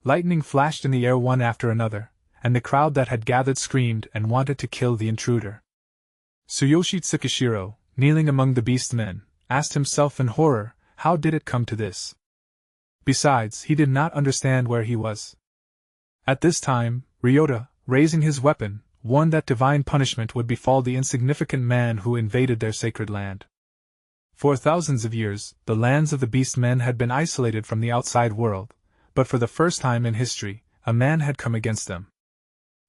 Lightning flashed in the air one after another, and the crowd that had gathered screamed and wanted to kill the intruder. Tsuyoshi Tsukishiro, kneeling among the beast men, asked himself in horror, how did it come to this? Besides, he did not understand where he was. At this time, Ryota, raising his weapon, warned that divine punishment would befall the insignificant man who invaded their sacred land. For thousands of years, the lands of the beast men had been isolated from the outside world, but for the first time in history, a man had come against them.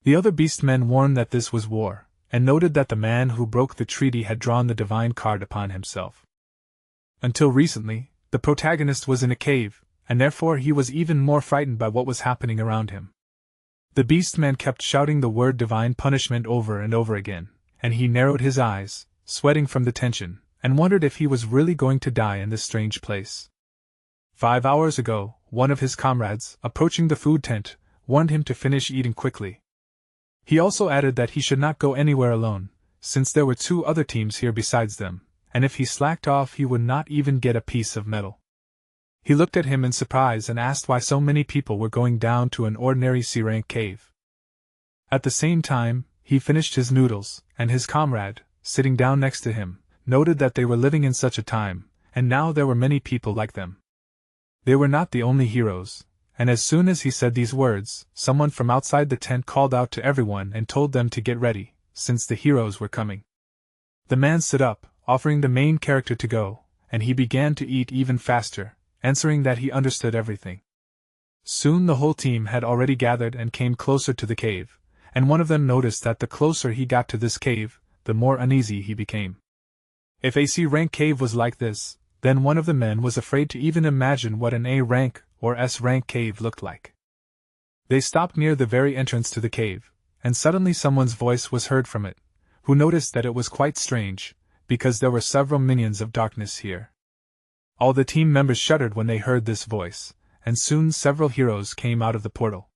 The other beast men warned that this was war, and noted that the man who broke the treaty had drawn the divine card upon himself. Until recently, the protagonist was in a cave, and therefore he was even more frightened by what was happening around him. The beast man kept shouting the word divine punishment over and over again, and he narrowed his eyes, sweating from the tension, and wondered if he was really going to die in this strange place. 5 hours ago, one of his comrades, approaching the food tent, warned him to finish eating quickly. He also added that he should not go anywhere alone, since there were 2 other teams here besides them, and if he slacked off he would not even get a piece of metal. He looked at him in surprise and asked why so many people were going down to an ordinary C-rank cave. At the same time, he finished his noodles, and his comrade, sitting down next to him, noted that they were living in such a time, and now there were many people like them. They were not the only heroes, and as soon as he said these words, someone from outside the tent called out to everyone and told them to get ready, since the heroes were coming. The man stood up, offering the main character to go, and he began to eat even faster, answering that he understood everything. Soon the whole team had already gathered and came closer to the cave, and one of them noticed that the closer he got to this cave, the more uneasy he became. If a C-rank cave was like this, then one of the men was afraid to even imagine what an A-rank or S-rank cave looked like. They stopped near the very entrance to the cave, and suddenly someone's voice was heard from it, who noticed that it was quite strange, because there were several minions of darkness here. All the team members shuddered when they heard this voice, and soon several heroes came out of the portal.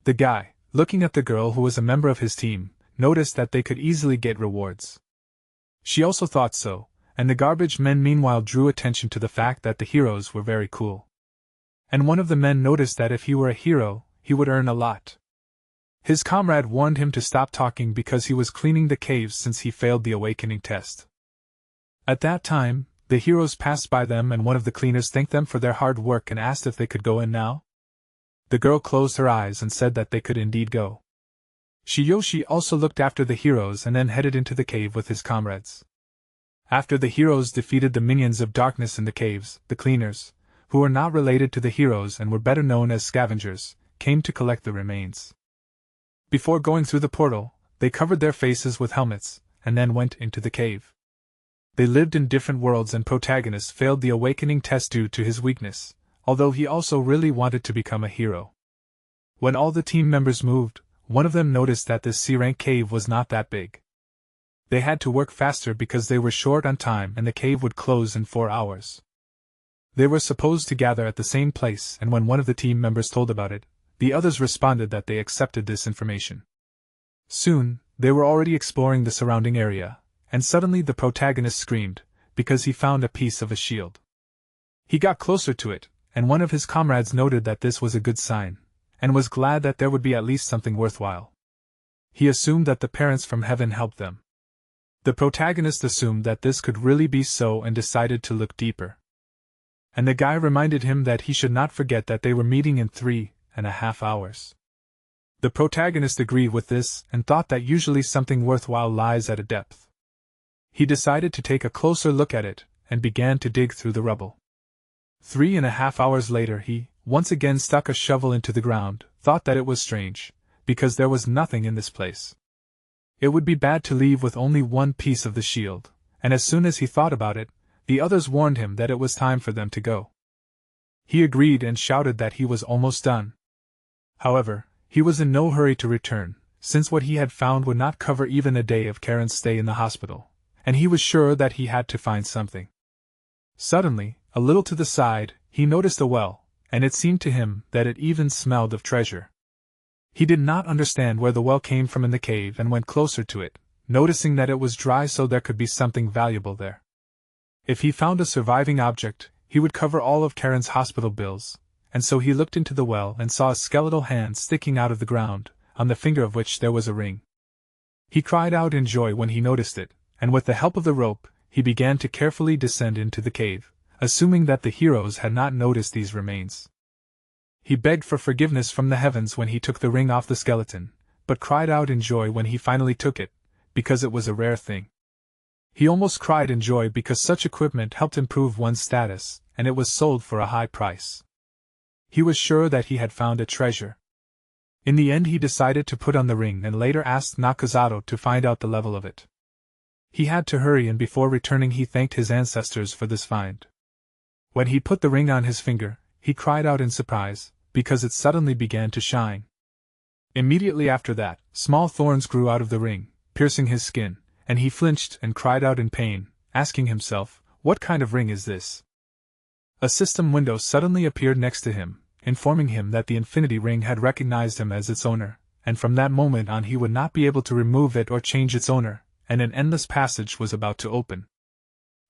The guy, looking at the girl who was a member of his team, noticed that they could easily get rewards. She also thought so, and the garbage men meanwhile drew attention to the fact that the heroes were very cool. And one of the men noticed that if he were a hero, he would earn a lot. His comrade warned him to stop talking because he was cleaning the caves since he failed the awakening test. At that time, the heroes passed by them and one of the cleaners thanked them for their hard work and asked if they could go in now. The girl closed her eyes and said that they could indeed go. Shiyoshi also looked after the heroes and then headed into the cave with his comrades. After the heroes defeated the minions of darkness in the caves, the cleaners, who were not related to the heroes and were better known as scavengers, came to collect the remains. Before going through the portal, they covered their faces with helmets, and then went into the cave. They lived in different worlds and protagonist failed the awakening test due to his weakness, although he also really wanted to become a hero. When all the team members moved, one of them noticed that this C-rank cave was not that big. They had to work faster because they were short on time and the cave would close in 4 hours. They were supposed to gather at the same place, and when one of the team members told about it, the others responded that they accepted this information. Soon, they were already exploring the surrounding area, and suddenly the protagonist screamed, because he found a piece of a shield. He got closer to it, and one of his comrades noted that this was a good sign, and was glad that there would be at least something worthwhile. He assumed that the parents from heaven helped them. The protagonist assumed that this could really be so and decided to look deeper. And the guy reminded him that he should not forget that they were meeting in 3.5 hours. The protagonist agreed with this and thought that usually something worthwhile lies at a depth. He decided to take a closer look at it, and began to dig through the rubble. 3.5 hours later he, once again stuck a shovel into the ground, thought that it was strange, because there was nothing in this place. It would be bad to leave with only one piece of the shield, and as soon as he thought about it, the others warned him that it was time for them to go. He agreed and shouted that he was almost done. However, he was in no hurry to return, since what he had found would not cover even a day of Karen's stay in the hospital, and he was sure that he had to find something. Suddenly, a little to the side, he noticed a well, and it seemed to him that it even smelled of treasure. He did not understand where the well came from in the cave and went closer to it, noticing that it was dry, so there could be something valuable there. If he found a surviving object, he would cover all of Karen's hospital bills, and so he looked into the well and saw a skeletal hand sticking out of the ground, on the finger of which there was a ring. He cried out in joy when he noticed it, and with the help of the rope, he began to carefully descend into the cave, assuming that the heroes had not noticed these remains. He begged for forgiveness from the heavens when he took the ring off the skeleton, but cried out in joy when he finally took it, because it was a rare thing. He almost cried in joy because such equipment helped improve one's status, and it was sold for a high price. He was sure that he had found a treasure. In the end he decided to put on the ring and later asked Nakazato to find out the level of it. He had to hurry, and before returning he thanked his ancestors for this find. When he put the ring on his finger, he cried out in surprise, because it suddenly began to shine. Immediately after that, small thorns grew out of the ring, piercing his skin, and he flinched and cried out in pain, asking himself, "What kind of ring is this?" A system window suddenly appeared next to him, informing him that the infinity ring had recognized him as its owner, and from that moment on he would not be able to remove it or change its owner, and an endless passage was about to open.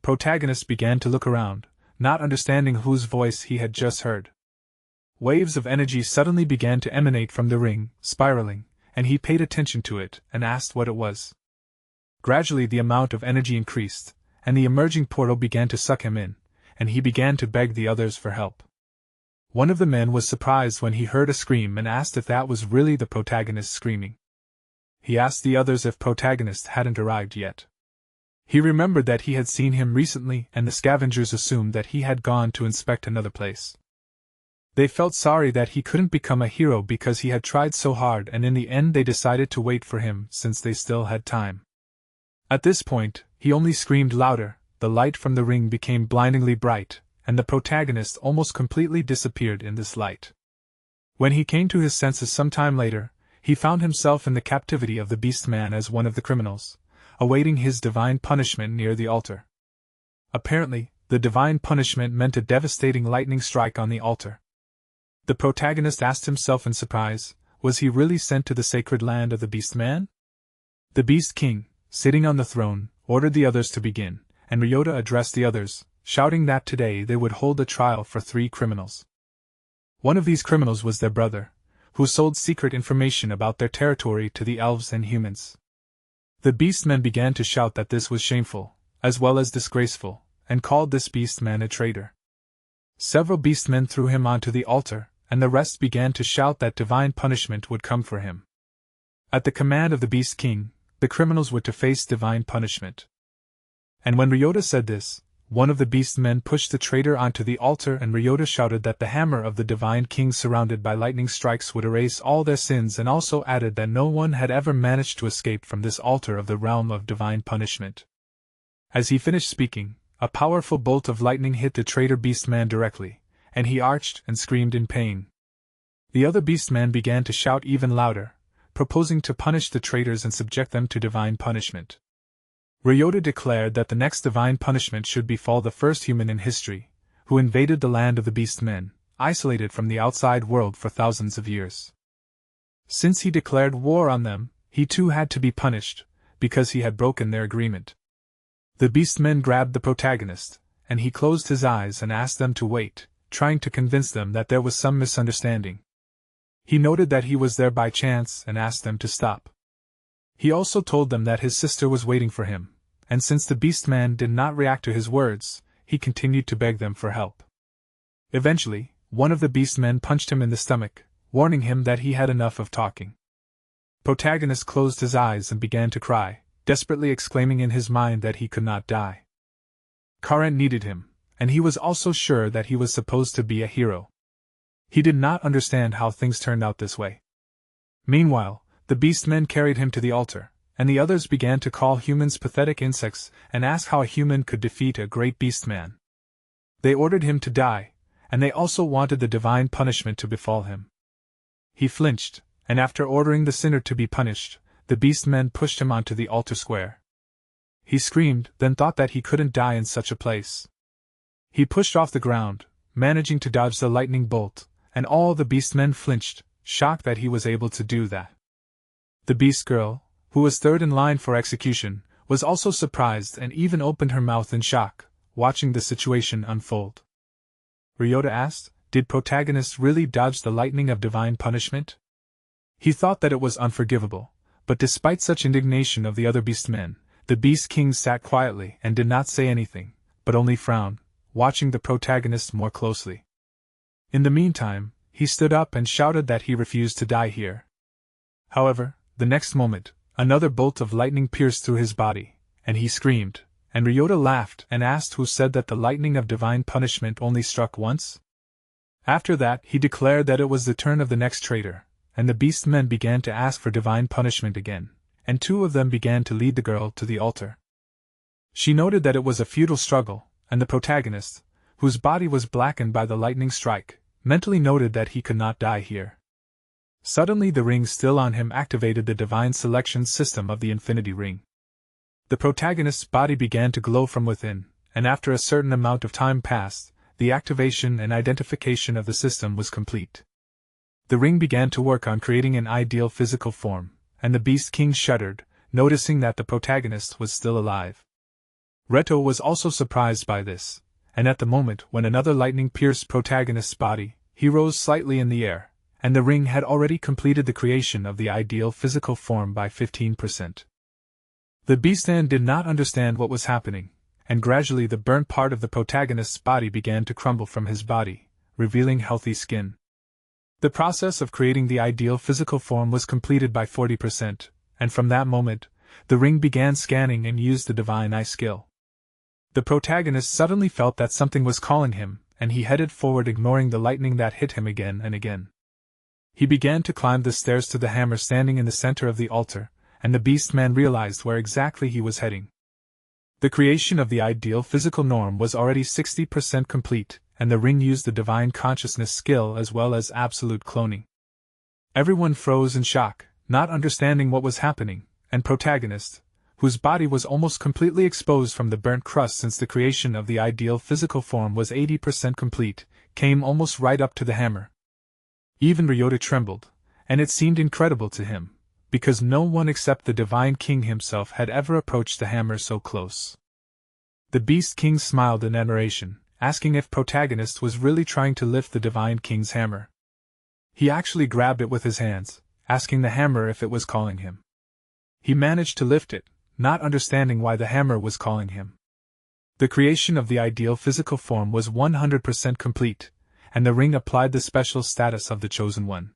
Protagonist began to look around, not understanding whose voice he had just heard. Waves of energy suddenly began to emanate from the ring, spiraling, and he paid attention to it and asked what it was. Gradually the amount of energy increased, and the emerging portal began to suck him in, and he began to beg the others for help. One of the men was surprised when he heard a scream and asked if that was really the protagonist screaming. He asked the others if protagonist hadn't arrived yet. He remembered that he had seen him recently, and the scavengers assumed that he had gone to inspect another place. They felt sorry that he couldn't become a hero because he had tried so hard, and in the end they decided to wait for him since they still had time. At this point, he only screamed louder, the light from the ring became blindingly bright, and the protagonist almost completely disappeared in this light. When he came to his senses some time later, he found himself in the captivity of the Beast Man as one of the criminals, awaiting his divine punishment near the altar. Apparently, the divine punishment meant a devastating lightning strike on the altar. The protagonist asked himself in surprise, was he really sent to the sacred land of the Beast Man? The Beast King, sitting on the throne, ordered the others to begin, and Ryota addressed the others, shouting that today they would hold a trial for 3 criminals. One of these criminals was their brother, who sold secret information about their territory to the elves and humans. The beastmen began to shout that this was shameful, as well as disgraceful, and called this beastman a traitor. Several beastmen threw him onto the altar, and the rest began to shout that divine punishment would come for him. At the command of the Beast King, the criminals were to face divine punishment. And when Ryota said this, one of the beastmen pushed the traitor onto the altar, and Ryota shouted that the hammer of the divine king surrounded by lightning strikes would erase all their sins, and also added that no one had ever managed to escape from this altar of the realm of divine punishment. As he finished speaking, a powerful bolt of lightning hit the traitor beastman directly, and he arched and screamed in pain. The other beastman began to shout even louder, proposing to punish the traitors and subject them to divine punishment. Ryota declared that the next divine punishment should befall the first human in history, who invaded the land of the beastmen, isolated from the outside world for thousands of years. Since he declared war on them, he too had to be punished, because he had broken their agreement. The beastmen grabbed the protagonist, and he closed his eyes and asked them to wait, trying to convince them that there was some misunderstanding. He noted that he was there by chance and asked them to stop. He also told them that his sister was waiting for him, and since the beastman did not react to his words, he continued to beg them for help. Eventually, one of the beastmen punched him in the stomach, warning him that he had enough of talking. Protagonist closed his eyes and began to cry, desperately exclaiming in his mind that he could not die. Karen needed him, and he was also sure that he was supposed to be a hero. He did not understand how things turned out this way. Meanwhile, the beastmen carried him to the altar, and the others began to call humans pathetic insects and ask how a human could defeat a great beastman. They ordered him to die, and they also wanted the divine punishment to befall him. He flinched, and after ordering the sinner to be punished, the beastmen pushed him onto the altar square. He screamed, then thought that he couldn't die in such a place. He pushed off the ground, managing to dodge the lightning bolt, and all the beastmen flinched, shocked that he was able to do that. The beast girl, who was third in line for execution, was also surprised and even opened her mouth in shock, watching the situation unfold. Ryota asked, did protagonist really dodge the lightning of divine punishment? He thought that it was unforgivable, but despite such indignation of the other beastmen, the Beast King sat quietly and did not say anything, but only frowned, watching the protagonist more closely. In the meantime, he stood up and shouted that he refused to die here. However, the next moment, another bolt of lightning pierced through his body, and he screamed, and Ryota laughed and asked who said that the lightning of divine punishment only struck once. After that, he declared that it was the turn of the next traitor, and the beastmen began to ask for divine punishment again, and 2 of them began to lead the girl to the altar. She noted that it was a futile struggle, and the protagonist, whose body was blackened by the lightning strike, mentally noted that he could not die here. Suddenly the ring still on him activated the divine selection system of the Infinity Ring. The protagonist's body began to glow from within, and after a certain amount of time passed, the activation and identification of the system was complete. The ring began to work on creating an ideal physical form, and the Beast King shuddered, noticing that the protagonist was still alive. Reto was also surprised by this, and at the moment when another lightning pierced protagonist's body, he rose slightly in the air, and the ring had already completed the creation of the ideal physical form by 15%. The beastman did not understand what was happening, and gradually the burnt part of the protagonist's body began to crumble from his body, revealing healthy skin. The process of creating the ideal physical form was completed by 40%, and from that moment, the ring began scanning and used the divine eye skill. The protagonist suddenly felt that something was calling him, and he headed forward, ignoring the lightning that hit him again and again. He began to climb the stairs to the hammer standing in the center of the altar, and the beastman realized where exactly he was heading. The creation of the ideal physical norm was already 60% complete, and the ring used the divine consciousness skill as well as absolute cloning. Everyone froze in shock, not understanding what was happening, and protagonist, whose body was almost completely exposed from the burnt crust since the creation of the ideal physical form was 80% complete, came almost right up to the hammer. Even Ryota trembled, and it seemed incredible to him, because no one except the Divine King himself had ever approached the hammer so close. The Beast King smiled in admiration, asking if protagonist was really trying to lift the Divine King's hammer. He actually grabbed it with his hands, asking the hammer if it was calling him. He managed to lift it, not understanding why the hammer was calling him. The creation of the ideal physical form was 100% complete, and the ring applied the special status of the Chosen One.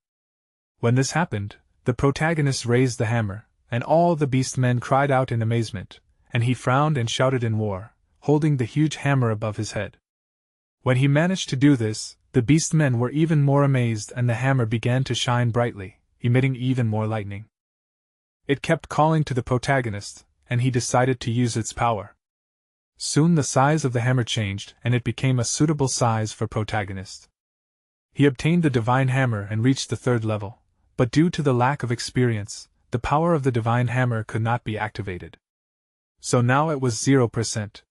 When this happened, the protagonist raised the hammer, and all the beastmen cried out in amazement, and he frowned and shouted in war, holding the huge hammer above his head. When he managed to do this, the beastmen were even more amazed, and the hammer began to shine brightly, emitting even more lightning. It kept calling to the protagonist, and he decided to use its power. Soon the size of the hammer changed, and it became a suitable size for protagonist. He obtained the divine hammer and reached the 3rd level, but due to the lack of experience, the power of the divine hammer could not be activated. So now it was 0%.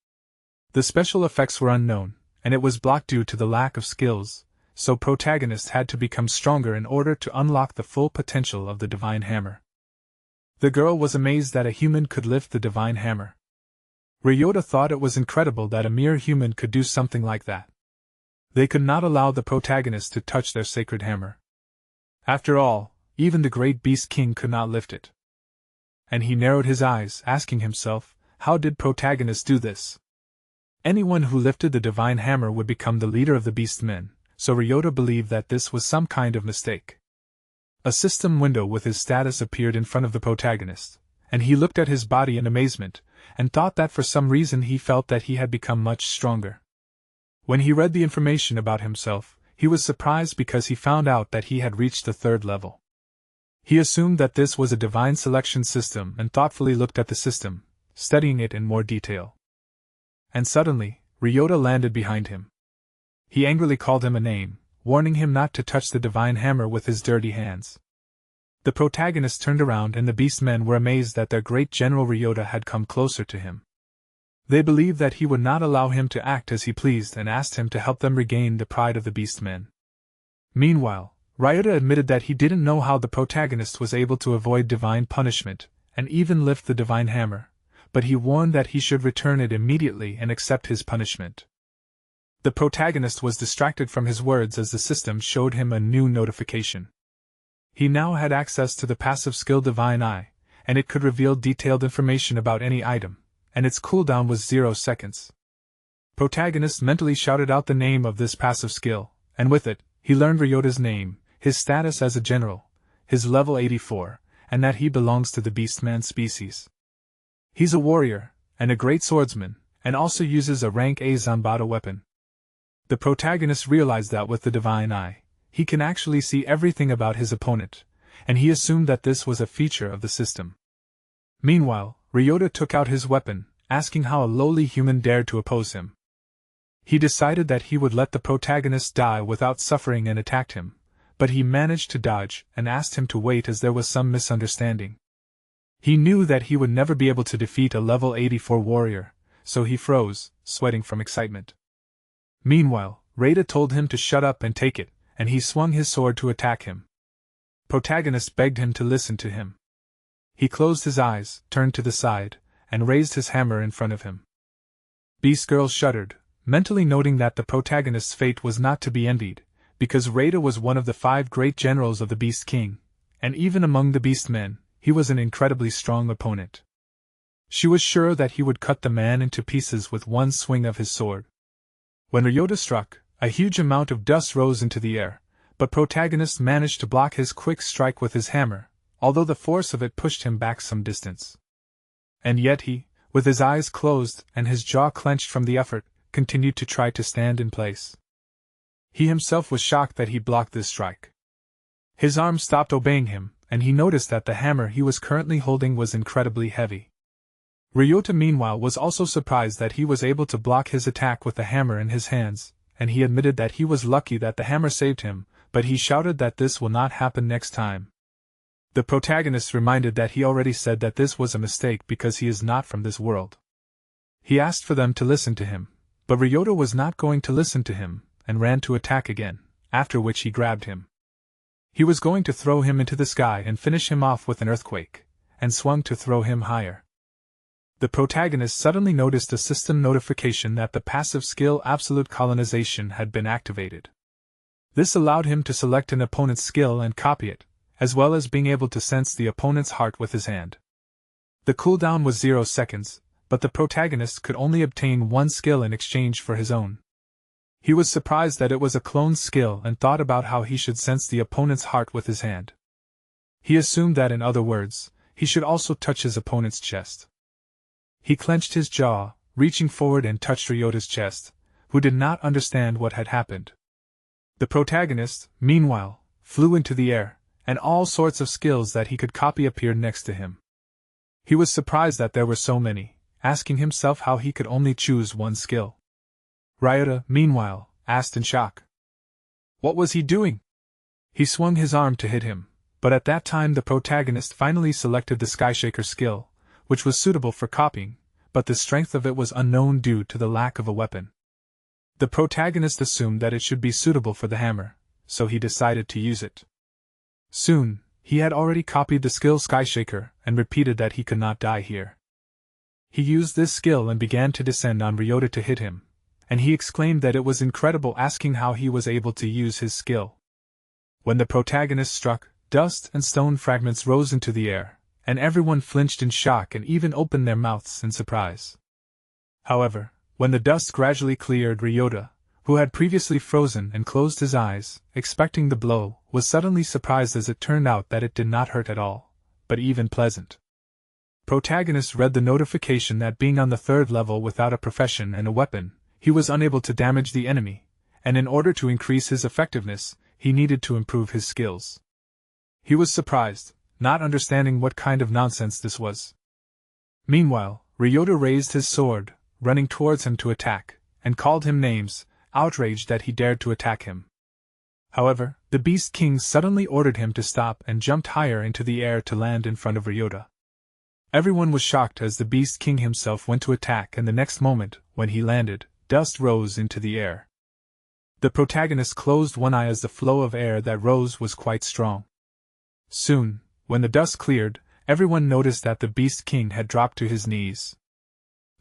The special effects were unknown, and it was blocked due to the lack of skills, so protagonist had to become stronger in order to unlock the full potential of the divine hammer. The girl was amazed that a human could lift the divine hammer. Ryota thought it was incredible that a mere human could do something like that. They could not allow the protagonist to touch their sacred hammer. After all, even the great Beast King could not lift it. And he narrowed his eyes, asking himself, how did protagonist do this? Anyone who lifted the divine hammer would become the leader of the beastmen, so Ryota believed that this was some kind of mistake. A system window with his status appeared in front of the protagonist, and he looked at his body in amazement, and thought that for some reason he felt that he had become much stronger. When he read the information about himself, he was surprised because he found out that he had reached the 3rd level. He assumed that this was a divine selection system and thoughtfully looked at the system, studying it in more detail. And suddenly, Ryota landed behind him. He angrily called him a name, warning him not to touch the divine hammer with his dirty hands. The protagonist turned around, and the beastmen were amazed that their great general Ryota had come closer to him. They believed that he would not allow him to act as he pleased and asked him to help them regain the pride of the beastmen. Meanwhile, Ryota admitted that he didn't know how the protagonist was able to avoid divine punishment, and even lift the divine hammer, but he warned that he should return it immediately and accept his punishment. The protagonist was distracted from his words as the system showed him a new notification. He now had access to the passive skill Divine Eye, and it could reveal detailed information about any item, and its cooldown was 0 seconds. Protagonist mentally shouted out the name of this passive skill, and with it, he learned Ryota's name, his status as a general, his level 84, and that he belongs to the Beastman species. He's a warrior, and a great swordsman, and also uses a rank A Zanbada weapon. The protagonist realized that with the Divine Eye, he can actually see everything about his opponent, and he assumed that this was a feature of the system. Meanwhile, Ryota took out his weapon, asking how a lowly human dared to oppose him. He decided that he would let the protagonist die without suffering and attacked him, but he managed to dodge and asked him to wait as there was some misunderstanding. He knew that he would never be able to defeat a level 84 warrior, so he froze, sweating from excitement. Meanwhile, Rada told him to shut up and take it, and he swung his sword to attack him. Protagonist begged him to listen to him. He closed his eyes, turned to the side, and raised his hammer in front of him. Beast Girl shuddered, mentally noting that the protagonist's fate was not to be envied, because Rada was one of the 5 great generals of the Beast King, and even among the Beast Men, he was an incredibly strong opponent. She was sure that he would cut the man into pieces with one swing of his sword. When Ryota struck, a huge amount of dust rose into the air, but protagonist managed to block his quick strike with his hammer, although the force of it pushed him back some distance. And yet he, with his eyes closed and his jaw clenched from the effort, continued to try to stand in place. He himself was shocked that he blocked this strike. His arm stopped obeying him, and he noticed that the hammer he was currently holding was incredibly heavy. Ryota meanwhile was also surprised that he was able to block his attack with the hammer in his hands, and he admitted that he was lucky that the hammer saved him, but he shouted that this will not happen next time. The protagonist reminded that he already said that this was a mistake because he is not from this world. He asked for them to listen to him, but Ryota was not going to listen to him, and ran to attack again, after which he grabbed him. He was going to throw him into the sky and finish him off with an earthquake, and swung to throw him higher. The protagonist suddenly noticed a system notification that the passive skill Absolute Colonization had been activated. This allowed him to select an opponent's skill and copy it, as well as being able to sense the opponent's heart with his hand. The cooldown was 0 seconds, but the protagonist could only obtain one skill in exchange for his own. He was surprised that it was a cloned skill and thought about how he should sense the opponent's heart with his hand. He assumed that, in other words, he should also touch his opponent's chest. He clenched his jaw, reaching forward and touched Ryota's chest, who did not understand what had happened. The protagonist, meanwhile, flew into the air, and all sorts of skills that he could copy appeared next to him. He was surprised that there were so many, asking himself how he could only choose one skill. Ryota, meanwhile, asked in shock. What was he doing? He swung his arm to hit him, but at that time the protagonist finally selected the Skyshaker skill, which was suitable for copying, but the strength of it was unknown due to the lack of a weapon. The protagonist assumed that it should be suitable for the hammer, so he decided to use it. Soon, he had already copied the skill Skyshaker and repeated that he could not die here. He used this skill and began to descend on Ryota to hit him, and he exclaimed that it was incredible, asking how he was able to use his skill. When the protagonist struck, dust and stone fragments rose into the air, and everyone flinched in shock and even opened their mouths in surprise. However, when the dust gradually cleared, Ryota, who had previously frozen and closed his eyes, expecting the blow, was suddenly surprised as it turned out that it did not hurt at all, but even pleasant. Protagonist read the notification that being on the 3rd level without a profession and a weapon, he was unable to damage the enemy, and in order to increase his effectiveness, he needed to improve his skills. He was surprised, not understanding what kind of nonsense this was. Meanwhile, Ryota raised his sword, running towards him to attack, and called him names, outraged that he dared to attack him. However, the Beast King suddenly ordered him to stop and jumped higher into the air to land in front of Ryota. Everyone was shocked as the Beast King himself went to attack, and the next moment, when he landed, dust rose into the air. The protagonist closed one eye as the flow of air that rose was quite strong. Soon, when the dust cleared, everyone noticed that the Beast King had dropped to his knees.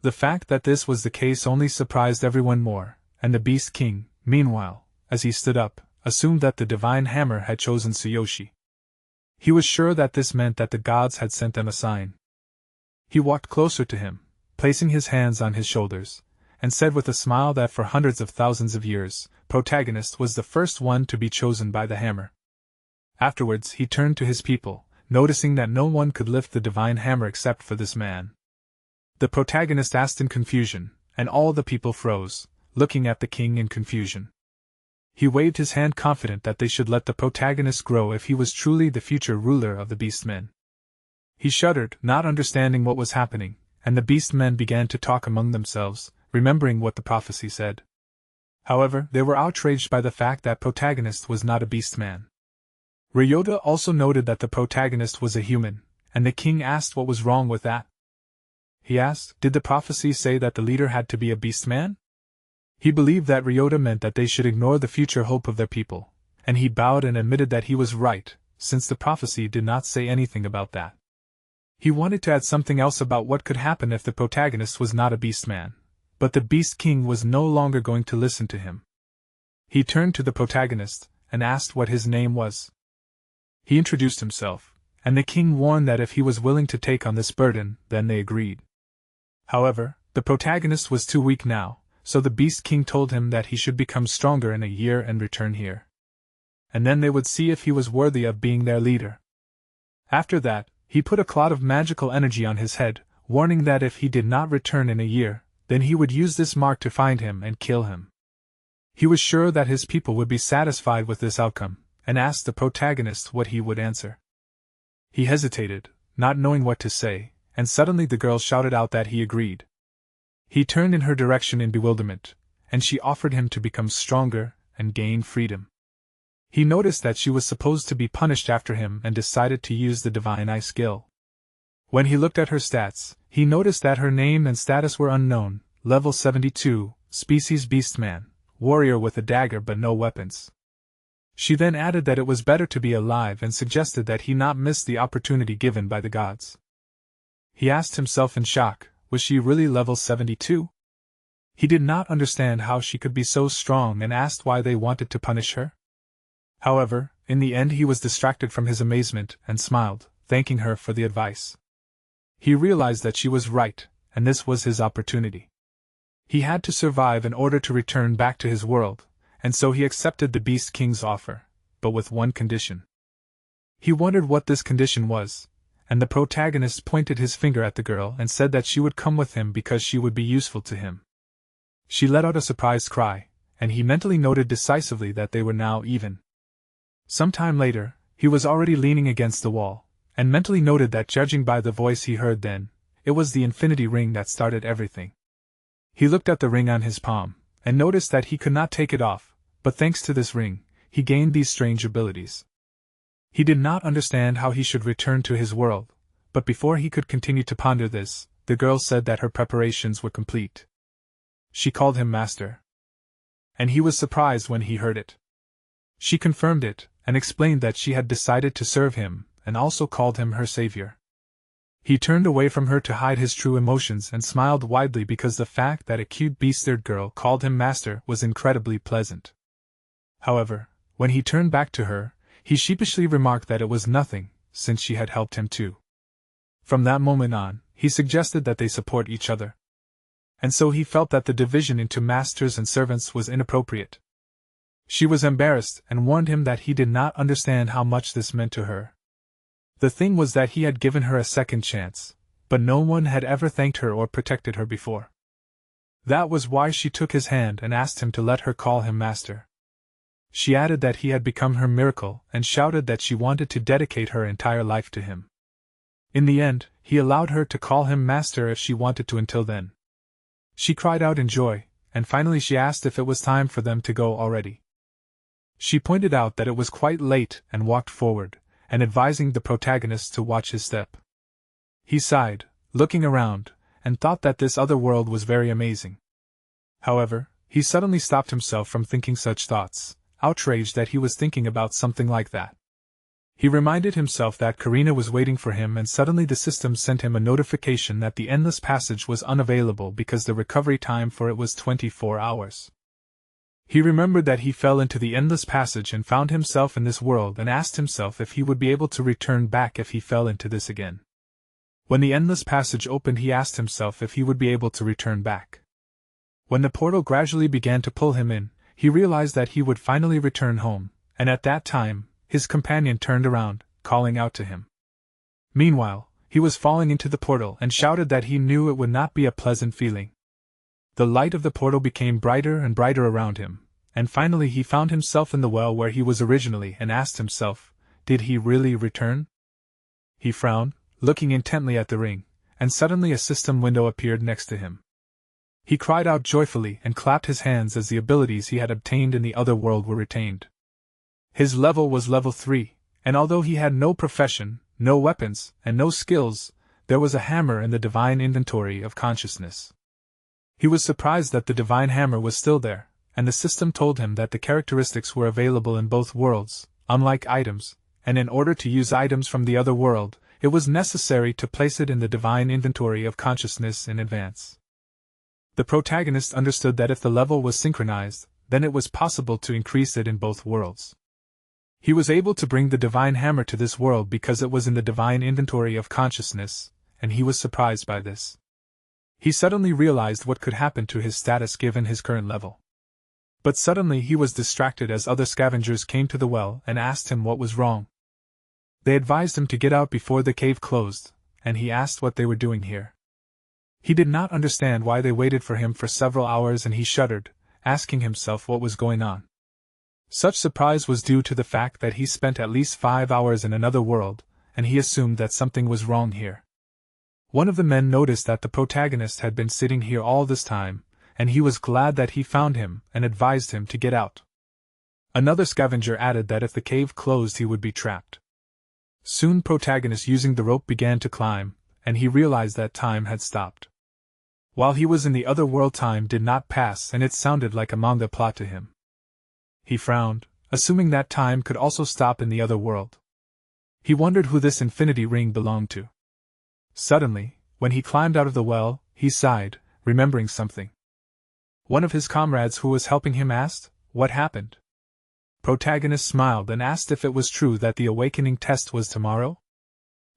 The fact that this was the case only surprised everyone more, and the Beast King, meanwhile, as he stood up, assumed that the divine hammer had chosen Tsuyoshi. He was sure that this meant that the gods had sent them a sign. He walked closer to him, placing his hands on his shoulders, and said with a smile that for hundreds of thousands of years, Protagonist was the first one to be chosen by the hammer. Afterwards he turned to his people, noticing that no one could lift the divine hammer except for this man. The Protagonist asked in confusion, and all the people froze, looking at the king in confusion. He waved his hand confident that they should let the Protagonist grow if he was truly the future ruler of the Beastmen. He shuddered, not understanding what was happening, and the Beastmen began to talk among themselves, remembering what the prophecy said. However, they were outraged by the fact that Protagonist was not a Beastman. Ryota also noted that the Protagonist was a human, and the king asked what was wrong with that. He asked, did the prophecy say that the leader had to be a Beastman? He believed that Ryota meant that they should ignore the future hope of their people, and he bowed and admitted that he was right, since the prophecy did not say anything about that. He wanted to add something else about what could happen if the Protagonist was not a Beastman, but the Beast King was no longer going to listen to him. He turned to the Protagonist and asked what his name was. He introduced himself, and the king warned that if he was willing to take on this burden, then they agreed. However, the Protagonist was too weak now, so the Beast King told him that he should become stronger in a year and return here. And then they would see if he was worthy of being their leader. After that, he put a cloud of magical energy on his head, warning that if he did not return in a year, then he would use this mark to find him and kill him. He was sure that his people would be satisfied with this outcome, and asked the Protagonist what he would answer. He hesitated, not knowing what to say, and suddenly the girl shouted out that he agreed. He turned in her direction in bewilderment, and she offered him to become stronger and gain freedom. He noticed that she was supposed to be punished after him and decided to use the Divine Eye skill. When he looked at her stats, he noticed that her name and status were unknown, level 72, species Beastman, warrior with a dagger but no weapons. She then added that it was better to be alive and suggested that he not miss the opportunity given by the gods. He asked himself in shock, was she really level 72? He did not understand how she could be so strong and asked why they wanted to punish her. However, in the end he was distracted from his amazement and smiled, thanking her for the advice. He realized that she was right, and this was his opportunity. He had to survive in order to return back to his world, and so he accepted the Beast King's offer, but with one condition. He wondered what this condition was, and the Protagonist pointed his finger at the girl and said that she would come with him because she would be useful to him. She let out a surprised cry, and he mentally noted decisively that they were now even. Some time later, he was already leaning against the wall, and mentally noted that judging by the voice he heard then, it was the infinity ring that started everything. He looked at the ring on his palm, and noticed that he could not take it off, but thanks to this ring, he gained these strange abilities. He did not understand how he should return to his world, but before he could continue to ponder this, the girl said that her preparations were complete. She called him master. And he was surprised when he heard it. She confirmed it, and explained that she had decided to serve him, and also called him her savior. He turned away from her to hide his true emotions and smiled widely because the fact that a cute beast-eared girl called him master was incredibly pleasant. However, when he turned back to her, he sheepishly remarked that it was nothing, since she had helped him too. From that moment on, he suggested that they support each other. And so he felt that the division into masters and servants was inappropriate. She was embarrassed and warned him that he did not understand how much this meant to her. The thing was that he had given her a second chance, but no one had ever thanked her or protected her before. That was why she took his hand and asked him to let her call him master. She added that he had become her miracle and shouted that she wanted to dedicate her entire life to him. In the end, he allowed her to call him master if she wanted to until then. She cried out in joy, and finally she asked if it was time for them to go already. She pointed out that it was quite late and walked forward, and advising the Protagonist to watch his step. He sighed, looking around, and thought that this other world was very amazing. However, he suddenly stopped himself from thinking such thoughts, outraged that he was thinking about something like that. He reminded himself that Karina was waiting for him, and suddenly the system sent him a notification that the endless passage was unavailable because the recovery time for it was 24 hours. He remembered that he fell into the endless passage and found himself in this world and asked himself if he would be able to return back if he fell into this again. When the endless passage opened, he asked himself if he would be able to return back. When the portal gradually began to pull him in, he realized that he would finally return home, and at that time, his companion turned around, calling out to him. Meanwhile, he was falling into the portal and shouted that he knew it would not be a pleasant feeling. The light of the portal became brighter and brighter around him, and finally he found himself in the well where he was originally and asked himself, did he really return? He frowned, looking intently at the ring, and suddenly a system window appeared next to him. He cried out joyfully and clapped his hands as the abilities he had obtained in the other world were retained. His level was level 3, and although he had no profession, no weapons, and no skills, there was a hammer in the divine inventory of consciousness. He was surprised that the divine hammer was still there, and the system told him that the characteristics were available in both worlds, unlike items, and in order to use items from the other world, it was necessary to place it in the divine inventory of consciousness in advance. The protagonist understood that if the level was synchronized, then it was possible to increase it in both worlds. He was able to bring the divine hammer to this world because it was in the divine inventory of consciousness, and he was surprised by this. He suddenly realized what could happen to his status given his current level. But suddenly he was distracted as other scavengers came to the well and asked him what was wrong. They advised him to get out before the cave closed, and he asked what they were doing here. He did not understand why they waited for him for several hours, and he shuddered, asking himself what was going on. Such surprise was due to the fact that he spent at least 5 hours in another world, and he assumed that something was wrong here. One of the men noticed that the protagonist had been sitting here all this time, and he was glad that he found him and advised him to get out. Another scavenger added that if the cave closed he would be trapped. Soon protagonist using the rope began to climb, and he realized that time had stopped. While he was in the other world, time did not pass, and it sounded like a manga plot to him. He frowned, assuming that time could also stop in the other world. He wondered who this infinity ring belonged to. Suddenly, when he climbed out of the well, he sighed, remembering something. One of his comrades who was helping him asked, "What happened?" Protagonist smiled and asked if it was true that the awakening test was tomorrow.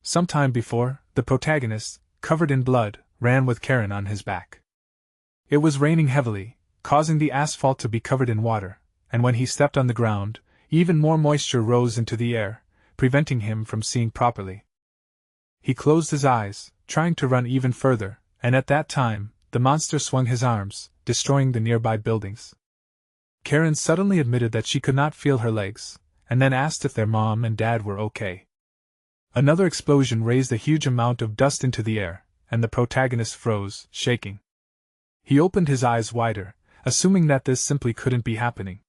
Some time before, the protagonist, covered in blood, ran with Karen on his back. It was raining heavily, causing the asphalt to be covered in water, and when he stepped on the ground, even more moisture rose into the air, preventing him from seeing properly. He closed his eyes, trying to run even further, and at that time, the monster swung his arms, destroying the nearby buildings. Karen suddenly admitted that she could not feel her legs, and then asked if their mom and dad were okay. Another explosion raised a huge amount of dust into the air, and the protagonist froze, shaking. He opened his eyes wider, assuming that this simply couldn't be happening.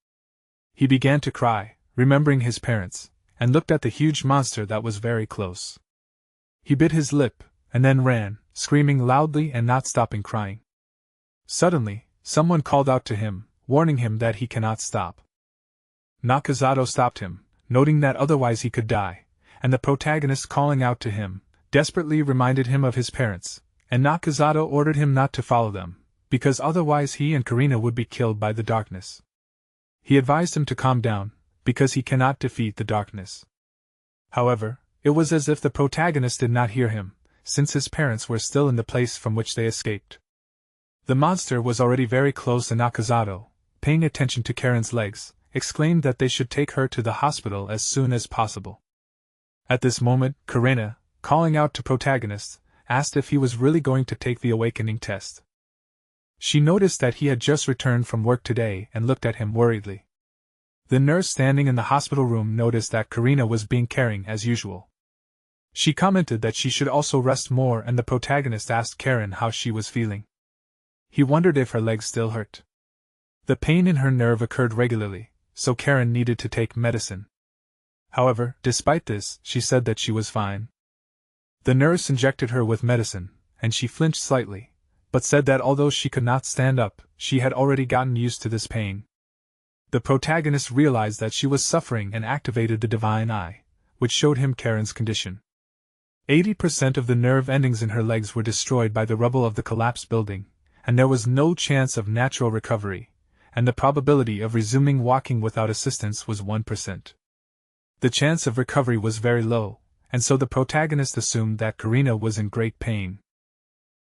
He began to cry, remembering his parents, and looked at the huge monster that was very close. He bit his lip, and then ran, screaming loudly and not stopping crying. Suddenly, someone called out to him, warning him that he cannot stop. Nakazato stopped him, noting that otherwise he could die, and the protagonist calling out to him, desperately reminded him of his parents, and Nakazato ordered him not to follow them, because otherwise he and Karina would be killed by the darkness. He advised him to calm down, because he cannot defeat the darkness. However, it was as if the protagonist did not hear him, since his parents were still in the place from which they escaped. The monster was already very close, and Nakazato, paying attention to Karen's legs, exclaimed that they should take her to the hospital as soon as possible. At this moment, Karina, calling out to protagonist, asked if he was really going to take the awakening test. She noticed that he had just returned from work today and looked at him worriedly. The nurse standing in the hospital room noticed that Karina was being caring as usual. She commented that she should also rest more, and the protagonist asked Karen how she was feeling. He wondered if her legs still hurt. The pain in her nerve occurred regularly, so Karen needed to take medicine. However, despite this, she said that she was fine. The nurse injected her with medicine, and she flinched slightly, but said that although she could not stand up, she had already gotten used to this pain. The protagonist realized that she was suffering and activated the divine eye, which showed him Karen's condition. 80% of the nerve endings in her legs were destroyed by the rubble of the collapsed building, and there was no chance of natural recovery, and the probability of resuming walking without assistance was 1%. The chance of recovery was very low, and so the protagonist assumed that Karina was in great pain.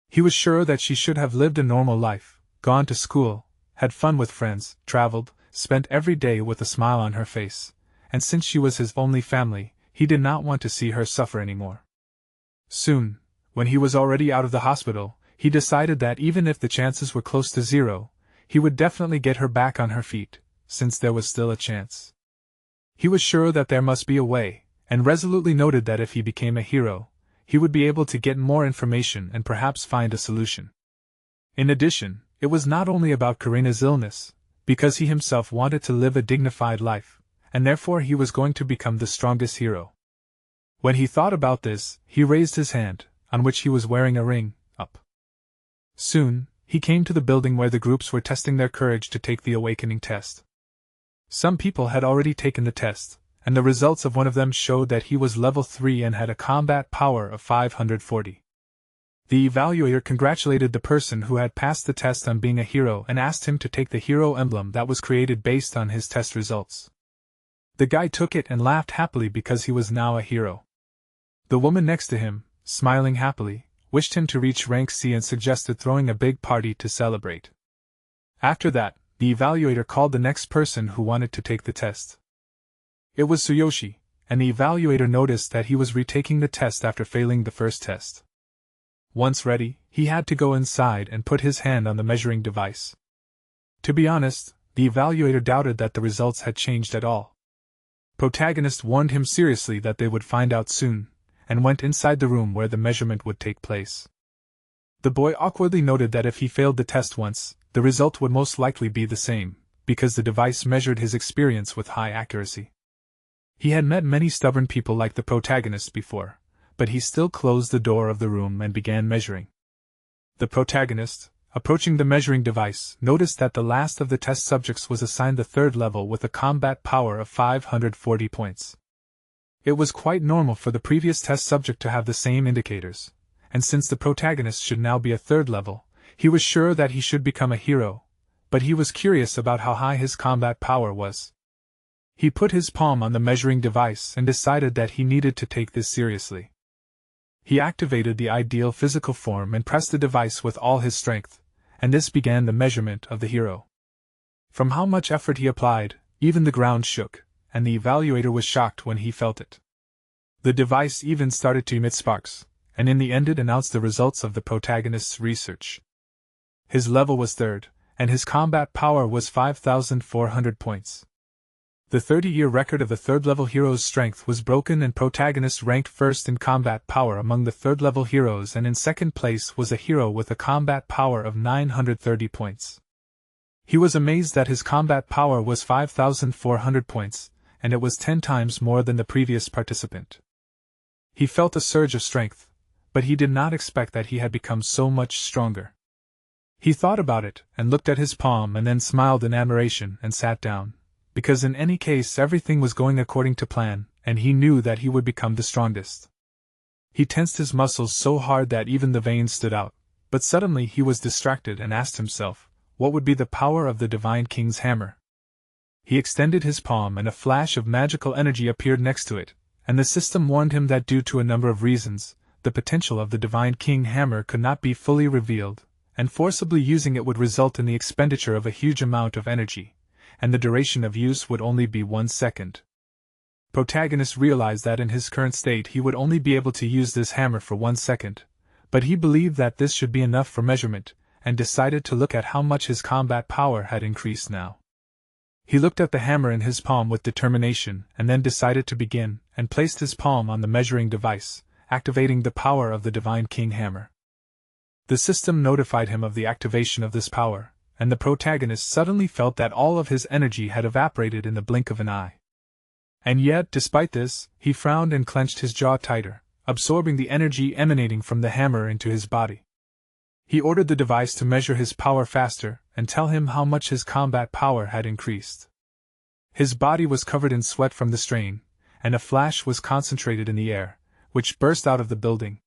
He was sure that she should have lived a normal life, gone to school, had fun with friends, traveled, spent every day with a smile on her face, and since she was his only family, he did not want to see her suffer anymore. Soon, when he was already out of the hospital, he decided that even if the chances were close to zero, he would definitely get her back on her feet, since there was still a chance. He was sure that there must be a way, and resolutely noted that if he became a hero, he would be able to get more information and perhaps find a solution. In addition, it was not only about Karina's illness, because he himself wanted to live a dignified life, and therefore he was going to become the strongest hero. When he thought about this, he raised his hand, on which he was wearing a ring, up. Soon, he came to the building where the groups were testing their courage to take the awakening test. Some people had already taken the test, and the results of one of them showed that he was level 3 and had a combat power of 540. The evaluator congratulated the person who had passed the test on being a hero and asked him to take the hero emblem that was created based on his test results. The guy took it and laughed happily because he was now a hero. The woman next to him, smiling happily, wished him to reach rank C and suggested throwing a big party to celebrate. After that, the evaluator called the next person who wanted to take the test. It was Tsuyoshi, and the evaluator noticed that he was retaking the test after failing the first test. Once ready, he had to go inside and put his hand on the measuring device. To be honest, the evaluator doubted that the results had changed at all. Protagonist warned him seriously that they would find out soon, and went inside the room where the measurement would take place. The boy awkwardly noted that if he failed the test once, the result would most likely be the same, because the device measured his experience with high accuracy. He had met many stubborn people like the protagonist before, but he still closed the door of the room and began measuring. The protagonist, approaching the measuring device, noticed that the last of the test subjects was assigned the third level with a combat power of 540 points. It was quite normal for the previous test subject to have the same indicators, and since the protagonist should now be a third level, he was sure that he should become a hero, but he was curious about how high his combat power was. He put his palm on the measuring device and decided that he needed to take this seriously. He activated the ideal physical form and pressed the device with all his strength, and this began the measurement of the hero. From how much effort he applied, even the ground shook, and the evaluator was shocked when he felt it. The device even started to emit sparks, and in the end it announced the results of the protagonist's research. His level was third, and his combat power was 5,400 points. The 30-year record of the third-level hero's strength was broken, and protagonist ranked first in combat power among the third-level heroes, and in second place was a hero with a combat power of 930 points. He was amazed that his combat power was 5,400 points, and it was 10 times more than the previous participant. He felt a surge of strength, but he did not expect that he had become so much stronger. He thought about it, and looked at his palm, and then smiled in admiration and sat down, because in any case everything was going according to plan, and he knew that he would become the strongest. He tensed his muscles so hard that even the veins stood out, but suddenly he was distracted and asked himself, what would be the power of the Divine King's hammer? He extended his palm and a flash of magical energy appeared next to it, and the system warned him that due to a number of reasons, the potential of the Divine King hammer could not be fully revealed, and forcibly using it would result in the expenditure of a huge amount of energy, and the duration of use would only be 1 second. Protagonist realized that in his current state he would only be able to use this hammer for 1 second, but he believed that this should be enough for measurement, and decided to look at how much his combat power had increased now. He looked at the hammer in his palm with determination and then decided to begin, and placed his palm on the measuring device, activating the power of the Divine King hammer. The system notified him of the activation of this power, and the protagonist suddenly felt that all of his energy had evaporated in the blink of an eye. And yet, despite this, he frowned and clenched his jaw tighter, absorbing the energy emanating from the hammer into his body. He ordered the device to measure his power faster and tell him how much his combat power had increased. His body was covered in sweat from the strain, and a flash was concentrated in the air, which burst out of the building.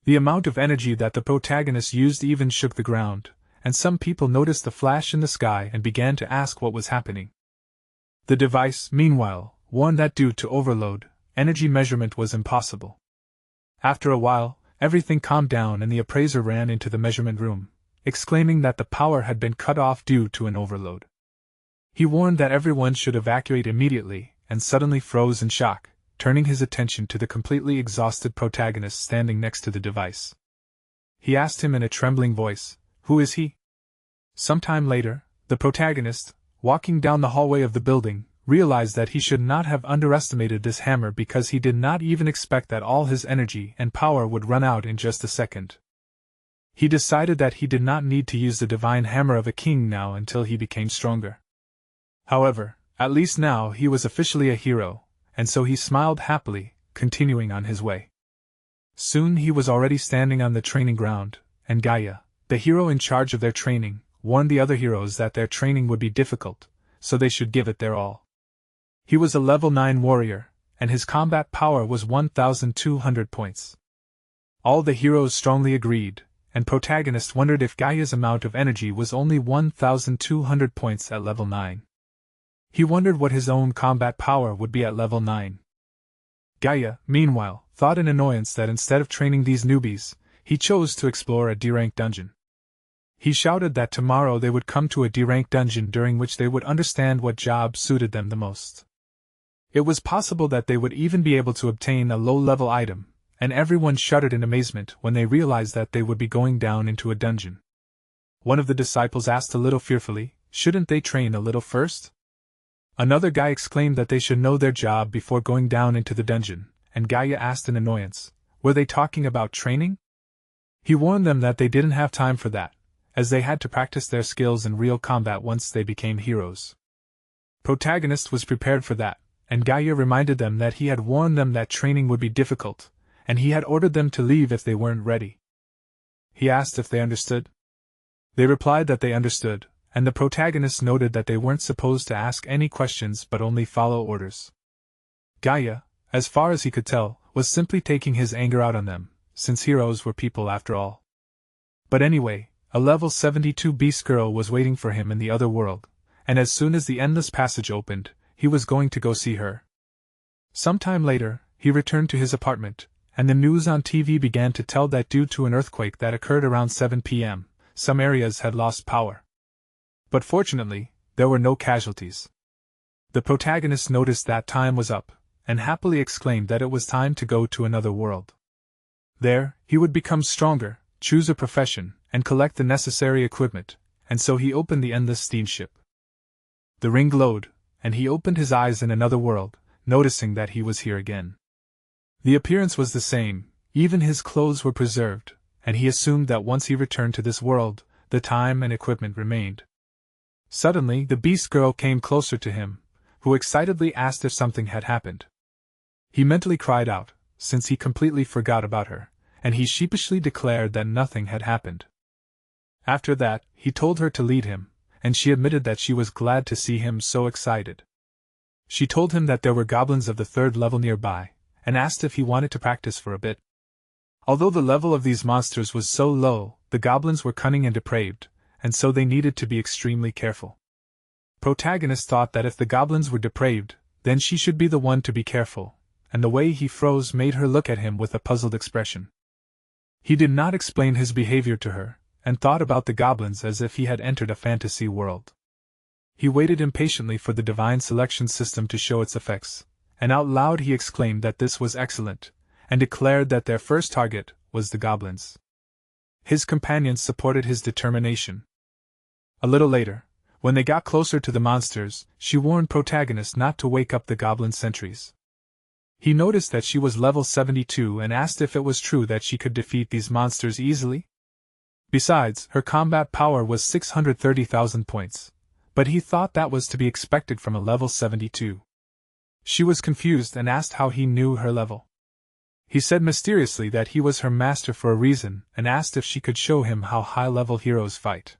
The amount of energy that the protagonist used even shook the ground, and some people noticed the flash in the sky and began to ask what was happening. The device, meanwhile, warned that due to overload, energy measurement was impossible. After a while, everything calmed down and the appraiser ran into the measurement room, exclaiming that the power had been cut off due to an overload. He warned that everyone should evacuate immediately, and suddenly froze in shock, turning his attention to the completely exhausted protagonist standing next to the device. He asked him in a trembling voice, "Who is he?" Sometime later, the protagonist, walking down the hallway of the building, realized that he should not have underestimated this hammer because he did not even expect that all his energy and power would run out in just a second. He decided that he did not need to use the divine hammer of a king now until he became stronger. However, at least now he was officially a hero, and so he smiled happily, continuing on his way. Soon he was already standing on the training ground, and Gaia, the hero in charge of their training, warned the other heroes that their training would be difficult, so they should give it their all. He was a level 9 warrior, and his combat power was 1,200 points. All the heroes strongly agreed, and protagonist wondered if Gaia's amount of energy was only 1,200 points at level 9. He wondered what his own combat power would be at level 9. Gaia, meanwhile, thought in annoyance that instead of training these newbies, he chose to explore a D-rank dungeon. He shouted that tomorrow they would come to a D-rank dungeon during which they would understand what job suited them the most. It was possible that they would even be able to obtain a low-level item, and everyone shuddered in amazement when they realized that they would be going down into a dungeon. One of the disciples asked a little fearfully, "Shouldn't they train a little first?" Another guy exclaimed that they should know their job before going down into the dungeon, and Gaia asked in annoyance, "Were they talking about training?" He warned them that they didn't have time for that, as they had to practice their skills in real combat once they became heroes. Protagonist was prepared for that, and Gaia reminded them that he had warned them that training would be difficult, and he had ordered them to leave if they weren't ready. He asked if they understood. They replied that they understood, and the protagonist noted that they weren't supposed to ask any questions but only follow orders. Gaia, as far as he could tell, was simply taking his anger out on them, since heroes were people after all. But anyway, a level 72 beast girl was waiting for him in the other world, and as soon as the endless passage opened, he was going to go see her. Sometime later, he returned to his apartment, and the news on TV began to tell that due to an earthquake that occurred around 7 p.m., some areas had lost power. But fortunately, there were no casualties. The protagonist noticed that time was up, and happily exclaimed that it was time to go to another world. There, he would become stronger, choose a profession, and collect the necessary equipment, and so he opened the endless steamship. The ring glowed, and he opened his eyes in another world, noticing that he was here again. The appearance was the same, even his clothes were preserved, and he assumed that once he returned to this world, the time and equipment remained. Suddenly, the beast girl came closer to him, who excitedly asked if something had happened. He mentally cried out, since he completely forgot about her, and he sheepishly declared that nothing had happened. After that, he told her to lead him, and she admitted that she was glad to see him so excited. She told him that there were goblins of the 3rd level nearby, and asked if he wanted to practice for a bit. Although the level of these monsters was so low, the goblins were cunning and depraved, and so they needed to be extremely careful. Protagonist thought that if the goblins were depraved, then she should be the one to be careful, and the way he froze made her look at him with a puzzled expression. He did not explain his behavior to her, and thought about the goblins as if he had entered a fantasy world. He waited impatiently for the divine selection system to show its effects, and out loud he exclaimed that this was excellent, and declared that their first target was the goblins. His companions supported his determination. A little later, when they got closer to the monsters, she warned protagonist not to wake up the goblin sentries. He noticed that she was level 72 and asked if it was true that she could defeat these monsters easily. Besides, her combat power was 630,000 points, but he thought that was to be expected from a level 72. She was confused and asked how he knew her level. He said mysteriously that he was her master for a reason and asked if she could show him how high-level heroes fight.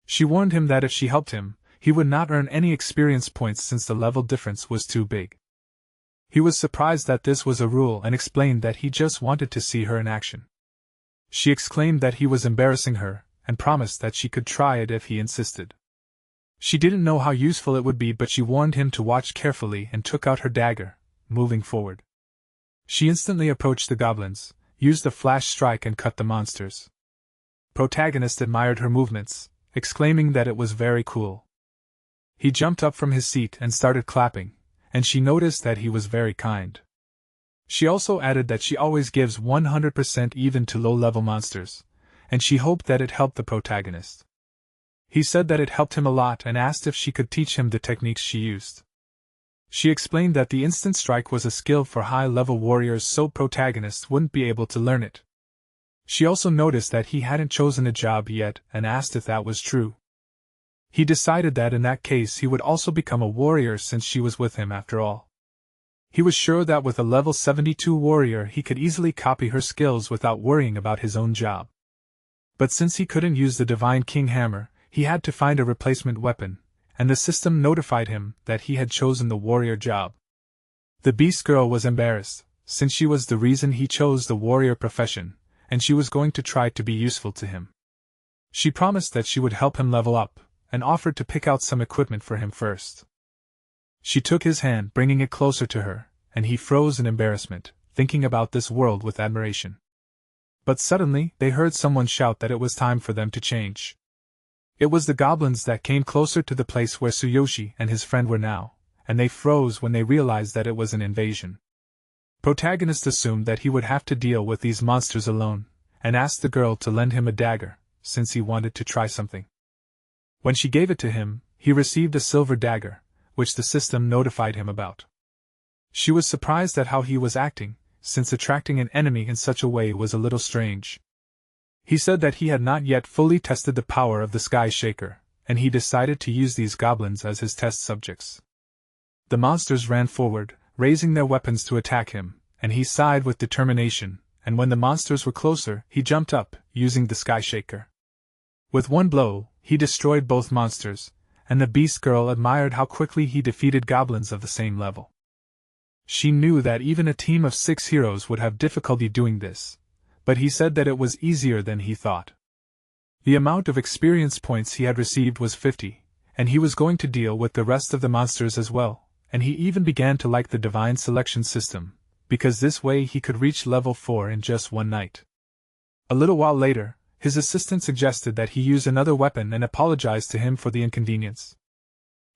She warned him that if she helped him, he would not earn any experience points since the level difference was too big. He was surprised that this was a rule and explained that he just wanted to see her in action. She exclaimed that he was embarrassing her, and promised that she could try it if he insisted. She didn't know how useful it would be, but she warned him to watch carefully and took out her dagger, moving forward. She instantly approached the goblins, used a flash strike and cut the monsters. Protagonist admired her movements, exclaiming that it was very cool. He jumped up from his seat and started clapping, and she noticed that he was very kind. She also added that she always gives 100% even to low-level monsters, and she hoped that it helped the protagonist. He said that it helped him a lot and asked if she could teach him the techniques she used. She explained that the instant strike was a skill for high-level warriors, so protagonist wouldn't be able to learn it. She also noticed that he hadn't chosen a job yet and asked if that was true. He decided that in that case he would also become a warrior since she was with him after all. He was sure that with a level 72 warrior he could easily copy her skills without worrying about his own job. But since he couldn't use the Divine King Hammer, he had to find a replacement weapon, and the system notified him that he had chosen the warrior job. The Beast Girl was embarrassed, since she was the reason he chose the warrior profession, and she was going to try to be useful to him. She promised that she would help him level up, and offered to pick out some equipment for him first. She took his hand, bringing it closer to her, and he froze in embarrassment, thinking about this world with admiration. But suddenly, they heard someone shout that it was time for them to change. It was the goblins that came closer to the place where Tsuyoshi and his friend were now, and they froze when they realized that it was an invasion. Protagonist assumed that he would have to deal with these monsters alone, and asked the girl to lend him a dagger, since he wanted to try something. When she gave it to him, he received a silver dagger, which the system notified him about. She was surprised at how he was acting, since attracting an enemy in such a way was a little strange. He said that he had not yet fully tested the power of the Sky Shaker, and he decided to use these goblins as his test subjects. The monsters ran forward, raising their weapons to attack him, and he sighed with determination, and when the monsters were closer, he jumped up, using the Sky Shaker. With one blow, he destroyed both monsters, and the Beast Girl admired how quickly he defeated goblins of the same level. She knew that even a team of 6 heroes would have difficulty doing this, but he said that it was easier than he thought. The amount of experience points he had received was 50, and he was going to deal with the rest of the monsters as well, and he even began to like the divine selection system, because this way he could reach level 4 in just one night. A little while later, his assistant suggested that he use another weapon and apologized to him for the inconvenience.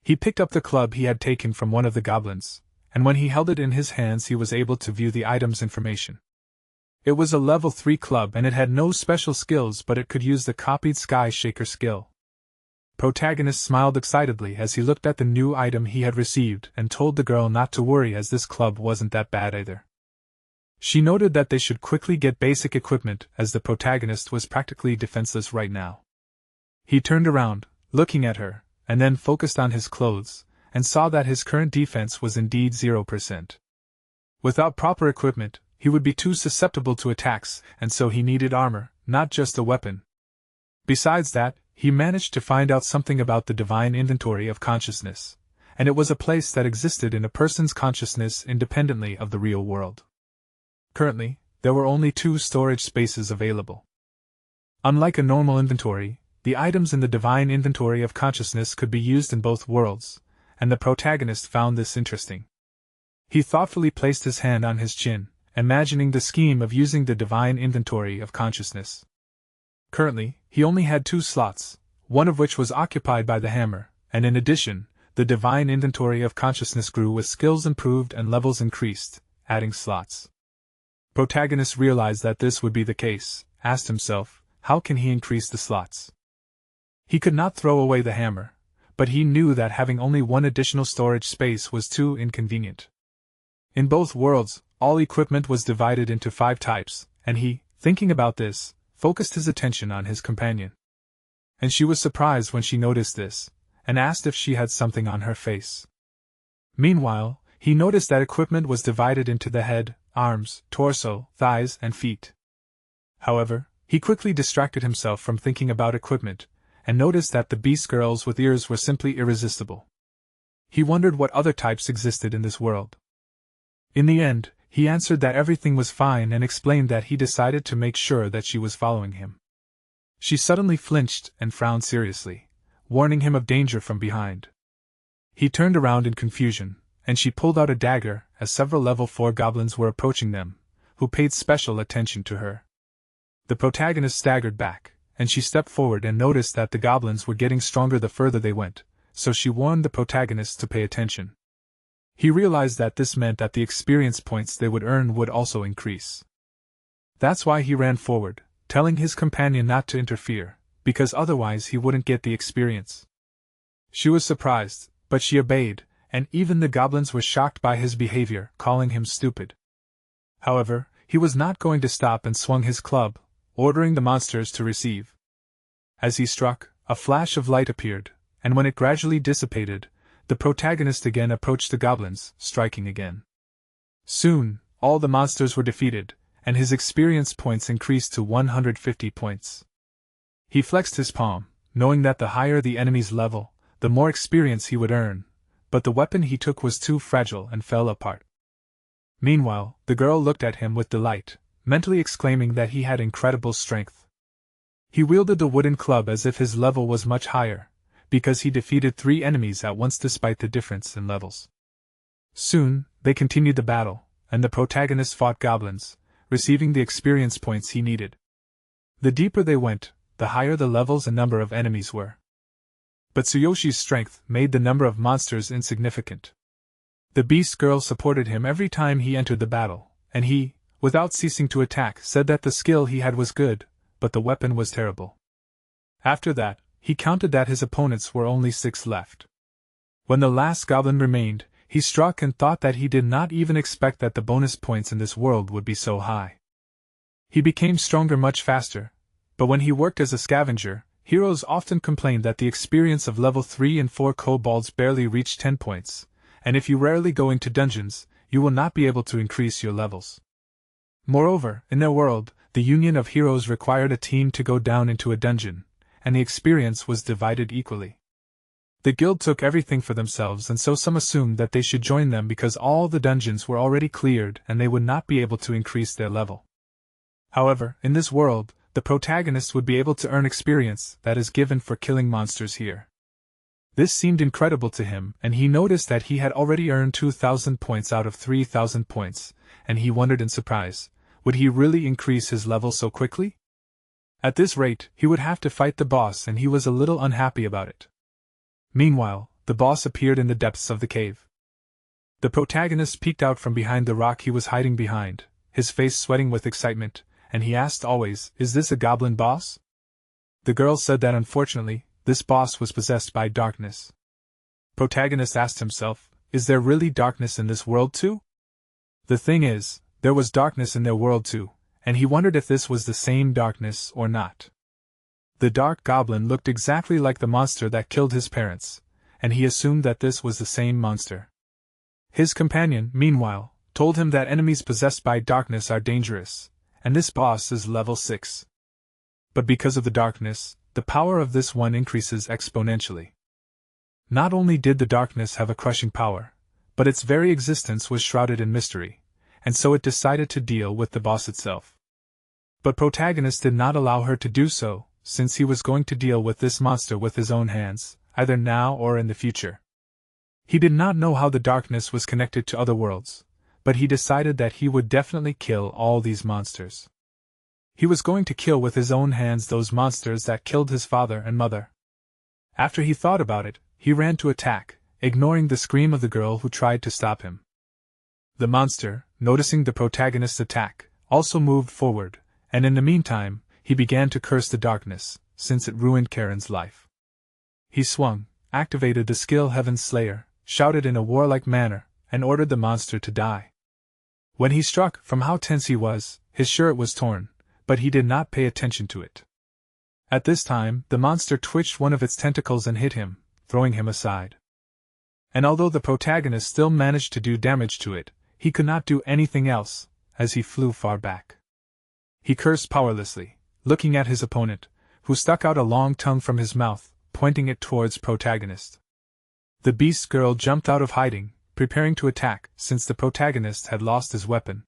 He picked up the club he had taken from one of the goblins, and when he held it in his hands he was able to view the item's information. It was a level 3 club and it had no special skills, but it could use the copied Sky Shaker skill. Protagonist smiled excitedly as he looked at the new item he had received and told the girl not to worry as this club wasn't that bad either. She noted that they should quickly get basic equipment as the protagonist was practically defenseless right now. He turned around, looking at her, and then focused on his clothes, and saw that his current defense was indeed 0%. Without proper equipment, he would be too susceptible to attacks, and so he needed armor, not just a weapon. Besides that, he managed to find out something about the divine inventory of consciousness, and it was a place that existed in a person's consciousness independently of the real world. Currently, there were only 2 storage spaces available. Unlike a normal inventory, the items in the divine inventory of consciousness could be used in both worlds, and the protagonist found this interesting. He thoughtfully placed his hand on his chin, imagining the scheme of using the divine inventory of consciousness. Currently, he only had 2 slots, one of which was occupied by the hammer, and in addition, the divine inventory of consciousness grew with skills improved and levels increased, adding slots. Protagonist realized that this would be the case, asked himself, how can he increase the slots? He could not throw away the hammer, but he knew that having only one additional storage space was too inconvenient. In both worlds, all equipment was divided into 5 types, and he, thinking about this, focused his attention on his companion. And she was surprised when she noticed this, and asked if she had something on her face. Meanwhile, he noticed that equipment was divided into the head, arms, torso, thighs, and feet. However, he quickly distracted himself from thinking about equipment, and noticed that the beast girls with ears were simply irresistible. He wondered what other types existed in this world. In the end, he answered that everything was fine and explained that he decided to make sure that she was following him. She suddenly flinched and frowned seriously, warning him of danger from behind. He turned around in confusion, and she pulled out a dagger as several level 4 goblins were approaching them, who paid special attention to her. The protagonist staggered back, and she stepped forward and noticed that the goblins were getting stronger the further they went, so she warned the protagonist to pay attention. He realized that this meant that the experience points they would earn would also increase. That's why he ran forward, telling his companion not to interfere, because otherwise he wouldn't get the experience. She was surprised, but she obeyed, and even the goblins were shocked by his behavior, calling him stupid. However, he was not going to stop and swung his club, ordering the monsters to receive. As he struck, a flash of light appeared, and when it gradually dissipated, the protagonist again approached the goblins, striking again. Soon, all the monsters were defeated, and his experience points increased to 150 points. He flexed his palm, knowing that the higher the enemy's level, the more experience he would earn, but the weapon he took was too fragile and fell apart. Meanwhile, the girl looked at him with delight, mentally exclaiming that he had incredible strength. He wielded the wooden club as if his level was much higher, because he defeated 3 enemies at once despite the difference in levels. Soon, they continued the battle, and the protagonist fought goblins, receiving the experience points he needed. The deeper they went, the higher the levels and number of enemies were. But Tsuyoshi's strength made the number of monsters insignificant. The beast girl supported him every time he entered the battle, and he, without ceasing to attack, said that the skill he had was good, but the weapon was terrible. After that, he counted that his opponents were only 6 left. When the last goblin remained, he struck and thought that he did not even expect that the bonus points in this world would be so high. He became stronger much faster, but when he worked as a scavenger, heroes often complained that the experience of level 3 and 4 kobolds barely reached 10 points, and if you rarely go into dungeons, you will not be able to increase your levels. Moreover, in their world, the union of heroes required a team to go down into a dungeon, and the experience was divided equally. The guild took everything for themselves, and so some assumed that they should join them because all the dungeons were already cleared and they would not be able to increase their level. However, in this world, the protagonist would be able to earn experience that is given for killing monsters here. This seemed incredible to him, and he noticed that he had already earned 2,000 points out of 3,000 points, and he wondered in surprise, would he really increase his level so quickly? At this rate, he would have to fight the boss, and he was a little unhappy about it. Meanwhile, the boss appeared in the depths of the cave. The protagonist peeked out from behind the rock he was hiding behind, his face sweating with excitement, and he asked always, "Is this a goblin boss?" The girl said that unfortunately, this boss was possessed by darkness. Protagonist asked himself, is there really darkness in this world too? The thing is, there was darkness in their world too, and he wondered if this was the same darkness or not. The dark goblin looked exactly like the monster that killed his parents, and he assumed that this was the same monster. His companion, meanwhile, told him that enemies possessed by darkness are dangerous, and this boss is level 6. But because of the darkness, the power of this one increases exponentially. Not only did the darkness have a crushing power, but its very existence was shrouded in mystery, and so it decided to deal with the boss itself. But protagonist did not allow her to do so, since he was going to deal with this monster with his own hands, either now or in the future. He did not know how the darkness was connected to other worlds, but he decided that he would definitely kill all these monsters. He was going to kill with his own hands those monsters that killed his father and mother. After he thought about it, he ran to attack, ignoring the scream of the girl who tried to stop him. The monster, noticing the protagonist's attack, also moved forward, and in the meantime, he began to curse the darkness, since it ruined Karen's life. He swung, activated the skill Heaven's Slayer, shouted in a warlike manner, and ordered the monster to die. When he struck, from how tense he was, his shirt was torn, but he did not pay attention to it. At this time, the monster twitched one of its tentacles and hit him, throwing him aside. And although the protagonist still managed to do damage to it, he could not do anything else, as he flew far back. He cursed powerlessly, looking at his opponent, who stuck out a long tongue from his mouth, pointing it towards protagonist. The beast girl jumped out of hiding, preparing to attack, since the protagonist had lost his weapon.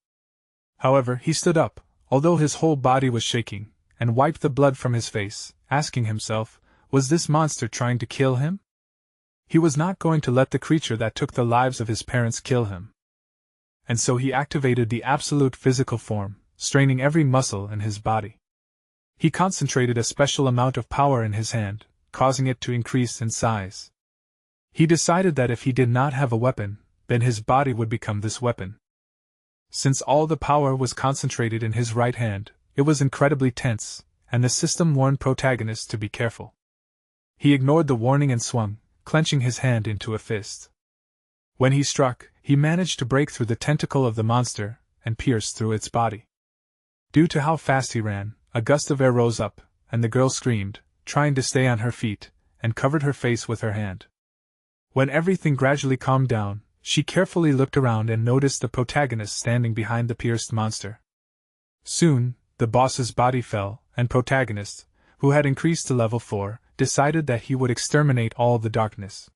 However, he stood up, although his whole body was shaking, and wiped the blood from his face, asking himself, was this monster trying to kill him? He was not going to let the creature that took the lives of his parents kill him. And so he activated the absolute physical form, straining every muscle in his body. He concentrated a special amount of power in his hand, causing it to increase in size. He decided that if he did not have a weapon, then his body would become this weapon. Since all the power was concentrated in his right hand, it was incredibly tense, and the system warned protagonist to be careful. He ignored the warning and swung, clenching his hand into a fist. When he struck, he managed to break through the tentacle of the monster and pierce through its body. Due to how fast he ran, a gust of air rose up, and the girl screamed, trying to stay on her feet, and covered her face with her hand. When everything gradually calmed down, she carefully looked around and noticed the protagonist standing behind the pierced monster. Soon, the boss's body fell, and protagonist, who had increased to level 4, decided that he would exterminate all the darkness.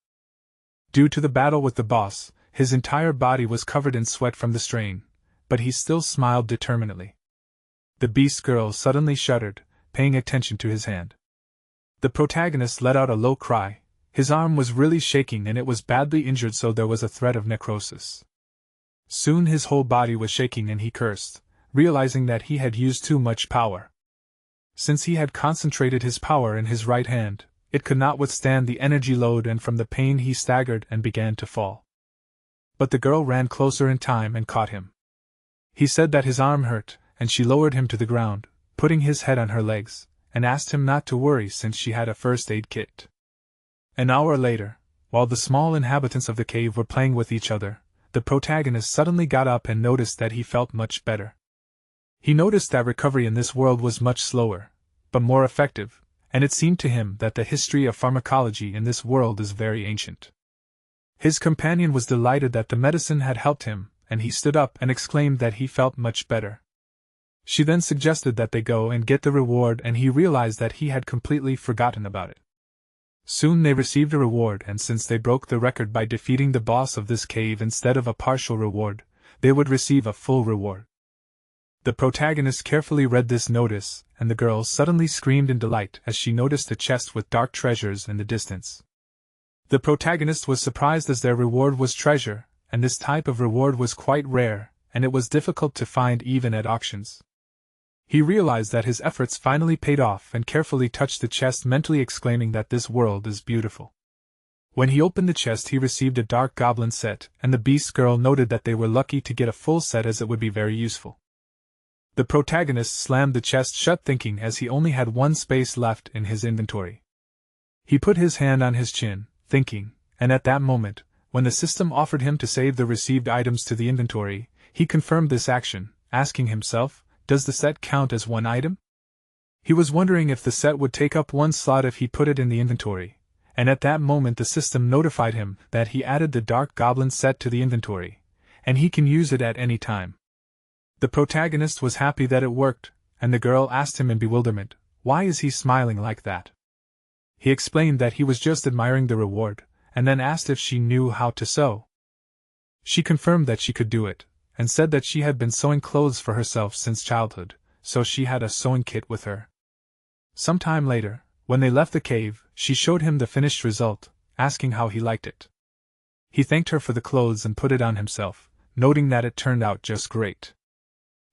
Due to the battle with the boss, his entire body was covered in sweat from the strain, but he still smiled determinedly. The beast girl suddenly shuddered, paying attention to his hand. The protagonist let out a low cry. His arm was really shaking and it was badly injured, so there was a threat of necrosis. Soon his whole body was shaking and he cursed, realizing that he had used too much power. Since he had concentrated his power in his right hand, it could not withstand the energy load, and from the pain he staggered and began to fall. But the girl ran closer in time and caught him. He said that his arm hurt, and she lowered him to the ground, putting his head on her legs, and asked him not to worry since she had a first aid kit. An hour later, while the small inhabitants of the cave were playing with each other, the protagonist suddenly got up and noticed that he felt much better. He noticed that recovery in this world was much slower, but more effective, and it seemed to him that the history of pharmacology in this world is very ancient. His companion was delighted that the medicine had helped him, and he stood up and exclaimed that he felt much better. She then suggested that they go and get the reward, and he realized that he had completely forgotten about it. Soon they received a reward, and since they broke the record by defeating the boss of this cave instead of a partial reward, they would receive a full reward. The protagonist carefully read this notice, and the girl suddenly screamed in delight as she noticed a chest with dark treasures in the distance. The protagonist was surprised as their reward was treasure, and this type of reward was quite rare, and it was difficult to find even at auctions. He realized that his efforts finally paid off and carefully touched the chest, mentally exclaiming that this world is beautiful. When he opened the chest, he received a dark goblin set, and the beast girl noted that they were lucky to get a full set as it would be very useful. The protagonist slammed the chest shut, thinking as he only had one space left in his inventory. He put his hand on his chin, thinking, and at that moment, when the system offered him to save the received items to the inventory, he confirmed this action, asking himself, does the set count as one item? He was wondering if the set would take up one slot if he put it in the inventory, and at that moment the system notified him that he added the Dark Goblin set to the inventory, and he can use it at any time. The protagonist was happy that it worked, and the girl asked him in bewilderment, why is he smiling like that? He explained that he was just admiring the reward, and then asked if she knew how to sew. She confirmed that she could do it, and said that she had been sewing clothes for herself since childhood, so she had a sewing kit with her. Some time later, when they left the cave, she showed him the finished result, asking how he liked it. He thanked her for the clothes and put it on himself, noting that it turned out just great.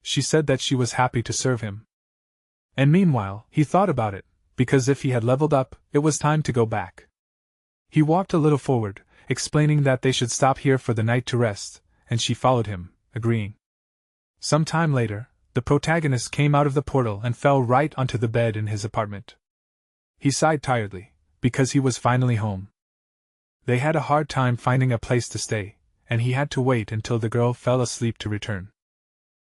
She said that she was happy to serve him. And meanwhile, he thought about it, because if he had leveled up, it was time to go back. He walked a little forward, explaining that they should stop here for the night to rest, and she followed him, agreeing. Some time later, the protagonist came out of the portal and fell right onto the bed in his apartment. He sighed tiredly, because he was finally home. They had a hard time finding a place to stay, and he had to wait until the girl fell asleep to return.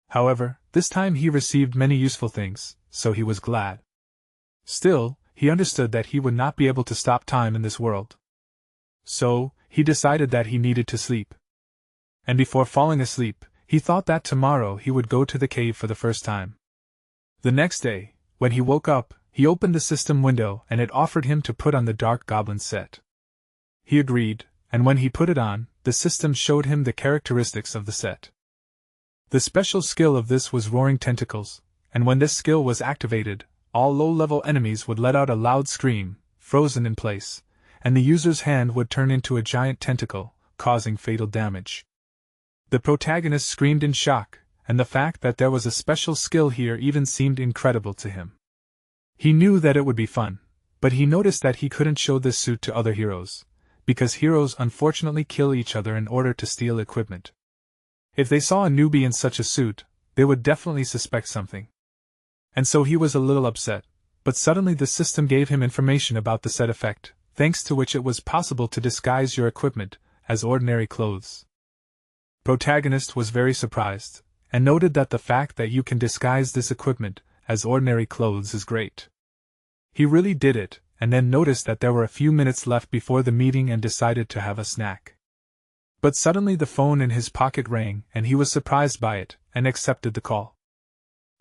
However, this time he received many useful things, so he was glad. Still, he understood that he would not be able to stop time in this world. So, he decided that he needed to sleep. And before falling asleep, he thought that tomorrow he would go to the cave for the first time. The next day, when he woke up, he opened the system window and it offered him to put on the Dark Goblin set. He agreed, and when he put it on, the system showed him the characteristics of the set. The special skill of this was Roaring Tentacles, and when this skill was activated, all low-level enemies would let out a loud scream, frozen in place, and the user's hand would turn into a giant tentacle, causing fatal damage. The protagonist screamed in shock, and the fact that there was a special skill here even seemed incredible to him. He knew that it would be fun, but he noticed that he couldn't show this suit to other heroes, because heroes unfortunately kill each other in order to steal equipment. If they saw a newbie in such a suit, they would definitely suspect something. And so he was a little upset, but suddenly the system gave him information about the set effect, thanks to which it was possible to disguise your equipment as ordinary clothes. Protagonist was very surprised, and noted that the fact that you can disguise this equipment as ordinary clothes is great. He really did it, and then noticed that there were a few minutes left before the meeting and decided to have a snack. But suddenly the phone in his pocket rang, and he was surprised by it, and accepted the call.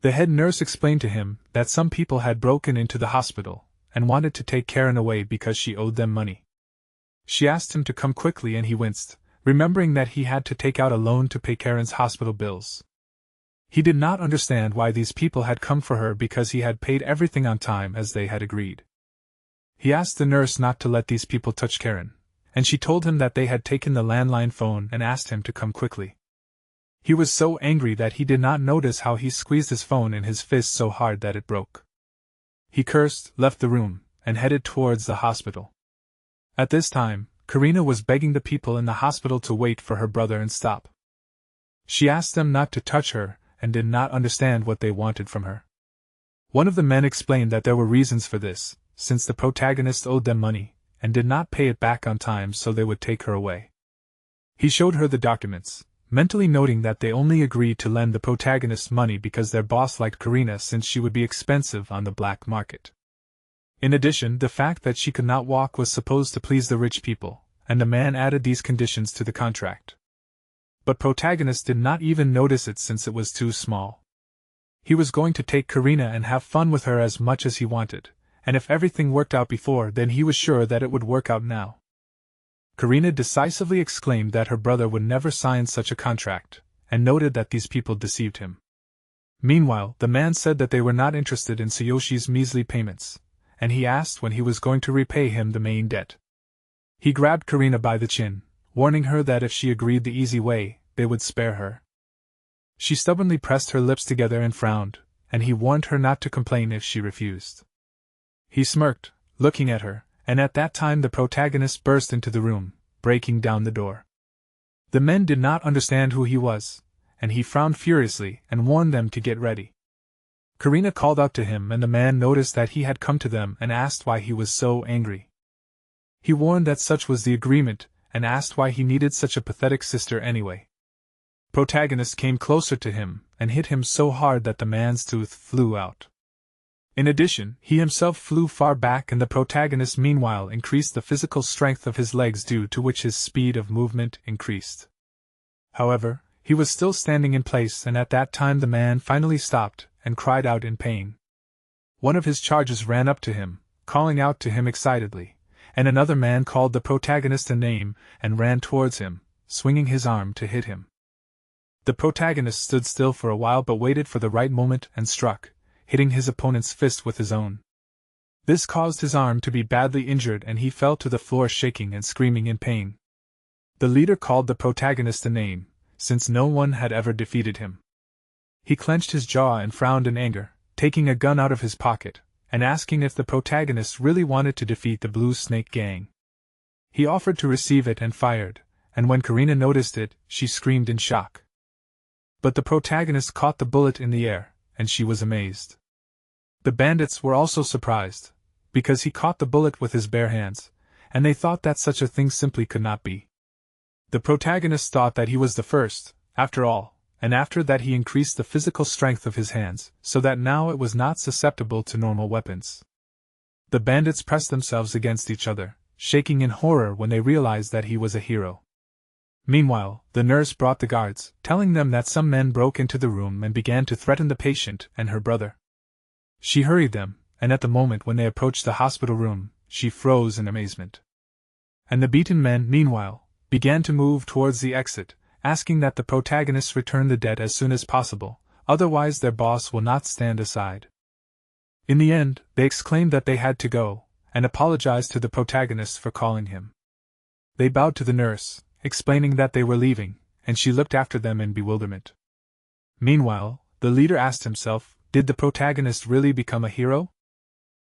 The head nurse explained to him that some people had broken into the hospital, and wanted to take Karen away because she owed them money. She asked him to come quickly and he winced, remembering that he had to take out a loan to pay Karen's hospital bills. He did not understand why these people had come for her because he had paid everything on time as they had agreed. He asked the nurse not to let these people touch Karen, and she told him that they had taken the landline phone and asked him to come quickly. He was so angry that he did not notice how he squeezed his phone in his fist so hard that it broke. He cursed, left the room, and headed towards the hospital. At this time, Karina was begging the people in the hospital to wait for her brother and stop. She asked them not to touch her, and did not understand what they wanted from her. One of the men explained that there were reasons for this, since the protagonist owed them money, and did not pay it back on time, so they would take her away. He showed her the documents, mentally noting that they only agreed to lend the protagonist money because their boss liked Karina since she would be expensive on the black market. In addition, the fact that she could not walk was supposed to please the rich people, and the man added these conditions to the contract. But protagonist did not even notice it since it was too small. He was going to take Karina and have fun with her as much as he wanted, and if everything worked out before, then he was sure that it would work out now. Karina decisively exclaimed that her brother would never sign such a contract, and noted that these people deceived him. Meanwhile, the man said that they were not interested in Tsuyoshi's measly payments, and he asked when he was going to repay him the main debt. He grabbed Karina by the chin, warning her that if she agreed the easy way, they would spare her. She stubbornly pressed her lips together and frowned, and he warned her not to complain if she refused. He smirked, looking at her, and at that time the protagonist burst into the room, breaking down the door. The men did not understand who he was, and he frowned furiously and warned them to get ready. Karina called out to him, and the man noticed that he had come to them and asked why he was so angry. He warned that such was the agreement, and asked why he needed such a pathetic sister anyway. Protagonist came closer to him and hit him so hard that the man's tooth flew out. In addition, he himself flew far back, and the protagonist meanwhile increased the physical strength of his legs, due to which his speed of movement increased. However, he was still standing in place, and at that time the man finally stopped and cried out in pain. One of his charges ran up to him, calling out to him excitedly, and another man called the protagonist a name and ran towards him, swinging his arm to hit him. The protagonist stood still for a while but waited for the right moment and struck, hitting his opponent's fist with his own. This caused his arm to be badly injured, and he fell to the floor shaking and screaming in pain. The leader called the protagonist a name, since no one had ever defeated him. He clenched his jaw and frowned in anger, taking a gun out of his pocket, and asking if the protagonist really wanted to defeat the Blue Snake Gang. He offered to receive it and fired, and when Karina noticed it, she screamed in shock. But the protagonist caught the bullet in the air, and she was amazed. The bandits were also surprised, because he caught the bullet with his bare hands, and they thought that such a thing simply could not be. The protagonist thought that he was the first, after all, and after that he increased the physical strength of his hands, so that now it was not susceptible to normal weapons. The bandits pressed themselves against each other, shaking in horror when they realized that he was a hero. Meanwhile, the nurse brought the guards, telling them that some men broke into the room and began to threaten the patient and her brother. She hurried them, and at the moment when they approached the hospital room, she froze in amazement. And the beaten men, meanwhile, began to move towards the exit, asking that the protagonists return the debt as soon as possible, otherwise their boss will not stand aside. In the end, they exclaimed that they had to go, and apologized to the protagonist for calling him. They bowed to the nurse, explaining that they were leaving, and she looked after them in bewilderment. Meanwhile, the leader asked himself, did the protagonist really become a hero?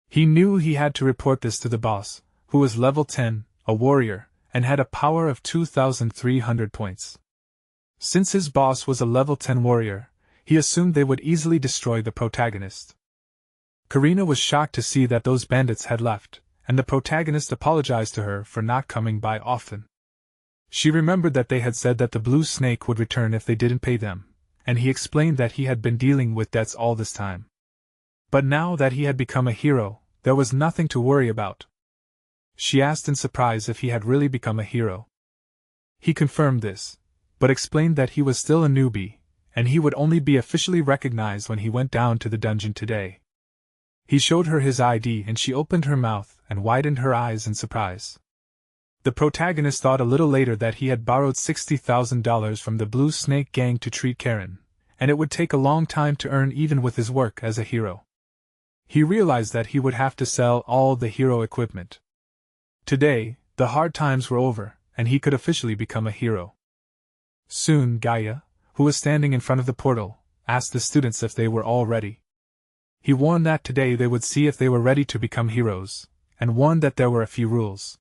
He knew he had to report this to the boss, who was level 10, a warrior, and had a power of 2,300 points. Since his boss was a level 10 warrior, he assumed they would easily destroy the protagonist. Karina was shocked to see that those bandits had left, and the protagonist apologized to her for not coming by often. She remembered that they had said that the blue snake would return if they didn't pay them, and he explained that he had been dealing with debts all this time. But now that he had become a hero, there was nothing to worry about. She asked in surprise if he had really become a hero. He confirmed this, but explained that he was still a newbie, and he would only be officially recognized when he went down to the dungeon today. He showed her his ID and she opened her mouth and widened her eyes in surprise. The protagonist thought a little later that he had borrowed $60,000 from the Blue Snake gang to treat Karen, and it would take a long time to earn even with his work as a hero. He realized that he would have to sell all the hero equipment. Today, the hard times were over, and he could officially become a hero. Soon Gaia, who was standing in front of the portal, asked the students if they were all ready. He warned that today they would see if they were ready to become heroes, and warned that there were a few rules.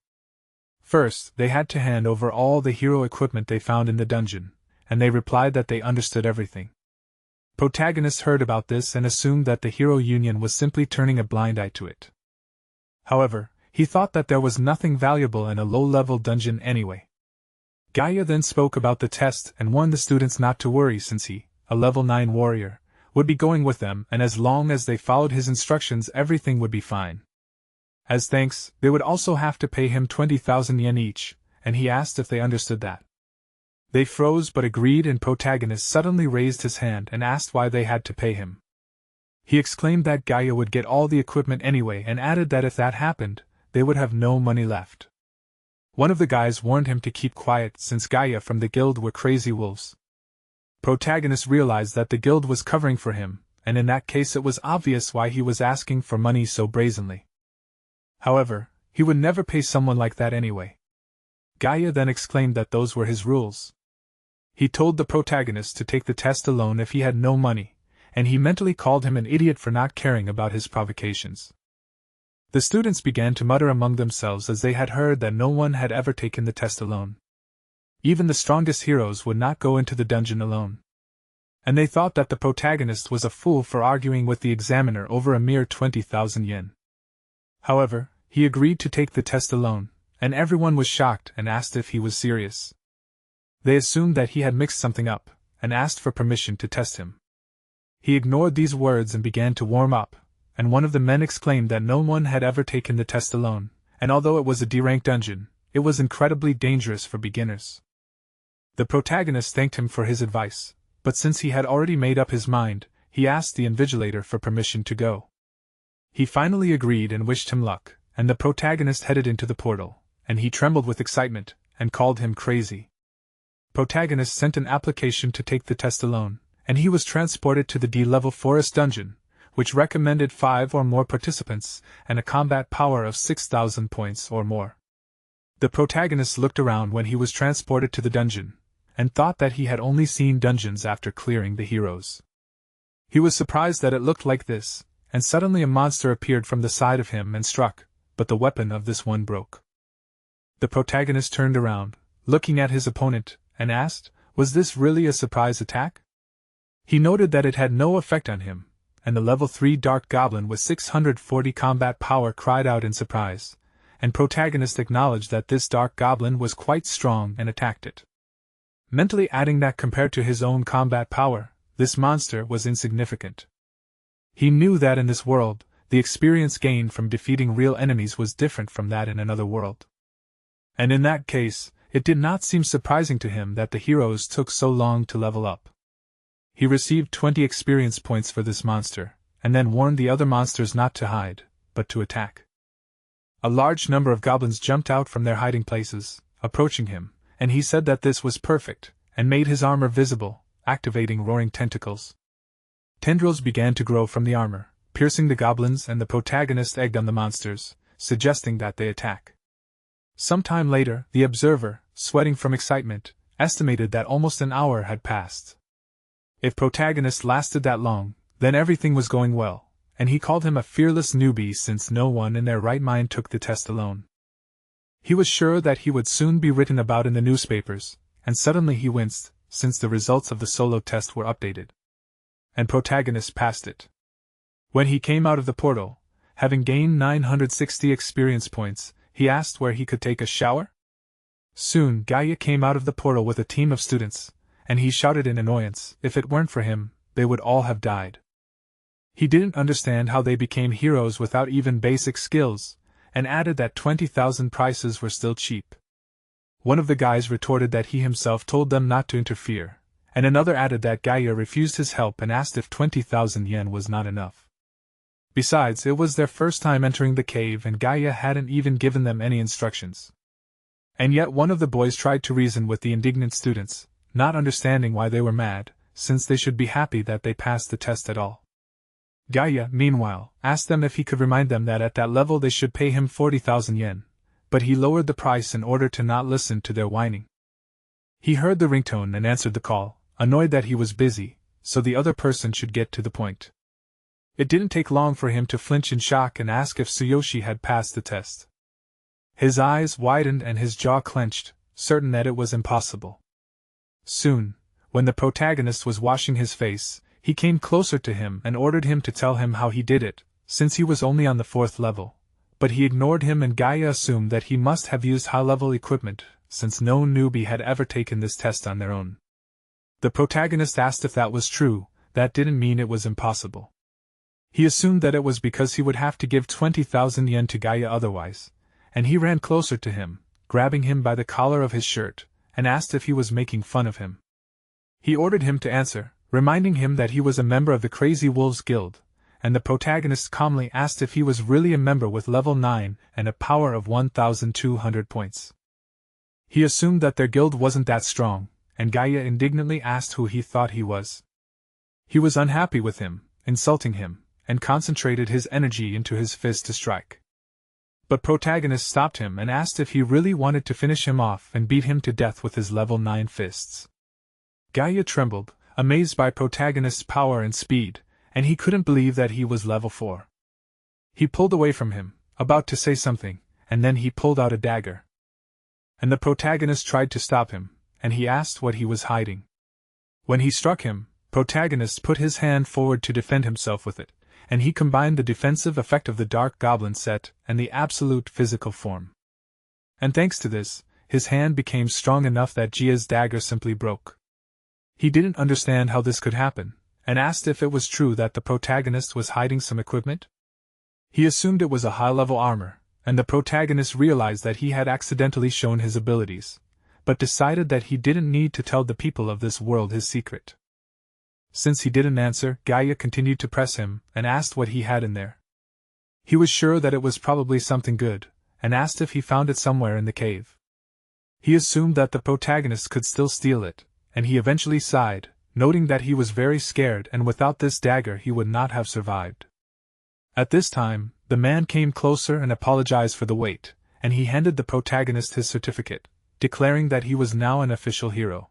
First, they had to hand over all the hero equipment they found in the dungeon, and they replied that they understood everything. Protagonist heard about this and assumed that the Hero Union was simply turning a blind eye to it. However, he thought that there was nothing valuable in a low-level dungeon anyway. Gaia then spoke about the test and warned the students not to worry since he, a level 9 warrior, would be going with them, and as long as they followed his instructions everything would be fine. As thanks, they would also have to pay him 20,000 yen each, and he asked if they understood that. They froze but agreed, and protagonist suddenly raised his hand and asked why they had to pay him. He exclaimed that Gaia would get all the equipment anyway and added that if that happened, they would have no money left. One of the guys warned him to keep quiet since Gaia from the guild were crazy wolves. Protagonist realized that the guild was covering for him, and in that case it was obvious why he was asking for money so brazenly. However, he would never pay someone like that anyway. Gaia then exclaimed that those were his rules. He told the protagonist to take the test alone if he had no money, and he mentally called him an idiot for not caring about his provocations. The students began to mutter among themselves as they had heard that no one had ever taken the test alone. Even the strongest heroes would not go into the dungeon alone. And they thought that the protagonist was a fool for arguing with the examiner over a mere 20,000 yen. However, he agreed to take the test alone, and everyone was shocked and asked if he was serious. They assumed that he had mixed something up, and asked for permission to test him. He ignored these words and began to warm up, and one of the men exclaimed that no one had ever taken the test alone, and although it was a D-rank dungeon, it was incredibly dangerous for beginners. The protagonist thanked him for his advice, but since he had already made up his mind, he asked the invigilator for permission to go. He finally agreed and wished him luck, and the protagonist headed into the portal, and he trembled with excitement, and called him crazy. Protagonist sent an application to take the test alone, and he was transported to the D-level forest dungeon, which recommended 5 or more participants, and a combat power of 6,000 points or more. The protagonist looked around when he was transported to the dungeon, and thought that he had only seen dungeons after clearing the heroes. He was surprised that it looked like this, and suddenly a monster appeared from the side of him and struck, but the weapon of this one broke. The protagonist turned around, looking at his opponent, and asked, was this really a surprise attack? He noted that it had no effect on him, and the level 3 dark goblin with 640 combat power cried out in surprise, and protagonist acknowledged that this dark goblin was quite strong and attacked it. Mentally adding that compared to his own combat power, this monster was insignificant. He knew that in this world, the experience gained from defeating real enemies was different from that in another world. And in that case, it did not seem surprising to him that the heroes took so long to level up. He received 20 experience points for this monster, and then warned the other monsters not to hide, but to attack. A large number of goblins jumped out from their hiding places, approaching him, and he said that this was perfect, and made his armor visible, activating roaring tentacles. Tendrils began to grow from the armor, piercing the goblins, and the protagonist egged on the monsters, suggesting that they attack. Some time later, the observer, sweating from excitement, estimated that almost an hour had passed. If protagonist lasted that long, then everything was going well, and he called him a fearless newbie since no one in their right mind took the test alone. He was sure that he would soon be written about in the newspapers, and suddenly he winced, since the results of the solo test were updated. And protagonist passed it. When he came out of the portal, having gained 960 experience points, he asked where he could take a shower? Soon Gaia came out of the portal with a team of students, and he shouted in annoyance, if it weren't for him, they would all have died. He didn't understand how they became heroes without even basic skills, and added that 20,000 prices were still cheap. One of the guys retorted that he himself told them not to interfere, and another added that Gaia refused his help and asked if 20,000 yen was not enough. Besides, it was their first time entering the cave and Gaia hadn't even given them any instructions. And yet one of the boys tried to reason with the indignant students, not understanding why they were mad, since they should be happy that they passed the test at all. Gaia, meanwhile, asked them if he could remind them that at that level they should pay him 40,000 yen, but he lowered the price in order to not listen to their whining. He heard the ringtone and answered the call, annoyed that he was busy, so the other person should get to the point. It didn't take long for him to flinch in shock and ask if Tsuyoshi had passed the test. His eyes widened and his jaw clenched, certain that it was impossible. Soon, when the protagonist was washing his face, he came closer to him and ordered him to tell him how he did it, since he was only on the 4th level. But he ignored him and Gaia assumed that he must have used high-level equipment, since no newbie had ever taken this test on their own. The protagonist asked if that was true. That didn't mean it was impossible. He assumed that it was because he would have to give 20,000 yen to Gaia otherwise, and he ran closer to him, grabbing him by the collar of his shirt, and asked if he was making fun of him. He ordered him to answer, reminding him that he was a member of the Crazy Wolves Guild, and the protagonist calmly asked if he was really a member with level 9 and a power of 1,200 points. He assumed that their guild wasn't that strong, and Gaia indignantly asked who he thought he was. He was unhappy with him, insulting him, and concentrated his energy into his fist to strike. But protagonist stopped him and asked if he really wanted to finish him off and beat him to death with his level 9 fists. Gaia trembled, amazed by protagonist's power and speed, and he couldn't believe that he was level 4. He pulled away from him, about to say something, and then he pulled out a dagger. And the protagonist tried to stop him, and he asked what he was hiding. When he struck him, protagonist put his hand forward to defend himself with it, and he combined the defensive effect of the Dark Goblin set and the absolute physical form. And thanks to this, his hand became strong enough that Jia's dagger simply broke. He didn't understand how this could happen, and asked if it was true that the protagonist was hiding some equipment. He assumed it was a high-level armor, and the protagonist realized that he had accidentally shown his abilities, but decided that he didn't need to tell the people of this world his secret. Since he didn't answer, Gaia continued to press him and asked what he had in there. He was sure that it was probably something good, and asked if he found it somewhere in the cave. He assumed that the protagonist could still steal it, and he eventually sighed, noting that he was very scared and without this dagger he would not have survived. At this time, the man came closer and apologized for the wait, and he handed the protagonist his certificate, declaring that he was now an official hero.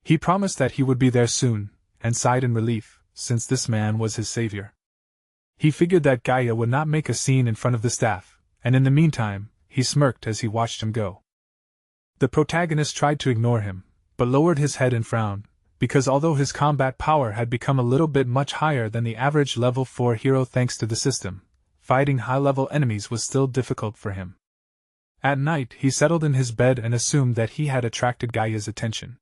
He promised that he would be there soon, and sighed in relief, since this man was his savior. He figured that Gaia would not make a scene in front of the staff, and in the meantime, he smirked as he watched him go. The protagonist tried to ignore him, but lowered his head and frowned, because although his combat power had become a little bit much higher than the average level 4 hero thanks to the system, fighting high-level enemies was still difficult for him. At night he settled in his bed and assumed that he had attracted Gaia's attention.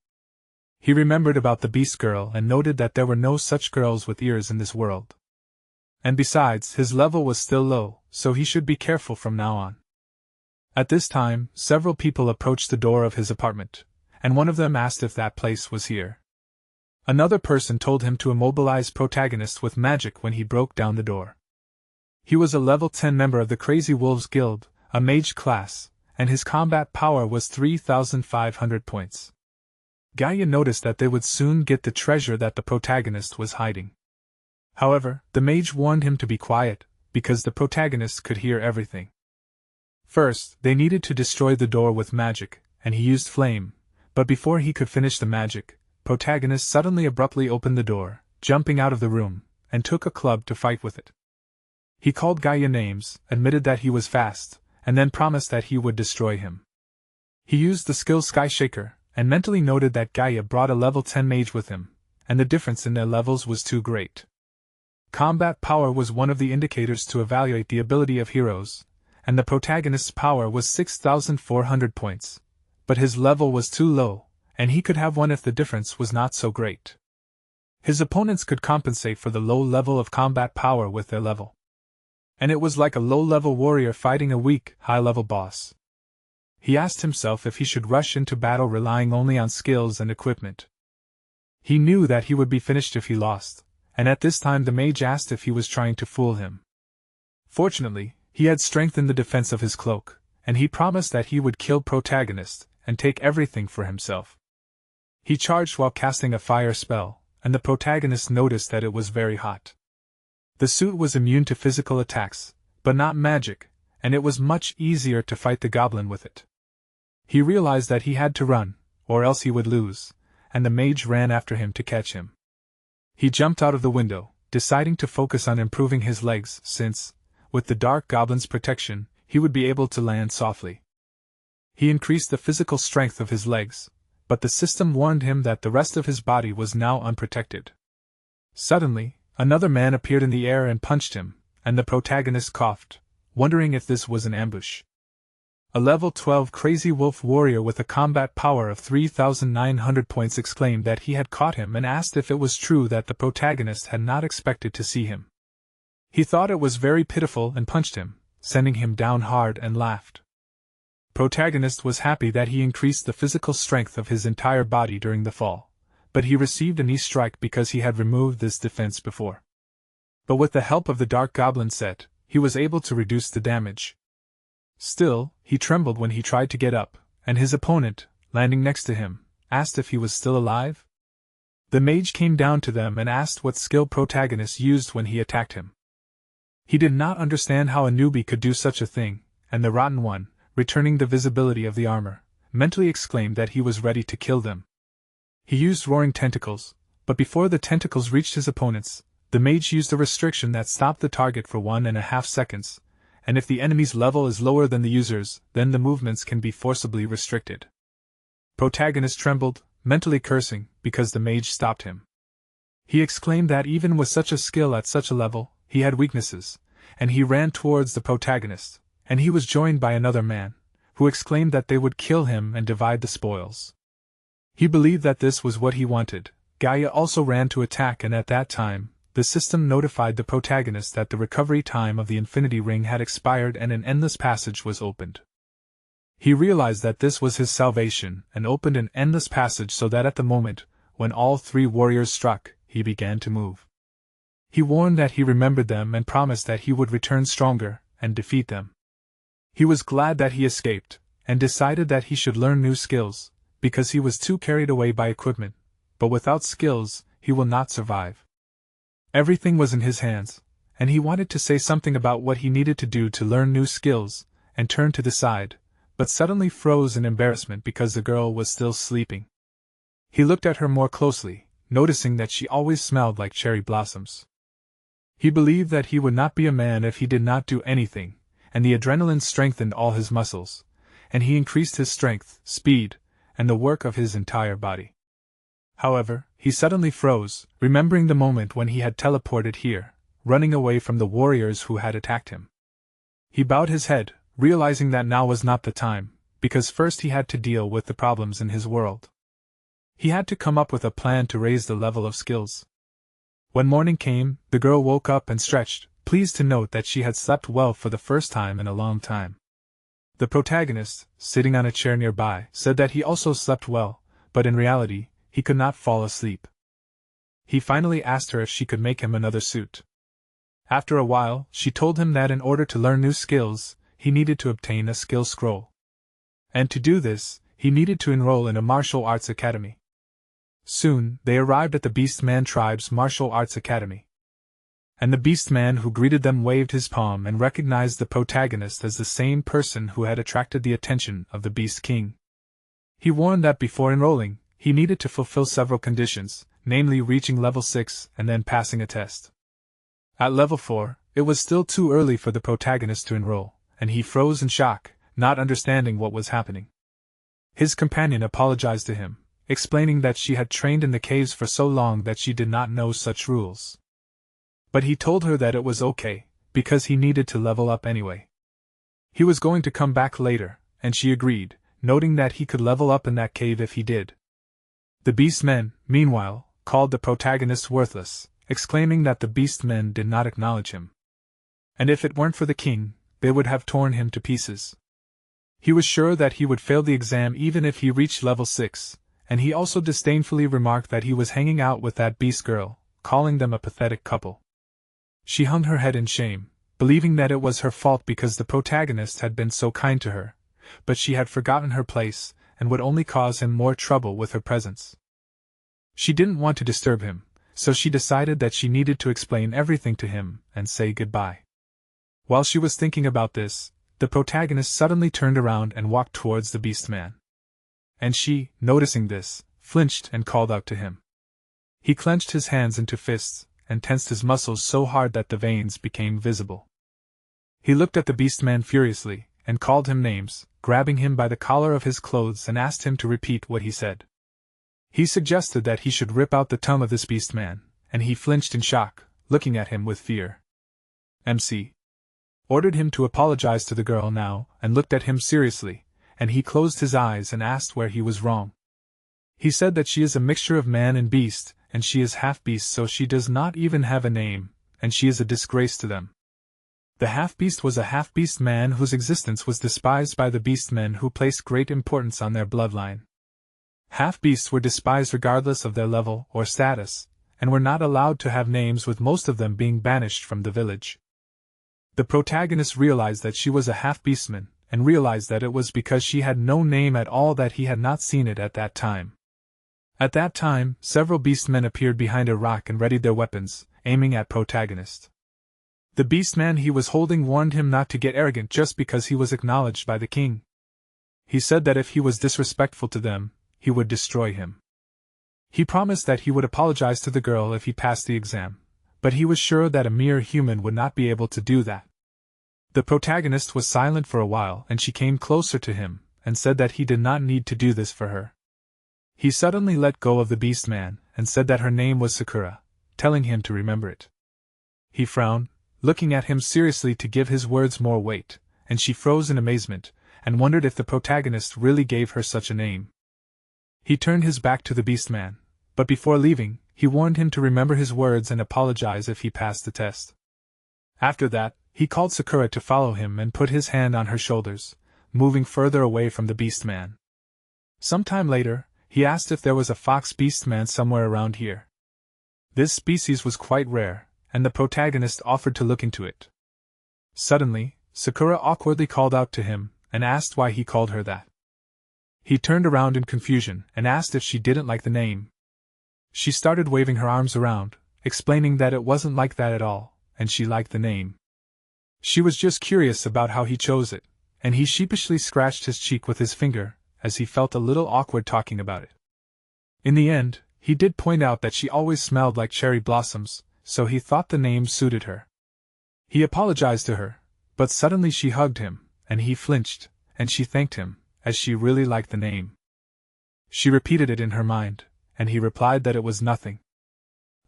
He remembered about the beast girl and noted that there were no such girls with ears in this world. And besides, his level was still low, so he should be careful from now on. At this time, several people approached the door of his apartment, and one of them asked if that place was here. Another person told him to immobilize protagonist with magic when he broke down the door. He was a level 10 member of the Crazy Wolves Guild, a mage class, and his combat power was 3,500 points. Gaia noticed that they would soon get the treasure that the protagonist was hiding. However, the mage warned him to be quiet, because the protagonist could hear everything. First, they needed to destroy the door with magic, and he used flame, but before he could finish the magic, protagonist suddenly abruptly opened the door, jumping out of the room, and took a club to fight with it. He called Gaia names, admitted that he was fast, and then promised that he would destroy him. He used the skill Sky Shaker, and mentally noted that Gaia brought a level 10 mage with him, and the difference in their levels was too great. Combat power was one of the indicators to evaluate the ability of heroes, and the protagonist's power was 6,400 points, but his level was too low, and he could have won if the difference was not so great. His opponents could compensate for the low level of combat power with their level. And it was like a low-level warrior fighting a weak, high-level boss. He asked himself if he should rush into battle relying only on skills and equipment. He knew that he would be finished if he lost, and at this time the mage asked if he was trying to fool him. Fortunately, he had strengthened the defense of his cloak, and he promised that he would kill protagonist and take everything for himself. He charged while casting a fire spell, and the protagonist noticed that it was very hot. The suit was immune to physical attacks, but not magic, and it was much easier to fight the goblin with it. He realized that he had to run, or else he would lose, and the mage ran after him to catch him. He jumped out of the window, deciding to focus on improving his legs since, with the dark goblin's protection, he would be able to land softly. He increased the physical strength of his legs, but the system warned him that the rest of his body was now unprotected. Suddenly, another man appeared in the air and punched him, and the protagonist coughed, wondering if this was an ambush. A level 12 crazy wolf warrior with a combat power of 3,900 points exclaimed that he had caught him and asked if it was true that the protagonist had not expected to see him. He thought it was very pitiful and punched him, sending him down hard, and laughed. Protagonist was happy that he increased the physical strength of his entire body during the fall, but he received a knee strike because he had removed this defense before. But with the help of the Dark Goblin set, he was able to reduce the damage. Still, he trembled when he tried to get up, and his opponent, landing next to him, asked if he was still alive. The mage came down to them and asked what skill protagonist used when he attacked him. He did not understand how a newbie could do such a thing, and the Rotten One, returning the visibility of the armor, mentally exclaimed that he was ready to kill them. He used roaring tentacles, but before the tentacles reached his opponents, the mage used a restriction that stopped the target for 1.5 seconds, and if the enemy's level is lower than the user's, then the movements can be forcibly restricted. Protagonist trembled, mentally cursing, because the mage stopped him. He exclaimed that even with such a skill at such a level, he had weaknesses, and he ran towards the protagonist, and he was joined by another man, who exclaimed that they would kill him and divide the spoils. He believed that this was what he wanted. Gaia also ran to attack, and at that time, the system notified the protagonist that the recovery time of the Infinity Ring had expired and an endless passage was opened. He realized that this was his salvation and opened an endless passage so that at the moment, when all three warriors struck, he began to move. He warned that he remembered them and promised that he would return stronger and defeat them. He was glad that he escaped, and decided that he should learn new skills, because he was too carried away by equipment, but without skills, he will not survive. Everything was in his hands, and he wanted to say something about what he needed to do to learn new skills, and turned to the side, but suddenly froze in embarrassment because the girl was still sleeping. He looked at her more closely, noticing that she always smelled like cherry blossoms. He believed that he would not be a man if he did not do anything, and the adrenaline strengthened all his muscles, and he increased his strength, speed, and the work of his entire body. However, he suddenly froze, remembering the moment when he had teleported here, running away from the warriors who had attacked him. He bowed his head, realizing that now was not the time, because first he had to deal with the problems in his world. He had to come up with a plan to raise the level of skills. When morning came, the girl woke up and stretched, pleased to note that she had slept well for the first time in a long time. The protagonist, sitting on a chair nearby, said that he also slept well, but in reality, he could not fall asleep. He finally asked her if she could make him another suit. After a while, she told him that in order to learn new skills, he needed to obtain a skill scroll. And to do this, he needed to enroll in a martial arts academy. Soon, they arrived at the Beastman tribe's martial arts academy. And the beast man who greeted them waved his palm and recognized the protagonist as the same person who had attracted the attention of the Beast King. He warned that before enrolling, he needed to fulfill several conditions, namely reaching level 6 and then passing a test. At level 4, it was still too early for the protagonist to enroll, and he froze in shock, not understanding what was happening. His companion apologized to him, explaining that she had trained in the caves for so long that she did not know such rules. But he told her that it was okay, because he needed to level up anyway. He was going to come back later, and she agreed, noting that he could level up in that cave if he did. The Beastmen, meanwhile, called the protagonist worthless, exclaiming that the Beastmen did not acknowledge him. And if it weren't for the king, they would have torn him to pieces. He was sure that he would fail the exam even if he reached level 6, and he also disdainfully remarked that he was hanging out with that beast girl, calling them a pathetic couple. She hung her head in shame, believing that it was her fault because the protagonist had been so kind to her, but she had forgotten her place, and would only cause him more trouble with her presence. She didn't want to disturb him, so she decided that she needed to explain everything to him and say goodbye. While she was thinking about this, the protagonist suddenly turned around and walked towards the Beastman. And she, noticing this, flinched and called out to him. He clenched his hands into fists, and tensed his muscles so hard that the veins became visible. He looked at the Beastman furiously, and called him names, grabbing him by the collar of his clothes and asked him to repeat what he said. He suggested that he should rip out the tongue of this Beastman, and he flinched in shock, looking at him with fear. MC ordered him to apologize to the girl now, and looked at him seriously, and he closed his eyes and asked where he was wrong. He said that she is a mixture of man and beast, and she is half-beast, so she does not even have a name, and she is a disgrace to them. The half-beast was a half-beast man whose existence was despised by the beastmen who placed great importance on their bloodline. Half-beasts were despised regardless of their level or status, and were not allowed to have names, with most of them being banished from the village. The protagonist realized that she was a half-beastman, and realized that it was because she had no name at all that he had not seen it at that time. At that time, several beastmen appeared behind a rock and readied their weapons, aiming at protagonist. The beastman he was holding warned him not to get arrogant just because he was acknowledged by the king. He said that if he was disrespectful to them, he would destroy him. He promised that he would apologize to the girl if he passed the exam, but he was sure that a mere human would not be able to do that. The protagonist was silent for a while, and she came closer to him, and said that he did not need to do this for her. He suddenly let go of the beastman, and said that her name was Sakura, telling him to remember it. He frowned, looking at him seriously to give his words more weight, and she froze in amazement, and wondered if the protagonist really gave her such a name. He turned his back to the beastman, but before leaving, he warned him to remember his words and apologize if he passed the test. After that, he called Sakura to follow him and put his hand on her shoulders, moving further away from the beastman. Some time later, he asked if there was a fox beastman somewhere around here. This species was quite rare, and the protagonist offered to look into it. Suddenly, Sakura awkwardly called out to him, and asked why he called her that. He turned around in confusion, and asked if she didn't like the name. She started waving her arms around, explaining that it wasn't like that at all, and she liked the name. She was just curious about how he chose it, and he sheepishly scratched his cheek with his finger, as he felt a little awkward talking about it. In the end, he did point out that she always smelled like cherry blossoms, so he thought the name suited her. He apologized to her, but suddenly she hugged him, and he flinched, and she thanked him, as she really liked the name. She repeated it in her mind, and he replied that it was nothing.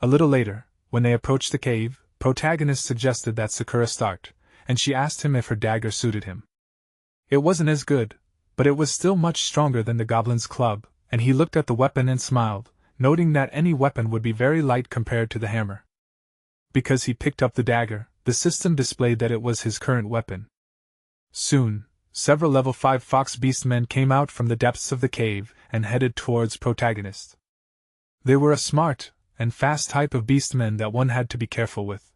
A little later, when they approached the cave, protagonist suggested that Sakura start, and she asked him if her dagger suited him. It wasn't as good, but it was still much stronger than the goblin's club, and he looked at the weapon and smiled, noting that any weapon would be very light compared to the hammer. Because he picked up the dagger, the system displayed that it was his current weapon. Soon, several level 5 fox beastmen came out from the depths of the cave and headed towards protagonist. They were a smart and fast type of beastmen that one had to be careful with.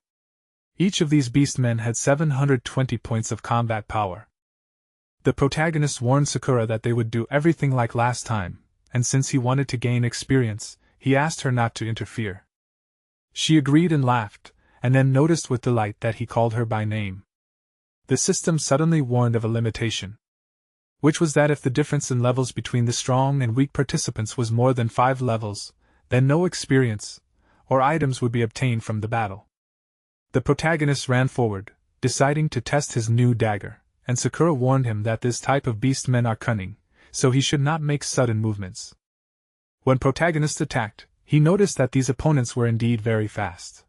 Each of these beastmen had 720 points of combat power. The protagonist warned Sakura that they would do everything like last time, and since he wanted to gain experience, he asked her not to interfere. She agreed and laughed, and then noticed with delight that he called her by name. The system suddenly warned of a limitation, which was that if the difference in levels between the strong and weak participants was more than 5 levels, then no experience or items would be obtained from the battle. The protagonist ran forward, deciding to test his new dagger, and Sakura warned him that this type of beastmen are cunning, so he should not make sudden movements. When protagonist attacked, he noticed that these opponents were indeed very fast.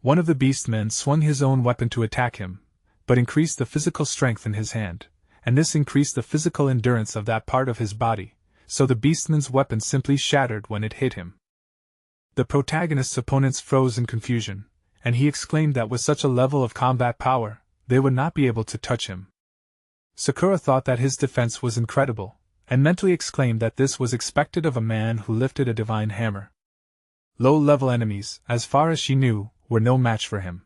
One of the beastmen swung his own weapon to attack him, but increased the physical strength in his hand, and this increased the physical endurance of that part of his body, so the beastman's weapon simply shattered when it hit him. The protagonist's opponents froze in confusion, and he exclaimed that with such a level of combat power, they would not be able to touch him. Sakura thought that his defense was incredible, and mentally exclaimed that this was expected of a man who lifted a divine hammer. Low-level enemies, as far as she knew, were no match for him.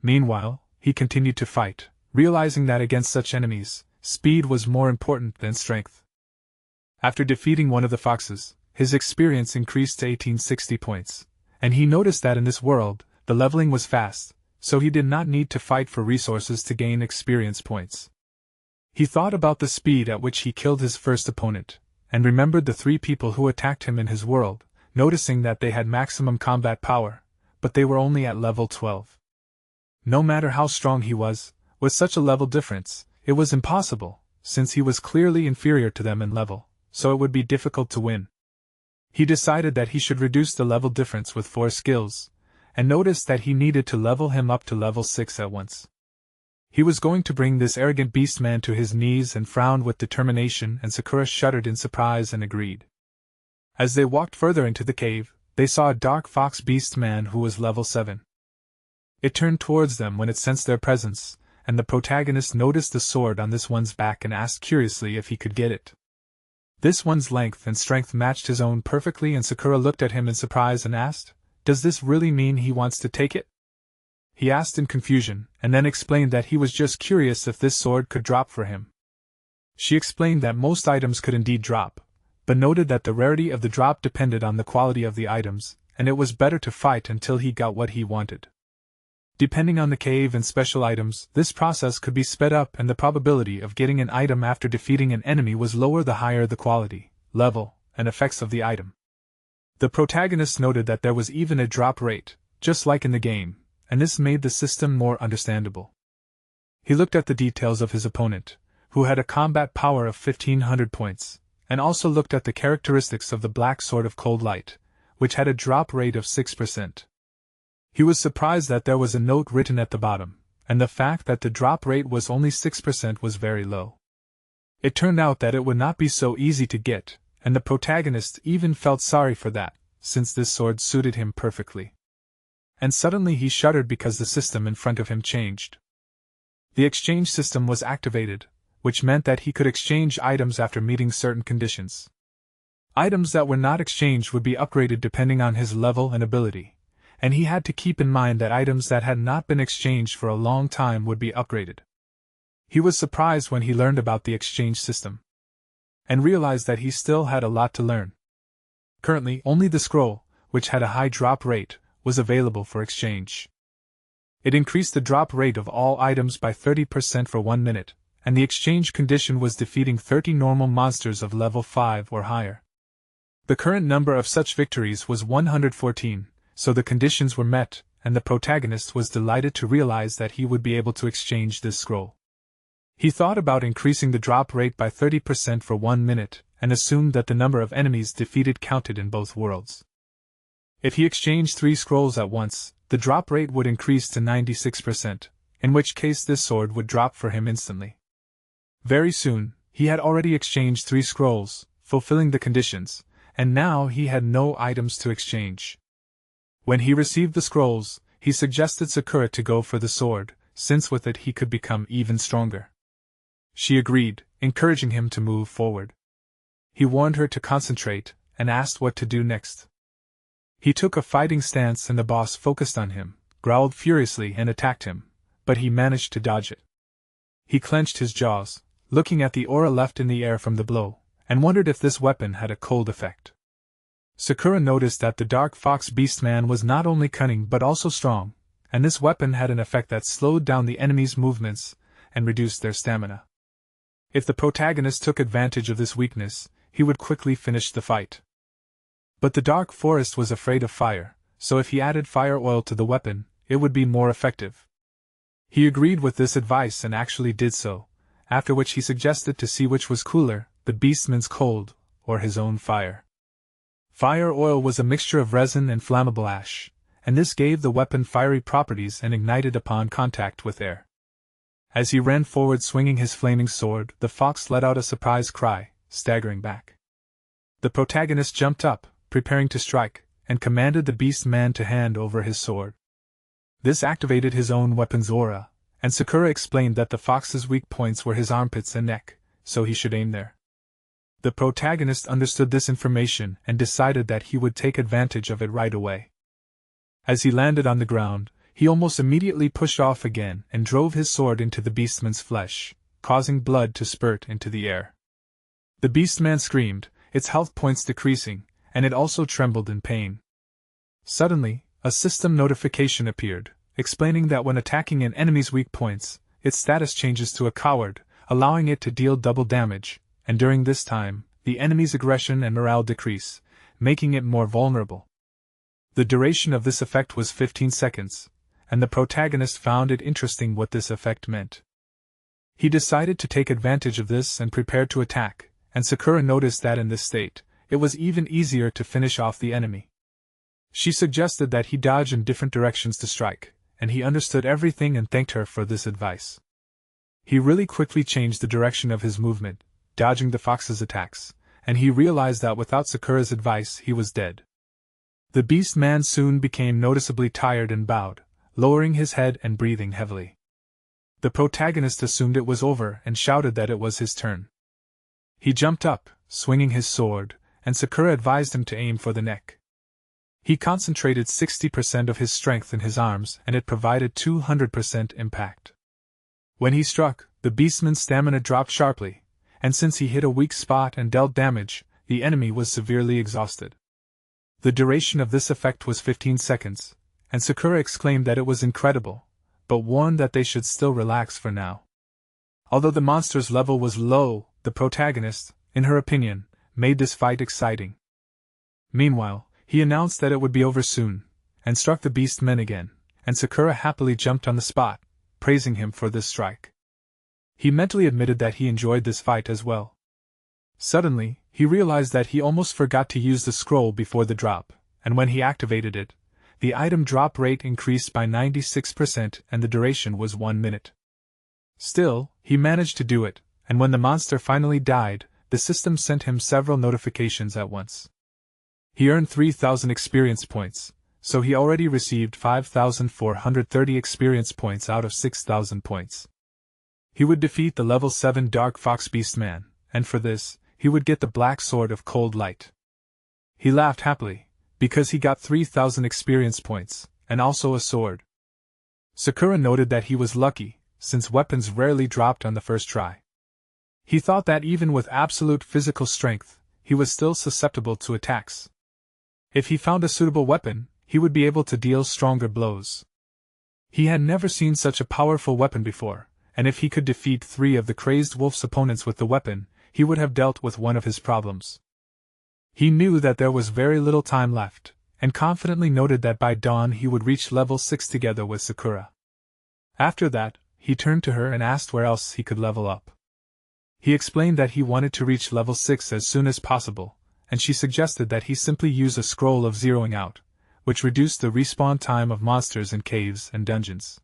Meanwhile, he continued to fight, realizing that against such enemies, speed was more important than strength. After defeating one of the foxes, his experience increased to 1860 points, and he noticed that in this world, the leveling was fast, so he did not need to fight for resources to gain experience points. He thought about the speed at which he killed his first opponent, and remembered the 3 people who attacked him in his world, noticing that they had maximum combat power, but they were only at level 12. No matter how strong he was, with such a level difference, it was impossible, since he was clearly inferior to them in level, so it would be difficult to win. He decided that he should reduce the level difference with 4 skills, and noticed that he needed to level him up to level 6 at once. He was going to bring this arrogant beastman to his knees and frowned with determination, and Sakura shuddered in surprise and agreed. As they walked further into the cave, they saw a dark fox beastman who was level 7. It turned towards them when it sensed their presence, and the protagonist noticed the sword on this one's back and asked curiously if he could get it. This one's length and strength matched his own perfectly, and Sakura looked at him in surprise and asked, "Does this really mean he wants to take it?" He asked in confusion, and then explained that he was just curious if this sword could drop for him. She explained that most items could indeed drop, but noted that the rarity of the drop depended on the quality of the items, and it was better to fight until he got what he wanted. Depending on the cave and special items, this process could be sped up, and the probability of getting an item after defeating an enemy was lower the higher the quality, level, and effects of the item. The protagonist noted that there was even a drop rate, just like in the game, and this made the system more understandable. He looked at the details of his opponent, who had a combat power of 1500 points, and also looked at the characteristics of the black sword of cold light, which had a drop rate of 6%. He was surprised that there was a note written at the bottom, and the fact that the drop rate was only 6% was very low. It turned out that it would not be so easy to get, and the protagonist even felt sorry for that, since this sword suited him perfectly. And suddenly he shuddered because the system in front of him changed. The exchange system was activated, which meant that he could exchange items after meeting certain conditions. Items that were not exchanged would be upgraded depending on his level and ability, and he had to keep in mind that items that had not been exchanged for a long time would be upgraded. He was surprised when he learned about the exchange system, and realized that he still had a lot to learn. Currently, only the scroll, which had a high drop rate, was available for exchange. It increased the drop rate of all items by 30% for 1 minute, and the exchange condition was defeating 30 normal monsters of level 5 or higher. The current number of such victories was 114, so the conditions were met, and the protagonist was delighted to realize that he would be able to exchange this scroll. He thought about increasing the drop rate by 30% for 1 minute, and assumed that the number of enemies defeated counted in both worlds. If he exchanged 3 scrolls at once, the drop rate would increase to 96%, in which case this sword would drop for him instantly. Very soon, he had already exchanged 3 scrolls, fulfilling the conditions, and now he had no items to exchange. When he received the scrolls, he suggested Sakura to go for the sword, since with it he could become even stronger. She agreed, encouraging him to move forward. He warned her to concentrate, and asked what to do next. He took a fighting stance and the boss focused on him, growled furiously and attacked him, but he managed to dodge it. He clenched his jaws, looking at the aura left in the air from the blow, and wondered if this weapon had a cold effect. Sakura noticed that the dark fox beastman was not only cunning but also strong, and this weapon had an effect that slowed down the enemy's movements and reduced their stamina. If the protagonist took advantage of this weakness, he would quickly finish the fight. But the dark forest was afraid of fire, so if he added fire oil to the weapon, it would be more effective. He agreed with this advice and actually did so, after which he suggested to see which was cooler, the beastman's cold, or his own fire. Fire oil was a mixture of resin and flammable ash, and this gave the weapon fiery properties and ignited upon contact with air. As he ran forward swinging his flaming sword, the fox let out a surprised cry, staggering back. The protagonist jumped up, preparing to strike, and commanded the beast man to hand over his sword. This activated his own weapon's aura, and Sakura explained that the fox's weak points were his armpits and neck, so he should aim there. The protagonist understood this information and decided that he would take advantage of it right away. As he landed on the ground, he almost immediately pushed off again and drove his sword into the beastman's flesh, causing blood to spurt into the air. The beastman screamed, its health points decreasing, and it also trembled in pain. Suddenly, a system notification appeared, explaining that when attacking an enemy's weak points, its status changes to a coward, allowing it to deal double damage, and during this time, the enemy's aggression and morale decrease, making it more vulnerable. The duration of this effect was 15 seconds, and the protagonist found it interesting what this effect meant. He decided to take advantage of this and prepared to attack, and Sakura noticed that in this state, it was even easier to finish off the enemy. She suggested that he dodge in different directions to strike, and he understood everything and thanked her for this advice. He really quickly changed the direction of his movement, dodging the fox's attacks, and he realized that without Sakura's advice he was dead. The beast man soon became noticeably tired and bowed, lowering his head and breathing heavily. The protagonist assumed it was over and shouted that it was his turn. He jumped up, swinging his sword, and Sakura advised him to aim for the neck. He concentrated 60% of his strength in his arms and it provided 200% impact. When he struck, the beastman's stamina dropped sharply, and since he hit a weak spot and dealt damage, the enemy was severely exhausted. The duration of this effect was 15 seconds, and Sakura exclaimed that it was incredible, but warned that they should still relax for now. Although the monster's level was low, the protagonist, in her opinion, made this fight exciting. Meanwhile, he announced that it would be over soon, and struck the beastmen again, and Sakura happily jumped on the spot, praising him for this strike. He mentally admitted that he enjoyed this fight as well. Suddenly, he realized that he almost forgot to use the scroll before the drop, and when he activated it, the item drop rate increased by 96% and the duration was 1 minute. Still, he managed to do it, and when the monster finally died, the system sent him several notifications at once. He earned 3,000 experience points, so he already received 5,430 experience points out of 6,000 points. He would defeat the level 7 Dark Fox Beastman, and for this, he would get the Black Sword of Cold Light. He laughed happily, because he got 3,000 experience points, and also a sword. Sakura noted that he was lucky, since weapons rarely dropped on the first try. He thought that even with absolute physical strength, he was still susceptible to attacks. If he found a suitable weapon, he would be able to deal stronger blows. He had never seen such a powerful weapon before, and if he could defeat 3 of the crazed wolf's opponents with the weapon, he would have dealt with one of his problems. He knew that there was very little time left, and confidently noted that by dawn he would reach level 6 together with Sakura. After that, he turned to her and asked where else he could level up. He explained that he wanted to reach level 6 as soon as possible, and she suggested that he simply use a scroll of zeroing out, which reduced the respawn time of monsters in caves and dungeons.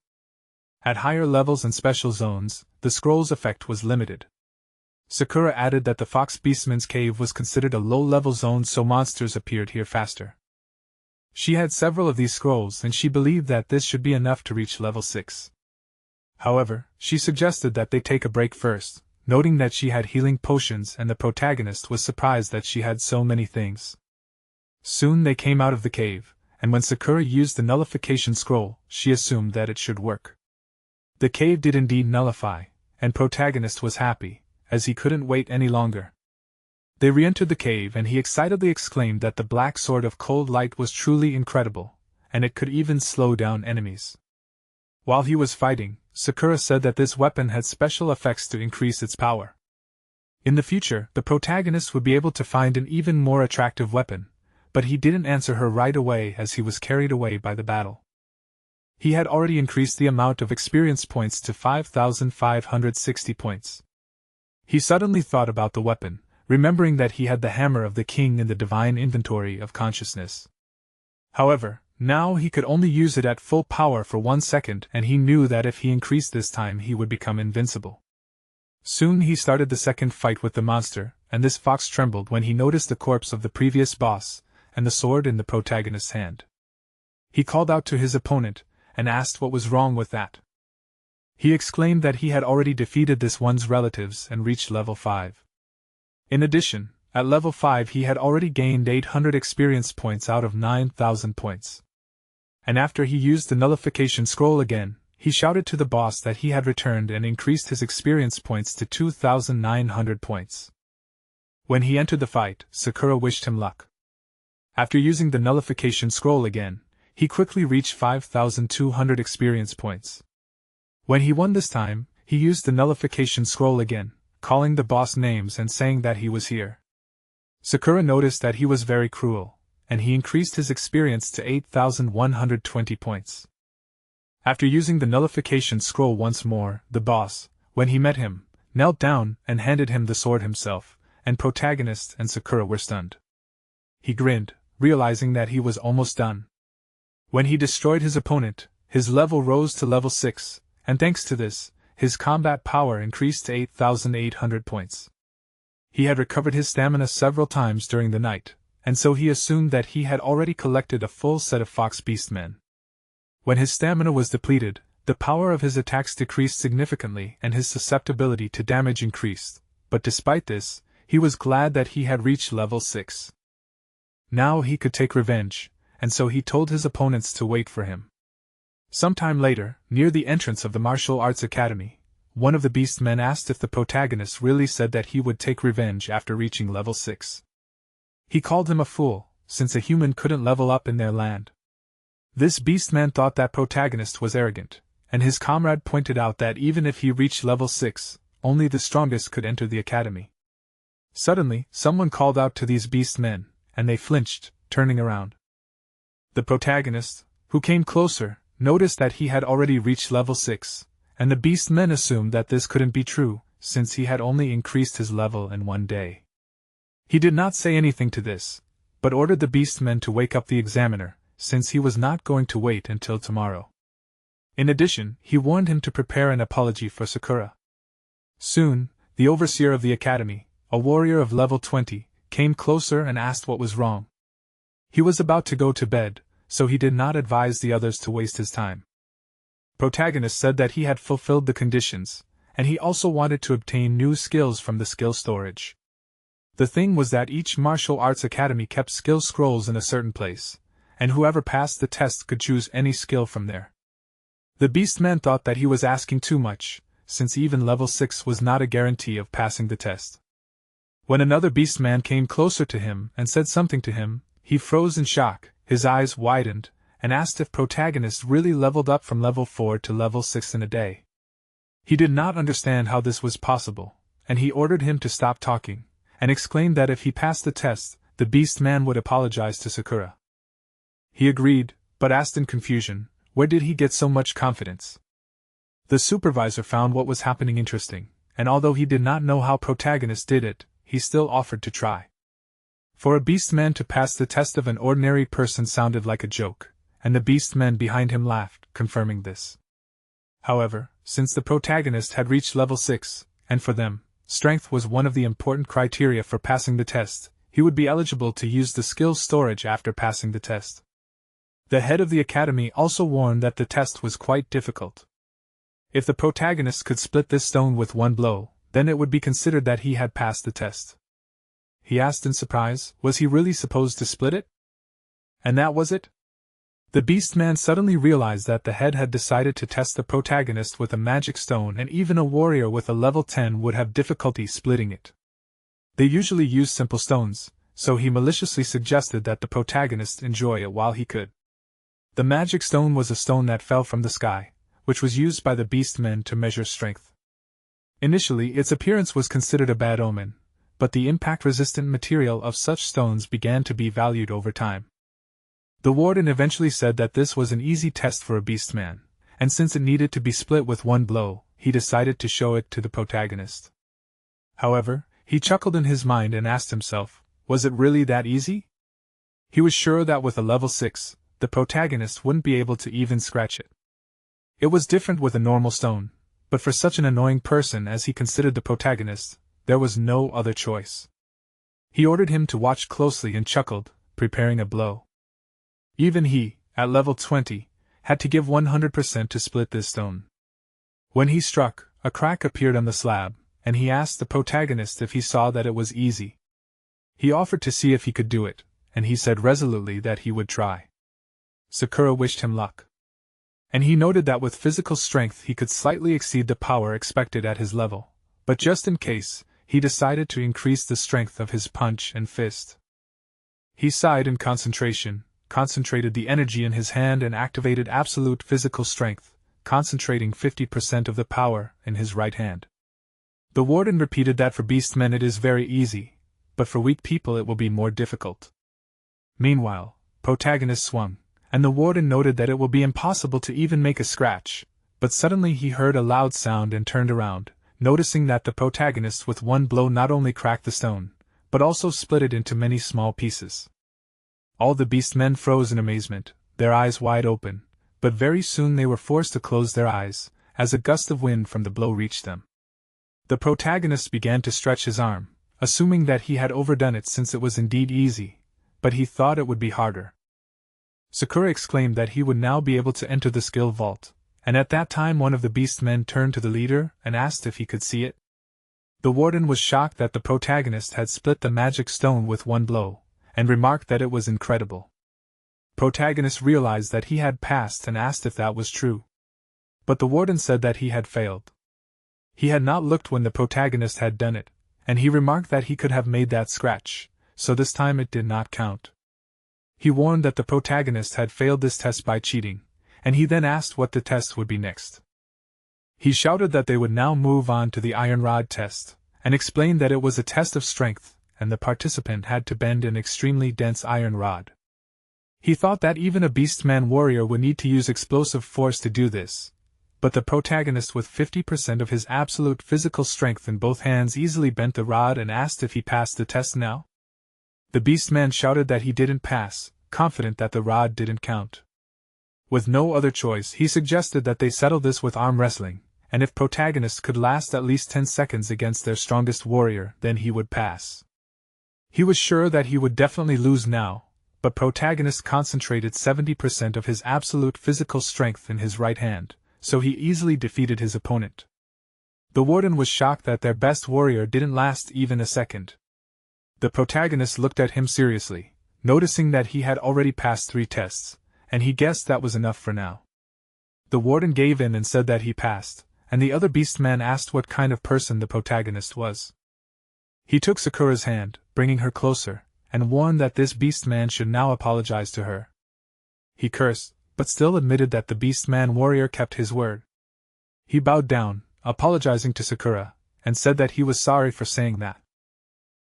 At higher levels and special zones, the scroll's effect was limited. Sakura added that the Fox Beastman's cave was considered a low-level zone, so monsters appeared here faster. She had several of these scrolls and she believed that this should be enough to reach level 6. However, she suggested that they take a break first, noting that she had healing potions and the protagonist was surprised that she had so many things. Soon they came out of the cave, and when Sakura used the nullification scroll, she assumed that it should work. The cave did indeed nullify, and protagonist was happy, as he couldn't wait any longer. They re-entered the cave and he excitedly exclaimed that the Black Sword of Cold Light was truly incredible, and it could even slow down enemies. While he was fighting, Sakura said that this weapon had special effects to increase its power. In the future, the protagonist would be able to find an even more attractive weapon, but he didn't answer her right away as he was carried away by the battle. He had already increased the amount of experience points to 5,560 points. He suddenly thought about the weapon, remembering that he had the hammer of the king in the divine inventory of consciousness. However, now he could only use it at full power for 1 second, and he knew that if he increased this time he would become invincible. Soon he started the second fight with the monster, and this fox trembled when he noticed the corpse of the previous boss, and the sword in the protagonist's hand. He called out to his opponent, and asked what was wrong with that. He exclaimed that he had already defeated this one's relatives and reached level 5. In addition, at level 5 he had already gained 800 experience points out of 9,000 points. And after he used the nullification scroll again, he shouted to the boss that he had returned and increased his experience points to 2,900 points. When he entered the fight, Sakura wished him luck. After using the nullification scroll again, he quickly reached 5,200 experience points. When he won this time, he used the nullification scroll again, calling the boss names and saying that he was here. Sakura noticed that he was very cruel, and he increased his experience to 8,120 points. After using the nullification scroll once more, the boss, when he met him, knelt down and handed him the sword himself, and protagonist and Sakura were stunned. He grinned, realizing that he was almost done. When he destroyed his opponent, his level rose to level 6, and thanks to this, his combat power increased to 8,800 points. He had recovered his stamina several times during the night, and so he assumed that he had already collected a full set of fox beastmen. When his stamina was depleted, the power of his attacks decreased significantly and his susceptibility to damage increased, but despite this, he was glad that he had reached level 6. Now he could take revenge, and so he told his opponents to wait for him. Sometime later, near the entrance of the martial arts academy, one of the beastmen asked if the protagonist really said that he would take revenge after reaching level 6. He called him a fool, since a human couldn't level up in their land. This beastman thought that protagonist was arrogant, and his comrade pointed out that even if he reached level 6, only the strongest could enter the academy. Suddenly, someone called out to these beastmen, and they flinched, turning around. The protagonist, who came closer, noticed that he had already reached level 6, and the beastmen assumed that this couldn't be true, since he had only increased his level in 1 day. He did not say anything to this, but ordered the beastmen to wake up the examiner, since he was not going to wait until tomorrow. In addition, he warned him to prepare an apology for Sakura. Soon, the overseer of the academy, a warrior of level 20, came closer and asked what was wrong. He was about to go to bed, so he did not advise the others to waste his time. Protagonist said that he had fulfilled the conditions, and he also wanted to obtain new skills from the skill storage. The thing was that each martial arts academy kept skill scrolls in a certain place, and whoever passed the test could choose any skill from there. The beastman thought that he was asking too much, since even level 6 was not a guarantee of passing the test. When another beastman came closer to him and said something to him, he froze in shock, his eyes widened, and asked if protagonist really leveled up from level 4 to level 6 in a day. He did not understand how this was possible, and he ordered him to stop talking, and exclaimed that if he passed the test, the beastman would apologize to Sakura. He agreed, but asked in confusion, where did he get so much confidence? The supervisor found what was happening interesting, and although he did not know how protagonist did it, he still offered to try. For a beastman to pass the test of an ordinary person sounded like a joke, and the beastmen behind him laughed, confirming this. However, since the protagonist had reached level 6, and for them, strength was one of the important criteria for passing the test, he would be eligible to use the skill storage after passing the test. The head of the academy also warned that the test was quite difficult. If the protagonist could split this stone with one blow, then it would be considered that he had passed the test. He asked in surprise, was he really supposed to split it? And that was it? The beastman suddenly realized that the head had decided to test the protagonist with a magic stone, and even a warrior with a level 10 would have difficulty splitting it. They usually use simple stones, so he maliciously suggested that the protagonist enjoy it while he could. The magic stone was a stone that fell from the sky, which was used by the beastmen to measure strength. Initially, its appearance was considered a bad omen, but the impact-resistant material of such stones began to be valued over time. The warden eventually said that this was an easy test for a beastman, and since it needed to be split with one blow, he decided to show it to the protagonist. However, he chuckled in his mind and asked himself, was it really that easy? He was sure that with a level 6, the protagonist wouldn't be able to even scratch it. It was different with a normal stone, but for such an annoying person as he considered the protagonist, there was no other choice. He ordered him to watch closely and chuckled, preparing a blow. Even he, at level 20, had to give 100% to split this stone. When he struck, a crack appeared on the slab, and he asked the protagonist if he saw that it was easy. He offered to see if he could do it, and he said resolutely that he would try. Sakura wished him luck. And he noted that with physical strength he could slightly exceed the power expected at his level, but just in case, he decided to increase the strength of his punch and fist. He sighed in concentration, concentrated the energy in his hand and activated absolute physical strength, concentrating 50% of the power in his right hand. The warden repeated that for beastmen it is very easy, but for weak people it will be more difficult. Meanwhile, protagonist swung, and the warden noted that it will be impossible to even make a scratch, but suddenly he heard a loud sound and turned around, noticing that the protagonist with one blow not only cracked the stone, but also split it into many small pieces. All the beastmen froze in amazement, their eyes wide open, but very soon they were forced to close their eyes, as a gust of wind from the blow reached them. The protagonist began to stretch his arm, assuming that he had overdone it since it was indeed easy, but he thought it would be harder. Sakura exclaimed that he would now be able to enter the skill vault, and at that time one of the beastmen turned to the leader and asked if he could see it. The warden was shocked that the protagonist had split the magic stone with one blow, and remarked that it was incredible. Protagonist realized that he had passed and asked if that was true. But the warden said that he had failed. He had not looked when the protagonist had done it, and he remarked that he could have made that scratch, so this time it did not count. He warned that the protagonist had failed this test by cheating, and he then asked what the test would be next. He shouted that they would now move on to the iron rod test, and explained that it was a test of strength, and the participant had to bend an extremely dense iron rod. He thought that even a beastman warrior would need to use explosive force to do this, but the protagonist with 50% of his absolute physical strength in both hands easily bent the rod and asked if he passed the test now. The beastman shouted that he didn't pass, confident that the rod didn't count. With no other choice, he suggested that they settle this with arm wrestling, and if protagonist could last at least 10 seconds against their strongest warrior, then he would pass. He was sure that he would definitely lose now, but protagonist concentrated 70% of his absolute physical strength in his right hand, so he easily defeated his opponent. The warden was shocked that their best warrior didn't last even a second. The protagonist looked at him seriously, noticing that he had already passed 3 tests, and he guessed that was enough for now. The warden gave in and said that he passed, and the other beastman asked what kind of person the protagonist was. He took Sakura's hand, bringing her closer, and warned that this beastman should now apologize to her. He cursed, but still admitted that the beastman warrior kept his word. He bowed down, apologizing to Sakura, and said that he was sorry for saying that.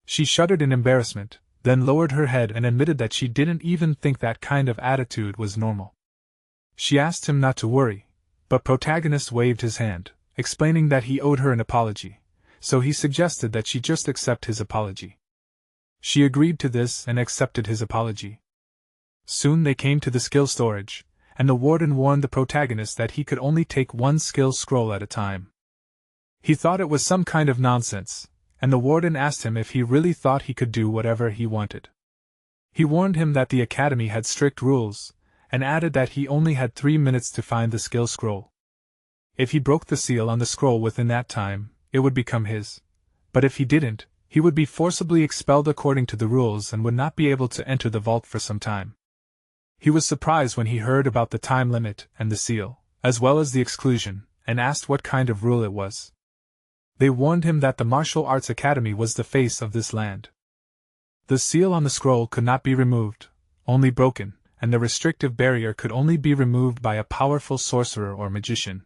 She shuddered in embarrassment, then lowered her head and admitted that she didn't even think that kind of attitude was normal. She asked him not to worry, but protagonist waved his hand, explaining that he owed her an apology, so he suggested that she just accept his apology. She agreed to this and accepted his apology. Soon they came to the skill storage, and the warden warned the protagonist that he could only take 1 skill scroll at a time. He thought it was some kind of nonsense, and the warden asked him if he really thought he could do whatever he wanted. He warned him that the academy had strict rules, and added that he only had 3 minutes to find the skill scroll. If he broke the seal on the scroll within that time, it would become his, but if he didn't, he would be forcibly expelled according to the rules and would not be able to enter the vault for some time. He was surprised when he heard about the time limit and the seal, as well as the exclusion, and asked what kind of rule it was. They warned him that the Martial Arts Academy was the face of this land. The seal on the scroll could not be removed, only broken, and the restrictive barrier could only be removed by a powerful sorcerer or magician.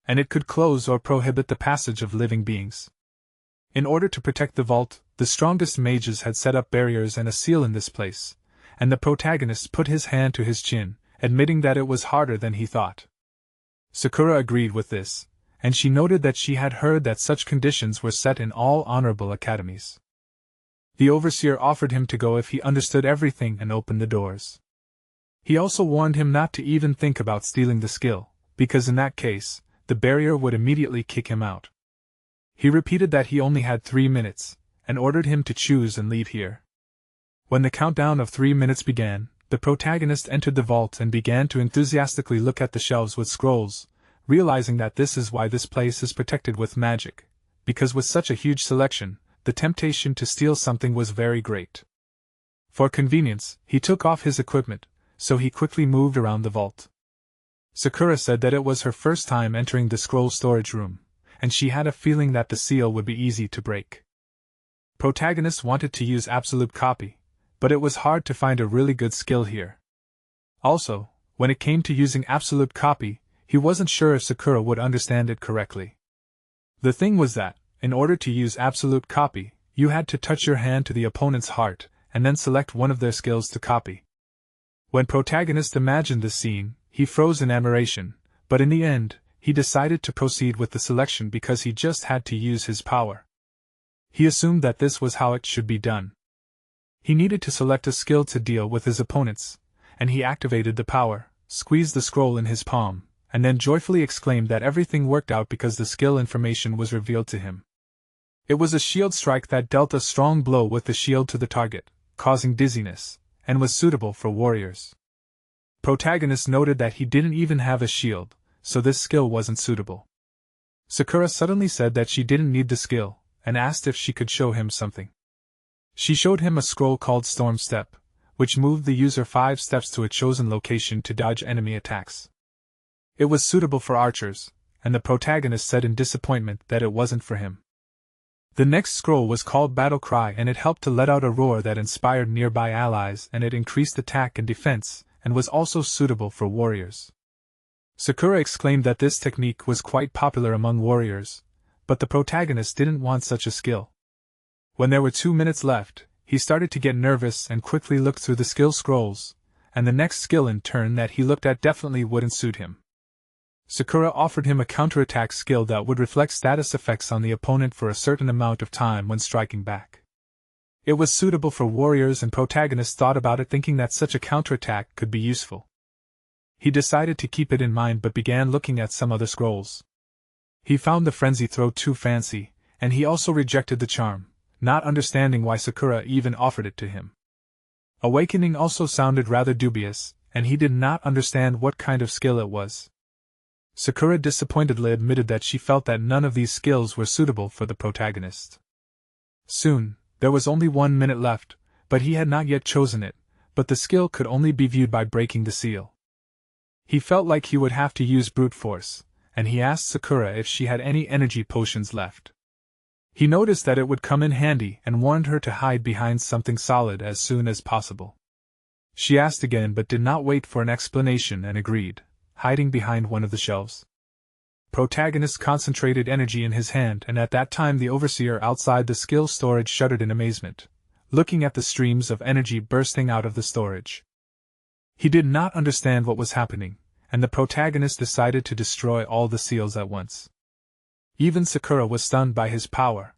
and it could close or prohibit the passage of living beings. In order to protect the vault, the strongest mages had set up barriers and a seal in this place, and the protagonist put his hand to his chin, admitting that it was harder than he thought. Sakura agreed with this, and she noted that she had heard that such conditions were set in all honorable academies. The overseer offered him to go if he understood everything and opened the doors. He also warned him not to even think about stealing the skill, because in that case, the barrier would immediately kick him out. He repeated that he only had 3 minutes, and ordered him to choose and leave here. When the countdown of 3 minutes began, the protagonist entered the vault and began to enthusiastically look at the shelves with scrolls, realizing that this is why this place is protected with magic, because with such a huge selection, the temptation to steal something was very great. For convenience, he took off his equipment, so he quickly moved around the vault. Sakura said that it was her first time entering the scroll storage room, and she had a feeling that the seal would be easy to break. Protagonist wanted to use absolute copy, but it was hard to find a really good skill here. Also, when it came to using absolute copy, he wasn't sure if Sakura would understand it correctly. The thing was that, in order to use absolute copy, you had to touch your hand to the opponent's heart, and then select one of their skills to copy. When protagonist imagined the scene, he froze in admiration, but in the end, he decided to proceed with the selection because he just had to use his power. He assumed that this was how it should be done. He needed to select a skill to deal with his opponents, and he activated the power, squeezed the scroll in his palm, and then joyfully exclaimed that everything worked out because the skill information was revealed to him. It was a shield strike that dealt a strong blow with the shield to the target, causing dizziness, and was suitable for warriors. Protagonist noted that he didn't even have a shield, so this skill wasn't suitable. Sakura suddenly said that she didn't need the skill, and asked if she could show him something. She showed him a scroll called Storm Step, which moved the user 5 steps to a chosen location to dodge enemy attacks. It was suitable for archers, and the protagonist said in disappointment that it wasn't for him. The next scroll was called Battle Cry, and it helped to let out a roar that inspired nearby allies, and it increased attack and defense, and was also suitable for warriors. Sakura exclaimed that this technique was quite popular among warriors, but the protagonist didn't want such a skill. When there were 2 minutes left, he started to get nervous and quickly looked through the skill scrolls, and the next skill in turn that he looked at definitely wouldn't suit him. Sakura offered him a counterattack skill that would reflect status effects on the opponent for a certain amount of time when striking back. It was suitable for warriors, and protagonist thought about it, thinking that such a counterattack could be useful. He decided to keep it in mind but began looking at some other scrolls. He found the frenzy throw too fancy, and he also rejected the charm, not understanding why Sakura even offered it to him. Awakening also sounded rather dubious, and he did not understand what kind of skill it was. Sakura disappointedly admitted that she felt that none of these skills were suitable for the protagonist. Soon, there was only 1 minute left, but he had not yet chosen it, but the skill could only be viewed by breaking the seal. He felt like he would have to use brute force, and he asked Sakura if she had any energy potions left. He noticed that it would come in handy and warned her to hide behind something solid as soon as possible. She asked again but did not wait for an explanation and agreed, hiding behind one of the shelves. Protagonist concentrated energy in his hand, and at that time the overseer outside the skill storage shuddered in amazement, looking at the streams of energy bursting out of the storage. He did not understand what was happening, and the protagonist decided to destroy all the seals at once. Even Sakura was stunned by his power.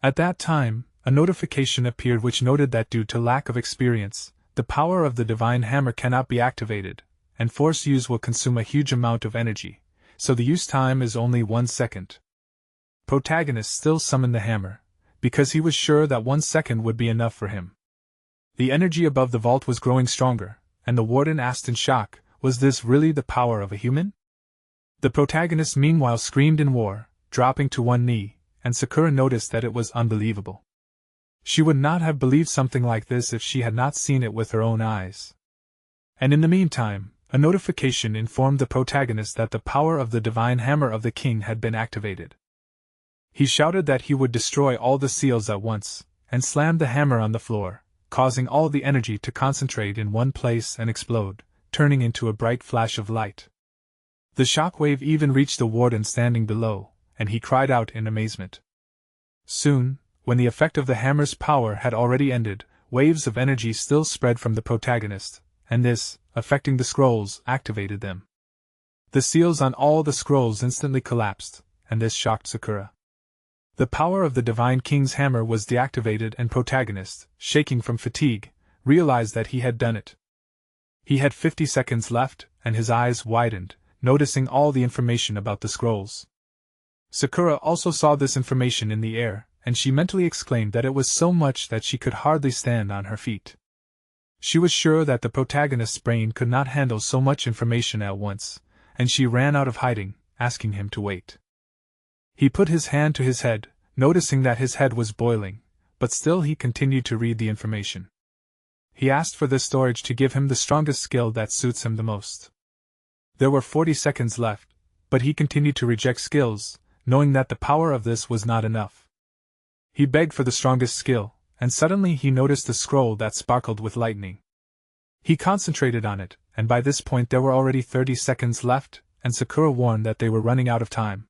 At that time, a notification appeared which noted that due to lack of experience, the power of the divine hammer cannot be activated, and force use will consume a huge amount of energy, so the use time is only 1 second. Protagonist still summoned the hammer, because he was sure that 1 second would be enough for him. The energy above the vault was growing stronger, and the warden asked in shock, was this really the power of a human? The protagonist meanwhile screamed in war, dropping to one knee, and Sakura noticed that it was unbelievable. She would not have believed something like this if she had not seen it with her own eyes. And in the meantime, a notification informed the protagonist that the power of the divine hammer of the king had been activated. He shouted that he would destroy all the seals at once, and slammed the hammer on the floor, causing all the energy to concentrate in one place and explode, turning into a bright flash of light. The shockwave even reached the warden standing below, and he cried out in amazement. Soon, when the effect of the hammer's power had already ended, waves of energy still spread from the protagonist, and this, affecting the scrolls, activated them. The seals on all the scrolls instantly collapsed, and this shocked Sakura. The power of the Divine King's hammer was deactivated, and protagonist, shaking from fatigue, realized that he had done it. He had 50 seconds left, and his eyes widened, noticing all the information about the scrolls. Sakura also saw this information in the air, and she mentally exclaimed that it was so much that she could hardly stand on her feet. She was sure that the protagonist's brain could not handle so much information at once, and she ran out of hiding, asking him to wait. He put his hand to his head, noticing that his head was boiling, but still he continued to read the information. He asked for the storage to give him the strongest skill that suits him the most. There were 40 seconds left, but he continued to reject skills, knowing that the power of this was not enough. He begged for the strongest skill, and suddenly he noticed a scroll that sparkled with lightning. He concentrated on it, and by this point there were already 30 seconds left, and Sakura warned that they were running out of time.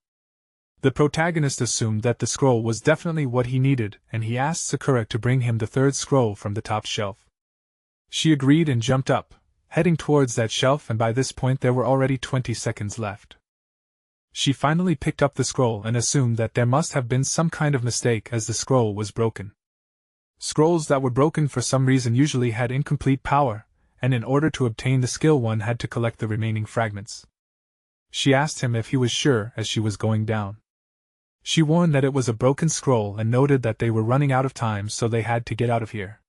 The protagonist assumed that the scroll was definitely what he needed, and he asked Sakura to bring him the third scroll from the top shelf. She agreed and jumped up, heading towards that shelf, and by this point there were already 20 seconds left. She finally picked up the scroll and assumed that there must have been some kind of mistake as the scroll was broken. Scrolls that were broken for some reason usually had incomplete power, and in order to obtain the skill one had to collect the remaining fragments. She asked him if he was sure as she was going down. She warned that it was a broken scroll and noted that they were running out of time, so they had to get out of here.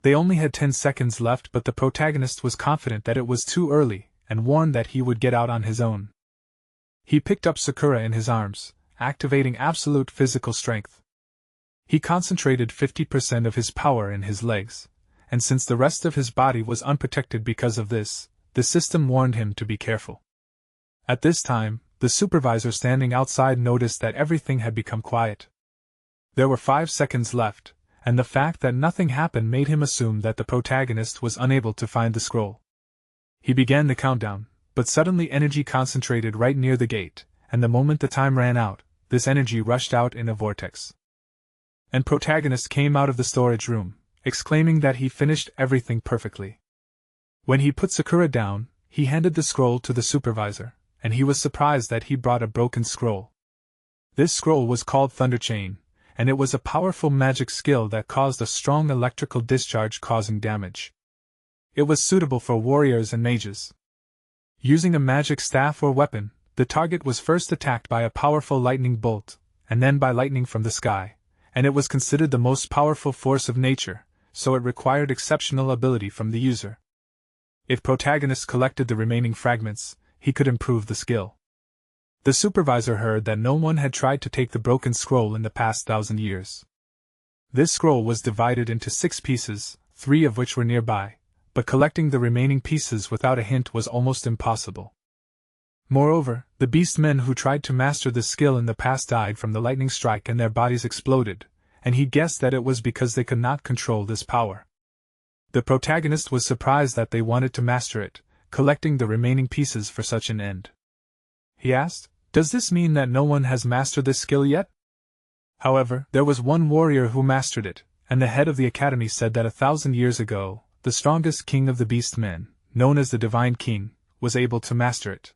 They only had 10 seconds left, but the protagonist was confident that it was too early, and warned that he would get out on his own. He picked up Sakura in his arms, activating absolute physical strength. He concentrated 50% of his power in his legs, and since the rest of his body was unprotected because of this, the system warned him to be careful. At this time, the supervisor standing outside noticed that everything had become quiet. There were 5 seconds left, and the fact that nothing happened made him assume that the protagonist was unable to find the scroll. He began the countdown, but suddenly energy concentrated right near the gate, and the moment the time ran out, this energy rushed out in a vortex. And protagonist came out of the storage room, exclaiming that he finished everything perfectly. When he put Sakura down, he handed the scroll to the supervisor, and he was surprised that he brought a broken scroll. This scroll was called Thunder Chain, and it was a powerful magic skill that caused a strong electrical discharge causing damage. It was suitable for warriors and mages. Using a magic staff or weapon, the target was first attacked by a powerful lightning bolt, and then by lightning from the sky, and it was considered the most powerful force of nature, so it required exceptional ability from the user. If protagonist collected the remaining fragments, he could improve the skill. The supervisor heard that no one had tried to take the broken scroll in the past 1,000 years. This scroll was divided into 6 pieces, 3 of which were nearby, but collecting the remaining pieces without a hint was almost impossible. Moreover, the beast men who tried to master this skill in the past died from the lightning strike and their bodies exploded, and he guessed that it was because they could not control this power. The protagonist was surprised that they wanted to master it, collecting the remaining pieces for such an end. He asked, "Does this mean that no one has mastered this skill yet?" However, there was one warrior who mastered it, and the head of the academy said that 1,000 years ago, the strongest king of the beast men, known as the Divine King, was able to master it.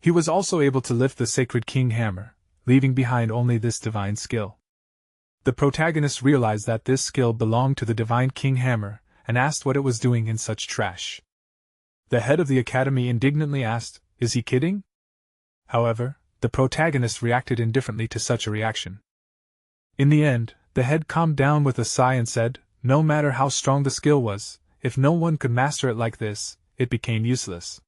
He was also able to lift the sacred king hammer, leaving behind only this divine skill. The protagonist realized that this skill belonged to the Divine King hammer, and asked what it was doing in such trash. The head of the academy indignantly asked, "Is he kidding?" However, the protagonist reacted indifferently to such a reaction. In the end, the head calmed down with a sigh and said, "No matter how strong the skill was, if no one could master it like this, it became useless.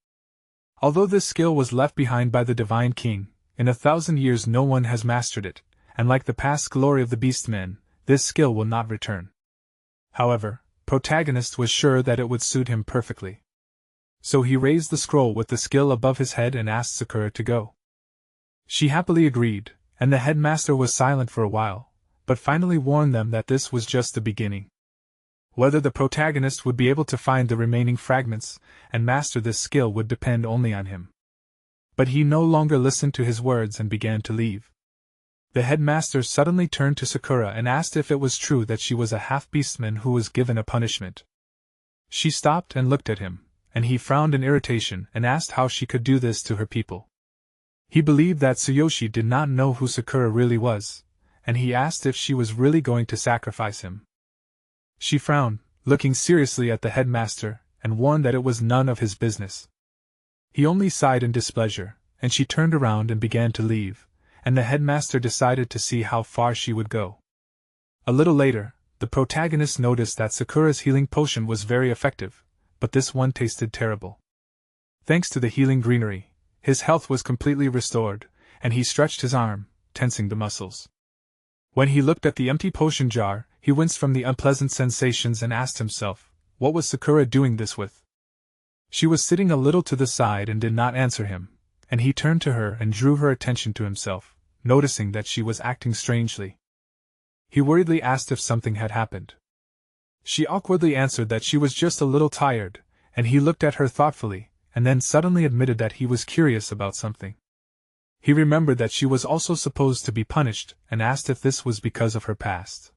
Although this skill was left behind by the Divine King, in 1,000 years no one has mastered it, and like the past glory of the beast men, this skill will not return." However, protagonist was sure that it would suit him perfectly. So he raised the scroll with the skill above his head and asked Sakura to go. She happily agreed, and the headmaster was silent for a while, but finally warned them that this was just the beginning. Whether the protagonist would be able to find the remaining fragments and master this skill would depend only on him. But he no longer listened to his words and began to leave. The headmaster suddenly turned to Sakura and asked if it was true that she was a half-beastman who was given a punishment. She stopped and looked at him, and he frowned in irritation and asked how she could do this to her people. He believed that Tsuyoshi did not know who Sakura really was, and he asked if she was really going to sacrifice him. She frowned, looking seriously at the headmaster, and warned that it was none of his business. He only sighed in displeasure, and she turned around and began to leave, and the headmaster decided to see how far she would go. A little later, the protagonist noticed that Sakura's healing potion was very effective, but this one tasted terrible. Thanks to the healing greenery, his health was completely restored, and he stretched his arm, tensing the muscles. When he looked at the empty potion jar, he winced from the unpleasant sensations and asked himself, what was Sakura doing this with? She was sitting a little to the side and did not answer him, and he turned to her and drew her attention to himself, noticing that she was acting strangely. He worriedly asked if something had happened. She awkwardly answered that she was just a little tired, and he looked at her thoughtfully, and then suddenly admitted that he was curious about something. He remembered that she was also supposed to be punished, and asked if this was because of her past.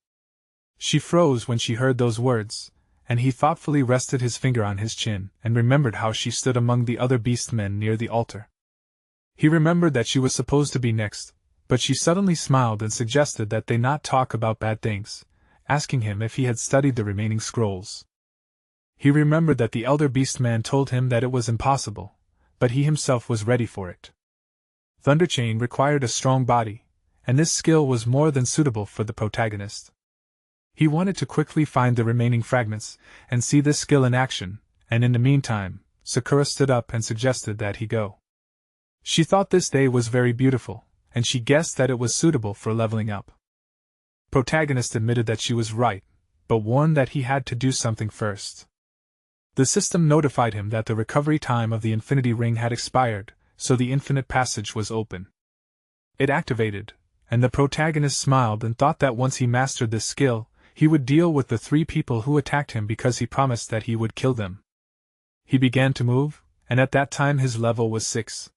She froze when she heard those words, and he thoughtfully rested his finger on his chin and remembered how she stood among the other beastmen near the altar. He remembered that she was supposed to be next, but she suddenly smiled and suggested that they not talk about bad things, asking him if he had studied the remaining scrolls. He remembered that the elder beastman told him that it was impossible, but he himself was ready for it. Thunder Chain required a strong body, and this skill was more than suitable for the protagonist. He wanted to quickly find the remaining fragments and see this skill in action, and in the meantime, Sakura stood up and suggested that he go. She thought this day was very beautiful, and she guessed that it was suitable for leveling up. Protagonist admitted that she was right, but warned that he had to do something first. The system notified him that the recovery time of the Infinity Ring had expired, so the infinite passage was open. It activated, and the protagonist smiled and thought that once he mastered this skill, he would deal with the 3 people who attacked him because he promised that he would kill them. He began to move, and at that time his level was 6.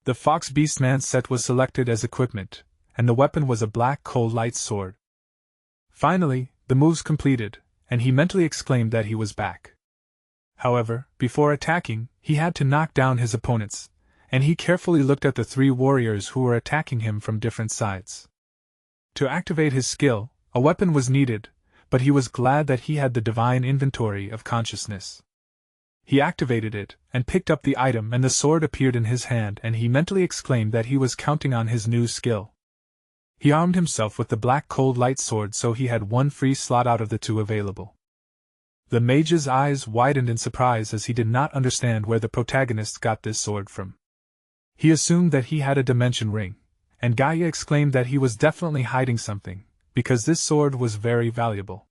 The Fox Beastman set was selected as equipment, and the weapon was a black cold light sword. Finally, the moves completed, and he mentally exclaimed that he was back. However, before attacking, he had to knock down his opponents, and he carefully looked at the 3 warriors who were attacking him from different sides. To activate his skill, a weapon was needed, but he was glad that he had the divine inventory of consciousness. He activated it, and picked up the item, and the sword appeared in his hand, and he mentally exclaimed that he was counting on his new skill. He armed himself with the black cold light sword, so he had 1 free slot out of the 2 available. The mage's eyes widened in surprise as he did not understand where the protagonist got this sword from. He assumed that he had a dimension ring, and Gaia exclaimed that he was definitely hiding something, because this sword was very valuable.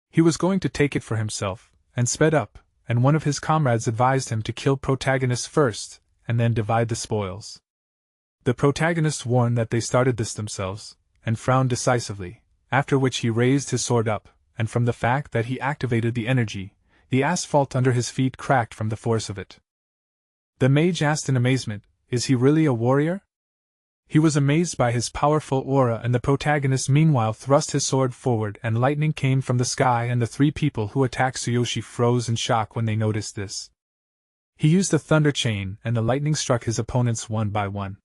He was going to take it for himself, and sped up, and one of his comrades advised him to kill protagonist first, and then divide the spoils. The protagonist warned that they started this themselves, and frowned decisively, after which he raised his sword up, and from the fact that he activated the energy, the asphalt under his feet cracked from the force of it. The mage asked in amazement, "Is he really a warrior?" He was amazed by his powerful aura, and the protagonist meanwhile thrust his sword forward and lightning came from the sky, and the 3 people who attacked Tsuyoshi froze in shock when they noticed this. He used the thunder chain, and the lightning struck his opponents one by one.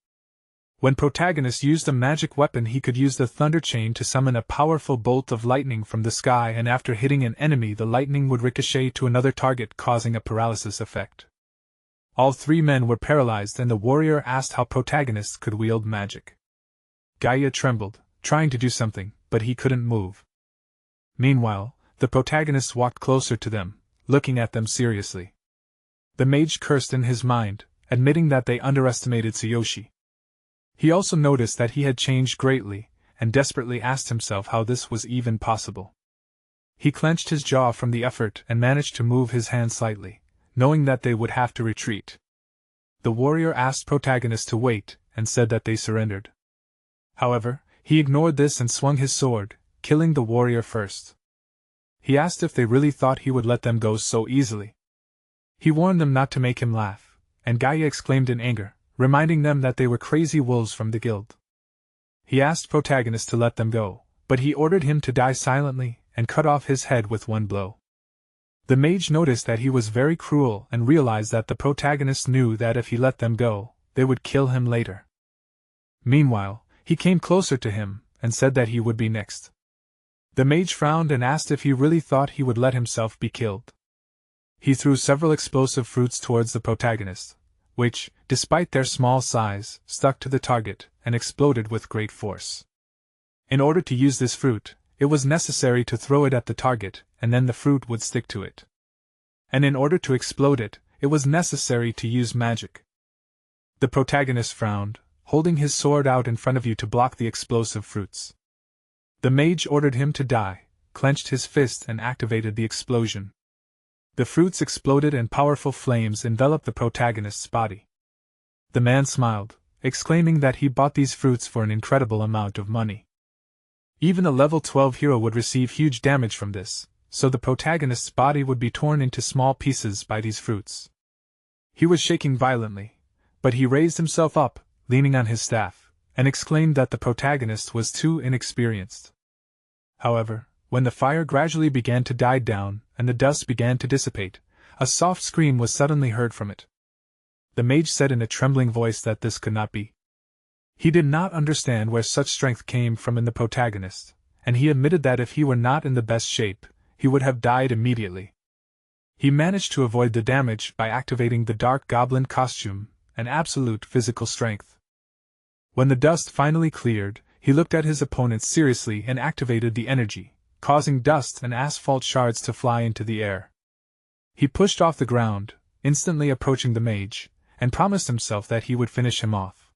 When protagonist used a magic weapon, he could use the thunder chain to summon a powerful bolt of lightning from the sky, and after hitting an enemy the lightning would ricochet to another target, causing a paralysis effect. All 3 men were paralyzed, and the warrior asked how protagonist could wield magic. Gaia trembled, trying to do something, but he couldn't move. Meanwhile, the protagonist walked closer to them, looking at them seriously. The mage cursed in his mind, admitting that they underestimated Tsuyoshi. He also noticed that he had changed greatly, and desperately asked himself how this was even possible. He clenched his jaw from the effort and managed to move his hand slightly, knowing that they would have to retreat. The warrior asked protagonist to wait, and said that they surrendered. However, he ignored this and swung his sword, killing the warrior first. He asked if they really thought he would let them go so easily. He warned them not to make him laugh, and Gaia exclaimed in anger, reminding them that they were crazy wolves from the guild. He asked protagonist to let them go, but he ordered him to die silently and cut off his head with one blow. The mage noticed that he was very cruel and realized that the protagonist knew that if he let them go, they would kill him later. Meanwhile, he came closer to him and said that he would be next. The mage frowned and asked if he really thought he would let himself be killed. He threw several explosive fruits towards the protagonist, which, despite their small size, stuck to the target and exploded with great force. In order to use this fruit, it was necessary to throw it at the target, and then the fruit would stick to it. And in order to explode it, it was necessary to use magic. The protagonist frowned, holding his sword out in front of you to block the explosive fruits. The mage ordered him to die, clenched his fist and activated the explosion. The fruits exploded and powerful flames enveloped the protagonist's body. The man smiled, exclaiming that he bought these fruits for an incredible amount of money. Even a level 12 hero would receive huge damage from this, so the protagonist's body would be torn into small pieces by these fruits. He was shaking violently, but he raised himself up, leaning on his staff, and exclaimed that the protagonist was too inexperienced. However, when the fire gradually began to die down and the dust began to dissipate, a soft scream was suddenly heard from it. The mage said in a trembling voice that this could not be. He did not understand where such strength came from in the protagonist, and he admitted that if he were not in the best shape, he would have died immediately. He managed to avoid the damage by activating the dark goblin costume and absolute physical strength. When the dust finally cleared, he looked at his opponent seriously and activated the energy, causing dust and asphalt shards to fly into the air. He pushed off the ground, instantly approaching the mage, and promised himself that he would finish him off.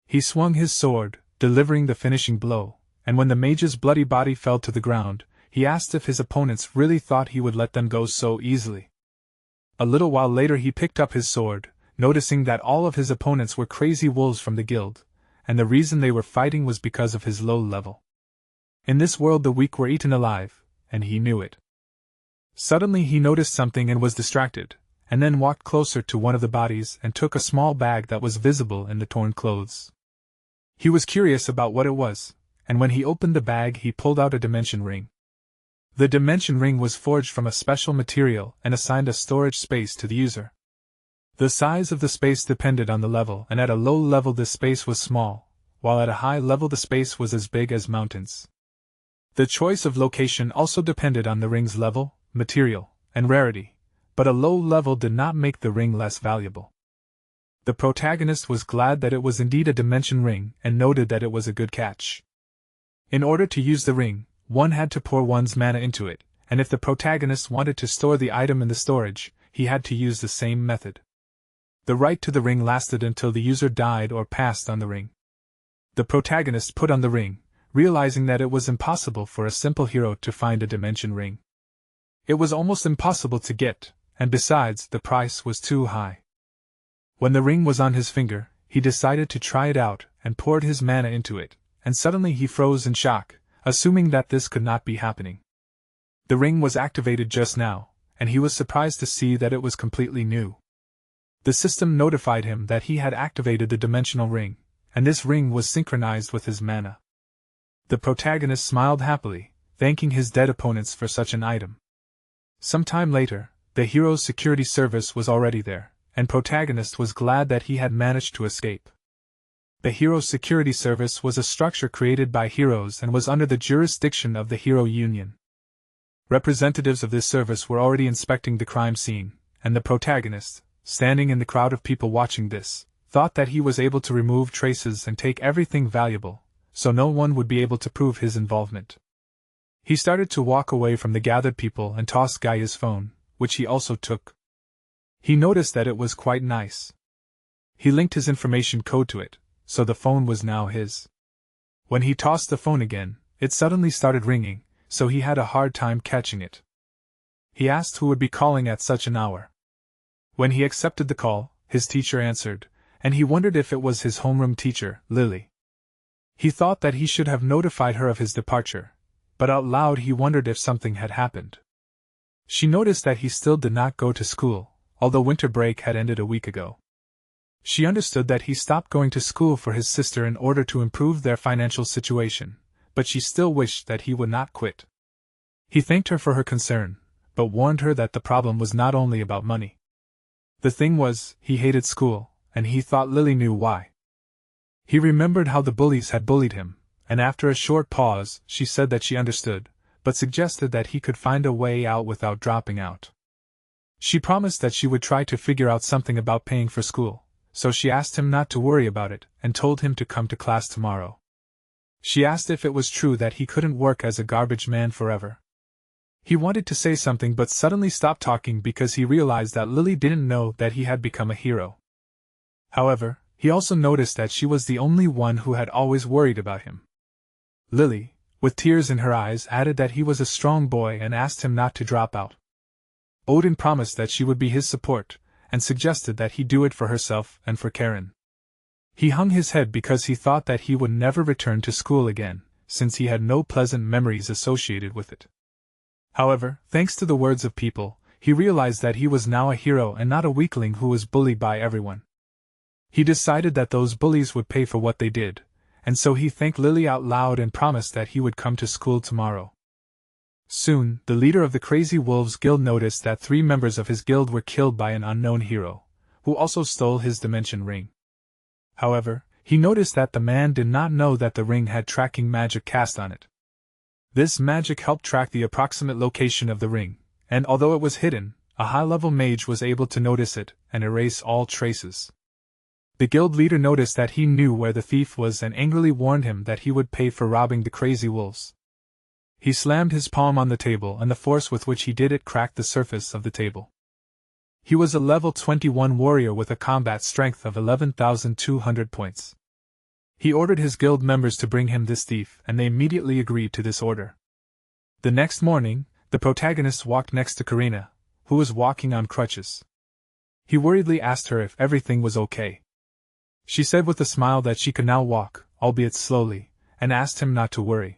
He swung his sword, delivering the finishing blow, and when the mage's bloody body fell to the ground, he asked if his opponents really thought he would let them go so easily. A little while later he picked up his sword, noticing that all of his opponents were crazy wolves from the guild, and the reason they were fighting was because of his low level. In this world the weak were eaten alive, and he knew it. Suddenly he noticed something and was distracted, and then walked closer to one of the bodies and took a small bag that was visible in the torn clothes. He was curious about what it was, and when he opened the bag he pulled out a dimension ring. The dimension ring was forged from a special material and assigned a storage space to the user. The size of the space depended on the level, and at a low level this space was small, while at a high level the space was as big as mountains. The choice of location also depended on the ring's level, material, and rarity, but a low level did not make the ring less valuable. The protagonist was glad that it was indeed a dimension ring and noted that it was a good catch. In order to use the ring, one had to pour one's mana into it, and if the protagonist wanted to store the item in the storage, he had to use the same method. The right to the ring lasted until the user died or passed on the ring. The protagonist put on the ring, realizing that it was impossible for a simple hero to find a dimension ring. It was almost impossible to get, and besides, the price was too high. When the ring was on his finger, he decided to try it out and poured his mana into it, and suddenly he froze in shock, assuming that this could not be happening. The ring was activated just now, and he was surprised to see that it was completely new. The system notified him that he had activated the dimensional ring, and this ring was synchronized with his mana. The protagonist smiled happily, thanking his dead opponents for such an item. Some time later, the hero's security service was already there, and protagonist was glad that he had managed to escape. The hero's security service was a structure created by heroes and was under the jurisdiction of the Hero Union. Representatives of this service were already inspecting the crime scene, and the protagonist, standing in the crowd of people watching this, thought that he was able to remove traces and take everything valuable, so no one would be able to prove his involvement. He started to walk away from the gathered people and tossed Guy his phone, which he also took. He noticed that it was quite nice. He linked his information code to it, so the phone was now his. When he tossed the phone again, it suddenly started ringing, so he had a hard time catching it. He asked who would be calling at such an hour. When he accepted the call, his teacher answered, and he wondered if it was his homeroom teacher, Lily. He thought that he should have notified her of his departure, but out loud he wondered if something had happened. She noticed that he still did not go to school, although winter break had ended a week ago. She understood that he stopped going to school for his sister in order to improve their financial situation, but she still wished that he would not quit. He thanked her for her concern, but warned her that the problem was not only about money. The thing was, he hated school, and he thought Lily knew why. He remembered how the bullies had bullied him, and after a short pause, she said that she understood, but suggested that he could find a way out without dropping out. She promised that she would try to figure out something about paying for school, so she asked him not to worry about it and told him to come to class tomorrow. She asked if it was true that he couldn't work as a garbage man forever. He wanted to say something but suddenly stopped talking because he realized that Lily didn't know that he had become a hero. However, he also noticed that she was the only one who had always worried about him. Lily, with tears in her eyes, added that he was a strong boy and asked him not to drop out. Odin promised that she would be his support, and suggested that he do it for herself and for Karen. He hung his head because he thought that he would never return to school again, since he had no pleasant memories associated with it. However, thanks to the words of people, he realized that he was now a hero and not a weakling who was bullied by everyone. He decided that those bullies would pay for what they did, and so he thanked Lily out loud and promised that he would come to school tomorrow. Soon, the leader of the Crazy Wolves Guild noticed that 3 members of his guild were killed by an unknown hero, who also stole his dimension ring. However, he noticed that the man did not know that the ring had tracking magic cast on it. This magic helped track the approximate location of the ring, and although it was hidden, a high-level mage was able to notice it and erase all traces. The guild leader noticed that he knew where the thief was and angrily warned him that he would pay for robbing the Crazy Wolves. He slammed his palm on the table and the force with which he did it cracked the surface of the table. He was a level 21 warrior with a combat strength of 11,200 points. He ordered his guild members to bring him this thief, and they immediately agreed to this order. The next morning, the protagonist walked next to Karina, who was walking on crutches. He worriedly asked her if everything was okay. She said with a smile that she could now walk, albeit slowly, and asked him not to worry.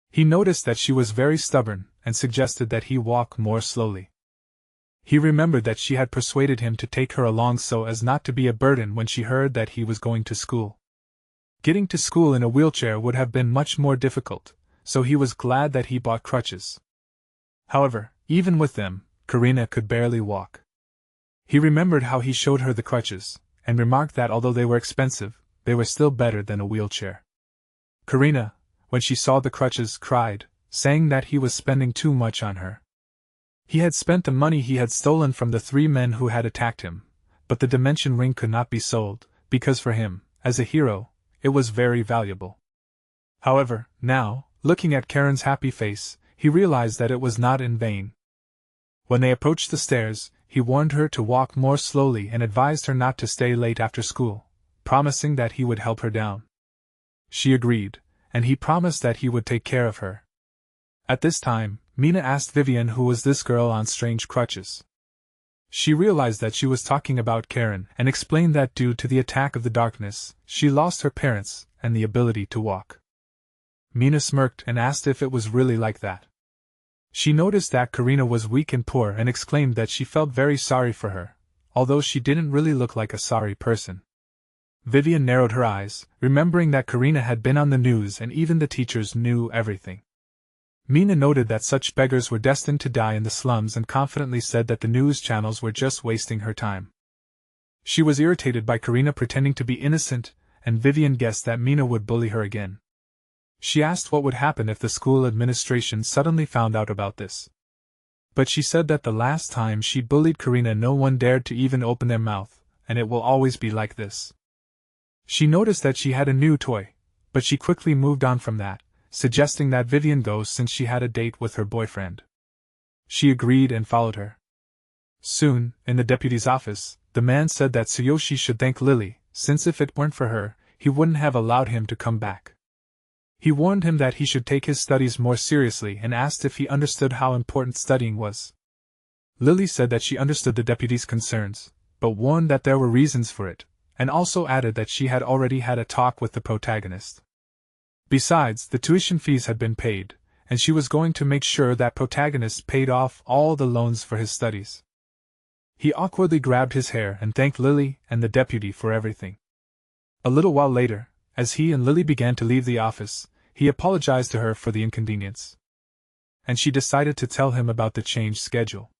He noticed that she was very stubborn, and suggested that he walk more slowly. He remembered that she had persuaded him to take her along so as not to be a burden when she heard that he was going to school. Getting to school in a wheelchair would have been much more difficult, so he was glad that he bought crutches. However, even with them, Karina could barely walk. He remembered how he showed her the crutches, and remarked that although they were expensive, they were still better than a wheelchair. Karina, when she saw the crutches, cried, saying that he was spending too much on her. He had spent the money he had stolen from the 3 men who had attacked him, but the dimension ring could not be sold, because for him, as a hero, it was very valuable. However, now, looking at Karen's happy face, he realized that it was not in vain. When they approached the stairs, he warned her to walk more slowly and advised her not to stay late after school, promising that he would help her down. She agreed, and he promised that he would take care of her. At this time, Mina asked Vivian who was this girl on strange crutches. She realized that she was talking about Karen and explained that due to the attack of the darkness, she lost her parents and the ability to walk. Mina smirked and asked if it was really like that. She noticed that Karina was weak and poor and exclaimed that she felt very sorry for her, although she didn't really look like a sorry person. Vivian narrowed her eyes, remembering that Karina had been on the news and even the teachers knew everything. Mina noted that such beggars were destined to die in the slums and confidently said that the news channels were just wasting her time. She was irritated by Karina pretending to be innocent, and Vivian guessed that Mina would bully her again. She asked what would happen if the school administration suddenly found out about this. But she said that the last time she bullied Karina no one dared to even open their mouth, and it will always be like this. She noticed that she had a new toy, but she quickly moved on from that, suggesting that Vivian go since she had a date with her boyfriend. She agreed and followed her. Soon, in the deputy's office, the man said that Tsuyoshi should thank Lily, since if it weren't for her, he wouldn't have allowed him to come back. He warned him that he should take his studies more seriously and asked if he understood how important studying was. Lily said that she understood the deputy's concerns, but warned that there were reasons for it, and also added that she had already had a talk with the protagonist. Besides, the tuition fees had been paid, and she was going to make sure that protagonist paid off all the loans for his studies. He awkwardly grabbed his hair and thanked Lily and the deputy for everything. A little while later, as he and Lily began to leave the office, he apologized to her for the inconvenience. And she decided to tell him about the changed schedule.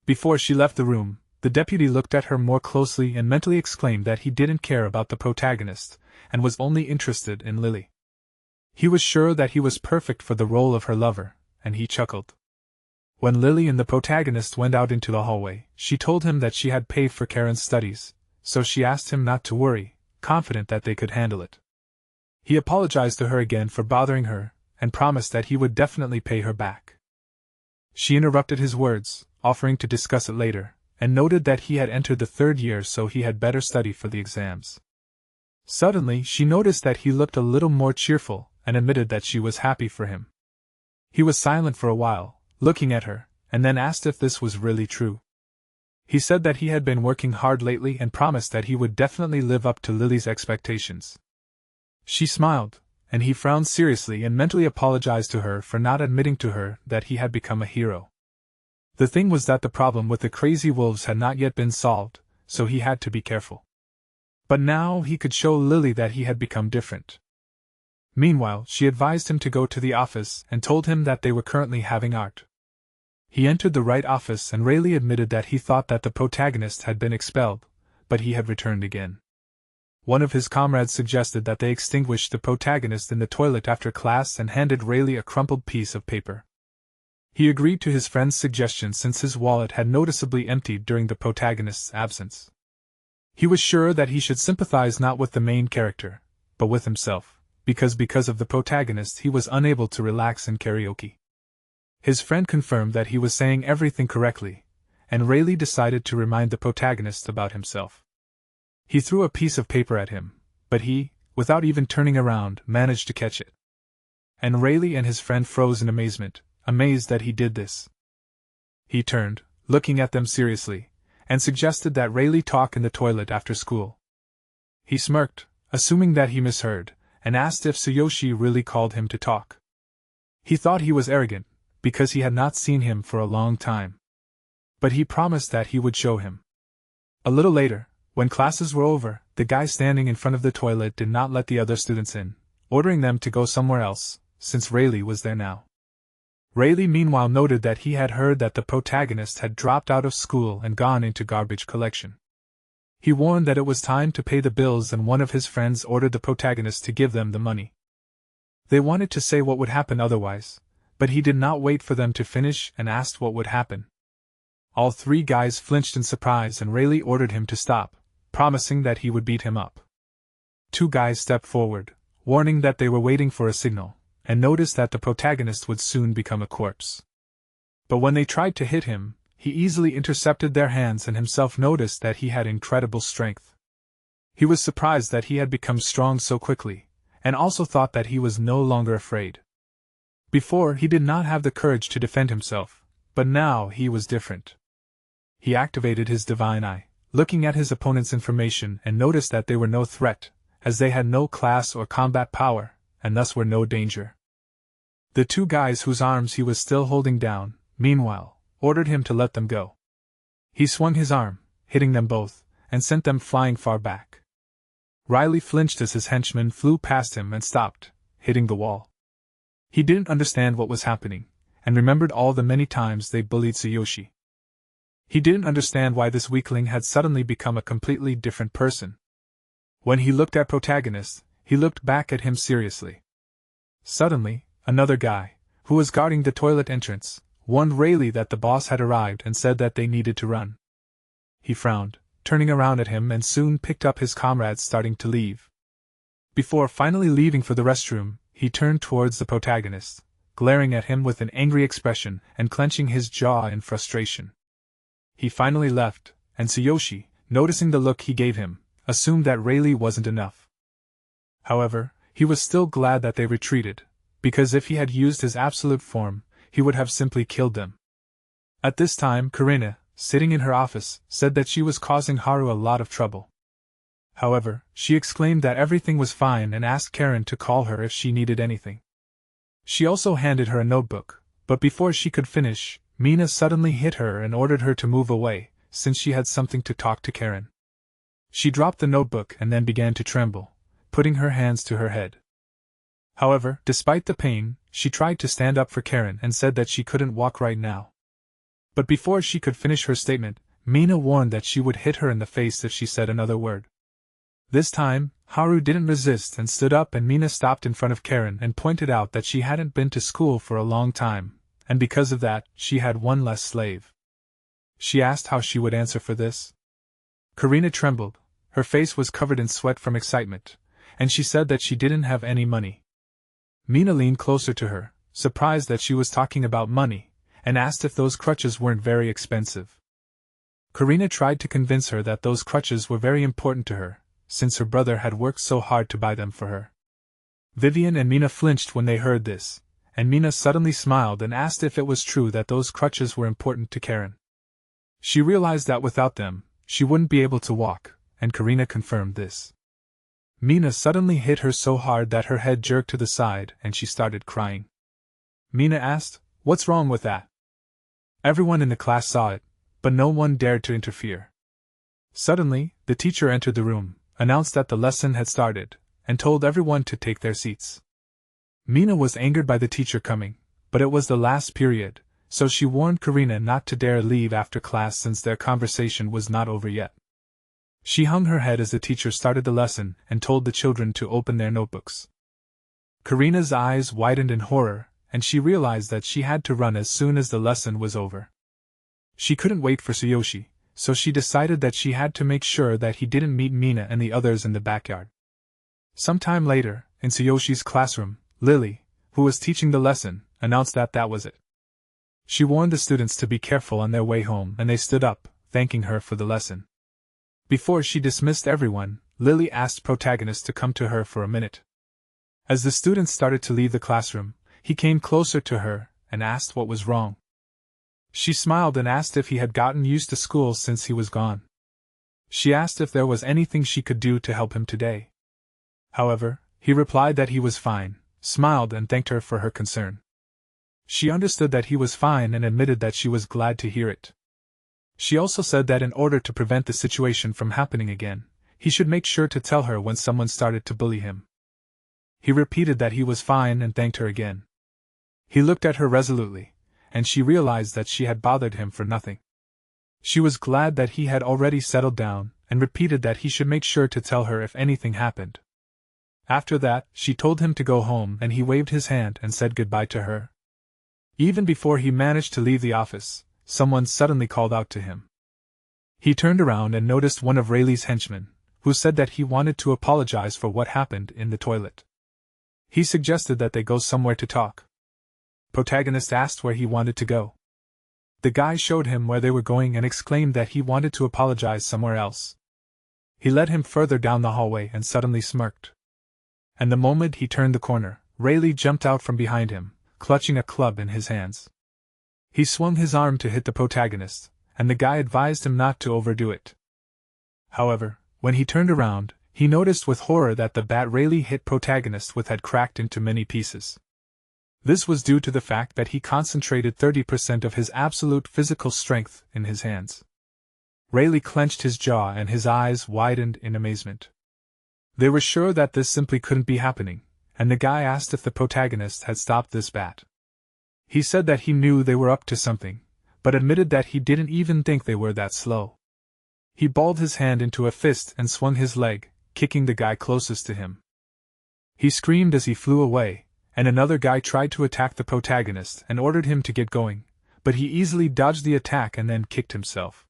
Before she left the room, the deputy looked at her more closely and mentally exclaimed that he didn't care about the protagonist, and was only interested in Lily. He was sure that he was perfect for the role of her lover, and he chuckled. When Lily and the protagonist went out into the hallway, she told him that she had paid for Karen's studies, so she asked him not to worry, confident that they could handle it. He apologized to her again for bothering her, and promised that he would definitely pay her back. She interrupted his words, offering to discuss it later, and noted that he had entered the 3rd year, so he had better study for the exams. Suddenly, she noticed that he looked a little more cheerful, and admitted that she was happy for him. He was silent for a while, looking at her, and then asked if this was really true. He said that he had been working hard lately and promised that he would definitely live up to Lily's expectations. She smiled, and he frowned seriously and mentally apologized to her for not admitting to her that he had become a hero. The thing was that the problem with the crazy wolves had not yet been solved, so he had to be careful. But now he could show Lily that he had become different. Meanwhile, she advised him to go to the office and told him that they were currently having art. He entered the right office and Rayleigh admitted that he thought that the protagonist had been expelled, but he had returned again. One of his comrades suggested that they extinguish the protagonist in the toilet after class and handed Rayleigh a crumpled piece of paper. He agreed to his friend's suggestion since his wallet had noticeably emptied during the protagonist's absence. He was sure that he should sympathize not with the main character, but with himself, because of the protagonist he was unable to relax in karaoke. His friend confirmed that he was saying everything correctly, and Rayleigh decided to remind the protagonist about himself. He threw a piece of paper at him, but he, without even turning around, managed to catch it. And Rayleigh and his friend froze in amazement, amazed that he did this. He turned, looking at them seriously, and suggested that Rayleigh talk in the toilet after school. He smirked, assuming that he misheard, and asked if Tsuyoshi really called him to talk. He thought he was arrogant, because he had not seen him for a long time. But he promised that he would show him. A little later, when classes were over, the guy standing in front of the toilet did not let the other students in, ordering them to go somewhere else, since Rayleigh was there now. Rayleigh meanwhile noted that he had heard that the protagonist had dropped out of school and gone into garbage collection. He warned that it was time to pay the bills and one of his friends ordered the protagonist to give them the money. They wanted to say what would happen otherwise, but he did not wait for them to finish and asked what would happen. All 3 guys flinched in surprise and Rayleigh ordered him to stop, promising that he would beat him up. 2 guys stepped forward, warning that they were waiting for a signal, and noticed that the protagonist would soon become a corpse. But when they tried to hit him, he easily intercepted their hands and himself noticed that he had incredible strength. He was surprised that he had become strong so quickly, and also thought that he was no longer afraid. Before, he did not have the courage to defend himself, but now he was different. He activated his divine eye, looking at his opponent's information and noticed that they were no threat, as they had no class or combat power, and thus were no danger. The 2 guys whose arms he was still holding down, meanwhile, ordered him to let them go. He swung his arm, hitting them both, and sent them flying far back. Rayleigh flinched as his henchmen flew past him and stopped, hitting the wall. He didn't understand what was happening, and remembered all the many times they bullied Tsuyoshi. He didn't understand why this weakling had suddenly become a completely different person. When he looked at protagonist, he looked back at him seriously. Suddenly, another guy, who was guarding the toilet entrance, warned Rayleigh that the boss had arrived and said that they needed to run. He frowned, turning around at him and soon picked up his comrades starting to leave. Before finally leaving for the restroom, he turned towards the protagonist, glaring at him with an angry expression and clenching his jaw in frustration. He finally left, and Tsuyoshi, noticing the look he gave him, assumed that Rayleigh wasn't enough. However, he was still glad that they retreated, because if he had used his absolute form, he would have simply killed them. At this time, Karina, sitting in her office, said that she was causing Haru a lot of trouble. However, she exclaimed that everything was fine and asked Karen to call her if she needed anything. She also handed her a notebook, but before she could finish, Mina suddenly hit her and ordered her to move away, since she had something to talk to Karen. She dropped the notebook and then began to tremble, putting her hands to her head. However, despite the pain, she tried to stand up for Karen and said that she couldn't walk right now. But before she could finish her statement, Mina warned that she would hit her in the face if she said another word. This time, Haru didn't resist and stood up, and Mina stopped in front of Karen and pointed out that she hadn't been to school for a long time, and because of that, she had one less slave. She asked how she would answer for this. Karina trembled, her face was covered in sweat from excitement, and she said that she didn't have any money. Mina leaned closer to her, surprised that she was talking about money, and asked if those crutches weren't very expensive. Karina tried to convince her that those crutches were very important to her, since her brother had worked so hard to buy them for her. Vivian and Mina flinched when they heard this, and Mina suddenly smiled and asked if it was true that those crutches were important to Karen. She realized that without them, she wouldn't be able to walk, and Karina confirmed this. Mina suddenly hit her so hard that her head jerked to the side and she started crying. Mina asked, "What's wrong with that?" Everyone in the class saw it, but no one dared to interfere. Suddenly, the teacher entered the room, announced that the lesson had started, and told everyone to take their seats. Mina was angered by the teacher coming, but it was the last period, so she warned Karina not to dare leave after class since their conversation was not over yet. She hung her head as the teacher started the lesson and told the children to open their notebooks. Karina's eyes widened in horror, and she realized that she had to run as soon as the lesson was over. She couldn't wait for Tsuyoshi, so she decided that she had to make sure that he didn't meet Mina and the others in the backyard. Sometime later, in Tsuyoshi's classroom, Lily, who was teaching the lesson, announced that that was it. She warned the students to be careful on their way home, and they stood up, thanking her for the lesson. Before she dismissed everyone, Lily asked Protagonist to come to her for a minute. As the students started to leave the classroom, he came closer to her and asked what was wrong. She smiled and asked if he had gotten used to school since he was gone. She asked if there was anything she could do to help him today. However, he replied that he was fine, smiled and thanked her for her concern. She understood that he was fine and admitted that she was glad to hear it. She also said that in order to prevent the situation from happening again, he should make sure to tell her when someone started to bully him. He repeated that he was fine and thanked her again. He looked at her resolutely, and she realized that she had bothered him for nothing. She was glad that he had already settled down, and repeated that he should make sure to tell her if anything happened. After that, she told him to go home, and he waved his hand and said goodbye to her. Even before he managed to leave the office, someone suddenly called out to him. He turned around and noticed one of Rayleigh's henchmen, who said that he wanted to apologize for what happened in the toilet. He suggested that they go somewhere to talk. Protagonist asked where he wanted to go. The guy showed him where they were going and exclaimed that he wanted to apologize somewhere else. He led him further down the hallway and suddenly smirked. And the moment he turned the corner, Rayleigh jumped out from behind him, clutching a club in his hands. He swung his arm to hit the protagonist, and the guy advised him not to overdo it. However, when he turned around, he noticed with horror that the bat Rayleigh hit protagonist with had cracked into many pieces. This was due to the fact that he concentrated 30% of his absolute physical strength in his hands. Rayleigh clenched his jaw and his eyes widened in amazement. They were sure that this simply couldn't be happening, and the guy asked if the protagonist had stopped this bat. He said that he knew they were up to something, but admitted that he didn't even think they were that slow. He balled his hand into a fist and swung his leg, kicking the guy closest to him. He screamed as he flew away, and another guy tried to attack the protagonist and ordered him to get going, but he easily dodged the attack and then kicked himself.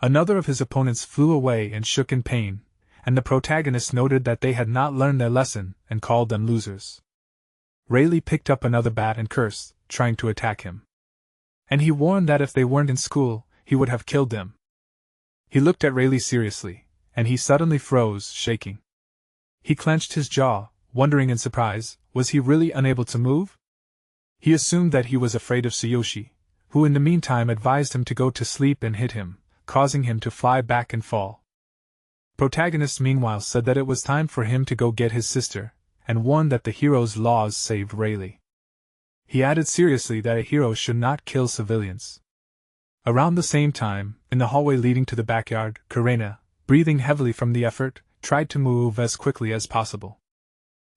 Another of his opponents flew away and shook in pain, and the protagonist noted that they had not learned their lesson and called them losers. Rayleigh picked up another bat and cursed, trying to attack him. And he warned that if they weren't in school, he would have killed them. He looked at Rayleigh seriously, and he suddenly froze, shaking. He clenched his jaw, wondering in surprise, was he really unable to move? He assumed that he was afraid of Tsuyoshi, who in the meantime advised him to go to sleep and hit him, causing him to fly back and fall. Protagonist meanwhile said that it was time for him to go get his sister, and warned that the hero's laws saved Rayleigh. He added seriously that a hero should not kill civilians. Around the same time, in the hallway leading to the backyard, Karina, breathing heavily from the effort, tried to move as quickly as possible.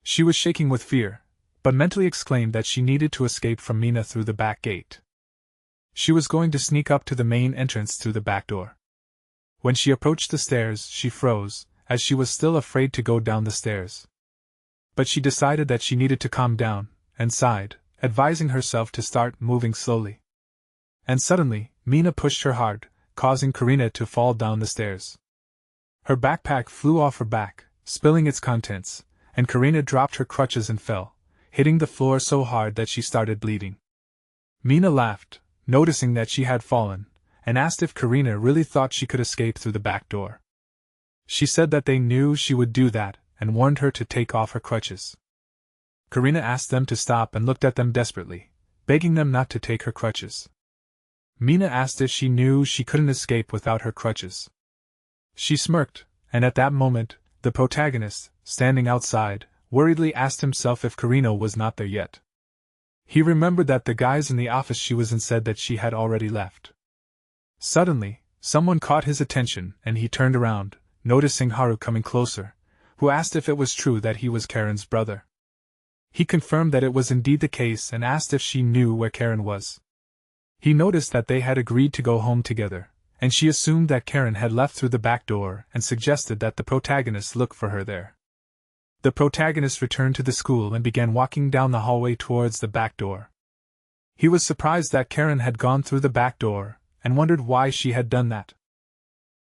She was shaking with fear, but mentally exclaimed that she needed to escape from Mina through the back gate. She was going to sneak up to the main entrance through the back door. When she approached the stairs, she froze, as she was still afraid to go down the stairs. But she decided that she needed to calm down, and sighed, advising herself to start moving slowly. And suddenly, Mina pushed her hard, causing Karina to fall down the stairs. Her backpack flew off her back, spilling its contents, and Karina dropped her crutches and fell, hitting the floor so hard that she started bleeding. Mina laughed, noticing that she had fallen, and asked if Karina really thought she could escape through the back door. She said that they knew she would do that, and warned her to take off her crutches. Karina asked them to stop and looked at them desperately, begging them not to take her crutches. Mina asked if she knew she couldn't escape without her crutches. She smirked, and at that moment, the protagonist, standing outside, worriedly asked himself if Karina was not there yet. He remembered that the guys in the office she was in said that she had already left. Suddenly, someone caught his attention and he turned around, noticing Haru coming closer, who asked if it was true that he was Karen's brother. He confirmed that it was indeed the case and asked if she knew where Karen was. He noticed that they had agreed to go home together, and she assumed that Karen had left through the back door and suggested that the protagonist look for her there. The protagonist returned to the school and began walking down the hallway towards the back door. He was surprised that Karen had gone through the back door, and wondered why she had done that.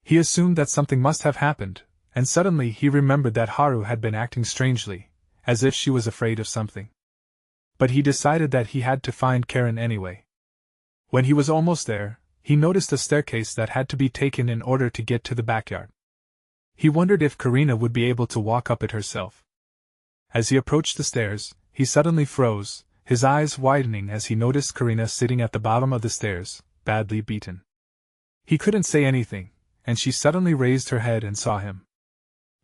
He assumed that something must have happened, and suddenly he remembered that Haru had been acting strangely, as if she was afraid of something. But he decided that he had to find Karen anyway. When he was almost there, he noticed a staircase that had to be taken in order to get to the backyard. He wondered if Karina would be able to walk up it herself. As he approached the stairs, he suddenly froze, his eyes widening as he noticed Karina sitting at the bottom of the stairs, badly beaten. He couldn't say anything, and she suddenly raised her head and saw him.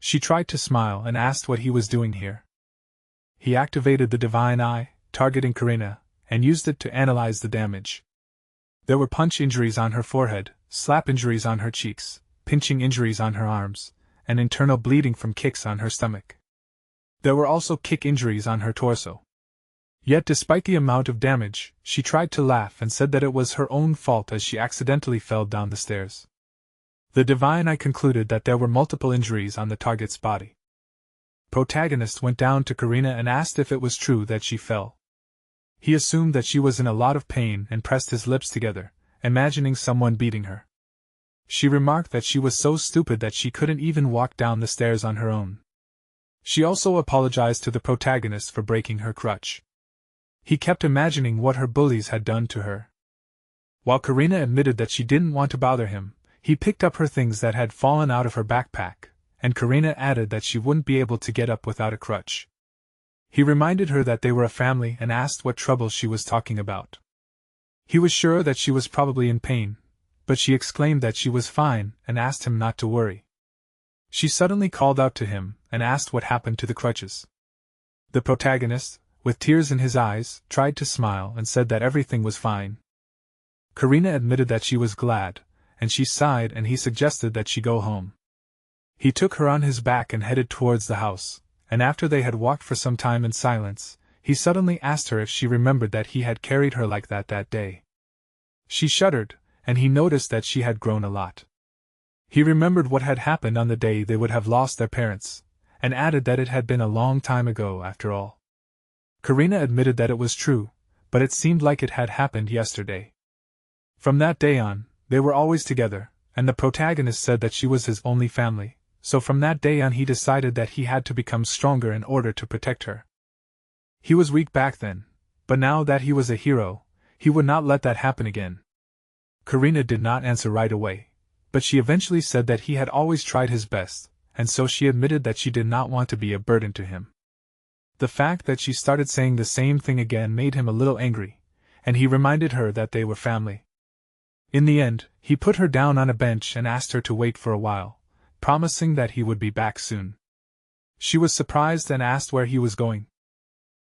She tried to smile and asked what he was doing here. He activated the divine eye, targeting Karina, and used it to analyze the damage. There were punch injuries on her forehead, slap injuries on her cheeks, pinching injuries on her arms, and internal bleeding from kicks on her stomach. There were also kick injuries on her torso. Yet despite the amount of damage, she tried to laugh and said that it was her own fault as she accidentally fell down the stairs. The divine eye concluded that there were multiple injuries on the target's body. Protagonist went down to Karina and asked if it was true that she fell. He assumed that she was in a lot of pain and pressed his lips together, imagining someone beating her. She remarked that she was so stupid that she couldn't even walk down the stairs on her own. She also apologized to the protagonist for breaking her crutch. He kept imagining what her bullies had done to her. While Karina admitted that she didn't want to bother him, he picked up her things that had fallen out of her backpack, and Karina added that she wouldn't be able to get up without a crutch. He reminded her that they were a family and asked what trouble she was talking about. He was sure that she was probably in pain, but she exclaimed that she was fine and asked him not to worry. She suddenly called out to him and asked what happened to the crutches. The protagonist, with tears in his eyes, tried to smile and said that everything was fine. Karina admitted that she was glad, and she sighed, and he suggested that she go home. He took her on his back and headed towards the house, and after they had walked for some time in silence, he suddenly asked her if she remembered that he had carried her like that day. She shuddered, and he noticed that she had grown a lot. He remembered what had happened on the day they would have lost their parents, and added that it had been a long time ago after all. Karina admitted that it was true, but it seemed like it had happened yesterday. From that day on, they were always together, and the protagonist said that she was his only family, so from that day on he decided that he had to become stronger in order to protect her. He was weak back then, but now that he was a hero, he would not let that happen again. Karina did not answer right away, but she eventually said that he had always tried his best, and so she admitted that she did not want to be a burden to him. The fact that she started saying the same thing again made him a little angry, and he reminded her that they were family. In the end, he put her down on a bench and asked her to wait for a while, promising that he would be back soon. She was surprised and asked where he was going.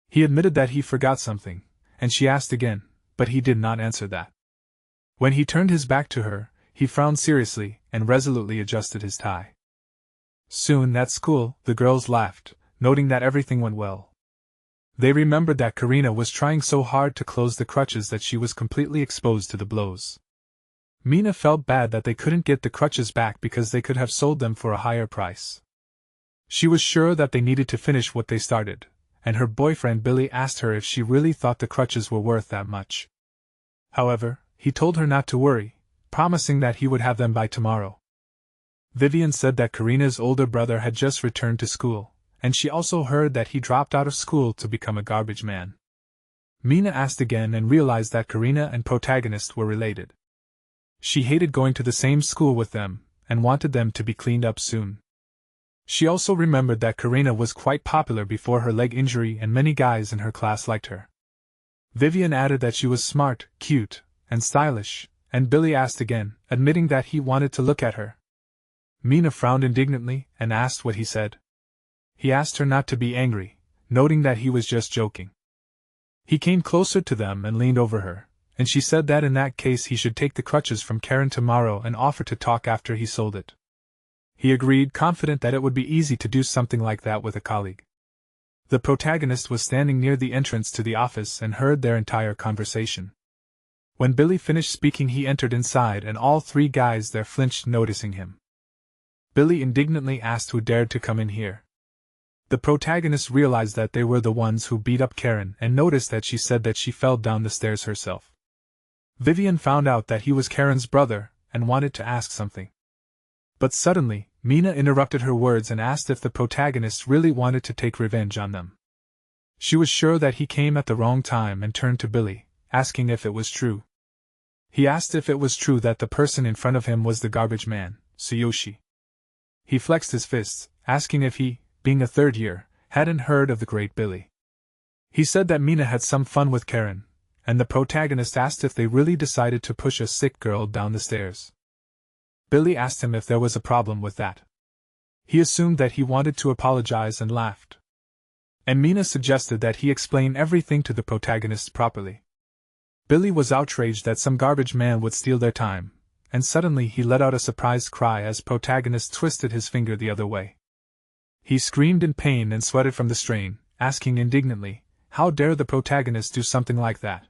He admitted that he forgot something, and she asked again, but he did not answer that. When he turned his back to her, he frowned seriously and resolutely adjusted his tie. Soon at school, the girls laughed, noting that everything went well. They remembered that Karina was trying so hard to close the crutches that she was completely exposed to the blows. Mina felt bad that they couldn't get the crutches back because they could have sold them for a higher price. She was sure that they needed to finish what they started, and her boyfriend Billy asked her if she really thought the crutches were worth that much. However, he told her not to worry, promising that he would have them by tomorrow. Vivian said that Karina's older brother had just returned to school, and she also heard that he dropped out of school to become a garbage man. Mina asked again and realized that Karina and Protagonist were related. She hated going to the same school with them, and wanted them to be cleaned up soon. She also remembered that Karina was quite popular before her leg injury and many guys in her class liked her. Vivian added that she was smart, cute, and stylish, and Billy asked again, admitting that he wanted to look at her. Mina frowned indignantly and asked what he said. He asked her not to be angry, noting that he was just joking. He came closer to them and leaned over her, and she said that in that case he should take the crutches from Karen tomorrow and offer to talk after he sold it. He agreed, confident that it would be easy to do something like that with a colleague. The protagonist was standing near the entrance to the office and heard their entire conversation. When Billy finished speaking, he entered inside and all three guys there flinched, noticing him. Billy indignantly asked who dared to come in here. The protagonist realized that they were the ones who beat up Karen and noticed that she said that she fell down the stairs herself. Vivian found out that he was Karen's brother and wanted to ask something. But suddenly, Mina interrupted her words and asked if the protagonist really wanted to take revenge on them. She was sure that he came at the wrong time and turned to Billy, asking if it was true. He asked if it was true that the person in front of him was the garbage man, Tsuyoshi. He flexed his fists, asking if he, being a third year, hadn't heard of the great Billy. He said that Mina had some fun with Karen, and the protagonist asked if they really decided to push a sick girl down the stairs. Billy asked him if there was a problem with that. He assumed that he wanted to apologize and laughed. And Mina suggested that he explain everything to the protagonist properly. Billy was outraged that some garbage man would steal their time, and suddenly he let out a surprised cry as protagonist twisted his finger the other way. He screamed in pain and sweated from the strain, asking indignantly, how dare the protagonist do something like that?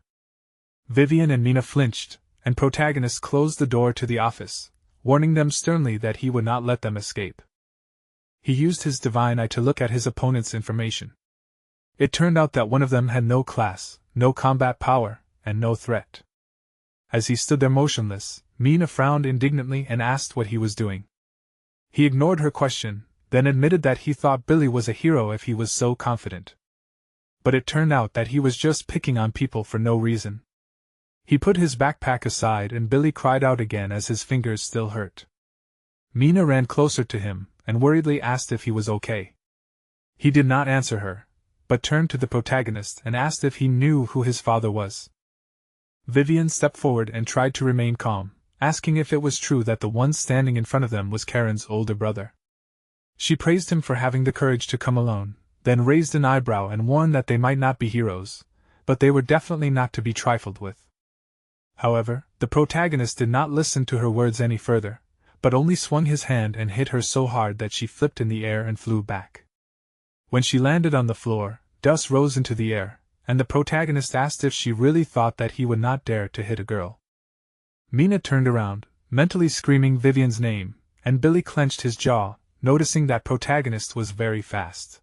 Vivian and Mina flinched, and protagonist closed the door to the office, warning them sternly that he would not let them escape. He used his divine eye to look at his opponent's information. It turned out that one of them had no class, no combat power, and no threat. As he stood there motionless, Mina frowned indignantly and asked what he was doing. He ignored her question, then admitted that he thought Billy was a hero if he was so confident. But it turned out that he was just picking on people for no reason. He put his backpack aside and Billy cried out again as his fingers still hurt. Mina ran closer to him and worriedly asked if he was okay. He did not answer her, but turned to the protagonist and asked if he knew who his father was. Vivian stepped forward and tried to remain calm, asking if it was true that the one standing in front of them was Karen's older brother. She praised him for having the courage to come alone, then raised an eyebrow and warned that they might not be heroes, but they were definitely not to be trifled with. However, the protagonist did not listen to her words any further, but only swung his hand and hit her so hard that she flipped in the air and flew back. When she landed on the floor, dust rose into the air, and the protagonist asked if she really thought that he would not dare to hit a girl. Mina turned around, mentally screaming Vivian's name, and Billy clenched his jaw, noticing that protagonist was very fast.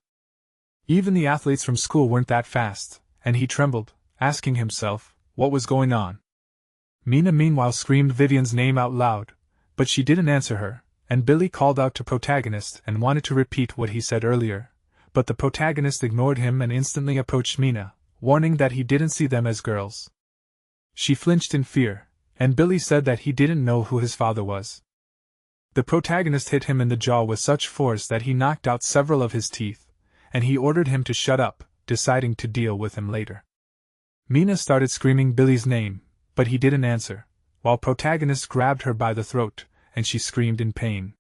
Even the athletes from school weren't that fast, and he trembled, asking himself, what was going on? Mina meanwhile screamed Vivian's name out loud, but she didn't answer her, and Billy called out to protagonist and wanted to repeat what he said earlier, but the protagonist ignored him and instantly approached Mina, warning that he didn't see them as girls. She flinched in fear, and Billy said that he didn't know who his father was. The protagonist hit him in the jaw with such force that he knocked out several of his teeth, and he ordered him to shut up, deciding to deal with him later. Mina started screaming Billy's name, but he didn't answer, while protagonist grabbed her by the throat, and she screamed in pain.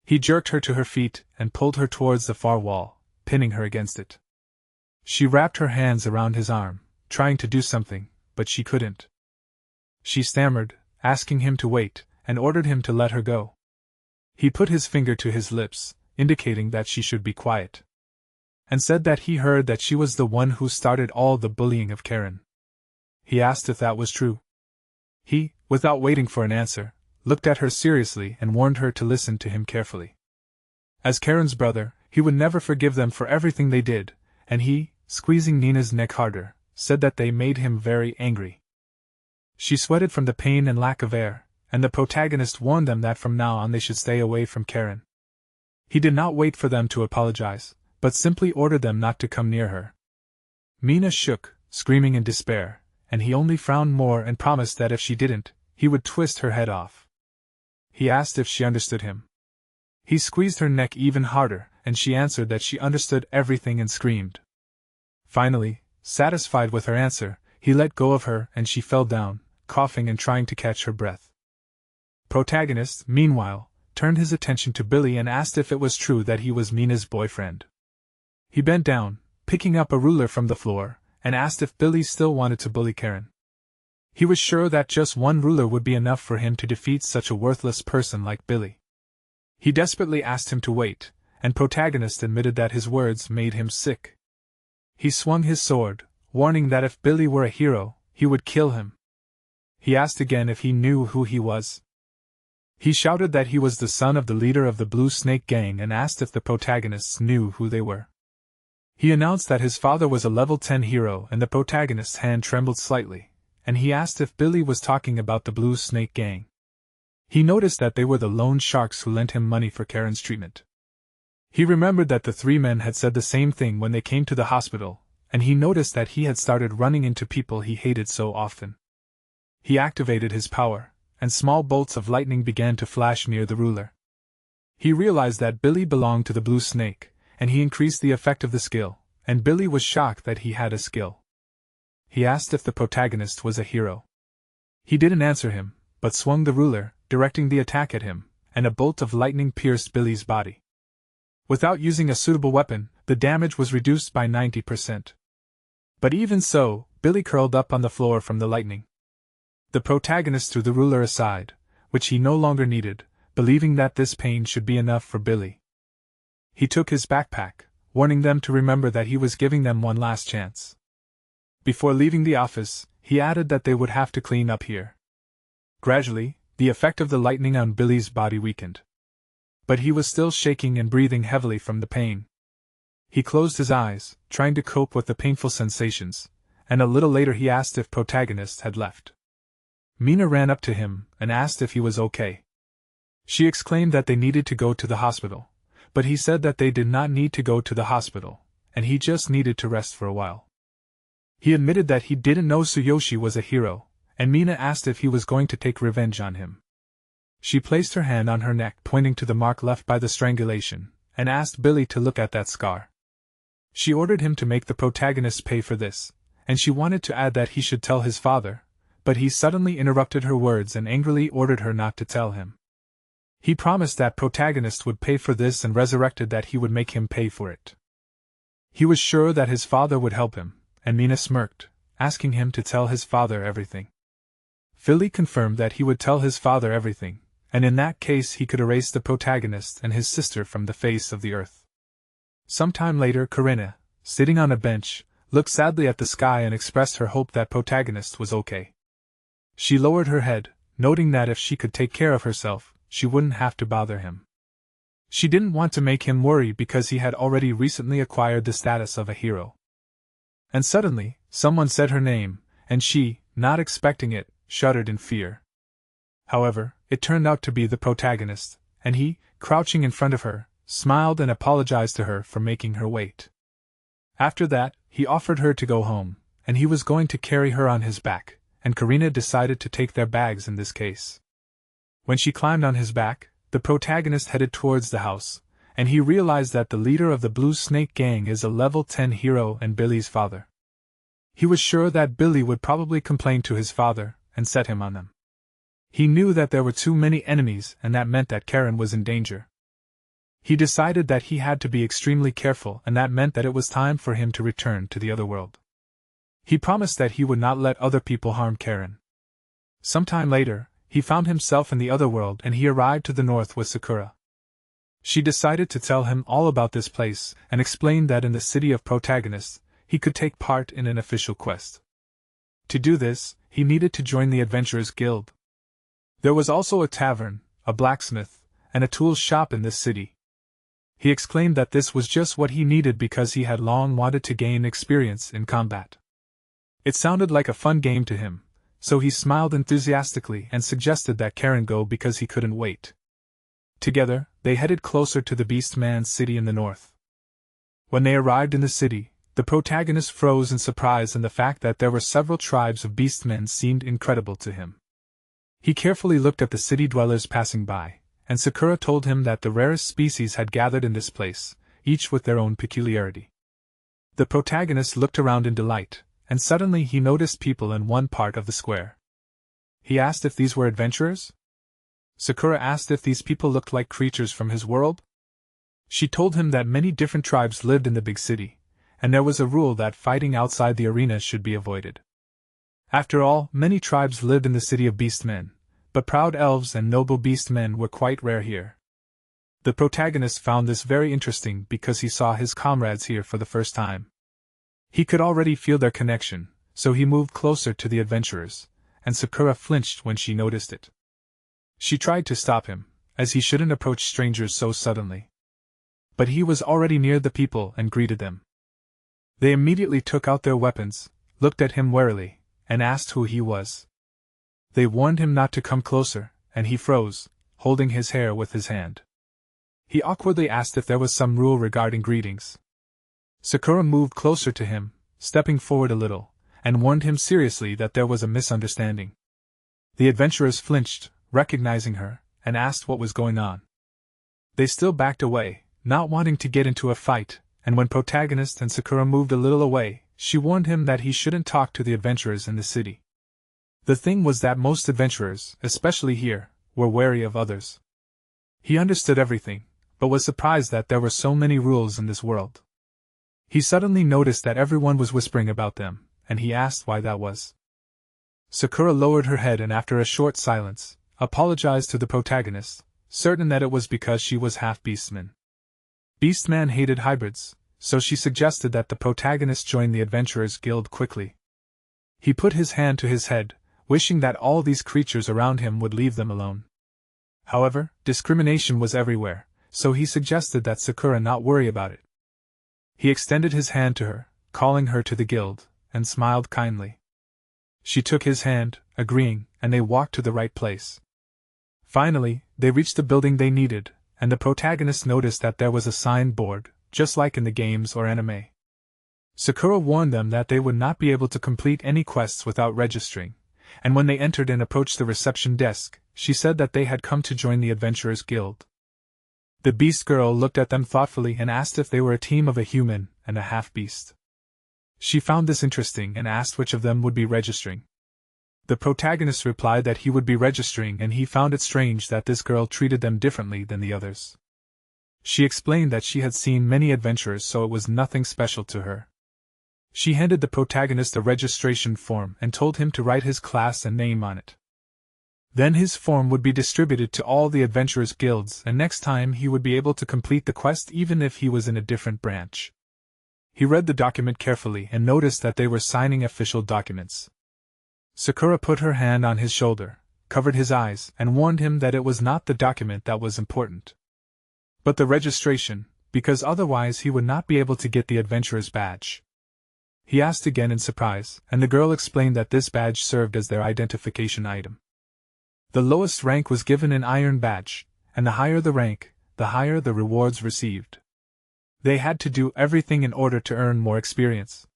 He jerked her to her feet and pulled her towards the far wall, pinning her against it. She wrapped her hands around his arm, trying to do something, but she couldn't. She stammered, asking him to wait, and ordered him to let her go. He put his finger to his lips, indicating that she should be quiet, and said that he heard that she was the one who started all the bullying of Karen. He asked if that was true. He, without waiting for an answer, looked at her seriously and warned her to listen to him carefully. As Karen's brother, he would never forgive them for everything they did, and he, squeezing Nina's neck harder, said that they made him very angry. She sweated from the pain and lack of air, and the protagonist warned them that from now on they should stay away from Karen. He did not wait for them to apologize, but simply ordered them not to come near her. Mina shook, screaming in despair, and he only frowned more and promised that if she didn't, he would twist her head off. He asked if she understood him. He squeezed her neck even harder, and she answered that she understood everything and screamed. Finally, satisfied with her answer, he let go of her and she fell down, coughing and trying to catch her breath. Protagonist, meanwhile, turned his attention to Billy and asked if it was true that he was Mina's boyfriend. He bent down, picking up a ruler from the floor, and asked if Billy still wanted to bully Karen. He was sure that just one ruler would be enough for him to defeat such a worthless person like Billy. He desperately asked him to wait, and Protagonist admitted that his words made him sick. He swung his sword, warning that if Billy were a hero, he would kill him. He asked again if he knew who he was. He shouted that he was the son of the leader of the Blue Snake Gang and asked if the protagonists knew who they were. He announced that his father was a level 10 hero and the protagonist's hand trembled slightly, and he asked if Billy was talking about the Blue Snake Gang. He noticed that they were the loan sharks who lent him money for Karen's treatment. He remembered that the three men had said the same thing when they came to the hospital, and he noticed that he had started running into people he hated so often. He activated his power, and small bolts of lightning began to flash near the ruler. He realized that Billy belonged to the Blue Snake, and he increased the effect of the skill, and Billy was shocked that he had a skill. He asked if the protagonist was a hero. He didn't answer him, but swung the ruler, directing the attack at him, and a bolt of lightning pierced Billy's body. Without using a suitable weapon, the damage was reduced by 90%. But even so, Billy curled up on the floor from the lightning. The protagonist threw the ruler aside, which he no longer needed, believing that this pain should be enough for Billy. He took his backpack, warning them to remember that he was giving them one last chance. Before leaving the office, he added that they would have to clean up here. Gradually, the effect of the lightning on Billy's body weakened. But he was still shaking and breathing heavily from the pain. He closed his eyes, trying to cope with the painful sensations, and a little later he asked if protagonist had left. Mina ran up to him and asked if he was okay. She exclaimed that they needed to go to the hospital, but he said that they did not need to go to the hospital, and he just needed to rest for a while. He admitted that he didn't know Tsuyoshi was a hero, and Mina asked if he was going to take revenge on him. She placed her hand on her neck, pointing to the mark left by the strangulation, and asked Billy to look at that scar. She ordered him to make the protagonist pay for this, and she wanted to add that he should tell his father, but he suddenly interrupted her words and angrily ordered her not to tell him. He promised that protagonist would pay for this and resurrected that he would make him pay for it. He was sure that his father would help him, and Mina smirked, asking him to tell his father everything. Billy confirmed that he would tell his father everything, and in that case he could erase the protagonist and his sister from the face of the earth. Some time later, Karina, sitting on a bench, looked sadly at the sky and expressed her hope that protagonist was okay. She lowered her head, noting that if she could take care of herself, she wouldn't have to bother him. She didn't want to make him worry because he had already recently acquired the status of a hero. And suddenly, someone said her name, and she, not expecting it, shuddered in fear. However, it turned out to be the protagonist, and he, crouching in front of her, smiled and apologized to her for making her wait. After that, he offered her to go home, and he was going to carry her on his back, and Karina decided to take their bags in this case. When she climbed on his back, the protagonist headed towards the house, and he realized that the leader of the Blue Snake Gang is a level 10 hero and Billy's father. He was sure that Billy would probably complain to his father and set him on them. He knew that there were too many enemies and that meant that Karen was in danger. He decided that he had to be extremely careful and that meant that it was time for him to return to the other world. He promised that he would not let other people harm Karen. Sometime later, he found himself in the other world and he arrived to the north with Sakura. She decided to tell him all about this place and explained that in the city of protagonists, he could take part in an official quest. To do this, he needed to join the Adventurers Guild. There was also a tavern, a blacksmith, and a tool shop in this city. He exclaimed that this was just what he needed because he had long wanted to gain experience in combat. It sounded like a fun game to him, so he smiled enthusiastically and suggested that Karen go because he couldn't wait. Together, they headed closer to the Beast Man's city in the north. When they arrived in the city, the protagonist froze in surprise, and the fact that there were several tribes of beastmen seemed incredible to him. He carefully looked at the city dwellers passing by, and Sakura told him that the rarest species had gathered in this place, each with their own peculiarity. The protagonist looked around in delight, and suddenly he noticed people in one part of the square. He asked if these were adventurers? Sakura asked if these people looked like creatures from his world. She told him that many different tribes lived in the big city, and there was a rule that fighting outside the arena should be avoided. After all, many tribes lived in the city of beastmen, but proud elves and noble beastmen were quite rare here. The protagonist found this very interesting because he saw his comrades here for the first time. He could already feel their connection, so he moved closer to the adventurers, and Sakura flinched when she noticed it. She tried to stop him, as he shouldn't approach strangers so suddenly. But he was already near the people and greeted them. They immediately took out their weapons, looked at him warily, and asked who he was. They warned him not to come closer, and he froze, holding his hair with his hand. He awkwardly asked if there was some rule regarding greetings. Sakura moved closer to him, stepping forward a little, and warned him seriously that there was a misunderstanding. The adventurers flinched, recognizing her, and asked what was going on. They still backed away, not wanting to get into a fight, and when protagonist and Sakura moved a little away, she warned him that he shouldn't talk to the adventurers in the city. The thing was that most adventurers, especially here, were wary of others. He understood everything, but was surprised that there were so many rules in this world. He suddenly noticed that everyone was whispering about them, and he asked why that was. Sakura lowered her head and after a short silence, apologized to the protagonist, certain that it was because she was half beastman. Beastman hated hybrids, so she suggested that the protagonist join the Adventurers Guild quickly. He put his hand to his head, wishing that all these creatures around him would leave them alone. However, discrimination was everywhere, so he suggested that Sakura not worry about it. He extended his hand to her, calling her to the guild, and smiled kindly. She took his hand, agreeing, and they walked to the right place. Finally, they reached the building they needed, and the protagonist noticed that there was a sign board, just like in the games or anime. Sakura warned them that they would not be able to complete any quests without registering, and when they entered and approached the reception desk, she said that they had come to join the Adventurers Guild. The beast girl looked at them thoughtfully and asked if they were a team of a human and a half-beast. She found this interesting and asked which of them would be registering. The protagonist replied that he would be registering, and he found it strange that this girl treated them differently than the others. She explained that she had seen many adventurers, so it was nothing special to her. She handed the protagonist a registration form and told him to write his class and name on it. Then his form would be distributed to all the adventurers' guilds, and next time he would be able to complete the quest even if he was in a different branch. He read the document carefully and noticed that they were signing official documents. Sakura put her hand on his shoulder, covered his eyes, and warned him that it was not the document that was important, but the registration, because otherwise he would not be able to get the adventurer's badge. He asked again in surprise, and the girl explained that this badge served as their identification item. The lowest rank was given an iron badge, and the higher the rank, the higher the rewards received. They had to do everything in order to earn more experience.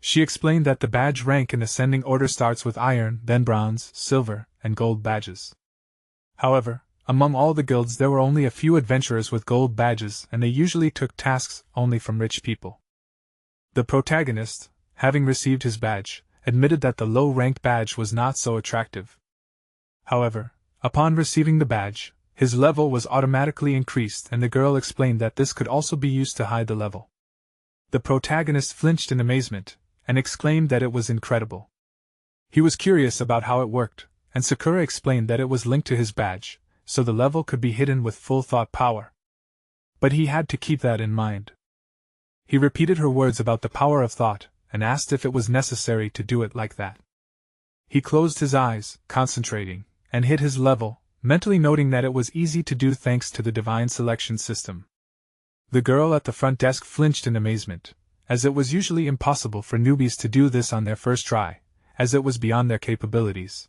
She explained that the badge rank in ascending order starts with iron, then bronze, silver, and gold badges. However, among all the guilds there were only a few adventurers with gold badges, and they usually took tasks only from rich people. The protagonist, having received his badge, admitted that the low-ranked badge was not so attractive. However, upon receiving the badge, his level was automatically increased, and the girl explained that this could also be used to hide the level. The protagonist flinched in amazement, and exclaimed that it was incredible. He was curious about how it worked, and Sakura explained that it was linked to his badge, so the level could be hidden with full thought power. But he had to keep that in mind. He repeated her words about the power of thought, and asked if it was necessary to do it like that. He closed his eyes, concentrating, and hit his level, mentally noting that it was easy to do thanks to the divine selection system. The girl at the front desk flinched in amazement, as it was usually impossible for newbies to do this on their first try, as it was beyond their capabilities.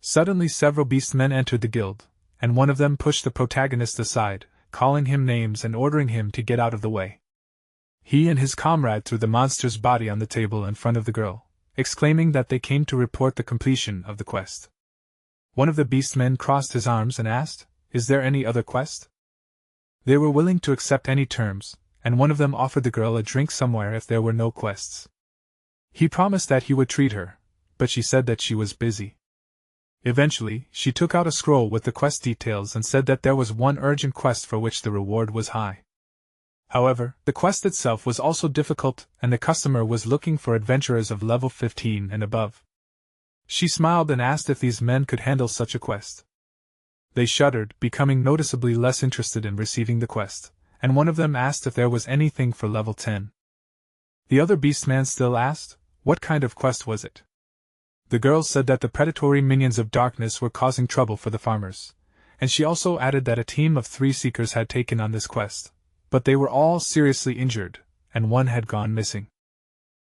Suddenly several beastmen entered the guild, and one of them pushed the protagonist aside, calling him names and ordering him to get out of the way. He and his comrade threw the monster's body on the table in front of the girl, exclaiming that they came to report the completion of the quest. One of the beastmen crossed his arms and asked, "Is there any other quest?" They were willing to accept any terms, and one of them offered the girl a drink somewhere if there were no quests. He promised that he would treat her, but she said that she was busy. Eventually, she took out a scroll with the quest details and said that there was one urgent quest for which the reward was high. However, the quest itself was also difficult, and the customer was looking for adventurers of level 15 and above. She smiled and asked if these men could handle such a quest. They shuddered, becoming noticeably less interested in receiving the quest, and one of them asked if there was anything for level 10. The other beastman still asked, what kind of quest was it? The girl said that the predatory minions of darkness were causing trouble for the farmers, and she also added that a team of 3 seekers had taken on this quest, but they were all seriously injured, and one had gone missing.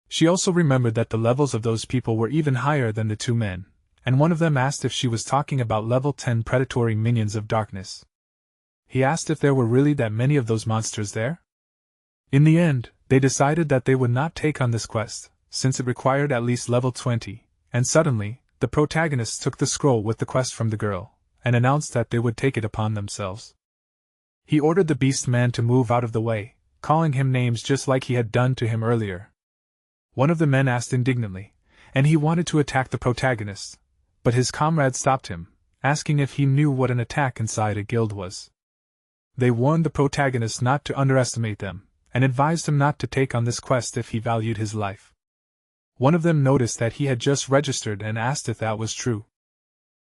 She also remembered that the levels of those people were even higher than the 2 men, and one of them asked if she was talking about level 10 predatory minions of darkness. He asked if there were really that many of those monsters there. In the end, they decided that they would not take on this quest, since it required at least level 20, and suddenly, the protagonists took the scroll with the quest from the girl, and announced that they would take it upon themselves. He ordered the beast man to move out of the way, calling him names just like he had done to him earlier. One of the men asked indignantly, and he wanted to attack the protagonist, but his comrade stopped him, asking if he knew what an attack inside a guild was. They warned the protagonist not to underestimate them, and advised him not to take on this quest if he valued his life. One of them noticed that he had just registered and asked if that was true.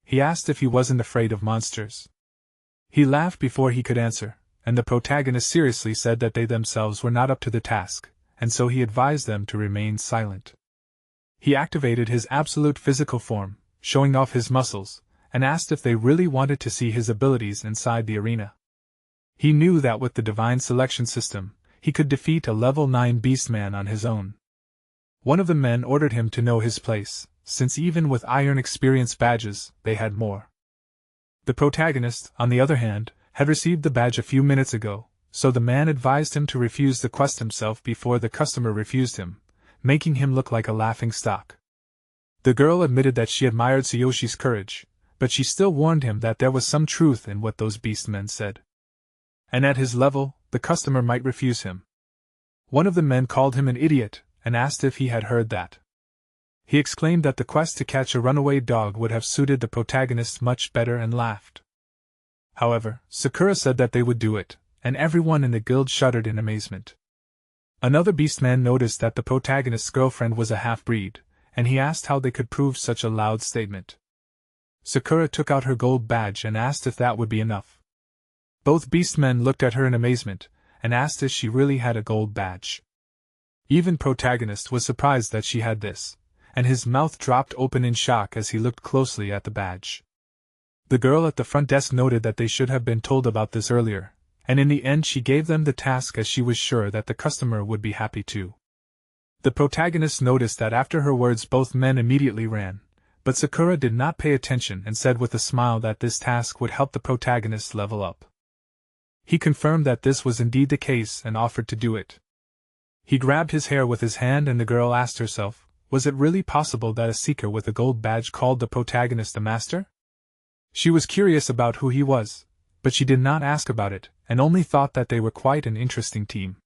He asked if he wasn't afraid of monsters. He laughed before he could answer, and the protagonist seriously said that they themselves were not up to the task, and so he advised them to remain silent. He activated his absolute physical form, showing off his muscles, and asked if they really wanted to see his abilities inside the arena. He knew that with the divine selection system, he could defeat a level 9 beastman on his own. One of the men ordered him to know his place, since even with iron experience badges, they had more. The protagonist, on the other hand, had received the badge a few minutes ago, so the man advised him to refuse the quest himself before the customer refused him, making him look like a laughing stock. The girl admitted that she admired Tsuyoshi's courage, but she still warned him that there was some truth in what those beastmen said. And at his level, the customer might refuse him. One of the men called him an idiot, and asked if he had heard that. He exclaimed that the quest to catch a runaway dog would have suited the protagonist much better and laughed. However, Sakura said that they would do it, and everyone in the guild shuddered in amazement. Another beastman noticed that the protagonist's girlfriend was a half-breed, and he asked how they could prove such a loud statement. Sakura took out her gold badge and asked if that would be enough. Both beastmen looked at her in amazement, and asked if she really had a gold badge. Even protagonist was surprised that she had this, and his mouth dropped open in shock as he looked closely at the badge. The girl at the front desk noted that they should have been told about this earlier, and in the end she gave them the task as she was sure that the customer would be happy too. The protagonist noticed that after her words both men immediately ran, but Sakura did not pay attention and said with a smile that this task would help the protagonist level up. He confirmed that this was indeed the case and offered to do it. He grabbed his hair with his hand and the girl asked herself, was it really possible that a seeker with a gold badge called the protagonist a master? She was curious about who he was, but she did not ask about it, and only thought that they were quite an interesting team.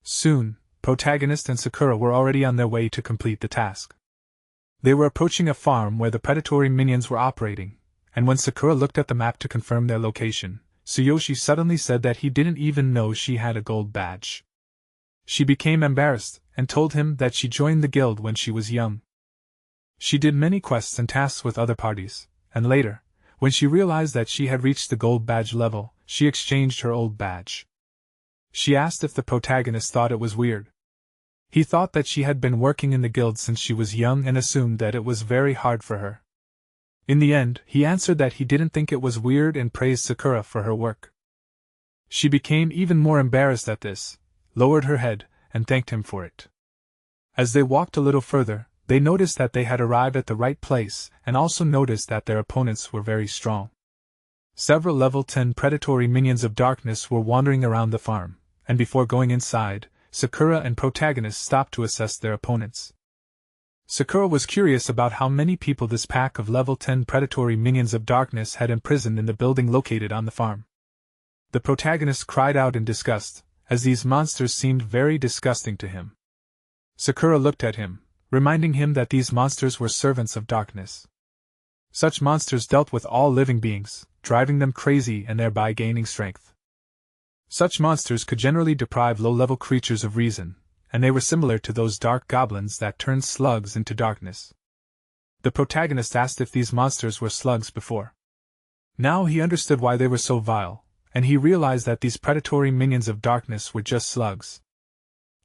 Soon, protagonist and Sakura were already on their way to complete the task. They were approaching a farm where the predatory minions were operating, and when Sakura looked at the map to confirm their location, Tsuyoshi suddenly said that he didn't even know she had a gold badge. She became embarrassed, and told him that she joined the guild when she was young. She did many quests and tasks with other parties, and later, when she realized that she had reached the gold badge level, she exchanged her old badge. She asked if the protagonist thought it was weird. He thought that she had been working in the guild since she was young and assumed that it was very hard for her. In the end, he answered that he didn't think it was weird and praised Sakura for her work. She became even more embarrassed at this, lowered her head, and thanked him for it. As they walked a little further, they noticed that they had arrived at the right place and also noticed that their opponents were very strong. Several level 10 predatory minions of darkness were wandering around the farm, and before going inside, Sakura and protagonist stopped to assess their opponents. Sakura was curious about how many people this pack of level 10 predatory minions of darkness had imprisoned in the building located on the farm. The protagonist cried out in disgust, as these monsters seemed very disgusting to him. Sakura looked at him, reminding him that these monsters were servants of darkness. Such monsters dealt with all living beings, driving them crazy and thereby gaining strength. Such monsters could generally deprive low-level creatures of reason, and they were similar to those dark goblins that turned slugs into darkness. The protagonist asked if these monsters were slugs before. Now he understood why they were so vile, and he realized that these predatory minions of darkness were just slugs.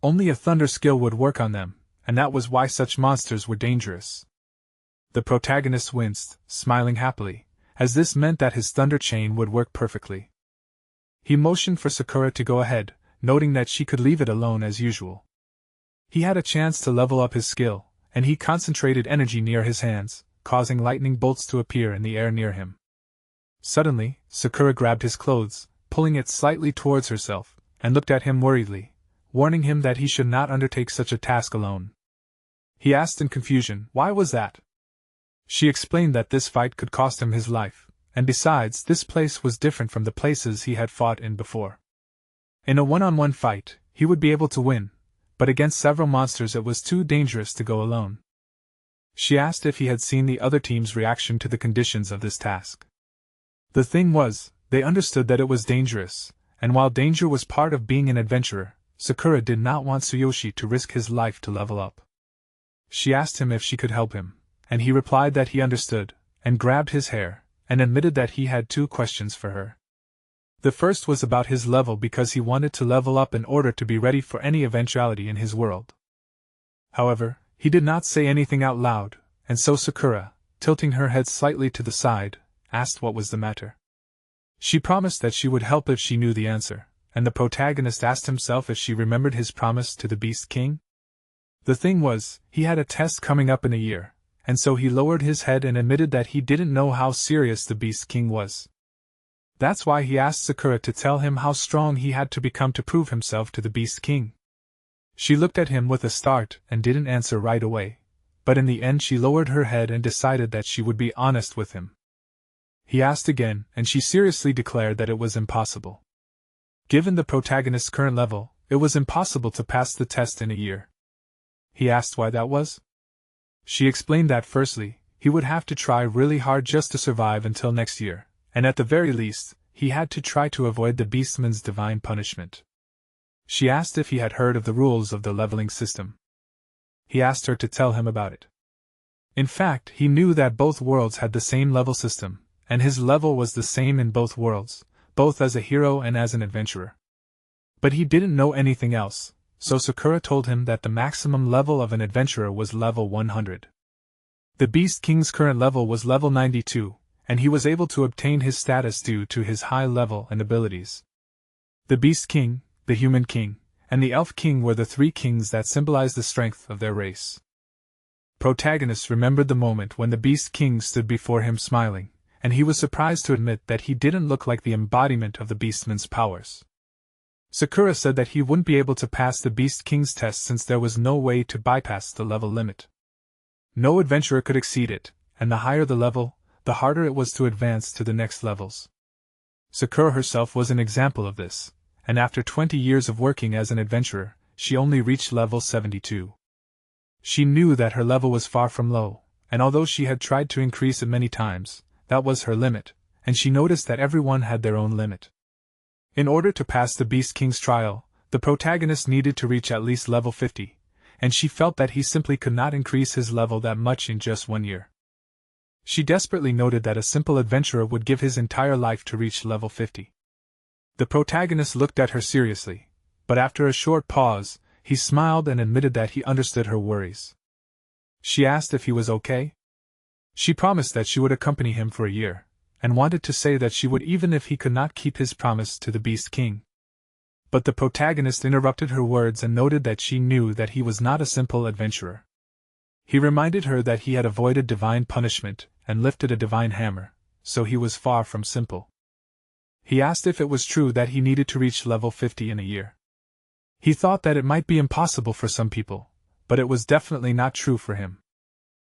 Only a thunder skill would work on them, and that was why such monsters were dangerous. The protagonist winced, smiling happily, as this meant that his thunder chain would work perfectly. He motioned for Sakura to go ahead, noting that she could leave it alone as usual. He had a chance to level up his skill, and he concentrated energy near his hands, causing lightning bolts to appear in the air near him. Suddenly, Sakura grabbed his clothes, pulling it slightly towards herself, and looked at him worriedly, warning him that he should not undertake such a task alone. He asked in confusion, "Why was that?" She explained that this fight could cost him his life, and besides, this place was different from the places he had fought in before. In a one-on-one fight, he would be able to win, but against several monsters it was too dangerous to go alone. She asked if he had seen the other team's reaction to the conditions of this task. The thing was, they understood that it was dangerous, and while danger was part of being an adventurer, Sakura did not want Tsuyoshi to risk his life to level up. She asked him if she could help him, and he replied that he understood, and grabbed his hair, and admitted that he had 2 questions for her. The first was about his level because he wanted to level up in order to be ready for any eventuality in his world. However, he did not say anything out loud, and so Sakura, tilting her head slightly to the side, asked what was the matter. She promised that she would help if she knew the answer, and the protagonist asked himself if she remembered his promise to the Beast King. The thing was, he had a test coming up in a year, and so he lowered his head and admitted that he didn't know how serious the Beast King was. That's why he asked Sakura to tell him how strong he had to become to prove himself to the Beast King. She looked at him with a start and didn't answer right away, but in the end she lowered her head and decided that she would be honest with him. He asked again, and she seriously declared that it was impossible. Given the protagonist's current level, it was impossible to pass the test in a year. He asked why that was. She explained that firstly, he would have to try really hard just to survive until next year, and at the very least, he had to try to avoid the Beastman's divine punishment. She asked if he had heard of the rules of the leveling system. He asked her to tell him about it. In fact, he knew that both worlds had the same level system, and his level was the same in both worlds, both as a hero and as an adventurer. But he didn't know anything else, so Sakura told him that the maximum level of an adventurer was level 100. The Beast King's current level was level 92, and he was able to obtain his status due to his high level and abilities. The Beast King, the Human King, and the Elf King were the 3 kings that symbolized the strength of their race. Protagonist remembered the moment when the Beast King stood before him smiling, and he was surprised to admit that he didn't look like the embodiment of the Beastman's powers. Sakura said that he wouldn't be able to pass the Beast King's test since there was no way to bypass the level limit. No adventurer could exceed it, and the higher the level, the harder it was to advance to the next levels. Sakura herself was an example of this, and after 20 years of working as an adventurer, she only reached level 72. She knew that her level was far from low, and although she had tried to increase it many times, that was her limit, and she noticed that everyone had their own limit. In order to pass the Beast King's trial, the protagonist needed to reach at least level 50, and she felt that he simply could not increase his level that much in just 1 year. She desperately noted that a simple adventurer would give his entire life to reach level 50. The protagonist looked at her seriously, but after a short pause, he smiled and admitted that he understood her worries. She asked if he was okay. She promised that she would accompany him for a year, and wanted to say that she would even if he could not keep his promise to the Beast King. But the protagonist interrupted her words and noted that she knew that he was not a simple adventurer. He reminded her that he had avoided divine punishment and lifted a divine hammer, so he was far from simple. He asked if it was true that he needed to reach level 50 in a year. He thought that it might be impossible for some people, but it was definitely not true for him.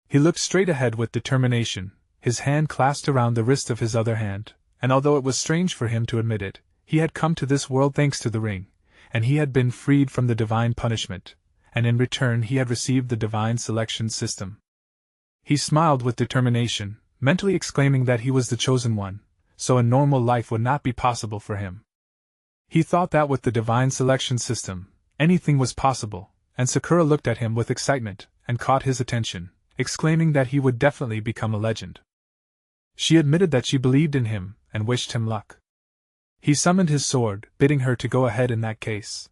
He looked straight ahead with determination, his hand clasped around the wrist of his other hand, and although it was strange for him to admit it, he had come to this world thanks to the ring, and he had been freed from the divine punishment, and in return he had received the divine selection system. He smiled with determination, mentally exclaiming that he was the chosen one, so a normal life would not be possible for him. He thought that with the divine selection system, anything was possible, and Sakura looked at him with excitement, and caught his attention, exclaiming that he would definitely become a legend. She admitted that she believed in him, and wished him luck. He summoned his sword, bidding her to go ahead in that case.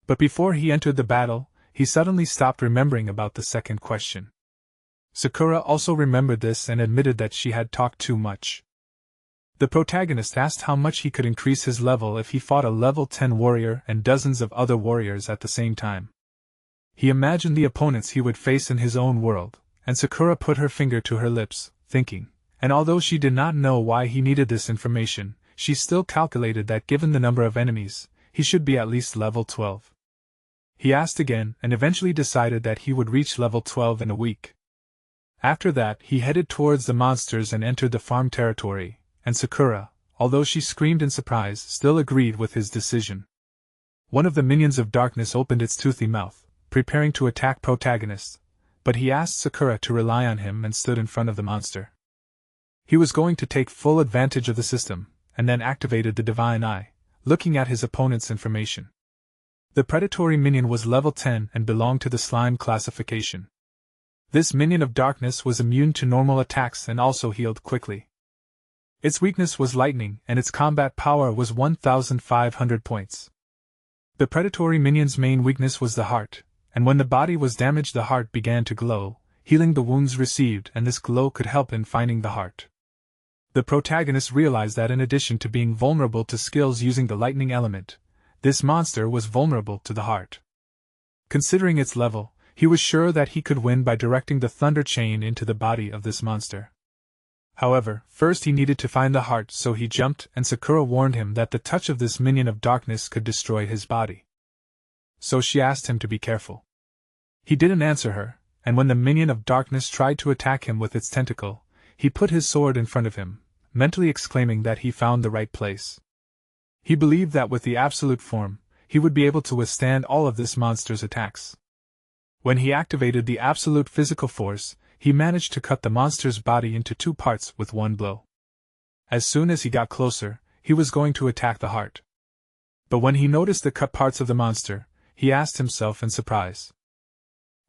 But before he entered the battle, he suddenly stopped remembering about the second question. Sakura also remembered this and admitted that she had talked too much. The protagonist asked how much he could increase his level if he fought a level 10 warrior and dozens of other warriors at the same time. He imagined the opponents he would face in his own world, and Sakura put her finger to her lips, thinking, and although she did not know why he needed this information, she still calculated that given the number of enemies, he should be at least level 12. He asked again and eventually decided that he would reach level 12 in a week. After that, he headed towards the monsters and entered the farm territory, and Sakura, although she screamed in surprise, still agreed with his decision. One of the minions of darkness opened its toothy mouth, preparing to attack protagonist, but he asked Sakura to rely on him and stood in front of the monster. He was going to take full advantage of the system, and then activated the divine eye, looking at his opponent's information. The predatory minion was level 10 and belonged to the slime classification. This minion of darkness was immune to normal attacks and also healed quickly. Its weakness was lightning and its combat power was 1,500 points. The predatory minion's main weakness was the heart, and when the body was damaged the heart began to glow, healing the wounds received, and this glow could help in finding the heart. The protagonist realized that in addition to being vulnerable to skills using the lightning element, this monster was vulnerable to the heart. Considering its level, he was sure that he could win by directing the thunder chain into the body of this monster. However, first he needed to find the heart, so he jumped, and Sakura warned him that the touch of this minion of darkness could destroy his body. So she asked him to be careful. He didn't answer her, and when the minion of darkness tried to attack him with its tentacle, he put his sword in front of him, mentally exclaiming that he found the right place. He believed that with the absolute form, he would be able to withstand all of this monster's attacks. When he activated the absolute physical force, he managed to cut the monster's body into 2 parts with 1 blow. As soon as he got closer, he was going to attack the heart. But when he noticed the cut parts of the monster, he asked himself in surprise.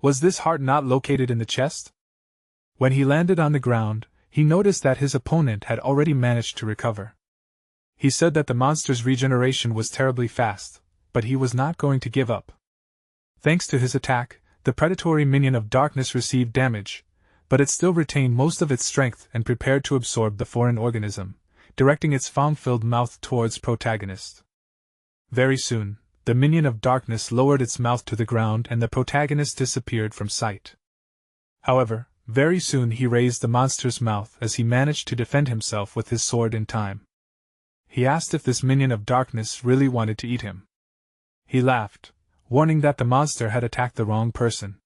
Was this heart not located in the chest? When he landed on the ground, he noticed that his opponent had already managed to recover. He said that the monster's regeneration was terribly fast, but he was not going to give up. Thanks to his attack, the predatory minion of darkness received damage, but it still retained most of its strength and prepared to absorb the foreign organism, directing its foam-filled mouth towards protagonist. Very soon, the minion of darkness lowered its mouth to the ground and the protagonist disappeared from sight. However, very soon he raised the monster's mouth as he managed to defend himself with his sword in time. He asked if this minion of darkness really wanted to eat him. He laughed, warning that the monster had attacked the wrong person.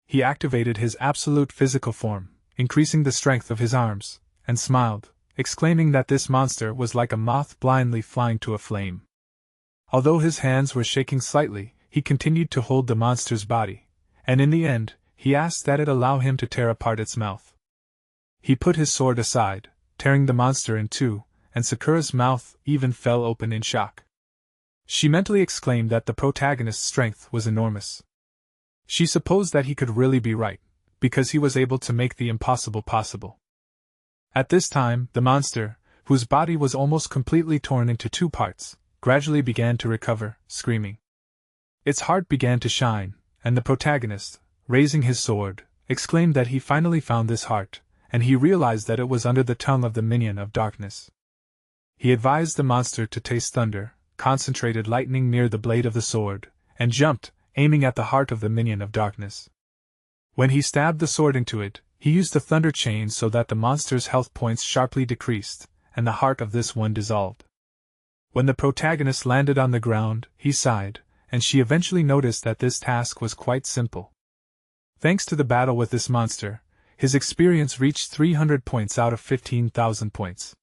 He activated his absolute physical form, increasing the strength of his arms, and smiled, exclaiming that this monster was like a moth blindly flying to a flame. Although his hands were shaking slightly, he continued to hold the monster's body, and in the end, he asked that it allow him to tear apart its mouth. He put his sword aside, tearing the monster in 2, and Sakura's mouth even fell open in shock. She mentally exclaimed that the protagonist's strength was enormous. She supposed that he could really be right, because he was able to make the impossible possible. At this time, the monster, whose body was almost completely torn into two parts, gradually began to recover, screaming. Its heart began to shine, and the protagonist, raising his sword, exclaimed that he finally found this heart, and he realized that it was under the tongue of the minion of darkness. He advised the monster to taste thunder, concentrated lightning near the blade of the sword, and jumped, aiming at the heart of the minion of darkness. When he stabbed the sword into it, he used the thunder chain so that the monster's health points sharply decreased, and the heart of this one dissolved. When the protagonist landed on the ground, he sighed, and she eventually noticed that this task was quite simple. Thanks to the battle with this monster, his experience reached 300 points out of 15,000 points.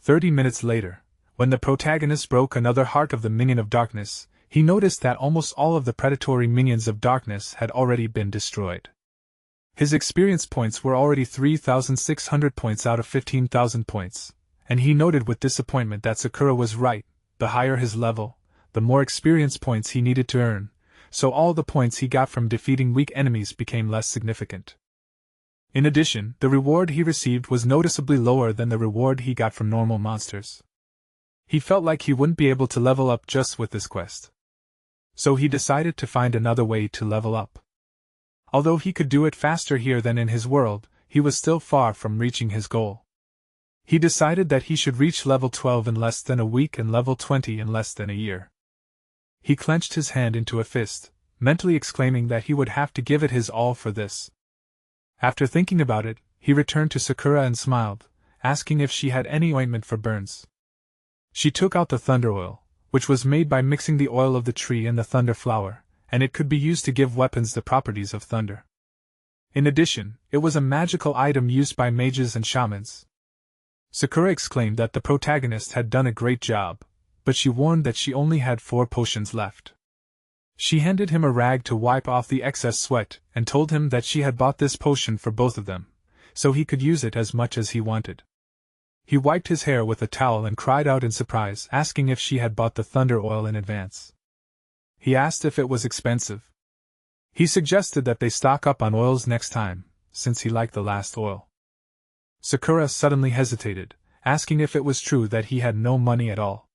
30 minutes later, when the protagonist broke another heart of the minion of darkness, he noticed that almost all of the predatory minions of darkness had already been destroyed. His experience points were already 3,600 points out of 15,000 points, and he noted with disappointment that Sakura was right. The higher his level, the more experience points he needed to earn, so all the points he got from defeating weak enemies became less significant. In addition, the reward he received was noticeably lower than the reward he got from normal monsters. He felt like he wouldn't be able to level up just with this quest. So he decided to find another way to level up. Although he could do it faster here than in his world, he was still far from reaching his goal. He decided that he should reach level 12 in less than a week and level 20 in less than a year. He clenched his hand into a fist, mentally exclaiming that he would have to give it his all for this. After thinking about it, he returned to Sakura and smiled, asking if she had any ointment for burns. She took out the thunder oil, which was made by mixing the oil of the tree and the thunder flower, and it could be used to give weapons the properties of thunder. In addition, it was a magical item used by mages and shamans. Sakura exclaimed that the protagonist had done a great job, but she warned that she only had 4 potions left. She handed him a rag to wipe off the excess sweat and told him that she had bought this potion for both of them, so he could use it as much as he wanted. He wiped his hair with a towel and cried out in surprise, asking if she had bought the thunder oil in advance. He asked if it was expensive. He suggested that they stock up on oils next time, since he liked the last oil. Sakura suddenly hesitated, asking if it was true that he had no money at all.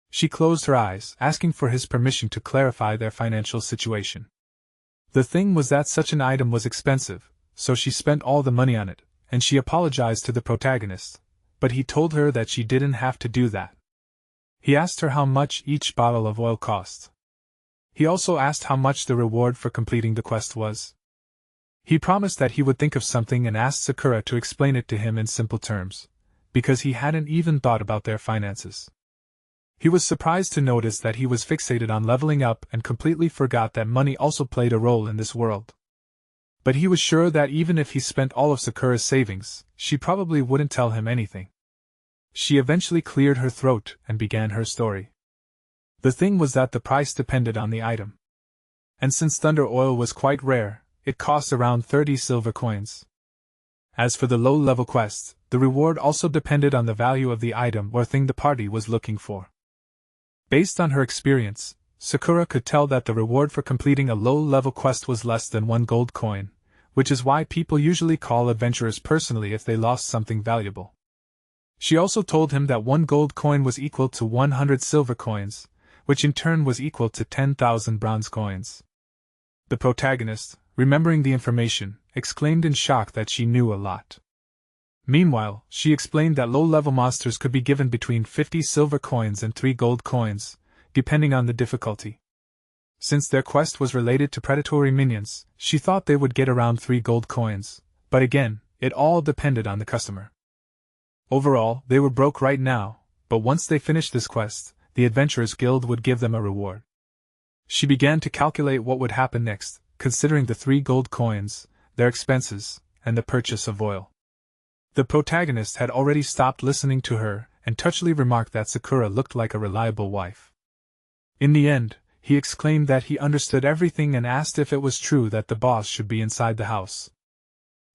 She closed her eyes, asking for his permission to clarify their financial situation. The thing was that such an item was expensive, so she spent all the money on it, and she apologized to the protagonist, but he told her that she didn't have to do that. He asked her how much each bottle of oil cost. He also asked how much the reward for completing the quest was. He promised that he would think of something and asked Sakura to explain it to him in simple terms, because he hadn't even thought about their finances. He was surprised to notice that he was fixated on leveling up and completely forgot that money also played a role in this world. But he was sure that even if he spent all of Sakura's savings, she probably wouldn't tell him anything. She eventually cleared her throat and began her story. The thing was that the price depended on the item. And since thunder oil was quite rare, it cost around 30 silver coins. As for the low-level quest, the reward also depended on the value of the item or thing the party was looking for. Based on her experience, Sakura could tell that the reward for completing a low-level quest was less than 1 gold coin, which is why people usually call adventurers personally if they lost something valuable. She also told him that 1 gold coin was equal to 100 silver coins, which in turn was equal to 10,000 bronze coins. The protagonist, remembering the information, exclaimed in shock that she knew a lot. Meanwhile, she explained that low-level monsters could be given between 50 silver coins and 3 gold coins, depending on the difficulty. Since their quest was related to predatory minions, she thought they would get around 3 gold coins, but again, it all depended on the customer. Overall, they were broke right now, but once they finished this quest, the Adventurers Guild would give them a reward. She began to calculate what would happen next, considering the 3 gold coins, their expenses, and the purchase of oil. The protagonist had already stopped listening to her and touchily remarked that Sakura looked like a reliable wife. In the end, he exclaimed that he understood everything and asked if it was true that the boss should be inside the house.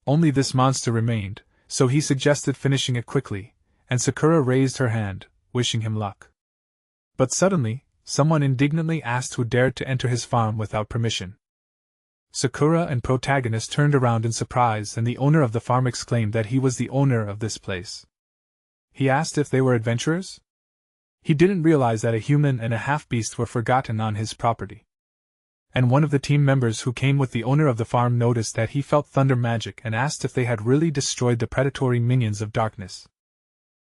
Only this monster remained, so he suggested finishing it quickly, and Sakura raised her hand, wishing him luck. But suddenly, someone indignantly asked who dared to enter his farm without permission. Sakura and protagonist turned around in surprise, and the owner of the farm exclaimed that he was the owner of this place. He asked if they were adventurers? He didn't realize that a human and a half-beast were forgotten on his property. And one of the team members who came with the owner of the farm noticed that he felt thunder magic and asked if they had really destroyed the predatory minions of darkness.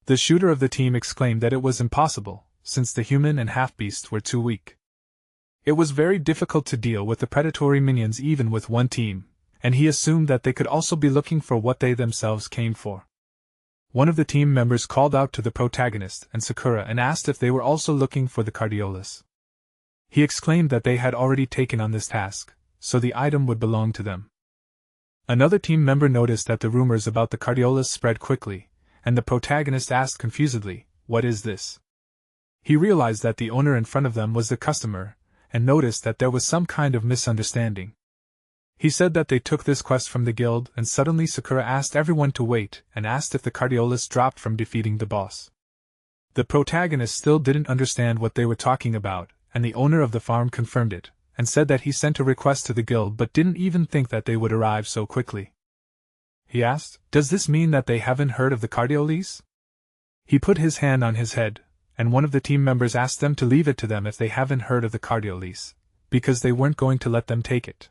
The shooter of the team exclaimed that it was impossible, since the human and half-beast were too weak. It was very difficult to deal with the predatory minions even with one team, and he assumed that they could also be looking for what they themselves came for. One of the team members called out to the protagonist and Sakura and asked if they were also looking for the Cardiolus. He exclaimed that they had already taken on this task, so the item would belong to them. Another team member noticed that the rumors about the Cardiolus spread quickly, and the protagonist asked confusedly, "What is this?" He realized that the owner in front of them was the customer, and noticed that there was some kind of misunderstanding. He said that they took this quest from the guild, and suddenly Sakura asked everyone to wait and asked if the Cardiolus dropped from defeating the boss. The protagonist still didn't understand what they were talking about, and the owner of the farm confirmed it, and said that he sent a request to the guild but didn't even think that they would arrive so quickly. He asked, "Does this mean that they haven't heard of the Cardiolus?" He put his hand on his head, and one of the team members asked them to leave it to them if they haven't heard of the Cardiolus, because they weren't going to let them take it.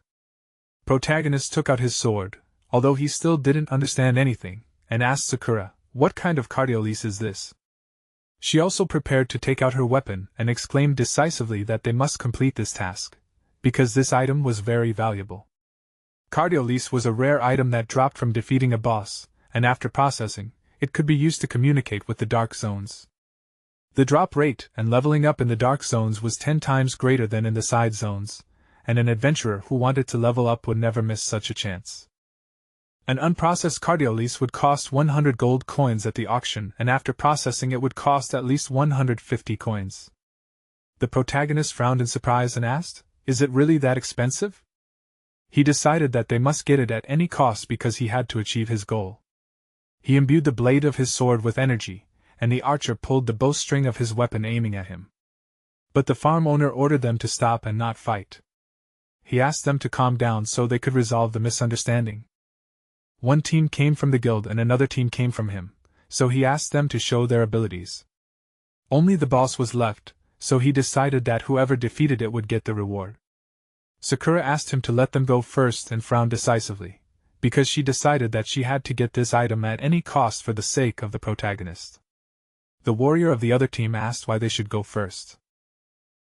Protagonist took out his sword, although he still didn't understand anything, and asked Sakura, "What kind of Cardiolus is this?" She also prepared to take out her weapon and exclaimed decisively that they must complete this task, because this item was very valuable. Cardiolus was a rare item that dropped from defeating a boss, and after processing, it could be used to communicate with the dark zones. The drop rate and leveling up in the dark zones was 10 times greater than in the side zones, and an adventurer who wanted to level up would never miss such a chance. An unprocessed Cardiolus would cost 100 gold coins at the auction, and after processing it would cost at least 150 coins. The protagonist frowned in surprise and asked, "Is it really that expensive?" He decided that they must get it at any cost because he had to achieve his goal. He imbued the blade of his sword with energy, and the archer pulled the bowstring of his weapon aiming at him. But the farm owner ordered them to stop and not fight. He asked them to calm down so they could resolve the misunderstanding. One team came from the guild and another team came from him, so he asked them to show their abilities. Only the boss was left, so he decided that whoever defeated it would get the reward. Sakura asked him to let them go first and frowned decisively, because she decided that she had to get this item at any cost for the sake of the protagonist. The warrior of the other team asked why they should go first.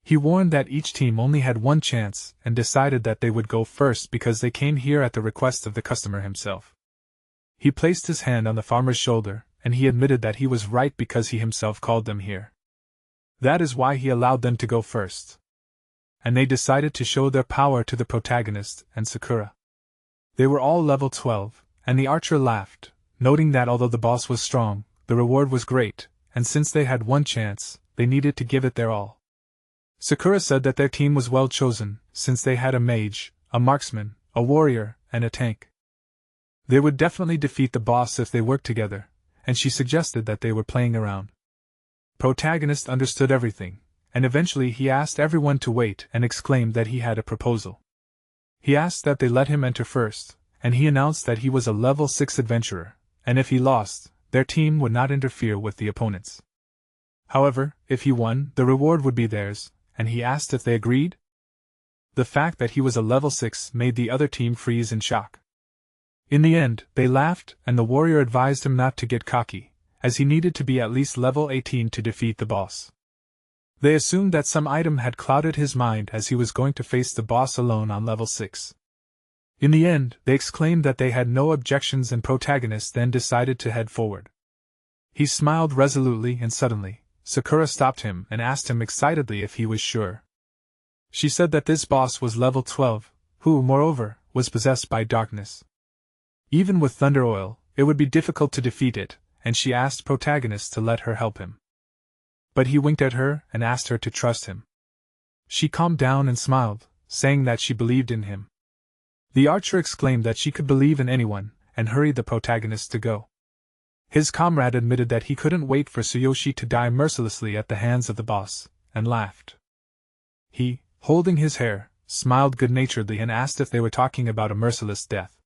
He warned that each team only had one chance and decided that they would go first because they came here at the request of the customer himself. He placed his hand on the farmer's shoulder, and he admitted that he was right because he himself called them here. That is why he allowed them to go first. And they decided to show their power to the protagonist and Sakura. They were all level 12, and the archer laughed, noting that although the boss was strong, the reward was great, and since they had one chance, they needed to give it their all. Sakura said that their team was well chosen, since they had a mage, a marksman, a warrior, and a tank. They would definitely defeat the boss if they worked together, and she suggested that they were playing around. Protagonist understood everything, and eventually he asked everyone to wait and exclaimed that he had a proposal. He asked that they let him enter first, and he announced that he was a level 6 adventurer, and if he lost, their team would not interfere with the opponents. However, if he won, the reward would be theirs, and he asked if they agreed. The fact that he was a level 6 made the other team freeze in shock. In the end, they laughed, and the warrior advised him not to get cocky, as he needed to be at least level 18 to defeat the boss. They assumed that some item had clouded his mind as he was going to face the boss alone on level 6. In the end, they exclaimed that they had no objections, and protagonist then decided to head forward. He smiled resolutely, and suddenly, Sakura stopped him and asked him excitedly if he was sure. She said that this boss was level 12, who, moreover, was possessed by darkness. Even with thunder oil, it would be difficult to defeat it, and she asked protagonist to let her help him. But he winked at her and asked her to trust him. She calmed down and smiled, saying that she believed in him. The archer exclaimed that she could believe in anyone, and hurried the protagonist to go. His comrade admitted that he couldn't wait for Tsuyoshi to die mercilessly at the hands of the boss, and laughed. He, holding his hair, smiled good-naturedly and asked if they were talking about a merciless death.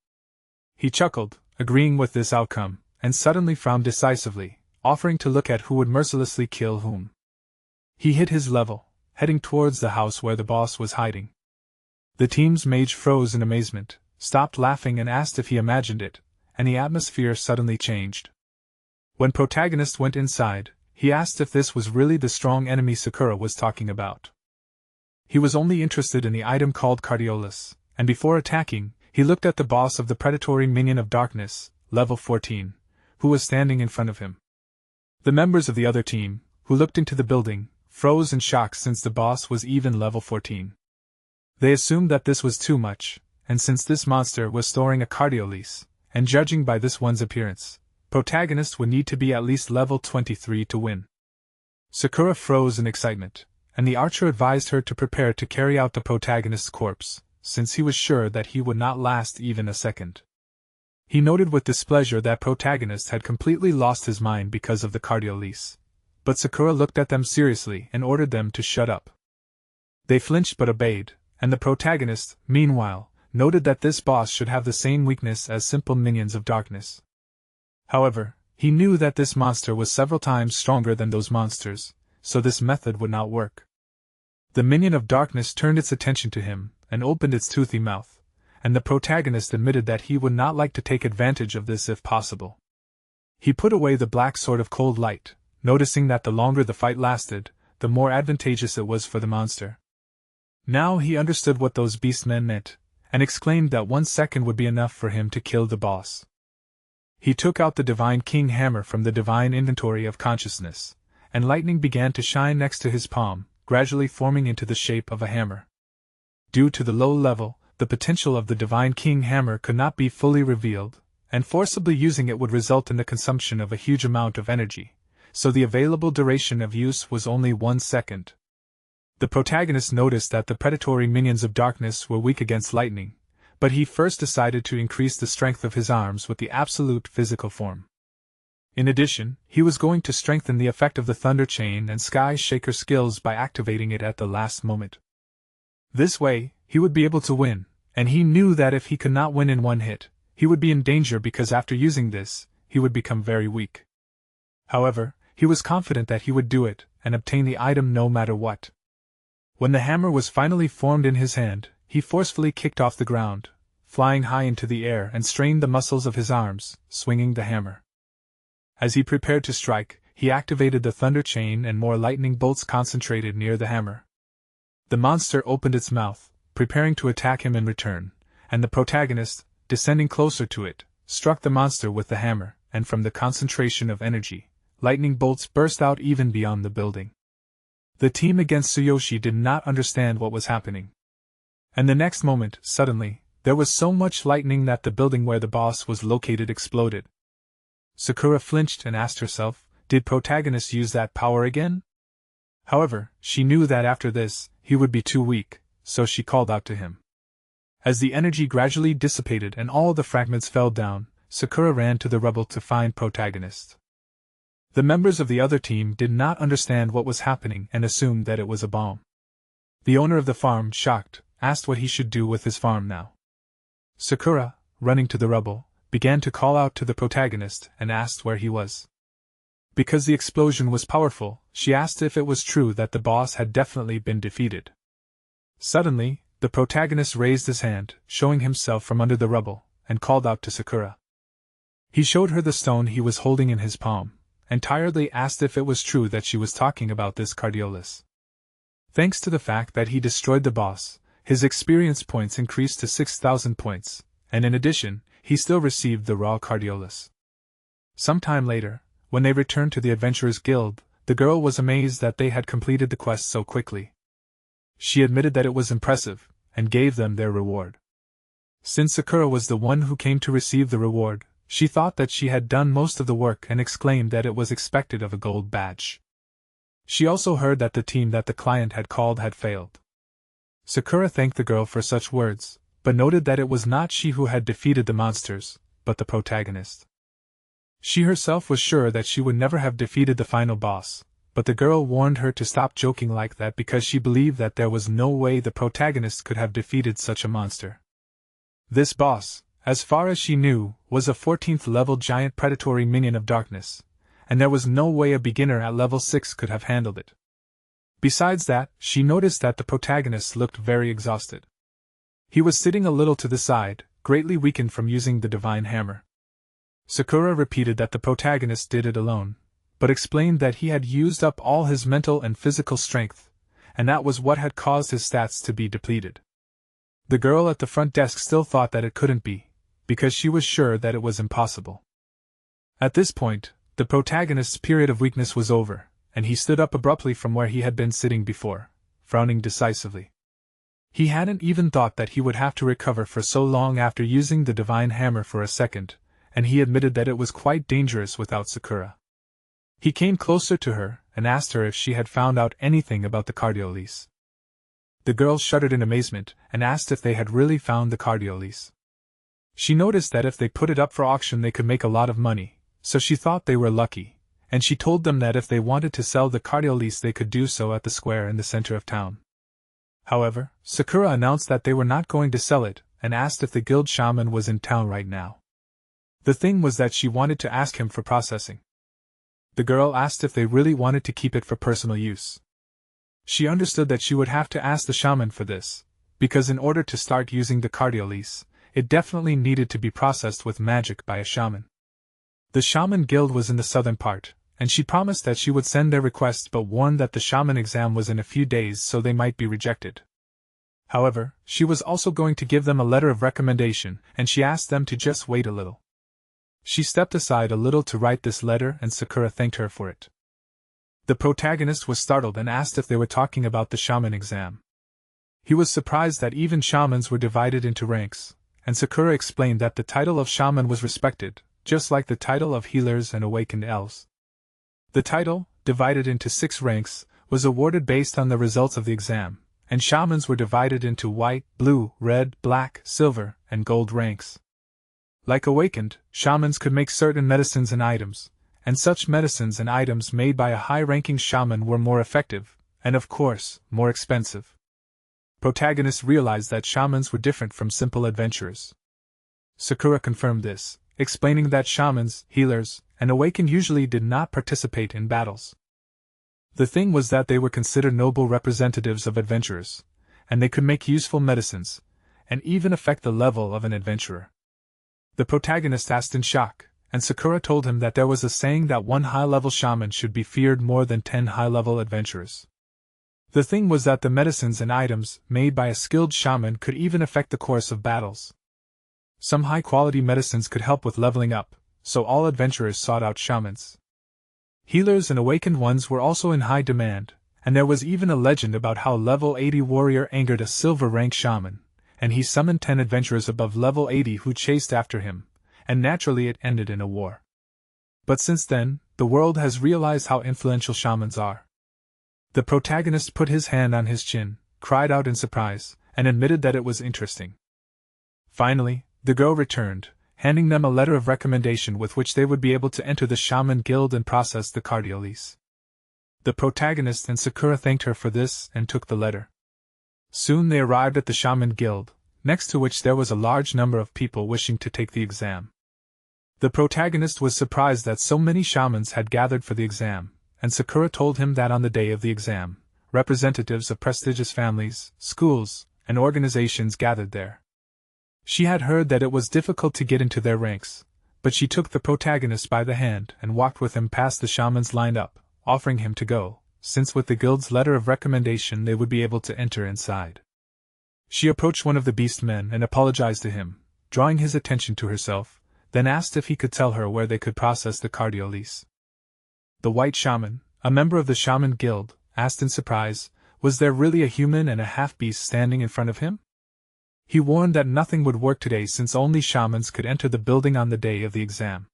He chuckled, agreeing with this outcome, and suddenly frowned decisively, offering to look at who would mercilessly kill whom. He hit his level, heading towards the house where the boss was hiding. The team's mage froze in amazement, stopped laughing and asked if he imagined it, and the atmosphere suddenly changed. When protagonist went inside, he asked if this was really the strong enemy Sakura was talking about. He was only interested in the item called Cardiolus, and before attacking, he looked at the boss of the predatory minion of darkness, level 14, who was standing in front of him. The members of the other team, who looked into the building, froze in shock since the boss was even level 14. They assumed that this was too much, and since this monster was storing a Cardiolus, and judging by this one's appearance, protagonist would need to be at least level 23 to win. Sakura froze in excitement, and the archer advised her to prepare to carry out the protagonist's corpse, since he was sure that he would not last even a second. He noted with displeasure that protagonist had completely lost his mind because of the Cardiolus, but Sakura looked at them seriously and ordered them to shut up. They flinched but obeyed, and the protagonist, meanwhile, noted that this boss should have the same weakness as simple minions of darkness. However, he knew that this monster was several times stronger than those monsters, so this method would not work. The minion of darkness turned its attention to him, and opened its toothy mouth, and the protagonist admitted that he would not like to take advantage of this if possible. He put away the black sword of cold light, noticing that the longer the fight lasted, the more advantageous it was for the monster. Now he understood what those beastmen meant, and exclaimed that 1 second would be enough for him to kill the boss. He took out the Divine King hammer from the divine inventory of consciousness, and lightning began to shine next to his palm, gradually forming into the shape of a hammer. Due to the low level, the potential of the Divine King hammer could not be fully revealed, and forcibly using it would result in the consumption of a huge amount of energy, so the available duration of use was only 1 second. The protagonist noticed that the predatory minions of darkness were weak against lightning, but he first decided to increase the strength of his arms with the absolute physical form. In addition, he was going to strengthen the effect of the Thunder Chain and Sky Shaker skills by activating it at the last moment. This way, he would be able to win, and he knew that if he could not win in one hit, he would be in danger because after using this, he would become very weak. However, he was confident that he would do it, and obtain the item no matter what. When the hammer was finally formed in his hand, he forcefully kicked off the ground, flying high into the air and strained the muscles of his arms, swinging the hammer. As he prepared to strike, he activated the Thunder Chain and more lightning bolts concentrated near the hammer. The monster opened its mouth, preparing to attack him in return, and the protagonist, descending closer to it, struck the monster with the hammer, and from the concentration of energy, lightning bolts burst out even beyond the building. The team against Tsuyoshi did not understand what was happening. And the next moment, suddenly, there was so much lightning that the building where the boss was located exploded. Sakura flinched and asked herself, did protagonist use that power again? However, she knew that after this, he would be too weak, so she called out to him. As the energy gradually dissipated and all the fragments fell down, Sakura ran to the rubble to find protagonist. The members of the other team did not understand what was happening and assumed that it was a bomb. The owner of the farm, shocked, asked what he should do with his farm now. Sakura, running to the rubble, began to call out to the protagonist and asked where he was. Because the explosion was powerful, she asked if it was true that the boss had definitely been defeated. Suddenly, the protagonist raised his hand, showing himself from under the rubble, and called out to Sakura. He showed her the stone he was holding in his palm, and tiredly asked if it was true that she was talking about this Cardiolus. Thanks to the fact that he destroyed the boss, his experience points increased to 6,000 points, and in addition, he still received the raw Cardiolus. Some time later, when they returned to the Adventurers Guild, the girl was amazed that they had completed the quest so quickly. She admitted that it was impressive, and gave them their reward. Since Sakura was the one who came to receive the reward, she thought that she had done most of the work and exclaimed that it was expected of a gold badge. She also heard that the team that the client had called had failed. Sakura thanked the girl for such words, but noted that it was not she who had defeated the monsters, but the protagonist. She herself was sure that she would never have defeated the final boss, but the girl warned her to stop joking like that because she believed that there was no way the protagonist could have defeated such a monster. This boss, as far as she knew, was a 14th level giant predatory minion of darkness, and there was no way a beginner at level 6 could have handled it. Besides that, she noticed that the protagonist looked very exhausted. He was sitting a little to the side, greatly weakened from using the divine hammer. Sakura repeated that the protagonist did it alone, but explained that he had used up all his mental and physical strength, and that was what had caused his stats to be depleted. The girl at the front desk still thought that it couldn't be, because she was sure that it was impossible. At this point, the protagonist's period of weakness was over, and he stood up abruptly from where he had been sitting before, frowning decisively. He hadn't even thought that he would have to recover for so long after using the divine hammer for a second, and he admitted that it was quite dangerous without Sakura. He came closer to her and asked her if she had found out anything about the cardiolese. The girl shuddered in amazement and asked if they had really found the cardiolese. She noticed that if they put it up for auction they could make a lot of money, so she thought they were lucky, and she told them that if they wanted to sell the cardiolese they could do so at the square in the center of town. However, Sakura announced that they were not going to sell it and asked if the guild shaman was in town right now. The thing was that she wanted to ask him for processing. The girl asked if they really wanted to keep it for personal use. She understood that she would have to ask the shaman for this, because in order to start using the cardiolese, it definitely needed to be processed with magic by a shaman. The shaman guild was in the southern part, and she promised that she would send their requests but warned that the shaman exam was in a few days so they might be rejected. However, she was also going to give them a letter of recommendation, and she asked them to just wait a little. She stepped aside a little to write this letter and Sakura thanked her for it. The protagonist was startled and asked if they were talking about the shaman exam. He was surprised that even shamans were divided into ranks, and Sakura explained that the title of shaman was respected, just like the title of healers and awakened elves. The title, divided into 6 ranks, was awarded based on the results of the exam, and shamans were divided into white, blue, red, black, silver, and gold ranks. Like awakened, shamans could make certain medicines and items, and such medicines and items made by a high-ranking shaman were more effective, and of course, more expensive. Protagonists realized that shamans were different from simple adventurers. Sakura confirmed this, explaining that shamans, healers, and awakened usually did not participate in battles. The thing was that they were considered noble representatives of adventurers, and they could make useful medicines, and even affect the level of an adventurer. The protagonist asked in shock, and Sakura told him that there was a saying that 1 high-level shaman should be feared more than 10 high-level adventurers. The thing was that the medicines and items made by a skilled shaman could even affect the course of battles. Some high-quality medicines could help with leveling up, so all adventurers sought out shamans. Healers and awakened ones were also in high demand, and there was even a legend about how level 80 warrior angered a silver-rank shaman, and he summoned 10 adventurers above level 80 who chased after him, and naturally it ended in a war. But since then, the world has realized how influential shamans are. The protagonist put his hand on his chin, cried out in surprise, and admitted that it was interesting. Finally, the girl returned, handing them a letter of recommendation with which they would be able to enter the shaman guild and process the cardiolese. The protagonist and Sakura thanked her for this and took the letter. Soon they arrived at the shaman guild, next to which there was a large number of people wishing to take the exam. The protagonist was surprised that so many shamans had gathered for the exam, and Sakura told him that on the day of the exam, representatives of prestigious families, schools, and organizations gathered there. She had heard that it was difficult to get into their ranks, but she took the protagonist by the hand and walked with him past the shamans lined up, offering him to go, since with the guild's letter of recommendation they would be able to enter inside. She approached one of the beast men and apologized to him, drawing his attention to herself, then asked if he could tell her where they could process the cardiolese. The white shaman, a member of the shaman guild, asked in surprise, was there really a human and a half-beast standing in front of him? He warned that nothing would work today since only shamans could enter the building on the day of the exam.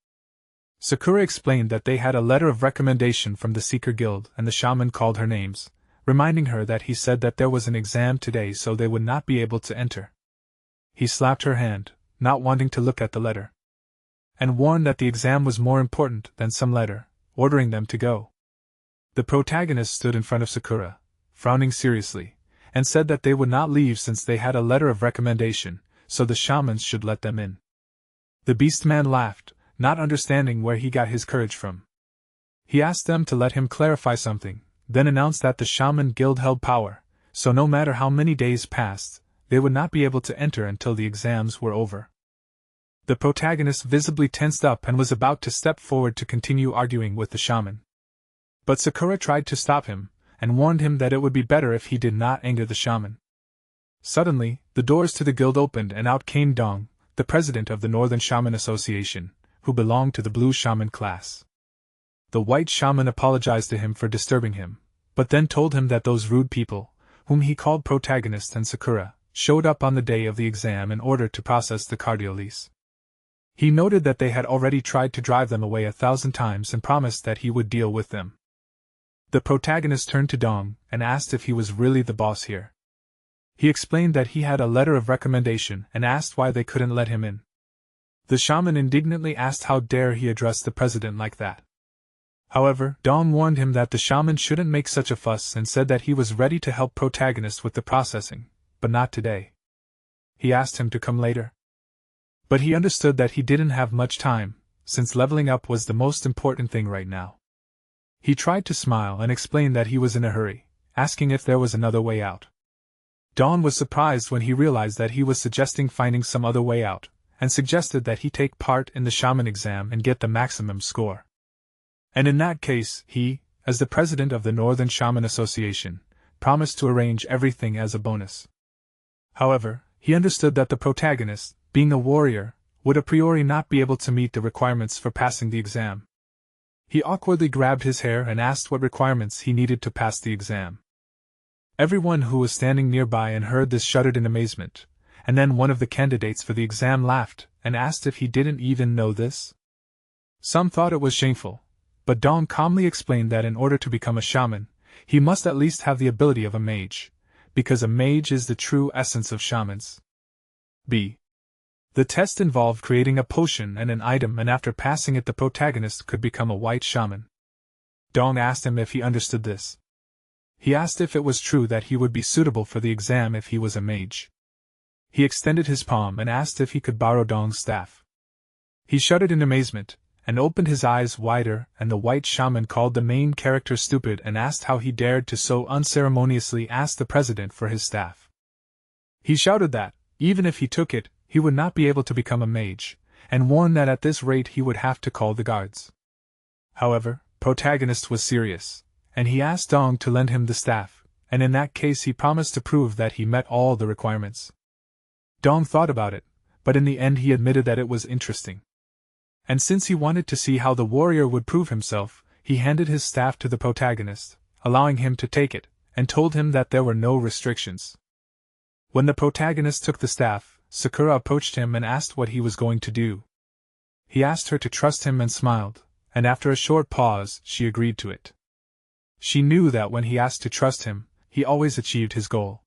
Sakura explained that they had a letter of recommendation from the Seeker Guild and the shaman called her names, reminding her that he said that there was an exam today so they would not be able to enter. He slapped her hand, not wanting to look at the letter, and warned that the exam was more important than some letter, ordering them to go. The protagonist stood in front of Sakura, frowning seriously, and said that they would not leave since they had a letter of recommendation, so the shamans should let them in. The beast man laughed, not understanding where he got his courage from. He asked them to let him clarify something, then announced that the shaman guild held power, so no matter how many days passed, they would not be able to enter until the exams were over. The protagonist visibly tensed up and was about to step forward to continue arguing with the shaman. But Sakura tried to stop him, and warned him that it would be better if he did not anger the shaman. Suddenly, the doors to the guild opened and out came Dong, the president of the Northern Shaman Association, who belonged to the blue shaman class. The white shaman apologized to him for disturbing him, but then told him that those rude people, whom he called protagonist and Sakura, showed up on the day of the exam in order to process the cardio lease. He noted that they had already tried to drive them away 1,000 times and promised that he would deal with them. The protagonist turned to Dong and asked if he was really the boss here. He explained that he had a letter of recommendation and asked why they couldn't let him in. The shaman indignantly asked how dare he address the president like that. However, Dong warned him that the shaman shouldn't make such a fuss and said that he was ready to help protagonist with the processing, but not today. He asked him to come later. But he understood that he didn't have much time, since leveling up was the most important thing right now. He tried to smile and explain that he was in a hurry, asking if there was another way out. Dawn was surprised when he realized that he was suggesting finding some other way out, and suggested that he take part in the shaman exam and get the maximum score. And in that case, he, as the president of the Northern Shaman Association, promised to arrange everything as a bonus. However, he understood that the protagonist, being a warrior, would a priori not be able to meet the requirements for passing the exam. He awkwardly grabbed his hair and asked what requirements he needed to pass the exam. Everyone who was standing nearby and heard this shuddered in amazement, and then one of the candidates for the exam laughed and asked if he didn't even know this. Some thought it was shameful, but Dong calmly explained that in order to become a shaman, he must at least have the ability of a mage, because a mage is the true essence of shamans. B. The test involved creating a potion and an item, and after passing it the protagonist could become a white shaman. Dong asked him if he understood this. He asked if it was true that he would be suitable for the exam if he was a mage. He extended his palm and asked if he could borrow Dong's staff. He shuddered in amazement, and opened his eyes wider, and the white shaman called the main character stupid and asked how he dared to so unceremoniously ask the president for his staff. He shouted that, even if he took it, he would not be able to become a mage, and warned that at this rate he would have to call the guards. However, protagonist was serious, and he asked Dong to lend him the staff, and in that case he promised to prove that he met all the requirements. Dong thought about it, but in the end he admitted that it was interesting. And since he wanted to see how the warrior would prove himself, he handed his staff to the protagonist, allowing him to take it, and told him that there were no restrictions. When the protagonist took the staff, Sakura approached him and asked what he was going to do. He asked her to trust him and smiled, and after a short pause, she agreed to it. She knew that when he asked to trust him, he always achieved his goal.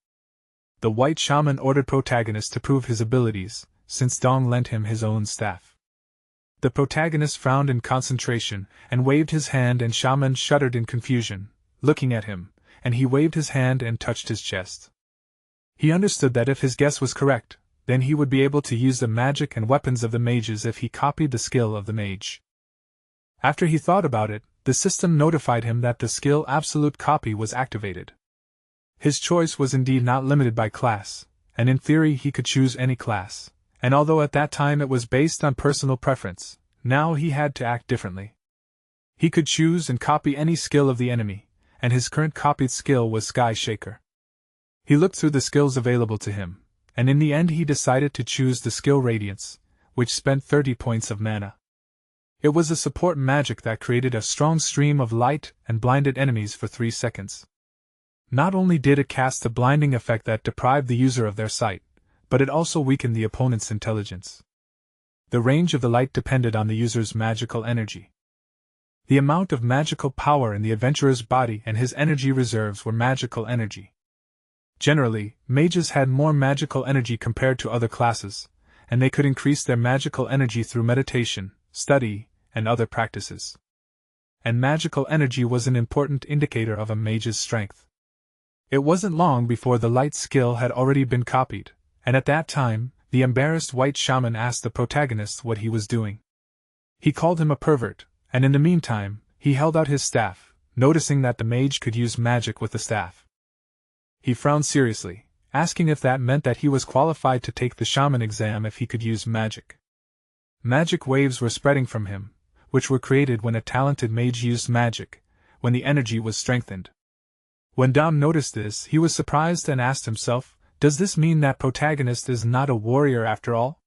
The white shaman ordered protagonist to prove his abilities, since Dong lent him his own staff. The protagonist frowned in concentration and waved his hand, and shaman shuddered in confusion, looking at him, and he waved his hand and touched his chest. He understood that if his guess was correct, then he would be able to use the magic and weapons of the mages if he copied the skill of the mage. After he thought about it, the system notified him that the skill Absolute Copy was activated. His choice was indeed not limited by class, and in theory he could choose any class, and although at that time it was based on personal preference, now he had to act differently. He could choose and copy any skill of the enemy, and his current copied skill was Sky Shaker. He looked through the skills available to him, and in the end he decided to choose the skill Radiance, which spent 30 points of mana. It was a support magic that created a strong stream of light and blinded enemies for 3 seconds. Not only did it cast a blinding effect that deprived the user of their sight, but it also weakened the opponent's intelligence. The range of the light depended on the user's magical energy. The amount of magical power in the adventurer's body and his energy reserves were magical energy. Generally, mages had more magical energy compared to other classes, and they could increase their magical energy through meditation, study, and other practices. and magical energy was an important indicator of a mage's strength. It wasn't long before the light skill had already been copied, and at that time, the embarrassed white shaman asked the protagonist what he was doing. He called him a pervert, and in the meantime, he held out his staff, noticing that the mage could use magic with the staff. He frowned seriously, asking if that meant that he was qualified to take the shaman exam if he could use magic. Magic waves were spreading from him, which were created when a talented mage used magic, when the energy was strengthened. When Dom noticed this, he was surprised and asked himself, does this mean that protagonist is not a warrior after all?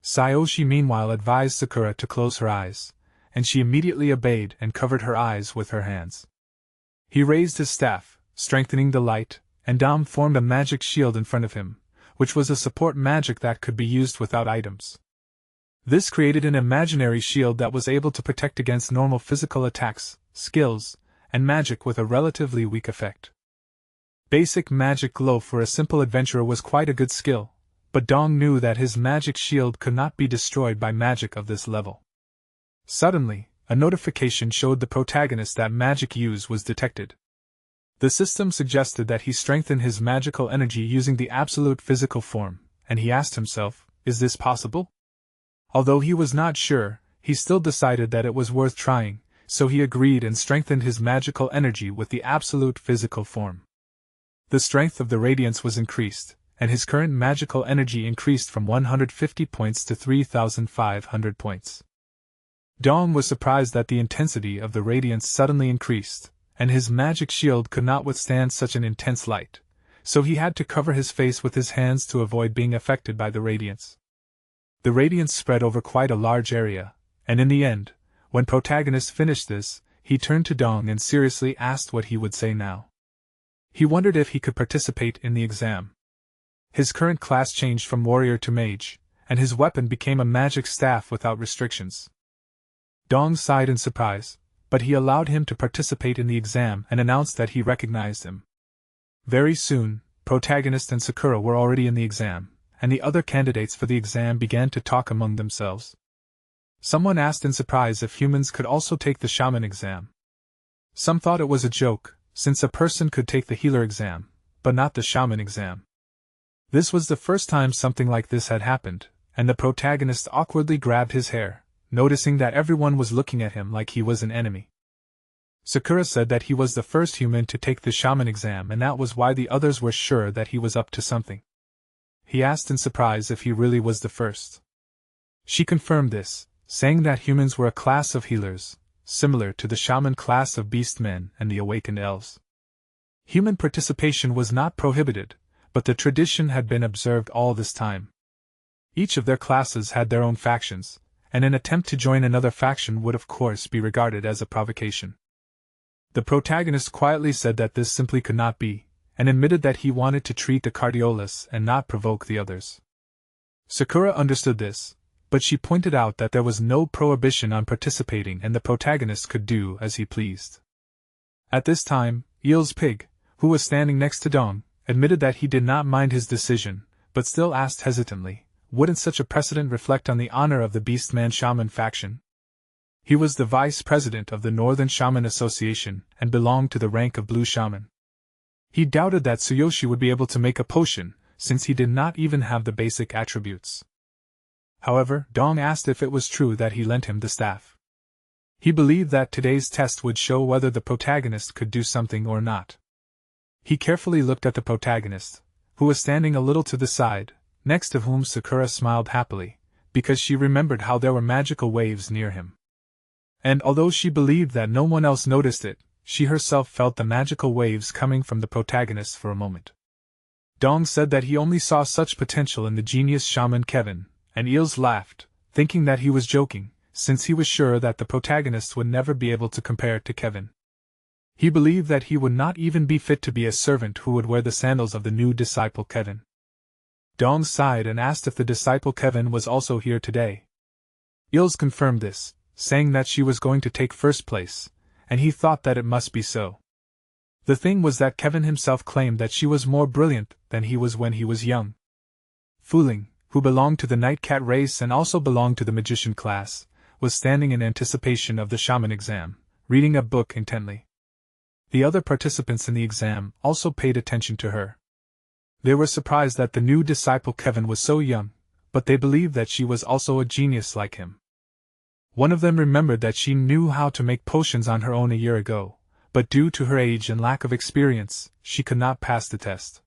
Sayoshi meanwhile advised Sakura to close her eyes, and she immediately obeyed and covered her eyes with her hands. He raised his staff, strengthening the light, and Dom formed a magic shield in front of him, which was a support magic that could be used without items. This created an imaginary shield that was able to protect against normal physical attacks, skills, and magic with a relatively weak effect. Basic magic glow for a simple adventurer was quite a good skill, but Dong knew that his magic shield could not be destroyed by magic of this level. Suddenly, a notification showed the protagonist that magic use was detected. The system suggested that he strengthen his magical energy using the absolute physical form, and he asked himself, is this possible? Although he was not sure, he still decided that it was worth trying, so he agreed and strengthened his magical energy with the absolute physical form. The strength of the radiance was increased, and his current magical energy increased from 150 points to 3,500 points. Dong was surprised that the intensity of the radiance suddenly increased, and his magic shield could not withstand such an intense light, so he had to cover his face with his hands to avoid being affected by the radiance. The radiance spread over quite a large area, and in the end, when protagonist finished this, he turned to Dong and seriously asked what he would say now. He wondered if he could participate in the exam. His current class changed from warrior to mage, and his weapon became a magic staff without restrictions. Dong sighed in surprise, but he allowed him to participate in the exam and announced that he recognized him. Very soon, protagonist and Sakura were already in the exam, and the other candidates for the exam began to talk among themselves. Someone asked in surprise if humans could also take the shaman exam. Some thought it was a joke, since a person could take the healer exam, but not the shaman exam. This was the first time something like this had happened, and the protagonist awkwardly grabbed his hair, noticing that everyone was looking at him like he was an enemy. Sakura said that he was the first human to take the shaman exam, and that was why the others were sure that he was up to something. He asked in surprise if he really was the first. She confirmed this, saying that humans were a class of healers, similar to the shaman class of beastmen and the awakened elves. Human participation was not prohibited, but the tradition had been observed all this time. Each of their classes had their own factions, and an attempt to join another faction would of course be regarded as a provocation. The protagonist quietly said that this simply could not be, and admitted that he wanted to treat the Cardiolus and not provoke the others. Sakura understood this, but she pointed out that there was no prohibition on participating and the protagonist could do as he pleased. At this time, Eel's pig, who was standing next to Dong, admitted that he did not mind his decision, but still asked hesitantly, wouldn't such a precedent reflect on the honor of the Beastman Shaman faction? He was the vice president of the Northern Shaman Association and belonged to the rank of Blue Shaman. He doubted that Tsuyoshi would be able to make a potion, since he did not even have the basic attributes. However, Dong asked if it was true that he lent him the staff. He believed that today's test would show whether the protagonist could do something or not. He carefully looked at the protagonist, who was standing a little to the side, next to whom Sakura smiled happily, because she remembered how there were magical waves near him. And although she believed that no one else noticed it, she herself felt the magical waves coming from the protagonist for a moment. Dong said that he only saw such potential in the genius shaman Kevin, and Eels laughed, thinking that he was joking, since he was sure that the protagonist would never be able to compare to Kevin. He believed that he would not even be fit to be a servant who would wear the sandals of the new disciple Kevin. Dong sighed and asked if the disciple Kevin was also here today. Eels confirmed this, saying that she was going to take first place, and he thought that it must be so. The thing was that Kevin himself claimed that she was more brilliant than he was when he was young. Fuling, who belonged to the Night Cat race and also belonged to the magician class, was standing in anticipation of the shaman exam, reading a book intently. The other participants in the exam also paid attention to her. They were surprised that the new disciple Kevin was so young, but they believed that she was also a genius like him. One of them remembered that she knew how to make potions on her own a year ago, but due to her age and lack of experience, she could not pass the test.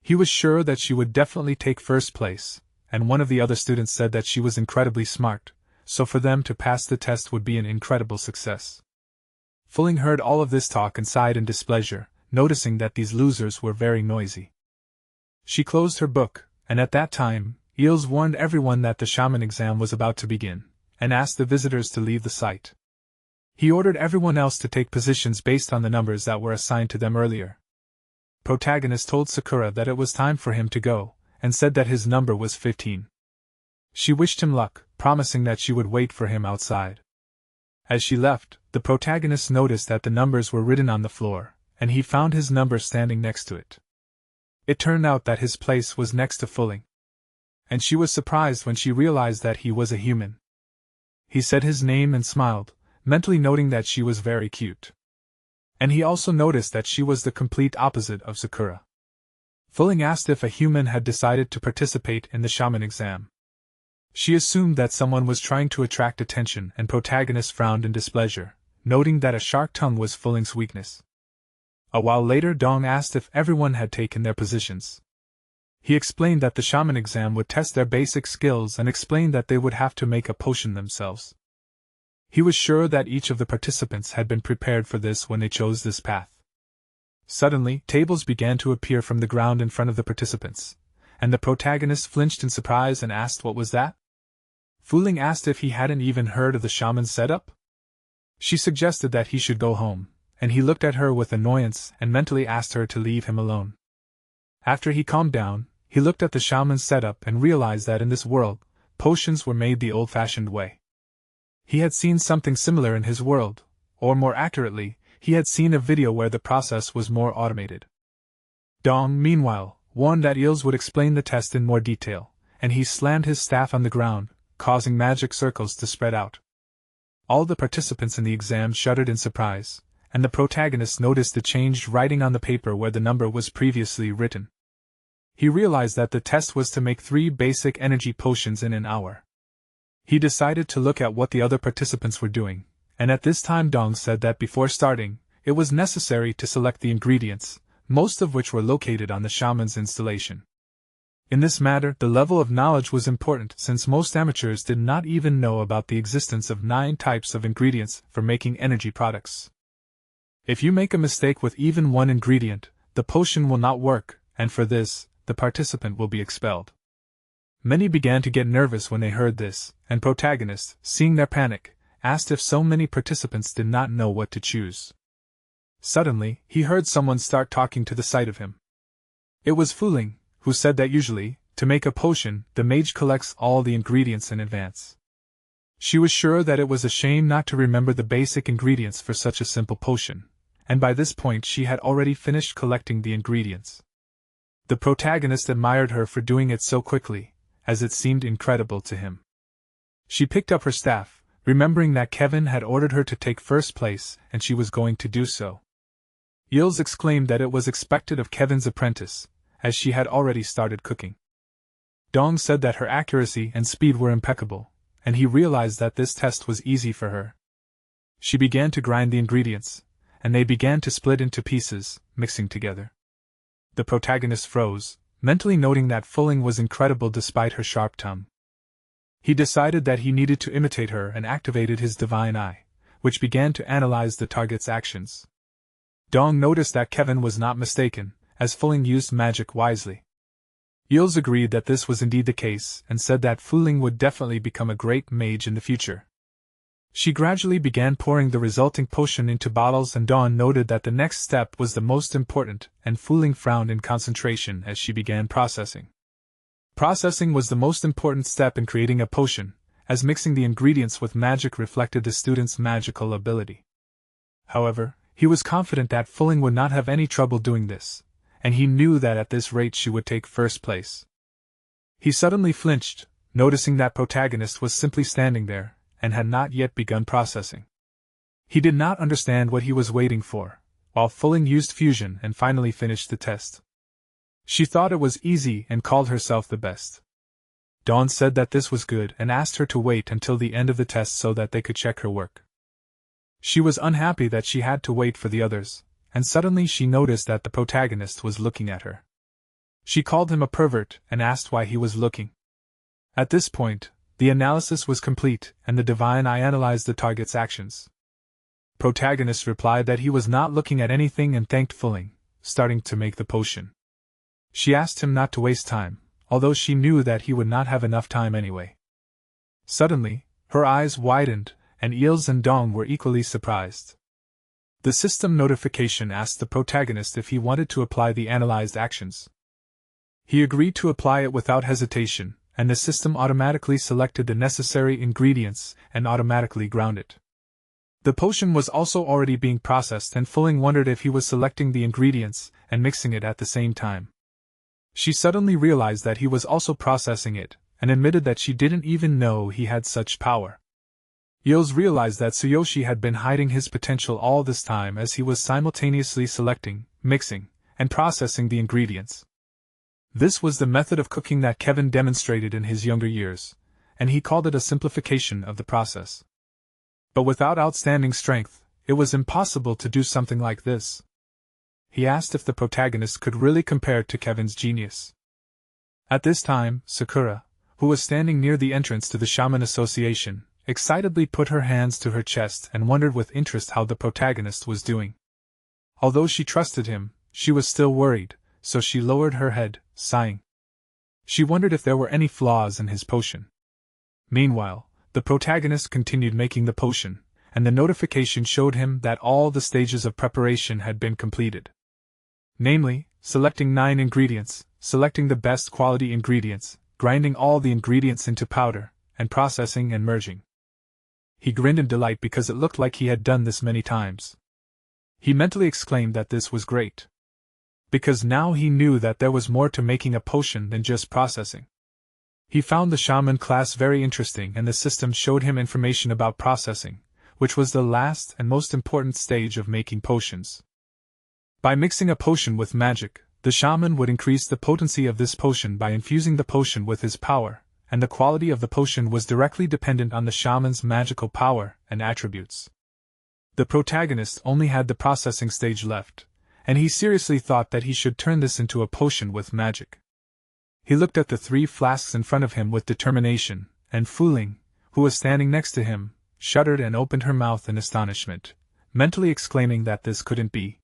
He was sure that she would definitely take first place, and one of the other students said that she was incredibly smart, so for them to pass the test would be an incredible success. Fuling heard all of this talk and sighed in displeasure, noticing that these losers were very noisy. She closed her book, and at that time, Eels warned everyone that the shaman exam was about to begin, and asked the visitors to leave the site. He ordered everyone else to take positions based on the numbers that were assigned to them earlier. Protagonist told Sakura that it was time for him to go, and said that his number was 15. She wished him luck, promising that she would wait for him outside. As she left, the protagonist noticed that the numbers were written on the floor, and he found his number standing next to it. It turned out that his place was next to Fuling. And she was surprised when she realized that he was a human. He said his name and smiled, mentally noting that she was very cute. And he also noticed that she was the complete opposite of Sakura. Fuling asked if a human had decided to participate in the shaman exam. She assumed that someone was trying to attract attention, and protagonist frowned in displeasure, noting that a sharp tongue was Fuling's weakness. A while later, Dong asked if everyone had taken their positions. He explained that the shaman exam would test their basic skills and explained that they would have to make a potion themselves. He was sure that each of the participants had been prepared for this when they chose this path. Suddenly, tables began to appear from the ground in front of the participants, and the protagonist flinched in surprise and asked what was that? Fuling asked if he hadn't even heard of the shaman's setup. She suggested that he should go home, and he looked at her with annoyance and mentally asked her to leave him alone. After he calmed down, he looked at the shaman's setup and realized that in this world, potions were made the old-fashioned way. He had seen something similar in his world, or more accurately, he had seen a video where the process was more automated. Dong, meanwhile, warned that Eels would explain the test in more detail, and he slammed his staff on the ground, causing magic circles to spread out. All the participants in the exam shuddered in surprise, and the protagonist noticed the changed writing on the paper where the number was previously written. He realized that the test was to make 3 basic energy potions in an hour. He decided to look at what the other participants were doing, and at this time Dong said that before starting, it was necessary to select the ingredients, most of which were located on the shaman's installation. In this matter, the level of knowledge was important since most amateurs did not even know about the existence of 9 types of ingredients for making energy products. If you make a mistake with even one ingredient, the potion will not work, and for this, the participant will be expelled. Many began to get nervous when they heard this, and protagonist, seeing their panic, asked if so many participants did not know what to choose. Suddenly, he heard someone start talking to the side of him. It was Fuling, who said that usually, to make a potion, the mage collects all the ingredients in advance. She was sure that it was a shame not to remember the basic ingredients for such a simple potion, and by this point she had already finished collecting the ingredients. The protagonist admired her for doing it so quickly, as it seemed incredible to him. She picked up her staff, remembering that Kevin had ordered her to take first place, and she was going to do so. Yils exclaimed that it was expected of Kevin's apprentice, as she had already started cooking. Dong said that her accuracy and speed were impeccable, and he realized that this test was easy for her. She began to grind the ingredients, and they began to split into pieces, mixing together. The protagonist froze, mentally noting that Fuling was incredible despite her sharp tongue. He decided that he needed to imitate her and activated his divine eye, which began to analyze the target's actions. Dong noticed that Kevin was not mistaken, as Fuling used magic wisely. Yils agreed that this was indeed the case and said that Fuling would definitely become a great mage in the future. She gradually began pouring the resulting potion into bottles, and Dawn noted that the next step was the most important, and Fuling frowned in concentration as she began processing. Processing was the most important step in creating a potion, as mixing the ingredients with magic reflected the student's magical ability. However, he was confident that Fuling would not have any trouble doing this, and he knew that at this rate she would take first place. He suddenly flinched, noticing that protagonist was simply standing there, and had not yet begun processing. He did not understand what he was waiting for, while Fuling used fusion and finally finished the test. She thought it was easy and called herself the best. Dawn said that this was good and asked her to wait until the end of the test so that they could check her work. She was unhappy that she had to wait for the others, and suddenly she noticed that the protagonist was looking at her. She called him a pervert and asked why he was looking. At this point, the analysis was complete and the divine eye analyzed the target's actions. Protagonist replied that he was not looking at anything and thanked Fuling, starting to make the potion. She asked him not to waste time, although she knew that he would not have enough time anyway. Suddenly, her eyes widened, and Eels and Dong were equally surprised. The system notification asked the protagonist if he wanted to apply the analyzed actions. He agreed to apply it without hesitation, and the system automatically selected the necessary ingredients and automatically ground it. The potion was also already being processed, and Fuling wondered if he was selecting the ingredients and mixing it at the same time. She suddenly realized that he was also processing it, and admitted that she didn't even know he had such power. Eels realized that Tsuyoshi had been hiding his potential all this time as he was simultaneously selecting, mixing, and processing the ingredients. This was the method of cooking that Kevin demonstrated in his younger years, and he called it a simplification of the process. But without outstanding strength, it was impossible to do something like this. He asked if the protagonist could really compare to Kevin's genius. At this time, Sakura, who was standing near the entrance to the Shaman Association, excitedly put her hands to her chest and wondered with interest how the protagonist was doing. Although she trusted him, she was still worried, so she lowered her head, sighing. She wondered if there were any flaws in his potion. Meanwhile, the protagonist continued making the potion, and the notification showed him that all the stages of preparation had been completed. Namely, selecting 9 ingredients, selecting the best quality ingredients, grinding all the ingredients into powder, and processing and merging. He grinned in delight because it looked like he had done this many times. He mentally exclaimed that this was great. Because now he knew that there was more to making a potion than just processing. He found the shaman class very interesting, and the system showed him information about processing, which was the last and most important stage of making potions. By mixing a potion with magic, the shaman would increase the potency of this potion by infusing the potion with his power, and the quality of the potion was directly dependent on the shaman's magical power and attributes. The protagonist only had the processing stage left, and he seriously thought that he should turn this into a potion with magic. He looked at the 3 flasks in front of him with determination, and Fuling, who was standing next to him, shuddered and opened her mouth in astonishment, mentally exclaiming that this couldn't be.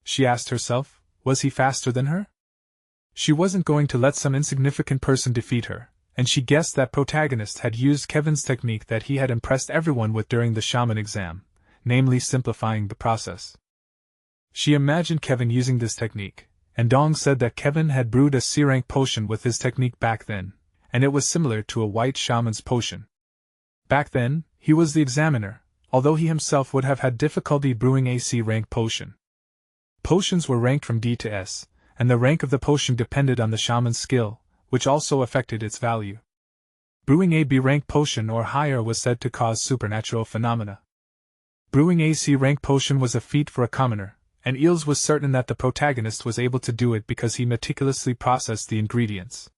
She asked herself, was he faster than her? She wasn't going to let some insignificant person defeat her, and she guessed that protagonist had used Kevin's technique that he had impressed everyone with during the shaman exam, namely simplifying the process. She imagined Kevin using this technique, and Dong said that Kevin had brewed a C-rank potion with his technique back then, and it was similar to a white shaman's potion. Back then, he was the examiner, although he himself would have had difficulty brewing a C-rank potion. Potions were ranked from D to S, and the rank of the potion depended on the shaman's skill, which also affected its value. Brewing a B-rank potion or higher was said to cause supernatural phenomena. Brewing a C-rank potion was a feat for a commoner, and Eels was certain that the protagonist was able to do it because he meticulously processed the ingredients.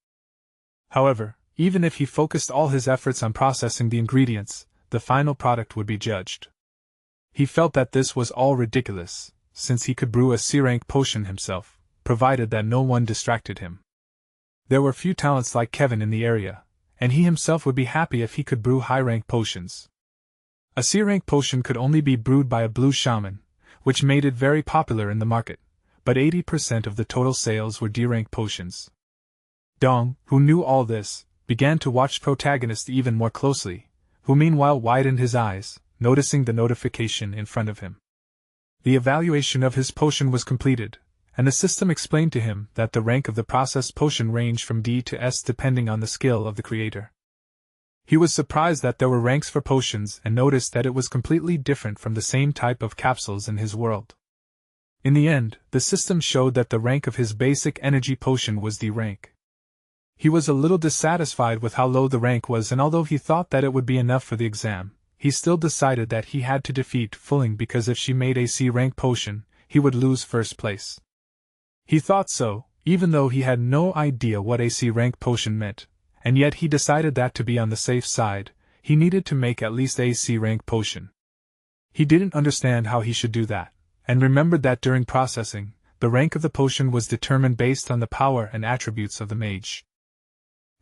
However, even if he focused all his efforts on processing the ingredients, the final product would be judged. He felt that this was all ridiculous, since he could brew a C-rank potion himself, provided that no one distracted him. There were few talents like Kevin in the area, and he himself would be happy if he could brew high-rank potions. A C-rank potion could only be brewed by a blue shaman, which made it very popular in the market, but 80% of the total sales were D-rank potions. Dong, who knew all this, began to watch protagonist even more closely, who meanwhile widened his eyes, noticing the notification in front of him. The evaluation of his potion was completed, and the system explained to him that the rank of the processed potion ranged from D to S depending on the skill of the creator. He was surprised that there were ranks for potions and noticed that it was completely different from the same type of capsules in his world. In the end, the system showed that the rank of his basic energy potion was D rank. He was a little dissatisfied with how low the rank was, and although he thought that it would be enough for the exam, he still decided that he had to defeat Fuling because if she made a C-rank potion, he would lose first place. He thought so, even though he had no idea what a C-rank potion meant, and yet he decided that to be on the safe side, he needed to make at least a C-rank potion. He didn't understand how he should do that, and remembered that during processing, the rank of the potion was determined based on the power and attributes of the mage.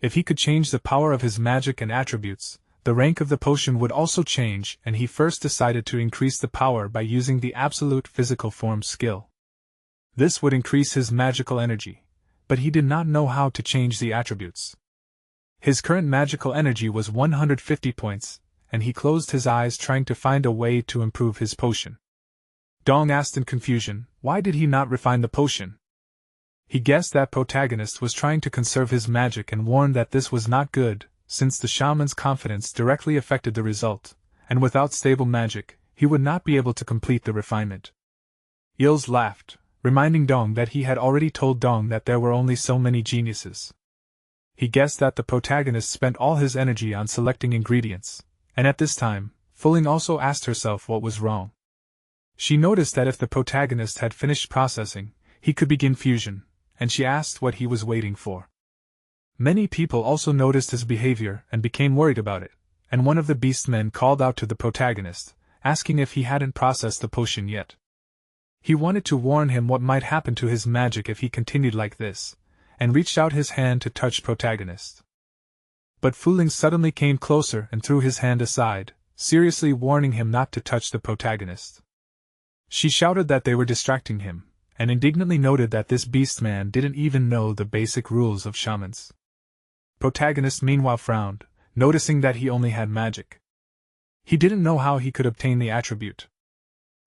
If he could change the power of his magic and attributes, the rank of the potion would also change, and he first decided to increase the power by using the absolute physical form skill. This would increase his magical energy, but he did not know how to change the attributes. His current magical energy was 150 points, and he closed his eyes trying to find a way to improve his potion. Dong asked in confusion, why did he not refine the potion? He guessed that protagonist was trying to conserve his magic and warned that this was not good, since the shaman's confidence directly affected the result, and without stable magic, he would not be able to complete the refinement. Ilse laughed, reminding Dong that he had already told Dong that there were only so many geniuses. He guessed that the protagonist spent all his energy on selecting ingredients, and at this time, Fuling also asked herself what was wrong. She noticed that if the protagonist had finished processing, he could begin fusion, and she asked what he was waiting for. Many people also noticed his behavior and became worried about it, and one of the beastmen called out to the protagonist, asking if he hadn't processed the potion yet. He wanted to warn him what might happen to his magic if he continued like this, and reached out his hand to touch protagonist. But Fuling suddenly came closer and threw his hand aside, seriously warning him not to touch the protagonist. She shouted that they were distracting him, and indignantly noted that this beastman didn't even know the basic rules of shamans. Protagonist meanwhile frowned, noticing that he only had magic. He didn't know how he could obtain the attribute.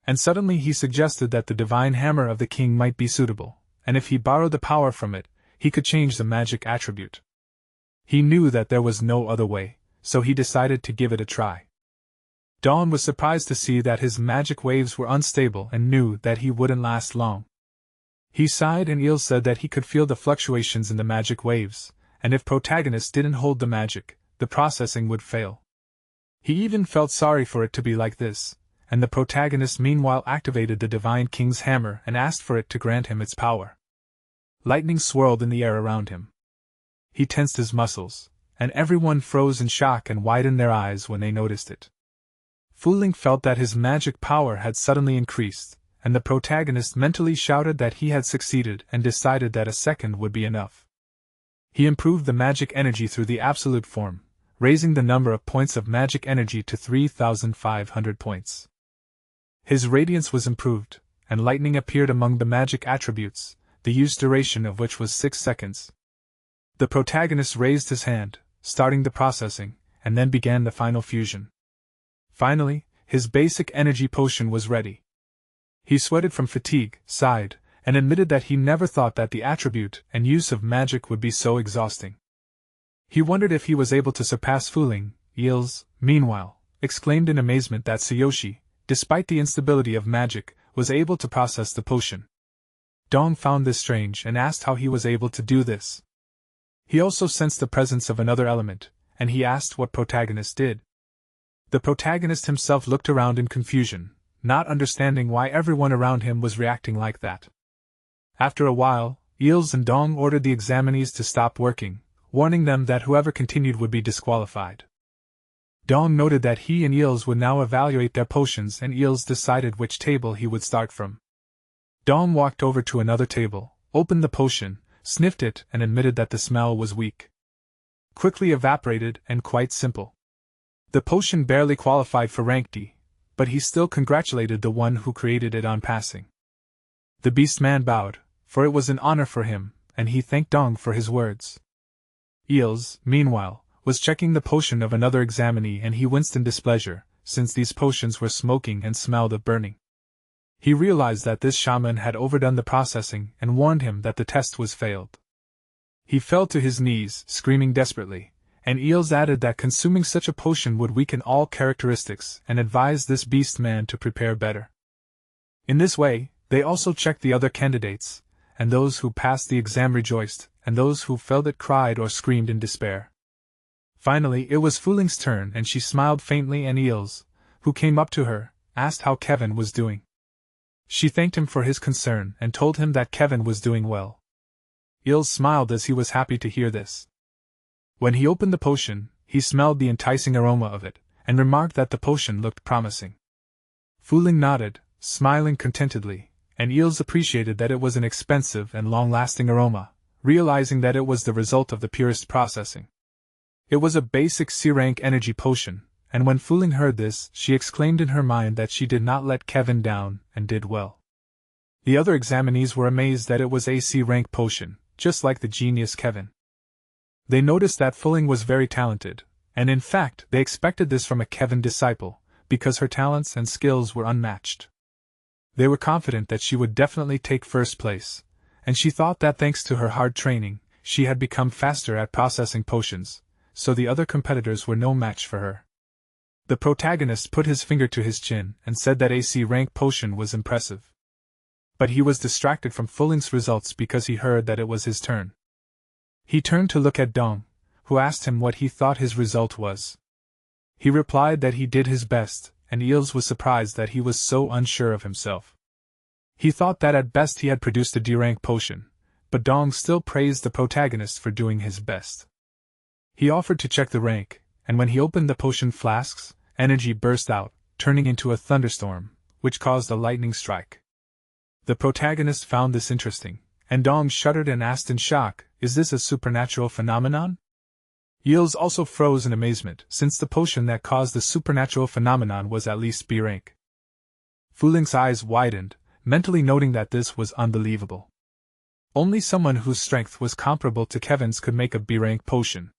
And suddenly he suggested that the divine hammer of the king might be suitable, and if he borrowed the power from it, he could change the magic attribute. He knew that there was no other way, so he decided to give it a try. Dawn was surprised to see that his magic waves were unstable and knew that he wouldn't last long. He sighed and Ilse said that he could feel the fluctuations in the magic waves, and if protagonist didn't hold the magic, the processing would fail. He even felt sorry for it to be like this, and the protagonist meanwhile activated the Divine King's hammer and asked for it to grant him its power. Lightning swirled in the air around him. He tensed his muscles, and everyone froze in shock and widened their eyes when they noticed it. Fuling felt that his magic power had suddenly increased, and the protagonist mentally shouted that he had succeeded and decided that a second would be enough. He improved the magic energy through the absolute form, raising the number of points of magic energy to 3,500 points. His radiance was improved, and lightning appeared among the magic attributes, the use duration of which was 6 seconds. The protagonist raised his hand, starting the processing, and then began the final fusion. Finally, his basic energy potion was ready. He sweated from fatigue, sighed, and admitted that he never thought that the attribute and use of magic would be so exhausting. He wondered if he was able to surpass Fuling. Ilse, meanwhile, exclaimed in amazement that Tsuyoshi, despite the instability of magic, was able to process the potion. Dong found this strange and asked how he was able to do this. He also sensed the presence of another element, and he asked what protagonist did. The protagonist himself looked around in confusion, not understanding why everyone around him was reacting like that. After a while, Ilse and Dong ordered the examinees to stop working, warning them that whoever continued would be disqualified. Dong noted that he and Ilse would now evaluate their potions, and Ilse decided which table he would start from. Dong walked over to another table, opened the potion, sniffed it, and admitted that the smell was weak. Quickly evaporated and quite simple. The potion barely qualified for rank D, but he still congratulated the one who created it on passing. The beastman bowed, for it was an honor for him, and he thanked Dong for his words. Ilse, meanwhile, was checking the potion of another examinee, and he winced in displeasure, since these potions were smoking and smelled of burning. He realized that this shaman had overdone the processing and warned him that the test was failed. He fell to his knees, screaming desperately, and Ilse added that consuming such a potion would weaken all characteristics and advised this beast man to prepare better. In this way, they also checked the other candidates, and those who passed the exam rejoiced, and those who failed it cried or screamed in despair. Finally, it was Fu Ling's turn and she smiled faintly, and Eels, who came up to her, asked how Kevin was doing. She thanked him for his concern and told him that Kevin was doing well. Eels smiled as he was happy to hear this. When he opened the potion, he smelled the enticing aroma of it, and remarked that the potion looked promising. Fu Ling nodded, smiling contentedly, and Eels appreciated that it was an expensive and long-lasting aroma, realizing that it was the result of the purest processing. It was a basic C-rank energy potion, and when Fu Ling heard this, she exclaimed in her mind that she did not let Kevin down, and did well. The other examinees were amazed that it was a C-rank potion, just like the genius Kevin. They noticed that Fu Ling was very talented, and in fact they expected this from a Kevin disciple, because her talents and skills were unmatched. They were confident that she would definitely take first place, and she thought that thanks to her hard training, she had become faster at processing potions, so the other competitors were no match for her. The protagonist put his finger to his chin and said that a C-rank potion was impressive. But he was distracted from Fu Ling's results because he heard that it was his turn. He turned to look at Dong, who asked him what he thought his result was. He replied that he did his best, and Eels was surprised that he was so unsure of himself. He thought that at best he had produced a D-rank potion, but Dong still praised the protagonist for doing his best. He offered to check the rank, and when he opened the potion flasks, energy burst out, turning into a thunderstorm, which caused a lightning strike. The protagonist found this interesting, and Dong shuddered and asked in shock, "Is this a supernatural phenomenon?" Eels also froze in amazement, since the potion that caused the supernatural phenomenon was at least B rank. Fu Ling's eyes widened, mentally noting that this was unbelievable. Only someone whose strength was comparable to Kevin's could make a B rank potion.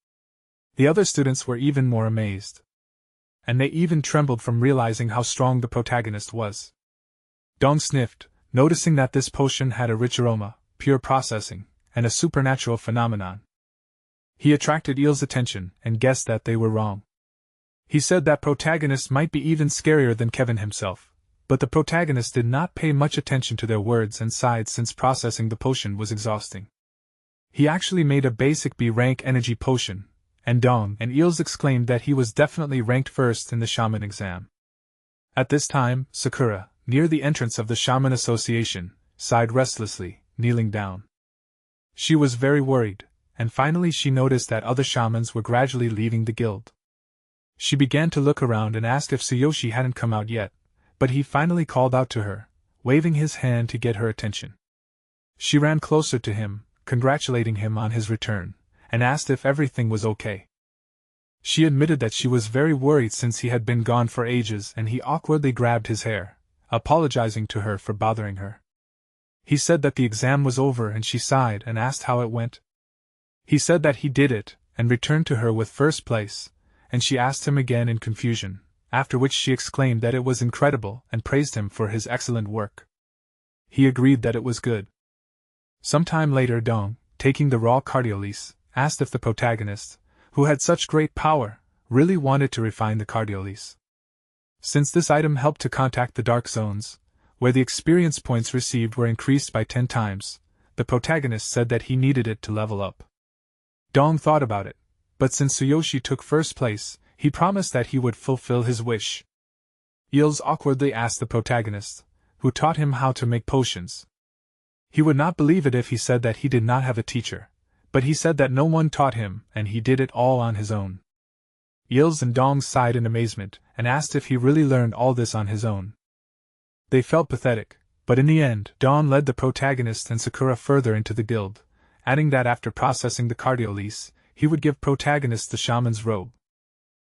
The other students were even more amazed. And they even trembled from realizing how strong the protagonist was. Dong sniffed, noticing that this potion had a rich aroma, pure processing, and a supernatural phenomenon. He attracted Eel's attention and guessed that they were wrong. He said that protagonist might be even scarier than Kevin himself, but the protagonist did not pay much attention to their words and sighed since processing the potion was exhausting. He actually made a basic B-rank energy potion, and Dong and Eels exclaimed that he was definitely ranked first in the shaman exam. At this time, Sakura, near the entrance of the Shaman Association, sighed restlessly, kneeling down. She was very worried, and finally she noticed that other shamans were gradually leaving the guild. She began to look around and asked if Tsuyoshi hadn't come out yet, but he finally called out to her, waving his hand to get her attention. She ran closer to him, congratulating him on his return, and asked if everything was okay. She admitted that she was very worried since he had been gone for ages, and he awkwardly grabbed his hair, apologizing to her for bothering her. He said that the exam was over and she sighed and asked how it went. He said that he did it, and returned to her with first place, and she asked him again in confusion, after which she exclaimed that it was incredible and praised him for his excellent work. He agreed that it was good. Some time later Dong, taking the raw cardiolise, asked if the protagonist, who had such great power, really wanted to refine the cardiolise. Since this item helped to contact the dark zones, where the experience points received were increased by 10 times, the protagonist said that he needed it to level up. Dong thought about it, but since Tsuyoshi took first place, he promised that he would fulfill his wish. Eels awkwardly asked the protagonist, who taught him how to make potions. He would not believe it if he said that he did not have a teacher, but he said that no one taught him and he did it all on his own. Eels and Dong sighed in amazement and asked if he really learned all this on his own. They felt pathetic, but in the end, Dong led the protagonist and Sakura further into the guild, adding that after processing the cardiolise, he would give protagonist the shaman's robe.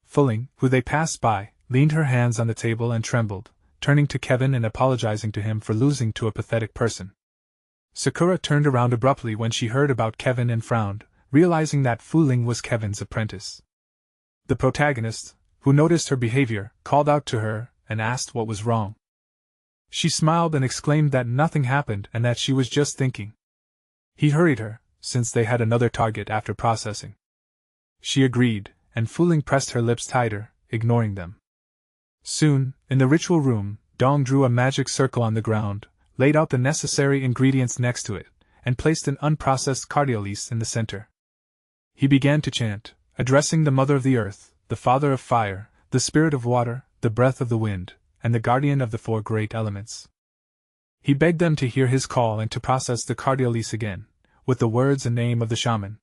Fu Ling, who they passed by, leaned her hands on the table and trembled, turning to Kevin and apologizing to him for losing to a pathetic person. Sakura turned around abruptly when she heard about Kevin and frowned, realizing that Fu Ling was Kevin's apprentice. The protagonist, who noticed her behavior, called out to her and asked what was wrong. She smiled and exclaimed that nothing happened and that she was just thinking. He hurried her, since they had another target after processing. She agreed, and Fu Ling pressed her lips tighter, ignoring them. Soon, in the ritual room, Dong drew a magic circle on the ground, laid out the necessary ingredients next to it, and placed an unprocessed cardiolise in the center. He began to chant, addressing the Mother of the Earth, the Father of Fire, the Spirit of Water, the Breath of the Wind, and the Guardian of the four great elements. He begged them to hear his call and to process the cardiolise again, with the words and name of the shaman.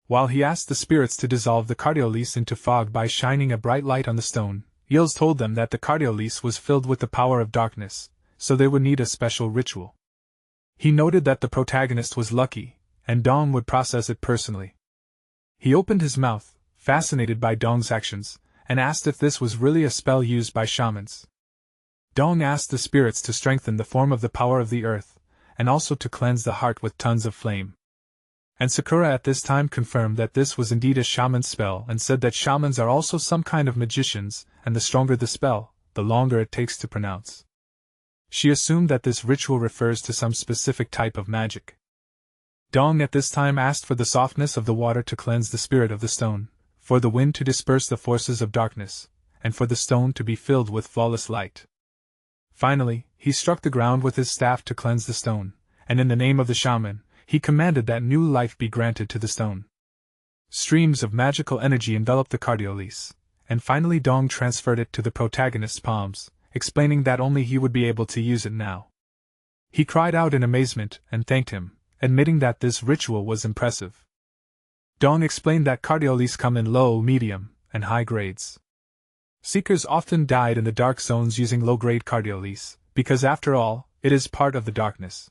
While he asked the spirits to dissolve the cardiolise into fog by shining a bright light on the stone, Eels told them that the cardiolise was filled with the power of darkness, so they would need a special ritual. He noted that the protagonist was lucky, and Dong would process it personally. He opened his mouth, fascinated by Dong's actions, and asked if this was really a spell used by shamans. Dong asked the spirits to strengthen the form of the power of the earth, and also to cleanse the heart with tons of flame. And Sakura at this time confirmed that this was indeed a shaman's spell and said that shamans are also some kind of magicians, and the stronger the spell, the longer it takes to pronounce. She assumed that this ritual refers to some specific type of magic. Dong at this time asked for the softness of the water to cleanse the spirit of the stone, for the wind to disperse the forces of darkness, and for the stone to be filled with flawless light. Finally, he struck the ground with his staff to cleanse the stone, and in the name of the shaman, he commanded that new life be granted to the stone. Streams of magical energy enveloped the cardiolise, and finally Dong transferred it to the protagonist's palms, explaining that only he would be able to use it now. He cried out in amazement and thanked him, admitting that this ritual was impressive. Dong explained that cardiolise come in low, medium, and high grades. Seekers often died in the dark zones using low-grade cardiolise, because after all, it is part of the darkness.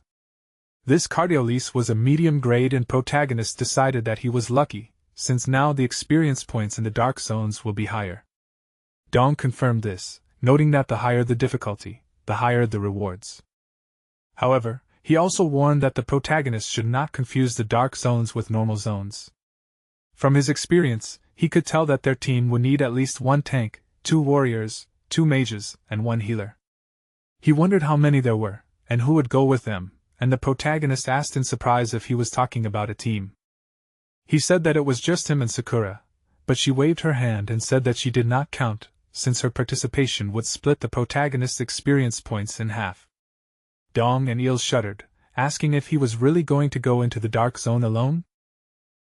This cardiolise was a medium grade and protagonist decided that he was lucky, since now the experience points in the dark zones will be higher. Dong confirmed this, noting that the higher the difficulty, the higher the rewards. However, he also warned that the protagonist should not confuse the dark zones with normal zones. From his experience, he could tell that their team would need at least one tank, 2 warriors, 2 mages, and 1 healer. He wondered how many there were, and who would go with them, and the protagonist asked in surprise if he was talking about a team. He said that it was just him and Sakura, but she waved her hand and said that she did not count, since her participation would split the protagonist's experience points in half. Dong and Eels shuddered, asking if he was really going to go into the dark zone alone?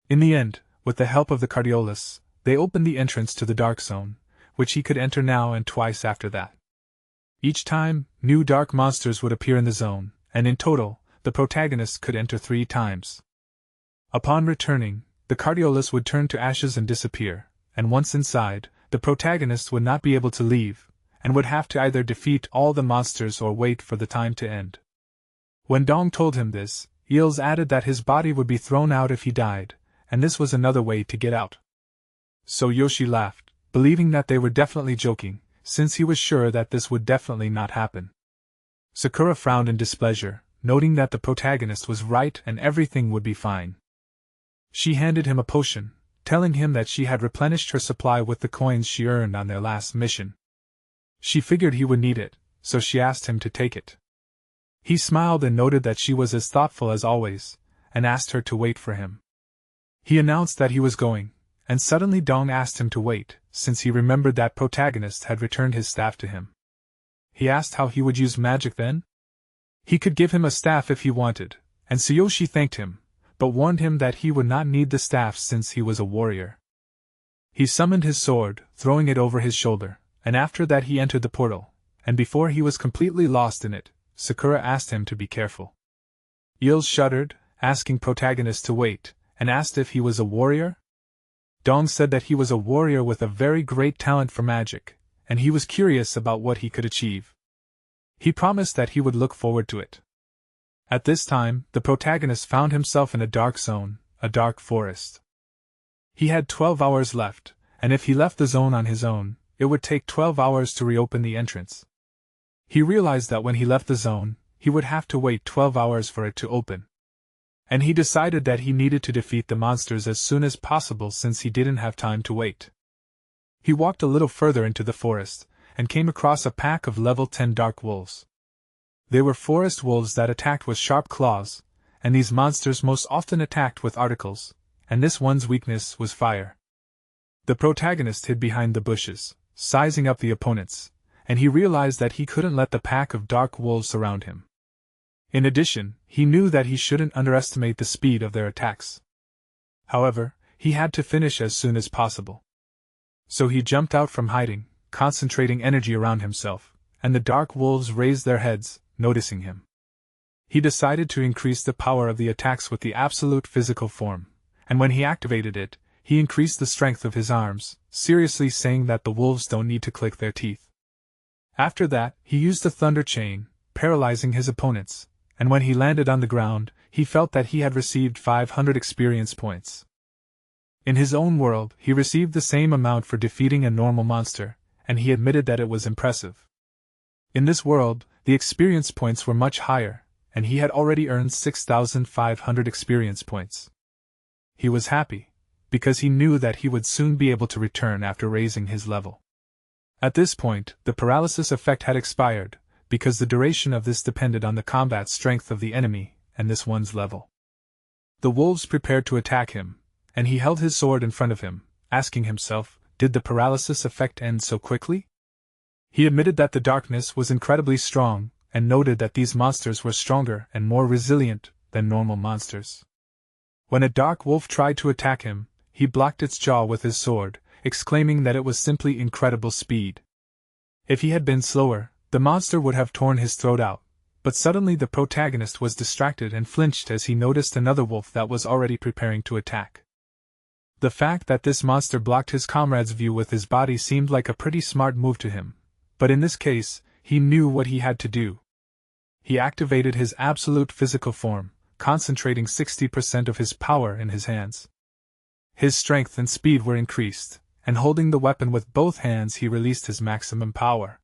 In the end, with the help of the cardiolise, they opened the entrance to the dark zone, which he could enter now and twice after that. Each time, new dark monsters would appear in the zone, and in total, the protagonist could enter 3 times. Upon returning, the cardiolise would turn to ashes and disappear, and once inside, the protagonist would not be able to leave, and would have to either defeat all the monsters or wait for the time to end. When Dong told him this, Eels added that his body would be thrown out if he died, and this was another way to get out. So Yoshi laughed, believing that they were definitely joking, since he was sure that this would definitely not happen. Sakura frowned in displeasure, noting that the protagonist was right and everything would be fine. She handed him a potion, telling him that she had replenished her supply with the coins she earned on their last mission. She figured he would need it, so she asked him to take it. He smiled and noted that she was as thoughtful as always, and asked her to wait for him. He announced that he was going, and suddenly Dong asked him to wait, since he remembered that protagonist had returned his staff to him. He asked how he would use magic then? He could give him a staff if he wanted, and Tsuyoshi thanked him, but warned him that he would not need the staff since he was a warrior. He summoned his sword, throwing it over his shoulder, and after that he entered the portal, and before he was completely lost in it, Sakura asked him to be careful. Eels shuddered, asking protagonist to wait, and asked if he was a warrior? Dong said that he was a warrior with a very great talent for magic, and he was curious about what he could achieve. He promised that he would look forward to it. At this time, the protagonist found himself in a dark zone, a dark forest. He had 12 hours left, and if he left the zone on his own, it would take 12 hours to reopen the entrance. He realized that when he left the zone, he would have to wait 12 hours for it to open. And he decided that he needed to defeat the monsters as soon as possible since he didn't have time to wait. He walked a little further into the forest, and came across a pack of level 10 dark wolves. They were forest wolves that attacked with sharp claws, and these monsters most often attacked with articles, and this one's weakness was fire. The protagonist hid behind the bushes, sizing up the opponents, and he realized that he couldn't let the pack of dark wolves surround him. In addition, he knew that he shouldn't underestimate the speed of their attacks. However, he had to finish as soon as possible. So he jumped out from hiding, concentrating energy around himself, and the dark wolves raised their heads, noticing him. He decided to increase the power of the attacks with the absolute physical form, and when he activated it, he increased the strength of his arms, seriously saying that the wolves don't need to click their teeth. After that, he used the thunder chain, paralyzing his opponents, and when he landed on the ground, he felt that he had received 500 experience points. In his own world, he received the same amount for defeating a normal monster, and he admitted that it was impressive. In this world, the experience points were much higher, and he had already earned 6,500 experience points. He was happy, because he knew that he would soon be able to return after raising his level. At this point, the paralysis effect had expired, because the duration of this depended on the combat strength of the enemy and this one's level. The wolves prepared to attack him, and he held his sword in front of him, asking himself, did the paralysis effect end so quickly? He admitted that the darkness was incredibly strong, and noted that these monsters were stronger and more resilient than normal monsters. When a dark wolf tried to attack him, he blocked its jaw with his sword, exclaiming that it was simply incredible speed. If he had been slower, the monster would have torn his throat out, but suddenly the protagonist was distracted and flinched as he noticed another wolf that was already preparing to attack. The fact that this monster blocked his comrade's view with his body seemed like a pretty smart move to him, but in this case, he knew what he had to do. He activated his absolute physical form, concentrating 60% of his power in his hands. His strength and speed were increased, and holding the weapon with both hands he released his maximum power.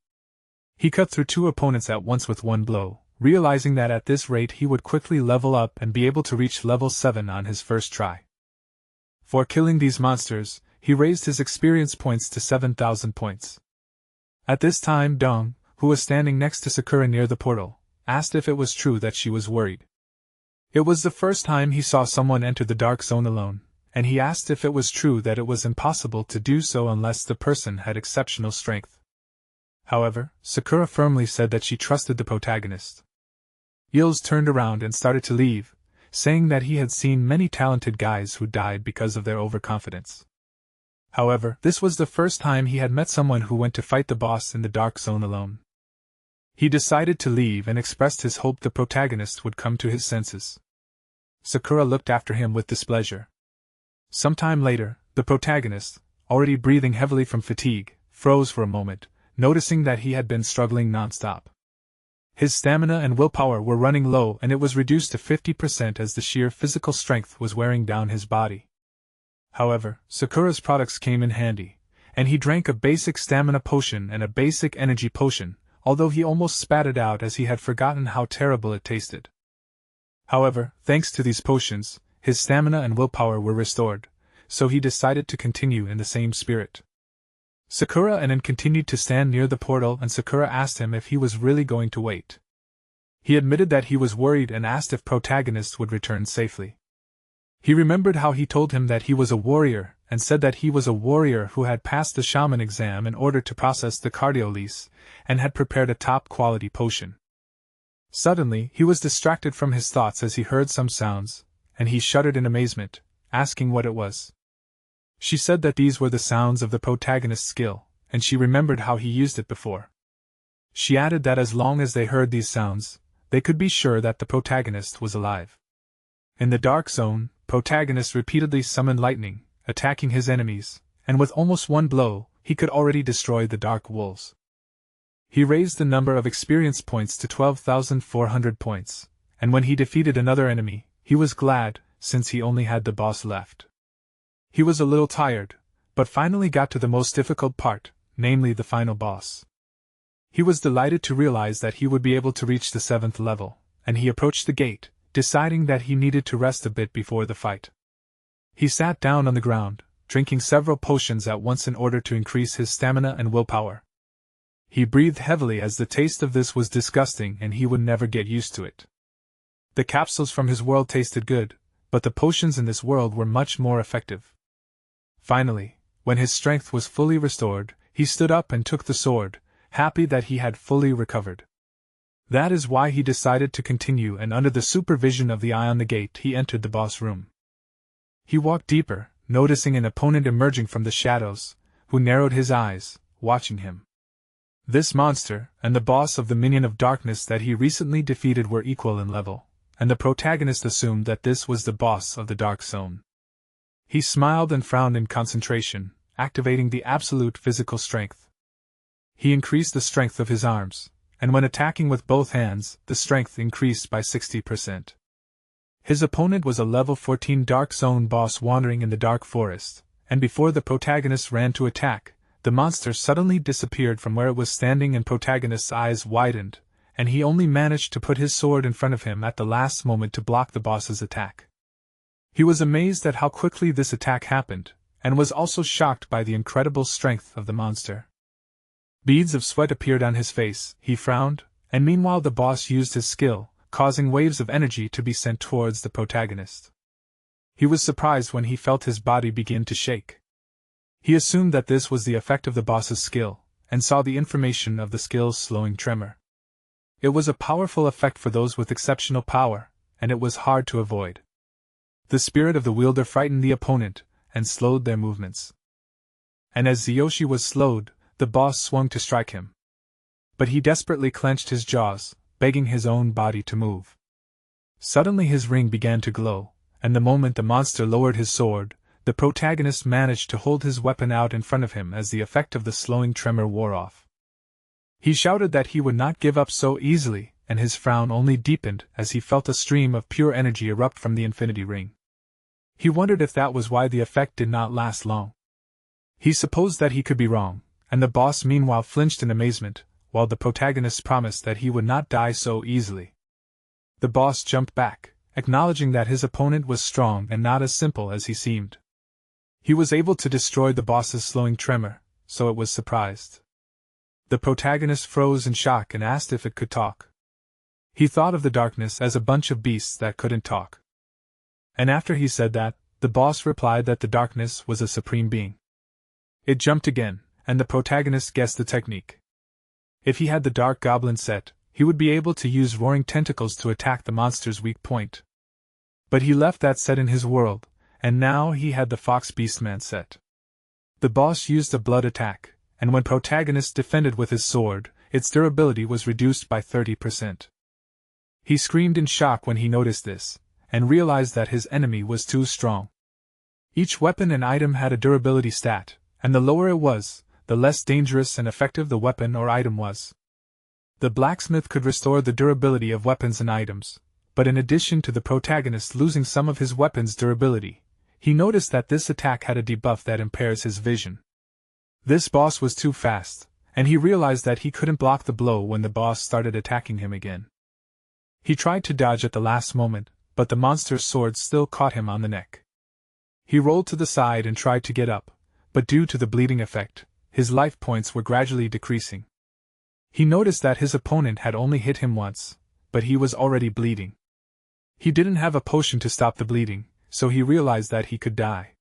He cut through two opponents at once with one blow, realizing that at this rate he would quickly level up and be able to reach level 7 on his first try. For killing these monsters, he raised his experience points to 7,000 points. At this time Dong, who was standing next to Sakura near the portal, asked if it was true that she was worried. It was the first time he saw someone enter the dark zone alone, and he asked if it was true that it was impossible to do so unless the person had exceptional strength. However, Sakura firmly said that she trusted the protagonist. Yils turned around and started to leave, saying that he had seen many talented guys who died because of their overconfidence. However, this was the first time he had met someone who went to fight the boss in the dark zone alone. He decided to leave and expressed his hope the protagonist would come to his senses. Sakura looked after him with displeasure. Sometime later, the protagonist, already breathing heavily from fatigue, froze for a moment, noticing that he had been struggling non-stop. His stamina and willpower were running low and it was reduced to 50% as the sheer physical strength was wearing down his body. However, Sakura's products came in handy, and he drank a basic stamina potion and a basic energy potion, although he almost spat it out as he had forgotten how terrible it tasted. However, thanks to these potions, his stamina and willpower were restored, so he decided to continue in the same spirit. Sakura and An continued to stand near the portal and Sakura asked him if he was really going to wait. He admitted that he was worried and asked if protagonist would return safely. He remembered how he told him that he was a warrior and said that he was a warrior who had passed the shaman exam in order to process the cardiolese and had prepared a top-quality potion. Suddenly, he was distracted from his thoughts as he heard some sounds, and he shuddered in amazement, asking what it was. She said that these were the sounds of the protagonist's skill, and she remembered how he used it before. She added that as long as they heard these sounds, they could be sure that the protagonist was alive. In the dark zone, protagonist repeatedly summoned lightning, attacking his enemies, and with almost one blow, he could already destroy the dark wolves. He raised the number of experience points to 12,400 points, and when he defeated another enemy, he was glad, since he only had the boss left. He was a little tired, but finally got to the most difficult part, namely the final boss. He was delighted to realize that he would be able to reach the 7th level, and he approached the gate, deciding that he needed to rest a bit before the fight. He sat down on the ground, drinking several potions at once in order to increase his stamina and willpower. He breathed heavily as the taste of this was disgusting and he would never get used to it. The capsules from his world tasted good, but the potions in this world were much more effective. Finally, when his strength was fully restored, he stood up and took the sword, happy that he had fully recovered. That is why he decided to continue, and under the supervision of the eye on the gate he entered the boss room. He walked deeper, noticing an opponent emerging from the shadows, who narrowed his eyes, watching him. This monster and the boss of the Minion of Darkness that he recently defeated were equal in level, and the protagonist assumed that this was the boss of the Dark Zone. He smiled and frowned in concentration, activating the absolute physical strength. He increased the strength of his arms, and when attacking with both hands, the strength increased by 60%. His opponent was a level 14 Dark Zone boss wandering in the dark forest, and before the protagonist ran to attack, the monster suddenly disappeared from where it was standing and protagonist's eyes widened, and he only managed to put his sword in front of him at the last moment to block the boss's attack. He was amazed at how quickly this attack happened, and was also shocked by the incredible strength of the monster. Beads of sweat appeared on his face, he frowned, and meanwhile the boss used his skill, causing waves of energy to be sent towards the protagonist. He was surprised when he felt his body begin to shake. He assumed that this was the effect of the boss's skill, and saw the information of the skill's slowing tremor. It was a powerful effect for those with exceptional power, and it was hard to avoid. The spirit of the wielder frightened the opponent, and slowed their movements. And as Tsuyoshi was slowed, the boss swung to strike him. But he desperately clenched his jaws, begging his own body to move. Suddenly his ring began to glow, and the moment the monster lowered his sword, the protagonist managed to hold his weapon out in front of him as the effect of the slowing tremor wore off. He shouted that he would not give up so easily, and his frown only deepened as he felt a stream of pure energy erupt from the infinity ring. He wondered if that was why the effect did not last long. He supposed that he could be wrong, and the boss meanwhile flinched in amazement, while the protagonist promised that he would not die so easily. The boss jumped back, acknowledging that his opponent was strong and not as simple as he seemed. He was able to destroy the boss's slowing tremor, so it was surprised. The protagonist froze in shock and asked if it could talk. He thought of the darkness as a bunch of beasts that couldn't talk. And after he said that, the boss replied that the darkness was a supreme being. It jumped again, and the protagonist guessed the technique. If he had the Dark Goblin set, he would be able to use roaring tentacles to attack the monster's weak point. But he left that set in his world, and now he had the Fox Beastman set. The boss used a blood attack, and when protagonist defended with his sword, its durability was reduced by 30%. He screamed in shock when he noticed this, and realized that his enemy was too strong. Each weapon and item had a durability stat, and the lower it was, the less dangerous and effective the weapon or item was. The blacksmith could restore the durability of weapons and items, but in addition to the protagonist losing some of his weapon's durability, he noticed that this attack had a debuff that impairs his vision. This boss was too fast, and he realized that he couldn't block the blow when the boss started attacking him again. He tried to dodge at the last moment, but the monster's sword still caught him on the neck. He rolled to the side and tried to get up, but due to the bleeding effect, his life points were gradually decreasing. He noticed that his opponent had only hit him once, but he was already bleeding. He didn't have a potion to stop the bleeding, so he realized that he could die.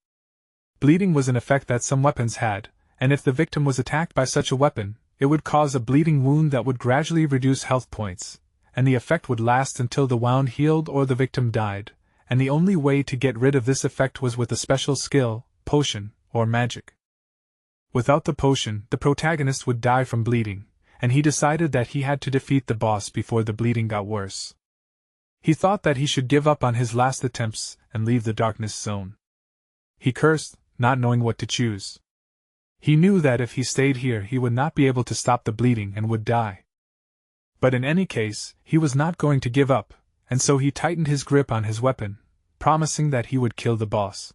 Bleeding was an effect that some weapons had, and if the victim was attacked by such a weapon, it would cause a bleeding wound that would gradually reduce health points, and the effect would last until the wound healed or the victim died, and the only way to get rid of this effect was with a special skill, potion, or magic. Without the potion, the protagonist would die from bleeding, and he decided that he had to defeat the boss before the bleeding got worse. He thought that he should give up on his last attempts and leave the darkness zone. He cursed, not knowing what to choose. He knew that if he stayed here he would not be able to stop the bleeding and would die. But in any case, he was not going to give up, and so he tightened his grip on his weapon, promising that he would kill the boss.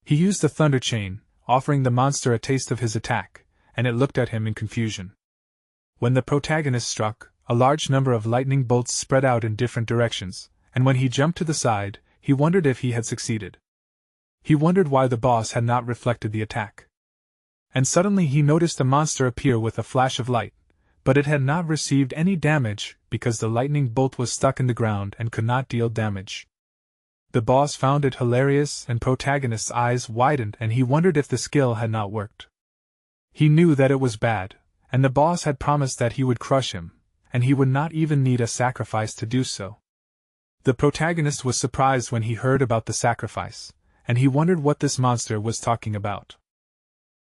He used the thunder chain, offering the monster a taste of his attack, and it looked at him in confusion. When the protagonist struck, a large number of lightning bolts spread out in different directions, and when he jumped to the side, he wondered if he had succeeded. He wondered why the boss had not reflected the attack. And suddenly he noticed a monster appear with a flash of light, but it had not received any damage because the lightning bolt was stuck in the ground and could not deal damage. The boss found it hilarious and protagonist's eyes widened and he wondered if the skill had not worked. He knew that it was bad, and the boss had promised that he would crush him, and he would not even need a sacrifice to do so. The protagonist was surprised when he heard about the sacrifice, and he wondered what this monster was talking about.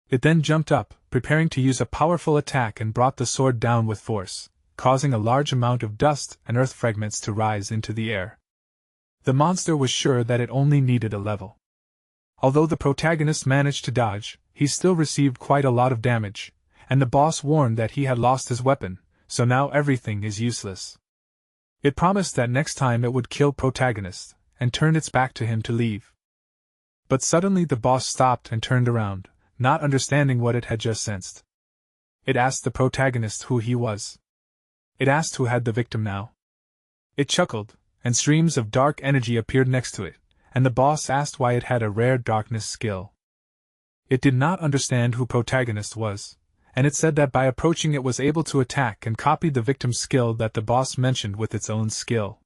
It then jumped up, preparing to use a powerful attack, and brought the sword down with force, causing a large amount of dust and earth fragments to rise into the air. The monster was sure that it only needed a level. Although the protagonist managed to dodge, he still received quite a lot of damage, and the boss warned that he had lost his weapon, so now everything is useless. It promised that next time it would kill protagonist, and turn its back to him to leave. But suddenly the boss stopped and turned around, not understanding what it had just sensed. It asked the protagonist who he was. It asked who had the victim now. It chuckled, and streams of dark energy appeared next to it, and the boss asked why it had a rare darkness skill. It did not understand who protagonist was, and it said that by approaching it was able to attack and copy the victim's skill that the boss mentioned with its own skill.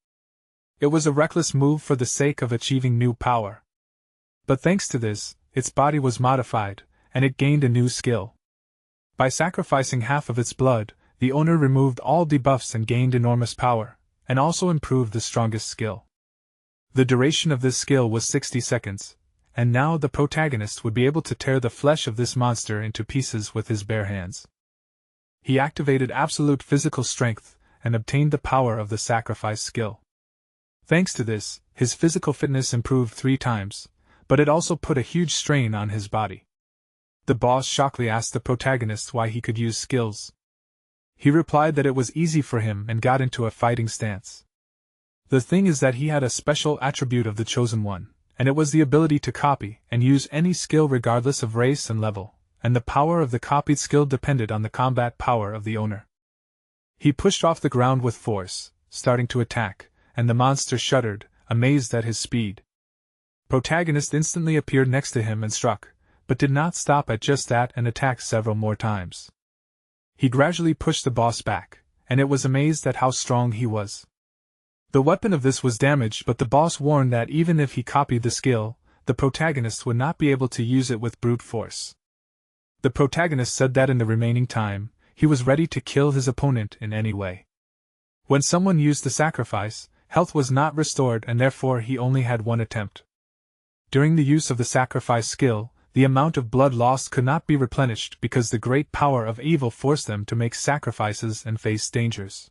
It was a reckless move for the sake of achieving new power. But thanks to this, its body was modified, and it gained a new skill. By sacrificing half of its blood, the owner removed all debuffs and gained enormous power, and also improved the strongest skill. The duration of this skill was 60 seconds, and now the protagonist would be able to tear the flesh of this monster into pieces with his bare hands. He activated absolute physical strength, and obtained the power of the sacrifice skill. Thanks to this, his physical fitness improved 3 times, but it also put a huge strain on his body. The boss shockingly asked the protagonist why he could use skills. He replied that it was easy for him and got into a fighting stance. The thing is that he had a special attribute of the Chosen One, and it was the ability to copy and use any skill regardless of race and level, and the power of the copied skill depended on the combat power of the owner. He pushed off the ground with force, starting to attack, and the monster shuddered, amazed at his speed. Protagonist instantly appeared next to him and struck, but did not stop at just that and attacked several more times. He gradually pushed the boss back, and it was amazed at how strong he was. The weapon of this was damaged, but the boss warned that even if he copied the skill, the protagonist would not be able to use it with brute force. The protagonist said that in the remaining time, he was ready to kill his opponent in any way. When someone used the sacrifice, health was not restored and therefore he only had one attempt. During the use of the sacrifice skill, the amount of blood lost could not be replenished because the great power of evil forced them to make sacrifices and face dangers.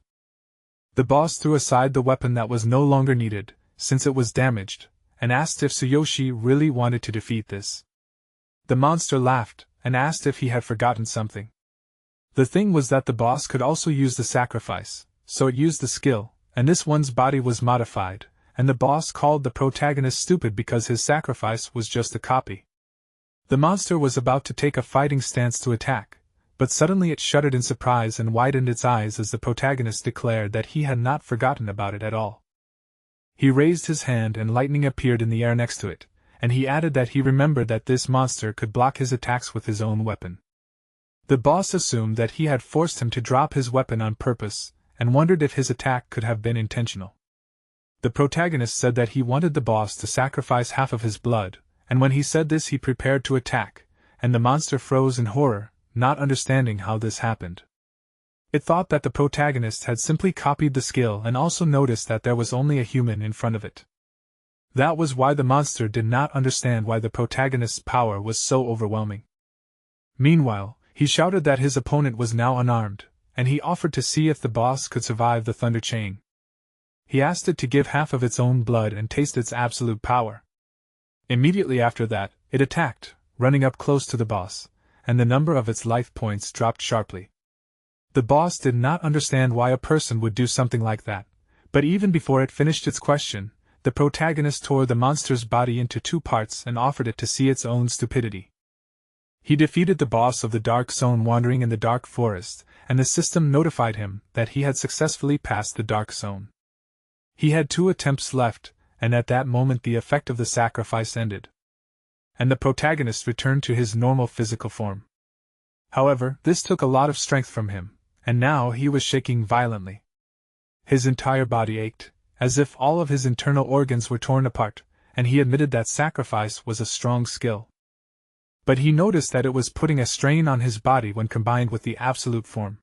The boss threw aside the weapon that was no longer needed, since it was damaged, and asked if Tsuyoshi really wanted to defeat this. The monster laughed, and asked if he had forgotten something. The thing was that the boss could also use the sacrifice, so it used the skill, and this one's body was modified, and the boss called the protagonist stupid because his sacrifice was just a copy. The monster was about to take a fighting stance to attack, but suddenly it shuddered in surprise and widened its eyes as the protagonist declared that he had not forgotten about it at all. He raised his hand and lightning appeared in the air next to it, and he added that he remembered that this monster could block his attacks with his own weapon. The boss assumed that he had forced him to drop his weapon on purpose, and wondered if his attack could have been intentional. The protagonist said that he wanted the boss to sacrifice half of his blood, and when he said this he prepared to attack, and the monster froze in horror, not understanding how this happened. It thought that the protagonist had simply copied the skill and also noticed that there was only a human in front of it. That was why the monster did not understand why the protagonist's power was so overwhelming. Meanwhile, he shouted that his opponent was now unarmed, and he offered to see if the boss could survive the thunder chain. He asked it to give half of its own blood and taste its absolute power. Immediately after that, it attacked, running up close to the boss, and the number of its life points dropped sharply. The boss did not understand why a person would do something like that, but even before it finished its question, the protagonist tore the monster's body into 2 parts and offered it to see its own stupidity. He defeated the boss of the Dark Zone wandering in the Dark Forest, and the system notified him that he had successfully passed the Dark Zone. He had 2 attempts left, and at that moment the effect of the sacrifice ended, and the protagonist returned to his normal physical form. However, this took a lot of strength from him, and now he was shaking violently. His entire body ached, as if all of his internal organs were torn apart, and he admitted that sacrifice was a strong skill. But he noticed that it was putting a strain on his body when combined with the absolute form.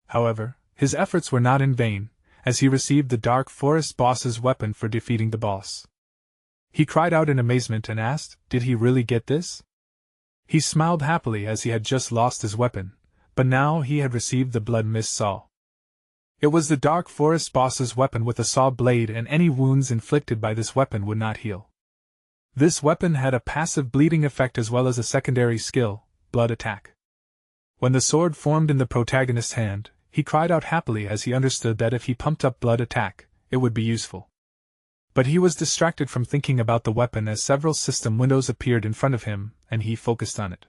However, his efforts were not in vain, as he received the Dark Forest boss's weapon for defeating the boss. He cried out in amazement and asked, did he really get this? He smiled happily as he had just lost his weapon, but now he had received the blood mist saw. It was the Dark Forest boss's weapon with a saw blade, and any wounds inflicted by this weapon would not heal. This weapon had a passive bleeding effect as well as a secondary skill, blood attack. When the sword formed in the protagonist's hand, he cried out happily as he understood that if he pumped up blood attack, it would be useful. But he was distracted from thinking about the weapon as several system windows appeared in front of him, and he focused on it.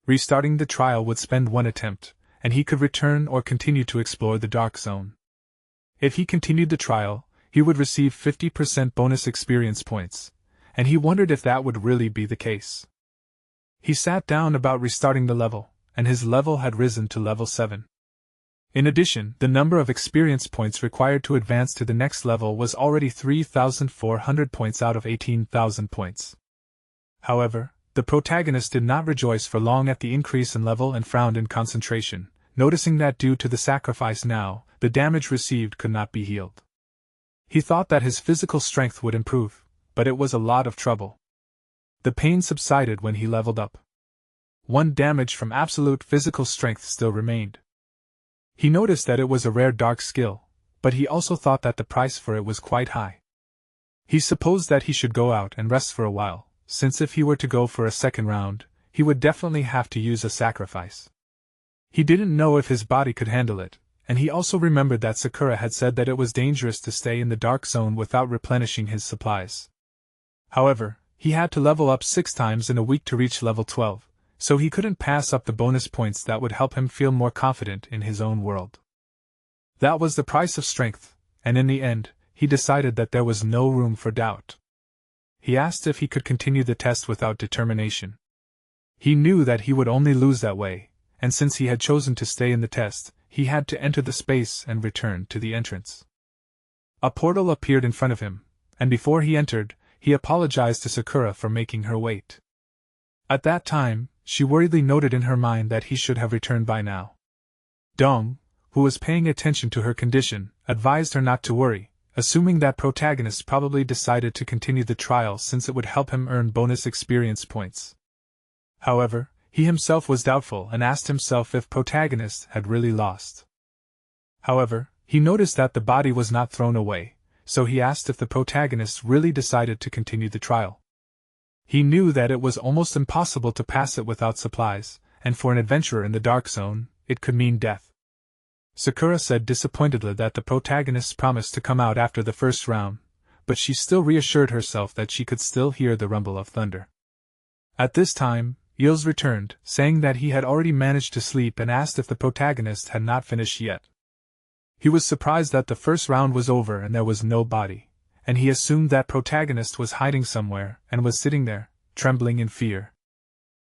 Restarting the trial would spend one attempt, and he could return or continue to explore the dark zone. If he continued the trial, he would receive 50% bonus experience points, and he wondered if that would really be the case. He sat down about restarting the level, and his level had risen to level 7. In addition, the number of experience points required to advance to the next level was already 3,400 points out of 18,000 points. However, the protagonist did not rejoice for long at the increase in level and frowned in concentration, noticing that due to the sacrifice now, the damage received could not be healed. He thought that his physical strength would improve, but it was a lot of trouble. The pain subsided when he leveled up. 1 damage from absolute physical strength still remained. He noticed that it was a rare dark skill, but he also thought that the price for it was quite high. He supposed that he should go out and rest for a while, since if he were to go for a second round, he would definitely have to use a sacrifice. He didn't know if his body could handle it, and he also remembered that Sakura had said that it was dangerous to stay in the dark zone without replenishing his supplies. However, he had to level up 6 times in a week to reach level 12, so he couldn't pass up the bonus points that would help him feel more confident in his own world. That was the price of strength, and in the end, he decided that there was no room for doubt. He asked if he could continue the test without determination. He knew that he would only lose that way, and since he had chosen to stay in the test, he had to enter the space and return to the entrance. A portal appeared in front of him, and before he entered, he apologized to Sakura for making her wait. At that time, she worriedly noted in her mind that he should have returned by now. Dong, who was paying attention to her condition, advised her not to worry, assuming that protagonist probably decided to continue the trial since it would help him earn bonus experience points. However, he himself was doubtful and asked himself if protagonist had really lost. However, he noticed that the body was not thrown away, so he asked if the protagonist really decided to continue the trial. He knew that it was almost impossible to pass it without supplies, and for an adventurer in the dark zone, it could mean death. Sakura said disappointedly that the protagonist promised to come out after the first round, but she still reassured herself that she could still hear the rumble of thunder. At this time, Eels returned, saying that he had already managed to sleep and asked if the protagonist had not finished yet. He was surprised that the first round was over and there was no body, and he assumed that protagonist was hiding somewhere and was sitting there, trembling in fear.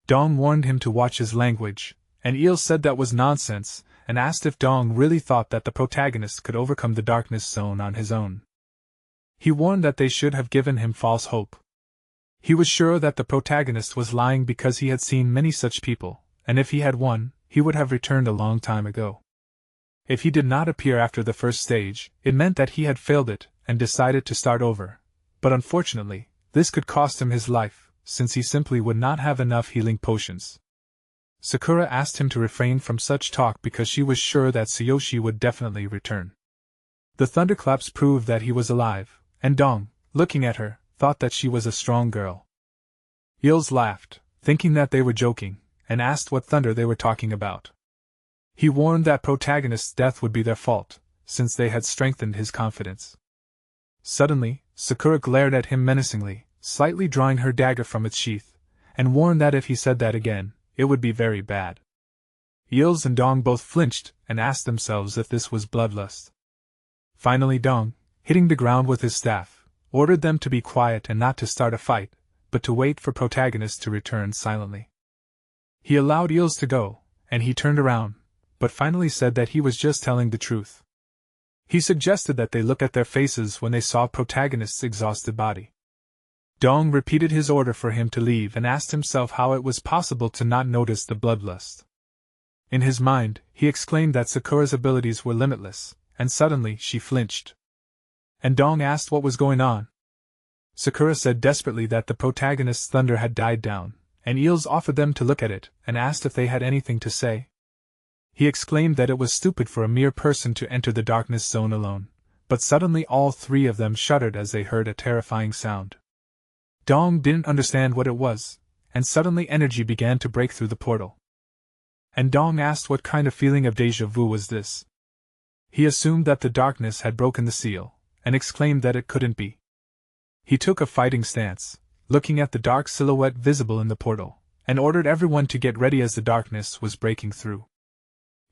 Dong warned him to watch his language, and Eels said that was nonsense, and asked if Dong really thought that the protagonist could overcome the darkness zone on his own. He warned that they should have given him false hope. He was sure that the protagonist was lying because he had seen many such people, and if he had won, he would have returned a long time ago. If he did not appear after the first stage, it meant that he had failed it and decided to start over, but unfortunately, this could cost him his life, since he simply would not have enough healing potions. Sakura asked him to refrain from such talk because she was sure that Tsuyoshi would definitely return. The thunderclaps proved that he was alive, and Dong, looking at her, thought that she was a strong girl. Eels laughed, thinking that they were joking, and asked what thunder they were talking about. He warned that protagonist's death would be their fault, since they had strengthened his confidence. Suddenly, Sakura glared at him menacingly, slightly drawing her dagger from its sheath, and warned that if he said that again, it would be very bad. Eels and Dong both flinched and asked themselves if this was bloodlust. Finally Dong, hitting the ground with his staff, ordered them to be quiet and not to start a fight, but to wait for protagonist to return silently. He allowed Eels to go, and he turned around, but finally said that he was just telling the truth. He suggested that they look at their faces when they saw protagonist's exhausted body. Dong repeated his order for him to leave and asked himself how it was possible to not notice the bloodlust. In his mind, he exclaimed that Sakura's abilities were limitless, and suddenly she flinched. And Dong asked what was going on. Sakura said desperately that the protagonist's thunder had died down, and Eels offered them to look at it and asked if they had anything to say. He exclaimed that it was stupid for a mere person to enter the darkness zone alone, but suddenly all three of them shuddered as they heard a terrifying sound. Dong didn't understand what it was, and suddenly energy began to break through the portal. And Dong asked what kind of feeling of déjà vu was this. He assumed that the darkness had broken the seal, and exclaimed that it couldn't be. He took a fighting stance, looking at the dark silhouette visible in the portal, and ordered everyone to get ready as the darkness was breaking through.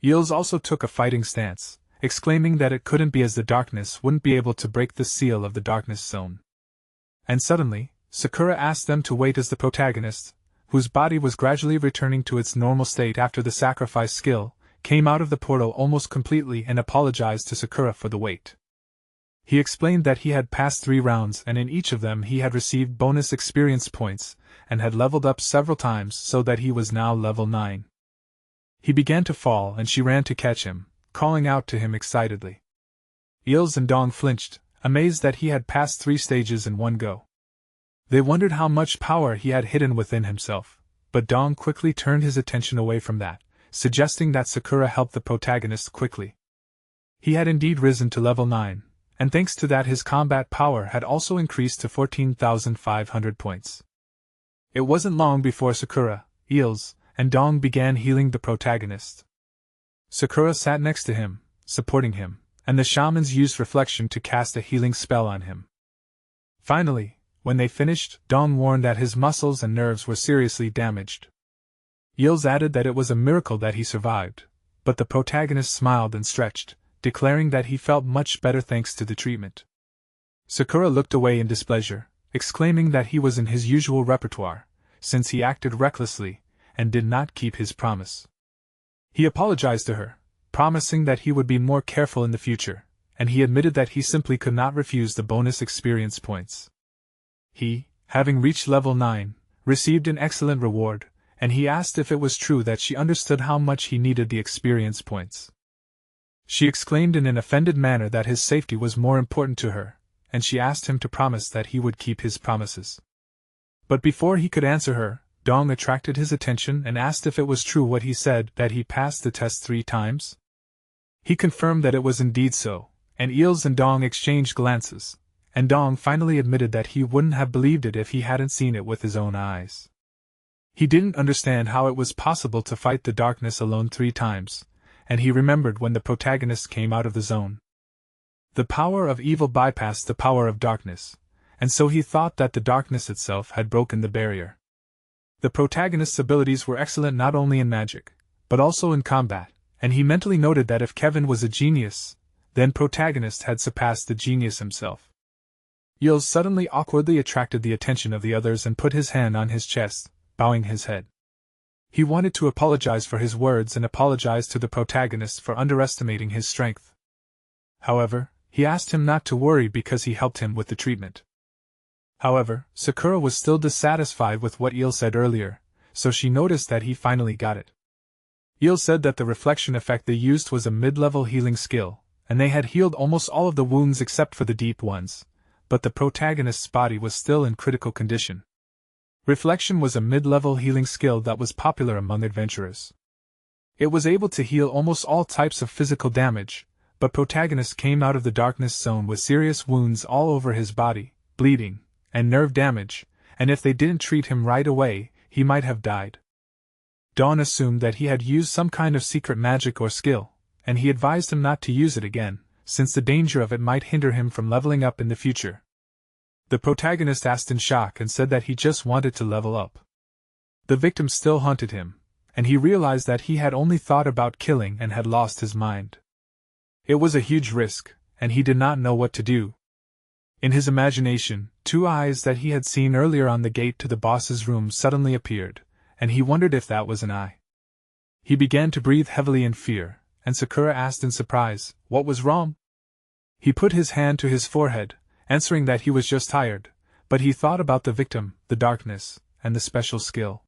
Eels also took a fighting stance, exclaiming that it couldn't be as the darkness wouldn't be able to break the seal of the darkness zone. And suddenly, Sakura asked them to wait as the protagonist, whose body was gradually returning to its normal state after the sacrifice skill, came out of the portal almost completely and apologized to Sakura for the wait. He explained that he had passed 3 rounds and in each of them he had received bonus experience points and had leveled up several times so that he was now level 9. He began to fall and she ran to catch him, calling out to him excitedly. Eels and Dong flinched, amazed that he had passed 3 stages in one go. They wondered how much power he had hidden within himself, but Dong quickly turned his attention away from that, suggesting that Sakura help the protagonist quickly. He had indeed risen to level 9, and thanks to that his combat power had also increased to 14,500 points. It wasn't long before Sakura, Eels, and Dong began healing the protagonist. Sakura sat next to him, supporting him, and the shamans used reflection to cast a healing spell on him. Finally, when they finished, Dong warned that his muscles and nerves were seriously damaged. Eels added that it was a miracle that he survived, but the protagonist smiled and stretched, declaring that he felt much better thanks to the treatment. Sakura looked away in displeasure, exclaiming that he was in his usual repertoire, since he acted recklessly, and did not keep his promise. He apologized to her, promising that he would be more careful in the future, and he admitted that he simply could not refuse the bonus experience points. He, having reached level 9, received an excellent reward, and he asked if it was true that she understood how much he needed the experience points. She exclaimed in an offended manner that his safety was more important to her, and she asked him to promise that he would keep his promises. But before he could answer her, Dong attracted his attention and asked if it was true what he said that he passed the test 3 times. He confirmed that it was indeed so, and Eels and Dong exchanged glances, and Dong finally admitted that he wouldn't have believed it if he hadn't seen it with his own eyes. He didn't understand how it was possible to fight the darkness alone 3 times, and he remembered when the protagonist came out of the zone. The power of evil bypassed the power of darkness, and so he thought that the darkness itself had broken the barrier. The protagonist's abilities were excellent not only in magic, but also in combat, and he mentally noted that if Kevin was a genius, then protagonist had surpassed the genius himself. Eels suddenly awkwardly attracted the attention of the others and put his hand on his chest, bowing his head. He wanted to apologize for his words and apologize to the protagonist for underestimating his strength. However, he asked him not to worry because he helped him with the treatment. However, Sakura was still dissatisfied with what Eel said earlier, so she noticed that he finally got it. Eel said that the reflection effect they used was a mid-level healing skill, and they had healed almost all of the wounds except for the deep ones, but the protagonist's body was still in critical condition. Reflection was a mid-level healing skill that was popular among adventurers. It was able to heal almost all types of physical damage, but protagonist came out of the darkness zone with serious wounds all over his body, bleeding, and nerve damage, and if they didn't treat him right away, he might have died. Dawn assumed that he had used some kind of secret magic or skill, and he advised him not to use it again, since the danger of it might hinder him from leveling up in the future. The protagonist asked in shock and said that he just wanted to level up. The victim still haunted him, and he realized that he had only thought about killing and had lost his mind. It was a huge risk, and he did not know what to do. In his imagination, 2 eyes that he had seen earlier on the gate to the boss's room suddenly appeared, and he wondered if that was an eye. He began to breathe heavily in fear, and Sakura asked in surprise, "What was wrong?" He put his hand to his forehead, answering that he was just tired, but he thought about the victim, the darkness, and the special skill.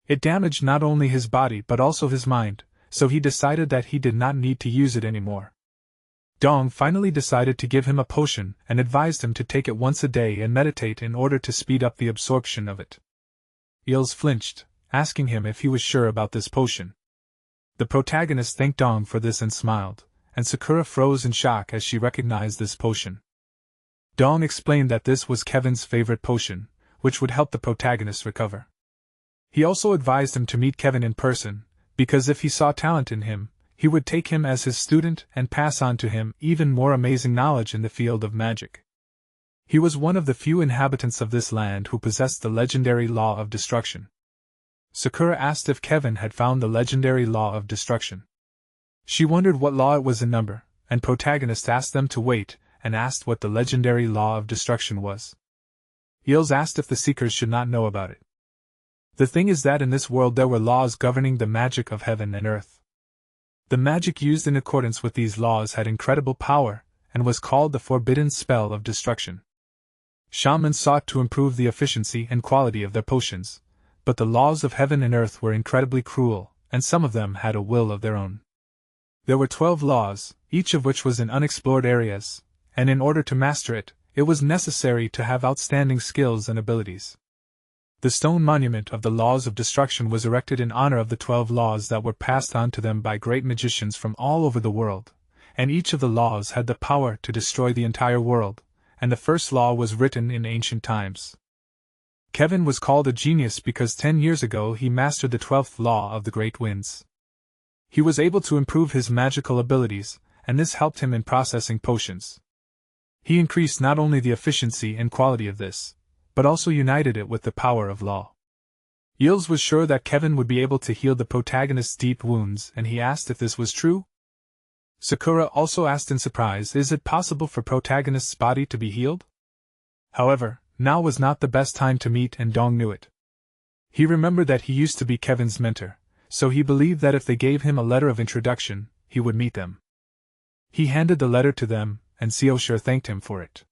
It damaged not only his body but also his mind, so he decided that he did not need to use it anymore. Dong finally decided to give him a potion and advised him to take it once a day and meditate in order to speed up the absorption of it. Eels flinched, asking him if he was sure about this potion. The protagonist thanked Dong for this and smiled, and Sakura froze in shock as she recognized this potion. Dong explained that this was Kevin's favorite potion, which would help the protagonist recover. He also advised him to meet Kevin in person, because if he saw talent in him, he would take him as his student and pass on to him even more amazing knowledge in the field of magic. He was one of the few inhabitants of this land who possessed the legendary law of destruction. Sakura asked if Kevin had found the legendary law of destruction. She wondered what law it was in number, and protagonist asked them to wait and asked what the legendary law of destruction was. Eels asked if the seekers should not know about it. The thing is that in this world there were laws governing the magic of heaven and earth. The magic used in accordance with these laws had incredible power, and was called the forbidden spell of destruction. Shamans sought to improve the efficiency and quality of their potions, but the laws of heaven and earth were incredibly cruel, and some of them had a will of their own. There were 12 laws, each of which was in unexplored areas, and in order to master it, it was necessary to have outstanding skills and abilities. The stone monument of the laws of destruction was erected in honor of the 12 laws that were passed on to them by great magicians from all over the world, and each of the laws had the power to destroy the entire world, and the first law was written in ancient times. Kevin was called a genius because 10 years ago he mastered the 12th law of the great winds. He was able to improve his magical abilities, and this helped him in processing potions. He increased not only the efficiency and quality of this, but also united it with the power of law. Eels was sure that Kevin would be able to heal the protagonist's deep wounds, and he asked if this was true. Sakura also asked in surprise, is it possible for protagonist's body to be healed? However, now was not the best time to meet, and Dong knew it. He remembered that he used to be Kevin's mentor, so he believed that if they gave him a letter of introduction, he would meet them. He handed the letter to them, and Seoshir thanked him for it.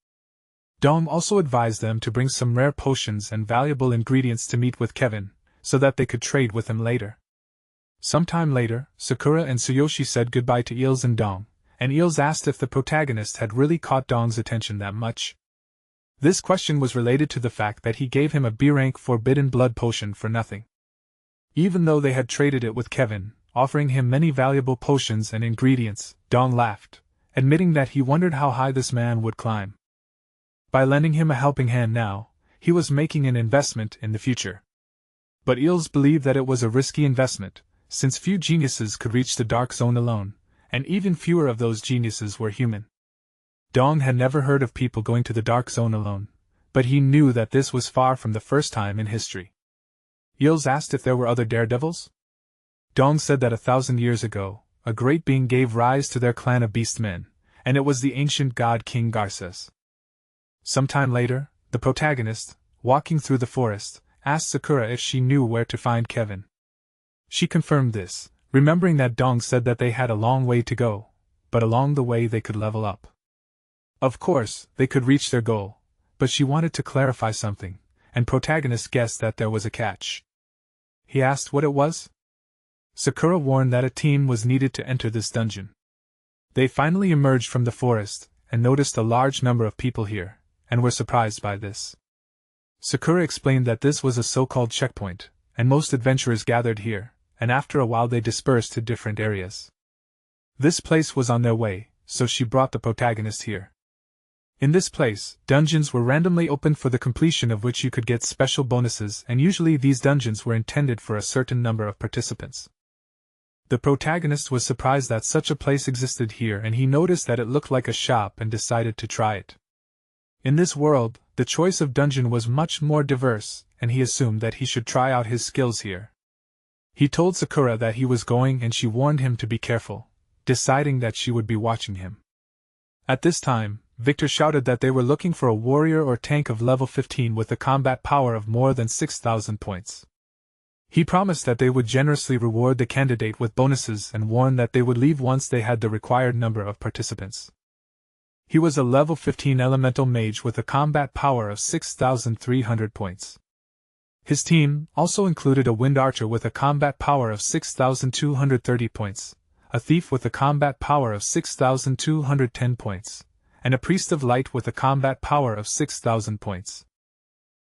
Dong also advised them to bring some rare potions and valuable ingredients to meet with Kevin, so that they could trade with him later. Sometime later, Sakura and Tsuyoshi said goodbye to Eels and Dong, and Eels asked if the protagonist had really caught Dong's attention that much. This question was related to the fact that he gave him a B-rank forbidden blood potion for nothing. Even though they had traded it with Kevin, offering him many valuable potions and ingredients, Dong laughed, admitting that he wondered how high this man would climb. By lending him a helping hand now, he was making an investment in the future. But Eels believed that it was a risky investment, since few geniuses could reach the Dark Zone alone, and even fewer of those geniuses were human. Dong had never heard of people going to the Dark Zone alone, but he knew that this was far from the first time in history. Eels asked if there were other daredevils. Dong said that 1,000 years ago, a great being gave rise to their clan of beast men, and it was the ancient god King Garces. Sometime later, the protagonist, walking through the forest, asked Sakura if she knew where to find Kevin. She confirmed this, remembering that Dong said that they had a long way to go, but along the way they could level up. Of course, they could reach their goal, but she wanted to clarify something, and protagonist guessed that there was a catch. He asked what it was. Sakura warned that a team was needed to enter this dungeon. They finally emerged from the forest, and noticed a large number of people here, and were surprised by this. Sakura explained that this was a so-called checkpoint, and most adventurers gathered here, and after a while they dispersed to different areas. This place was on their way, so she brought the protagonist here. In this place, dungeons were randomly opened for the completion of which you could get special bonuses, and usually these dungeons were intended for a certain number of participants. The protagonist was surprised that such a place existed here, and he noticed that it looked like a shop and decided to try it. In this world, the choice of dungeon was much more diverse, and he assumed that he should try out his skills here. He told Sakura that he was going, and she warned him to be careful, deciding that she would be watching him. At this time, Victor shouted that they were looking for a warrior or tank of level 15 with a combat power of more than 6,000 points. He promised that they would generously reward the candidate with bonuses and warned that they would leave once they had the required number of participants. He was a level 15 elemental mage with a combat power of 6,300 points. His team also included a wind archer with a combat power of 6,230 points, a thief with a combat power of 6,210 points, and a priest of light with a combat power of 6,000 points.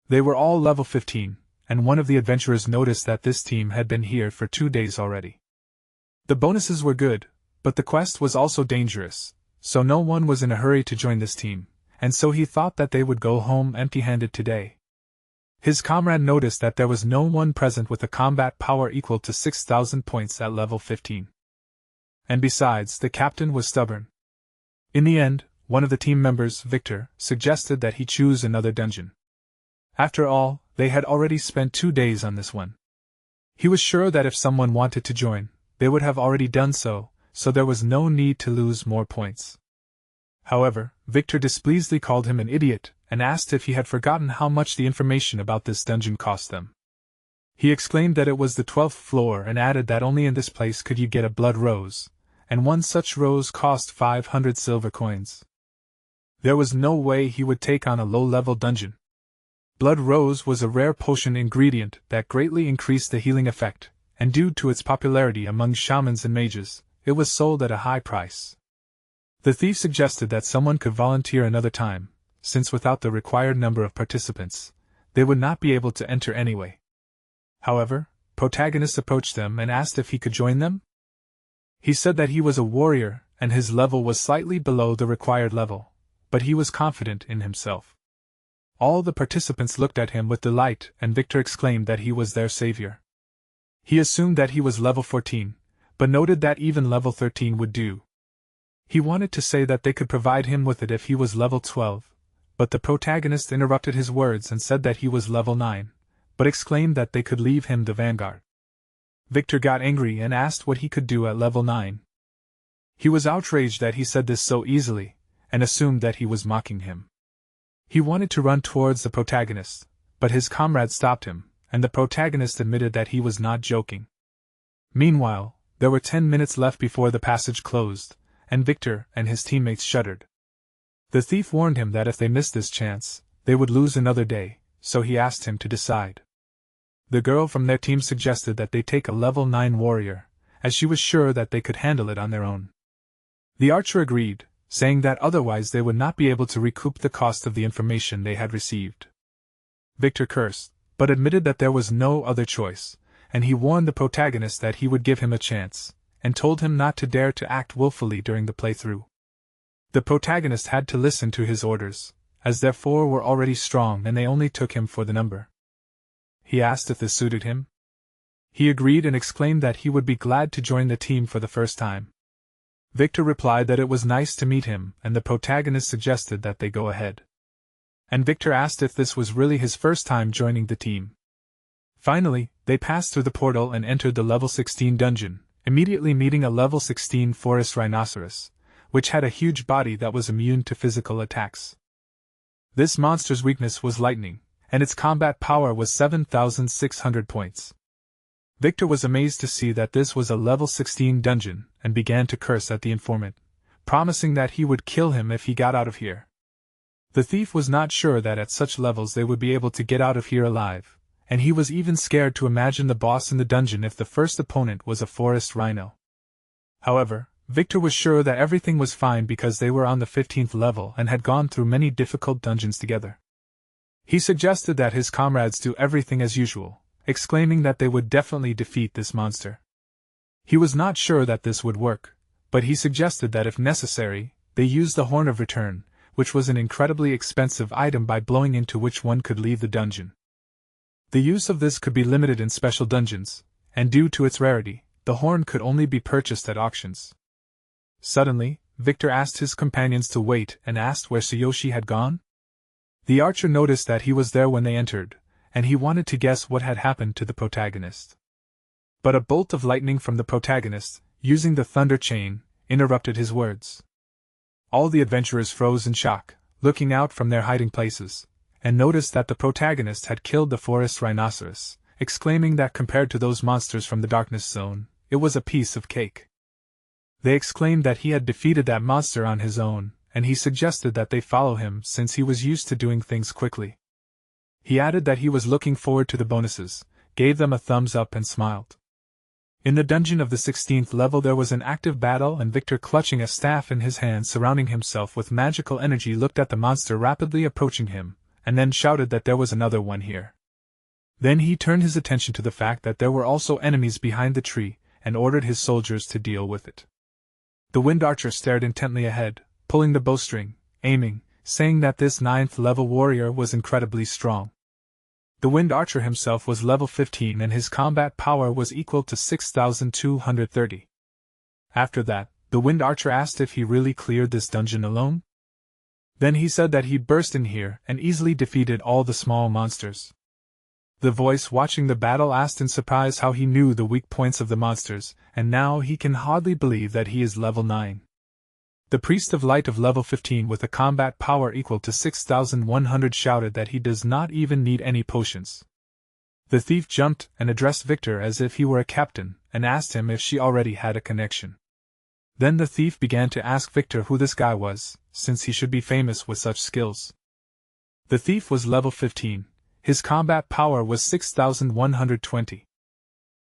They were all level 15, and one of the adventurers noticed that this team had been here for 2 days already. The bonuses were good, but the quest was also dangerous, so no one was in a hurry to join this team, and so he thought that they would go home empty-handed today. His comrade noticed that there was no one present with a combat power equal to 6,000 points at level 15. And besides, the captain was stubborn. In the end, one of the team members, Victor, suggested that he choose another dungeon. After all, they had already spent 2 days on this one. He was sure that if someone wanted to join, they would have already done so, so there was no need to lose more points. However, Victor displeasedly called him an idiot, and asked if he had forgotten how much the information about this dungeon cost them. He exclaimed that it was the 12th floor and added that only in this place could you get a blood rose, and one such rose cost 500 silver coins. There was no way he would take on a low-level dungeon. Blood rose was a rare potion ingredient that greatly increased the healing effect, and due to its popularity among shamans and mages, it was sold at a high price. The thief suggested that someone could volunteer another time, since without the required number of participants, they would not be able to enter anyway. However, Protagonist approached them and asked if he could join them. He said that he was a warrior, and his level was slightly below the required level, but he was confident in himself. All the participants looked at him with delight, and Victor exclaimed that he was their savior. He assumed that he was level 14, but noted that even level 13 would do. He wanted to say that they could provide him with it if he was level 12, but the protagonist interrupted his words and said that he was level 9, but exclaimed that they could leave him the vanguard. Victor got angry and asked what he could do at level 9. He was outraged that he said this so easily, and assumed that he was mocking him. He wanted to run towards the protagonist, but his comrade stopped him, and the protagonist admitted that he was not joking. Meanwhile, there were 10 minutes left before the passage closed, and Victor and his teammates shuddered. The thief warned him that if they missed this chance, they would lose another day, so he asked him to decide. The girl from their team suggested that they take a level 9 warrior, as she was sure that they could handle it on their own. The archer agreed, saying that otherwise they would not be able to recoup the cost of the information they had received. Victor cursed, but admitted that there was no other choice, and he warned the protagonist that he would give him a chance, and told him not to dare to act willfully during the playthrough. The protagonist had to listen to his orders, as their 4 were already strong and they only took him for the number. He asked if this suited him. He agreed and exclaimed that he would be glad to join the team for the first time. Victor replied that it was nice to meet him, and the protagonist suggested that they go ahead. And Victor asked if this was really his first time joining the team. Finally, they passed through the portal and entered the level 16 dungeon, immediately meeting a level 16 forest rhinoceros, which had a huge body that was immune to physical attacks. This monster's weakness was lightning, and its combat power was 7,600 points. Victor was amazed to see that this was a level 16 dungeon, and began to curse at the informant, promising that he would kill him if he got out of here. The thief was not sure that at such levels they would be able to get out of here alive, and he was even scared to imagine the boss in the dungeon if the first opponent was a forest rhino. However, Victor was sure that everything was fine because they were on the 15th level and had gone through many difficult dungeons together. He suggested that his comrades do everything as usual, exclaiming that they would definitely defeat this monster. He was not sure that this would work, but he suggested that if necessary, they use the Horn of Return, which was an incredibly expensive item by blowing into which one could leave the dungeon. The use of this could be limited in special dungeons, and due to its rarity, the horn could only be purchased at auctions. Suddenly, Victor asked his companions to wait and asked where Tsuyoshi had gone. The archer noticed that he was there when they entered, and he wanted to guess what had happened to the protagonist. But a bolt of lightning from the protagonist, using the thunder chain, interrupted his words. All the adventurers froze in shock, looking out from their hiding places, and noticed that the protagonist had killed the forest rhinoceros, exclaiming that compared to those monsters from the darkness zone, it was a piece of cake. They exclaimed that he had defeated that monster on his own, and he suggested that they follow him since he was used to doing things quickly. He added that he was looking forward to the bonuses, gave them a thumbs up and smiled. In the dungeon of the 16th level there was an active battle, and Victor, clutching a staff in his hand, surrounding himself with magical energy, looked at the monster rapidly approaching him, and then shouted that there was another one here. Then he turned his attention to the fact that there were also enemies behind the tree, and ordered his soldiers to deal with it. The Wind Archer stared intently ahead, pulling the bowstring, aiming, saying that this 9th level warrior was incredibly strong. The Wind Archer himself was level 15 and his combat power was equal to 6,230. After that, the Wind Archer asked if he really cleared this dungeon alone. Then he said that he burst in here and easily defeated all the small monsters. The voice watching the battle asked in surprise how he knew the weak points of the monsters, and now he can hardly believe that he is level 9. The Priest of Light of level 15 with a combat power equal to 6,100 shouted that he does not even need any potions. The thief jumped and addressed Victor as if he were a captain, and asked him if she already had a connection. Then the thief began to ask Victor who this guy was, since he should be famous with such skills. The thief was level 15, his combat power was 6,120.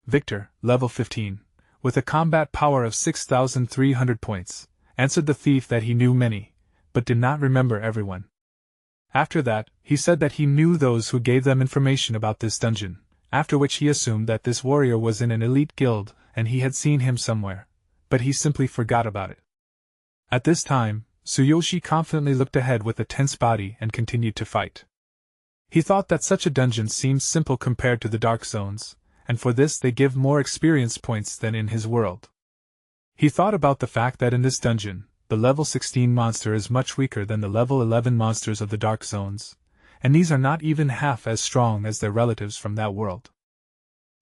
Victor, level 15, with a combat power of 6,300 points, answered the thief that he knew many, but did not remember everyone. After that, he said that he knew those who gave them information about this dungeon, after which he assumed that this warrior was in an elite guild and he had seen him somewhere, but he simply forgot about it. At this time, Tsuyoshi confidently looked ahead with a tense body and continued to fight. He thought that such a dungeon seemed simple compared to the dark zones, and for this they give more experience points than in his world. He thought about the fact that in this dungeon, the level 16 monster is much weaker than the level 11 monsters of the dark zones, and these are not even half as strong as their relatives from that world.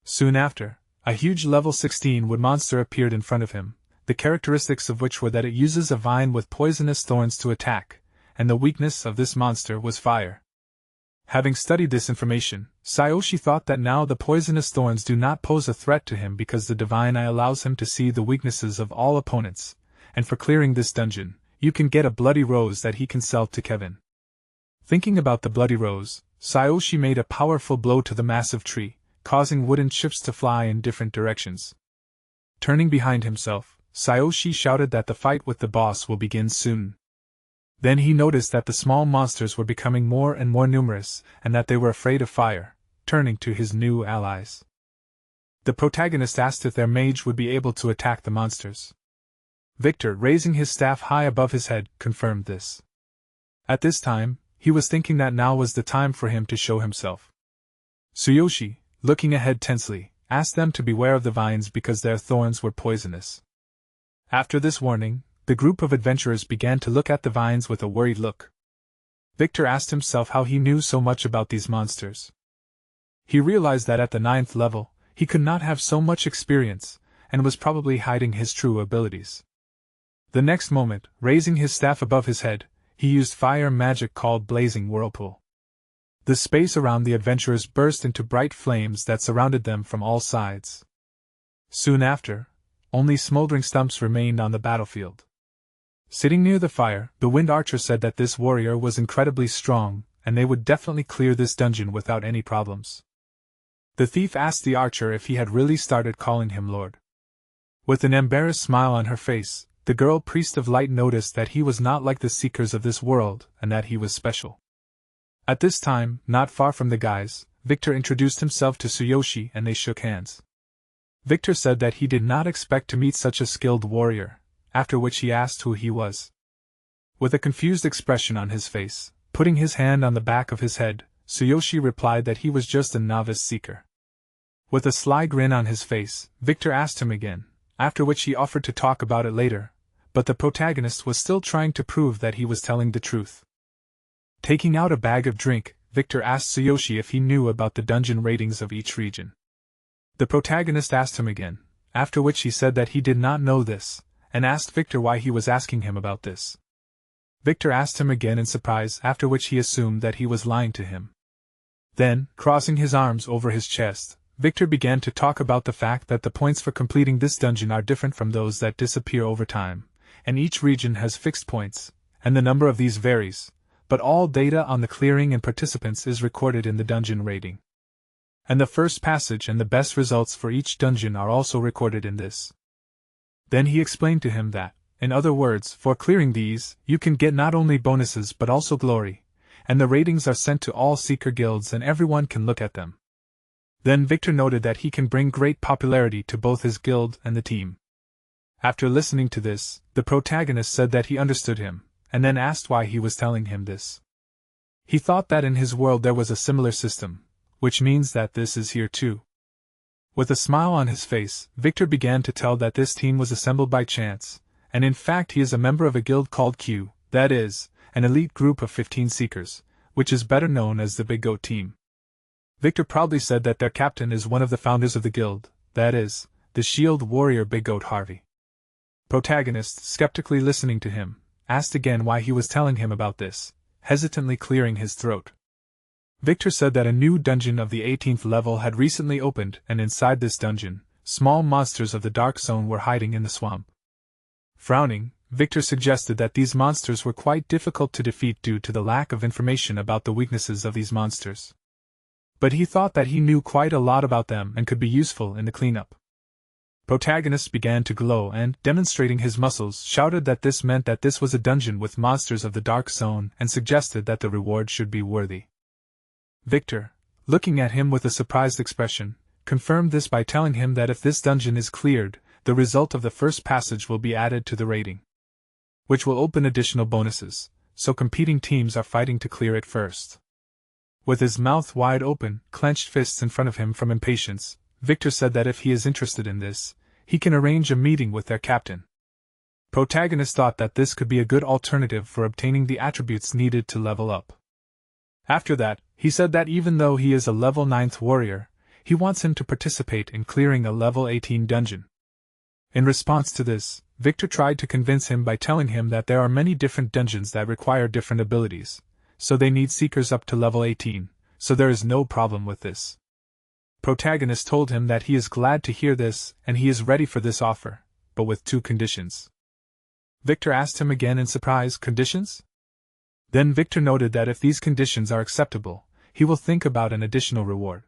Soon after, a huge level 16 wood monster appeared in front of him, the characteristics of which were that it uses a vine with poisonous thorns to attack, and the weakness of this monster was fire. Having studied this information, Tsuyoshi thought that now the poisonous thorns do not pose a threat to him because the divine eye allows him to see the weaknesses of all opponents, and for clearing this dungeon, you can get a bloody rose that he can sell to Kevin. Thinking about the bloody rose, Tsuyoshi made a powerful blow to the massive tree, causing wooden chips to fly in different directions. Turning behind himself, Tsuyoshi shouted that the fight with the boss will begin soon. Then he noticed that the small monsters were becoming more and more numerous, and that they were afraid of fire, turning to his new allies. The protagonist asked if their mage would be able to attack the monsters. Victor, raising his staff high above his head, confirmed this. At this time, he was thinking that now was the time for him to show himself. Tsuyoshi, looking ahead tensely, asked them to beware of the vines because their thorns were poisonous. After this warning, the group of adventurers began to look at the vines with a worried look. Victor asked himself how he knew so much about these monsters. He realized that at the 9th level, he could not have so much experience, and was probably hiding his true abilities. The next moment, raising his staff above his head, he used fire magic called Blazing Whirlpool. The space around the adventurers burst into bright flames that surrounded them from all sides. Soon after, only smoldering stumps remained on the battlefield. Sitting near the fire, the Wind Archer said that this warrior was incredibly strong, and they would definitely clear this dungeon without any problems. The thief asked the archer if he had really started calling him Lord. With an embarrassed smile on her face, the girl Priest of Light noticed that he was not like the seekers of this world, and that he was special. At this time, not far from the guys, Victor introduced himself to Tsuyoshi and they shook hands. Victor said that he did not expect to meet such a skilled warrior, after which he asked who he was. With a confused expression on his face, putting his hand on the back of his head, Tsuyoshi replied that he was just a novice seeker. With a sly grin on his face, Victor asked him again, after which he offered to talk about it later, but the protagonist was still trying to prove that he was telling the truth. Taking out a bag of drink, Victor asked Tsuyoshi if he knew about the dungeon ratings of each region. The protagonist asked him again, after which he said that he did not know this, and asked Victor why he was asking him about this. Victor asked him again in surprise, after which he assumed that he was lying to him. Then, crossing his arms over his chest, Victor began to talk about the fact that the points for completing this dungeon are different from those that disappear over time, and each region has fixed points, and the number of these varies, but all data on the clearing and participants is recorded in the dungeon rating. and the first passage and the best results for each dungeon are also recorded in this. Then he explained to him that, in other words, for clearing these, you can get not only bonuses but also glory, and the ratings are sent to all seeker guilds and everyone can look at them. Then Victor noted that he can bring great popularity to both his guild and the team. After listening to this, the protagonist said that he understood him, and then asked why he was telling him this. He thought that in his world there was a similar system, which means that this is here too. With a smile on his face, Victor began to tell that this team was assembled by chance, and in fact he is a member of a guild called Q, that is, an elite group of 15 seekers, which is better known as the Big Goat Team. Victor proudly said that their captain is one of the founders of the guild, that is, the shield warrior Big Goat Harvey. Protagonist, skeptically listening to him, asked again why he was telling him about this, hesitantly clearing his throat. Victor said that a new dungeon of the 18th level had recently opened, and inside this dungeon, small monsters of the Dark Zone were hiding in the swamp. Frowning, Victor suggested that these monsters were quite difficult to defeat due to the lack of information about the weaknesses of these monsters. But he thought that he knew quite a lot about them and could be useful in the cleanup. Protagonist began to glow and, demonstrating his muscles, shouted that this meant that this was a dungeon with monsters of the Dark Zone and suggested that the reward should be worthy. Victor, looking at him with a surprised expression, confirmed this by telling him that if this dungeon is cleared, the result of the first passage will be added to the rating, which will open additional bonuses, so competing teams are fighting to clear it first. With his mouth wide open, clenched fists in front of him from impatience, Victor said that if he is interested in this, he can arrange a meeting with their captain. Protagonist thought that this could be a good alternative for obtaining the attributes needed to level up. After that, he said that even though he is a level 9th warrior, he wants him to participate in clearing a level 18 dungeon. In response to this, Victor tried to convince him by telling him that there are many different dungeons that require different abilities, so they need seekers up to level 18, so there is no problem with this. Protagonist told him that he is glad to hear this and he is ready for this offer, but with 2 conditions. Victor asked him again in surprise, conditions? Then Victor noted that if these conditions are acceptable, he will think about an additional reward.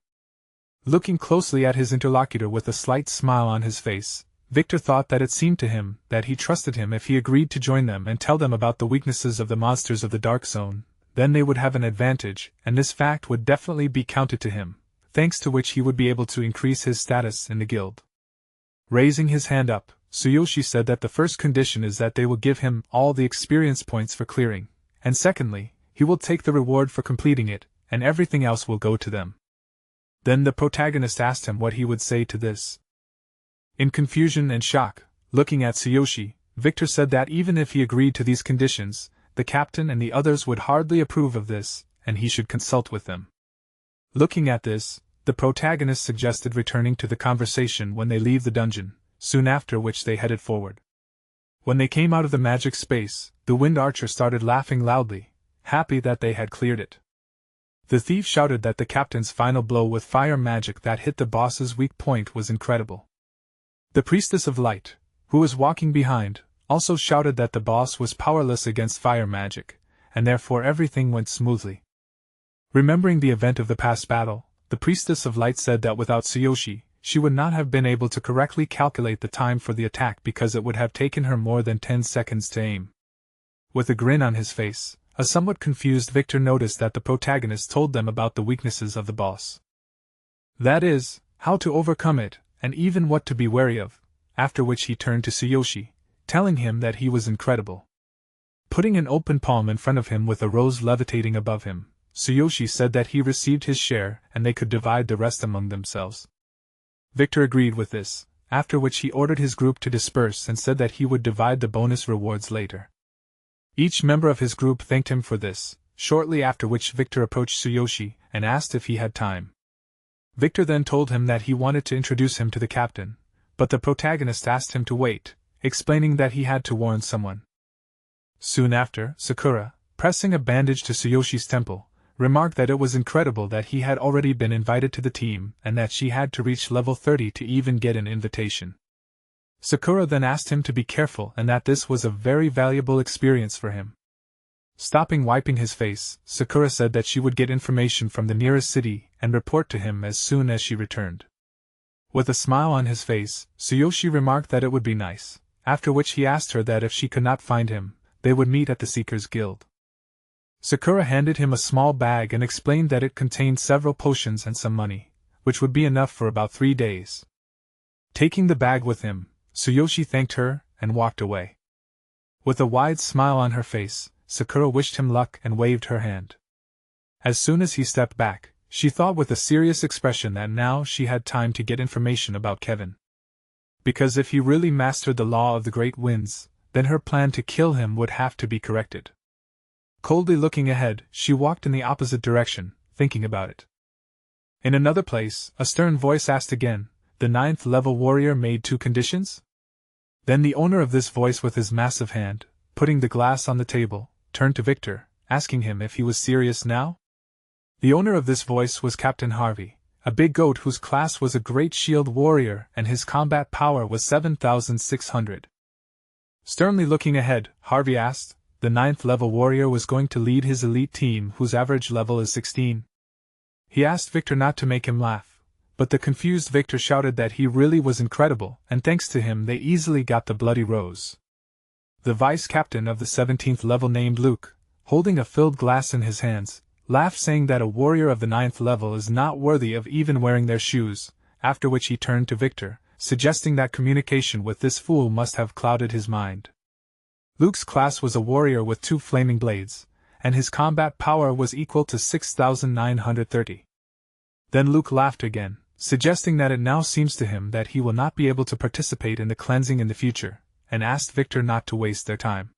Looking closely at his interlocutor with a slight smile on his face, Victor thought that it seemed to him that he trusted him if he agreed to join them and tell them about the weaknesses of the monsters of the Dark Zone, then they would have an advantage, and this fact would definitely be counted to him, thanks to which he would be able to increase his status in the guild. Raising his hand up, Tsuyoshi said that the first condition is that they will give him all the experience points for clearing, and secondly, he will take the reward for completing it, and everything else will go to them. Then the protagonist asked him what he would say to this. In confusion and shock, looking at Tsuyoshi, Victor said that even if he agreed to these conditions, the captain and the others would hardly approve of this, and he should consult with them. Looking at this, the protagonist suggested returning to the conversation when they leave the dungeon, soon after which they headed forward. When they came out of the magic space, the Wind Archer started laughing loudly, happy that they had cleared it. The thief shouted that the captain's final blow with fire magic that hit the boss's weak point was incredible. The Priestess of Light, who was walking behind, also shouted that the boss was powerless against fire magic, and therefore everything went smoothly. Remembering the event of the past battle, the Priestess of Light said that without Tsuyoshi, she would not have been able to correctly calculate the time for the attack because it would have taken her more than 10 seconds to aim. With a grin on his face, a somewhat confused Victor noticed that the protagonist told them about the weaknesses of the boss. That is, how to overcome it, and even what to be wary of, after which he turned to Tsuyoshi, telling him that he was incredible. Putting an open palm in front of him with a rose levitating above him, Tsuyoshi said that he received his share and they could divide the rest among themselves. Victor agreed with this, after which he ordered his group to disperse and said that he would divide the bonus rewards later. Each member of his group thanked him for this, shortly after which Victor approached Tsuyoshi and asked if he had time. Victor then told him that he wanted to introduce him to the captain, but the protagonist asked him to wait, explaining that he had to warn someone. Soon after, Sakura, pressing a bandage to Tsuyoshi's temple, remarked that it was incredible that he had already been invited to the team and that she had to reach level 30 to even get an invitation. Sakura then asked him to be careful and that this was a very valuable experience for him. Stopping wiping his face, Sakura said that she would get information from the nearest city and report to him as soon as she returned. With a smile on his face, Tsuyoshi remarked that it would be nice, after which he asked her that if she could not find him, they would meet at the Seekers Guild. Sakura handed him a small bag and explained that it contained several potions and some money, which would be enough for about 3 days. Taking the bag with him, Tsuyoshi thanked her and walked away. With a wide smile on her face, Sakura wished him luck and waved her hand. As soon as he stepped back, she thought with a serious expression that now she had time to get information about Kevin. Because if he really mastered the law of the great winds, then her plan to kill him would have to be corrected. Coldly looking ahead, she walked in the opposite direction, thinking about it. In another place, a stern voice asked again, "The 9th level warrior made 2 conditions?" Then the owner of this voice with his massive hand, putting the glass on the table, turned to Victor, asking him if he was serious now. The owner of this voice was Captain Harvey, a big goat whose class was a great shield warrior and his combat power was 7,600. Sternly looking ahead, Harvey asked, "The 9th level warrior was going to lead his elite team whose average level is 16. He asked Victor not to make him laugh, but the confused Victor shouted that he really was incredible, and thanks to him they easily got the bloody rose. The vice-captain of the 17th level named Luke, holding a filled glass in his hands, laughed saying that a warrior of the 9th level is not worthy of even wearing their shoes, after which he turned to Victor, suggesting that communication with this fool must have clouded his mind. Luke's class was a warrior with 2 flaming blades, and his combat power was equal to 6,930. Then Luke laughed again, suggesting that it now seems to him that he will not be able to participate in the cleansing in the future, and asked Victor not to waste their time.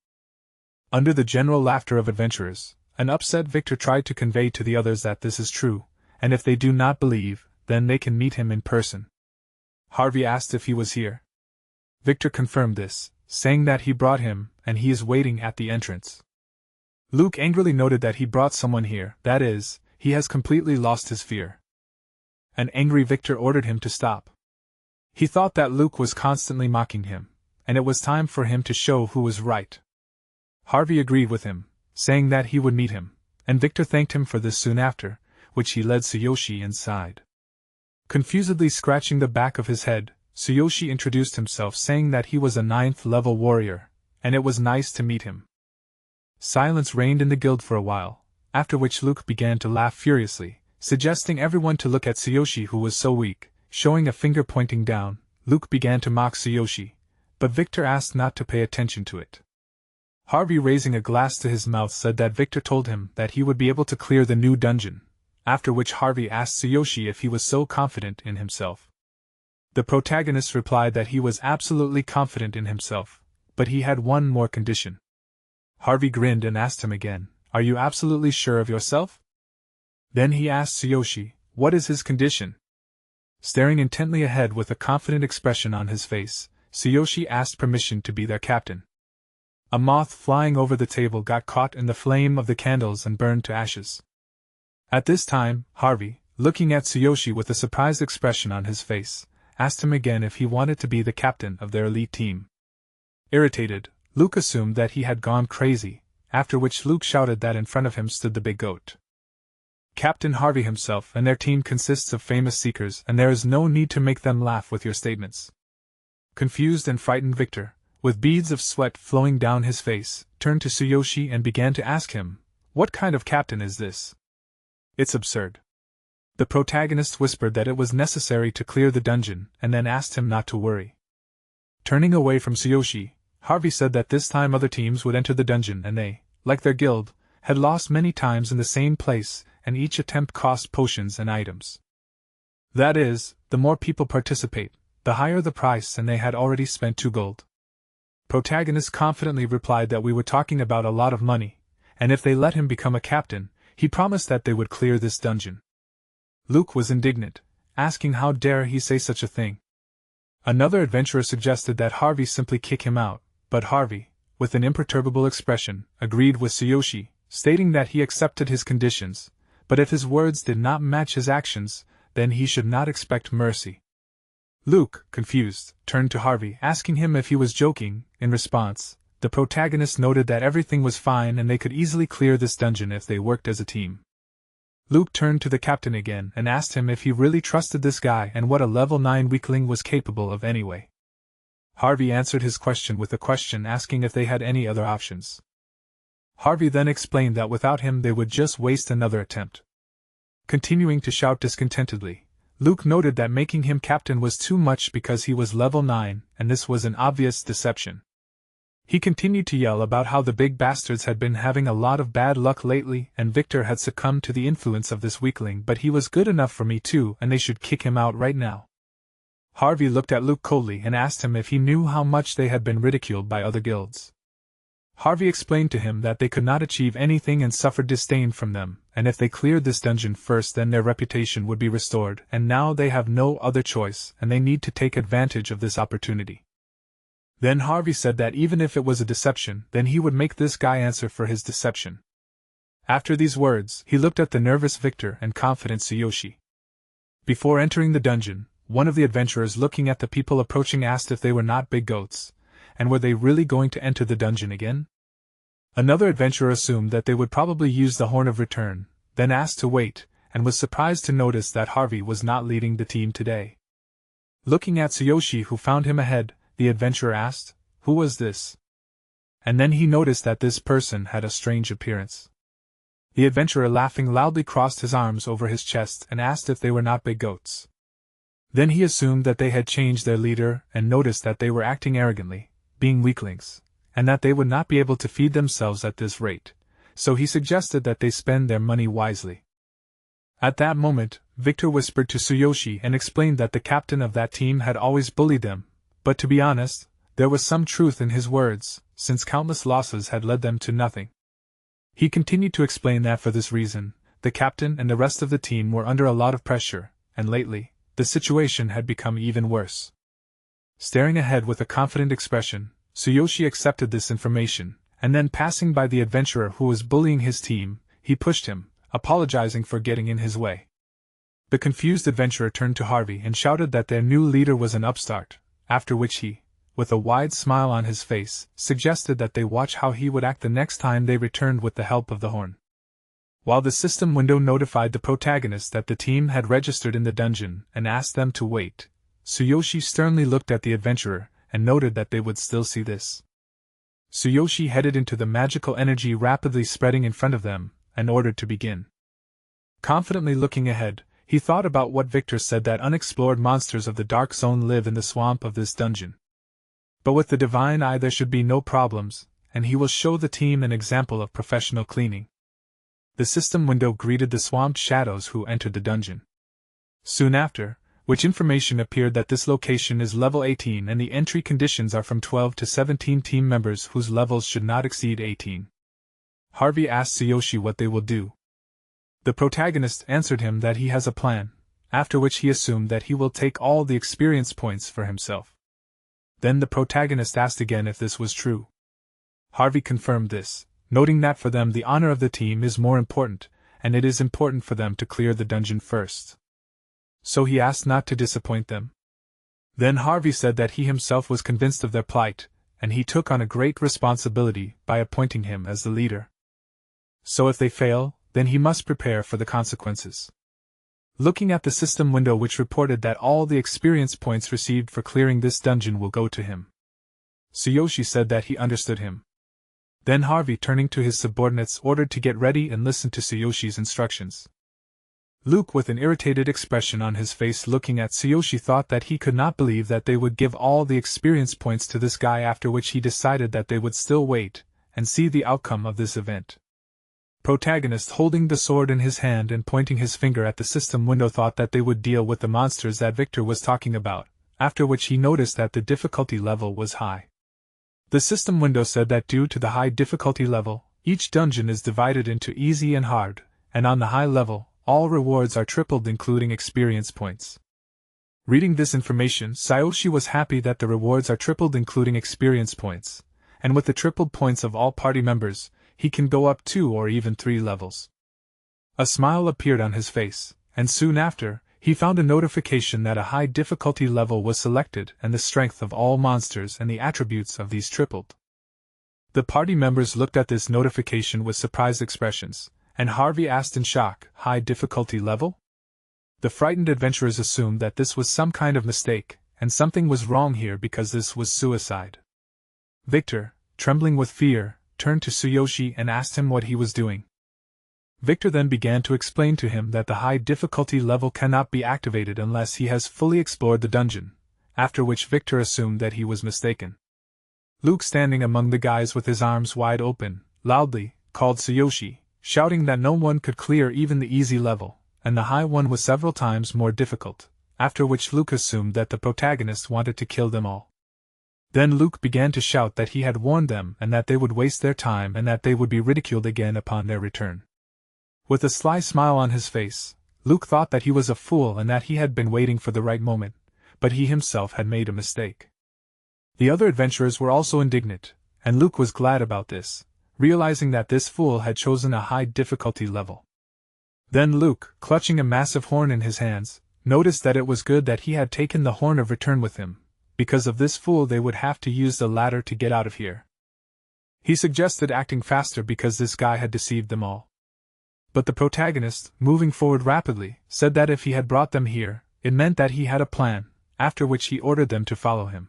Under the general laughter of adventurers, an upset Victor tried to convey to the others that this is true, and if they do not believe, then they can meet him in person. Harvey asked if he was here. Victor confirmed this, saying that he brought him, and he is waiting at the entrance. Luke angrily noted that he brought someone here, that is, he has completely lost his fear. An angry Victor ordered him to stop. He thought that Luke was constantly mocking him, and it was time for him to show who was right. Harvey agreed with him, saying that he would meet him, and Victor thanked him for this soon after, which he led Tsuyoshi inside. Confusedly scratching the back of his head, Tsuyoshi introduced himself saying that he was a 9th level warrior, and it was nice to meet him. Silence reigned in the guild for a while, after which Luke began to laugh furiously, suggesting everyone to look at Tsuyoshi who was so weak. Showing a finger pointing down, Luke began to mock Tsuyoshi, but Victor asked not to pay attention to it. Harvey, raising a glass to his mouth, said that Victor told him that he would be able to clear the new dungeon, after which Harvey asked Tsuyoshi if he was so confident in himself. The protagonist replied that he was absolutely confident in himself, but he had one more condition. Harvey grinned and asked him again, "Are you absolutely sure of yourself?" Then he asked Tsuyoshi, "What is his condition?" Staring intently ahead with a confident expression on his face, Tsuyoshi asked permission to be their captain. A moth flying over the table got caught in the flame of the candles and burned to ashes. At this time, Harvey, looking at Tsuyoshi with a surprised expression on his face, asked him again if he wanted to be the captain of their elite team. Irritated, Luke assumed that he had gone crazy, after which Luke shouted that in front of him stood the big goat. Captain Harvey himself and their team consists of famous seekers, and there is no need to make them laugh with your statements. Confused and frightened Victor, with beads of sweat flowing down his face, turned to Tsuyoshi and began to ask him, "What kind of captain is this? It's absurd." The protagonist whispered that it was necessary to clear the dungeon, and then asked him not to worry. Turning away from Tsuyoshi, Harvey said that this time other teams would enter the dungeon and they, like their guild, had lost many times in the same place, and each attempt cost potions and items. That is, the more people participate, the higher the price, and they had already spent 2 gold. Protagonist confidently replied that we were talking about a lot of money, and if they let him become a captain, he promised that they would clear this dungeon. Luke was indignant, asking how dare he say such a thing. Another adventurer suggested that Harvey simply kick him out, but Harvey, with an imperturbable expression, agreed with Tsuyoshi, stating that he accepted his conditions, but if his words did not match his actions, then he should not expect mercy. Luke, confused, turned to Harvey, asking him if he was joking. In response, the the protagonist noted that everything was fine and they could easily clear this dungeon if they worked as a team. Luke turned to the captain again and asked him if he really trusted this guy and what a level 9 weakling was capable of anyway. Harvey answered his question with a question asking if they had any other options. Harvey then explained that without him they would just waste another attempt. Continuing to shout discontentedly, Luke noted that making him captain was too much because he was level 9, and this was an obvious deception. He continued to yell about how the big bastards had been having a lot of bad luck lately and Victor had succumbed to the influence of this weakling, but he was good enough for me too and they should kick him out right now. Harvey looked at Luke coldly and asked him if he knew how much they had been ridiculed by other guilds. Harvey explained to him that they could not achieve anything and suffered disdain from them, and if they cleared this dungeon first then their reputation would be restored, and now they have no other choice and they need to take advantage of this opportunity. Then Harvey said that even if it was a deception, then he would make this guy answer for his deception. After these words, he looked at the nervous Victor and confident Tsuyoshi. Before entering the dungeon, one of the adventurers looking at the people approaching asked if they were not big goats, and were they really going to enter the dungeon again? Another adventurer assumed that they would probably use the Horn of Return, then asked to wait, and was surprised to notice that Harvey was not leading the team today. Looking at Tsuyoshi, who found him ahead, the adventurer asked, "Who was this?" And then he noticed that this person had a strange appearance. The adventurer, laughing loudly, crossed his arms over his chest and asked if they were not big goats. Then he assumed that they had changed their leader and noticed that they were acting arrogantly, being weaklings, and that they would not be able to feed themselves at this rate, so he suggested that they spend their money wisely. At that moment, Victor whispered to Tsuyoshi and explained that the captain of that team had always bullied them, but to be honest, there was some truth in his words, since countless losses had led them to nothing. He continued to explain that for this reason, the captain and the rest of the team were under a lot of pressure, and lately, the situation had become even worse. Staring ahead with a confident expression, Tsuyoshi accepted this information, and then passing by the adventurer who was bullying his team, he pushed him, apologizing for getting in his way. The confused adventurer turned to Harvey and shouted that their new leader was an upstart, after which he, with a wide smile on his face, suggested that they watch how he would act the next time they returned with the help of the horn. While the system window notified the protagonist that the team had registered in the dungeon and asked them to wait, Tsuyoshi sternly looked at the adventurer and noted that they would still see this. Tsuyoshi headed into the magical energy rapidly spreading in front of them and ordered to begin. Confidently looking ahead, he thought about what Victor said, that unexplored monsters of the Dark Zone live in the swamp of this dungeon. But with the Divine Eye there should be no problems, and he will show the team an example of professional cleaning. The system window greeted the swamped shadows who entered the dungeon. Soon after, which information appeared that this location is level 18 and the entry conditions are from 12 to 17 team members whose levels should not exceed 18. Harvey asked Tsuyoshi what they will do. The protagonist answered him that he has a plan, after which he assumed that he will take all the experience points for himself. Then the protagonist asked again if this was true. Harvey confirmed this, noting that for them the honor of the team is more important, and it is important for them to clear the dungeon first. So he asked not to disappoint them. Then Harvey said that he himself was convinced of their plight, and he took on a great responsibility by appointing him as the leader. So if they fail, then he must prepare for the consequences. Looking at the system window which reported that all the experience points received for clearing this dungeon will go to him, Tsuyoshi said that he understood him. Then Harvey, turning to his subordinates, ordered to get ready and listen to Tsuyoshi's instructions. Luke, with an irritated expression on his face looking at Tsuyoshi, thought that he could not believe that they would give all the experience points to this guy, after which he decided that they would still wait and see the outcome of this event. Protagonist, holding the sword in his hand and pointing his finger at the system window, thought that they would deal with the monsters that Victor was talking about, after which he noticed that the difficulty level was high. The system window said that due to the high difficulty level, each dungeon is divided into easy and hard, and on the high level, all rewards are tripled including experience points. Reading this information, Tsuyoshi was happy that the rewards are tripled including experience points, and with the tripled points of all party members, he can go up 2 or even 3 levels. A smile appeared on his face, and soon after, he found a notification that a high difficulty level was selected and the strength of all monsters and the attributes of these tripled. The party members looked at this notification with surprised expressions, and Harvey asked in shock, "High difficulty level?" The frightened adventurers assumed that this was some kind of mistake, and something was wrong here because this was suicide. Victor, trembling with fear, turned to Tsuyoshi and asked him what he was doing. Victor then began to explain to him that the high difficulty level cannot be activated unless he has fully explored the dungeon, after which Victor assumed that he was mistaken. Luke, standing among the guys with his arms wide open, loudly called Tsuyoshi, shouting that no one could clear even the easy level, and the high one was several times more difficult, after which Luke assumed that the protagonist wanted to kill them all. Then Luke began to shout that he had warned them and that they would waste their time and that they would be ridiculed again upon their return. With a sly smile on his face, Luke thought that he was a fool and that he had been waiting for the right moment, but he himself had made a mistake. The other adventurers were also indignant, and Luke was glad about this, realizing that this fool had chosen a high difficulty level. Then Luke, clutching a massive horn in his hands, noticed that it was good that he had taken the horn of return with him, because of this fool they would have to use the ladder to get out of here. He suggested acting faster because this guy had deceived them all. But the protagonist, moving forward rapidly, said that if he had brought them here, it meant that he had a plan, after which he ordered them to follow him.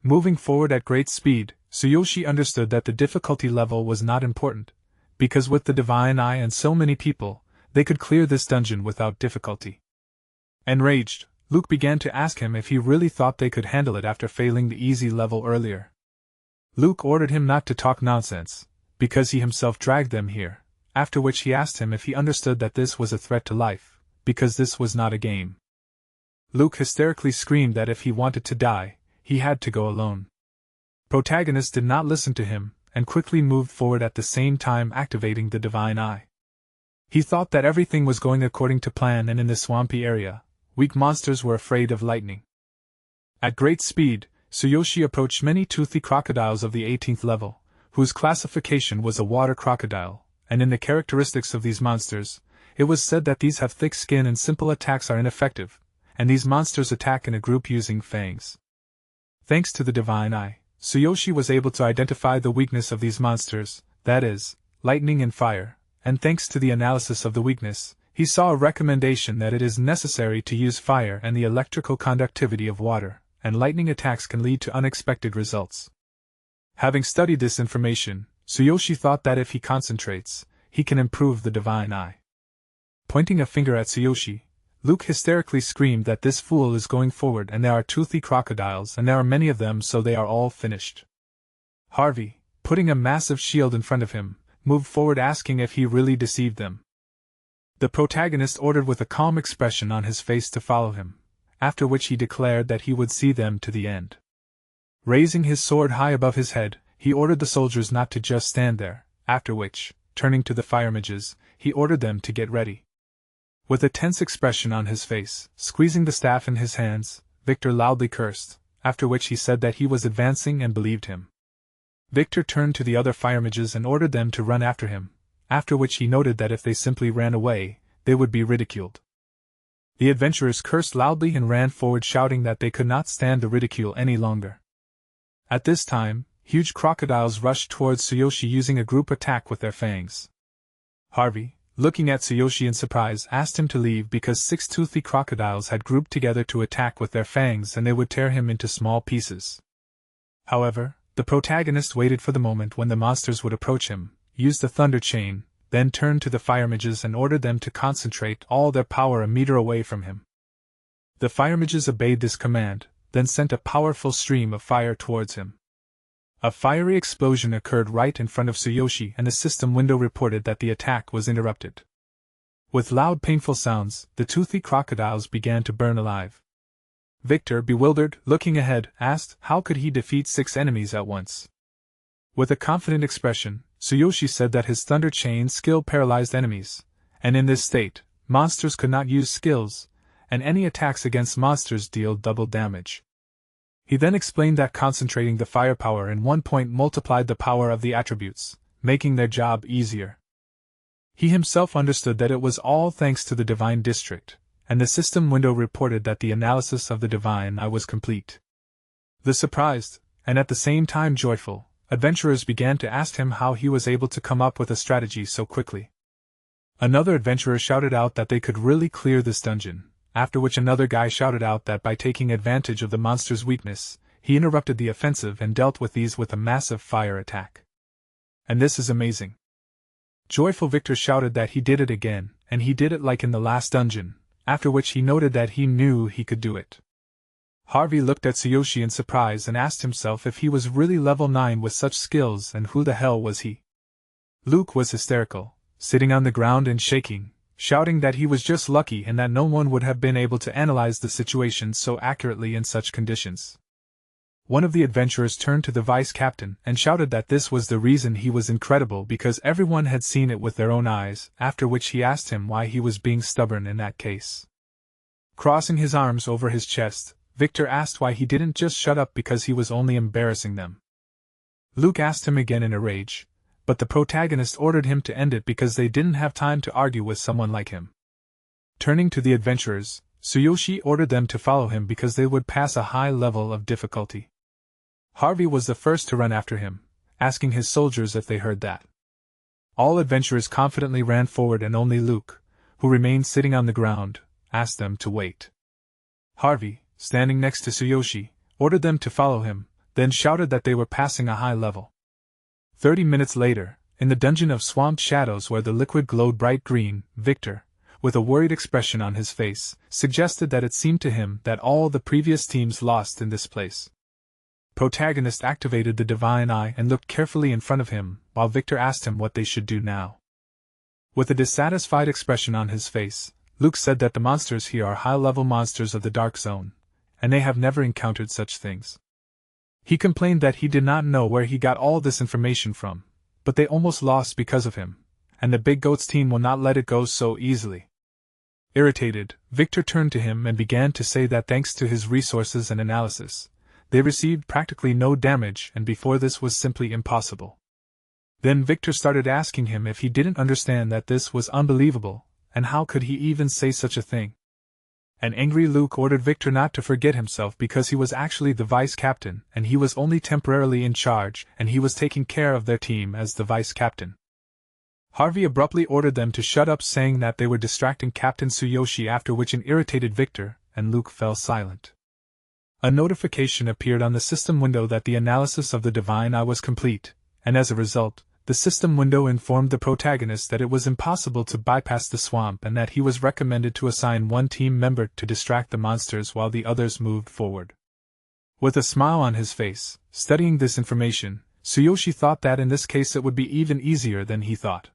Moving forward at great speed, Tsuyoshi understood that the difficulty level was not important, because with the divine eye and so many people, they could clear this dungeon without difficulty. Enraged, Luke began to ask him if he really thought they could handle it after failing the easy level earlier. Luke ordered him not to talk nonsense, because he himself dragged them here, after which he asked him if he understood that this was a threat to life, because this was not a game. Luke hysterically screamed that if he wanted to die, he had to go alone. Protagonist did not listen to him, and quickly moved forward at the same time activating the divine eye. He thought that everything was going according to plan, and in this swampy area, weak monsters were afraid of lightning. At great speed, Tsuyoshi approached many toothy crocodiles of the 18th level, whose classification was a water crocodile, and in the characteristics of these monsters, it was said that these have thick skin and simple attacks are ineffective, and these monsters attack in a group using fangs. Thanks to the divine eye, Tsuyoshi was able to identify the weakness of these monsters, that is, lightning and fire, and thanks to the analysis of the weakness, he saw a recommendation that it is necessary to use fire and the electrical conductivity of water, and lightning attacks can lead to unexpected results. Having studied this information, Tsuyoshi thought that if he concentrates, he can improve the divine eye. Pointing a finger at Tsuyoshi, Luke hysterically screamed that this fool is going forward and there are toothy crocodiles and there are many of them, so they are all finished. Harvey, putting a massive shield in front of him, moved forward asking if he really deceived them. The protagonist ordered with a calm expression on his face to follow him, after which he declared that he would see them to the end. Raising his sword high above his head, he ordered the soldiers not to just stand there, after which, turning to the fire mages, he ordered them to get ready. With a tense expression on his face, squeezing the staff in his hands, Victor loudly cursed, after which he said that he was advancing and believed him. Victor turned to the other fire mages and ordered them to run after him, after which he noted that if they simply ran away, they would be ridiculed. The adventurers cursed loudly and ran forward shouting that they could not stand the ridicule any longer. At this time, huge crocodiles rushed towards Tsuyoshi using a group attack with their fangs. Harvey, looking at Tsuyoshi in surprise, asked him to leave because 6 toothy crocodiles had grouped together to attack with their fangs and they would tear him into small pieces. However, the protagonist waited for the moment when the monsters would approach him, used the thunder chain, then turned to the fire mages and ordered them to concentrate all their power a meter away from him. The fire mages obeyed this command, then sent a powerful stream of fire towards him. A fiery explosion occurred right in front of Tsuyoshi and the system window reported that the attack was interrupted. With loud painful sounds, the toothy crocodiles began to burn alive. Victor, bewildered, looking ahead, asked how could he defeat 6 enemies at once. With a confident expression, Tsuyoshi said that his thunder chain skill paralyzed enemies, and in this state, monsters could not use skills, and any attacks against monsters deal double damage. He then explained that concentrating the firepower in one point multiplied the power of the attributes, making their job easier. He himself understood that it was all thanks to the divine district, and the system window reported that the analysis of the divine eye was complete. The surprised, and at the same time joyful, adventurers began to ask him how he was able to come up with a strategy so quickly. Another adventurer shouted out that they could really clear this dungeon, after which another guy shouted out that by taking advantage of the monster's weakness, he interrupted the offensive and dealt with these with a massive fire attack. And this is amazing. Joyful Victor shouted that he did it again, and he did it like in the last dungeon, after which he noted that he knew he could do it. Harvey looked at Tsuyoshi in surprise and asked himself if he was really level 9 with such skills and who the hell was he. Luke was hysterical, sitting on the ground and shaking, shouting that he was just lucky and that no one would have been able to analyze the situation so accurately in such conditions. One of the adventurers turned to the vice captain and shouted that this was the reason he was incredible because everyone had seen it with their own eyes, after which he asked him why he was being stubborn in that case. Crossing his arms over his chest, Victor asked why he didn't just shut up because he was only embarrassing them. Luke asked him again in a rage, but the protagonist ordered him to end it because they didn't have time to argue with someone like him. Turning to the adventurers, Tsuyoshi ordered them to follow him because they would pass a high level of difficulty. Harvey was the first to run after him, asking his soldiers if they heard that. All adventurers confidently ran forward and only Luke, who remained sitting on the ground, asked them to wait. Harvey, standing next to Tsuyoshi, ordered them to follow him, then shouted that they were passing a high level. 30 minutes later, in the dungeon of Swamp Shadows where the liquid glowed bright green, Victor, with a worried expression on his face, suggested that it seemed to him that all the previous teams lost in this place. Protagonist activated the divine eye and looked carefully in front of him, while Victor asked him what they should do now. With a dissatisfied expression on his face, Luke said that the monsters here are high-level monsters of the Dark Zone, and they have never encountered such things. He complained that he did not know where he got all this information from, but they almost lost because of him, and the Big Goat's team will not let it go so easily. Irritated, Victor turned to him and began to say that thanks to his resources and analysis, they received practically no damage and before this was simply impossible. Then Victor started asking him if he didn't understand that this was unbelievable, and how could he even say such a thing. An angry Luke ordered Victor not to forget himself because he was actually the vice captain and he was only temporarily in charge and he was taking care of their team as the vice captain. Harvey abruptly ordered them to shut up, saying that they were distracting Captain Tsuyoshi, after which an irritated Victor and Luke fell silent. A notification appeared on the system window that the analysis of the divine eye was complete, and as a result, the system window informed the protagonist that it was impossible to bypass the swamp and that he was recommended to assign one team member to distract the monsters while the others moved forward. With a smile on his face, studying this information, Tsuyoshi thought that in this case it would be even easier than he thought.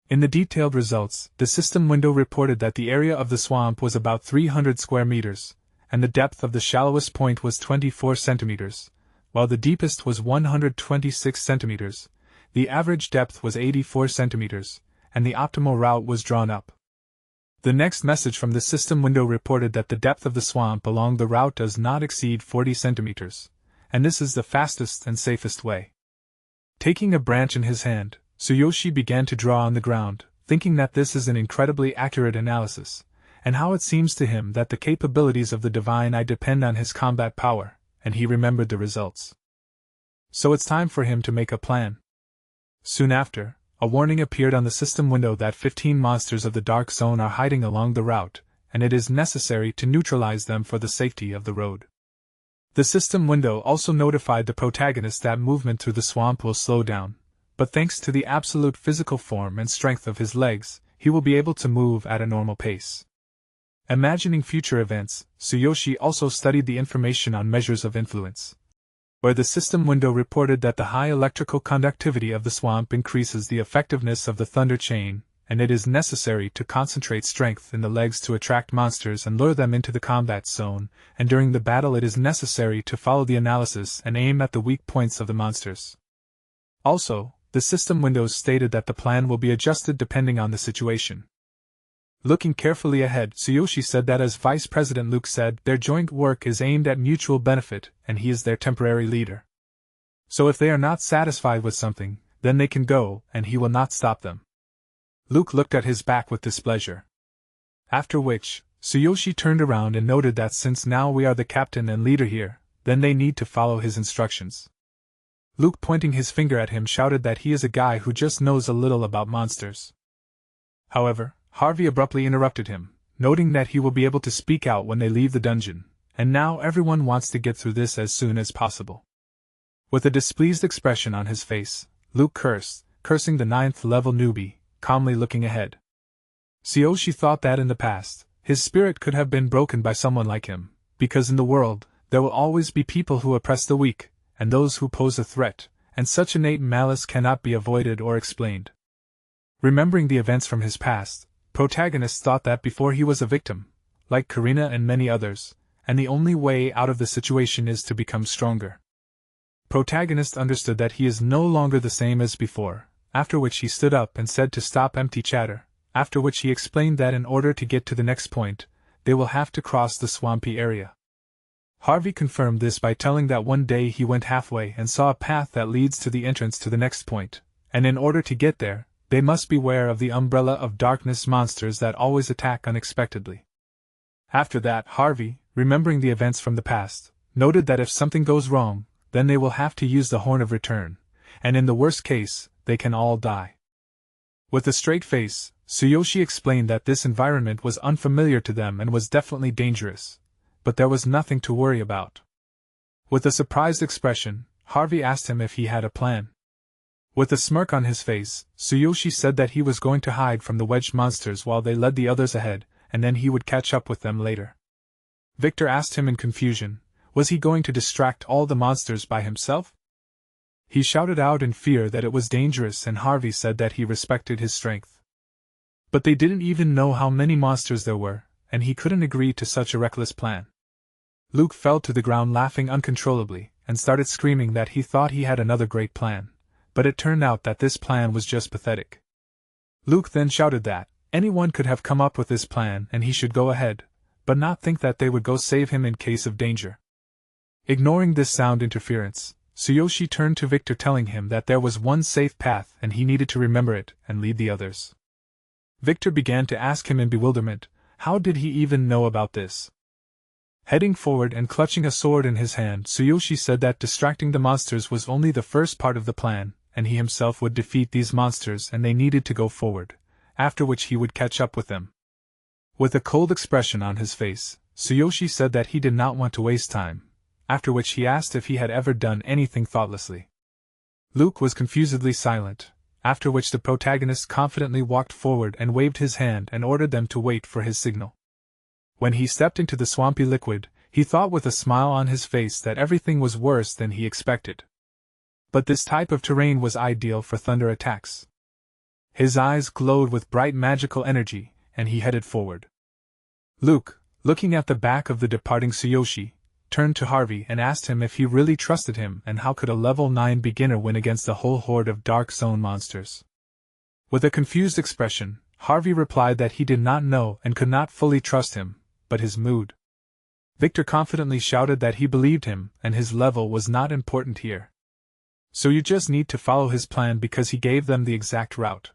In the detailed results, the system window reported that the area of the swamp was about 300 square meters, and the depth of the shallowest point was 24 centimeters, while the deepest was 126 centimeters, the average depth was 84 centimeters, and the optimal route was drawn up. The next message from the system window reported that the depth of the swamp along the route does not exceed 40 centimeters, and this is the fastest and safest way. Taking a branch in his hand, Tsuyoshi began to draw on the ground, thinking that this is an incredibly accurate analysis, and how it seems to him that the capabilities of the divine eye depend on his combat power, and he remembered the results. So it's time for him to make a plan. Soon after, a warning appeared on the system window that 15 monsters of the Dark Zone are hiding along the route, and it is necessary to neutralize them for the safety of the road. The system window also notified the protagonist that movement through the swamp will slow down, but thanks to the absolute physical form and strength of his legs, he will be able to move at a normal pace. Imagining future events, Tsuyoshi also studied the information on measures of influence, where the system window reported that the high electrical conductivity of the swamp increases the effectiveness of the thunder chain, and it is necessary to concentrate strength in the legs to attract monsters and lure them into the combat zone, and during the battle it is necessary to follow the analysis and aim at the weak points of the monsters. Also, the system windows stated that the plan will be adjusted depending on the situation. Looking carefully ahead, Tsuyoshi said that as Vice President Luke said, their joint work is aimed at mutual benefit, and he is their temporary leader. So if they are not satisfied with something, then they can go, and he will not stop them. Luke looked at his back with displeasure. After which, Tsuyoshi turned around and noted that since now we are the captain and leader here, then they need to follow his instructions. Luke, pointing his finger at him, shouted that he is a guy who just knows a little about monsters. However, Harvey abruptly interrupted him, noting that he will be able to speak out when they leave the dungeon, and now everyone wants to get through this as soon as possible. With a displeased expression on his face, Luke cursing the 9th level newbie, calmly looking ahead. Tsuyoshi thought that in the past, his spirit could have been broken by someone like him, because in the world, there will always be people who oppress the weak, and those who pose a threat, and such innate malice cannot be avoided or explained. Remembering the events from his past, protagonist thought that before he was a victim, like Karina and many others, and the only way out of the situation is to become stronger. Protagonist understood that he is no longer the same as before, after which he stood up and said to stop empty chatter, after which he explained that in order to get to the next point, they will have to cross the swampy area. Harvey confirmed this by telling that one day he went halfway and saw a path that leads to the entrance to the next point, and in order to get there, they must beware of the umbrella of darkness monsters that always attack unexpectedly. After that, Harvey, remembering the events from the past, noted that if something goes wrong, then they will have to use the Horn of Return, and in the worst case, they can all die. With a straight face, Tsuyoshi explained that this environment was unfamiliar to them and was definitely dangerous, but there was nothing to worry about. With a surprised expression, Harvey asked him if he had a plan. With a smirk on his face, Tsuyoshi said that he was going to hide from the wedged monsters while they led the others ahead, and then he would catch up with them later. Victor asked him in confusion, was he going to distract all the monsters by himself? He shouted out in fear that it was dangerous, and Harvey said that he respected his strength. But they didn't even know how many monsters there were, and he couldn't agree to such a reckless plan. Luke fell to the ground laughing uncontrollably, and started screaming that he thought he had another great plan, but it turned out that this plan was just pathetic. Luke then shouted that anyone could have come up with this plan and he should go ahead, but not think that they would go save him in case of danger. Ignoring this sound interference, Tsuyoshi turned to Victor, telling him that there was one safe path and he needed to remember it and lead the others. Victor began to ask him in bewilderment, how did he even know about this? Heading forward and clutching a sword in his hand, Tsuyoshi said that distracting the monsters was only the first part of the plan, and he himself would defeat these monsters and they needed to go forward, after which he would catch up with them. With a cold expression on his face, Tsuyoshi said that he did not want to waste time, after which he asked if he had ever done anything thoughtlessly. Luke was confusedly silent, after which the protagonist confidently walked forward and waved his hand and ordered them to wait for his signal. When he stepped into the swampy liquid, he thought with a smile on his face that everything was worse than he expected. But this type of terrain was ideal for thunder attacks. His eyes glowed with bright magical energy, and he headed forward. Luke, looking at the back of the departing Tsuyoshi, turned to Harvey and asked him if he really trusted him and how could a level 9 beginner win against a whole horde of Dark Zone monsters. With a confused expression, Harvey replied that he did not know and could not fully trust him, but his mood. Victor confidently shouted that he believed him and his level was not important here. So you just need to follow his plan because he gave them the exact route.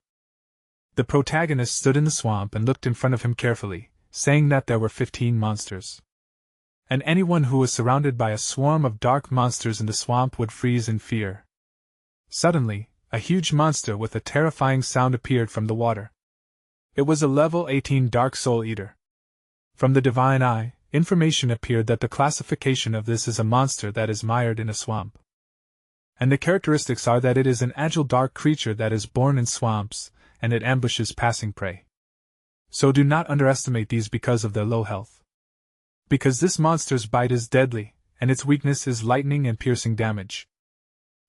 The protagonist stood in the swamp and looked in front of him carefully, saying that there were 15 monsters. And anyone who was surrounded by a swarm of dark monsters in the swamp would freeze in fear. Suddenly, a huge monster with a terrifying sound appeared from the water. It was a level 18 Dark Soul Eater. From the Divine Eye, information appeared that the classification of this is a monster that is mired in a swamp. And the characteristics are that it is an agile dark creature that is born in swamps, and it ambushes passing prey. So do not underestimate these because of their low health. Because this monster's bite is deadly, and its weakness is lightning and piercing damage.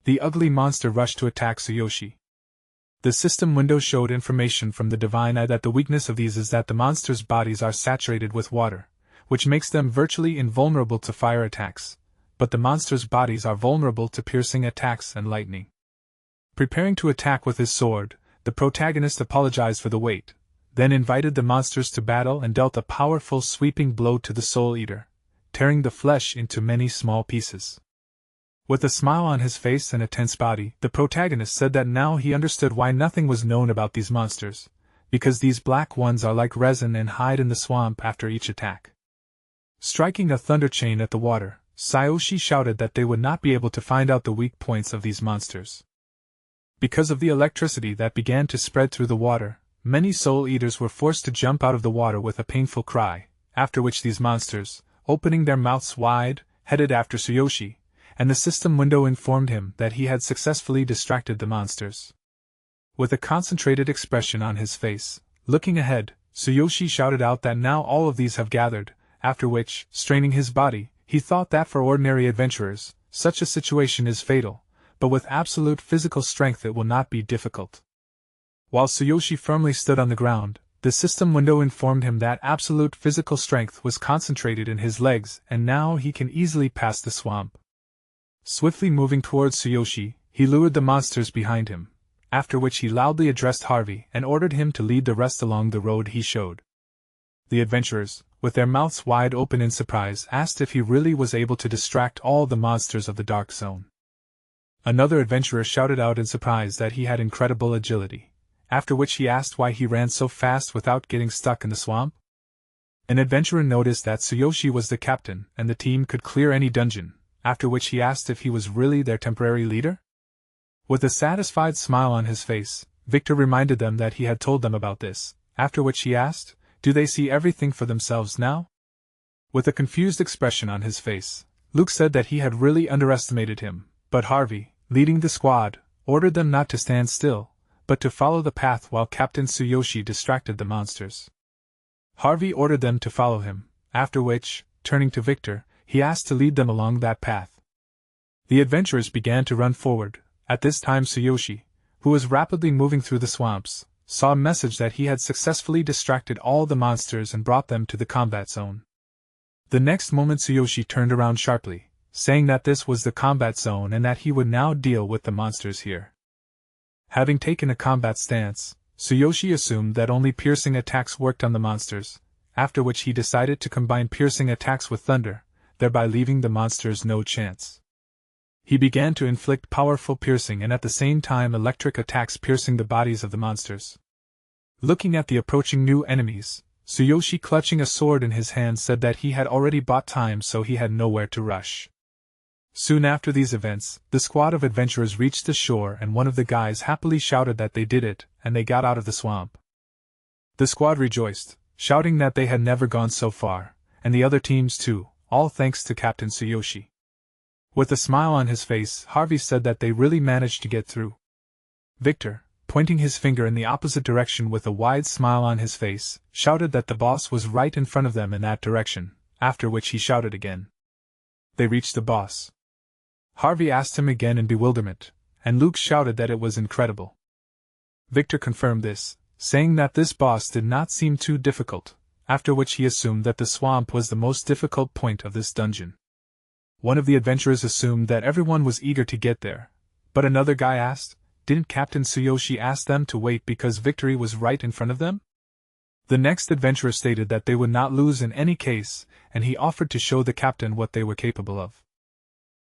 The ugly monster rushed to attack Tsuyoshi. The system window showed information from the Divine Eye that the weakness of these is that the monsters' bodies are saturated with water, which makes them virtually invulnerable to fire attacks, but the monsters' bodies are vulnerable to piercing attacks and lightning. Preparing to attack with his sword, the protagonist apologized for the wait, then invited the monsters to battle and dealt a powerful sweeping blow to the Soul Eater, tearing the flesh into many small pieces. With a smile on his face and a tense body, the protagonist said that now he understood why nothing was known about these monsters, because these black ones are like resin and hide in the swamp after each attack. Striking a thunder chain at the water, Tsuyoshi shouted that they would not be able to find out the weak points of these monsters. Because of the electricity that began to spread through the water, many soul eaters were forced to jump out of the water with a painful cry, after which these monsters, opening their mouths wide, headed after Tsuyoshi, and the system window informed him that he had successfully distracted the monsters. With a concentrated expression on his face, looking ahead, Tsuyoshi shouted out that now all of these have gathered, after which, straining his body, he thought that for ordinary adventurers, such a situation is fatal, but with absolute physical strength it will not be difficult. While Tsuyoshi firmly stood on the ground, the system window informed him that absolute physical strength was concentrated in his legs and now he can easily pass the swamp. Swiftly moving towards Tsuyoshi, he lured the monsters behind him, after which he loudly addressed Harvey and ordered him to lead the rest along the road he showed. The adventurers, with their mouths wide open in surprise, asked if he really was able to distract all the monsters of the dark zone. Another adventurer shouted out in surprise that he had incredible agility, after which he asked why he ran so fast without getting stuck in the swamp. An adventurer noticed that Tsuyoshi was the captain and the team could clear any dungeon, after which he asked if he was really their temporary leader. With a satisfied smile on his face, Victor reminded them that he had told them about this, after which he asked, "Do they see everything for themselves now?" With a confused expression on his face, Luke said that he had really underestimated him, but Harvey, leading the squad, ordered them not to stand still, but to follow the path while Captain Tsuyoshi distracted the monsters. Harvey ordered them to follow him, after which, turning to Victor, he asked to lead them along that path. The adventurers began to run forward. At this time Tsuyoshi, who was rapidly moving through the swamps, saw a message that he had successfully distracted all the monsters and brought them to the combat zone. The next moment Tsuyoshi turned around sharply, saying that this was the combat zone and that he would now deal with the monsters here. Having taken a combat stance, Tsuyoshi assumed that only piercing attacks worked on the monsters, after which he decided to combine piercing attacks with thunder, thereby leaving the monsters no chance. He began to inflict powerful piercing and at the same time electric attacks piercing the bodies of the monsters. Looking at the approaching new enemies, Tsuyoshi, clutching a sword in his hand, said that he had already bought time so he had nowhere to rush. Soon after these events, the squad of adventurers reached the shore and one of the guys happily shouted that they did it, and they got out of the swamp. The squad rejoiced, shouting that they had never gone so far, and the other teams too, all thanks to Captain Tsuyoshi. With a smile on his face, Harvey said that they really managed to get through. Victor, pointing his finger in the opposite direction with a wide smile on his face, shouted that the boss was right in front of them in that direction, after which he shouted again. They reached the boss. Harvey asked him again in bewilderment, and Luke shouted that it was incredible. Victor confirmed this, saying that this boss did not seem too difficult, after which he assumed that the swamp was the most difficult point of this dungeon. One of the adventurers assumed that everyone was eager to get there, but another guy asked, didn't Captain Tsuyoshi ask them to wait because victory was right in front of them? The next adventurer stated that they would not lose in any case, and he offered to show the captain what they were capable of.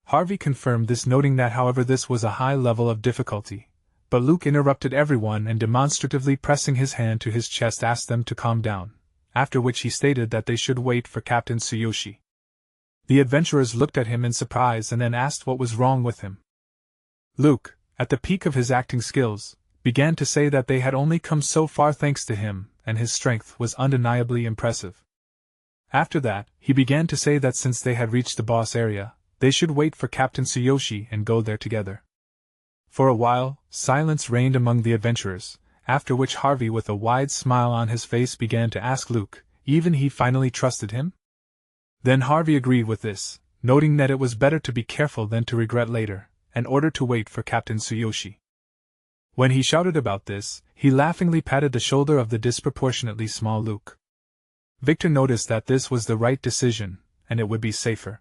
Harvey confirmed this, noting that however this was a high level of difficulty, but Luke interrupted everyone and demonstratively pressing his hand to his chest asked them to calm down, after which he stated that they should wait for Captain Tsuyoshi. The adventurers looked at him in surprise and then asked what was wrong with him. Luke, at the peak of his acting skills, began to say that they had only come so far thanks to him, and his strength was undeniably impressive. After that, he began to say that since they had reached the boss area, they should wait for Captain Tsuyoshi and go there together. For a while, silence reigned among the adventurers, after which Harvey, with a wide smile on his face, began to ask Luke, even he finally trusted him? Then Harvey agreed with this, noting that it was better to be careful than to regret later, and ordered to wait for Captain Tsuyoshi. When he shouted about this, he laughingly patted the shoulder of the disproportionately small Luke. Victor noticed that this was the right decision, and it would be safer.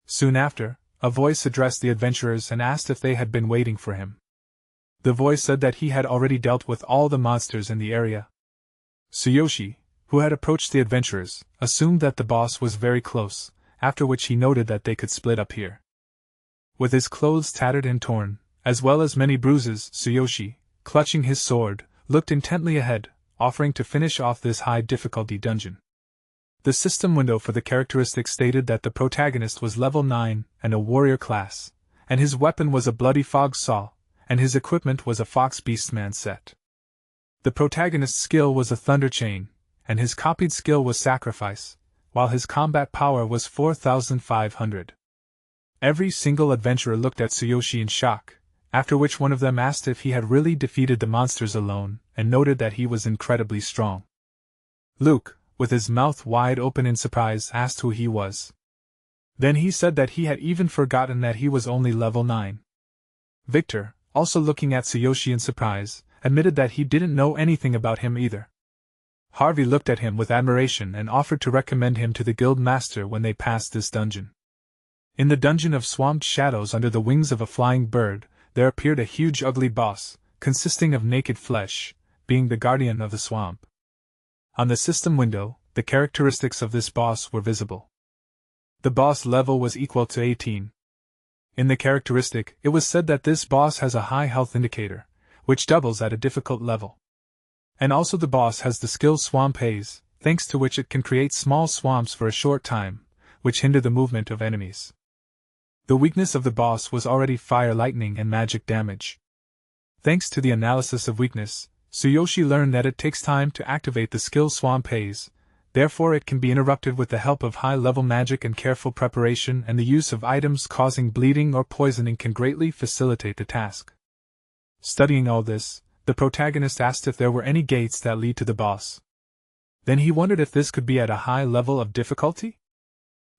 Soon after, a voice addressed the adventurers and asked if they had been waiting for him. The voice said that he had already dealt with all the monsters in the area. Tsuyoshi, who had approached the adventurers, assumed that the boss was very close, after which he noted that they could split up here. With his clothes tattered and torn, as well as many bruises, Tsuyoshi, clutching his sword, looked intently ahead, offering to finish off this high-difficulty dungeon. The system window for the characteristics stated that the protagonist was level 9 and a warrior class, and his weapon was a bloody fog saw, and his equipment was a fox beastman set. The protagonist's skill was a thunder chain, and his copied skill was sacrifice, while his combat power was 4,500. Every single adventurer looked at Tsuyoshi in shock, after which one of them asked if he had really defeated the monsters alone, and noted that he was incredibly strong. Luke, with his mouth wide open in surprise, asked who he was. Then he said that he had even forgotten that he was only level 9. Victor, also looking at Tsuyoshi in surprise, admitted that he didn't know anything about him either. Harvey looked at him with admiration and offered to recommend him to the guild master when they passed this dungeon. In the dungeon of swamped shadows under the wings of a flying bird, there appeared a huge ugly boss, consisting of naked flesh, being the guardian of the swamp. On the system window, the characteristics of this boss were visible. The boss level was equal to 18. In the characteristic, it was said that this boss has a high health indicator, which doubles at a difficult level. And also the boss has the skill Swamp Haze, thanks to which it can create small swamps for a short time, which hinder the movement of enemies. The weakness of the boss was already fire, lightning, and magic damage. Thanks to the analysis of weakness, Tsuyoshi learned that it takes time to activate the skill Swamp Haze, therefore it can be interrupted with the help of high-level magic and careful preparation, and the use of items causing bleeding or poisoning can greatly facilitate the task. Studying all this, the protagonist asked if there were any gates that lead to the boss. Then he wondered if this could be at a high level of difficulty?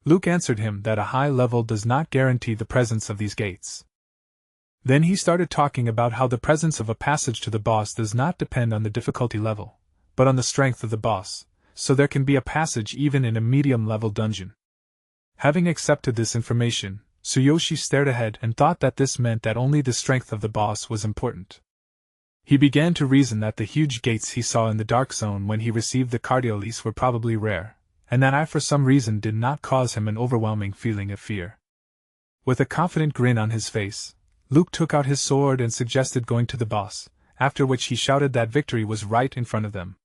Luke answered him that a high level does not guarantee the presence of these gates. Then he started talking about how the presence of a passage to the boss does not depend on the difficulty level, but on the strength of the boss, so there can be a passage even in a medium-level dungeon. Having accepted this information, Tsuyoshi stared ahead and thought that this meant that only the strength of the boss was important. He began to reason that the huge gates he saw in the dark zone when he received the cardiolese were probably rare, and that I for some reason did not cause him an overwhelming feeling of fear. With a confident grin on his face, Luke took out his sword and suggested going to the boss, after which he shouted that victory was right in front of them.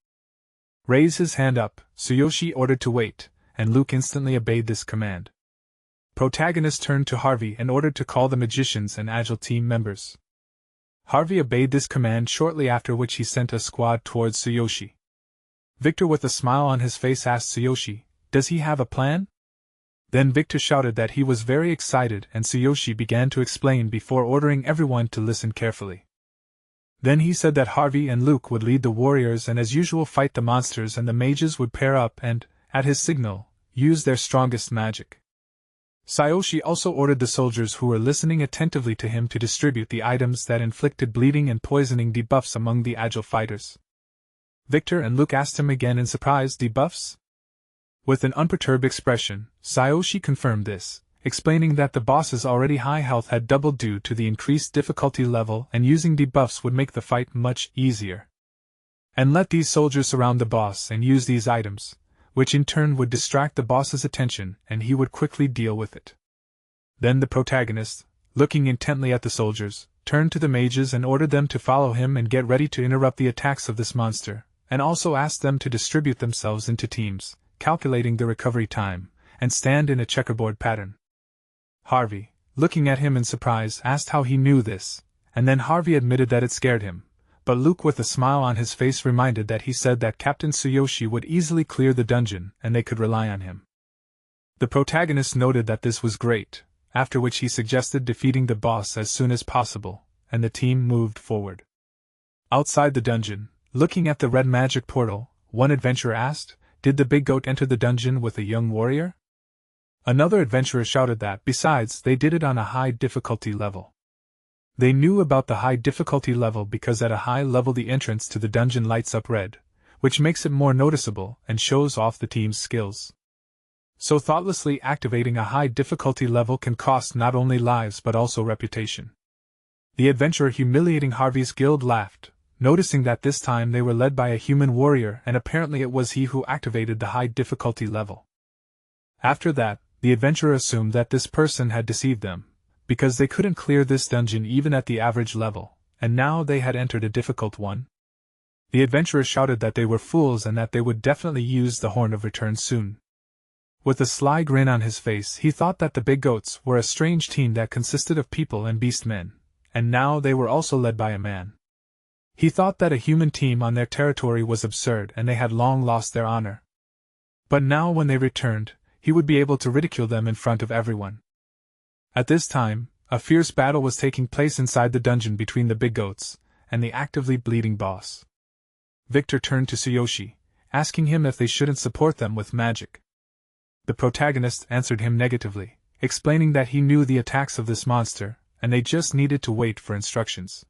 Raise his hand up, Tsuyoshi ordered to wait, and Luke instantly obeyed this command. Protagonist turned to Harvey and ordered to call the magicians and agile team members. Harvey obeyed this command, shortly after which he sent a squad towards Tsuyoshi. Victor, with a smile on his face, asked Tsuyoshi, "Does he have a plan?" Then Victor shouted that he was very excited, and Tsuyoshi began to explain before ordering everyone to listen carefully. Then he said that Harvey and Luke would lead the warriors and as usual fight the monsters, and the mages would pair up and, at his signal, use their strongest magic. Tsuyoshi also ordered the soldiers who were listening attentively to him to distribute the items that inflicted bleeding and poisoning debuffs among the agile fighters. Victor and Luke asked him again in surprise, "Debuffs?" With an unperturbed expression, Tsuyoshi confirmed this, explaining that the boss's already high health had doubled due to the increased difficulty level, and using debuffs would make the fight much easier. And let these soldiers surround the boss and use these items, which in turn would distract the boss's attention, and he would quickly deal with it. Then the protagonist, looking intently at the soldiers, turned to the mages and ordered them to follow him and get ready to interrupt the attacks of this monster, and also asked them to distribute themselves into teams, calculating the recovery time, and stand in a checkerboard pattern. Harvey, looking at him in surprise, asked how he knew this, and then Harvey admitted that it scared him, but Luke, with a smile on his face, reminded that he said that Captain Tsuyoshi would easily clear the dungeon and they could rely on him. The protagonist noted that this was great, after which he suggested defeating the boss as soon as possible, and the team moved forward. Outside the dungeon, looking at the red magic portal, one adventurer asked, "Did the big goat enter the dungeon with a young warrior?" Another adventurer shouted that, besides, they did it on a high difficulty level. They knew about the high difficulty level because at a high level the entrance to the dungeon lights up red, which makes it more noticeable and shows off the team's skills. So thoughtlessly activating a high difficulty level can cost not only lives but also reputation. The adventurer humiliating Harvey's guild laughed, noticing that this time they were led by a human warrior, and apparently it was he who activated the high difficulty level. After that, the adventurer assumed that this person had deceived them, because they couldn't clear this dungeon even at the average level, and now they had entered a difficult one. The adventurer shouted that they were fools and that they would definitely use the Horn of Return soon. With a sly grin on his face, he thought that the big goats were a strange team that consisted of people and beast men, and now they were also led by a man. He thought that a human team on their territory was absurd and they had long lost their honor. But now when they returned, he would be able to ridicule them in front of everyone. At this time, a fierce battle was taking place inside the dungeon between the big goats and the actively bleeding boss. Victor turned to Tsuyoshi, asking him if they shouldn't support them with magic. The protagonist answered him negatively, explaining that he knew the attacks of this monster, and they just needed to wait for instructions.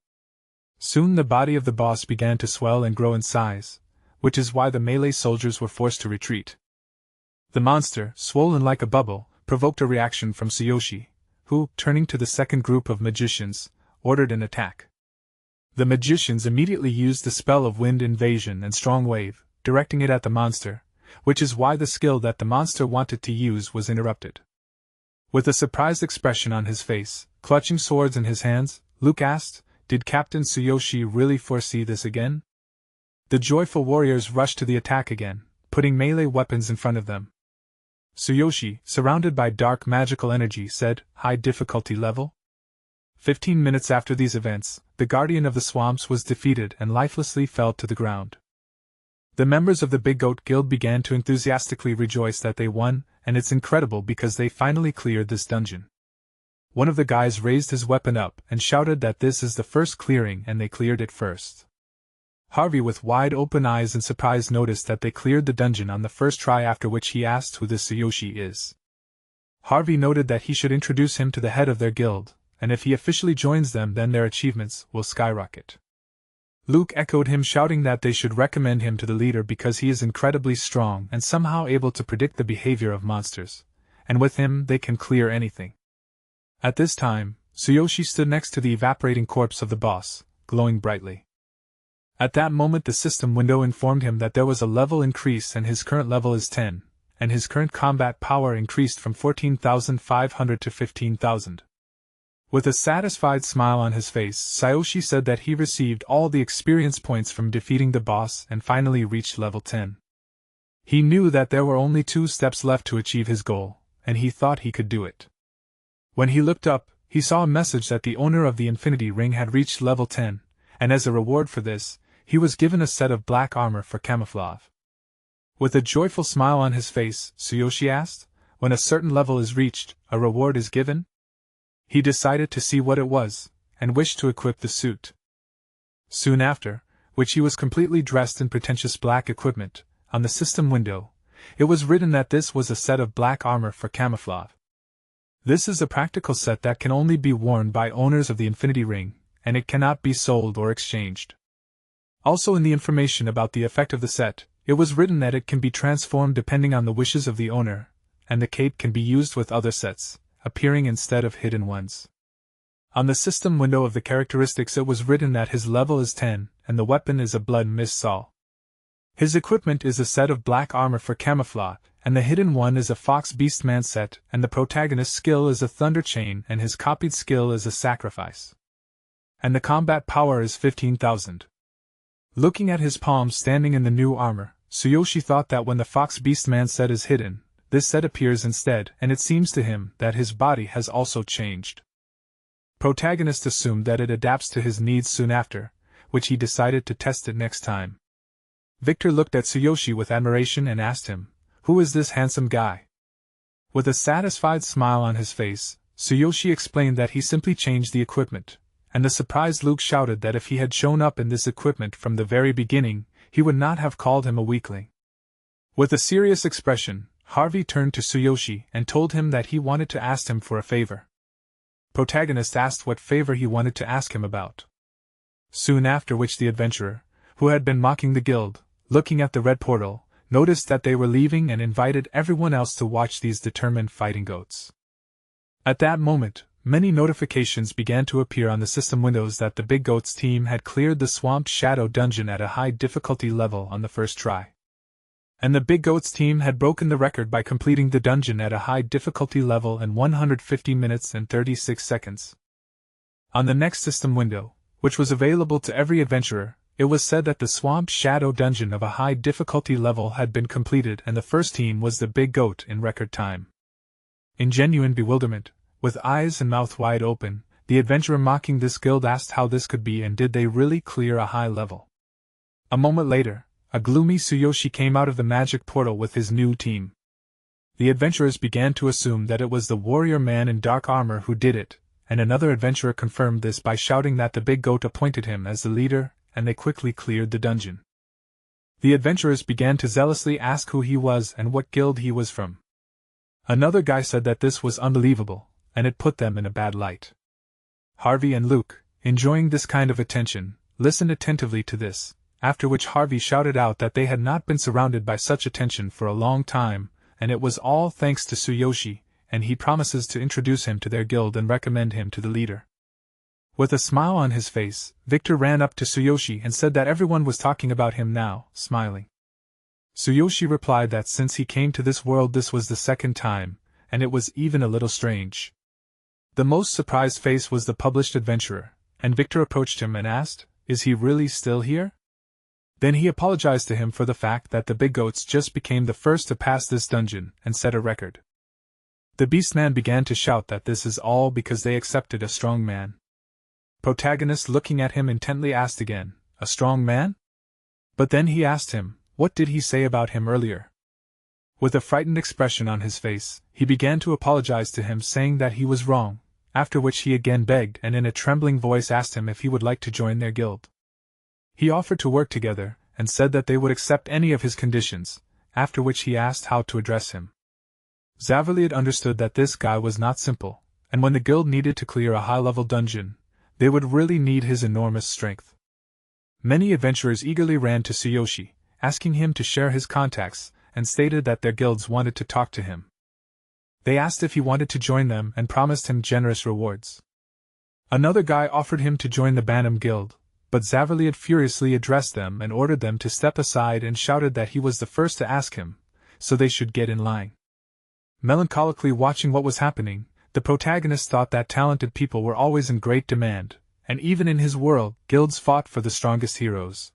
Soon the body of the boss began to swell and grow in size, which is why the melee soldiers were forced to retreat. The monster, swollen like a bubble, provoked a reaction from Tsuyoshi, who, turning to the second group of magicians, ordered an attack. The magicians immediately used the spell of wind invasion and strong wave, directing it at the monster, which is why the skill that the monster wanted to use was interrupted. With a surprised expression on his face, clutching swords in his hands, Luke asked, "Did Captain Tsuyoshi really foresee this again?" The joyful warriors rushed to the attack again, putting melee weapons in front of them. Tsuyoshi, surrounded by dark magical energy, said, "High difficulty level?" 15 minutes after these events, the Guardian of the Swamps was defeated and lifelessly fell to the ground. The members of the Big Goat Guild began to enthusiastically rejoice that they won, and it's incredible because they finally cleared this dungeon. One of the guys raised his weapon up and shouted that this is the first clearing and they cleared it first. Harvey, with wide open eyes in surprise, noticed that they cleared the dungeon on the first try, after which he asked who this Tsuyoshi is. Harvey noted that he should introduce him to the head of their guild, and if he officially joins them then their achievements will skyrocket. Luke echoed him, shouting that they should recommend him to the leader because he is incredibly strong and somehow able to predict the behavior of monsters, and with him they can clear anything. At this time, Tsuyoshi stood next to the evaporating corpse of the boss, glowing brightly. At that moment the system window informed him that there was a level increase and his current level is 10, and his current combat power increased from 14,500 to 15,000. With a satisfied smile on his face, Tsuyoshi said that he received all the experience points from defeating the boss and finally reached level 10. He knew that there were only 2 steps left to achieve his goal, and he thought he could do it. When he looked up, he saw a message that the owner of the Infinity Ring had reached level 10, and as a reward for this, he was given a set of black armor for camouflage. With a joyful smile on his face, Tsuyoshi asked, "When a certain level is reached, a reward is given?" He decided to see what it was, and wished to equip the suit. Soon after, which he was completely dressed in pretentious black equipment, on the system window, it was written that this was a set of black armor for camouflage. This is a practical set that can only be worn by owners of the Infinity Ring, and it cannot be sold or exchanged. Also in the information about the effect of the set, it was written that it can be transformed depending on the wishes of the owner, and the cape can be used with other sets, appearing instead of hidden ones. On the system window of the characteristics it was written that his level is 10, and the weapon is a blood missile. His equipment is a set of black armor for camouflage, and the hidden one is a Fox Beastman set, and the protagonist's skill is a Thunder Chain and his copied skill is a Sacrifice. And the combat power is 15,000. Looking at his palms standing in the new armor, Tsuyoshi thought that when the Fox Beastman set is hidden, this set appears instead, and it seems to him that his body has also changed. Protagonist assumed that it adapts to his needs soon after, which he decided to test it next time. Victor looked at Tsuyoshi with admiration and asked him, "Who is this handsome guy?" With a satisfied smile on his face, Tsuyoshi explained that he simply changed the equipment, and the surprised Luke shouted that if he had shown up in this equipment from the very beginning, he would not have called him a weakling. With a serious expression, Harvey turned to Tsuyoshi and told him that he wanted to ask him for a favor. Protagonist asked what favor he wanted to ask him about. Soon after which the adventurer, who had been mocking the guild, looking at the red portal, noticed that they were leaving and invited everyone else to watch these determined fighting goats. At that moment, many notifications began to appear on the system windows that the Big Goats team had cleared the Swamp Shadow dungeon at a high difficulty level on the first try. And the Big Goats team had broken the record by completing the dungeon at a high difficulty level in 150 minutes and 36 seconds. On the next system window, which was available to every adventurer, It was said that the Swamp Shadow dungeon of a high difficulty level had been completed and the first team was the Big Goat in record time. In genuine bewilderment, with eyes and mouth wide open, the adventurer mocking this guild asked how this could be and did they really clear a high level. A moment later, a gloomy Tsuyoshi came out of the magic portal with his new team. The adventurers began to assume that it was the warrior man in dark armor who did it, and another adventurer confirmed this by shouting that the Big Goat appointed him as the leader, and they quickly cleared the dungeon. The adventurers began to zealously ask who he was and what guild he was from. Another guy said that this was unbelievable, and it put them in a bad light. Harvey and Luke, enjoying this kind of attention, listened attentively to this, after which Harvey shouted out that they had not been surrounded by such attention for a long time, and it was all thanks to Tsuyoshi, and he promises to introduce him to their guild and recommend him to the leader. With a smile on his face, Victor ran up to Tsuyoshi and said that everyone was talking about him now, smiling. Tsuyoshi replied that since he came to this world this was the second time, and it was even a little strange. The most surprised face was the published adventurer, and Victor approached him and asked, "Is he really still here?" Then he apologized to him for the fact that the Big Goats just became the first to pass this dungeon and set a record. The Beastman began to shout that this is all because they accepted a strong man. Protagonist, looking at him intently, asked again, "A strong man?" But then he asked him, what did he say about him earlier? With a frightened expression on his face, he began to apologize to him, saying that he was wrong, after which he again begged and in a trembling voice asked him if he would like to join their guild. He offered to work together, and said that they would accept any of his conditions, after which he asked how to address him. Zaverliad understood that this guy was not simple, and when the guild needed to clear a high-level dungeon, they would really need his enormous strength. Many adventurers eagerly ran to Tsuyoshi, asking him to share his contacts, and stated that their guilds wanted to talk to him. They asked if he wanted to join them and promised him generous rewards. Another guy offered him to join the Bantam Guild, but Zaverliad furiously addressed them and ordered them to step aside and shouted that he was the first to ask him, so they should get in line. Melancholically watching what was happening, the protagonist thought that talented people were always in great demand, and even in his world, guilds fought for the strongest heroes.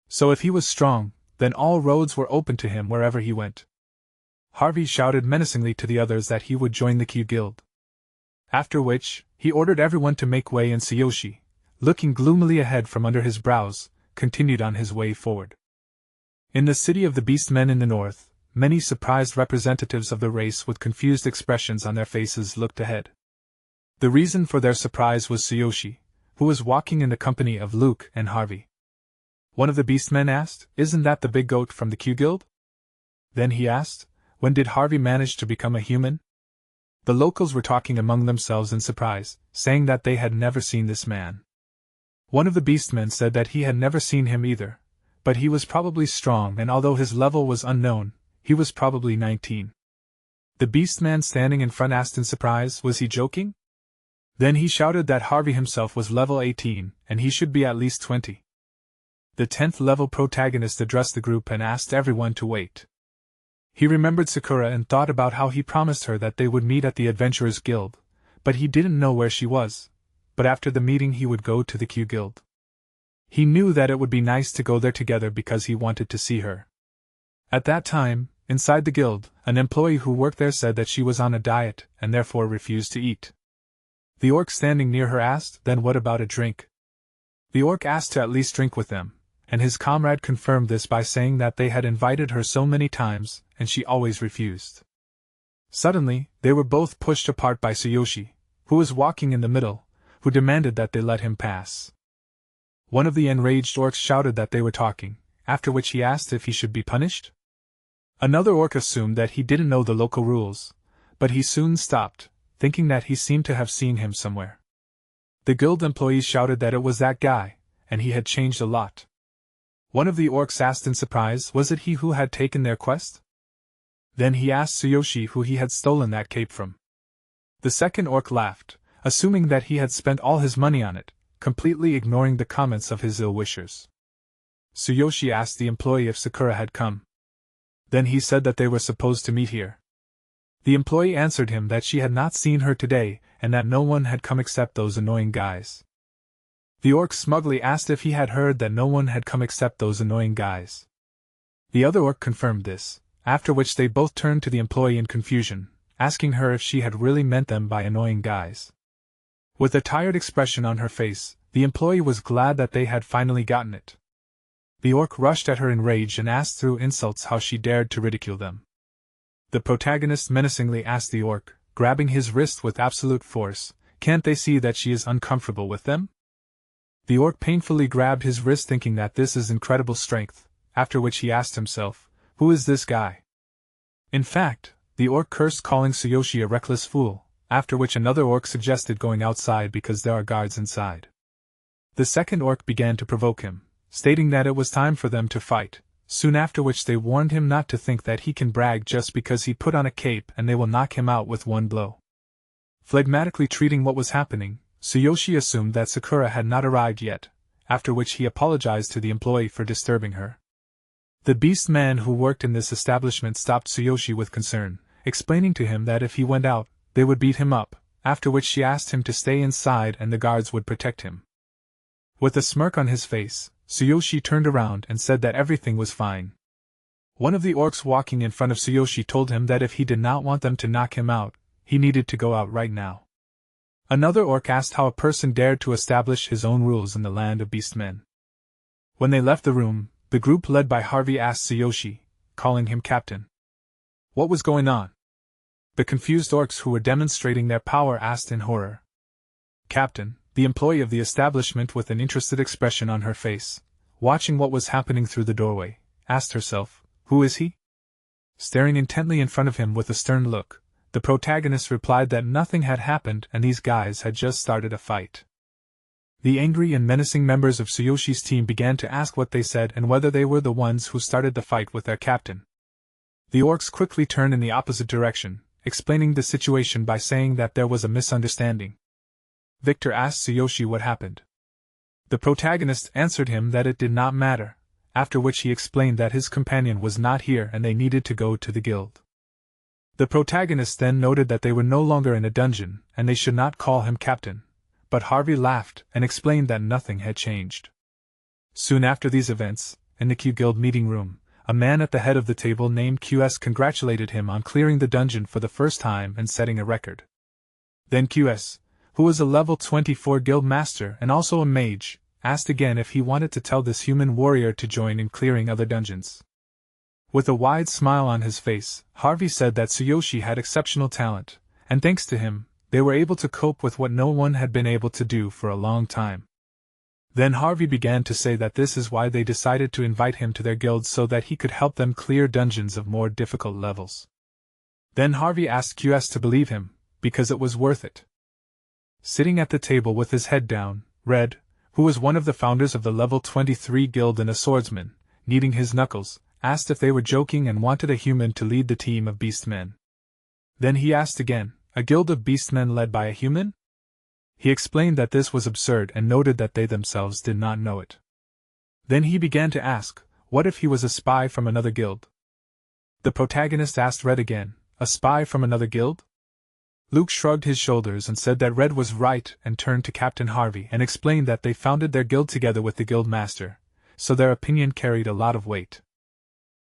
So if he was strong, then all roads were open to him wherever he went. Harvey shouted menacingly to the others that he would join the Q Guild. After which, he ordered everyone to make way, and Tsuyoshi, looking gloomily ahead from under his brows, continued on his way forward. In the city of the Beastmen in the north, many surprised representatives of the race with confused expressions on their faces looked ahead. The reason for their surprise was Tsuyoshi, who was walking in the company of Luke and Harvey. One of the Beastmen asked, "Isn't that the Big Goat from the Q Guild?" Then he asked, "When did Harvey manage to become a human?" The locals were talking among themselves in surprise, saying that they had never seen this man. One of the Beastmen said that he had never seen him either, but he was probably strong, and although his level was unknown, he was probably 19. The Beastman standing in front asked in surprise, was he joking? Then he shouted that Harvey himself was level 18, and he should be at least 20. The 10th level protagonist addressed the group and asked everyone to wait. He remembered Sakura and thought about how he promised her that they would meet at the Adventurers Guild, but he didn't know where she was, but after the meeting he would go to the Q Guild. He knew that it would be nice to go there together because he wanted to see her. At that time, inside the guild, an employee who worked there said that she was on a diet and therefore refused to eat. The orc standing near her asked, "Then what about a drink?" The orc asked to at least drink with them, and his comrade confirmed this by saying that they had invited her so many times, and she always refused. Suddenly, they were both pushed apart by Tsuyoshi, who was walking in the middle, who demanded that they let him pass. One of the enraged orcs shouted that they were talking, after which he asked if he should be punished. Another orc assumed that he didn't know the local rules, but he soon stopped, thinking that he seemed to have seen him somewhere. The guild employees shouted that it was that guy, and he had changed a lot. One of the orcs asked in surprise, was it he who had taken their quest? Then he asked Tsuyoshi who he had stolen that cape from. The second orc laughed, assuming that he had spent all his money on it, completely ignoring the comments of his ill-wishers. Tsuyoshi asked the employee if Sakura had come. Then he said that they were supposed to meet here. The employee answered him that she had not seen her today, and that no one had come except those annoying guys. The orc smugly asked if he had heard that no one had come except those annoying guys. The other orc confirmed this, after which they both turned to the employee in confusion, asking her if she had really meant them by annoying guys. With a tired expression on her face, the employee was glad that they had finally gotten it. The orc rushed at her in rage and asked through insults how she dared to ridicule them. The protagonist menacingly asked the orc, grabbing his wrist with absolute force, "Can't they see that she is uncomfortable with them?" The orc painfully grabbed his wrist, thinking that this is incredible strength, after which he asked himself, "Who is this guy?" In fact, the orc cursed, calling Tsuyoshi a reckless fool, after which another orc suggested going outside because there are guards inside. The second orc began to provoke him, stating that it was time for them to fight, soon after which they warned him not to think that he can brag just because he put on a cape and they will knock him out with one blow. Phlegmatically treating what was happening, Tsuyoshi assumed that Sakura had not arrived yet, after which he apologized to the employee for disturbing her. The beast man who worked in this establishment stopped Tsuyoshi with concern, explaining to him that if he went out, they would beat him up, after which she asked him to stay inside and the guards would protect him. With a smirk on his face, Tsuyoshi turned around and said that everything was fine. One of the orcs walking in front of Tsuyoshi told him that if he did not want them to knock him out, he needed to go out right now. Another orc asked how a person dared to establish his own rules in the land of beastmen. When they left the room, the group led by Harvey asked Tsuyoshi, calling him captain, what was going on? The confused orcs who were demonstrating their power asked in horror. Captain, the employee of the establishment with an interested expression on her face, watching what was happening through the doorway, asked herself, who is he? Staring intently in front of him with a stern look, the protagonist replied that nothing had happened and these guys had just started a fight. The angry and menacing members of Tsuyoshi's team began to ask what they said and whether they were the ones who started the fight with their captain. The orcs quickly turned in the opposite direction, explaining the situation by saying that there was a misunderstanding. Victor asked Tsuyoshi what happened. The protagonist answered him that it did not matter, after which he explained that his companion was not here and they needed to go to the guild. The protagonist then noted that they were no longer in a dungeon and they should not call him captain, but Harvey laughed and explained that nothing had changed. Soon after these events, in the Q Guild meeting room, a man at the head of the table named QS congratulated him on clearing the dungeon for the first time and setting a record. Then QS, who was a level 24 guild master and also a mage, asked again if he wanted to tell this human warrior to join in clearing other dungeons. With a wide smile on his face, Harvey said that Tsuyoshi had exceptional talent, and thanks to him, they were able to cope with what no one had been able to do for a long time. Then Harvey began to say that this is why they decided to invite him to their guild so that he could help them clear dungeons of more difficult levels. Then Harvey asked QS to believe him, because it was worth it. Sitting at the table with his head down, Red, who was one of the founders of the level 23 guild and a swordsman, kneading his knuckles, asked if they were joking and wanted a human to lead the team of beastmen. Then he asked again, a guild of beastmen led by a human? He explained that this was absurd and noted that they themselves did not know it. Then he began to ask, what if he was a spy from another guild? The protagonist asked Red again, a spy from another guild? Luke shrugged his shoulders and said that Red was right and turned to Captain Harvey and explained that they founded their guild together with the guild master, so their opinion carried a lot of weight.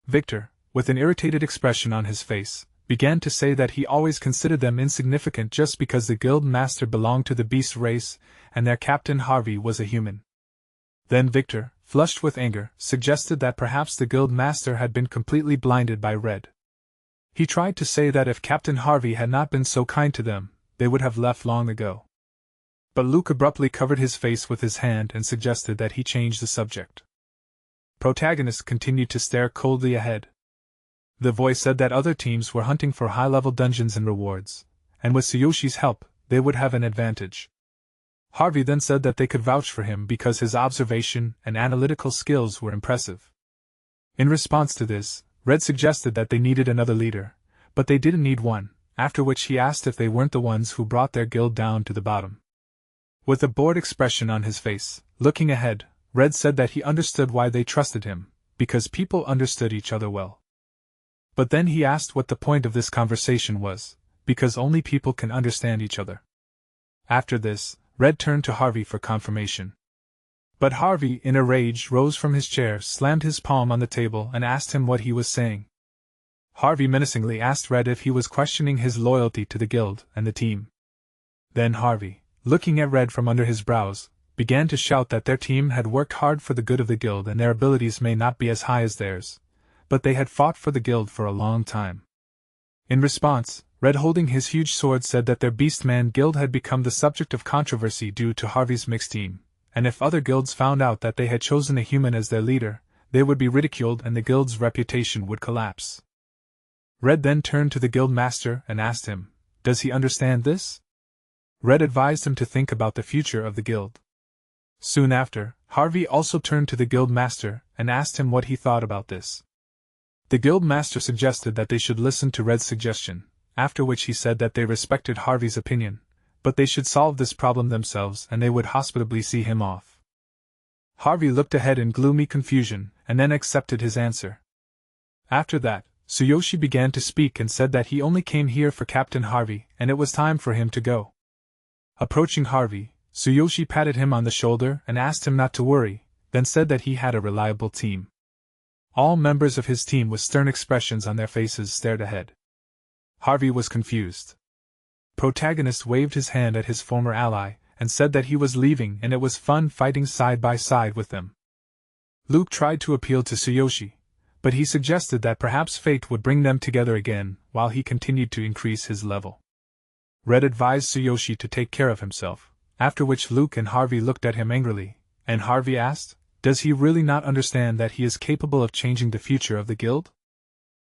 Victor, with an irritated expression on his face, began to say that he always considered them insignificant just because the guild master belonged to the beast race and their captain Harvey was a human. Then Victor, flushed with anger, suggested that perhaps the guild master had been completely blinded by Red. He tried to say that if Captain Harvey had not been so kind to them, they would have left long ago. But Luke abruptly covered his face with his hand and suggested that he change the subject. Protagonist continued to stare coldly ahead. The voice said that other teams were hunting for high-level dungeons and rewards, and with Tsuyoshi's help, they would have an advantage. Harvey then said that they could vouch for him because his observation and analytical skills were impressive. In response to this, Red suggested that they needed another leader, but they didn't need one, after which he asked if they weren't the ones who brought their guild down to the bottom. With a bored expression on his face, looking ahead, Red said that he understood why they trusted him, because people understood each other well. But then he asked what the point of this conversation was, because only people can understand each other. After this, Red turned to Harvey for confirmation. But Harvey, in a rage, rose from his chair, slammed his palm on the table, and asked him what he was saying. Harvey menacingly asked Red if he was questioning his loyalty to the guild and the team. Then Harvey, looking at Red from under his brows, began to shout that their team had worked hard for the good of the guild and their abilities may not be as high as theirs, but they had fought for the guild for a long time. In response, Red, holding his huge sword, said that their Beastman guild had become the subject of controversy due to Harvey's mixed team, and if other guilds found out that they had chosen a human as their leader, they would be ridiculed and the guild's reputation would collapse. Red then turned to the guild master and asked him, "Does he understand this?" Red advised him to think about the future of the guild. Soon after, Harvey also turned to the guild master and asked him what he thought about this. The guild master suggested that they should listen to Red's suggestion, after which he said that they respected Harvey's opinion, but they should solve this problem themselves and they would hospitably see him off. Harvey looked ahead in gloomy confusion and then accepted his answer. After that, Tsuyoshi began to speak and said that he only came here for Captain Harvey and it was time for him to go. Approaching Harvey, Tsuyoshi patted him on the shoulder and asked him not to worry, then said that he had a reliable team. All members of his team with stern expressions on their faces stared ahead. Harvey was confused. Protagonist waved his hand at his former ally and said that he was leaving and it was fun fighting side by side with them. Luke tried to appeal to Tsuyoshi, but he suggested that perhaps fate would bring them together again while he continued to increase his level. Red advised Tsuyoshi to take care of himself, after which Luke and Harvey looked at him angrily, and Harvey asked, "Does he really not understand that he is capable of changing the future of the guild?"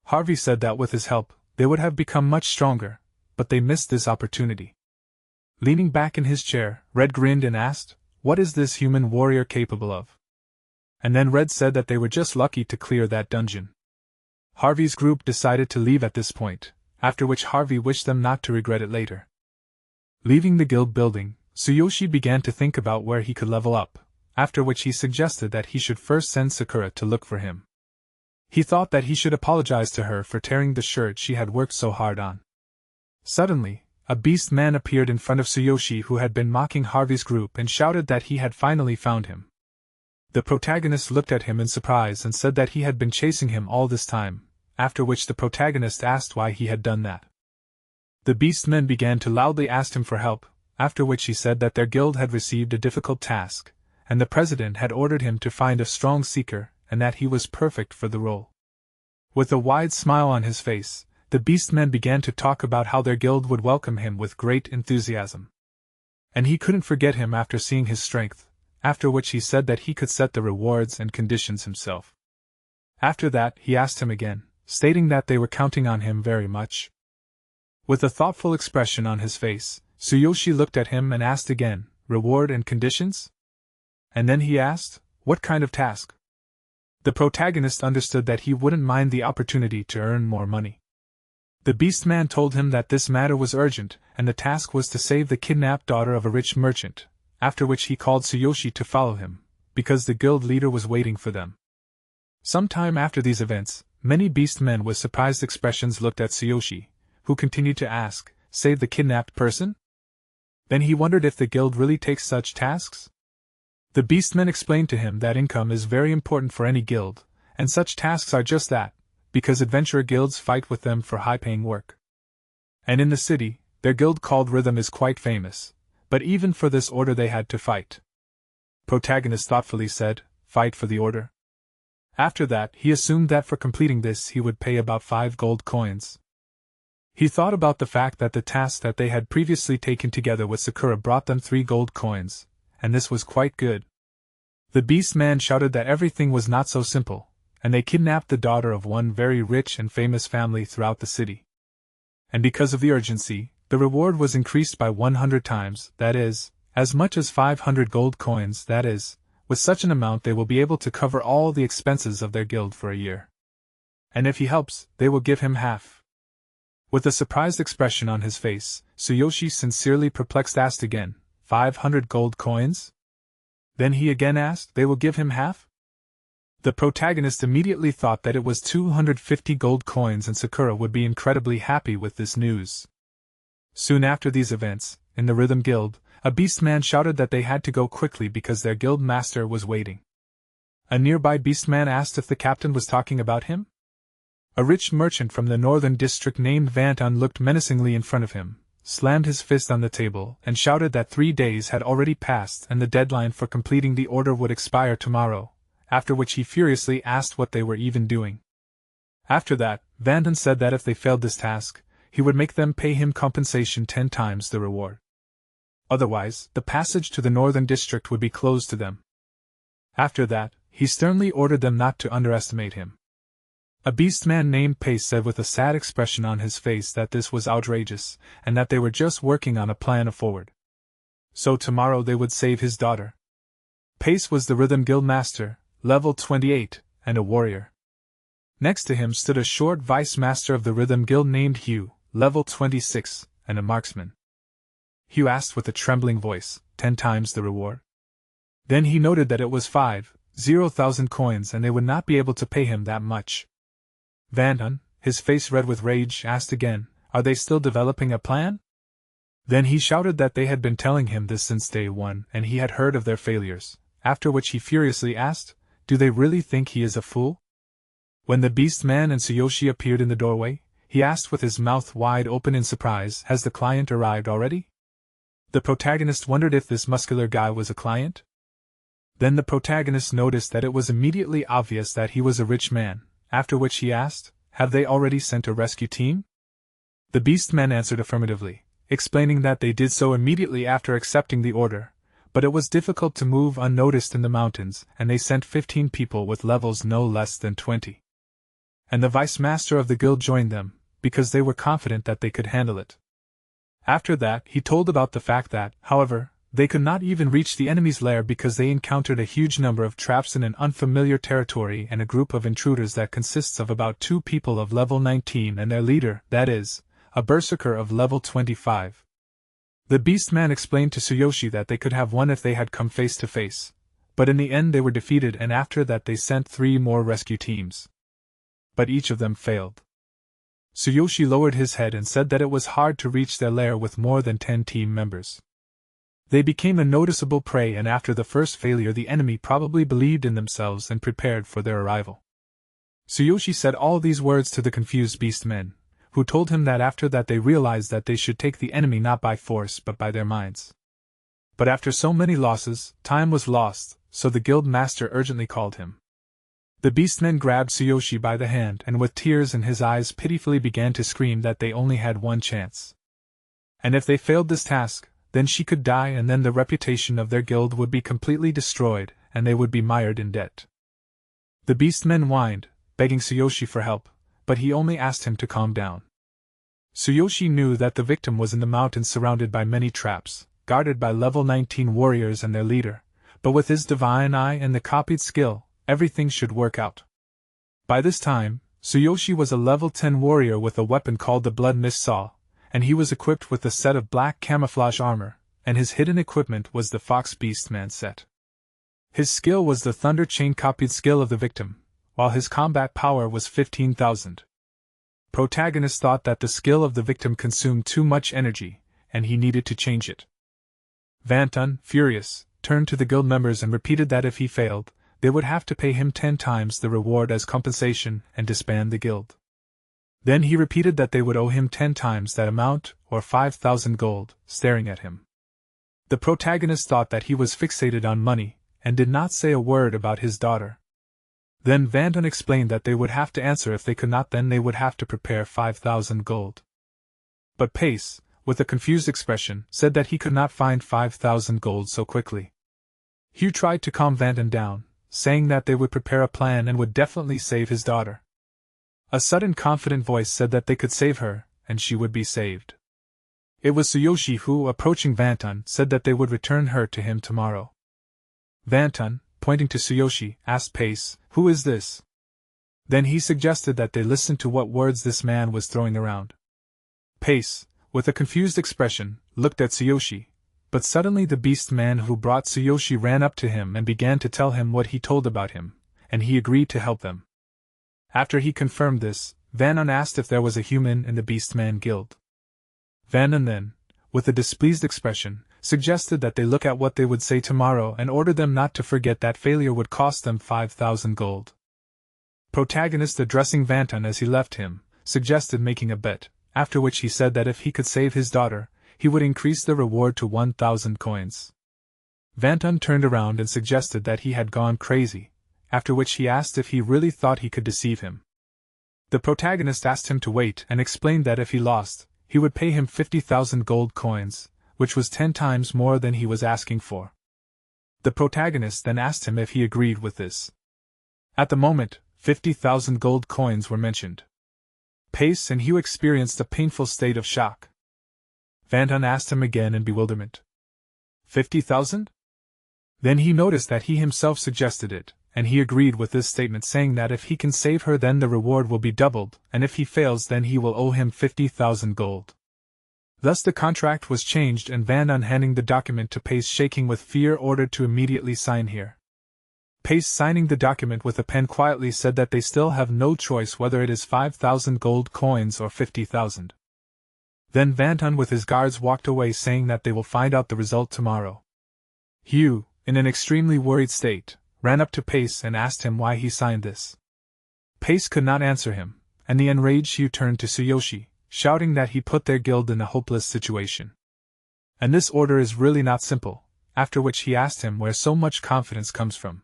Harvey said that with his help, they would have become much stronger, but they missed this opportunity. Leaning back in his chair, Red grinned and asked, "What is this human warrior capable of?" And then Red said that they were just lucky to clear that dungeon. Harvey's group decided to leave at this point, after which Harvey wished them not to regret it later. Leaving the guild building, Tsuyoshi began to think about where he could level up, after which he suggested that he should first send Sakura to look for him. He thought that he should apologize to her for tearing the shirt she had worked so hard on. Suddenly, a beast man appeared in front of Tsuyoshi who had been mocking Harvey's group and shouted that he had finally found him. The protagonist looked at him in surprise and said that he had been chasing him all this time, after which the protagonist asked why he had done that. The beastmen began to loudly ask him for help, after which he said that their guild had received a difficult task, and the president had ordered him to find a strong seeker, and that he was perfect for the role. With a wide smile on his face, the beastmen began to talk about how their guild would welcome him with great enthusiasm. And he couldn't forget him after seeing his strength, after which he said that he could set the rewards and conditions himself. After that, he asked him again, stating that they were counting on him very much. With a thoughtful expression on his face, Tsuyoshi looked at him and asked again, "Reward and conditions?" And then he asked, "What kind of task?" The protagonist understood that he wouldn't mind the opportunity to earn more money. The beastman told him that this matter was urgent, and the task was to save the kidnapped daughter of a rich merchant, after which he called Tsuyoshi to follow him, because the guild leader was waiting for them. Some time after these events, many beastmen with surprised expressions looked at Tsuyoshi, who continued to ask, "Save the kidnapped person?" Then he wondered if the guild really takes such tasks. The beastmen explained to him that income is very important for any guild, and such tasks are just that, because adventurer guilds fight with them for high-paying work. And in the city, their guild called Rhythm is quite famous, but even for this order they had to fight. Protagonist thoughtfully said, "Fight for the order?" After that, he assumed that for completing this he would pay about 5 gold coins. He thought about the fact that the task that they had previously taken together with Sakura brought them 3 gold coins, and this was quite good. The beast man shouted that everything was not so simple, and they kidnapped the daughter of one very rich and famous family throughout the city. And because of the urgency, the reward was increased by 100 times, that is, as much as 500 gold coins, that is, with such an amount they will be able to cover all the expenses of their guild for a year. And if he helps, they will give him half. With a surprised expression on his face, Tsuyoshi, sincerely perplexed, asked again, 500 gold coins? Then he again asked, they will give him half? The protagonist immediately thought that it was 250 gold coins, and Sakura would be incredibly happy with this news. Soon after these events, in the Rhythm Guild, A beastman shouted that they had to go quickly because their guild master was waiting. A nearby beastman asked if the captain was talking about him. A rich merchant from the northern district named Vanton looked menacingly in front of him, slammed his fist on the table, and shouted that 3 days had already passed and the deadline for completing the order would expire tomorrow, after which he furiously asked what they were even doing. After that, Vanton said that if they failed this task, he would make them pay him compensation 10 times the reward. Otherwise, the passage to the northern district would be closed to them. After that, he sternly ordered them not to underestimate him. A beastman named Pace said with a sad expression on his face that this was outrageous, and that they were just working on a plan forward. So tomorrow they would save his daughter. Pace was the Rhythm Guild Master, level 28, and a warrior. Next to him stood a short Vice Master of the Rhythm Guild named Hugh, level 26, and a marksman. Hugh asked with a trembling voice, 10 times the reward? Then he noted that it was 50,000 coins and they would not be able to pay him that much. Vanton, his face red with rage, asked again, are they still developing a plan? Then he shouted that they had been telling him this since day one and he had heard of their failures, after which he furiously asked, do they really think he is a fool? When the Beastman and Tsuyoshi appeared in the doorway, he asked with his mouth wide open in surprise, has the client arrived already? The protagonist wondered if this muscular guy was a client. Then the protagonist noticed that it was immediately obvious that he was a rich man, after which he asked, have they already sent a rescue team? The Beastman answered affirmatively, explaining that they did so immediately after accepting the order, but it was difficult to move unnoticed in the mountains and they sent 15 people with levels no less than 20. And the Vice Master of the guild joined them, because they were confident that they could handle it. After that, he told about the fact that, however, they could not even reach the enemy's lair because they encountered a huge number of traps in an unfamiliar territory and a group of intruders that consists of about 2 people of level 19 and their leader, that is, a berserker of level 25. The Beastman explained to Tsuyoshi that they could have won if they had come face to face, but in the end they were defeated and after that they sent 3 more rescue teams. But each of them failed. Tsuyoshi lowered his head and said that it was hard to reach their lair with more than 10 team members. They became a noticeable prey and after the first failure the enemy probably believed in themselves and prepared for their arrival. Tsuyoshi said all these words to the confused beastmen, who told him that after that they realized that they should take the enemy not by force but by their minds. But after so many losses, time was lost, so the guild master urgently called him. The beastmen grabbed Tsuyoshi by the hand and with tears in his eyes pitifully began to scream that they only had one chance. And if they failed this task, then she could die and then the reputation of their guild would be completely destroyed and they would be mired in debt. The beastmen whined, begging Tsuyoshi for help, but he only asked him to calm down. Tsuyoshi knew that the victim was in the mountains surrounded by many traps, guarded by level 19 warriors and their leader, but with his divine eye and the copied skill, everything should work out. By this time, Tsuyoshi was a level 10 warrior with a weapon called the Blood Mist Saw, and he was equipped with a set of black camouflage armor, and his hidden equipment was the Fox Beastman set. His skill was the Thunder Chain copied skill of the victim, while his combat power was 15,000. Protagonist thought that the skill of the victim consumed too much energy, and he needed to change it. Vanton, furious, turned to the guild members and repeated that if he failed, they would have to pay him 10 times the reward as compensation and disband the guild. Then he repeated that they would owe him 10 times that amount, or 5,000 gold, staring at him. The protagonist thought that he was fixated on money, and did not say a word about his daughter. Then Vanton explained that they would have to answer if they could not, then they would have to prepare 5,000 gold. But Pace, with a confused expression, said that he could not find 5,000 gold so quickly. Hugh tried to calm Vanton down, saying that they would prepare a plan and would definitely save his daughter. A sudden confident voice said that they could save her, and she would be saved. It was Tsuyoshi who, approaching Vanton, said that they would return her to him tomorrow. Vanton, pointing to Tsuyoshi, asked Pace, who is this? Then he suggested that they listen to what words this man was throwing around. Pace, with a confused expression, looked at Tsuyoshi, but suddenly the beast man who brought Tsuyoshi ran up to him and began to tell him what he told about him, and he agreed to help them. After he confirmed this, Vanton asked if there was a human in the Beastman Guild. Vanton then, with a displeased expression, suggested that they look at what they would say tomorrow and ordered them not to forget that failure would cost them 5,000 gold. Protagonist, addressing Vanton as he left him, suggested making a bet, after which he said that if he could save his daughter, he would increase the reward to 1,000 coins. Vanton turned around and suggested that he had gone crazy, after which he asked if he really thought he could deceive him. The protagonist asked him to wait and explained that if he lost, he would pay him 50,000 gold coins, which was 10 times more than he was asking for. The protagonist then asked him if he agreed with this. At the moment, 50,000 gold coins were mentioned. Pace and Hugh experienced a painful state of shock. Vanton asked him again in bewilderment. 50,000? Then he noticed that he himself suggested it, and he agreed with this statement, saying that if he can save her then the reward will be doubled, and if he fails then he will owe him 50,000 gold. Thus the contract was changed, and Vanton, handing the document to Pace shaking with fear, ordered to immediately sign here. Pace, signing the document with a pen, quietly said that they still have no choice whether it is 5,000 gold coins or 50,000. Then Vanton with his guards walked away, saying that they will find out the result tomorrow. Hugh, in an extremely worried state, ran up to Pace and asked him why he signed this. Pace could not answer him, and the enraged Hugh turned to Tsuyoshi, shouting that he put their guild in a hopeless situation. And this order is really not simple, after which he asked him where so much confidence comes from.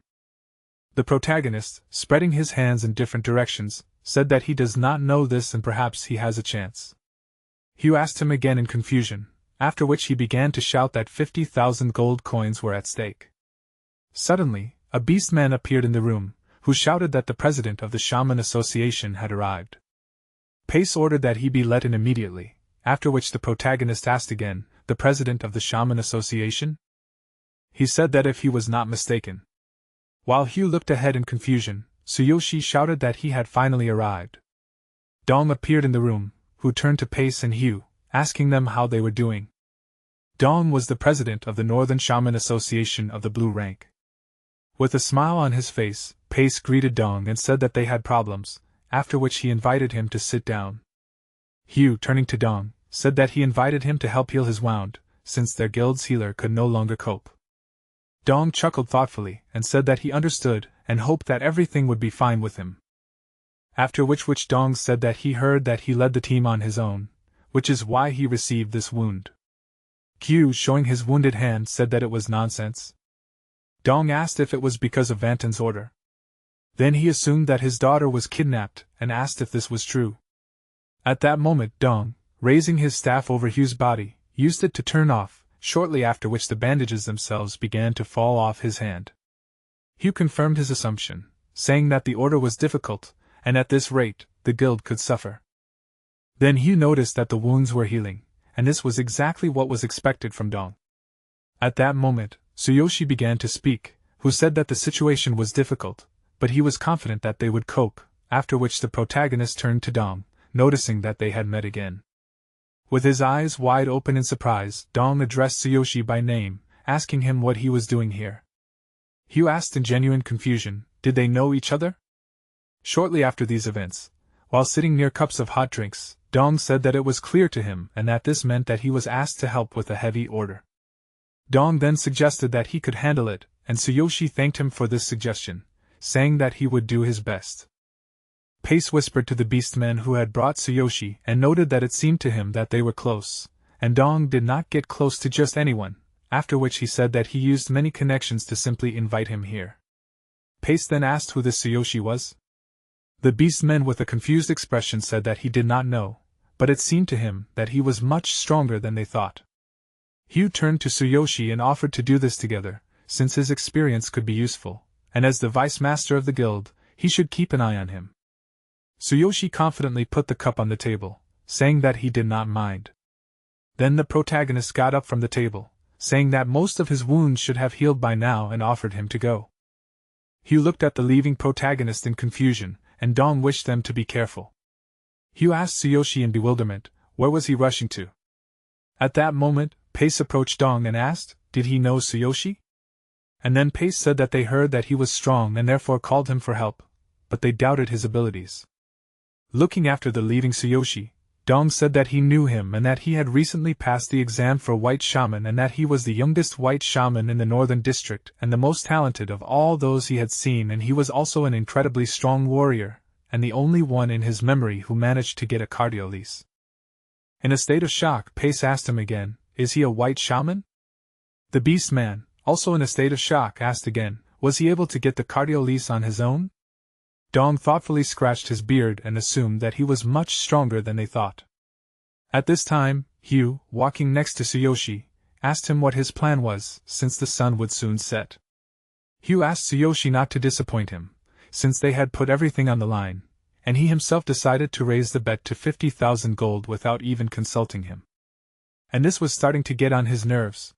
The protagonist, spreading his hands in different directions, said that he does not know this and perhaps he has a chance. Hugh asked him again in confusion, after which he began to shout that 50,000 gold coins were at stake. Suddenly, a beast man appeared in the room, who shouted that the president of the Shaman Association had arrived. Pace ordered that he be let in immediately, after which the protagonist asked again, the president of the Shaman Association? He said that if he was not mistaken. While Hugh looked ahead in confusion, Tsuyoshi shouted that he had finally arrived. Dong appeared in the room, who turned to Pace and Hugh, asking them how they were doing. Dong was the president of the Northern Shaman Association of the Blue Rank. With a smile on his face, Pace greeted Dong and said that they had problems, after which he invited him to sit down. Hugh, turning to Dong, said that he invited him to help heal his wound, since their guild's healer could no longer cope. Dong chuckled thoughtfully and said that he understood and hoped that everything would be fine with him. After which Dong said that he heard that he led the team on his own, which is why he received this wound. Hugh, showing his wounded hand, said that it was nonsense. Dong asked if it was because of Vanton's order. Then he assumed that his daughter was kidnapped and asked if this was true. At that moment Dong, raising his staff over Hugh's body, used it to turn off, shortly after which the bandages themselves began to fall off his hand. Hugh confirmed his assumption, saying that the order was difficult, and at this rate, the guild could suffer. Then Hugh noticed that the wounds were healing, and this was exactly what was expected from Dong. At that moment, Tsuyoshi began to speak, who said that the situation was difficult, but he was confident that they would cope, after which the protagonist turned to Dong, noticing that they had met again. With his eyes wide open in surprise, Dong addressed Tsuyoshi by name, asking him what he was doing here. Hugh asked in genuine confusion, did they know each other? Shortly after these events, while sitting near cups of hot drinks, Dong said that it was clear to him and that this meant that he was asked to help with a heavy order. Dong then suggested that he could handle it, and Tsuyoshi thanked him for this suggestion, saying that he would do his best. Pace whispered to the beastmen who had brought Tsuyoshi and noted that it seemed to him that they were close, and Dong did not get close to just anyone, after which he said that he used many connections to simply invite him here. Pace then asked who this Tsuyoshi was. The beastmen with a confused expression said that he did not know, but it seemed to him that he was much stronger than they thought. Hugh turned to Tsuyoshi and offered to do this together, since his experience could be useful, and as the vice master of the guild, he should keep an eye on him. Tsuyoshi confidently put the cup on the table, saying that he did not mind. Then the protagonist got up from the table, saying that most of his wounds should have healed by now and offered him to go. Hugh looked at the leaving protagonist in confusion, and Dong wished them to be careful. Hugh asked Tsuyoshi in bewilderment, where was he rushing to? At that moment, Pace approached Dong and asked, did he know Tsuyoshi? And then Pace said that they heard that he was strong and therefore called him for help, but they doubted his abilities. Looking after the leaving Tsuyoshi, Dong said that he knew him and that he had recently passed the exam for White Shaman and that he was the youngest White Shaman in the Northern District and the most talented of all those he had seen, and he was also an incredibly strong warrior, and the only one in his memory who managed to get a cardio lease. In a state of shock, Pace asked him again, "Is he a White Shaman?" The Beast Man, also in a state of shock, asked again, "Was he able to get the cardio lease on his own?" Dong thoughtfully scratched his beard and assumed that he was much stronger than they thought. At this time, Hugh, walking next to Tsuyoshi, asked him what his plan was, since the sun would soon set. Hugh asked Tsuyoshi not to disappoint him, since they had put everything on the line, and he himself decided to raise the bet to 50,000 gold without even consulting him. And this was starting to get on his nerves.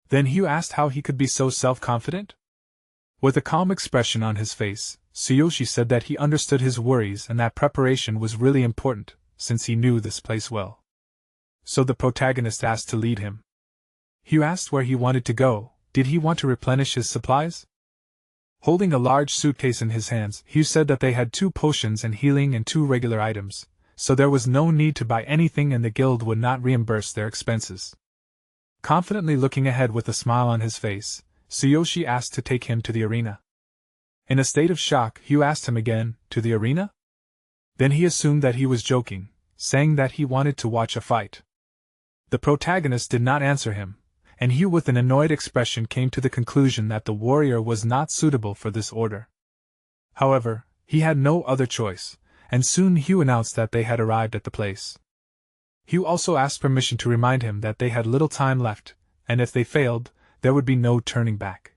Then Hugh asked how he could be so self-confident? With a calm expression on his face, Tsuyoshi said that he understood his worries and that preparation was really important, since he knew this place well. So the protagonist asked to lead him. Hugh asked where he wanted to go. Did he want to replenish his supplies? Holding a large suitcase in his hands, Hugh said that they had 2 potions and healing and 2 regular items, so there was no need to buy anything and the guild would not reimburse their expenses. Confidently looking ahead with a smile on his face, Tsuyoshi asked to take him to the arena. In a state of shock, Hugh asked him again, "To the arena?" Then he assumed that he was joking, saying that he wanted to watch a fight. The protagonist did not answer him, and Hugh with an annoyed expression came to the conclusion that the warrior was not suitable for this order. However, he had no other choice, and soon Hugh announced that they had arrived at the place. Hugh also asked permission to remind him that they had little time left, and if they failed, there would be no turning back.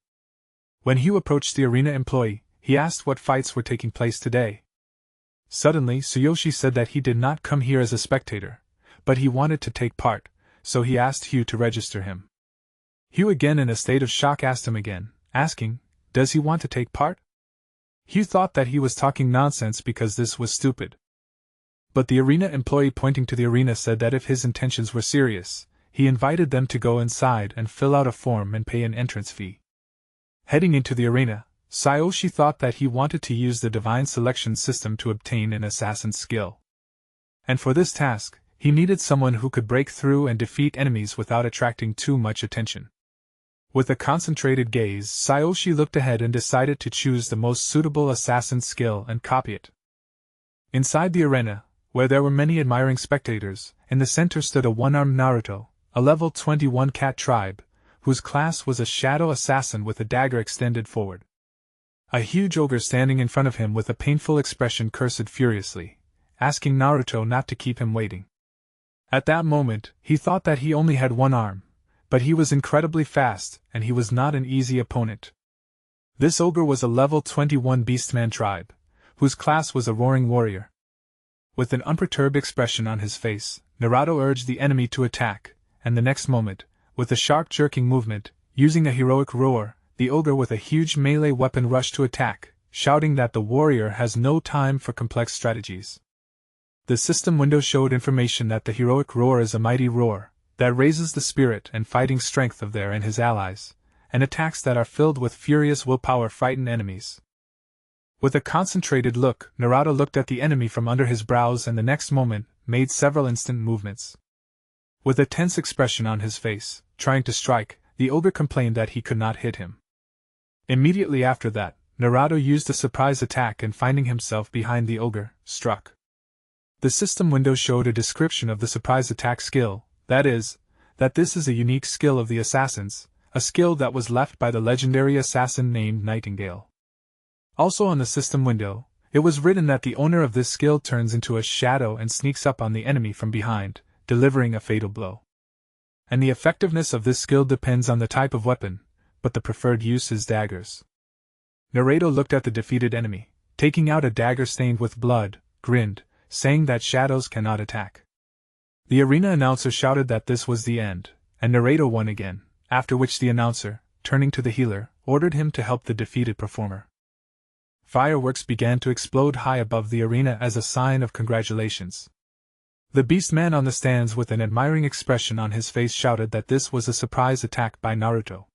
When Hugh approached the arena employee, he asked what fights were taking place today. Suddenly, Tsuyoshi said that he did not come here as a spectator, but he wanted to take part, so he asked Hugh to register him. Hugh, again in a state of shock, asked him again, asking, "Does he want to take part?" Hugh thought that he was talking nonsense because this was stupid. But the arena employee, pointing to the arena, said that if his intentions were serious, he invited them to go inside and fill out a form and pay an entrance fee. Heading into the arena, Tsuyoshi thought that he wanted to use the divine selection system to obtain an assassin's skill. And for this task, he needed someone who could break through and defeat enemies without attracting too much attention. With a concentrated gaze, Tsuyoshi looked ahead and decided to choose the most suitable assassin skill and copy it. Inside the arena, where there were many admiring spectators, in the center stood a one-armed Naruto, a level 21 cat tribe, whose class was a shadow assassin with a dagger extended forward. A huge ogre standing in front of him with a painful expression cursed furiously, asking Naruto not to keep him waiting. At that moment, he thought that he only had one arm, but he was incredibly fast, and he was not an easy opponent. This ogre was a level 21 Beastman tribe, whose class was a roaring warrior. With an unperturbed expression on his face, Naruto urged the enemy to attack, and the next moment, with a sharp jerking movement, using a heroic roar, the ogre with a huge melee weapon rushed to attack, shouting that the warrior has no time for complex strategies. The system window showed information that the heroic roar is a mighty roar that raises the spirit and fighting strength of there and his allies, and attacks that are filled with furious willpower frighten enemies. With a concentrated look, Naruto looked at the enemy from under his brows and the next moment made several instant movements. With a tense expression on his face, trying to strike, the ogre complained that he could not hit him. Immediately after that, Naruto used a surprise attack and, finding himself behind the ogre, struck. The system window showed a description of the surprise attack skill, that is, that this is a unique skill of the assassins, a skill that was left by the legendary assassin named Nightingale. Also on the system window, it was written that the owner of this skill turns into a shadow and sneaks up on the enemy from behind, delivering a fatal blow. And the effectiveness of this skill depends on the type of weapon, but the preferred use is daggers. Naruto looked at the defeated enemy, taking out a dagger stained with blood, grinned, saying that shadows cannot attack. The arena announcer shouted that this was the end, and Naruto won again, after which the announcer, turning to the healer, ordered him to help the defeated performer. Fireworks began to explode high above the arena as a sign of congratulations. The Beastman on the stands with an admiring expression on his face shouted that this was a surprise attack by Naruto.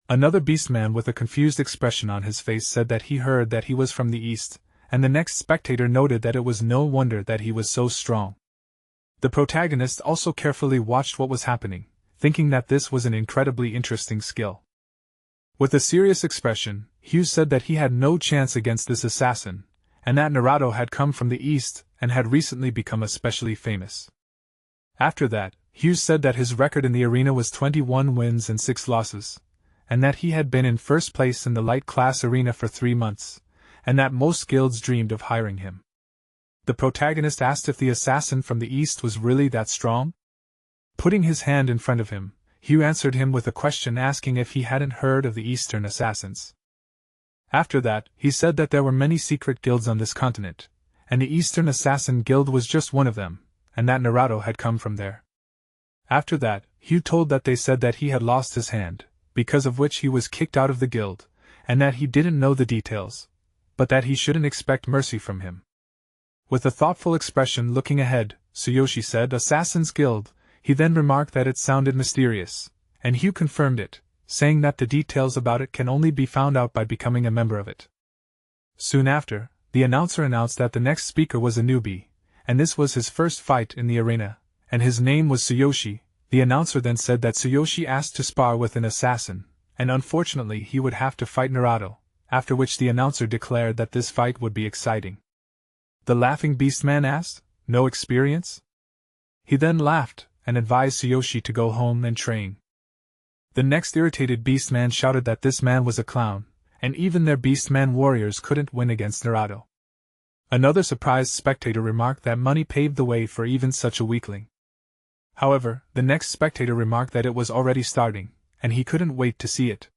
Another Beastman with a confused expression on his face said that he heard that he was from the east, and the next spectator noted that it was no wonder that he was so strong. The protagonist also carefully watched what was happening, thinking that this was an incredibly interesting skill. With a serious expression, Hughes said that he had no chance against this assassin, and that Naruto had come from the east and had recently become especially famous. After that, Hughes said that his record in the arena was 21 wins and 6 losses, and that he had been in first place in the light class arena for 3 months, and that most guilds dreamed of hiring him. The protagonist asked if the assassin from the east was really that strong. Putting his hand in front of him, Hugh answered him with a question asking if he hadn't heard of the Eastern assassins. After that, he said that there were many secret guilds on this continent, and the Eastern Assassin Guild was just one of them, and that Naruto had come from there. After that, Hugh told that they said that he had lost his hand, because of which he was kicked out of the guild, and that he didn't know the details, but that he shouldn't expect mercy from him. With a thoughtful expression looking ahead, Tsuyoshi said, "Assassin's Guild." He then remarked that it sounded mysterious, and Hugh confirmed it, saying that the details about it can only be found out by becoming a member of it. Soon after, the announcer announced that the next speaker was a newbie, and this was his first fight in the arena, and his name was Tsuyoshi. The announcer then said that Tsuyoshi asked to spar with an assassin, and unfortunately he would have to fight Naruto, after which the announcer declared that this fight would be exciting. The laughing beastman asked, "No experience?" He then laughed, and advised Tsuyoshi to go home and train. The next irritated beastman shouted that this man was a clown, and even their beastman warriors couldn't win against Naruto. Another surprised spectator remarked that money paved the way for even such a weakling. However, the next spectator remarked that it was already starting, and he couldn't wait to see it.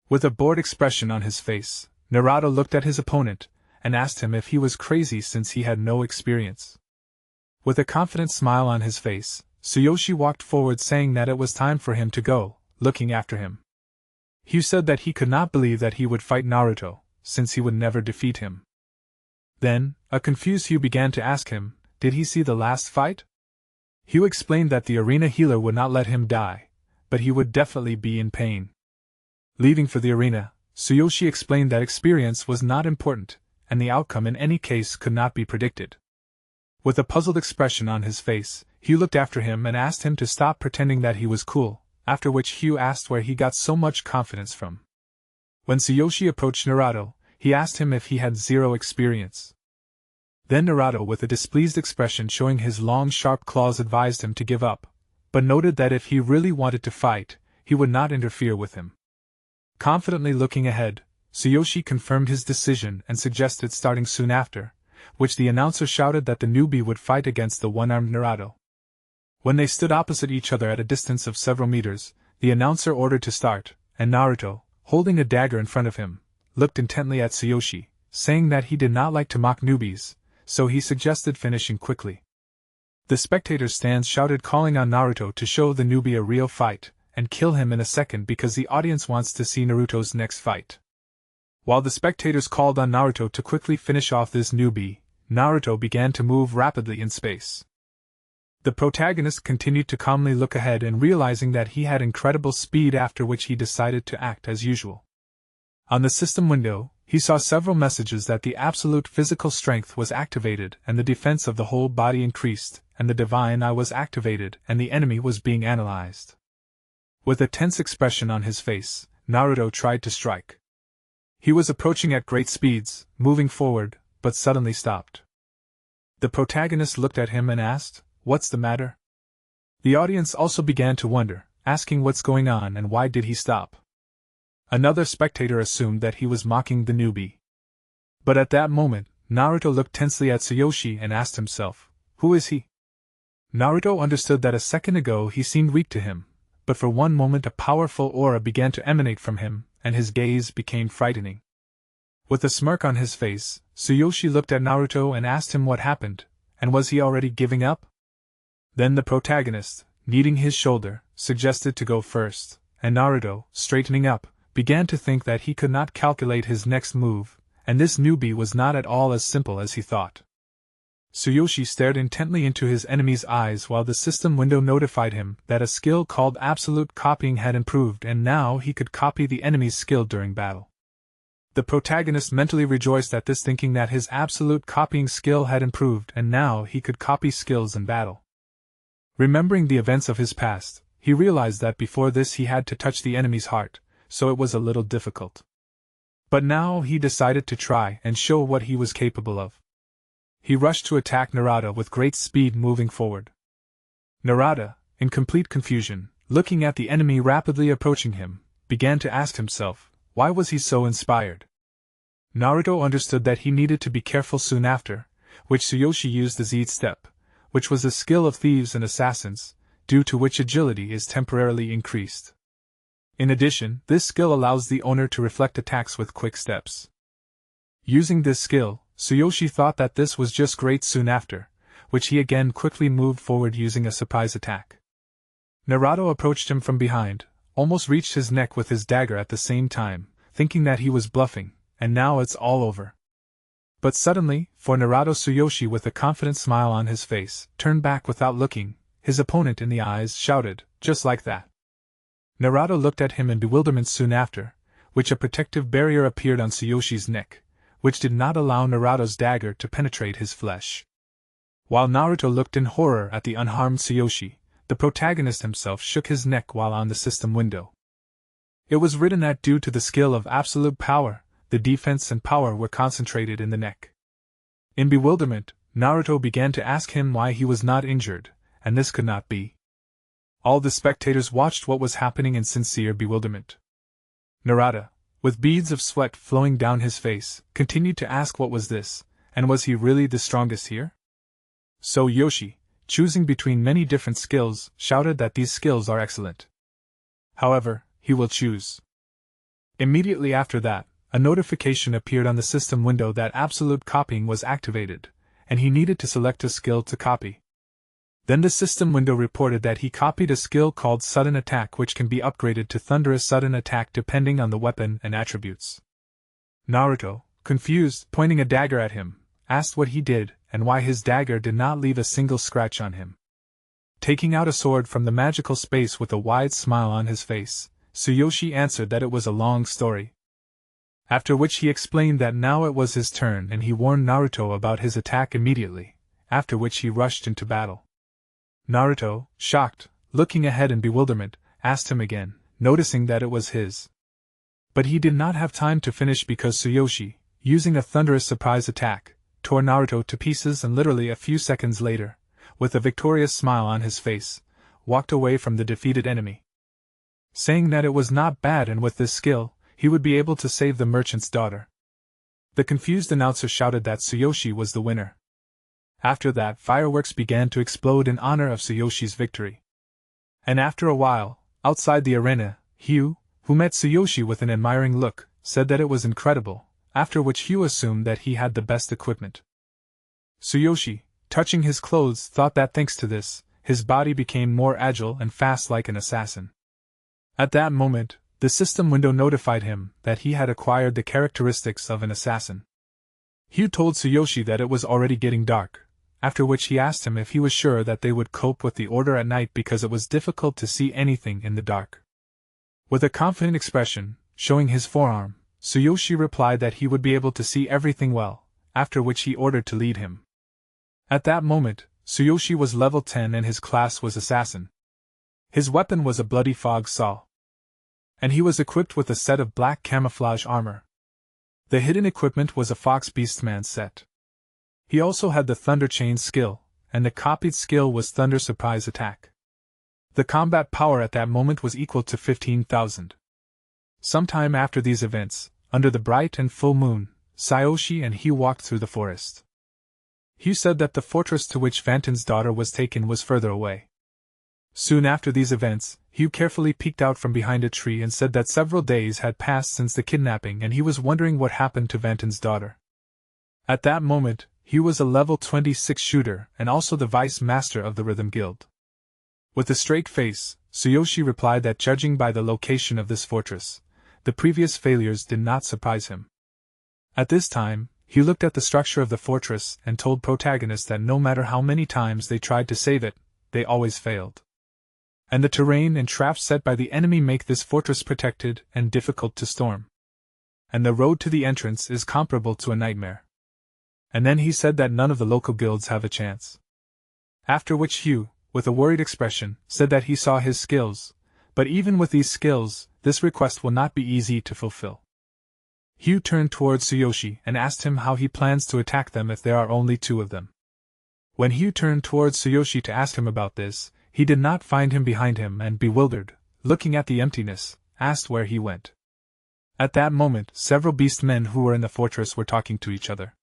With a bored expression on his face, Naruto looked at his opponent, and asked him if he was crazy since he had no experience. With a confident smile on his face, Tsuyoshi walked forward saying that it was time for him to go, looking after him. Hugh said that he could not believe that he would fight Naruto, since he would never defeat him. Then, a confused Hugh began to ask him, did he see the last fight? Hugh explained that the arena healer would not let him die, but he would definitely be in pain. Leaving for the arena, Tsuyoshi explained that experience was not important, and the outcome in any case could not be predicted. With a puzzled expression on his face, Hugh looked after him and asked him to stop pretending that he was cool, after which Hugh asked where he got so much confidence from. When Tsuyoshi approached Naruto, he asked him if he had 0 experience. Then Naruto, with a displeased expression showing his long sharp claws, advised him to give up, but noted that if he really wanted to fight, he would not interfere with him. Confidently looking ahead, Tsuyoshi confirmed his decision and suggested starting soon after, which the announcer shouted that the newbie would fight against the one-armed Naruto. When they stood opposite each other at a distance of several meters, the announcer ordered to start, and Naruto, holding a dagger in front of him, looked intently at Tsuyoshi, saying that he did not like to mock newbies, so he suggested finishing quickly. The spectators' stands shouted, calling on Naruto to show the newbie a real fight, and kill him in a second because the audience wants to see Naruto's next fight. While the spectators called on Naruto to quickly finish off this newbie, Naruto began to move rapidly in space. The protagonist continued to calmly look ahead and realizing that he had incredible speed, after which he decided to act as usual. On the system window, he saw several messages that the absolute physical strength was activated and the defense of the whole body increased, and the divine eye was activated and the enemy was being analyzed. With a tense expression on his face, Naruto tried to strike. He was approaching at great speeds, moving forward, but suddenly stopped. The protagonist looked at him and asked, "What's the matter?" The audience also began to wonder, asking what's going on and why did he stop. Another spectator assumed that he was mocking the newbie. But at that moment, Naruto looked tensely at Tsuyoshi and asked himself, "Who is he?" Naruto understood that a second ago he seemed weak to him, but for one moment a powerful aura began to emanate from him, and his gaze became frightening. With a smirk on his face, Tsuyoshi looked at Naruto and asked him what happened, and was he already giving up? Then the protagonist, kneading his shoulder, suggested to go first, and Naruto, straightening up, began to think that he could not calculate his next move, and this newbie was not at all as simple as he thought. Tsuyoshi stared intently into his enemy's eyes while the system window notified him that a skill called absolute copying had improved and now he could copy the enemy's skill during battle. The protagonist mentally rejoiced at this, thinking that his absolute copying skill had improved and now he could copy skills in battle. Remembering the events of his past, he realized that before this he had to touch the enemy's heart, so it was a little difficult. But now he decided to try and show what he was capable of. He rushed to attack Narada with great speed, moving forward. Narada, in complete confusion, looking at the enemy rapidly approaching him, began to ask himself, why was he so inspired? Naruto understood that he needed to be careful soon after, which Tsuyoshi used the Z step, which was a skill of thieves and assassins, due to which agility is temporarily increased. In addition, this skill allows the owner to reflect attacks with quick steps. Using this skill, Tsuyoshi thought that this was just great soon after, which he again quickly moved forward using a surprise attack. Narado approached him from behind, almost reached his neck with his dagger at the same time, thinking that he was bluffing, and now it's all over. But suddenly, for Narado, Tsuyoshi with a confident smile on his face, turned back without looking, his opponent in the eyes, shouted, just like that. Narado looked at him in bewilderment soon after, which a protective barrier appeared on Tsuyoshi's neck, which did not allow Narado's dagger to penetrate his flesh. While Naruto looked in horror at the unharmed Tsuyoshi, the protagonist himself shook his neck while on the system window. It was written that due to the skill of absolute power, the defense and power were concentrated in the neck. In bewilderment, Naruto began to ask him why he was not injured, and this could not be. All the spectators watched what was happening in sincere bewilderment. Narada, with beads of sweat flowing down his face, continued to ask what was this, and was he really the strongest here? So Yoshi, choosing between many different skills, shouted that these skills are excellent. However, he will choose. Immediately after that, a notification appeared on the system window that absolute copying was activated, and he needed to select a skill to copy. Then the system window reported that he copied a skill called Sudden Attack, which can be upgraded to Thunderous Sudden Attack depending on the weapon and attributes. Naruto, confused, pointing a dagger at him, asked what he did and why his dagger did not leave a single scratch on him. Taking out a sword from the magical space with a wide smile on his face, Tsuyoshi answered that it was a long story. After which he explained that now it was his turn and he warned Naruto about his attack immediately, after which he rushed into battle. Naruto, shocked, looking ahead in bewilderment, asked him again, noticing that it was his. But he did not have time to finish because Tsuyoshi, using a thunderous surprise attack, tore Naruto to pieces and literally a few seconds later, with a victorious smile on his face, walked away from the defeated enemy. Saying that it was not bad and with this skill, he would be able to save the merchant's daughter. The confused announcer shouted that Tsuyoshi was the winner. After that, fireworks began to explode in honor of Tsuyoshi's victory. And after a while, outside the arena, Hugh, who met Tsuyoshi with an admiring look, said that it was incredible, after which Hugh assumed that he had the best equipment. Tsuyoshi, touching his clothes, thought that thanks to this, his body became more agile and fast like an assassin. At that moment, the system window notified him that he had acquired the characteristics of an assassin. Hugh told Tsuyoshi that it was already getting dark, after which he asked him if he was sure that they would cope with the order at night because it was difficult to see anything in the dark. With a confident expression, showing his forearm, Tsuyoshi replied that he would be able to see everything well, after which he ordered to lead him. At that moment, Tsuyoshi was level 10 and his class was assassin. His weapon was a bloody fog saw. And he was equipped with a set of black camouflage armor. The hidden equipment was a Fox Beastman set. He also had the Thunder Chain skill, and the copied skill was Thunder Surprise Attack. The combat power at that moment was equal to 15,000. Sometime after these events, under the bright and full moon, Tsuyoshi and Hugh walked through the forest. Hugh said that the fortress to which Vanton's daughter was taken was further away. Soon after these events, Hugh carefully peeked out from behind a tree and said that several days had passed since the kidnapping and he was wondering what happened to Vanton's daughter. At that moment, Hugh was a level 26 shooter and also the vice master of the Rhythm Guild. With a straight face, Tsuyoshi replied that judging by the location of this fortress, the previous failures did not surprise him. At this time, he looked at the structure of the fortress and told protagonist that no matter how many times they tried to save it, they always failed. And the terrain and traps set by the enemy make this fortress protected and difficult to storm. And the road to the entrance is comparable to a nightmare. And then he said that none of the local guilds have a chance. After which Hugh, with a worried expression, said that he saw his skills, but even with these skills, this request will not be easy to fulfill. Hugh turned towards Tsuyoshi and asked him how he plans to attack them if there are only two of them. When Hugh turned towards Tsuyoshi to ask him about this, he did not find him behind him and, bewildered, looking at the emptiness, asked where he went. At that moment, several beast men who were in the fortress were talking to each other.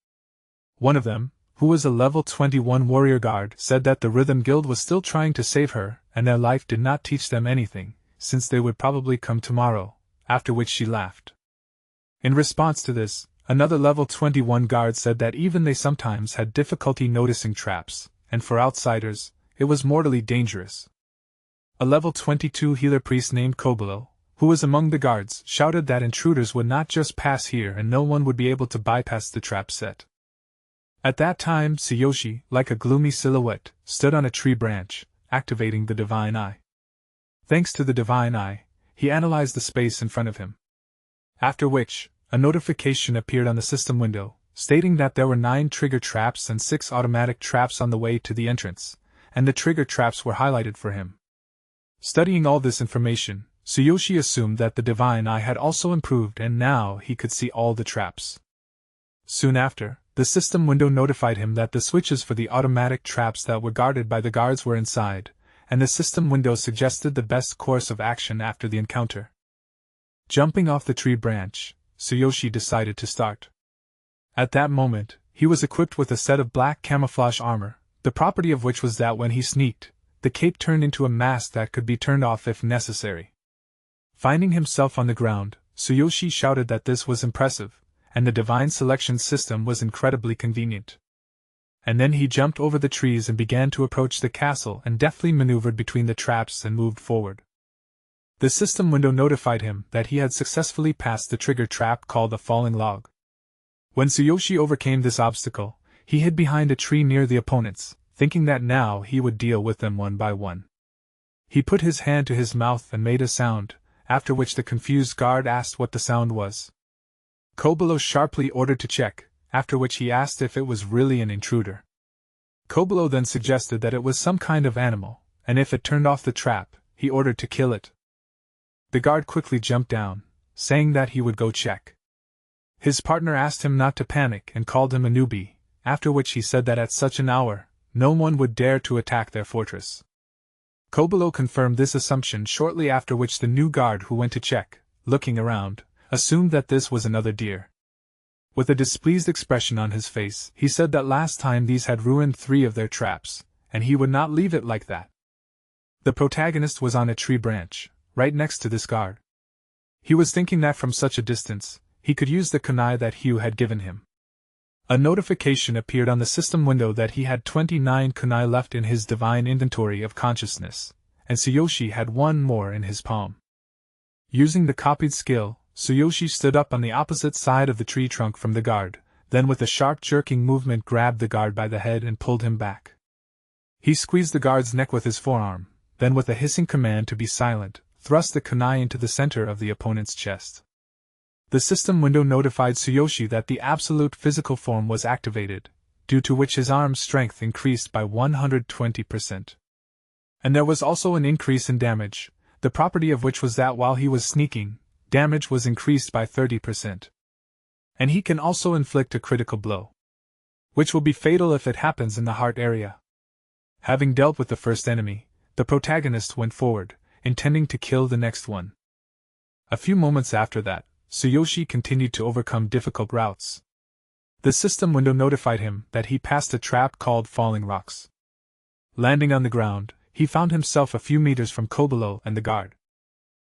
One of them, who was a level 21 warrior guard, said that the Rhythm Guild was still trying to save her, and their life did not teach them anything, since they would probably come tomorrow, after which she laughed. In response to this, another level 21 guard said that even they sometimes had difficulty noticing traps, and for outsiders, it was mortally dangerous. A level 22 healer priest named Kobolo, who was among the guards, shouted that intruders would not just pass here and no one would be able to bypass the trap set. At that time, Tsuyoshi, like a gloomy silhouette, stood on a tree branch, activating the Divine Eye. Thanks to the Divine Eye, he analyzed the space in front of him. After which, a notification appeared on the system window, stating that there were 9 trigger traps and 6 automatic traps on the way to the entrance, and the trigger traps were highlighted for him. Studying all this information, Tsuyoshi assumed that the Divine Eye had also improved and now he could see all the traps. Soon after, the system window notified him that the switches for the automatic traps that were guarded by the guards were inside, and the system window suggested the best course of action after the encounter. Jumping off the tree branch, Tsuyoshi decided to start. At that moment, he was equipped with a set of black camouflage armor, the property of which was that when he sneaked, the cape turned into a mask that could be turned off if necessary. Finding himself on the ground, Tsuyoshi shouted that this was impressive, and the divine selection system was incredibly convenient. And then he jumped over the trees and began to approach the castle and deftly maneuvered between the traps and moved forward. The system window notified him that he had successfully passed the trigger trap called the falling log. When Tsuyoshi overcame this obstacle, he hid behind a tree near the opponents, thinking that now he would deal with them one by one. He put his hand to his mouth and made a sound, after which the confused guard asked what the sound was. Kobolo sharply ordered to check, after which he asked if it was really an intruder. Kobolo then suggested that it was some kind of animal, and if it turned off the trap, he ordered to kill it. The guard quickly jumped down, saying that he would go check. His partner asked him not to panic and called him a newbie, after which he said that at such an hour, no one would dare to attack their fortress. Kobolo confirmed this assumption shortly after which the new guard who went to check, looking around, assumed that this was another deer. With a displeased expression on his face, he said that last time these had ruined 3 of their traps, and he would not leave it like that. The protagonist was on a tree branch, right next to this guard. He was thinking that from such a distance, he could use the kunai that Hugh had given him. A notification appeared on the system window that he had 29 kunai left in his divine inventory of consciousness, and Tsuyoshi had 1 more in his palm. Using the copied skill, Tsuyoshi stood up on the opposite side of the tree trunk from the guard, then with a sharp jerking movement grabbed the guard by the head and pulled him back. He squeezed the guard's neck with his forearm, then with a hissing command to be silent, thrust the kunai into the center of the opponent's chest. The system window notified Tsuyoshi that the absolute physical form was activated, due to which his arm's strength increased by 120%. And there was also an increase in damage, the property of which was that while he was sneaking, damage was increased by 30%. And he can also inflict a critical blow, which will be fatal if it happens in the heart area. Having dealt with the first enemy, the protagonist went forward, intending to kill the next one. A few moments after that, Tsuyoshi continued to overcome difficult routes. The system window notified him that he passed a trap called Falling Rocks. Landing on the ground, he found himself a few meters from Kobolo and the guard.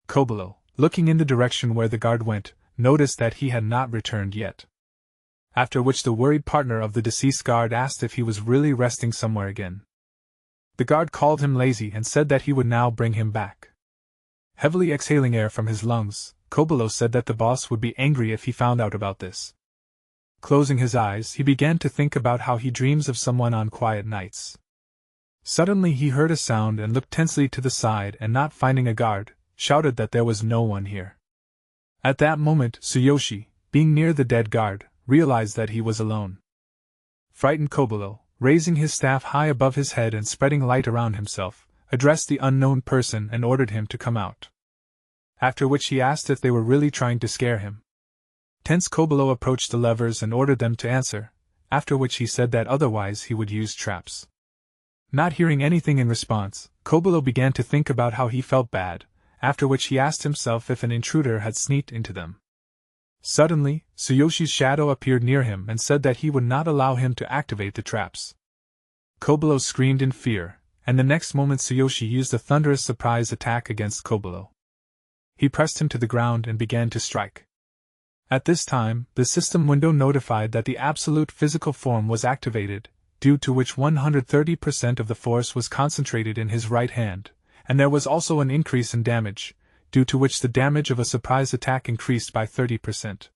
Kobolo, looking in the direction where the guard went, noticed that he had not returned yet. After which the worried partner of the deceased guard asked if he was really resting somewhere again. The guard called him lazy and said that he would now bring him back. Heavily exhaling air from his lungs, Kobolo said that the boss would be angry if he found out about this. Closing his eyes, he began to think about how he dreams of someone on quiet nights. Suddenly he heard a sound and looked tensely to the side and not finding a guard, shouted that there was no one here. At that moment, Tsuyoshi, being near the dead guard, realized that he was alone. Frightened Kobolo, raising his staff high above his head and spreading light around himself, addressed the unknown person and ordered him to come out. After which he asked if they were really trying to scare him. Tense Kobolo approached the levers and ordered them to answer, after which he said that otherwise he would use traps. Not hearing anything in response, Kobolo began to think about how he felt bad, after which he asked himself if an intruder had sneaked into them. Suddenly, Tsuyoshi's shadow appeared near him and said that he would not allow him to activate the traps. Kobolo screamed in fear, and the next moment Tsuyoshi used a thunderous surprise attack against Kobolo. He pressed him to the ground and began to strike. At this time, the system window notified that the absolute physical form was activated, due to which 130% of the force was concentrated in his right hand, and there was also an increase in damage, due to which the damage of a surprise attack increased by 30%.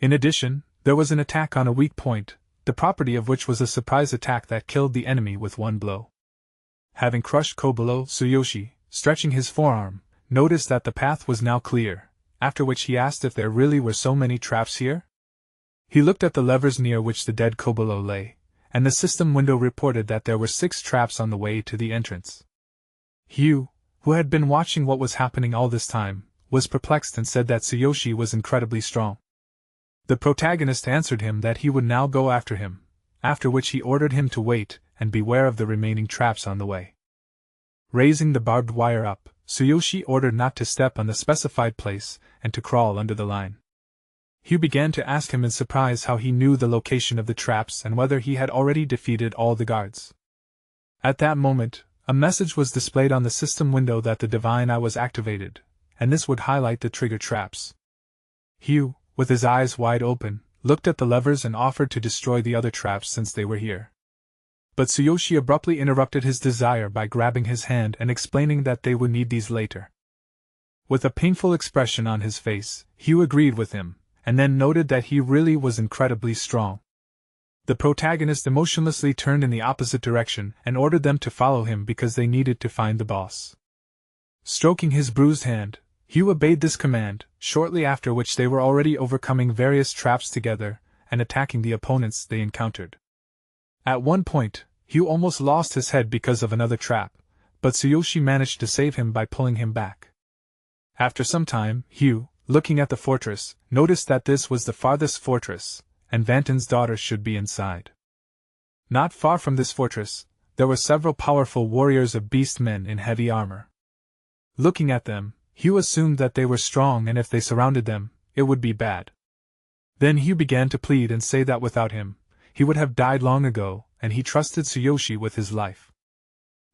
In addition, there was an attack on a weak point, the property of which was a surprise attack that killed the enemy with one blow. Having crushed Kobolo, Tsuyoshi, stretching his forearm, noticed that the path was now clear, after which he asked if there really were so many traps here. He looked at the levers near which the dead Kobolo lay, and the system window reported that there were 6 traps on the way to the entrance. Hugh, who had been watching what was happening all this time, was perplexed and said that Tsuyoshi was incredibly strong. The protagonist answered him that he would now go after him, after which he ordered him to wait and beware of the remaining traps on the way. Raising the barbed wire up, Tsuyoshi ordered not to step on the specified place and to crawl under the line. Hugh began to ask him in surprise how he knew the location of the traps and whether he had already defeated all the guards. At that moment, a message was displayed on the system window that the divine eye was activated, and this would highlight the trigger traps. Hugh, with his eyes wide open, looked at the levers and offered to destroy the other traps since they were here. But Tsuyoshi abruptly interrupted his desire by grabbing his hand and explaining that they would need these later. With a painful expression on his face, Hugh agreed with him, and then noted that he really was incredibly strong. The protagonist emotionlessly turned in the opposite direction and ordered them to follow him because they needed to find the boss. Stroking his bruised hand, Hugh obeyed this command, shortly after which they were already overcoming various traps together and attacking the opponents they encountered. At one point, Hugh almost lost his head because of another trap, but Tsuyoshi managed to save him by pulling him back. After some time, Hugh, looking at the fortress, noticed that this was the farthest fortress, and Vanton's daughter should be inside. Not far from this fortress, there were several powerful warriors of beast men in heavy armor. Looking at them, Hugh assumed that they were strong and if they surrounded them, it would be bad. Then Hugh began to plead and say that without him, he would have died long ago, and he trusted Tsuyoshi with his life.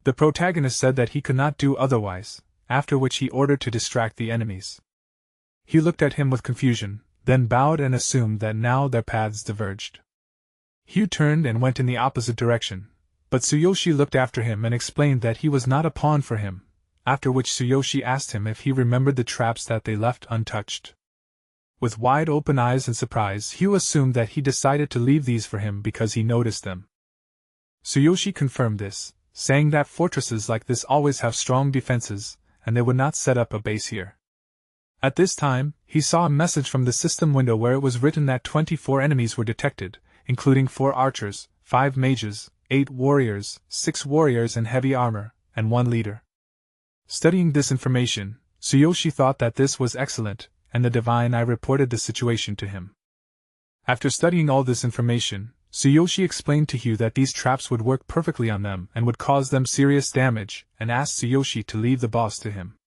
The protagonist said that he could not do otherwise, after which he ordered to distract the enemies. He looked at him with confusion, then bowed and assumed that now their paths diverged. Hugh turned and went in the opposite direction, but Tsuyoshi looked after him and explained that he was not a pawn for him, after which Tsuyoshi asked him if he remembered the traps that they left untouched. With wide open eyes and surprise, Hugh assumed that he decided to leave these for him because he noticed them. Tsuyoshi confirmed this, saying that fortresses like this always have strong defenses, and they would not set up a base here. At this time, he saw a message from the system window where it was written that 24 enemies were detected, including 4 archers, 5 mages, 8 warriors, 6 warriors in heavy armor, and 1 leader. Studying this information, Tsuyoshi thought that this was excellent, and the divine eye reported the situation to him. After studying all this information, Tsuyoshi explained to Hugh that these traps would work perfectly on them and would cause them serious damage, and asked Tsuyoshi to leave the boss to him.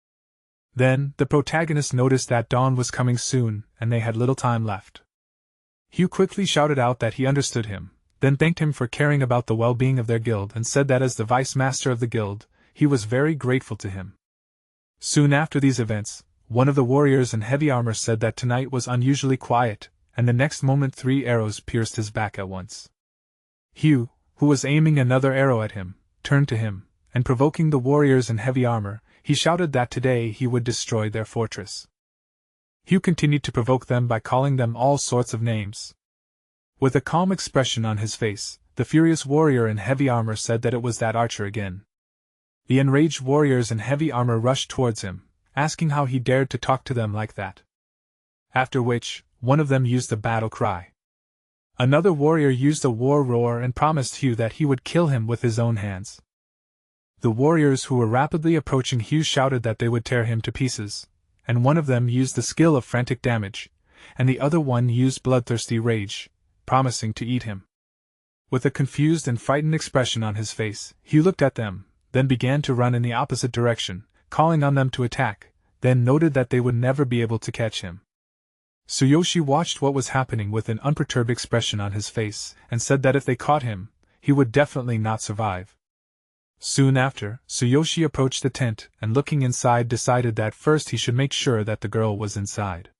Then, the protagonist noticed that dawn was coming soon, and they had little time left. Hugh quickly shouted out that he understood him, then thanked him for caring about the well-being of their guild and said that as the vice-master of the guild, he was very grateful to him. Soon after these events, one of the warriors in heavy armor said that tonight was unusually quiet, and the next moment 3 arrows pierced his back at once. Hugh, who was aiming another arrow at him, turned to him, and provoking the warriors in heavy armor, he shouted that today he would destroy their fortress. Hugh continued to provoke them by calling them all sorts of names. With a calm expression on his face, the furious warrior in heavy armor said that it was that archer again. The enraged warriors in heavy armor rushed towards him, asking how he dared to talk to them like that. After which, one of them used the battle cry. Another warrior used a war roar and promised Hugh that he would kill him with his own hands. The warriors who were rapidly approaching Hugh shouted that they would tear him to pieces, and one of them used the skill of frantic damage, and the other one used bloodthirsty rage, promising to eat him. With a confused and frightened expression on his face, Hugh looked at them, then began to run in the opposite direction, calling on them to attack, then noted that they would never be able to catch him. Tsuyoshi watched what was happening with an unperturbed expression on his face, and said that if they caught him, he would definitely not survive. Soon after, Tsuyoshi approached the tent and looking inside decided that first he should make sure that the girl was inside.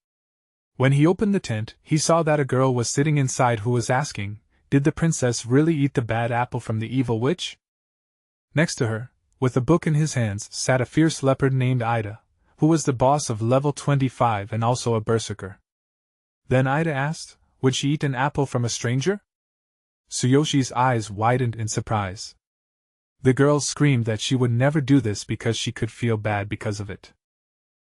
When he opened the tent, he saw that a girl was sitting inside who was asking, "Did the princess really eat the bad apple from the evil witch?" Next to her, with a book in his hands, sat a fierce leopard named Ida, who was the boss of level 25 and also a berserker. Then Ida asked, "Would she eat an apple from a stranger?" Tsuyoshi's eyes widened in surprise. The girl screamed that she would never do this because she could feel bad because of it.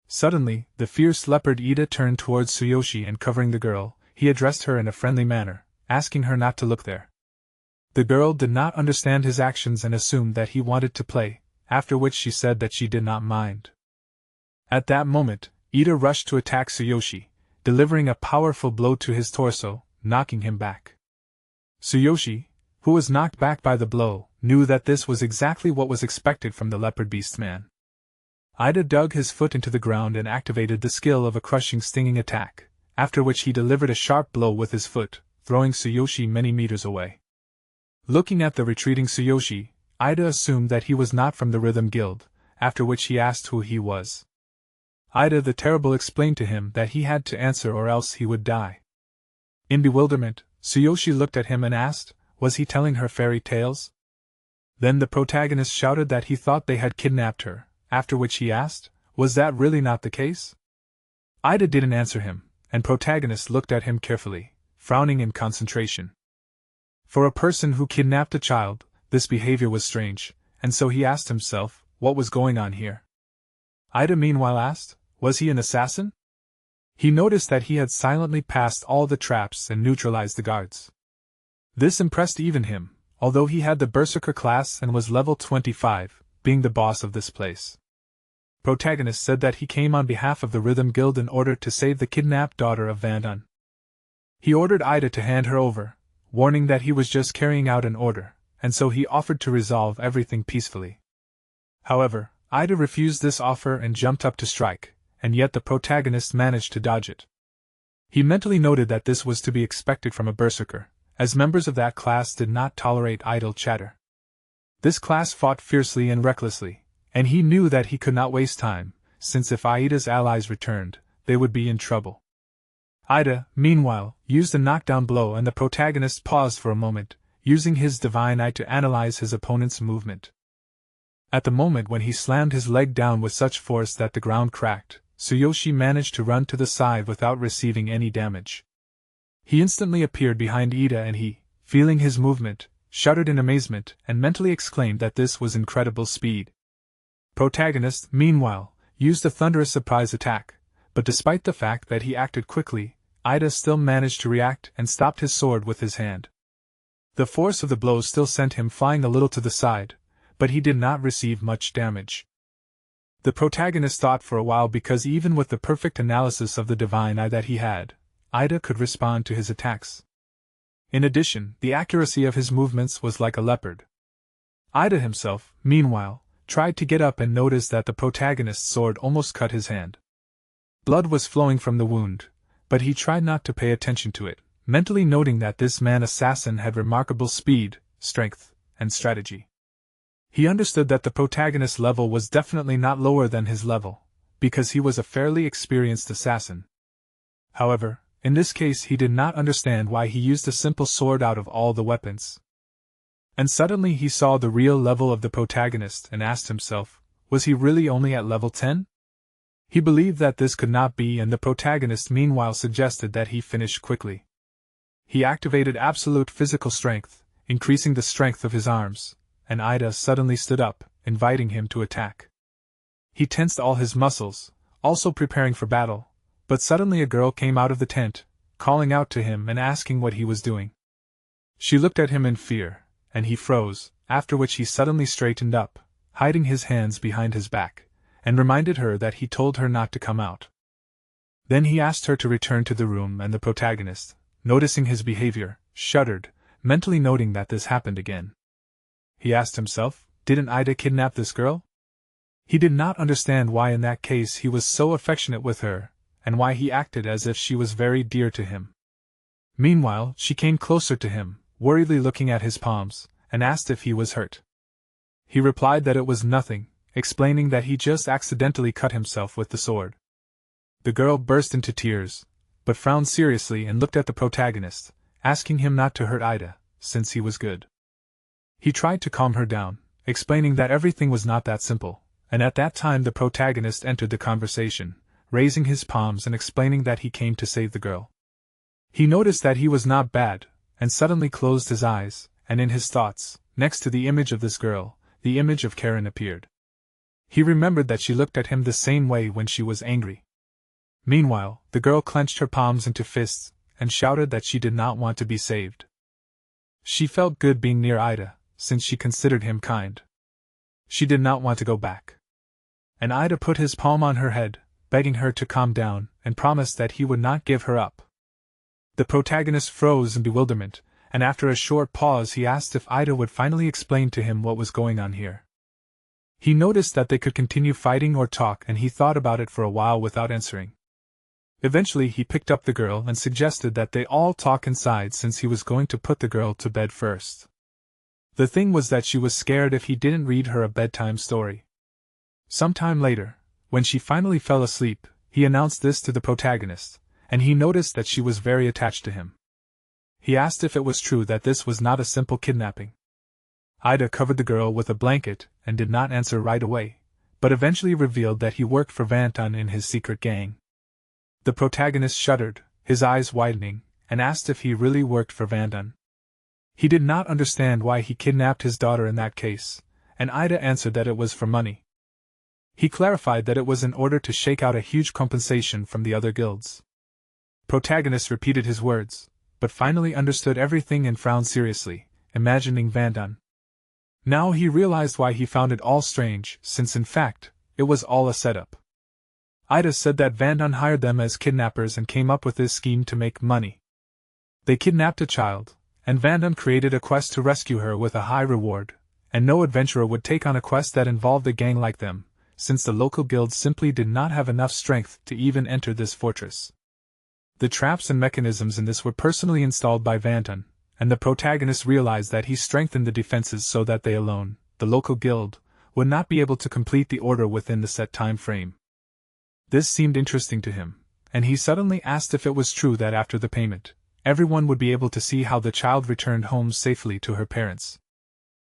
Suddenly, the fierce leopard Ida turned towards Tsuyoshi and covering the girl, he addressed her in a friendly manner, asking her not to look there. The girl did not understand his actions and assumed that he wanted to play, after which she said that she did not mind. At that moment, Ida rushed to attack Tsuyoshi, delivering a powerful blow to his torso, knocking him back. Tsuyoshi, who was knocked back by the blow, knew that this was exactly what was expected from the leopard beast man. Ida dug his foot into the ground and activated the skill of a crushing stinging attack, after which he delivered a sharp blow with his foot, throwing Tsuyoshi many meters away. Looking at the retreating Tsuyoshi, Ida assumed that he was not from the Rhythm Guild, after which he asked who he was. Ida the Terrible explained to him that he had to answer or else he would die. In bewilderment, Tsuyoshi looked at him and asked, was he telling her fairy tales? Then the protagonist shouted that he thought they had kidnapped her, after which he asked, was that really not the case? Ida didn't answer him, and protagonist looked at him carefully, frowning in concentration. For a person who kidnapped a child, this behavior was strange, and so he asked himself, what was going on here? Ida meanwhile asked, was he an assassin? He noticed that he had silently passed all the traps and neutralized the guards. This impressed even him, although he had the Berserker class and was level 25, being the boss of this place. Protagonist said that he came on behalf of the Rhythm Guild in order to save the kidnapped daughter of Van Dun. He ordered Ida to hand her over, warning that he was just carrying out an order, and so he offered to resolve everything peacefully. However, Ida refused this offer and jumped up to strike, and yet the protagonist managed to dodge it. He mentally noted that this was to be expected from a berserker, as members of that class did not tolerate idle chatter. This class fought fiercely and recklessly, and he knew that he could not waste time, since if Ida's allies returned, they would be in trouble. Ida, meanwhile, used a knockdown blow and the protagonist paused for a moment, using his divine eye to analyze his opponent's movement. At the moment when he slammed his leg down with such force that the ground cracked, Tsuyoshi managed to run to the side without receiving any damage. He instantly appeared behind Ida and he, feeling his movement, shuddered in amazement and mentally exclaimed that this was incredible speed. Protagonist, meanwhile, used a thunderous surprise attack, but despite the fact that he acted quickly, Ida still managed to react and stopped his sword with his hand. The force of the blows still sent him flying a little to the side, but he did not receive much damage. The protagonist thought for a while because even with the perfect analysis of the divine eye that he had, Ida could respond to his attacks. In addition, the accuracy of his movements was like a leopard. Ida himself, meanwhile, tried to get up and noticed that the protagonist's sword almost cut his hand. Blood was flowing from the wound, but he tried not to pay attention to it, mentally noting that this man-assassin had remarkable speed, strength, and strategy. He understood that the protagonist's level was definitely not lower than his level, because he was a fairly experienced assassin. However, in this case he did not understand why he used a simple sword out of all the weapons. And suddenly he saw the real level of the protagonist and asked himself, was he really only at level 10? He believed that this could not be, and the protagonist meanwhile suggested that he finish quickly. He activated absolute physical strength, increasing the strength of his arms, and Ida suddenly stood up, inviting him to attack. He tensed all his muscles, also preparing for battle, but suddenly a girl came out of the tent, calling out to him and asking what he was doing. She looked at him in fear, and he froze, after which he suddenly straightened up, hiding his hands behind his back, and reminded her that he told her not to come out. Then he asked her to return to the room, and the protagonist, noticing his behavior, shuddered, mentally noting that this happened again. He asked himself, didn't Ida kidnap this girl? He did not understand why in that case he was so affectionate with her, and why he acted as if she was very dear to him. Meanwhile, she came closer to him, worriedly looking at his palms, and asked if he was hurt. He replied that it was nothing, explaining that he just accidentally cut himself with the sword. The girl burst into tears, but frowned seriously and looked at the protagonist, asking him not to hurt Ida, since he was good. He tried to calm her down, explaining that everything was not that simple, and at that time the protagonist entered the conversation, raising his palms and explaining that he came to save the girl. He noticed that he was not bad, and suddenly closed his eyes, and in his thoughts, next to the image of this girl, the image of Karen appeared. He remembered that she looked at him the same way when she was angry. Meanwhile, the girl clenched her palms into fists, and shouted that she did not want to be saved. She felt good being near Ida, since she considered him kind. She did not want to go back. And Ida put his palm on her head, begging her to calm down, and promised that he would not give her up. The protagonist froze in bewilderment, and after a short pause he asked if Ida would finally explain to him what was going on here. He noticed that they could continue fighting or talk, and he thought about it for a while without answering. Eventually he picked up the girl and suggested that they all talk inside since he was going to put the girl to bed first. The thing was that she was scared if he didn't read her a bedtime story. Sometime later, when she finally fell asleep, he announced this to the protagonist, and he noticed that she was very attached to him. He asked if it was true that this was not a simple kidnapping. Ida covered the girl with a blanket and did not answer right away, but eventually revealed that he worked for Vanton in his secret gang. The protagonist shuddered, his eyes widening, and asked if he really worked for Vanton. He did not understand why he kidnapped his daughter in that case, and Ida answered that it was for money. He clarified that it was in order to shake out a huge compensation from the other guilds. Protagonist repeated his words, but finally understood everything and frowned seriously, imagining Vanton. Now he realized why he found it all strange, since in fact, it was all a setup. Ida said that Vanton hired them as kidnappers and came up with this scheme to make money. They kidnapped a child, and Vanton created a quest to rescue her with a high reward, and no adventurer would take on a quest that involved a gang like them, since the local guilds simply did not have enough strength to even enter this fortress. The traps and mechanisms in this were personally installed by Vanton, and the protagonist realized that he strengthened the defenses so that they alone, the local guild, would not be able to complete the order within the set time frame. This seemed interesting to him, and he suddenly asked if it was true that after the payment, everyone would be able to see how the child returned home safely to her parents.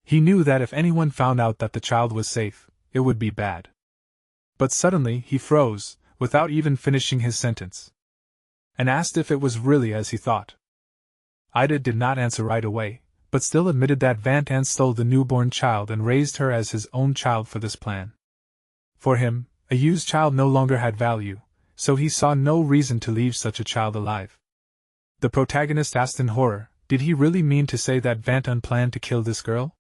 He knew that if anyone found out that the child was safe, it would be bad. But suddenly he froze, without even finishing his sentence, and asked if it was really as he thought. Ida did not answer right away, but still admitted that Vanton stole the newborn child and raised her as his own child for this plan. For him, a used child no longer had value, so he saw no reason to leave such a child alive. The protagonist asked in horror, did he really mean to say that Vanton planned to kill this girl?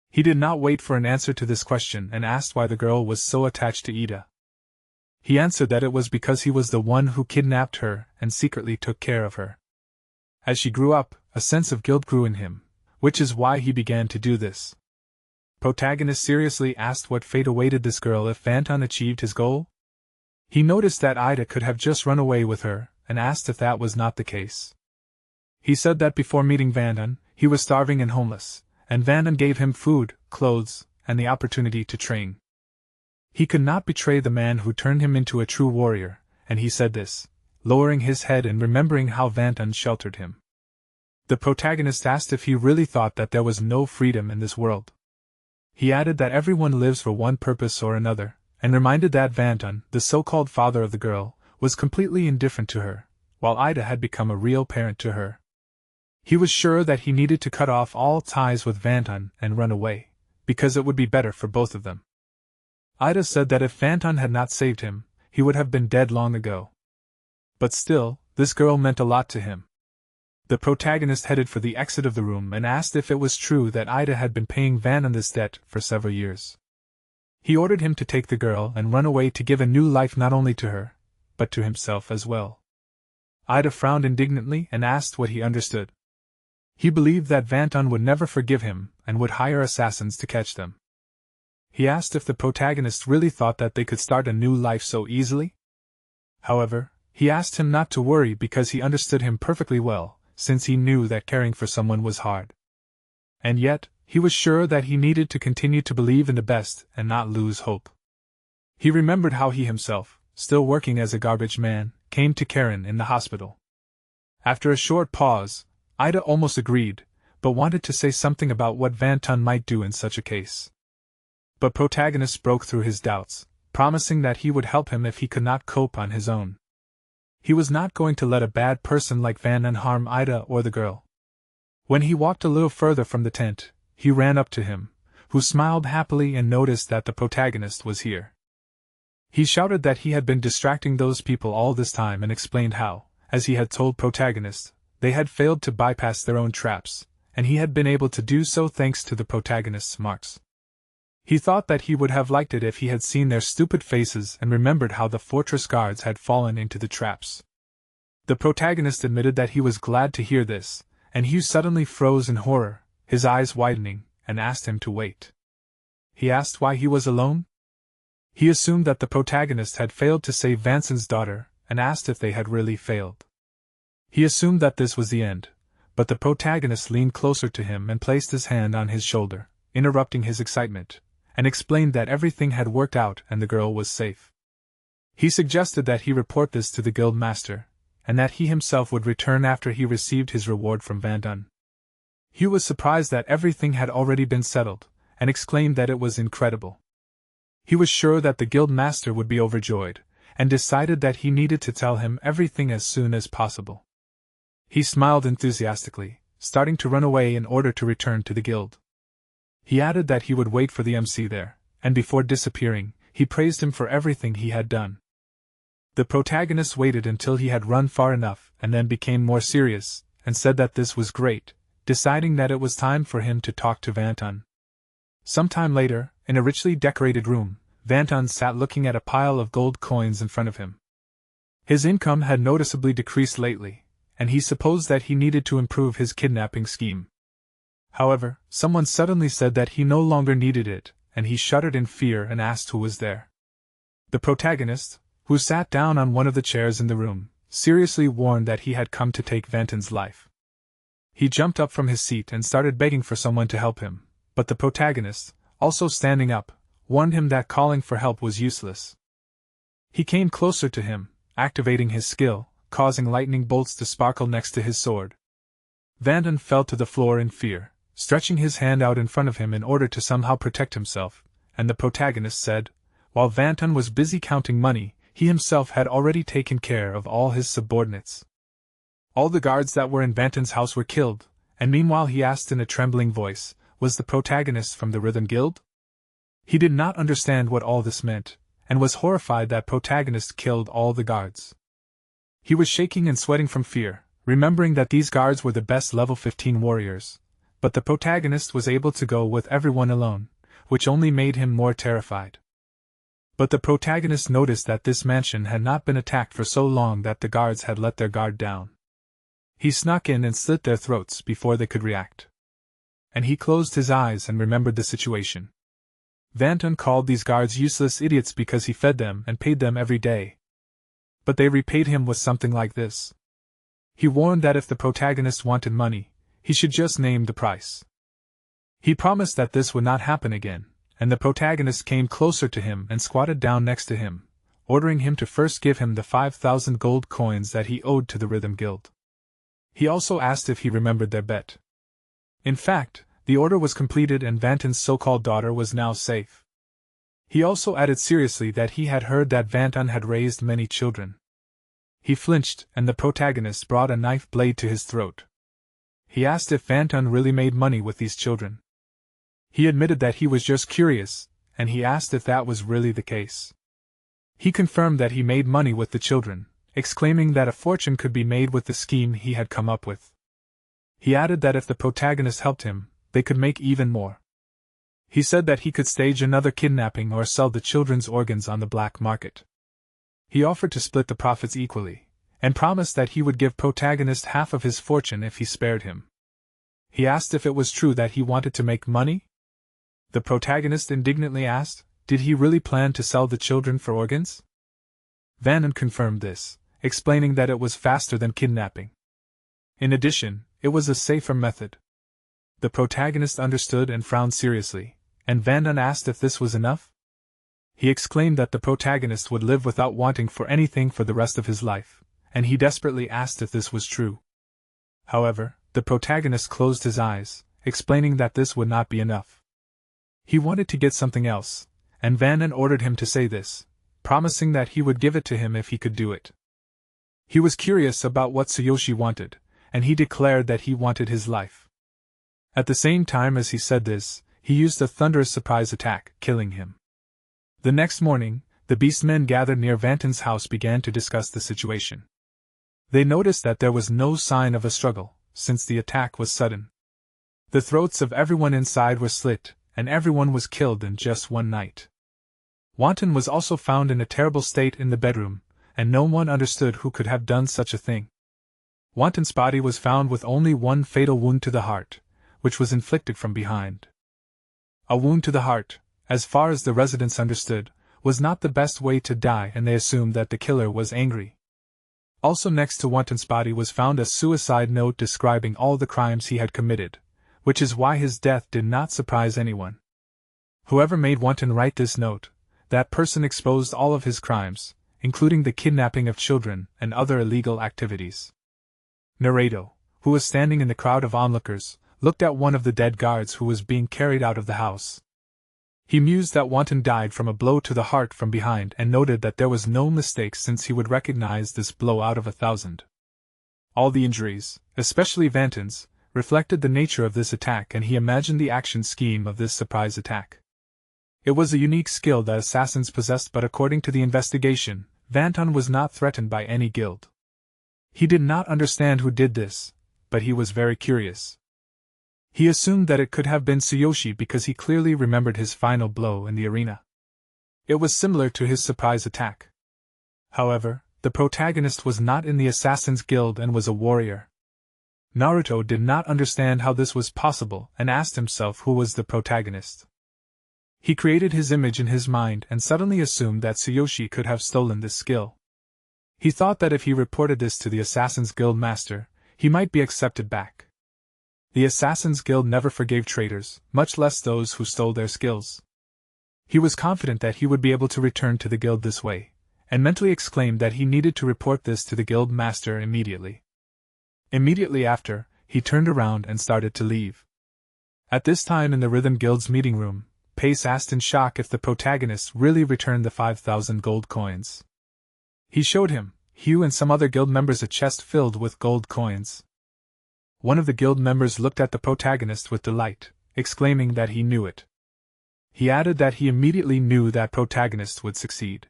He did not wait for an answer to this question and asked why the girl was so attached to Ida. He answered that it was because he was the one who kidnapped her and secretly took care of her. As she grew up, a sense of guilt grew in him, which is why he began to do this. Protagonist seriously asked what fate awaited this girl if Vanton achieved his goal. He noticed that Ida could have just run away with her, and asked if that was not the case. He said that before meeting Vanton, he was starving and homeless, and Vanton gave him food, clothes, and the opportunity to train. He could not betray the man who turned him into a true warrior, and he said this, lowering his head and remembering how Vanton sheltered him. The protagonist asked if he really thought that there was no freedom in this world. He added that everyone lives for one purpose or another, and reminded that Vanton, the so-called father of the girl, was completely indifferent to her, while Ida had become a real parent to her. He was sure that he needed to cut off all ties with Vanton and run away, because it would be better for both of them. Ida said that if Vanton had not saved him, he would have been dead long ago. But still, This girl meant a lot to him. The protagonist headed for the exit of the room and asked if it was true that Ida had been paying Van this debt for several years. He ordered him to take the girl and run away to give a new life not only to her, but to himself as well. Ida frowned indignantly and asked what he understood. He believed that Vanton would never forgive him and would hire assassins to catch them. He asked if the protagonist really thought that they could start a new life so easily. However, he asked him not to worry because he understood him perfectly well, since he knew that caring for someone was hard. And yet, he was sure that he needed to continue to believe in the best and not lose hope. He remembered how he himself, still working as a garbage man, came to Karen in the hospital. After a short pause, Ida almost agreed, but wanted to say something about what Vanton might do in such a case. But protagonist broke through his doubts, promising that he would help him if he could not cope on his own. He was not going to let a bad person like Vanton harm Ida or the girl. When he walked a little further from the tent, he ran up to him, who smiled happily and noticed that the protagonist was here. He shouted that he had been distracting those people all this time and explained how, as he had told protagonist, they had failed to bypass their own traps, and he had been able to do so thanks to the protagonist's marks. He thought that he would have liked it if he had seen their stupid faces and remembered how the fortress guards had fallen into the traps. The protagonist admitted that he was glad to hear this, and Hugh suddenly froze in horror, his eyes widening, and asked him to wait. He asked why he was alone? He assumed that the protagonist had failed to save Vanson's daughter, and asked if they had really failed. He assumed that this was the end, but the protagonist leaned closer to him and placed his hand on his shoulder, interrupting his excitement, and explained that everything had worked out and the girl was safe. He suggested that he report this to the guild master, and that he himself would return after he received his reward from Vanton. Hugh was surprised that everything had already been settled, and exclaimed that it was incredible. He was sure that the guild master would be overjoyed, and decided that he needed to tell him everything as soon as possible. He smiled enthusiastically, starting to run away in order to return to the guild. He added that he would wait for the MC there, and before disappearing, he praised him for everything he had done. The protagonist waited until he had run far enough and then became more serious, and said that this was great, deciding that it was time for him to talk to Vanton. Some time later, in a richly decorated room, Vanton sat looking at a pile of gold coins in front of him. His income had noticeably decreased lately, and he supposed that he needed to improve his kidnapping scheme. However, someone suddenly said that he no longer needed it, and he shuddered in fear and asked who was there. The protagonist, who sat down on one of the chairs in the room, seriously warned that he had come to take Vanton's life. He jumped up from his seat and started begging for someone to help him, but the protagonist, also standing up, warned him that calling for help was useless. He came closer to him, activating his skill, causing lightning bolts to sparkle next to his sword. Vanton fell to the floor in fear, stretching his hand out in front of him in order to somehow protect himself, and the protagonist said, while Vanton was busy counting money, he himself had already taken care of all his subordinates. All the guards that were in Vanton's house were killed, and meanwhile he asked in a trembling voice, was the protagonist from the Rhythm Guild? He did not understand what all this meant, and was horrified that protagonist killed all the guards. He was shaking and sweating from fear, remembering that these guards were the best level 15 warriors, but the protagonist was able to go with everyone alone, which only made him more terrified. But the protagonist noticed that this mansion had not been attacked for so long that the guards had let their guard down. He snuck in and slit their throats before they could react. And he closed his eyes and remembered the situation. Vanton called these guards useless idiots because he fed them and paid them every day. But they repaid him with something like this. He warned that if the protagonist wanted money, he should just name the price. He promised that this would not happen again, and the protagonist came closer to him and squatted down next to him, ordering him to first give him the 5,000 gold coins that he owed to the Rhythm Guild. He also asked if he remembered their bet. In fact, the order was completed and Vanton's so-called daughter was now safe. He also added seriously that he had heard that Vanton had raised many children. He flinched, and the protagonist brought a knife blade to his throat. He asked if Vanton really made money with these children. He admitted that he was just curious, and he asked if that was really the case. He confirmed that he made money with the children, exclaiming that a fortune could be made with the scheme he had come up with. He added that if the protagonist helped him, they could make even more. He said that he could stage another kidnapping or sell the children's organs on the black market. He offered to split the profits equally, and promised that he would give protagonist half of his fortune if he spared him. He asked if it was true that he wanted to make money. The protagonist indignantly asked, did he really plan to sell the children for organs? Vanton confirmed this, explaining that it was faster than kidnapping. In addition, it was a safer method. The protagonist understood and frowned seriously, and Vanton asked if this was enough. He exclaimed that the protagonist would live without wanting for anything for the rest of his life, and he desperately asked if this was true. However, the protagonist closed his eyes, explaining that this would not be enough. He wanted to get something else, and Vanton ordered him to say this, promising that he would give it to him if he could do it. He was curious about what Tsuyoshi wanted, and he declared that he wanted his life. At the same time as he said this, he used a thunderous surprise attack, killing him. The next morning, the beastmen gathered near Vanton's house began to discuss the situation. They noticed that there was no sign of a struggle, since the attack was sudden. The throats of everyone inside were slit, and everyone was killed in just one night. Wanton was also found in a terrible state in the bedroom, and no one understood who could have done such a thing. Wanton's body was found with only one fatal wound to the heart, which was inflicted from behind. A wound to the heart, as far as the residents understood, was not the best way to die, and they assumed that the killer was angry. Also next to Wanton's body was found a suicide note describing all the crimes he had committed, which is why his death did not surprise anyone. Whoever made Wanton write this note, that person exposed all of his crimes, including the kidnapping of children and other illegal activities. Naruto, who was standing in the crowd of onlookers, looked at one of the dead guards who was being carried out of the house. He mused that Wanton died from a blow to the heart from behind and noted that there was no mistake since he would recognize this blow out of 1,000. All the injuries, especially Vanton's, reflected the nature of this attack, and he imagined the action scheme of this surprise attack. It was a unique skill that assassins possessed, but according to the investigation, Vanton was not threatened by any guild. He did not understand who did this, but he was very curious. He assumed that it could have been Tsuyoshi because he clearly remembered his final blow in the arena. It was similar to his surprise attack. However, the protagonist was not in the Assassin's Guild and was a warrior. Naruto did not understand how this was possible and asked himself who was the protagonist. He created his image in his mind and suddenly assumed that Tsuyoshi could have stolen this skill. He thought that if he reported this to the Assassin's Guild master, he might be accepted back. The Assassin's Guild never forgave traitors, much less those who stole their skills. He was confident that he would be able to return to the guild this way, and mentally exclaimed that he needed to report this to the guild master immediately. Immediately after, he turned around and started to leave. At this time in the Rhythm Guild's meeting room, Pace asked in shock if the protagonist really returned the 5,000 gold coins. He showed him, Hugh and some other guild members a chest filled with gold coins. One of the guild members looked at the protagonist with delight, exclaiming that he knew it. He added that he immediately knew that protagonist would succeed.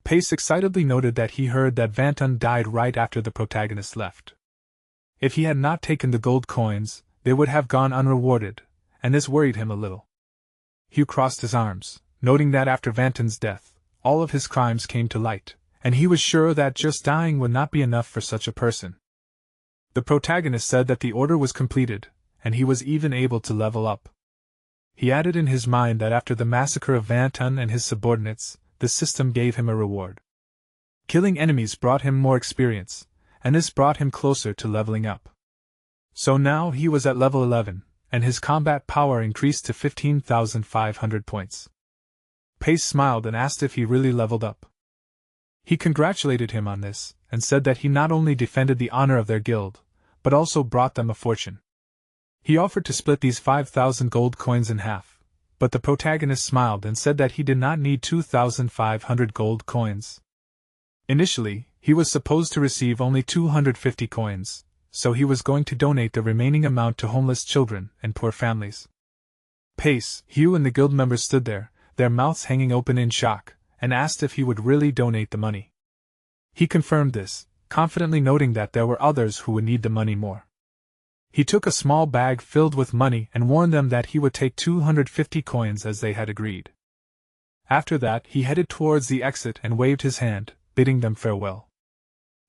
Pace excitedly noted that he heard that Vanton died right after the protagonist left. If he had not taken the gold coins, they would have gone unrewarded, and this worried him a little. Hugh crossed his arms, noting that after Vanton's death, all of his crimes came to light, and he was sure that just dying would not be enough for such a person. The protagonist said that the order was completed, and he was even able to level up. He added in his mind that after the massacre of Vanton and his subordinates, the system gave him a reward. Killing enemies brought him more experience, and this brought him closer to leveling up. So now he was at level 11, and his combat power increased to 15,500 points. Pace smiled and asked if he really leveled up. He congratulated him on this, and said that he not only defended the honor of their guild, but also brought them a fortune. He offered to split these 5,000 gold coins in half, but the protagonist smiled and said that he did not need 2,500 gold coins. Initially, he was supposed to receive only 250 coins, so he was going to donate the remaining amount to homeless children and poor families. Pace, Hugh and the guild members stood there, their mouths hanging open in shock, and asked if he would really donate the money. He confirmed this, confidently noting that there were others who would need the money more. He took a small bag filled with money and warned them that he would take 250 coins as they had agreed. After that, he headed towards the exit and waved his hand, bidding them farewell.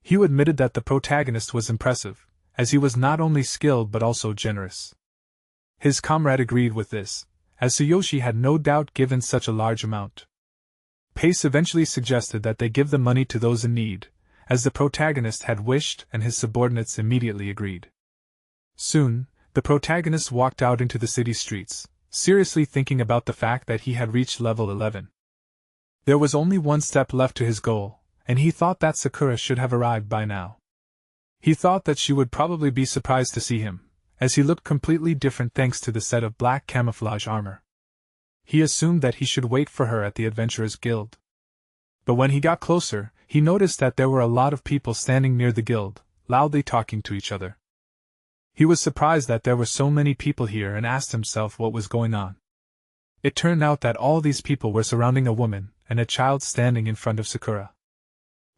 Hugh admitted that the protagonist was impressive, as he was not only skilled but also generous. His comrade agreed with this, as Tsuyoshi had no doubt given such a large amount. Pace eventually suggested that they give the money to those in need, as the protagonist had wished, and his subordinates immediately agreed. Soon, the protagonist walked out into the city streets, seriously thinking about the fact that he had reached level 11. There was only one step left to his goal, and he thought that Sakura should have arrived by now. He thought that she would probably be surprised to see him, as he looked completely different thanks to the set of black camouflage armor. He assumed that he should wait for her at the Adventurers Guild. But when he got closer, he noticed that there were a lot of people standing near the guild, loudly talking to each other. He was surprised that there were so many people here and asked himself what was going on. It turned out that all these people were surrounding a woman and a child standing in front of Sakura.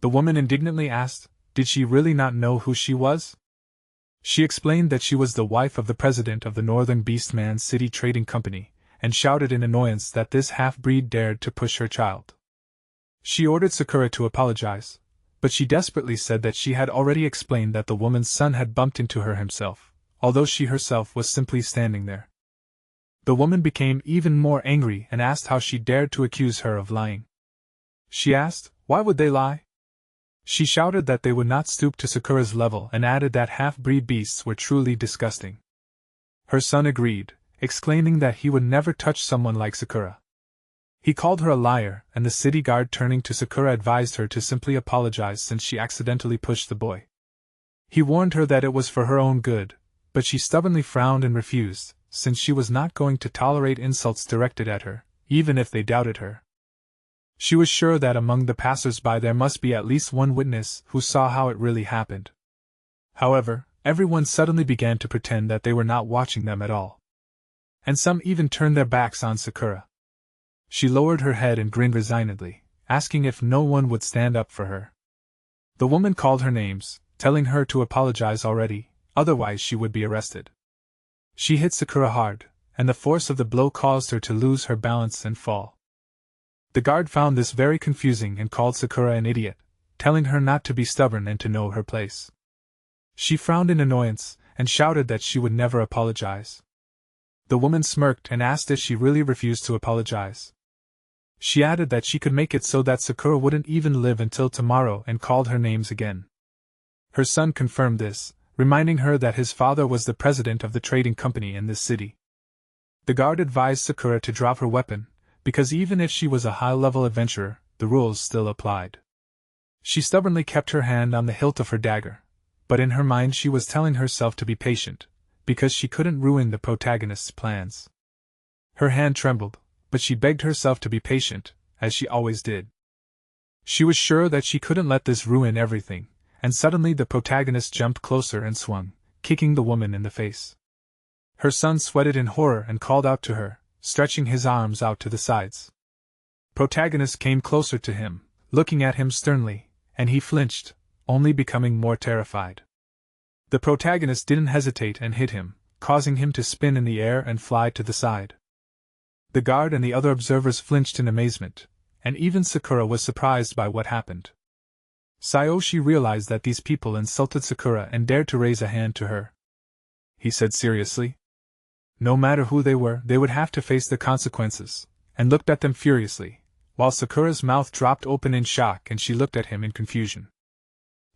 The woman indignantly asked, did she really not know who she was? She explained that she was the wife of the president of the Northern Beastman City Trading Company, and shouted in annoyance that this half-breed dared to push her child. She ordered Sakura to apologize, but she desperately said that she had already explained that the woman's son had bumped into her himself, although she herself was simply standing there. The woman became even more angry and asked how she dared to accuse her of lying. She asked, why would they lie? She shouted that they would not stoop to Sakura's level and added that half-breed beasts were truly disgusting. Her son agreed, exclaiming that he would never touch someone like Sakura. He called her a liar, and the city guard turning to Sakura advised her to simply apologize since she accidentally pushed the boy. He warned her that it was for her own good, but she stubbornly frowned and refused, since she was not going to tolerate insults directed at her, even if they doubted her. She was sure that among the passers-by there must be at least one witness who saw how it really happened. However, everyone suddenly began to pretend that they were not watching them at all. And some even turned their backs on Sakura. She lowered her head and grinned resignedly, asking if no one would stand up for her. The woman called her names, telling her to apologize already, otherwise she would be arrested. She hit Sakura hard, and the force of the blow caused her to lose her balance and fall. The guard found this very confusing and called Sakura an idiot, telling her not to be stubborn and to know her place. She frowned in annoyance, and shouted that she would never apologize. The woman smirked and asked if she really refused to apologize. She added that she could make it so that Sakura wouldn't even live until tomorrow and called her names again. Her son confirmed this, reminding her that his father was the president of the trading company in this city. The guard advised Sakura to drop her weapon, because even if she was a high-level adventurer, the rules still applied. She stubbornly kept her hand on the hilt of her dagger, but in her mind she was telling herself to be patient, because she couldn't ruin the protagonist's plans. Her hand trembled, but she begged herself to be patient, as she always did. She was sure that she couldn't let this ruin everything, and suddenly the protagonist jumped closer and swung, kicking the woman in the face. Her son sweated in horror and called out to her, stretching his arms out to the sides. Protagonist came closer to him, looking at him sternly, and he flinched, only becoming more terrified. The protagonist didn't hesitate and hit him, causing him to spin in the air and fly to the side. The guard and the other observers flinched in amazement, and even Sakura was surprised by what happened. Tsuyoshi realized that these people insulted Sakura and dared to raise a hand to her. He said seriously. No matter who they were, they would have to face the consequences, and looked at them furiously, while Sakura's mouth dropped open in shock and she looked at him in confusion.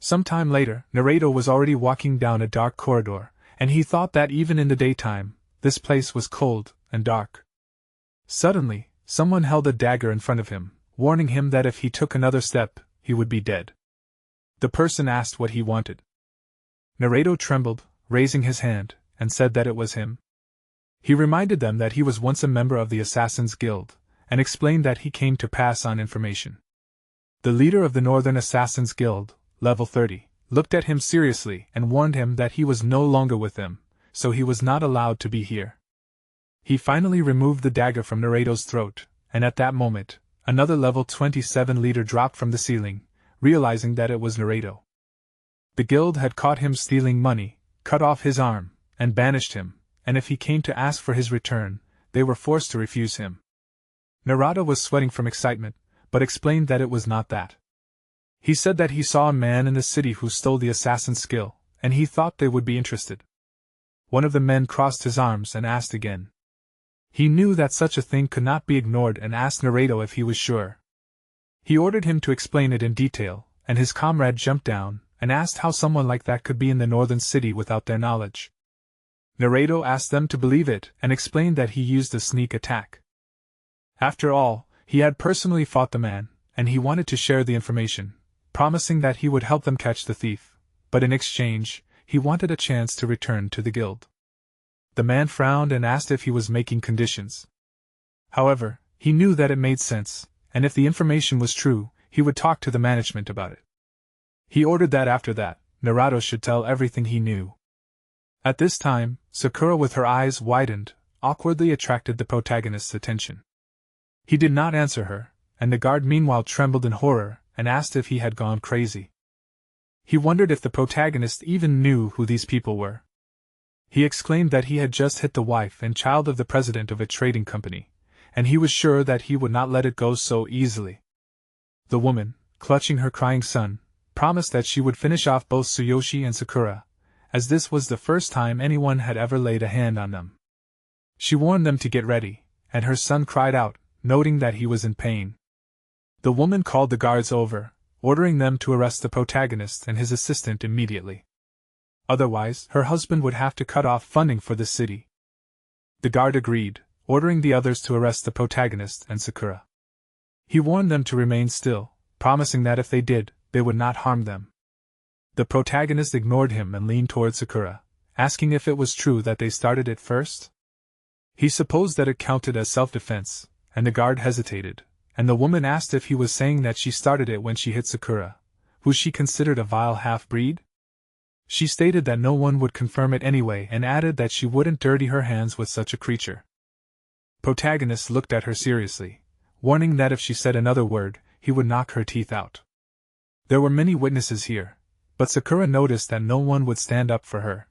Some time later, Naruto was already walking down a dark corridor, and he thought that even in the daytime, this place was cold and dark. Suddenly, someone held a dagger in front of him, warning him that if he took another step, he would be dead. The person asked what he wanted. Naruto trembled, raising his hand, and said that it was him. He reminded them that he was once a member of the Assassin's Guild, and explained that he came to pass on information. The leader of the Northern Assassin's Guild, level 30, looked at him seriously and warned him that he was no longer with them, so he was not allowed to be here. He finally removed the dagger from Naruto's throat, and at that moment, another level 27 leader dropped from the ceiling, realizing that it was Naruto. The guild had caught him stealing money, cut off his arm, and banished him, and if he came to ask for his return, they were forced to refuse him. Naruto was sweating from excitement, but explained that it was not that. He said that he saw a man in the city who stole the assassin's skill, and he thought they would be interested. One of the men crossed his arms and asked again. He knew that such a thing could not be ignored and asked Naruto if he was sure. He ordered him to explain it in detail, and his comrade jumped down and asked how someone like that could be in the northern city without their knowledge. Naruto asked them to believe it and explained that he used a sneak attack. After all, he had personally fought the man, and he wanted to share the information, promising that he would help them catch the thief, but in exchange, he wanted a chance to return to the guild. The man frowned and asked if he was making conditions. However, he knew that it made sense, and if the information was true, he would talk to the management about it. He ordered that after that, Naruto should tell everything he knew. At this time, Sakura with her eyes widened, awkwardly attracted the protagonist's attention. He did not answer her, and the guard meanwhile trembled in horror and asked if he had gone crazy. He wondered if the protagonist even knew who these people were. He exclaimed that he had just hit the wife and child of the president of a trading company, and he was sure that he would not let it go so easily. The woman, clutching her crying son, promised that she would finish off both Tsuyoshi and Sakura, as this was the first time anyone had ever laid a hand on them. She warned them to get ready, and her son cried out, noting that he was in pain. The woman called the guards over, ordering them to arrest the protagonist and his assistant immediately. Otherwise, her husband would have to cut off funding for the city. The guard agreed, ordering the others to arrest the protagonist and Sakura. He warned them to remain still, promising that if they did, they would not harm them. The protagonist ignored him and leaned toward Sakura, asking if it was true that they started it first. He supposed that it counted as self-defense, and the guard hesitated, and the woman asked if he was saying that she started it when she hit Sakura, who she considered a vile half-breed. She stated that no one would confirm it anyway and added that she wouldn't dirty her hands with such a creature. Protagonist looked at her seriously, warning that if she said another word, he would knock her teeth out. There were many witnesses here, but Sakura noticed that no one would stand up for her.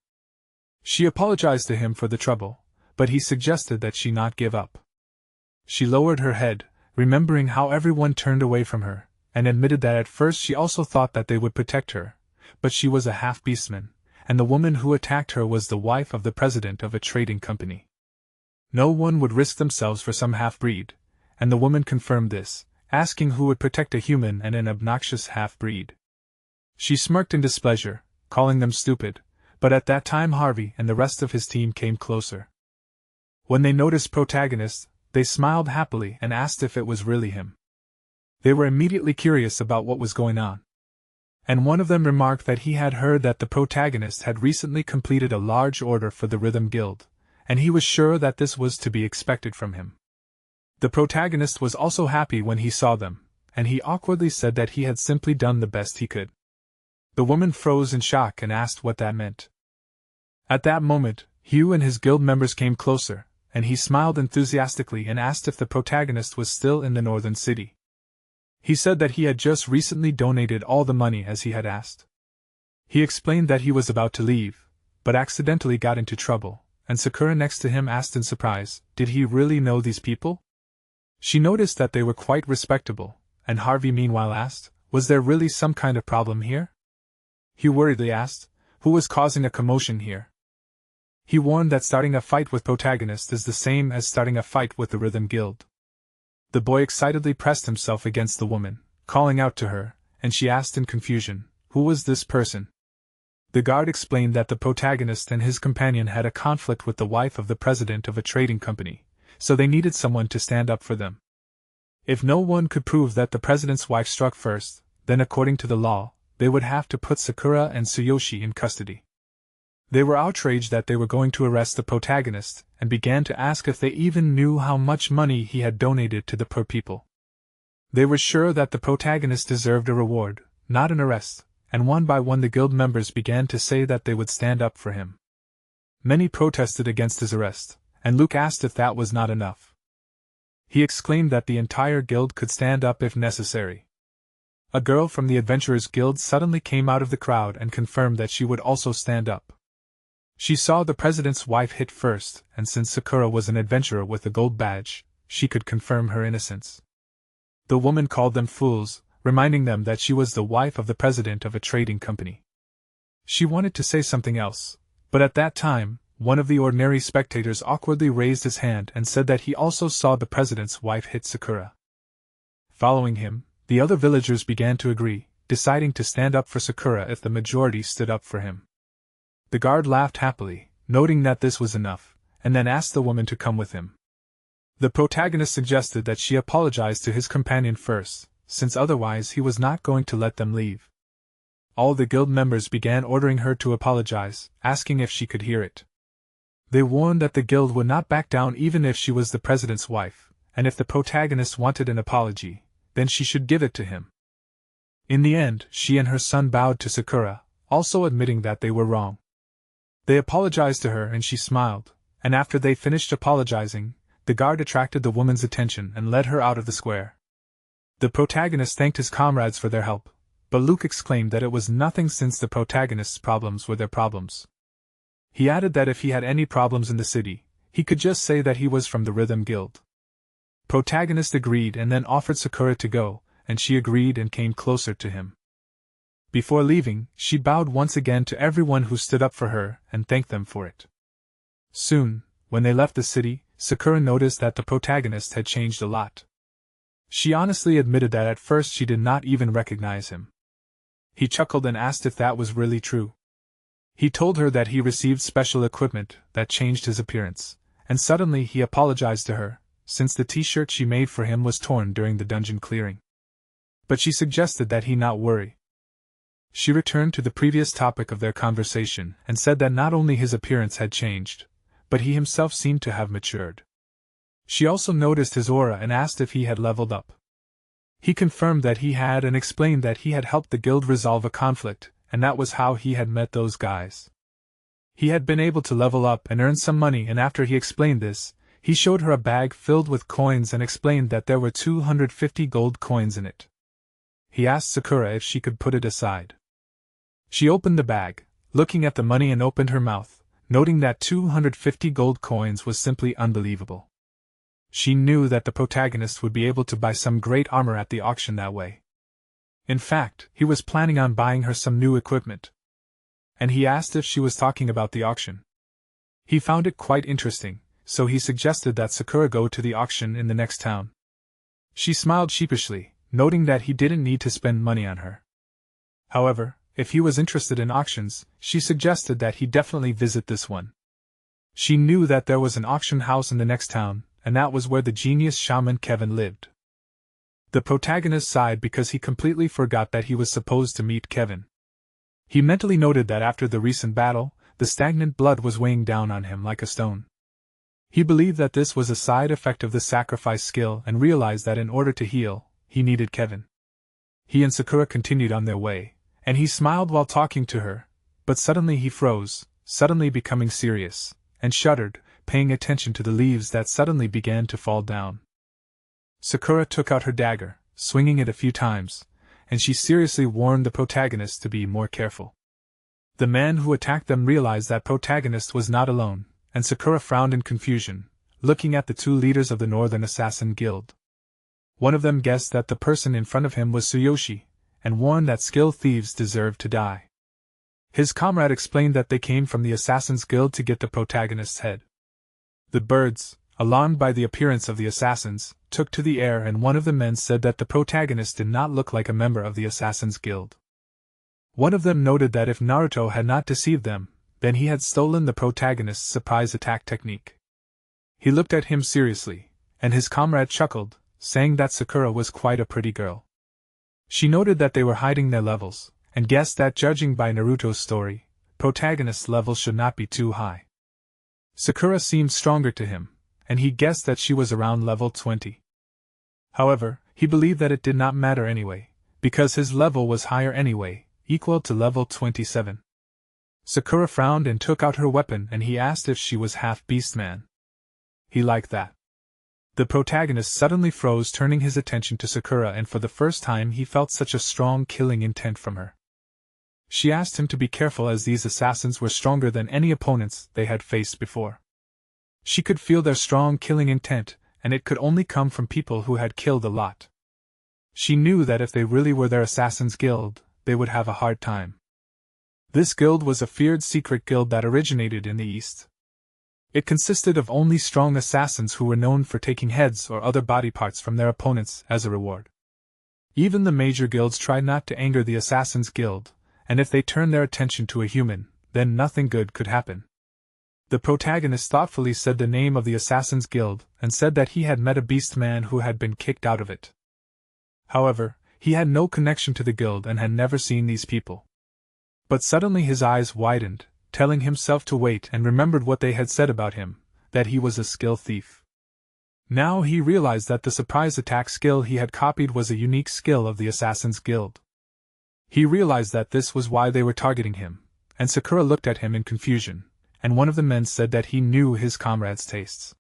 She apologized to him for the trouble, but he suggested that she not give up. She lowered her head, remembering how everyone turned away from her, and admitted that at first she also thought that they would protect her, but she was a half-beastman, and the woman who attacked her was the wife of the president of a trading company. No one would risk themselves for some half-breed, and the woman confirmed this, asking who would protect a human and an obnoxious half-breed. She smirked in displeasure, calling them stupid, but at that time Harvey and the rest of his team came closer. When they noticed protagonist, they smiled happily and asked if it was really him. They were immediately curious about what was going on. And one of them remarked that he had heard that the protagonist had recently completed a large order for the Rhythm Guild, and he was sure that this was to be expected from him. The protagonist was also happy when he saw them, and he awkwardly said that he had simply done the best he could. The woman froze in shock and asked what that meant. At that moment, Hugh and his guild members came closer, and he smiled enthusiastically and asked if the protagonist was still in the northern city. He said that he had just recently donated all the money as he had asked. He explained that he was about to leave, but accidentally got into trouble, and Sakura next to him asked in surprise, did he really know these people? She noticed that they were quite respectable, and Harvey meanwhile asked, was there really some kind of problem here? He worriedly asked, who was causing a commotion here? He warned that starting a fight with protagonist is the same as starting a fight with the Rhythm Guild. The boy excitedly pressed himself against the woman, calling out to her, and she asked in confusion, who was this person? The guard explained that the protagonist and his companion had a conflict with the wife of the president of a trading company, so they needed someone to stand up for them. If no one could prove that the president's wife struck first, then according to the law, they would have to put Sakura and Tsuyoshi in custody. They were outraged that they were going to arrest the protagonist, and began to ask if they even knew how much money he had donated to the poor people. They were sure that the protagonist deserved a reward, not an arrest, and one by one the guild members began to say that they would stand up for him. Many protested against his arrest, and Luke asked if that was not enough. He exclaimed that the entire guild could stand up if necessary. A girl from the Adventurers Guild suddenly came out of the crowd and confirmed that she would also stand up. She saw the president's wife hit first, and since Sakura was an adventurer with a gold badge, she could confirm her innocence. The woman called them fools, reminding them that she was the wife of the president of a trading company. She wanted to say something else, but at that time, one of the ordinary spectators awkwardly raised his hand and said that he also saw the president's wife hit Sakura. Following him, the other villagers began to agree, deciding to stand up for Sakura if the majority stood up for him. The guard laughed happily, noting that this was enough, and then asked the woman to come with him. The protagonist suggested that she apologize to his companion first, since otherwise he was not going to let them leave. All the guild members began ordering her to apologize, asking if she could hear it. They warned that the guild would not back down even if she was the president's wife, and if the protagonist wanted an apology, then she should give it to him. In the end, she and her son bowed to Sakura, also admitting that they were wrong. They apologized to her and she smiled, and after they finished apologizing, the guard attracted the woman's attention and led her out of the square. The protagonist thanked his comrades for their help, but Luke exclaimed that it was nothing since the protagonist's problems were their problems. He added that if he had any problems in the city, he could just say that he was from the Rhythm Guild. Protagonist agreed and then offered Sakura to go, and she agreed and came closer to him. Before leaving, she bowed once again to everyone who stood up for her and thanked them for it. Soon, when they left the city, Sakura noticed that the protagonist had changed a lot. She honestly admitted that at first she did not even recognize him. He chuckled and asked if that was really true. He told her that he received special equipment that changed his appearance, and suddenly he apologized to her, since the t-shirt she made for him was torn during the dungeon clearing. But she suggested that he not worry. She returned to the previous topic of their conversation and said that not only his appearance had changed, but he himself seemed to have matured. She also noticed his aura and asked if he had leveled up. He confirmed that he had and explained that he had helped the guild resolve a conflict, and that was how he had met those guys. He had been able to level up and earn some money, and after he explained this, he showed her a bag filled with coins and explained that there were 250 gold coins in it. He asked Sakura if she could put it aside. She opened the bag, looking at the money, and opened her mouth, noting that 250 gold coins was simply unbelievable. She knew that the protagonist would be able to buy some great armor at the auction that way. In fact, he was planning on buying her some new equipment. And he asked if she was talking about the auction. He found it quite interesting, so he suggested that Sakura go to the auction in the next town. She smiled sheepishly, noting that he didn't need to spend money on her. However, if he was interested in auctions, she suggested that he definitely visit this one. She knew that there was an auction house in the next town, and that was where the genius shaman Kevin lived. The protagonist sighed because he completely forgot that he was supposed to meet Kevin. He mentally noted that after the recent battle, the stagnant blood was weighing down on him like a stone. He believed that this was a side effect of the sacrifice skill and realized that in order to heal, he needed Kevin. He and Sakura continued on their way, and he smiled while talking to her, but suddenly he froze, suddenly becoming serious, and shuddered, paying attention to the leaves that suddenly began to fall down. Sakura took out her dagger, swinging it a few times, and she seriously warned the protagonist to be more careful. The man who attacked them realized that protagonist was not alone, and Sakura frowned in confusion, looking at the two leaders of the Northern Assassin Guild. One of them guessed that the person in front of him was Tsuyoshi, and warned that skilled thieves deserved to die. His comrade explained that they came from the Assassin's Guild to get the protagonist's head. The birds, alarmed by the appearance of the assassins, took to the air, and one of the men said that the protagonist did not look like a member of the Assassin's Guild. One of them noted that if Naruto had not deceived them, then he had stolen the protagonist's surprise attack technique. He looked at him seriously, and his comrade chuckled, saying that Sakura was quite a pretty girl. She noted that they were hiding their levels, and guessed that judging by Naruto's story, protagonist's level should not be too high. Sakura seemed stronger to him, and he guessed that she was around level 20. However, he believed that it did not matter anyway, because his level was higher anyway, equal to level 27. Sakura frowned and took out her weapon, and he asked if she was half beastman. He liked that. The protagonist suddenly froze, turning his attention to Sakura, and for the first time he felt such a strong killing intent from her. She asked him to be careful as these assassins were stronger than any opponents they had faced before. She could feel their strong killing intent, and it could only come from people who had killed a lot. She knew that if they really were their assassin's guild, they would have a hard time. This guild was a feared secret guild that originated in the East. It consisted of only strong assassins who were known for taking heads or other body parts from their opponents as a reward. Even the major guilds tried not to anger the Assassin's Guild, and if they turned their attention to a human, then nothing good could happen. The protagonist thoughtfully said the name of the Assassin's Guild and said that he had met a beast man who had been kicked out of it. However, he had no connection to the guild and had never seen these people. But suddenly his eyes widened, telling himself to wait, and remembered what they had said about him, that he was a skill thief. Now he realized that the surprise attack skill he had copied was a unique skill of the Assassin's Guild. He realized that this was why they were targeting him, and Sakura looked at him in confusion, and one of the men said that he knew his comrade's tastes.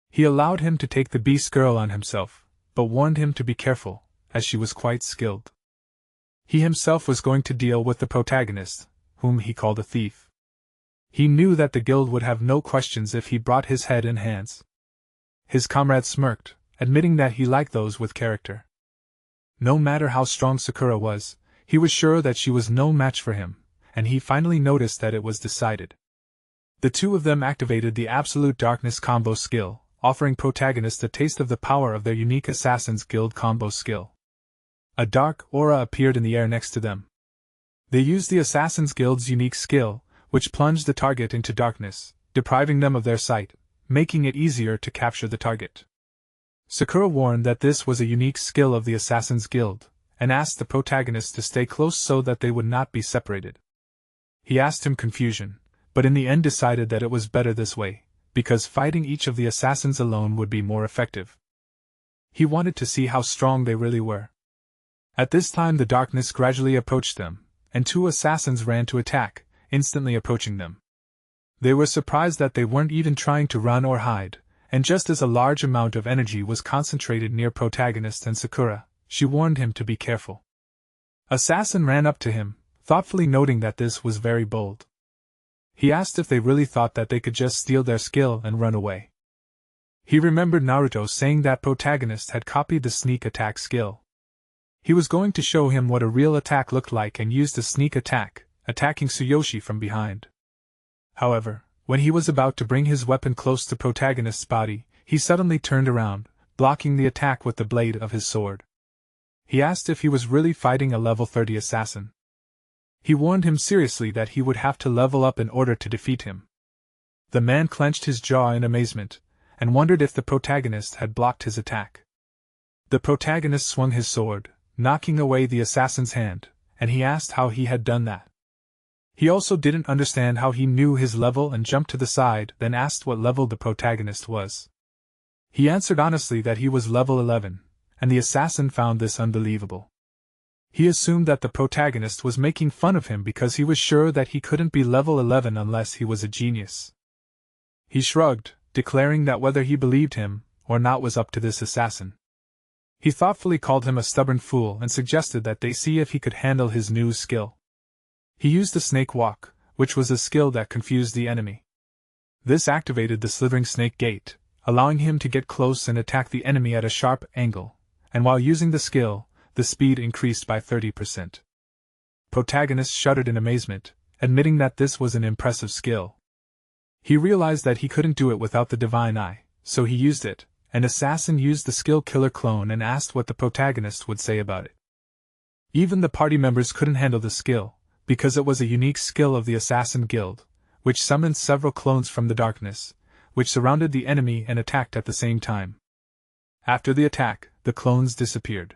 He allowed him to take the beast girl on himself, but warned him to be careful, as she was quite skilled. He himself was going to deal with the protagonist, whom he called a thief. He knew that the guild would have no questions if he brought his head and hands. His comrade smirked, admitting that he liked those with character. No matter how strong Sakura was, he was sure that she was no match for him, and he finally noticed that it was decided. The two of them activated the Absolute Darkness combo skill, offering protagonists a taste of the power of their unique Assassin's Guild combo skill. A dark aura appeared in the air next to them. They used the Assassin's Guild's unique skill, which plunged the target into darkness, depriving them of their sight, making it easier to capture the target. Sakura warned that this was a unique skill of the Assassin's Guild, and asked the protagonist to stay close so that they would not be separated. He asked him confusion, but in the end decided that it was better this way, because fighting each of the assassins alone would be more effective. He wanted to see how strong they really were. At this time the darkness gradually approached them, and two assassins ran to attack, instantly approaching them. They were surprised that they weren't even trying to run or hide, and just as a large amount of energy was concentrated near protagonist and Sakura, she warned him to be careful. Assassin ran up to him, thoughtfully noting that this was very bold. He asked if they really thought that they could just steal their skill and run away. He remembered Naruto saying that protagonist had copied the sneak attack skill. He was going to show him what a real attack looked like and used a sneak attack, attacking Tsuyoshi from behind. However, when he was about to bring his weapon close to protagonist's body, he suddenly turned around, blocking the attack with the blade of his sword. He asked if he was really fighting a level 30 assassin. He warned him seriously that he would have to level up in order to defeat him. The man clenched his jaw in amazement, and wondered if the protagonist had blocked his attack. The protagonist swung his sword, knocking away the assassin's hand, and he asked how he had done that. He also didn't understand how he knew his level and jumped to the side, then asked what level the protagonist was. He answered honestly that he was level 11, and the assassin found this unbelievable. He assumed that the protagonist was making fun of him because he was sure that he couldn't be level 11 unless he was a genius. He shrugged, declaring that whether he believed him or not was up to this assassin. He thoughtfully called him a stubborn fool and suggested that they see if he could handle his new skill. He used the snake walk, which was a skill that confused the enemy. This activated the slithering snake gate, allowing him to get close and attack the enemy at a sharp angle, and while using the skill, the speed increased by 30%. Protagonist shuddered in amazement, admitting that this was an impressive skill. He realized that he couldn't do it without the divine eye, so he used it. An assassin used the skill killer clone and asked what the protagonist would say about it. Even the party members couldn't handle the skill, because it was a unique skill of the Assassin Guild, which summoned several clones from the darkness, which surrounded the enemy and attacked at the same time. After the attack, the clones disappeared.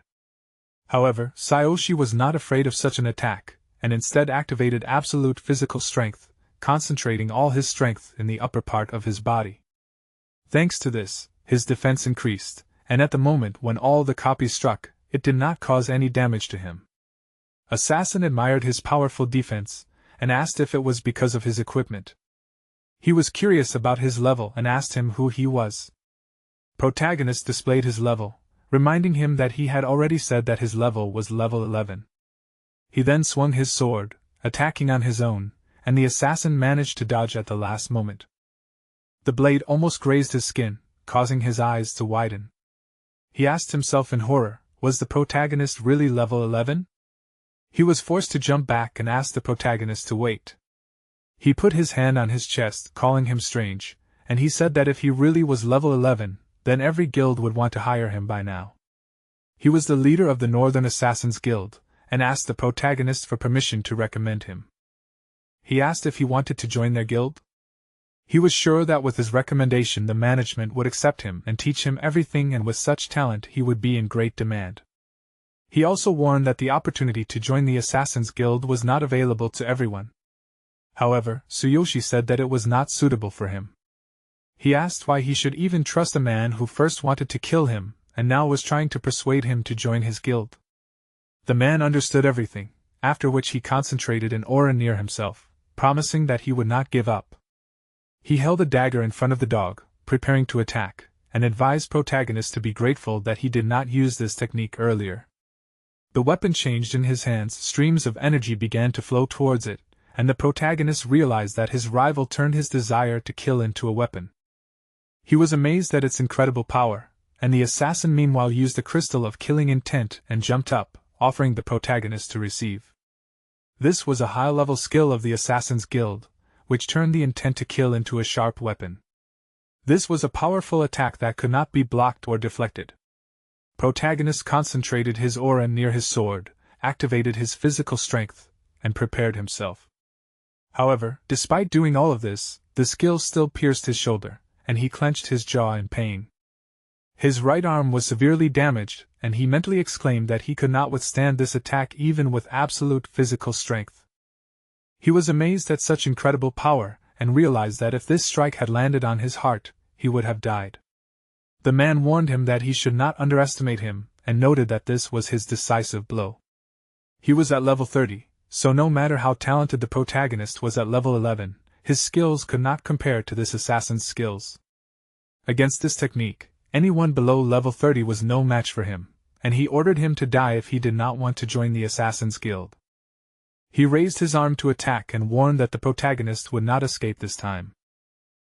However, Tsuyoshi was not afraid of such an attack, and instead activated absolute physical strength, concentrating all his strength in the upper part of his body. Thanks to this, his defense increased, and at the moment when all the copies struck, it did not cause any damage to him. Assassin admired his powerful defense, and asked if it was because of his equipment. He was curious about his level and asked him who he was. Protagonist displayed his level, reminding him that he had already said that his level was level 11. He then swung his sword, attacking on his own, and the assassin managed to dodge at the last moment. The blade almost grazed his skin, causing his eyes to widen. He asked himself in horror, was the protagonist really level 11? He was forced to jump back and ask the protagonist to wait. He put his hand on his chest, calling him strange, and he said that if he really was level 11, then every guild would want to hire him by now. He was the leader of the Northern Assassins Guild, and asked the protagonist for permission to recommend him. He asked if he wanted to join their guild. He was sure that with his recommendation the management would accept him and teach him everything, and with such talent he would be in great demand. He also warned that the opportunity to join the Assassins Guild was not available to everyone. However, Tsuyoshi said that it was not suitable for him. He asked why he should even trust a man who first wanted to kill him, and now was trying to persuade him to join his guild. The man understood everything, after which he concentrated an aura near himself, promising that he would not give up. He held a dagger in front of the dog, preparing to attack, and advised protagonist to be grateful that he did not use this technique earlier. The weapon changed in his hands, streams of energy began to flow towards it, and the protagonist realized that his rival turned his desire to kill into a weapon. He was amazed at its incredible power, and the assassin meanwhile used the crystal of killing intent and jumped up, offering the protagonist to receive. This was a high-level skill of the Assassin's Guild, which turned the intent to kill into a sharp weapon. This was a powerful attack that could not be blocked or deflected. Protagonist concentrated his aura near his sword, activated his physical strength, and prepared himself. However, despite doing all of this, the skill still pierced his shoulder, and he clenched his jaw in pain. His right arm was severely damaged, and he mentally exclaimed that he could not withstand this attack even with absolute physical strength. He was amazed at such incredible power, and realized that if this strike had landed on his heart, he would have died. The man warned him that he should not underestimate him, and noted that this was his decisive blow. He was at level 30, so no matter how talented the protagonist was at level 11, his skills could not compare to this assassin's skills. Against this technique, anyone below level 30 was no match for him, and he ordered him to die if he did not want to join the Assassin's Guild. He raised his arm to attack and warned that the protagonist would not escape this time.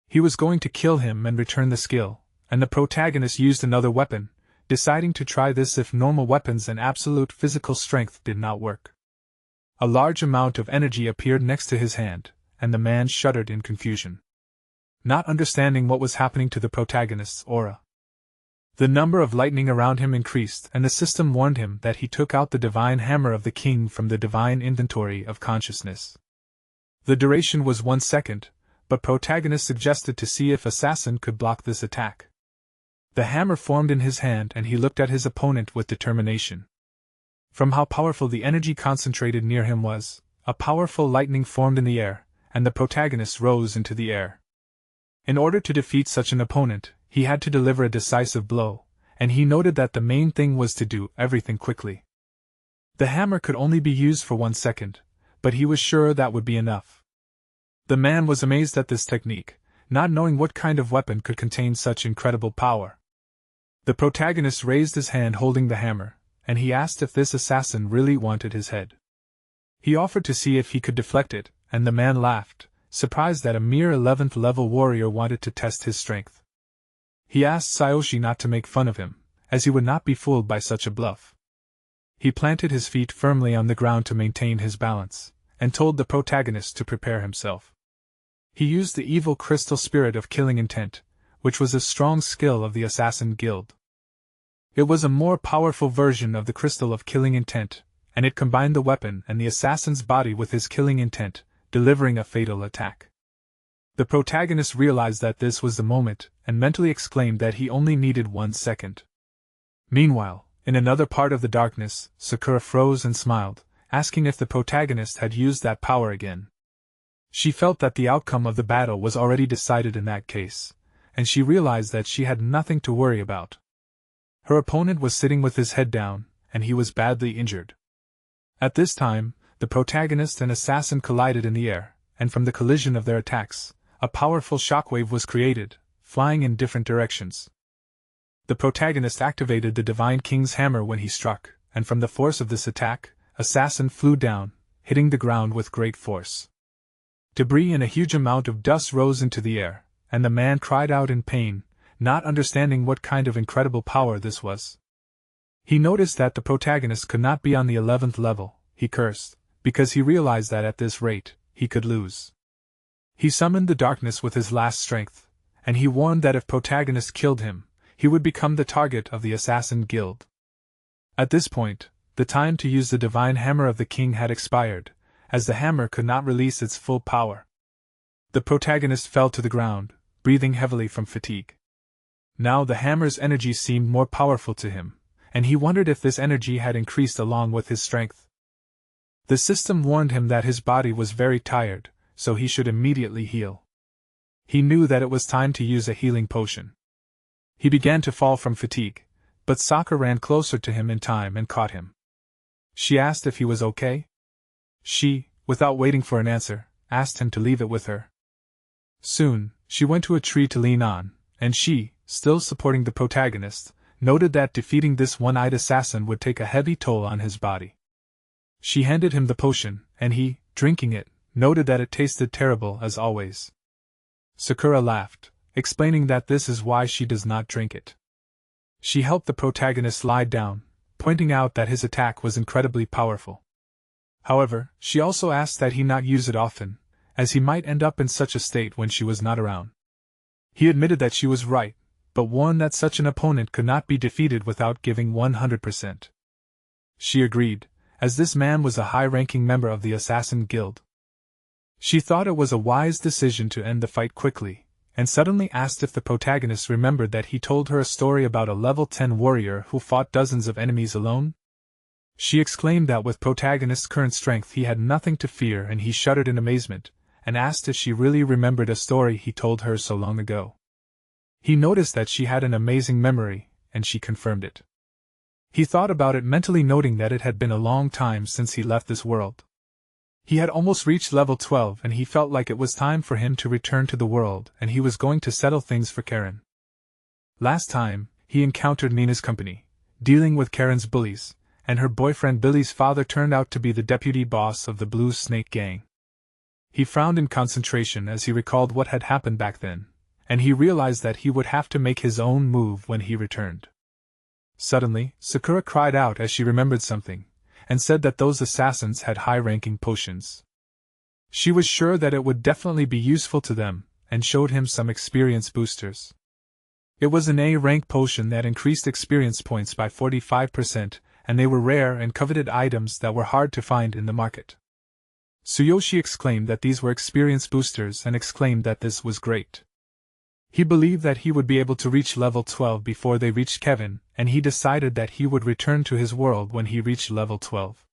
He was going to kill him and return the skill, and the protagonist used another weapon, deciding to try this if normal weapons and absolute physical strength did not work. A large amount of energy appeared next to his hand, and the man shuddered in confusion, not understanding what was happening to the protagonist's aura. The number of lightning around him increased, and the system warned him that he took out the divine hammer of the king from the divine inventory of consciousness. The duration was 1 second, but protagonist suggested to see if assassin could block this attack. The hammer formed in his hand and he looked at his opponent with determination. From how powerful the energy concentrated near him was, a powerful lightning formed in the air, and the protagonist rose into the air. In order to defeat such an opponent, he had to deliver a decisive blow, and he noted that the main thing was to do everything quickly. The hammer could only be used for 1 second, but he was sure that would be enough. The man was amazed at this technique, not knowing what kind of weapon could contain such incredible power. The protagonist raised his hand holding the hammer, and he asked if this assassin really wanted his head. He offered to see if he could deflect it, and the man laughed, surprised that a mere 11th level warrior wanted to test his strength. He asked Tsuyoshi not to make fun of him, as he would not be fooled by such a bluff. He planted his feet firmly on the ground to maintain his balance, and told the protagonist to prepare himself. He used the evil crystal spirit of killing intent, which was a strong skill of the Assassin Guild. It was a more powerful version of the crystal of killing intent, and it combined the weapon and the assassin's body with his killing intent, delivering a fatal attack. The protagonist realized that this was the moment, and mentally exclaimed that he only needed 1 second. Meanwhile, in another part of the darkness, Sakura froze and smiled, asking if the protagonist had used that power again. She felt that the outcome of the battle was already decided in that case, and she realized that she had nothing to worry about. Her opponent was sitting with his head down, and he was badly injured. At this time, the protagonist and assassin collided in the air, and from the collision of their attacks, a powerful shockwave was created, flying in different directions. The protagonist activated the Divine King's hammer when he struck, and from the force of this attack, assassin flew down, hitting the ground with great force. Debris and a huge amount of dust rose into the air, and the man cried out in pain, not understanding what kind of incredible power this was. He noticed that the protagonist could not be on the 11th level. He cursed, because he realized that at this rate, he could lose. He summoned the darkness with his last strength, and he warned that if protagonist killed him, he would become the target of the Assassin Guild. At this point, the time to use the divine hammer of the king had expired, as the hammer could not release its full power. The protagonist fell to the ground, breathing heavily from fatigue. Now the hammer's energy seemed more powerful to him, and he wondered if this energy had increased along with his strength. The system warned him that his body was very tired, so he should immediately heal. He knew that it was time to use a healing potion. He began to fall from fatigue, but Sakura ran closer to him in time and caught him. She asked if he was okay. She, without waiting for an answer, asked him to leave it with her. Soon, she went to a tree to lean on, and she, still supporting the protagonist, noted that defeating this one-eyed assassin would take a heavy toll on his body. She handed him the potion, and he, drinking it, noted that it tasted terrible as always. Sakura laughed, explaining that this is why she does not drink it. She helped the protagonist lie down, pointing out that his attack was incredibly powerful. However, she also asked that he not use it often, as he might end up in such a state when she was not around. He admitted that she was right, but warned that such an opponent could not be defeated without giving 100%. She agreed, as this man was a high-ranking member of the Assassin Guild. She thought it was a wise decision to end the fight quickly, and suddenly asked if the protagonist remembered that he told her a story about a level 10 warrior who fought dozens of enemies alone. She exclaimed that with protagonist's current strength he had nothing to fear, and he shuddered in amazement, and asked if she really remembered a story he told her so long ago. He noticed that she had an amazing memory, and she confirmed it. He thought about it mentally, noting that it had been a long time since he left this world. He had almost reached level 12, and he felt like it was time for him to return to the world, and he was going to settle things for Karen. Last time, he encountered Nina's company, dealing with Karen's bullies, and her boyfriend Billy's father turned out to be the deputy boss of the Blue Snake Gang. He frowned in concentration as he recalled what had happened back then, and he realized that he would have to make his own move when he returned. Suddenly, Sakura cried out as she remembered something, and said that those assassins had high-ranking potions. She was sure that it would definitely be useful to them, and showed him some experience boosters. It was an A-rank potion that increased experience points by 45%, and they were rare and coveted items that were hard to find in the market. Tsuyoshi exclaimed that these were experience boosters and exclaimed that this was great. He believed that he would be able to reach level 12 before they reached Kevin, and he decided that he would return to his world when he reached level 12.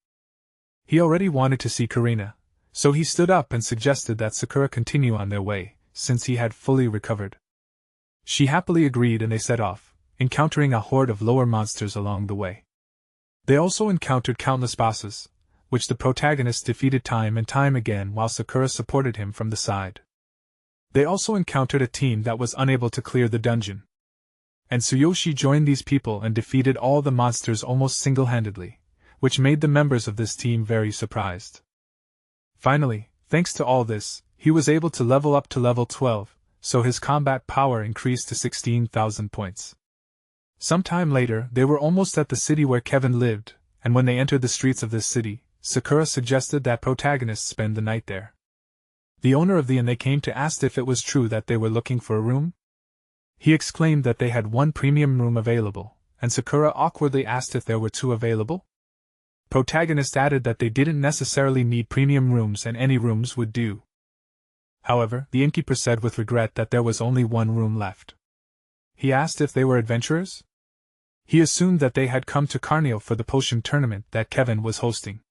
He already wanted to see Karina, so he stood up and suggested that Sakura continue on their way, since he had fully recovered. She happily agreed, and they set off, encountering a horde of lower monsters along the way. They also encountered countless bosses, which the protagonist defeated time and time again while Sakura supported him from the side. They also encountered a team that was unable to clear the dungeon. And Tsuyoshi joined these people and defeated all the monsters almost single-handedly, which made the members of this team very surprised. Finally, thanks to all this, he was able to level up to level 12, so his combat power increased to 16,000 points. Sometime later, they were almost at the city where Kevin lived, and when they entered the streets of this city, Sakura suggested that protagonists spend the night there. The owner of the inn they came to asked if it was true that they were looking for a room. He exclaimed that they had one premium room available, and Sakura awkwardly asked if there were two available. Protagonist added that they didn't necessarily need premium rooms and any rooms would do. However, the innkeeper said with regret that there was only one room left. He asked if they were adventurers. He assumed that they had come to Carnio for the potion tournament that Kevin was hosting.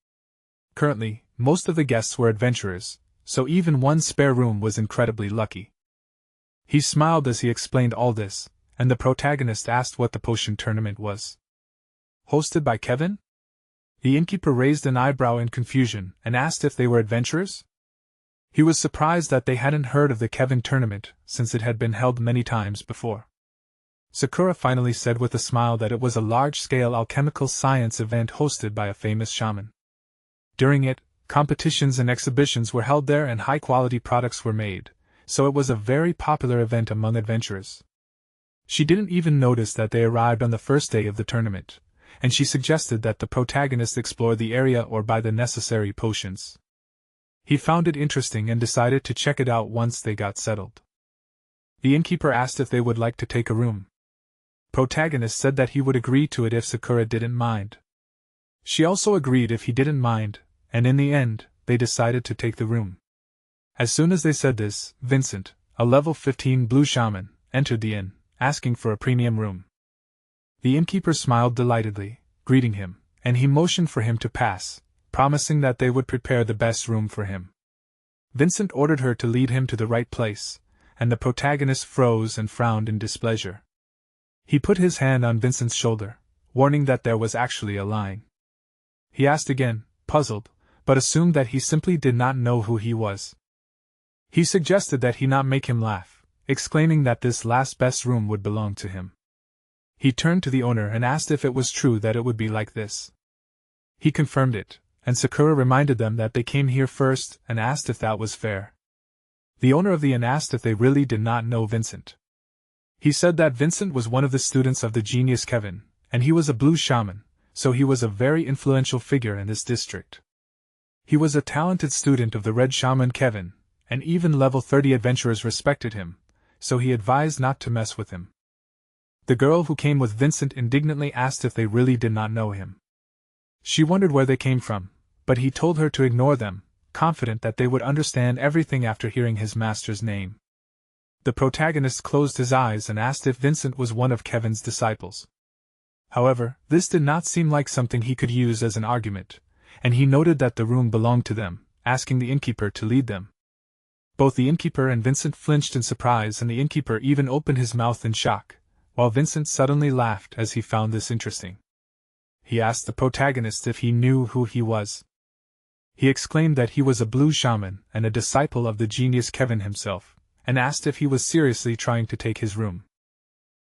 Currently, most of the guests were adventurers, so even one spare room was incredibly lucky. He smiled as he explained all this, and the protagonist asked what the potion tournament was. Hosted by Kevin? The innkeeper raised an eyebrow in confusion and asked if they were adventurers. He was surprised that they hadn't heard of the Kevin tournament, since it had been held many times before. Sakura finally said with a smile that it was a large-scale alchemical science event hosted by a famous shaman. During it, competitions and exhibitions were held there and high-quality products were made, so it was a very popular event among adventurers. She didn't even notice that they arrived on the first day of the tournament, and she suggested that the protagonist explore the area or buy the necessary potions. He found it interesting and decided to check it out once they got settled. The innkeeper asked if they would like to take a room. Protagonist said that he would agree to it if Sakura didn't mind. She also agreed if he didn't mind, and in the end, they decided to take the room. As soon as they said this, Vincent, a level 15 blue shaman, entered the inn, asking for a premium room. The innkeeper smiled delightedly, greeting him, and he motioned for him to pass, promising that they would prepare the best room for him. Vincent ordered her to lead him to the right place, and the protagonist froze and frowned in displeasure. He put his hand on Vincent's shoulder, warning that there was actually a line. He asked again, puzzled, but assumed that he simply did not know who he was. He suggested that he not make him laugh, exclaiming that this last best room would belong to him. He turned to the owner and asked if it was true that it would be like this. He confirmed it, and Sakura reminded them that they came here first and asked if that was fair. The owner of the inn asked if they really did not know Vincent. He said that Vincent was one of the students of the genius Kevin, and he was a blue shaman, so he was a very influential figure in this district. He was a talented student of the red shaman Kevin, and even level 30 adventurers respected him, so he advised not to mess with him. The girl who came with Vincent indignantly asked if they really did not know him. She wondered where they came from, but he told her to ignore them, confident that they would understand everything after hearing his master's name. The protagonist closed his eyes and asked if Vincent was one of Kevin's disciples. However, this did not seem like something he could use as an argument, and he noted that the room belonged to them, asking the innkeeper to lead them. Both the innkeeper and Vincent flinched in surprise, and the innkeeper even opened his mouth in shock, while Vincent suddenly laughed as he found this interesting. He asked the protagonist if he knew who he was. He exclaimed that he was a blue shaman and a disciple of the genius Kevin himself, and asked if he was seriously trying to take his room.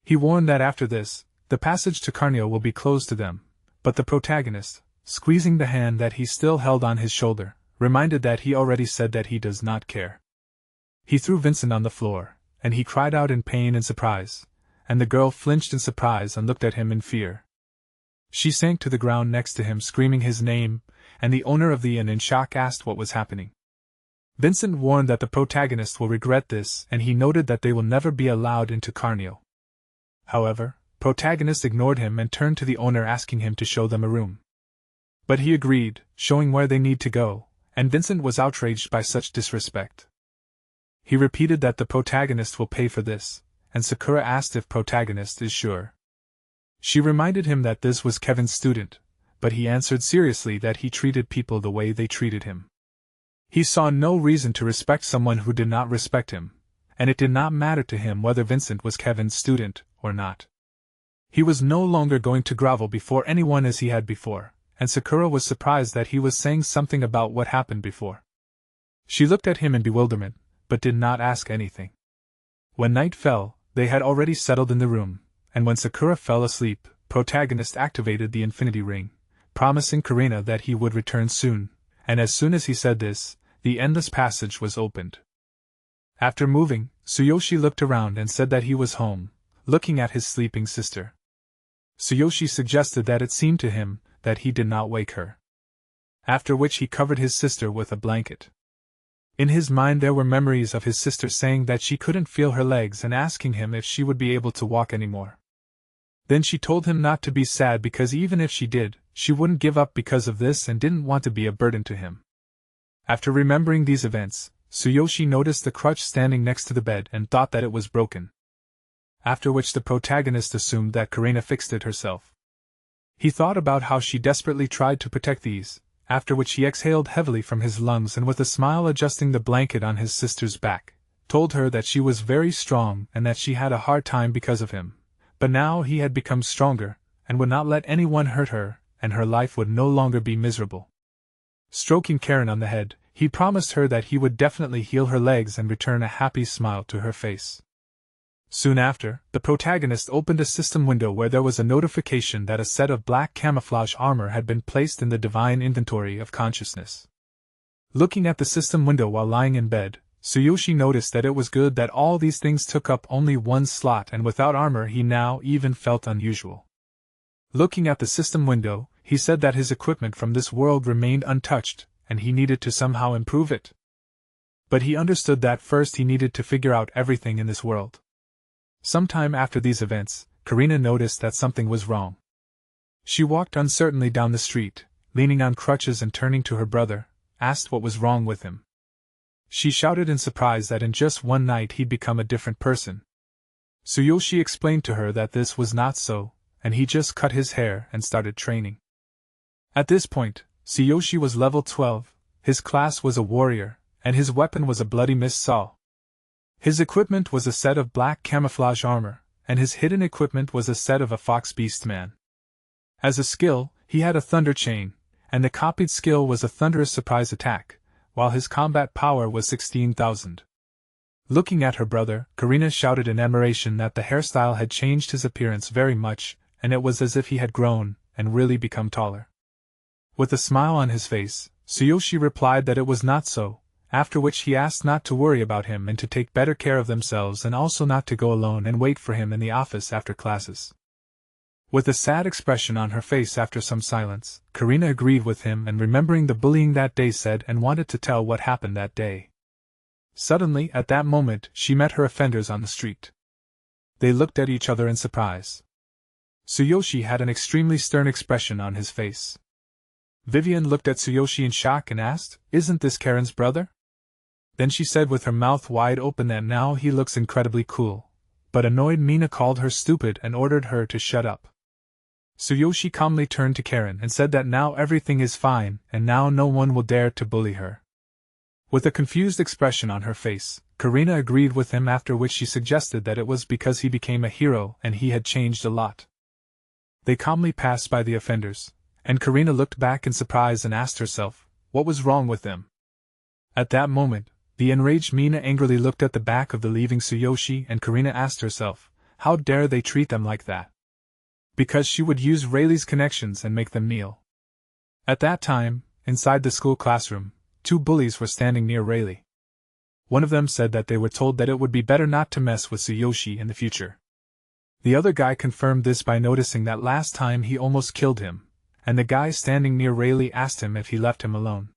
He warned that after this, the passage to Carnio will be closed to them, but the protagonist, squeezing the hand that he still held on his shoulder, reminded that he already said that he does not care. He threw Vincent on the floor, and he cried out in pain and surprise, and the girl flinched in surprise and looked at him in fear. She sank to the ground next to him screaming his name, and the owner of the inn in shock asked what was happening. Vincent warned that the protagonist will regret this, and he noted that they will never be allowed into Carnio. However, protagonist ignored him and turned to the owner asking him to show them a room. But he agreed, showing where they need to go, and Vincent was outraged by such disrespect. He repeated that the protagonist will pay for this, and Sakura asked if protagonist is sure. She reminded him that this was Kevin's student, but he answered seriously that he treated people the way they treated him. He saw no reason to respect someone who did not respect him, and it did not matter to him whether Vincent was Kevin's student or not. He was no longer going to grovel before anyone as he had before, and Sakura was surprised that he was saying something about what happened before. She looked at him in bewilderment, but did not ask anything. When night fell, they had already settled in the room, and when Sakura fell asleep, protagonist activated the infinity ring, promising Karina that he would return soon, and as soon as he said this, the endless passage was opened. After moving, Tsuyoshi looked around and said that he was home, looking at his sleeping sister. Tsuyoshi suggested that it seemed to him that he did not wake her. After which he covered his sister with a blanket. In his mind there were memories of his sister saying that she couldn't feel her legs and asking him if she would be able to walk anymore. Then she told him not to be sad because even if she did, she wouldn't give up because of this and didn't want to be a burden to him. After remembering these events, Tsuyoshi noticed the crutch standing next to the bed and thought that it was broken. After which the protagonist assumed that Karina fixed it herself. He thought about how she desperately tried to protect these, after which he exhaled heavily from his lungs and with a smile adjusting the blanket on his sister's back, told her that she was very strong and that she had a hard time because of him, but now he had become stronger, and would not let anyone hurt her, and her life would no longer be miserable. Stroking Karen on the head, he promised her that he would definitely heal her legs and return a happy smile to her face. Soon after, the protagonist opened a system window where there was a notification that a set of black camouflage armor had been placed in the divine inventory of consciousness. Looking at the system window while lying in bed, Tsuyoshi noticed that it was good that all these things took up only one slot, and without armor he now even felt unusual. Looking at the system window, he said that his equipment from this world remained untouched, and he needed to somehow improve it. But he understood that first he needed to figure out everything in this world. Sometime after these events, Karina noticed that something was wrong. She walked uncertainly down the street, leaning on crutches, and turning to her brother, asked what was wrong with him. She shouted in surprise that in just one night he'd become a different person. Tsuyoshi explained to her that this was not so, and he just cut his hair and started training. At this point, Tsuyoshi was level 12, his class was a warrior, and his weapon was a bloody mist saw. His equipment was a set of black camouflage armor, and his hidden equipment was a set of a fox beast man. As a skill, he had a thunder chain, and the copied skill was a thunderous surprise attack, while his combat power was 16,000. Looking at her brother, Karina shouted in admiration that the hairstyle had changed his appearance very much, and it was as if he had grown and really become taller. With a smile on his face, Tsuyoshi replied that it was not so, after which he asked not to worry about him and to take better care of themselves, and also not to go alone and wait for him in the office after classes. With a sad expression on her face after some silence, Karina agreed with him, and remembering the bullying that day said and wanted to tell what happened that day. Suddenly, at that moment, she met her offenders on the street. They looked at each other in surprise. Tsuyoshi had an extremely stern expression on his face. Vivian looked at Tsuyoshi in shock and asked, "Isn't this Karen's brother?" Then she said with her mouth wide open that now he looks incredibly cool, but annoyed Mina called her stupid and ordered her to shut up. Tsuyoshi calmly turned to Karen and said that now everything is fine and now no one will dare to bully her. With a confused expression on her face, Karina agreed with him, after which she suggested that it was because he became a hero and he had changed a lot. They calmly passed by the offenders, and Karina looked back in surprise and asked herself, what was wrong with them? At that moment, the enraged Mina angrily looked at the back of the leaving Tsuyoshi, and Karina asked herself, how dare they treat them like that? Because she would use Rayleigh's connections and make them kneel. At that time, inside the school classroom, two bullies were standing near Rayleigh. One of them said that they were told that it would be better not to mess with Tsuyoshi in the future. The other guy confirmed this by noticing that last time he almost killed him, and the guy standing near Rayleigh asked him if he left him alone.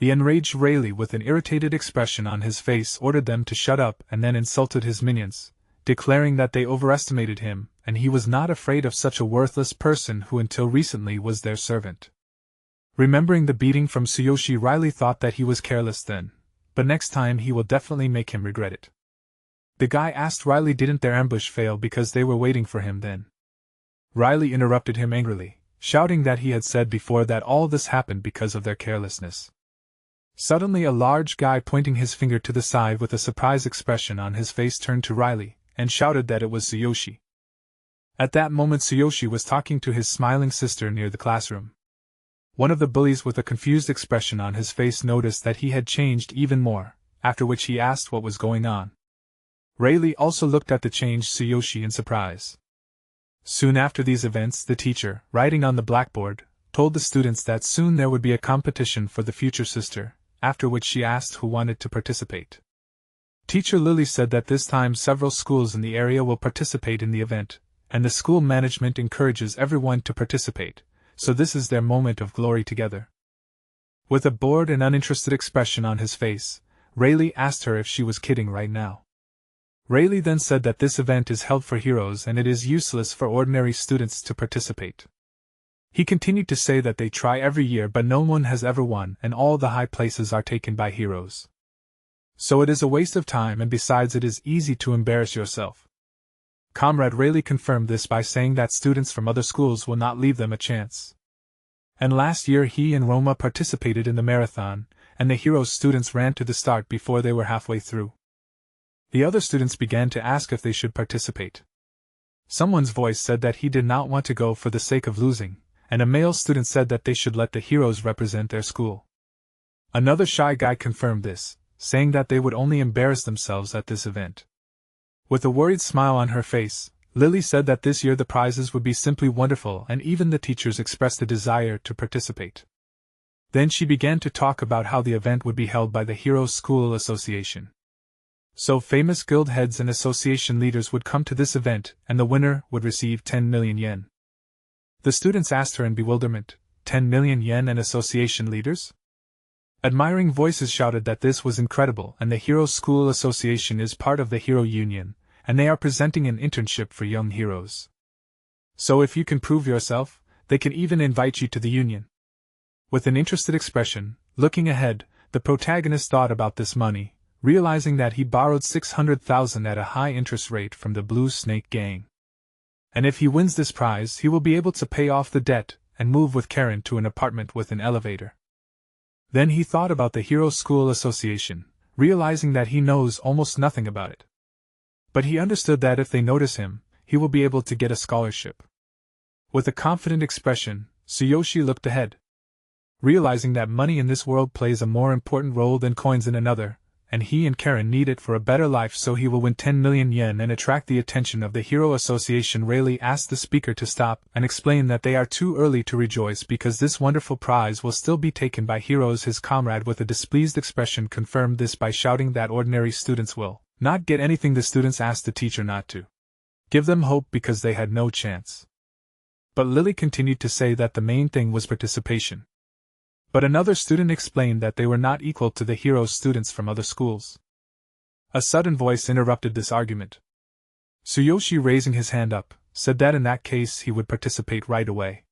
The enraged Rayleigh, with an irritated expression on his face, ordered them to shut up and then insulted his minions, declaring that they overestimated him, and he was not afraid of such a worthless person who until recently was their servant. Remembering the beating from Tsuyoshi, Rayleigh thought that he was careless then, but next time he will definitely make him regret it. The guy asked Rayleigh didn't their ambush fail because they were waiting for him then. Rayleigh interrupted him angrily, shouting that he had said before that all this happened because of their carelessness. Suddenly a large guy pointing his finger to the side with a surprised expression on his face turned to Rayleigh, and shouted that it was Tsuyoshi. At that moment Tsuyoshi was talking to his smiling sister near the classroom. One of the bullies with a confused expression on his face noticed that he had changed even more, after which he asked what was going on. Rayleigh also looked at the changed Tsuyoshi in surprise. Soon after these events, the teacher, writing on the blackboard, told the students that soon there would be a competition for the future sister, after which she asked who wanted to participate. Teacher Lily said that this time several schools in the area will participate in the event, and the school management encourages everyone to participate, so this is their moment of glory together. With a bored and uninterested expression on his face, Rayleigh asked her if she was kidding right now. Rayleigh then said that this event is held for heroes and it is useless for ordinary students to participate. He continued to say that they try every year but no one has ever won and all the high places are taken by heroes. So it is a waste of time, and besides it is easy to embarrass yourself. Comrade Rayleigh confirmed this by saying that students from other schools will not leave them a chance. And last year he and Roma participated in the marathon, and the heroes students ran to the start before they were halfway through. The other students began to ask if they should participate. Someone's voice said that he did not want to go for the sake of losing, and a male student said that they should let the heroes represent their school. Another shy guy confirmed this, saying that they would only embarrass themselves at this event. With a worried smile on her face, Lily said that this year the prizes would be simply wonderful and even the teachers expressed a desire to participate. Then she began to talk about how the event would be held by the Hero School Association. So famous guild heads and association leaders would come to this event and the winner would receive 10 million yen. The students asked her in bewilderment, 10 million yen and association leaders? Admiring voices shouted that this was incredible and the Hero School Association is part of the Hero Union, and they are presenting an internship for young heroes. So if you can prove yourself, they can even invite you to the union. With an interested expression, looking ahead, the protagonist thought about this money, realizing that he borrowed 600,000 at a high interest rate from the Blue Snake Gang. And if he wins this prize, he will be able to pay off the debt and move with Karen to an apartment with an elevator. Then he thought about the Hero School Association, realizing that he knows almost nothing about it. But he understood that if they notice him, he will be able to get a scholarship. With a confident expression, Tsuyoshi looked ahead. Realizing that money in this world plays a more important role than coins in another, and he and Karen need it for a better life, so he will win 10 million yen and attract the attention of the Hero Association. Rayleigh asked the speaker to stop and explain that they are too early to rejoice because this wonderful prize will still be taken by heroes. His comrade with a displeased expression confirmed this by shouting that ordinary students will not get anything. The students asked the teacher not to give them hope because they had no chance. But Lily continued to say that the main thing was participation. But another student explained that they were not equal to the hero students from other schools. A sudden voice interrupted this argument. Tsuyoshi, raising his hand up, said that in that case he would participate right away.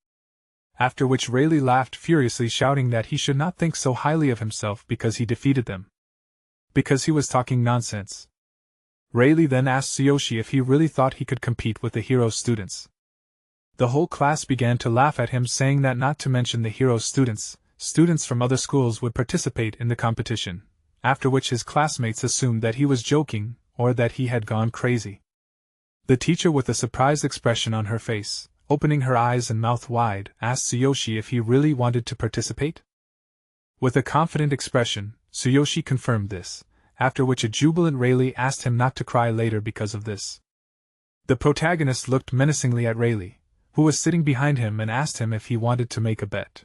After which Rayleigh laughed furiously, shouting that he should not think so highly of himself because he defeated them. Because he was talking nonsense. Rayleigh then asked Tsuyoshi if he really thought he could compete with the hero students. The whole class began to laugh at him, saying that not to mention the hero students from other schools would participate in the competition, after which his classmates assumed that he was joking or that he had gone crazy. The teacher, with a surprised expression on her face, opening her eyes and mouth wide, asked Tsuyoshi if he really wanted to participate. With a confident expression, Tsuyoshi confirmed this, after which a jubilant Rayleigh asked him not to cry later because of this. The protagonist looked menacingly at Rayleigh, who was sitting behind him, and asked him if he wanted to make a bet.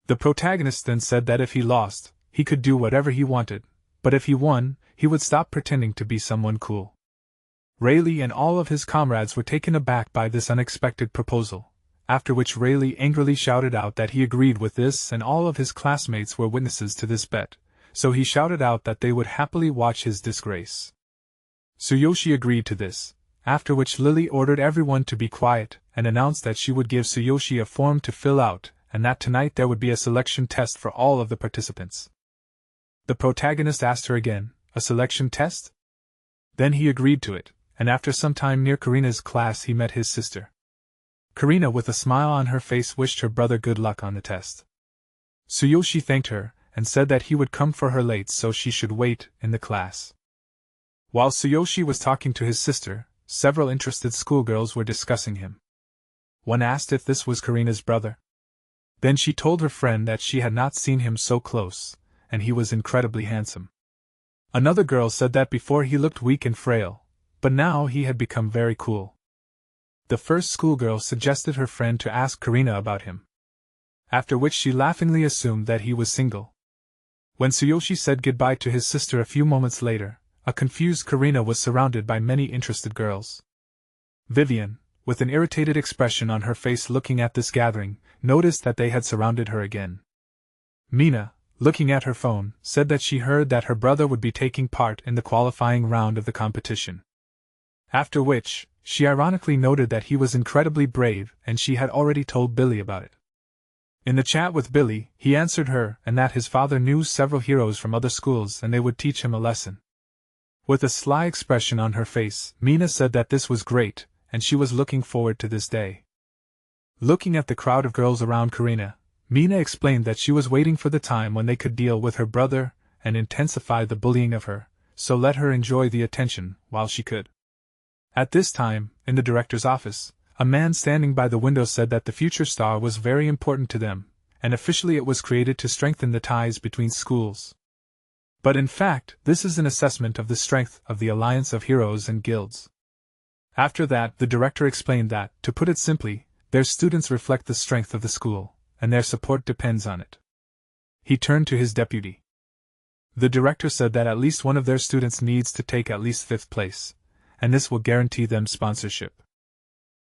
The protagonist then said that if he lost, he could do whatever he wanted, but if he won, he would stop pretending to be someone cool. Rayleigh and all of his comrades were taken aback by this unexpected proposal, after which Rayleigh angrily shouted out that he agreed with this, and all of his classmates were witnesses to this bet, so he shouted out that they would happily watch his disgrace. Tsuyoshi agreed to this, after which Lily ordered everyone to be quiet and announced that she would give Tsuyoshi a form to fill out, and that tonight there would be a selection test for all of the participants. The protagonist asked her again, a selection test? Then he agreed to it, and after some time near Karina's class he met his sister. Karina, with a smile on her face, wished her brother good luck on the test. Tsuyoshi thanked her, and said that he would come for her late so she should wait in the class. While Tsuyoshi was talking to his sister, several interested schoolgirls were discussing him. One asked if this was Karina's brother. Then she told her friend that she had not seen him so close, and he was incredibly handsome. Another girl said that before he looked weak and frail, but now he had become very cool. The first schoolgirl suggested her friend to ask Karina about him. After which she laughingly assumed that he was single. When Tsuyoshi said goodbye to his sister a few moments later, a confused Karina was surrounded by many interested girls. Vivian, with an irritated expression on her face looking at this gathering, noticed that they had surrounded her again. Mina, looking at her phone, said that she heard that her brother would be taking part in the qualifying round of the competition. After which, she ironically noted that he was incredibly brave and she had already told Billy about it. In the chat with Billy, he answered her and that his father knew several heroes from other schools and they would teach him a lesson. With a sly expression on her face, Mina said that this was great, and she was looking forward to this day. Looking at the crowd of girls around Karina, Mina explained that she was waiting for the time when they could deal with her brother and intensify the bullying of her, so let her enjoy the attention while she could. At this time, in the director's office, a man standing by the window said that the future star was very important to them, and officially it was created to strengthen the ties between schools. But in fact, this is an assessment of the strength of the alliance of heroes and guilds. After that, the director explained that, to put it simply, their students reflect the strength of the school, and their support depends on it. He turned to his deputy. The director said that at least one of their students needs to take at least 5th place, and this will guarantee them sponsorship.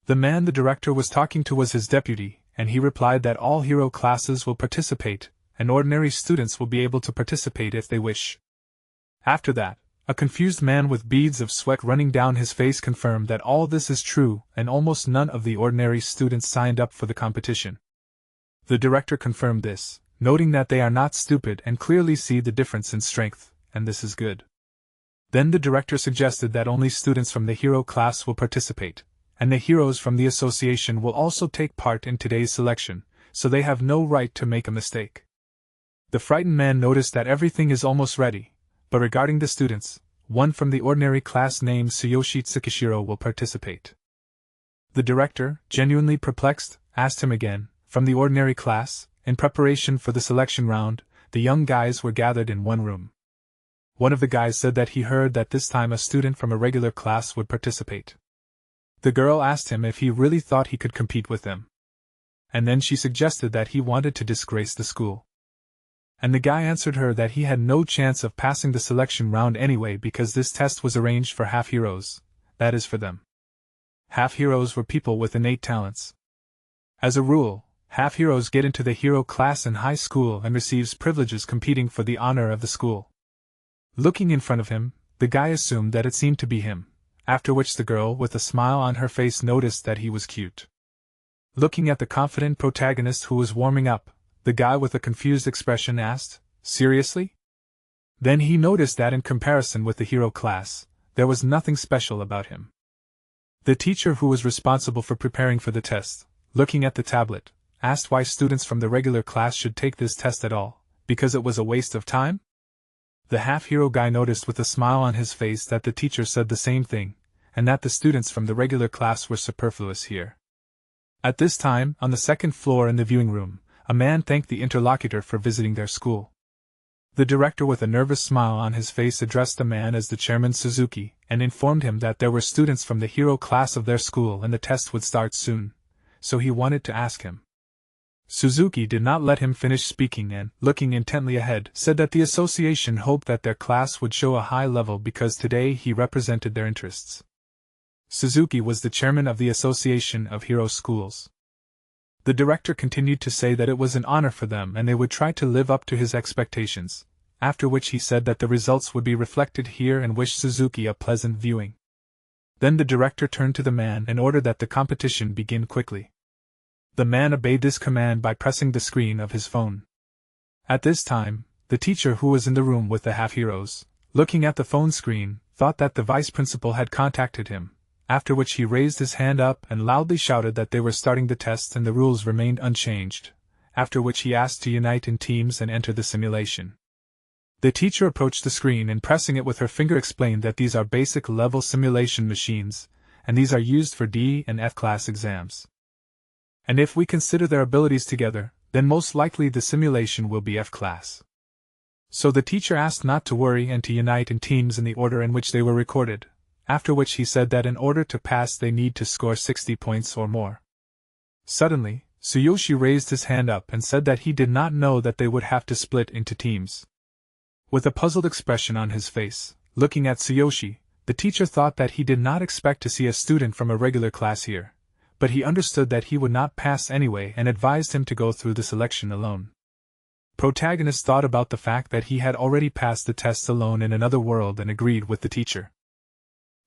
The man the director was talking to was his deputy, and he replied that all hero classes will participate, and ordinary students will be able to participate if they wish. After that, a confused man with beads of sweat running down his face confirmed that all this is true, and almost none of the ordinary students signed up for the competition. The director confirmed this, noting that they are not stupid and clearly see the difference in strength, and this is good. Then the director suggested that only students from the hero class will participate, and the heroes from the association will also take part in today's selection, so they have no right to make a mistake. The frightened man noticed that everything is almost ready, but regarding the students, one from the ordinary class named Tsuyoshi Tsukishiro will participate. The director, genuinely perplexed, asked him again, from the ordinary class. In preparation for the selection round, the young guys were gathered in one room. One of the guys said that he heard that this time a student from a regular class would participate. The girl asked him if he really thought he could compete with them. And then she suggested that he wanted to disgrace the school. And the guy answered her that he had no chance of passing the selection round anyway because this test was arranged for half-heroes, that is for them. Half-heroes were people with innate talents. As a rule, half-heroes get into the hero class in high school and receives privileges competing for the honor of the school. Looking in front of him, the guy assumed that it seemed to be him, after which the girl with a smile on her face noticed that he was cute. Looking at the confident protagonist who was warming up, the guy with a confused expression asked, "Seriously?" Then he noticed that in comparison with the hero class, there was nothing special about him. The teacher who was responsible for preparing for the test, looking at the tablet, asked why students from the regular class should take this test at all, because it was a waste of time? The half-hero guy noticed with a smile on his face that the teacher said the same thing, and that the students from the regular class were superfluous here. At this time, on the second floor in the viewing room, a man thanked the interlocutor for visiting their school. The director with a nervous smile on his face addressed the man as the chairman Suzuki, and informed him that there were students from the hero class of their school and the test would start soon, so he wanted to ask him. Suzuki did not let him finish speaking and, looking intently ahead, said that the association hoped that their class would show a high level because today he represented their interests. Suzuki was the chairman of the Association of Hero Schools. The director continued to say that it was an honor for them and they would try to live up to his expectations, after which he said that the results would be reflected here and wished Suzuki a pleasant viewing. Then the director turned to the man and ordered that the competition begin quickly. The man obeyed this command by pressing the screen of his phone. At this time, the teacher who was in the room with the half-heroes, looking at the phone screen, thought that the vice principal had contacted him, after which he raised his hand up and loudly shouted that they were starting the test and the rules remained unchanged, after which he asked to unite in teams and enter the simulation. The teacher approached the screen and pressing it with her finger explained that these are basic level simulation machines, and these are used for D and F class exams. And if we consider their abilities together, then most likely the simulation will be F class. So the teacher asked not to worry and to unite in teams in the order in which they were recorded, after which he said that in order to pass they need to score 60 points or more. Suddenly, Tsuyoshi raised his hand up and said that he did not know that they would have to split into teams. With a puzzled expression on his face, looking at Tsuyoshi, the teacher thought that he did not expect to see a student from a regular class here, but he understood that he would not pass anyway and advised him to go through the selection alone. Protagonist thought about the fact that he had already passed the test alone in another world and agreed with the teacher.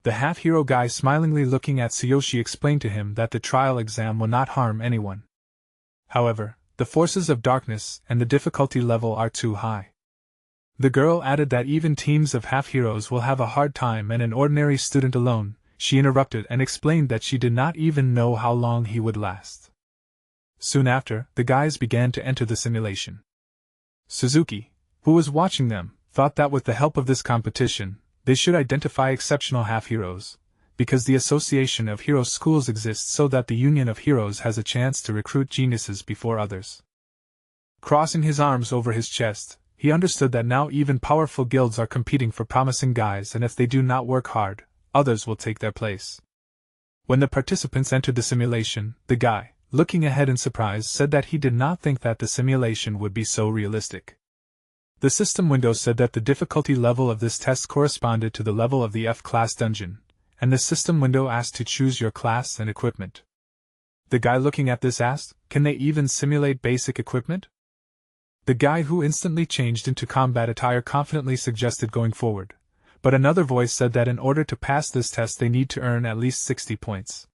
The half-hero guy smilingly looking at Tsuyoshi explained to him that the trial exam will not harm anyone. However, the forces of darkness and the difficulty level are too high. The girl added that even teams of half-heroes will have a hard time and an ordinary student alone. She interrupted and explained that she did not even know how long he would last. Soon after, the guys began to enter the simulation. Suzuki, who was watching them, thought that with the help of this competition, they should identify exceptional half-heroes, because the Association of Hero Schools exists so that the Union of Heroes has a chance to recruit geniuses before others. Crossing his arms over his chest, he understood that now even powerful guilds are competing for promising guys, and if they do not work hard, others will take their place. When the participants entered the simulation, the guy, looking ahead in surprise, said that he did not think that the simulation would be so realistic. The system window said that the difficulty level of this test corresponded to the level of the F-class dungeon, and the system window asked to choose your class and equipment. The guy looking at this asked, "Can they even simulate basic equipment?" The guy who instantly changed into combat attire confidently suggested going forward, but another voice said that in order to pass this test they need to earn at least 60 points.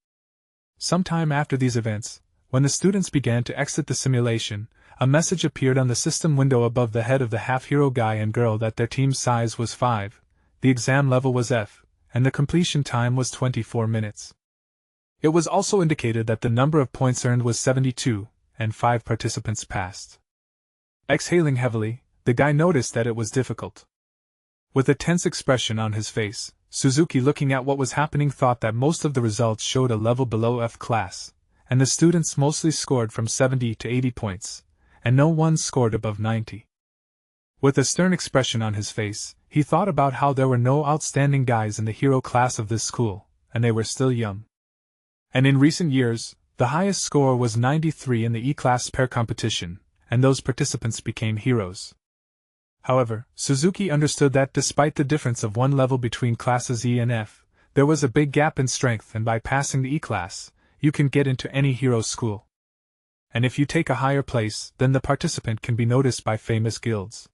Sometime after these events, when the students began to exit the simulation, a message appeared on the system window above the head of the half-hero guy and girl that their team size was 5, the exam level was F, and the completion time was 24 minutes. It was also indicated that the number of points earned was 72, and 5 participants passed. Exhaling heavily, the guy noticed that it was difficult. With a tense expression on his face, Suzuki, looking at what was happening, thought that most of the results showed a level below F class, and the students mostly scored from 70 to 80 points, and no one scored above 90. With a stern expression on his face, he thought about how there were no outstanding guys in the hero class of this school, and they were still young. And in recent years, the highest score was 93 in the E-class pair competition, and those participants became heroes. However, Suzuki understood that despite the difference of one level between classes E and F, there was a big gap in strength, and by passing the E-class, you can get into any hero school. And if you take a higher place, then the participant can be noticed by famous guilds.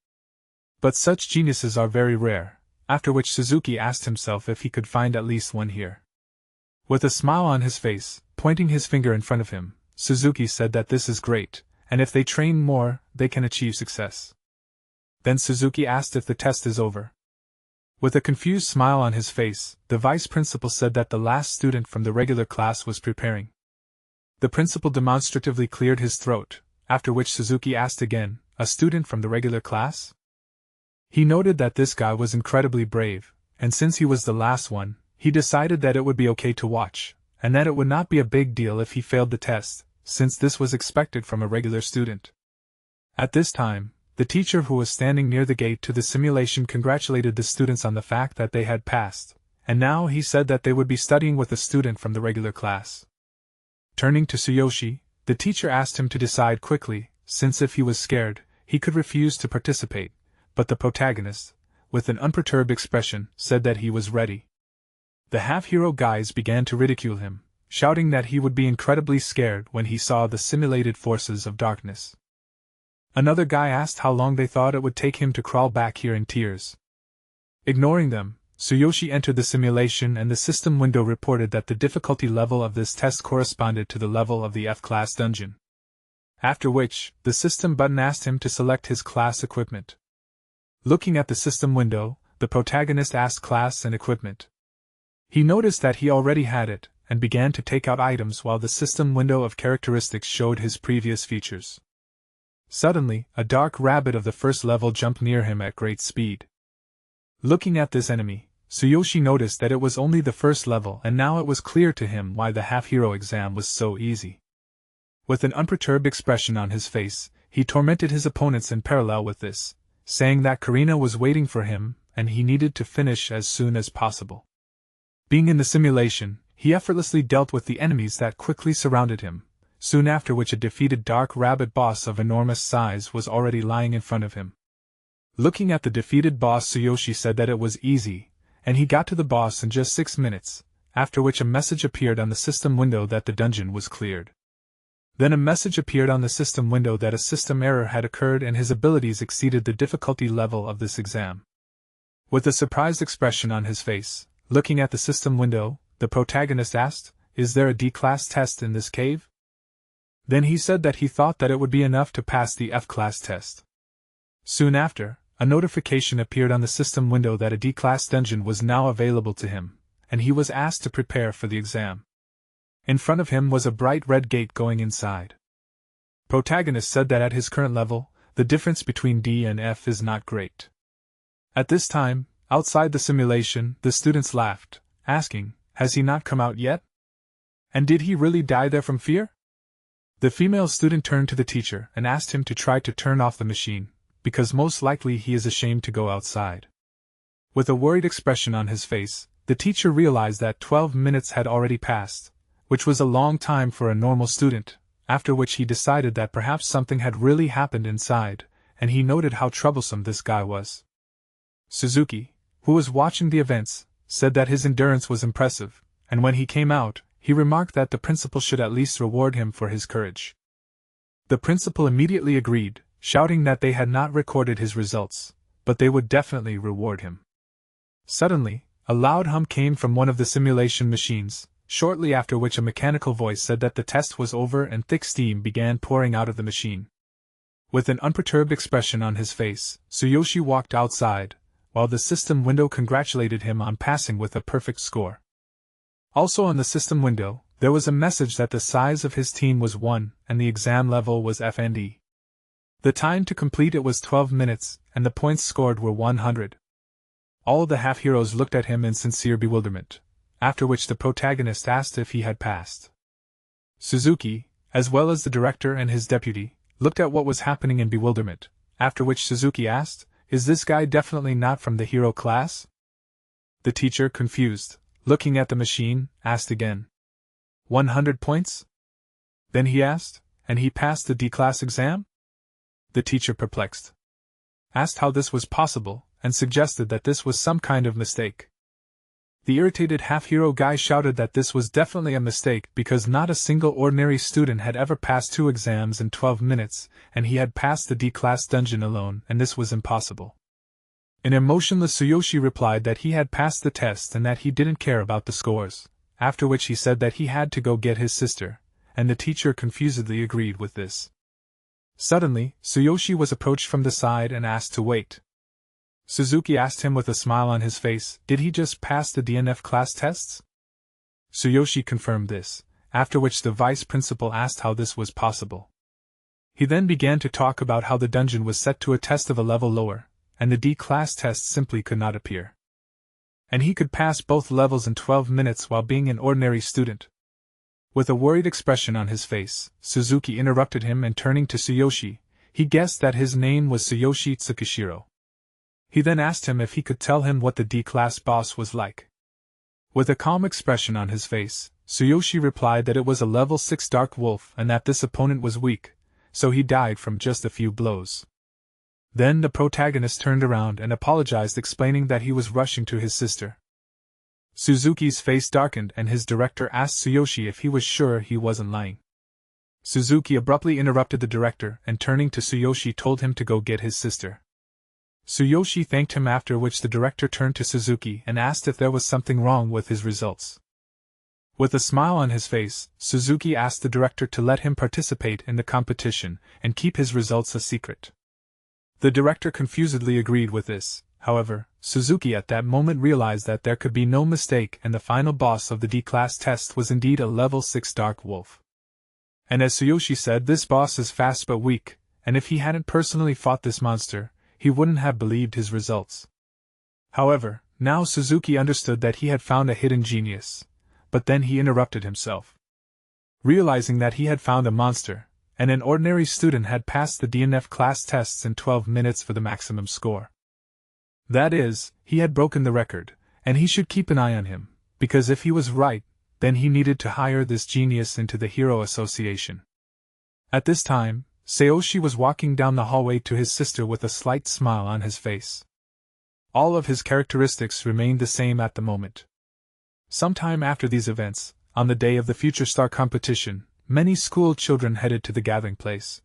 But such geniuses are very rare, after which Suzuki asked himself if he could find at least one here. With a smile on his face, pointing his finger in front of him, Suzuki said that this is great, and if they train more, they can achieve success. Then Suzuki asked if the test is over. With a confused smile on his face, the vice principal said that the last student from the regular class was preparing. The principal demonstratively cleared his throat, after which Suzuki asked again, "A student from the regular class?" He noted that this guy was incredibly brave, and since he was the last one, he decided that it would be okay to watch, and that it would not be a big deal if he failed the test, since this was expected from a regular student. At this time, the teacher who was standing near the gate to the simulation congratulated the students on the fact that they had passed, and now he said that they would be studying with a student from the regular class. Turning to Tsuyoshi, the teacher asked him to decide quickly, since if he was scared, he could refuse to participate, but the protagonist, with an unperturbed expression, said that he was ready. The half-hero guys began to ridicule him, shouting that he would be incredibly scared when he saw the simulated forces of darkness. Another guy asked how long they thought it would take him to crawl back here in tears. Ignoring them, Tsuyoshi entered the simulation, and the system window reported that the difficulty level of this test corresponded to the level of the F-class dungeon. After which, the system button asked him to select his class equipment. Looking at the system window, the protagonist asked class and equipment. He noticed that he already had it, and began to take out items while the system window of characteristics showed his previous features. Suddenly, a dark rabbit of the first level jumped near him at great speed. Looking at this enemy, Tsuyoshi noticed that it was only the first level, and now it was clear to him why the half-hero exam was so easy. With an unperturbed expression on his face, he tormented his opponents in parallel with this, saying that Karina was waiting for him, and he needed to finish as soon as possible. Being in the simulation, he effortlessly dealt with the enemies that quickly surrounded him, soon after which a defeated dark rabbit boss of enormous size was already lying in front of him. Looking at the defeated boss, Tsuyoshi said that it was easy, and he got to the boss in just 6 minutes, after which a message appeared on the system window that the dungeon was cleared. Then a message appeared on the system window that a system error had occurred and his abilities exceeded the difficulty level of this exam. With a surprised expression on his face, looking at the system window, the protagonist asked, "Is there a D-class test in this cave?" Then he said that he thought that it would be enough to pass the F-class test. Soon after, a notification appeared on the system window that a D-class dungeon was now available to him, and he was asked to prepare for the exam. In front of him was a bright red gate going inside. Protagonist said that at his current level, the difference between D and F is not great. At this time, outside the simulation, the students laughed, asking, "Has he not come out yet? And did he really die there from fear?" The female student turned to the teacher and asked him to try to turn off the machine, because most likely he is ashamed to go outside. With a worried expression on his face, the teacher realized that 12 minutes had already passed, which was a long time for a normal student, after which he decided that perhaps something had really happened inside, and he noted how troublesome this guy was. Suzuki, who was watching the events, said that his endurance was impressive, and when he came out, he remarked that the principal should at least reward him for his courage. The principal immediately agreed, shouting that they had not recorded his results, but they would definitely reward him. Suddenly, a loud hum came from one of the simulation machines, shortly after which a mechanical voice said that the test was over and thick steam began pouring out of the machine. With an unperturbed expression on his face, Tsuyoshi walked outside, while the system window congratulated him on passing with a perfect score. Also on the system window, there was a message that the size of his team was 1 and the exam level was FND. The time to complete it was 12 minutes, and the points scored were 100. All the half-heroes looked at him in sincere bewilderment, after which the protagonist asked if he had passed. Suzuki, as well as the director and his deputy, looked at what was happening in bewilderment, after which Suzuki asked, "Is this guy definitely not from the hero class?" The teacher, confused, looking at the machine, asked again. 100 points? Then he asked, and he passed the D-class exam? The teacher, perplexed, asked how this was possible, and suggested that this was some kind of mistake. The irritated half-hero guy shouted that this was definitely a mistake because not a single ordinary student had ever passed 2 exams in 12 minutes, and he had passed the D-class dungeon alone, and this was impossible. An emotionless Tsuyoshi replied that he had passed the test and that he didn't care about the scores, after which he said that he had to go get his sister, and the teacher confusedly agreed with this. Suddenly, Tsuyoshi was approached from the side and asked to wait. Suzuki asked him with a smile on his face, did he just pass the DNF class tests? Tsuyoshi confirmed this, after which the vice principal asked how this was possible. He then began to talk about how the dungeon was set to a test of a level lower, and the D-class test simply could not appear. And he could pass both levels in 12 minutes while being an ordinary student. With a worried expression on his face, Suzuki interrupted him and turning to Tsuyoshi, he guessed that his name was Tsuyoshi Tsukishiro. He then asked him if he could tell him what the D-class boss was like. With a calm expression on his face, Tsuyoshi replied that it was a level 6 dark wolf and that this opponent was weak, so he died from just a few blows. Then the protagonist turned around and apologized, explaining that he was rushing to his sister. Suzuki's face darkened and his director asked Tsuyoshi if he was sure he wasn't lying. Suzuki abruptly interrupted the director and turning to Tsuyoshi told him to go get his sister. Tsuyoshi thanked him, after which the director turned to Suzuki and asked if there was something wrong with his results. With a smile on his face, Suzuki asked the director to let him participate in the competition and keep his results a secret. The director confusedly agreed with this. However, Suzuki at that moment realized that there could be no mistake and the final boss of the D-class test was indeed a level 6 dark wolf. And as Tsuyoshi said, this boss is fast but weak, and if he hadn't personally fought this monster, he wouldn't have believed his results. However, now Suzuki understood that he had found a hidden genius, but then he interrupted himself. Realizing that he had found a monster, and an ordinary student had passed the DNF class tests in 12 minutes for the maximum score. That is, he had broken the record, and he should keep an eye on him, because if he was right, then he needed to hire this genius into the Hero Association. At this time, Tsuyoshi was walking down the hallway to his sister with a slight smile on his face. All of his characteristics remained the same at the moment. Sometime after these events, on the day of the Future Star competition, many school children headed to the gathering place.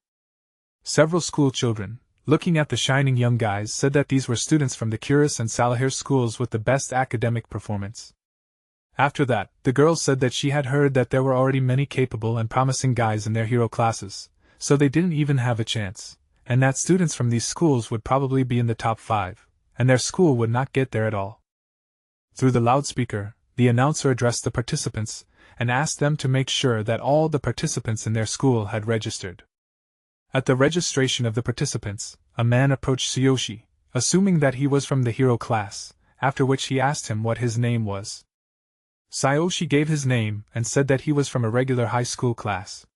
Several school children, looking at the shining young guys, said that these were students from the Curis and Salahir schools with the best academic performance. After that, the girls said that she had heard that there were already many capable and promising guys in their hero classes, so they didn't even have a chance, and that students from these schools would probably be in the top 5, and their school would not get there at all. Through the loudspeaker, the announcer addressed the participants, and asked them to make sure that all the participants in their school had registered. At the registration of the participants, a man approached Tsuyoshi, assuming that he was from the hero class, after which he asked him what his name was. Tsuyoshi gave his name and said that he was from a regular high school class.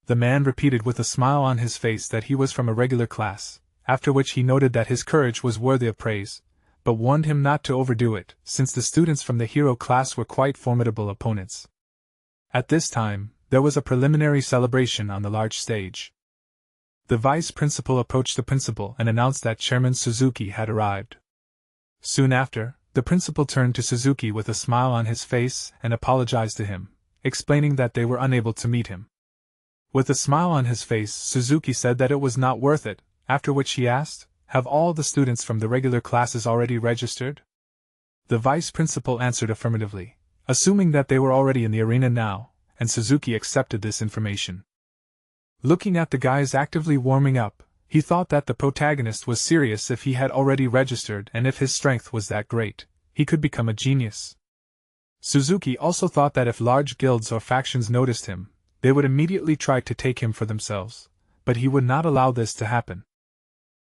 The man repeated with a smile on his face that he was from a regular class, after which he noted that his courage was worthy of praise, but warned him not to overdo it, since the students from the hero class were quite formidable opponents. At this time, there was a preliminary celebration on the large stage. The vice principal approached the principal and announced that Chairman Suzuki had arrived. Soon after, the principal turned to Suzuki with a smile on his face and apologized to him, explaining that they were unable to meet him. With a smile on his face, Suzuki said that it was not worth it, after which he asked, "Have all the students from the regular classes already registered?" The vice principal answered affirmatively, assuming that they were already in the arena now, and Suzuki accepted this information. Looking at the guys actively warming up, he thought that the protagonist was serious if he had already registered, and if his strength was that great, he could become a genius. Suzuki also thought that if large guilds or factions noticed him, they would immediately try to take him for themselves, but he would not allow this to happen.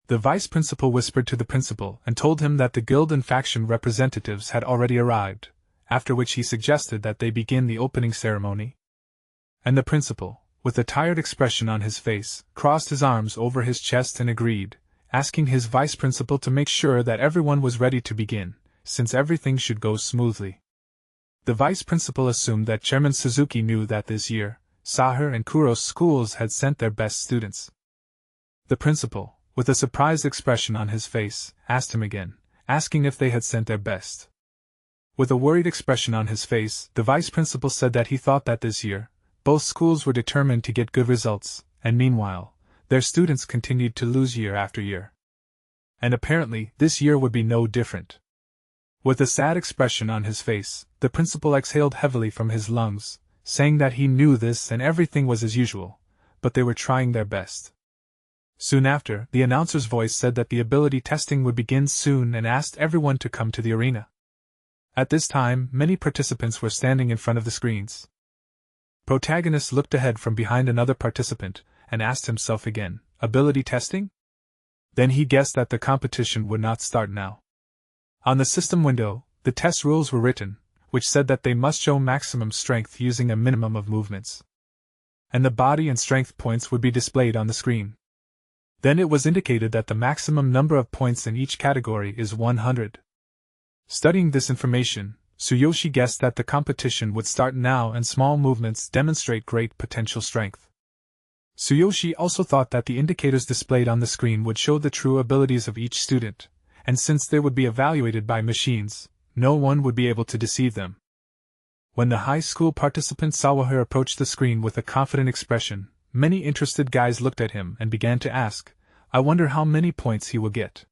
The vice principal whispered to the principal and told him that the guild and faction representatives had already arrived, after which he suggested that they begin the opening ceremony. And the principal, with a tired expression on his face, crossed his arms over his chest and agreed, asking his vice principal to make sure that everyone was ready to begin, since everything should go smoothly. The vice principal assumed that Chairman Suzuki knew that this year, Sahir and Kuro's schools had sent their best students. The principal, with a surprised expression on his face, asked him again, asking if they had sent their best. With a worried expression on his face, the vice principal said that he thought that this year, both schools were determined to get good results, and meanwhile, their students continued to lose year after year. And apparently, this year would be no different. With a sad expression on his face, the principal exhaled heavily from his lungs, saying that he knew this and everything was as usual, but they were trying their best. Soon after, the announcer's voice said that the ability testing would begin soon and asked everyone to come to the arena. At this time, many participants were standing in front of the screens. Protagonist looked ahead from behind another participant and asked himself again, "Ability testing?" Then he guessed that the competition would not start now. On the system window, the test rules were written, which said that they must show maximum strength using a minimum of movements. And the body and strength points would be displayed on the screen. Then it was indicated that the maximum number of points in each category is 100. Studying this information, Tsuyoshi guessed that the competition would start now and small movements demonstrate great potential strength. Tsuyoshi also thought that the indicators displayed on the screen would show the true abilities of each student, and since they would be evaluated by machines, no one would be able to deceive them. When the high school participant Sawahir approached the screen with a confident expression, many interested guys looked at him and began to ask, "I wonder how many points he will get."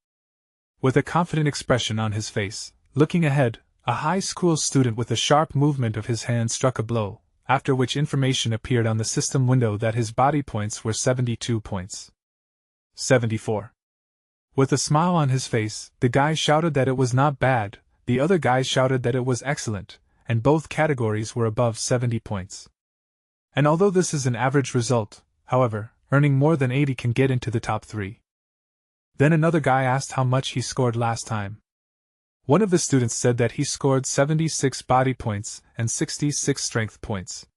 With a confident expression on his face, looking ahead, a high school student with a sharp movement of his hand struck a blow, after which information appeared on the system window that his body points were 72 points. 74. With a smile on his face, the guy shouted that it was not bad, the other guys shouted that it was excellent, and both categories were above 70 points. And although this is an average result, however, earning more than 80 can get into the top 3. Then another guy asked how much he scored last time. One of the students said that he scored 76 body points and 66 strength points.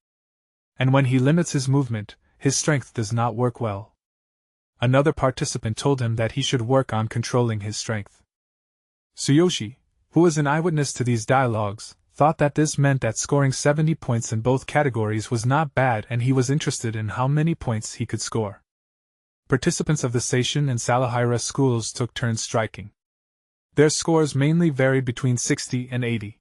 And when he limits his movement, his strength does not work well. Another participant told him that he should work on controlling his strength. Tsuyoshi, who was an eyewitness to these dialogues, thought that this meant that scoring 70 points in both categories was not bad, and he was interested in how many points he could score. Participants of the Seishin and Salahira schools took turns striking. Their scores mainly varied between 60 and 80.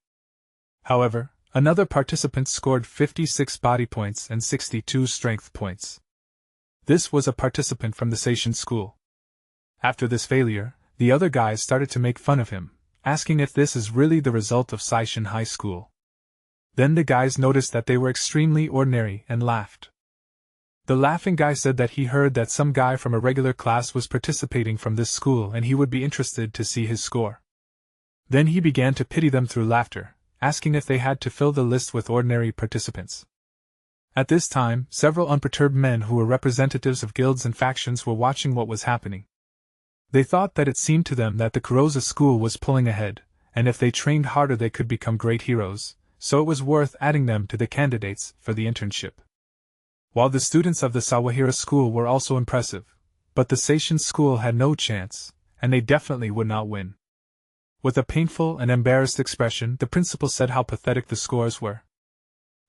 However, another participant scored 56 body points and 62 strength points. This was a participant from the Seishin school. After this failure, the other guys started to make fun of him, asking if this is really the result of Seishin High School. Then the guys noticed that they were extremely ordinary and laughed. The laughing guy said that he heard that some guy from a regular class was participating from this school and he would be interested to see his score. Then he began to pity them through laughter, asking if they had to fill the list with ordinary participants. At this time, several unperturbed men who were representatives of guilds and factions were watching what was happening. They thought that it seemed to them that the Kurosa school was pulling ahead, and if they trained harder they could become great heroes, so it was worth adding them to the candidates for the internship. While the students of the Sawahira school were also impressive, but the Seishin school had no chance, and they definitely would not win. With a painful and embarrassed expression, the principal said how pathetic the scores were.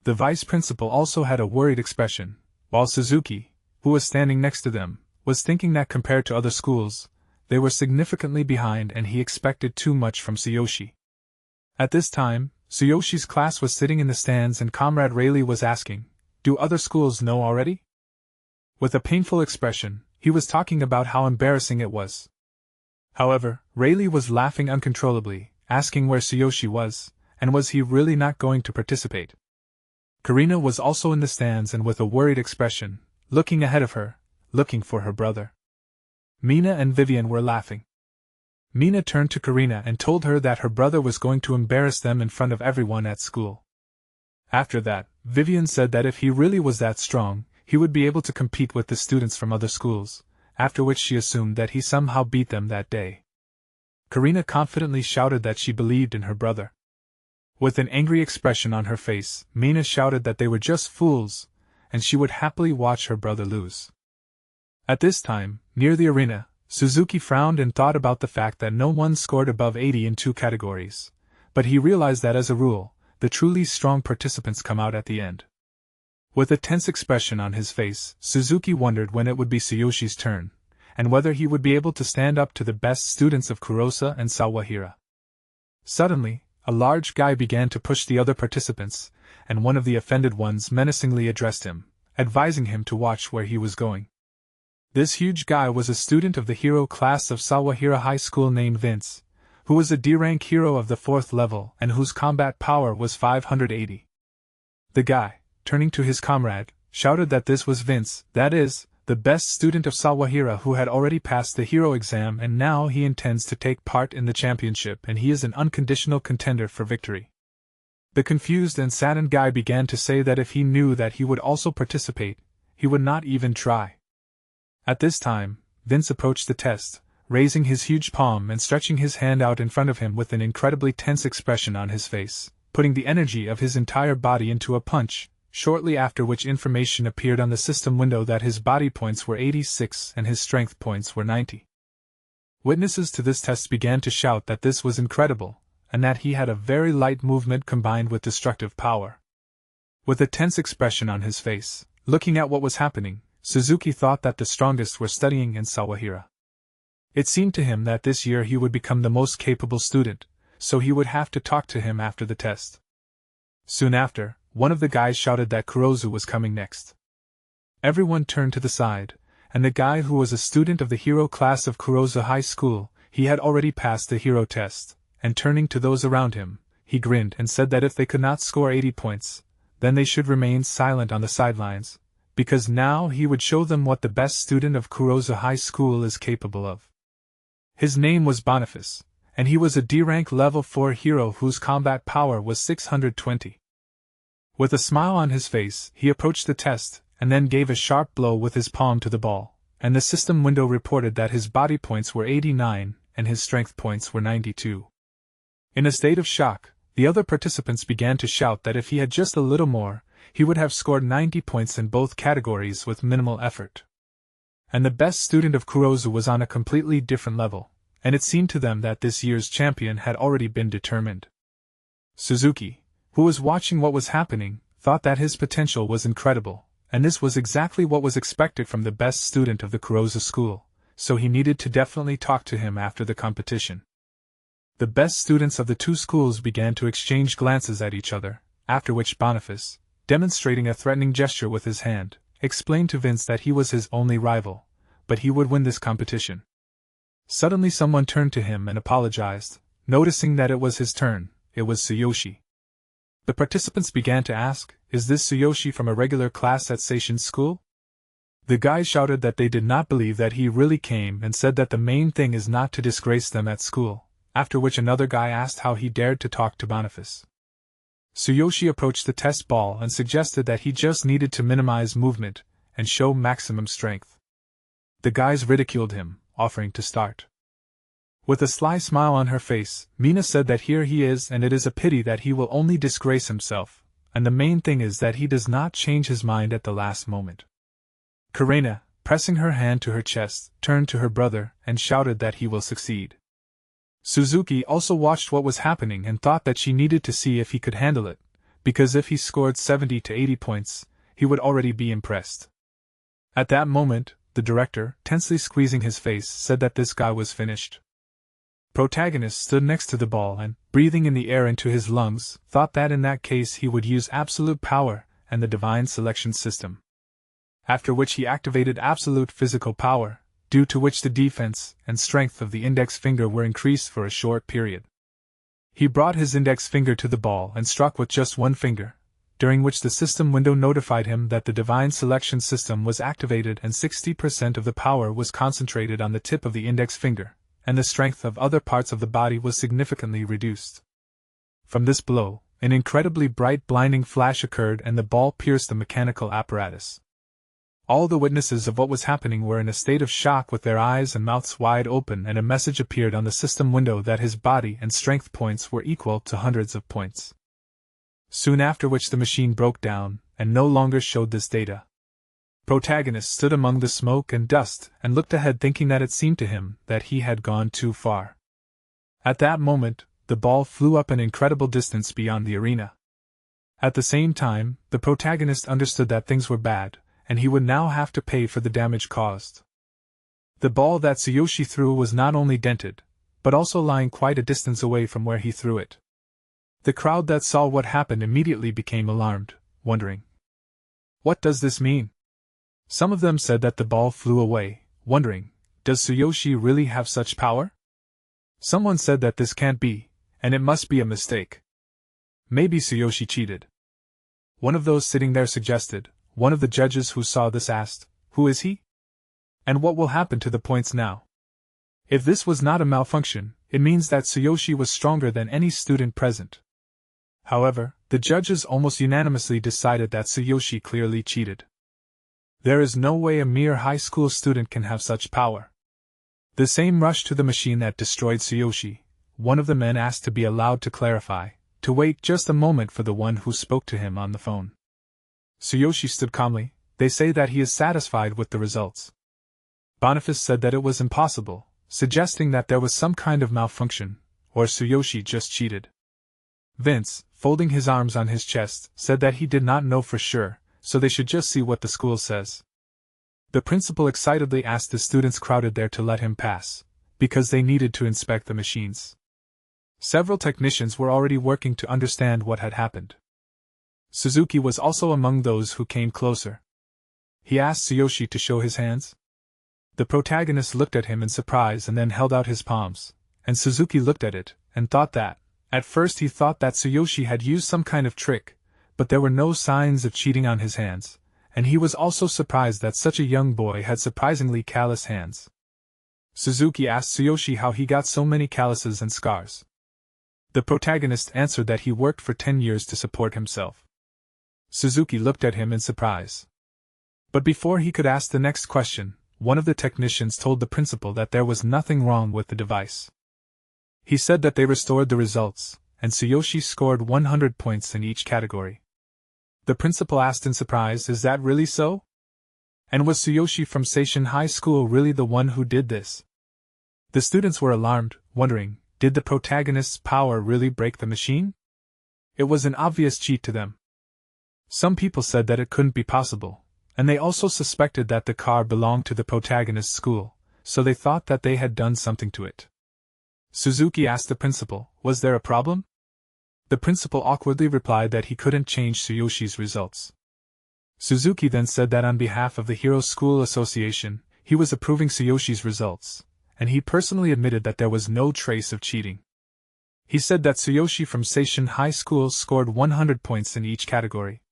The vice principal also had a worried expression, while Suzuki, who was standing next to them, was thinking that compared to other schools, they were significantly behind and he expected too much from Tsuyoshi. At this time, Tsuyoshi's class was sitting in the stands and Comrade Rayleigh was asking, "Do other schools know already?" With a painful expression, he was talking about how embarrassing it was. However, Rayleigh was laughing uncontrollably, asking where Tsuyoshi was, and was he really not going to participate. Karina was also in the stands and with a worried expression, looking ahead of her, looking for her brother. Mina and Vivian were laughing. Mina turned to Karina and told her that her brother was going to embarrass them in front of everyone at school. After that, Vivian said that if he really was that strong, he would be able to compete with the students from other schools, after which she assumed that he somehow beat them that day. Karina confidently shouted that she believed in her brother. With an angry expression on her face, Mina shouted that they were just fools, and she would happily watch her brother lose. At this time, near the arena, Suzuki frowned and thought about the fact that no one scored above 80 in 2 categories, but he realized that as a rule, the truly strong participants come out at the end. With a tense expression on his face, Suzuki wondered when it would be Tsuyoshi's turn, and whether he would be able to stand up to the best students of Kurosa and Sawahira. Suddenly, a large guy began to push the other participants, and one of the offended ones menacingly addressed him, advising him to watch where he was going. This huge guy was a student of the hero class of Sawahira High School named Vince, who was a D-rank hero of the 4th level and whose combat power was 580. The guy, turning to his comrade, shouted that this was Vince, that is, the best student of Sawahira who had already passed the hero exam and now he intends to take part in the championship and he is an unconditional contender for victory. The confused and saddened guy began to say that if he knew that he would also participate, he would not even try. At this time, Vince approached the test, raising his huge palm and stretching his hand out in front of him with an incredibly tense expression on his face, putting the energy of his entire body into a punch, shortly after which information appeared on the system window that his body points were 86 and his strength points were 90. Witnesses to this test began to shout that this was incredible, and that he had a very light movement combined with destructive power. With a tense expression on his face, looking at what was happening, Suzuki thought that the strongest were studying in Sawahira. It seemed to him that this year he would become the most capable student, so he would have to talk to him after the test. Soon after, one of the guys shouted that Kurozu was coming next. Everyone turned to the side, and the guy who was a student of the hero class of Kurozu High School, he had already passed the hero test, and turning to those around him, he grinned and said that if they could not score 80 points, then they should remain silent on the sidelines, because now he would show them what the best student of Kurosa High School is capable of. His name was Boniface, and he was a D-rank level 4 hero whose combat power was 620. With a smile on his face, he approached the test, and then gave a sharp blow with his palm to the ball, and the system window reported that his body points were 89, and his strength points were 92. In a state of shock, the other participants began to shout that if he had just a little more, he would have scored 90 points in both categories with minimal effort. And the best student of Kurozu was on a completely different level, and it seemed to them that this year's champion had already been determined. Suzuki, who was watching what was happening, thought that his potential was incredible, and this was exactly what was expected from the best student of the Kurozu school, so he needed to definitely talk to him after the competition. The best students of the two schools began to exchange glances at each other, after which Boniface, demonstrating a threatening gesture with his hand, explained to Vince that he was his only rival, but he would win this competition. Suddenly someone turned to him and apologized, noticing that it was his turn. It was Tsuyoshi. The participants began to ask, "Is this Tsuyoshi from a regular class at Seishin school?" The guys shouted that they did not believe that he really came and said that the main thing is not to disgrace them at school, after which another guy asked how he dared to talk to Boniface. Tsuyoshi approached the test ball and suggested that he just needed to minimize movement and show maximum strength. The guys ridiculed him, offering to start. With a sly smile on her face, Mina said that here he is and it is a pity that he will only disgrace himself, and the main thing is that he does not change his mind at the last moment. Karina, pressing her hand to her chest, turned to her brother and shouted that he will succeed. Suzuki also watched what was happening and thought that she needed to see if he could handle it, because if he scored 70 to 80 points, he would already be impressed. At that moment, the director, tensely squeezing his face, said that this guy was finished. Protagonist stood next to the ball and, breathing in the air into his lungs, thought that in that case he would use absolute power and the divine selection system. After which he activated absolute physical power, due to which the defense and strength of the index finger were increased for a short period. He brought his index finger to the ball and struck with just one finger, during which the system window notified him that the divine selection system was activated and 60% of the power was concentrated on the tip of the index finger, and the strength of other parts of the body was significantly reduced. From this blow, an incredibly bright blinding flash occurred and the ball pierced the mechanical apparatus. All the witnesses of what was happening were in a state of shock with their eyes and mouths wide open, and a message appeared on the system window that his body and strength points were equal to hundreds of points. Soon after which the machine broke down, and no longer showed this data. Protagonist stood among the smoke and dust and looked ahead, thinking that it seemed to him that he had gone too far. At that moment, the ball flew up an incredible distance beyond the arena. At the same time, the protagonist understood that things were bad, and he would now have to pay for the damage caused. The ball that Tsuyoshi threw was not only dented, but also lying quite a distance away from where he threw it. The crowd that saw what happened immediately became alarmed, wondering, "What does this mean?" Some of them said that the ball flew away, wondering, "Does Tsuyoshi really have such power?" Someone said that this can't be, and it must be a mistake. Maybe Tsuyoshi cheated. One of those sitting there suggested. One of the judges who saw this asked, "Who is he? And what will happen to the points now?" If this was not a malfunction, it means that Tsuyoshi was stronger than any student present. However, the judges almost unanimously decided that Tsuyoshi clearly cheated. There is no way a mere high school student can have such power. The same rushed to the machine that destroyed Tsuyoshi. One of the men asked to be allowed to clarify, to wait just a moment for the one who spoke to him on the phone. Tsuyoshi stood calmly. "They say that he is satisfied with the results." Boniface said that it was impossible, suggesting that there was some kind of malfunction, or Tsuyoshi just cheated. Vince, folding his arms on his chest, said that he did not know for sure, so they should just see what the school says. The principal excitedly asked the students crowded there to let him pass, because they needed to inspect the machines. Several technicians were already working to understand what had happened. Suzuki was also among those who came closer. He asked Tsuyoshi to show his hands. The protagonist looked at him in surprise and then held out his palms, and Suzuki looked at it, and thought that, at first he thought that Tsuyoshi had used some kind of trick, but there were no signs of cheating on his hands, and he was also surprised that such a young boy had surprisingly callous hands. Suzuki asked Tsuyoshi how he got so many calluses and scars. The protagonist answered that he worked for 10 years to support himself. Suzuki looked at him in surprise. But before he could ask the next question, one of the technicians told the principal that there was nothing wrong with the device. He said that they restored the results, and Tsuyoshi scored 100 points in each category. The principal asked in surprise, "Is that really so? And was Tsuyoshi from Seishin High School really the one who did this?" The students were alarmed, wondering, did the protagonist's power really break the machine? It was an obvious cheat to them. Some people said that it couldn't be possible, and they also suspected that the car belonged to the protagonist's school, so they thought that they had done something to it. Suzuki asked the principal, "Was there a problem?" The principal awkwardly replied that he couldn't change Tsuyoshi's results. Suzuki then said that on behalf of the Hero School Association, he was approving Tsuyoshi's results, and he personally admitted that there was no trace of cheating. He said that Tsuyoshi from Seishin High School scored 100 points in each category.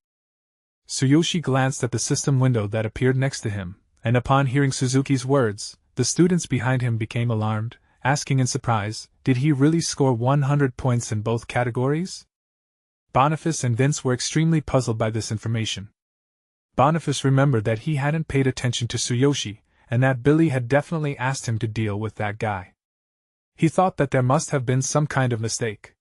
Tsuyoshi glanced at the system window that appeared next to him, and upon hearing Suzuki's words, the students behind him became alarmed, asking in surprise, did he really score 100 points in both categories? Boniface and Vince were extremely puzzled by this information. Boniface remembered that he hadn't paid attention to Tsuyoshi, and that Billy had definitely asked him to deal with that guy. He thought that there must have been some kind of mistake.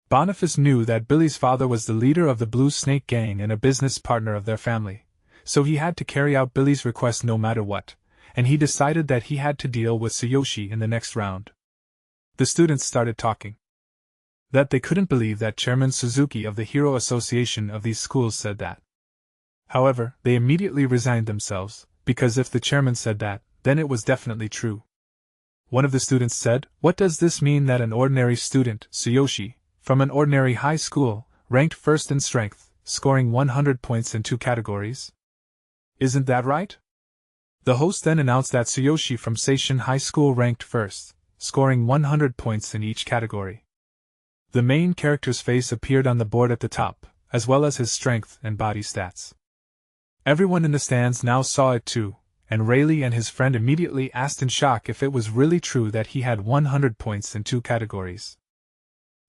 Boniface knew that Billy's father was the leader of the Blue Snake Gang and a business partner of their family, so he had to carry out Billy's request no matter what, and he decided that he had to deal with Tsuyoshi in the next round. The students started talking. That they couldn't believe that Chairman Suzuki of the Hero Association of these schools said that. However, they immediately resigned themselves, because if the chairman said that, then it was definitely true. One of the students said, "What does this mean that an ordinary student, Tsuyoshi, from an ordinary high school, ranked first in strength, scoring 100 points in 2 categories? Isn't that right?" The host then announced that Tsuyoshi from Seishin High School ranked first, scoring 100 points in each category. The main character's face appeared on the board at the top, as well as his strength and body stats. Everyone in the stands now saw it too, and Rayleigh and his friend immediately asked in shock if it was really true that he had 100 points in 2 categories.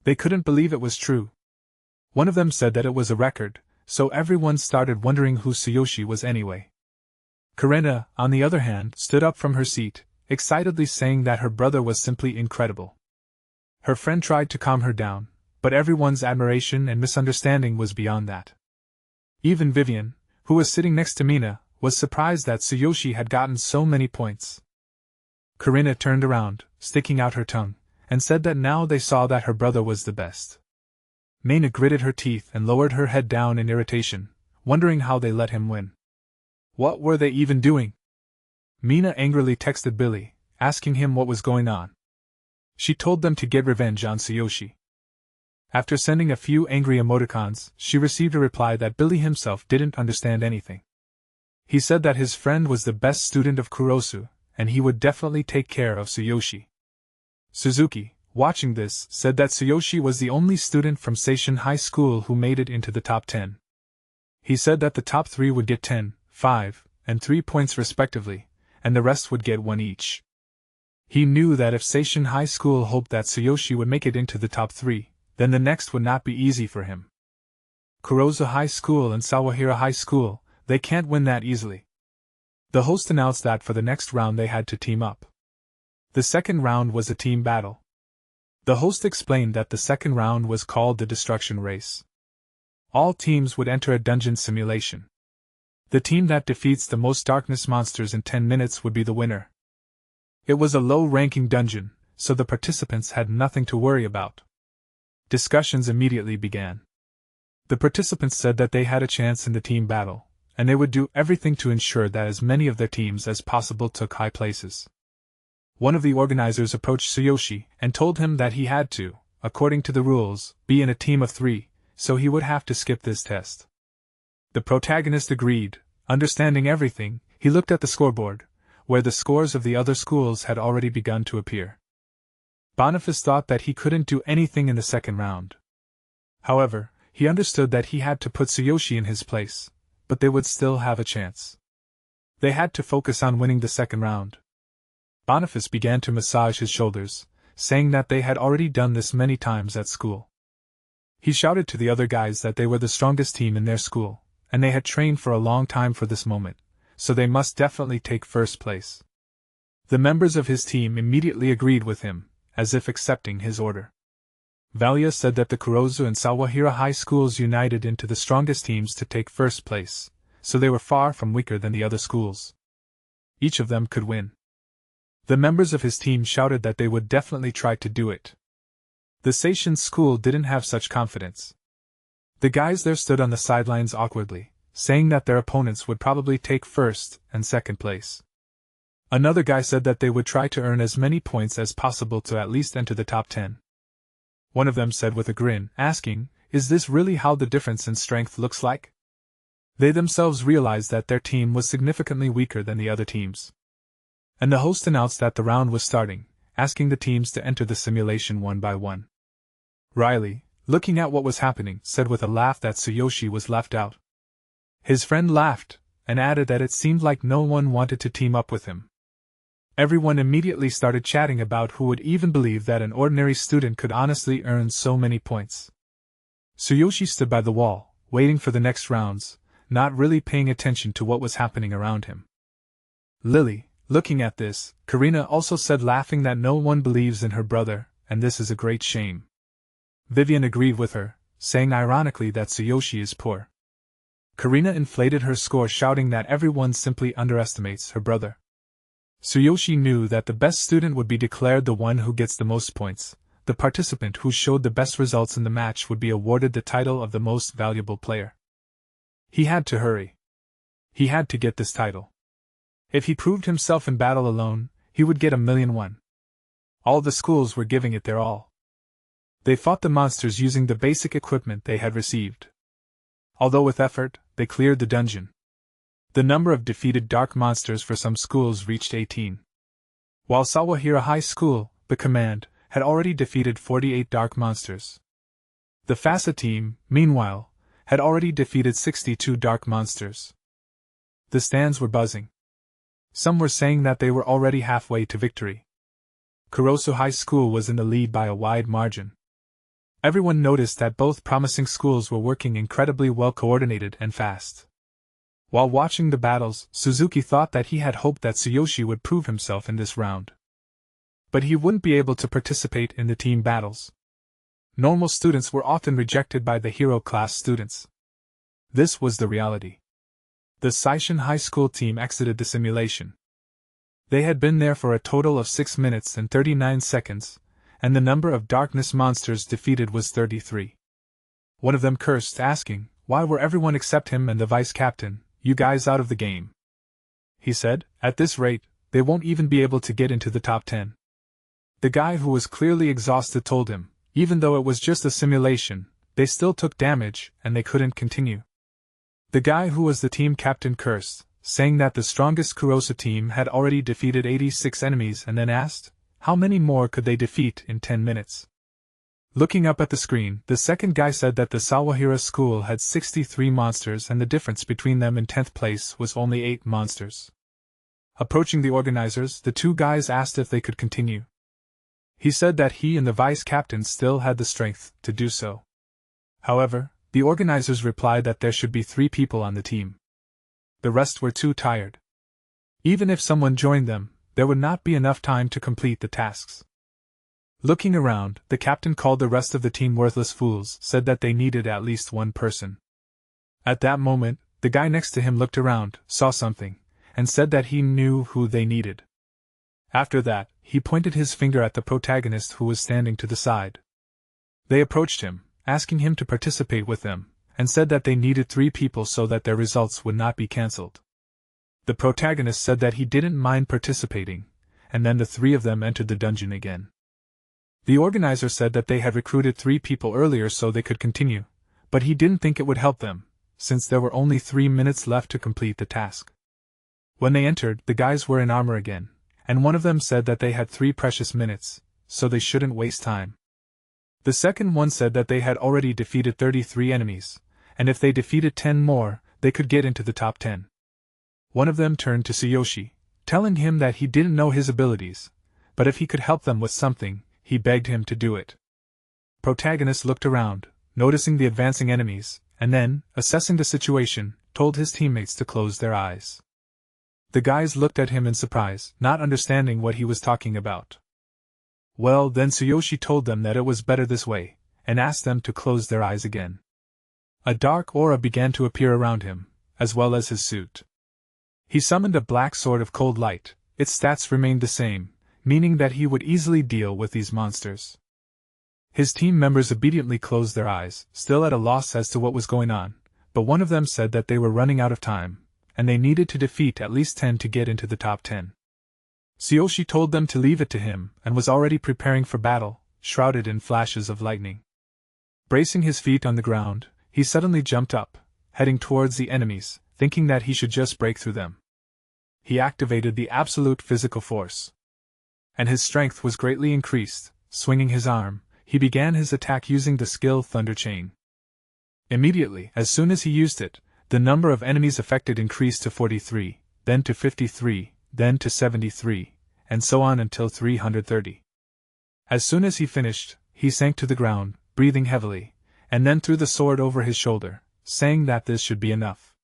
They couldn't believe it was true. One of them said that it was a record, so everyone started wondering who Tsuyoshi was anyway. Karina, on the other hand, stood up from her seat, excitedly saying that her brother was simply incredible. Her friend tried to calm her down, but everyone's admiration and misunderstanding was beyond that. Even Vivian, who was sitting next to Mina, was surprised that Tsuyoshi had gotten so many points. Karina turned around, sticking out her tongue, and said that now they saw that her brother was the best. Mina gritted her teeth and lowered her head down in irritation, wondering how they let him win. What were they even doing? Mina angrily texted Billy, asking him what was going on. She told them to get revenge on Tsuyoshi. After sending a few angry emoticons, she received a reply that Billy himself didn't understand anything. He said that his friend was the best student of Kurosu, and he would definitely take care of Tsuyoshi. Suzuki, watching this, said that Tsuyoshi was the only student from Seishin High School who made it into the top 10. He said that the top 3 would get 10, 5, and 3 points respectively, and the rest would get 1 each. He knew that if Seishin High School hoped that Tsuyoshi would make it into the top 3, then the next would not be easy for him. Kurosu High School and Sawahira High School, they can't win that easily. The host announced that for the next round they had to team up. The second round was a team battle. The host explained that the second round was called the Destruction Race. All teams would enter a dungeon simulation. The team that defeats the most darkness monsters in 10 minutes would be the winner. It was a low-ranking dungeon, so the participants had nothing to worry about. Discussions immediately began. The participants said that they had a chance in the team battle, and they would do everything to ensure that as many of their teams as possible took high places. One of the organizers approached Tsuyoshi and told him that he had to, according to the rules, be in a team of 3, so he would have to skip this test. The protagonist agreed. Understanding everything, he looked at the scoreboard, where the scores of the other schools had already begun to appear. Boniface thought that he couldn't do anything in the second round. However, he understood that he had to put Tsuyoshi in his place, but they would still have a chance. They had to focus on winning the second round. Boniface began to massage his shoulders, saying that they had already done this many times at school. He shouted to the other guys that they were the strongest team in their school, and they had trained for a long time for this moment, so they must definitely take first place. The members of his team immediately agreed with him, as if accepting his order. Valia said that the Kurosu and Sawahira High Schools united into the strongest teams to take first place, so they were far from weaker than the other schools. Each of them could win. The members of his team shouted that they would definitely try to do it. The Seishin school didn't have such confidence. The guys there stood on the sidelines awkwardly, saying that their opponents would probably take first and second place. Another guy said that they would try to earn as many points as possible to at least enter the top 10. One of them said with a grin, asking, "Is this really how the difference in strength looks like?" They themselves realized that their team was significantly weaker than the other teams. And the host announced that the round was starting, asking the teams to enter the simulation one by one. Riley, looking at what was happening, said with a laugh that Tsuyoshi was left out. His friend laughed, and added that it seemed like no one wanted to team up with him. Everyone immediately started chatting about who would even believe that an ordinary student could honestly earn so many points. Tsuyoshi stood by the wall, waiting for the next rounds, not really paying attention to what was happening around him. Lily, looking at this, Karina also said laughing that no one believes in her brother, and this is a great shame. Vivian agreed with her, saying ironically that Tsuyoshi is poor. Karina inflated her score, shouting that everyone simply underestimates her brother. Tsuyoshi knew that the best student would be declared the one who gets the most points. The participant who showed the best results in the match would be awarded the title of the most valuable player. He had to hurry. He had to get this title. If he proved himself in battle alone, he would get 1,000,001. All the schools were giving it their all. They fought the monsters using the basic equipment they had received. Although with effort, they cleared the dungeon. The number of defeated dark monsters for some schools reached 18. While Sawahira High School, the command, had already defeated 48 dark monsters. The FASA team, meanwhile, had already defeated 62 dark monsters. The stands were buzzing. Some were saying that they were already halfway to victory. Kurosu High School was in the lead by a wide margin. Everyone noticed that both promising schools were working incredibly well coordinated and fast. While watching the battles, Suzuki thought that he had hoped that Tsuyoshi would prove himself in this round. But he wouldn't be able to participate in the team battles. Normal students were often rejected by the hero class students. This was the reality. The Seishin High School team exited the simulation. They had been there for a total of 6 minutes and 39 seconds, and the number of darkness monsters defeated was 33. One of them cursed, asking, "Why were everyone except him and the vice captain, you guys, out of the game?" He said, "At this rate, they won't even be able to get into the top 10. The guy who was clearly exhausted told him, even though it was just a simulation, they still took damage and they couldn't continue. The guy who was the team captain cursed, saying that the strongest Kurosu team had already defeated 86 enemies, and then asked, how many more could they defeat in 10 minutes? Looking up at the screen, the second guy said that the Sawahira school had 63 monsters and the difference between them in 10th place was only 8 monsters. Approaching the organizers, the two guys asked if they could continue. He said that he and the vice captain still had the strength to do so. However, the organizers replied that there should be 3 people on the team. The rest were too tired. Even if someone joined them, there would not be enough time to complete the tasks. Looking around, the captain called the rest of the team worthless fools, said that they needed at least one person. At that moment, the guy next to him looked around, saw something, and said that he knew who they needed. After that, he pointed his finger at the protagonist who was standing to the side. They approached him, asking him to participate with them, and said that they needed 3 people so that their results would not be cancelled. The protagonist said that he didn't mind participating, and then the 3 of them entered the dungeon again. The organizer said that they had recruited 3 people earlier so they could continue, but he didn't think it would help them, since there were only 3 minutes left to complete the task. When they entered, the guys were in armor again, and one of them said that they had 3 precious minutes, so they shouldn't waste time. The second one said that they had already defeated 33 enemies, and if they defeated 10 more, they could get into the top 10. One of them turned to Tsuyoshi, telling him that he didn't know his abilities, but if he could help them with something, he begged him to do it. Protagonist looked around, noticing the advancing enemies, and then, assessing the situation, told his teammates to close their eyes. The guys looked at him in surprise, not understanding what he was talking about. Well, then Tsuyoshi told them that it was better this way, and asked them to close their eyes again. A dark aura began to appear around him, as well as his suit. He summoned a black sword of cold light. Its stats remained the same, meaning that he would easily deal with these monsters. His team members obediently closed their eyes, still at a loss as to what was going on, but one of them said that they were running out of time, and they needed to defeat at least 10 to get into the top 10. Tsuyoshi told them to leave it to him, and was already preparing for battle, shrouded in flashes of lightning. Bracing his feet on the ground, he suddenly jumped up, heading towards the enemies, thinking that he should just break through them. He activated the absolute physical force. And his strength was greatly increased. Swinging his arm, he began his attack using the skill Thunder Chain. Immediately, as soon as he used it, the number of enemies affected increased to 43, then to 53, then to 73, and so on until 330. As soon as he finished, he sank to the ground, breathing heavily, and then threw the sword over his shoulder, saying that this should be enough.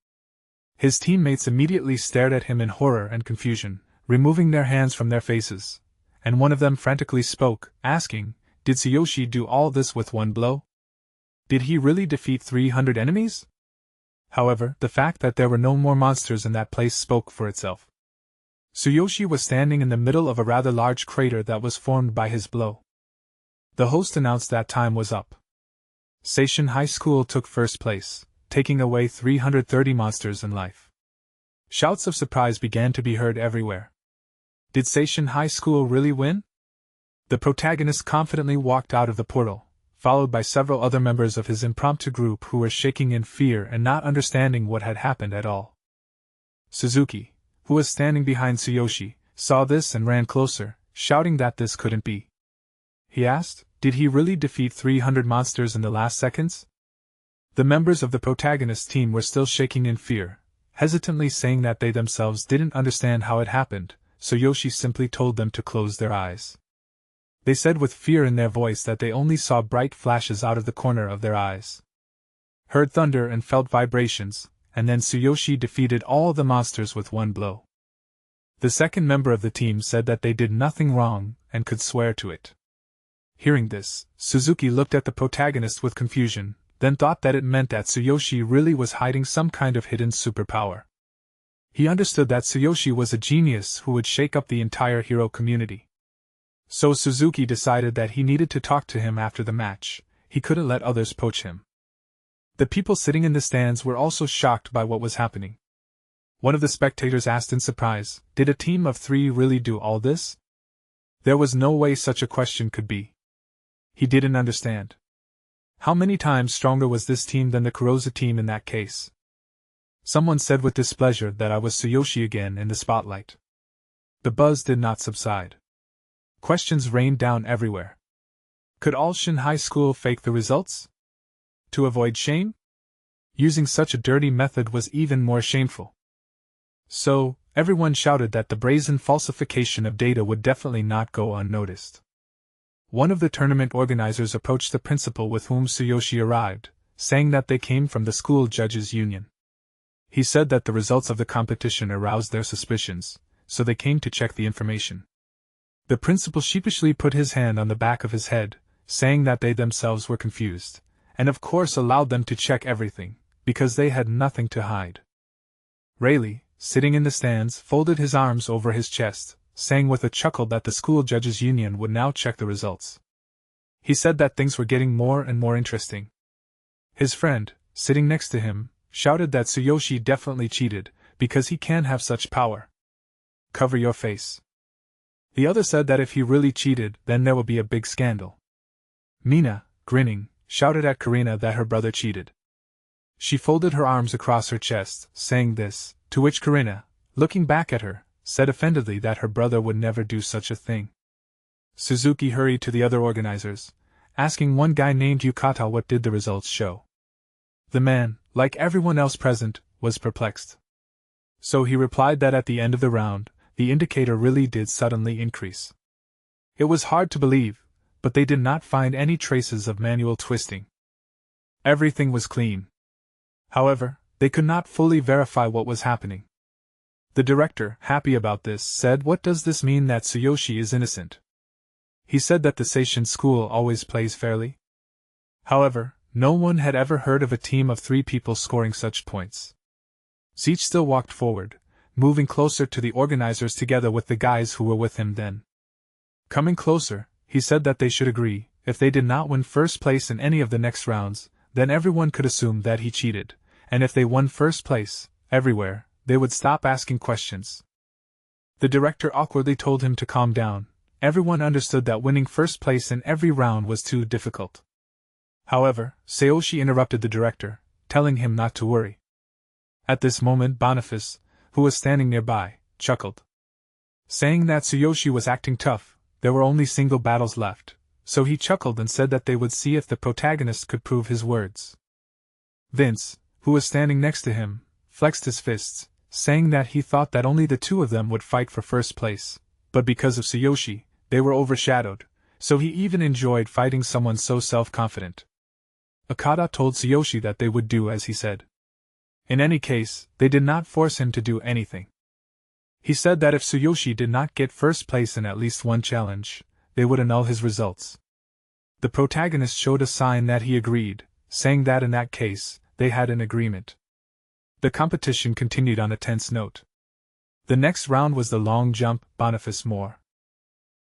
His teammates immediately stared at him in horror and confusion, removing their hands from their faces, and one of them frantically spoke, asking, "Did Tsuyoshi do all this with one blow? Did he really defeat 300 enemies?" However, the fact that there were no more monsters in that place spoke for itself. Tsuyoshi was standing in the middle of a rather large crater that was formed by his blow. The host announced that time was up. Seishin High School took first place, taking away 330 monsters in life. Shouts of surprise began to be heard everywhere. Did Seishin High School really win? The protagonist confidently walked out of the portal, followed by several other members of his impromptu group who were shaking in fear and not understanding what had happened at all. Suzuki, who was standing behind Tsuyoshi, saw this and ran closer, shouting that this couldn't be. He asked, did he really defeat 300 monsters in the last seconds? The members of the protagonist team were still shaking in fear, hesitantly saying that they themselves didn't understand how it happened, so Yoshi simply told them to close their eyes. They said with fear in their voice that they only saw bright flashes out of the corner of their eyes, heard thunder and felt vibrations, and then Tsuyoshi defeated all the monsters with one blow. The second member of the team said that they did nothing wrong and could swear to it. Hearing this, Suzuki looked at the protagonist with confusion, then thought that it meant that Tsuyoshi really was hiding some kind of hidden superpower. He understood that Tsuyoshi was a genius who would shake up the entire hero community. So Suzuki decided that he needed to talk to him after the match. He couldn't let others poach him. The people sitting in the stands were also shocked by what was happening. One of the spectators asked in surprise, did a team of 3 really do all this? There was no way such a question could be. He didn't understand. How many times stronger was this team than the Kurosa team in that case? Someone said with displeasure that I was Tsuyoshi again in the spotlight. The buzz did not subside. Questions rained down everywhere. Could all Shin High School fake the results? To avoid shame? Using such a dirty method was even more shameful. So, everyone shouted that the brazen falsification of data would definitely not go unnoticed. One of the tournament organizers approached the principal with whom Tsuyoshi arrived, saying that they came from the school judges' union. He said that the results of the competition aroused their suspicions, so they came to check the information. The principal sheepishly put his hand on the back of his head, saying that they themselves were confused, and of course allowed them to check everything, because they had nothing to hide. Rayleigh, sitting in the stands, folded his arms over his chest, saying with a chuckle that the school judges' union would now check the results. He said that things were getting more and more interesting. His friend, sitting next to him, shouted that Tsuyoshi definitely cheated, because he can't have such power. Cover your face. The other said that if he really cheated, then there will be a big scandal. Mina, grinning, shouted at Karina that her brother cheated. She folded her arms across her chest, saying this, to which Karina, looking back at her, said offendedly that her brother would never do such a thing. Suzuki hurried to the other organizers, asking one guy named Yukata what did the results show. The man, like everyone else present, was perplexed. So he replied that at the end of the round, the indicator really did suddenly increase. It was hard to believe, but they did not find any traces of manual twisting. Everything was clean. However, they could not fully verify what was happening. The director, happy about this, said, "What does this mean that Tsuyoshi is innocent?" He said that the Seishin school always plays fairly. However, no one had ever heard of a team of 3 people scoring such points. Zeich still walked forward, moving closer to the organizers together with the guys who were with him then. Coming closer, he said that they should agree, if they did not win first place in any of the next rounds, then everyone could assume that he cheated, and if they won first place, everywhere, they would stop asking questions. The director awkwardly told him to calm down. Everyone understood that winning first place in every round was too difficult. However, Sayoshi interrupted the director, telling him not to worry. At this moment Boniface, who was standing nearby, chuckled. Saying that Tsuyoshi was acting tough, there were only single battles left, so he chuckled and said that they would see if the protagonist could prove his words. Vince, who was standing next to him, flexed his fists, saying that he thought that only the 2 of them would fight for first place, but because of Tsuyoshi, they were overshadowed, so he even enjoyed fighting someone so self-confident. Okada told Tsuyoshi that they would do as he said. In any case, they did not force him to do anything. He said that if Tsuyoshi did not get first place in at least one challenge, they would annul his results. The protagonist showed a sign that he agreed, saying that in that case, they had an agreement. The competition continued on a tense note. The next round was the long jump. Boniface Moore,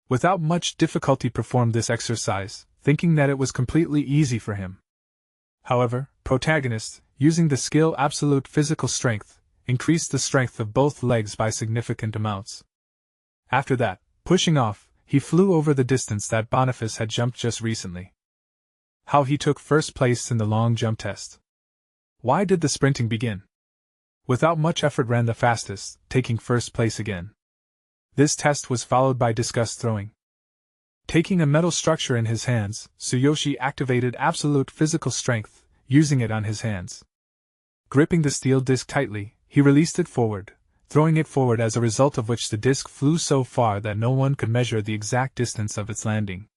without much difficulty, performed this exercise, thinking that it was completely easy for him. However, protagonist, using the skill absolute physical strength, increased the strength of both legs by significant amounts. After that, pushing off, he flew over the distance that Boniface had jumped just recently. How he took first place in the long jump test. Why did the sprinting begin? Without much effort ran the fastest, taking first place again. This test was followed by discus throwing. Taking a metal structure in his hands, Tsuyoshi activated absolute physical strength, using it on his hands. Gripping the steel disc tightly, he released it forward, throwing it forward, as a result of which the disc flew so far that no one could measure the exact distance of its landing.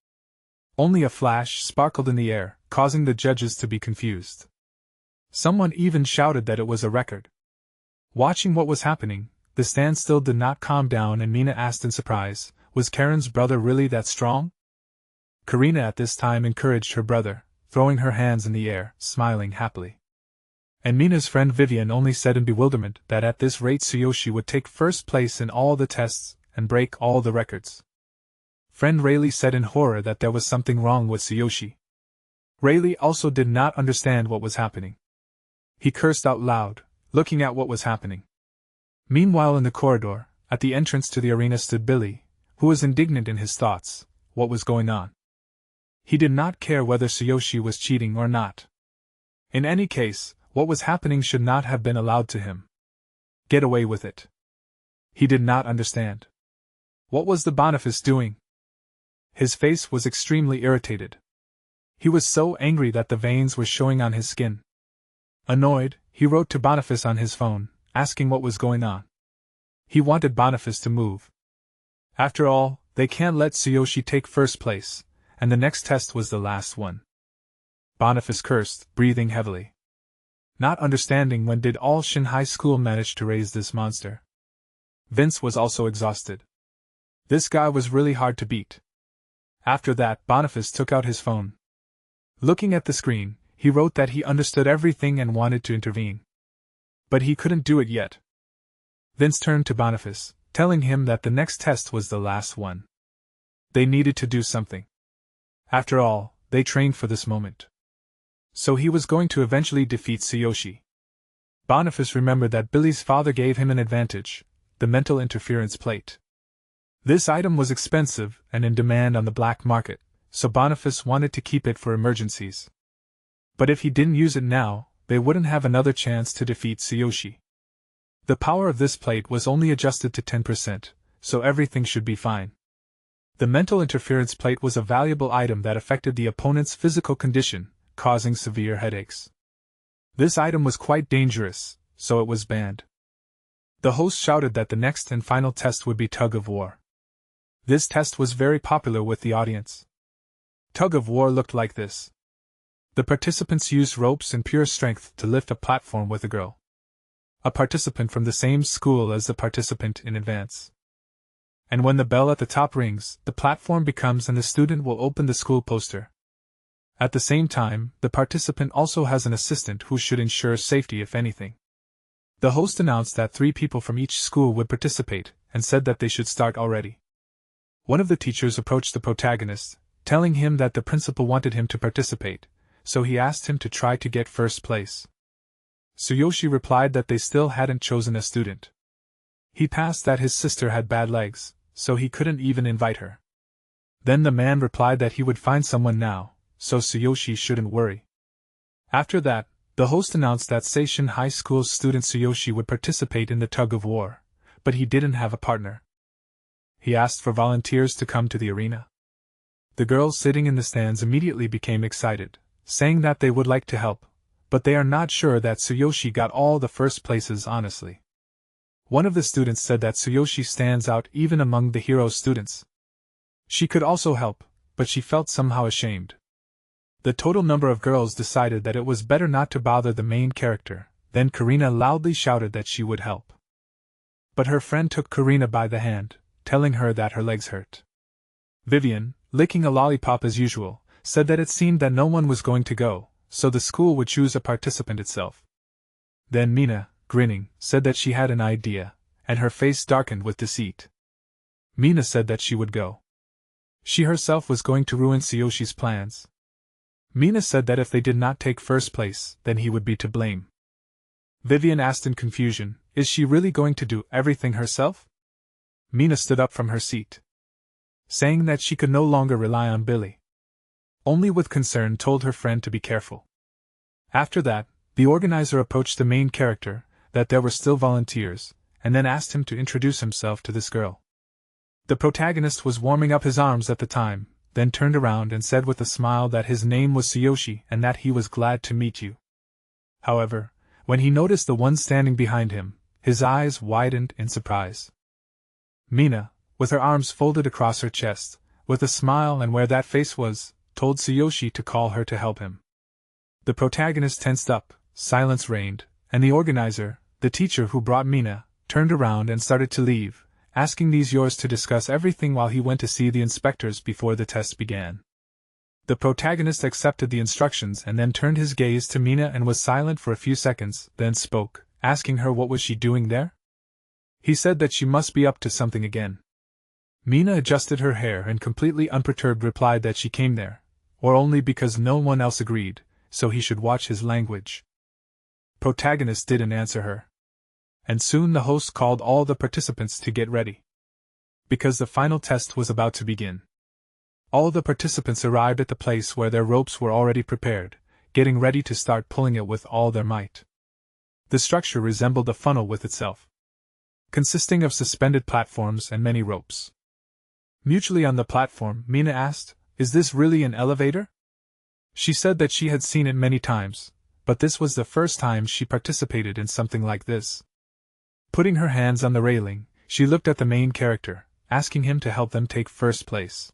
Only a flash sparkled in the air, causing the judges to be confused. Someone even shouted that it was a record. Watching what was happening, the standstill did not calm down, and Mina asked in surprise, "Was Karen's brother really that strong?" Karina at this time encouraged her brother, throwing her hands in the air, smiling happily. And Mina's friend Vivian only said in bewilderment that at this rate Tsuyoshi would take first place in all the tests and break all the records. Friend Rayleigh said in horror that there was something wrong with Tsuyoshi. Rayleigh also did not understand what was happening. He cursed out loud, looking at what was happening. Meanwhile, in the corridor, at the entrance to the arena, stood Billy, who was indignant in his thoughts. What was going on? He did not care whether Tsuyoshi was cheating or not. In any case, what was happening should not have been allowed to him. Get away with it. He did not understand. What was the Boniface doing? His face was extremely irritated. He was so angry that the veins were showing on his skin. Annoyed, he wrote to Boniface on his phone, asking what was going on. He wanted Boniface to move. After all, they can't let Tsuyoshi take first place, and the next test was the last one. Boniface cursed, breathing heavily. Not understanding when did all Shin High School manage to raise this monster. Vince was also exhausted. This guy was really hard to beat. After that, Boniface took out his phone. Looking at the screen, he wrote that he understood everything and wanted to intervene. But he couldn't do it yet. Vince turned to Boniface, telling him that the next test was the last one. They needed to do something. After all, they trained for this moment. So he was going to eventually defeat Tsuyoshi. Boniface remembered that Billy's father gave him an advantage, the mental interference plate. This item was expensive and in demand on the black market, so Boniface wanted to keep it for emergencies. But if he didn't use it now, they wouldn't have another chance to defeat Tsuyoshi. The power of this plate was only adjusted to 10%, so everything should be fine. The mental interference plate was a valuable item that affected the opponent's physical condition, causing severe headaches. This item was quite dangerous, so it was banned. The host shouted that the next and final test would be tug of war. This test was very popular with the audience. Tug of war looked like this. The participants used ropes and pure strength to lift a platform with a girl. A participant from the same school as the participant in advance. And when the bell at the top rings, the platform becomes and the student will open the school poster. At the same time, the participant also has an assistant who should ensure safety if anything. The host announced that 3 people from each school would participate, and said that they should start already. One of the teachers approached the protagonist, telling him that the principal wanted him to participate, so he asked him to try to get first place. Tsuyoshi replied that they still hadn't chosen a student. He passed that his sister had bad legs, so he couldn't even invite her. Then the man replied that he would find someone now, so Tsuyoshi shouldn't worry. After that, the host announced that Seishin High School student Tsuyoshi would participate in the tug of war, but he didn't have a partner. He asked for volunteers to come to the arena. The girls sitting in the stands immediately became excited, saying that they would like to help, but they are not sure that Tsuyoshi got all the first places honestly. One of the students said that Tsuyoshi stands out even among the hero students. She could also help, but she felt somehow ashamed. The total number of girls decided that it was better not to bother the main character. Then Karina loudly shouted that she would help. But her friend took Karina by the hand, telling her that her legs hurt. Vivian, licking a lollipop as usual, said that it seemed that no one was going to go, so the school would choose a participant itself. Then Mina, grinning, said that she had an idea, and her face darkened with deceit. Mina said that she would go. She herself was going to ruin Tsuyoshi's plans. Mina said that if they did not take first place, then he would be to blame. Vivian asked in confusion, is she really going to do everything herself? Mina stood up from her seat, saying that she could no longer rely on Billy. Only with concern told her friend to be careful. After that, the organizer approached the main character, that there were still volunteers, and then asked him to introduce himself to this girl. The protagonist was warming up his arms at the time, then turned around and said with a smile that his name was Tsuyoshi and that he was glad to meet you. However, when he noticed the one standing behind him, his eyes widened in surprise. Mina, with her arms folded across her chest, with a smile and where that face was, told Tsuyoshi to call her to help him. The protagonist tensed up, silence reigned, and the organizer, the teacher who brought Mina, turned around and started to leave, asking these yours to discuss everything while he went to see the inspectors before the test began. The protagonist accepted the instructions and then turned his gaze to Mina and was silent for a few seconds, then spoke, asking her what was she doing there? He said that she must be up to something again. Mina adjusted her hair and completely unperturbed replied that she came there, or only because no one else agreed, so he should watch his language. Protagonist didn't answer her. And soon the host called all the participants to get ready, because the final test was about to begin. All the participants arrived at the place where their ropes were already prepared, getting ready to start pulling it with all their might. The structure resembled a funnel with itself, consisting of suspended platforms and many ropes. Mutually on the platform, Mina asked, "Is this really an elevator?" She said that she had seen it many times, but this was the first time she participated in something like this. Putting her hands on the railing, she looked at the main character, asking him to help them take first place.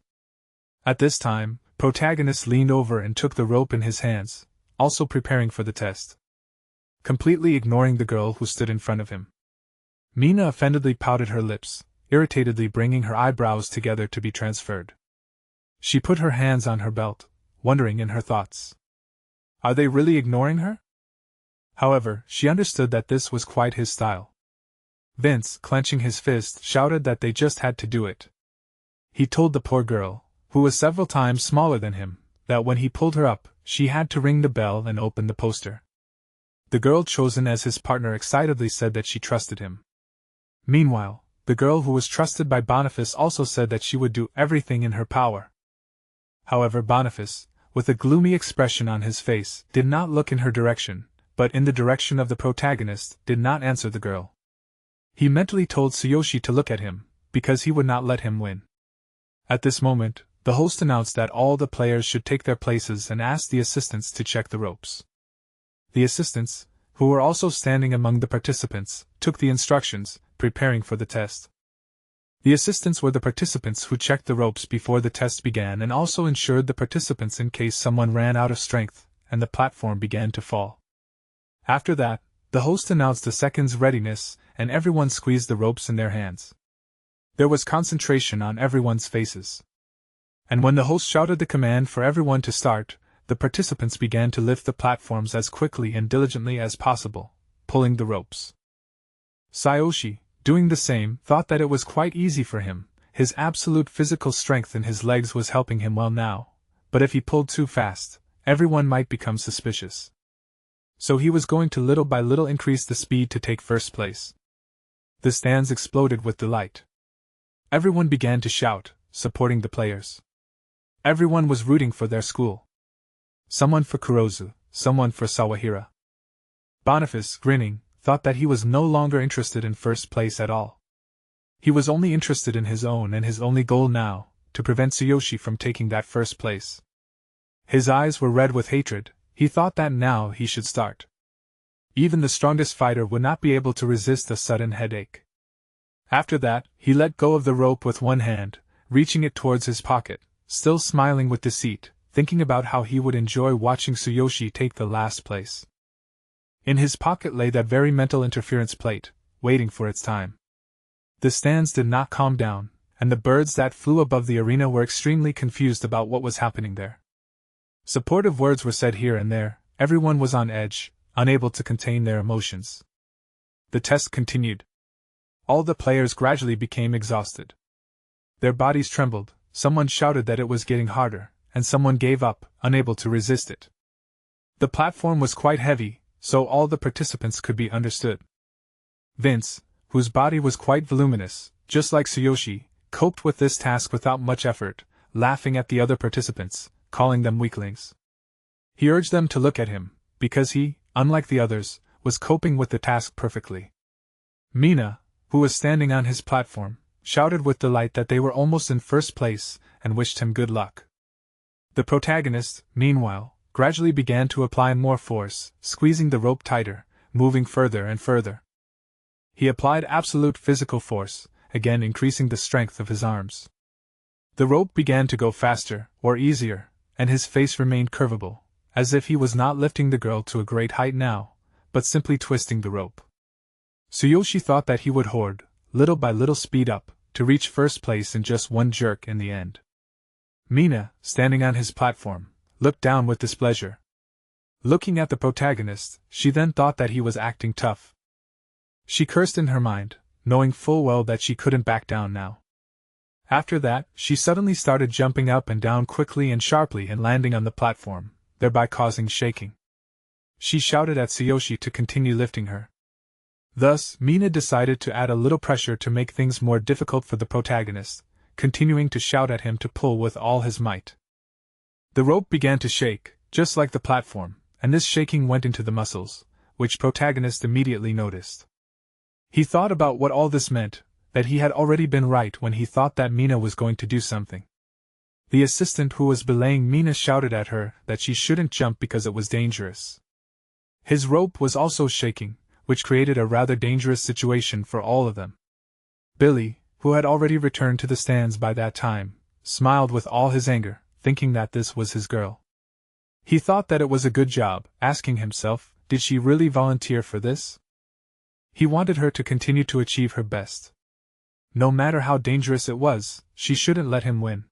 At this time, protagonist leaned over and took the rope in his hands, also preparing for the test, completely ignoring the girl who stood in front of him. Mina offendedly pouted her lips, irritatedly bringing her eyebrows together to be transferred. She put her hands on her belt, wondering in her thoughts, are they really ignoring her? However, she understood that this was quite his style. Vince, clenching his fist, shouted that they just had to do it. He told the poor girl, who was several times smaller than him, that when he pulled her up, she had to ring the bell and open the poster. The girl chosen as his partner excitedly said that she trusted him. Meanwhile, the girl who was trusted by Boniface also said that she would do everything in her power. However, Boniface, with a gloomy expression on his face, did not look in her direction, but in the direction of the protagonist, did not answer the girl. He mentally told Tsuyoshi to look at him, because he would not let him win. At this moment, the host announced that all the players should take their places and asked the assistants to check the ropes. The assistants, who were also standing among the participants, took the instructions, preparing for the test. The assistants were the participants who checked the ropes before the test began and also ensured the participants in case someone ran out of strength and the platform began to fall. After that, the host announced a second's readiness, and everyone squeezed the ropes in their hands. There was concentration on everyone's faces. And when the host shouted the command for everyone to start, the participants began to lift the platforms as quickly and diligently as possible, pulling the ropes. Tsuyoshi, doing the same, thought that it was quite easy for him. His absolute physical strength in his legs was helping him well now, but if he pulled too fast, everyone might become suspicious. So he was going to little by little increase the speed to take first place. The stands exploded with delight. Everyone began to shout, supporting the players. Everyone was rooting for their school. Someone for Kurozu, someone for Sawahira. Boniface, grinning, thought that he was no longer interested in first place at all. He was only interested in his own, and his only goal now, to prevent Tsuyoshi from taking that first place. His eyes were red with hatred. He thought that now he should start. Even the strongest fighter would not be able to resist a sudden headache. After that, he let go of the rope with one hand, reaching it towards his pocket, still smiling with deceit, thinking about how he would enjoy watching Tsuyoshi take the last place. In his pocket lay that very mental interference plate, waiting for its time. The stands did not calm down, and the birds that flew above the arena were extremely confused about what was happening there. Supportive words were said here and there, everyone was on edge, unable to contain their emotions. The test continued. All the players gradually became exhausted. Their bodies trembled, someone shouted that it was getting harder, and someone gave up, unable to resist it. The platform was quite heavy, so all the participants could be understood. Vince, whose body was quite voluminous, just like Tsuyoshi, coped with this task without much effort, laughing at the other participants, calling them weaklings. He urged them to look at him, because he, unlike the others, was coping with the task perfectly. Mina, who was standing on his platform, shouted with delight that they were almost in first place, and wished him good luck. The protagonist, meanwhile, gradually began to apply more force, squeezing the rope tighter, moving further and further. He applied absolute physical force, again increasing the strength of his arms. The rope began to go faster, or easier, and his face remained curvable, as if he was not lifting the girl to a great height now, but simply twisting the rope. Tsuyoshi thought that he would hoard, little by little speed up, to reach first place in just one jerk in the end. Mina, standing on his platform, looked down with displeasure. Looking at the protagonist, she then thought that he was acting tough. She cursed in her mind, knowing full well that she couldn't back down now. After that, she suddenly started jumping up and down quickly and sharply and landing on the platform, thereby causing shaking. She shouted at Tsuyoshi to continue lifting her. Thus, Mina decided to add a little pressure to make things more difficult for the protagonist, continuing to shout at him to pull with all his might. The rope began to shake, just like the platform, and this shaking went into the muscles, which protagonist immediately noticed. He thought about what all this meant, that he had already been right when he thought that Mina was going to do something. The assistant who was belaying Mina shouted at her that she shouldn't jump because it was dangerous. His rope was also shaking, which created a rather dangerous situation for all of them. Billy, who had already returned to the stands by that time, smiled with all his anger, thinking that this was his girl. He thought that it was a good job, asking himself, did she really volunteer for this? He wanted her to continue to achieve her best. No matter how dangerous it was, she shouldn't let him win.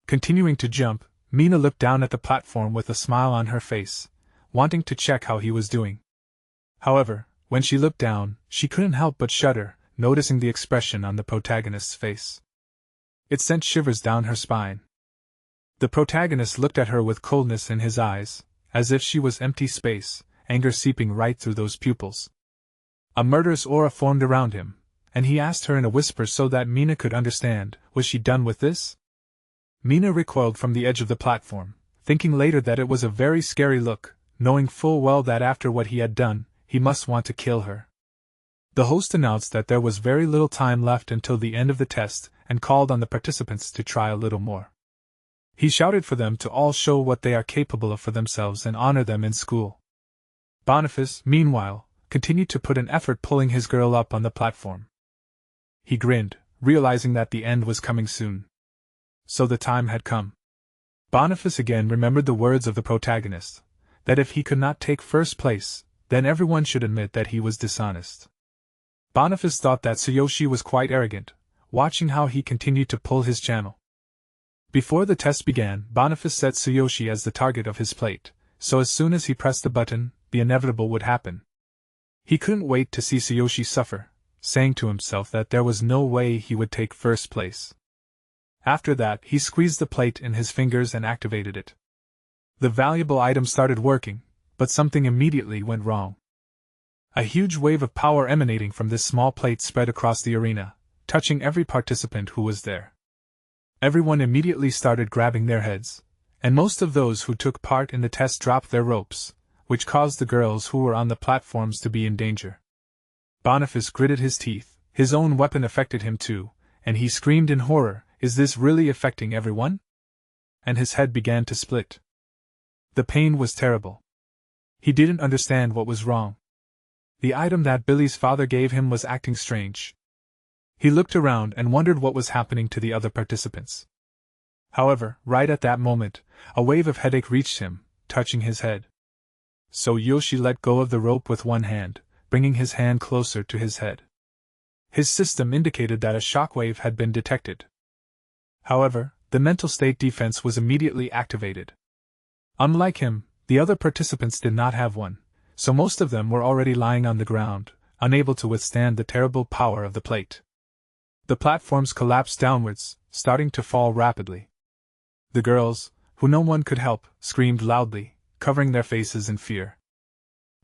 Continuing to jump, Mina looked down at the platform with a smile on her face, wanting to check how he was doing. However, when she looked down, she couldn't help but shudder, noticing the expression on the protagonist's face. It sent shivers down her spine. The protagonist looked at her with coldness in his eyes, as if she was empty space, anger seeping right through those pupils. A murderous aura formed around him, and he asked her in a whisper so that Mina could understand, was she done with this? Mina recoiled from the edge of the platform, thinking later that it was a very scary look, knowing full well that after what he had done, he must want to kill her. The host announced that there was very little time left until the end of the test and called on the participants to try a little more. He shouted for them to all show what they are capable of for themselves and honor them in school. Boniface, meanwhile, continued to put an effort pulling his girl up on the platform. He grinned, realizing that the end was coming soon. So the time had come. Boniface again remembered the words of the protagonist, that if he could not take first place, then everyone should admit that he was dishonest. Boniface thought that Tsuyoshi was quite arrogant, watching how he continued to pull his channel. Before the test began, Boniface set Tsuyoshi as the target of his plate, so as soon as he pressed the button, the inevitable would happen. He couldn't wait to see Tsuyoshi suffer, saying to himself that there was no way he would take first place. After that, he squeezed the plate in his fingers and activated it. The valuable item started working, but something immediately went wrong. A huge wave of power emanating from this small plate spread across the arena, touching every participant who was there. Everyone immediately started grabbing their heads, and most of those who took part in the test dropped their ropes, which caused the girls who were on the platforms to be in danger. Boniface gritted his teeth, his own weapon affected him too, and he screamed in horror, "Is this really affecting everyone?" And his head began to split. The pain was terrible. He didn't understand what was wrong. The item that Billy's father gave him was acting strange. He looked around and wondered what was happening to the other participants. However, right at that moment, a wave of headache reached him, touching his head. So Yoshi let go of the rope with one hand, bringing his hand closer to his head. His system indicated that a shockwave had been detected. However, the mental state defense was immediately activated. Unlike him, the other participants did not have one, so most of them were already lying on the ground, unable to withstand the terrible power of the plate. The platforms collapsed downwards, starting to fall rapidly. The girls, who no one could help, screamed loudly, covering their faces in fear.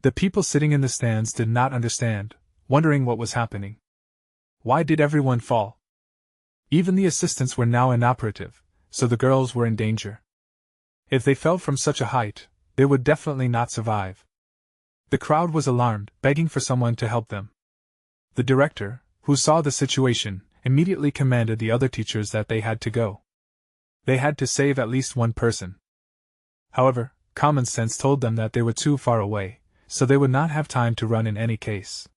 The people sitting in the stands did not understand, wondering what was happening. Why did everyone fall? Even the assistants were now inoperative, so the girls were in danger. If they fell from such a height, they would definitely not survive. The crowd was alarmed, begging for someone to help them. The director, who saw the situation, immediately commanded the other teachers that they had to go. They had to save at least one person. However, common sense told them that they were too far away, so they would not have time to run in any case.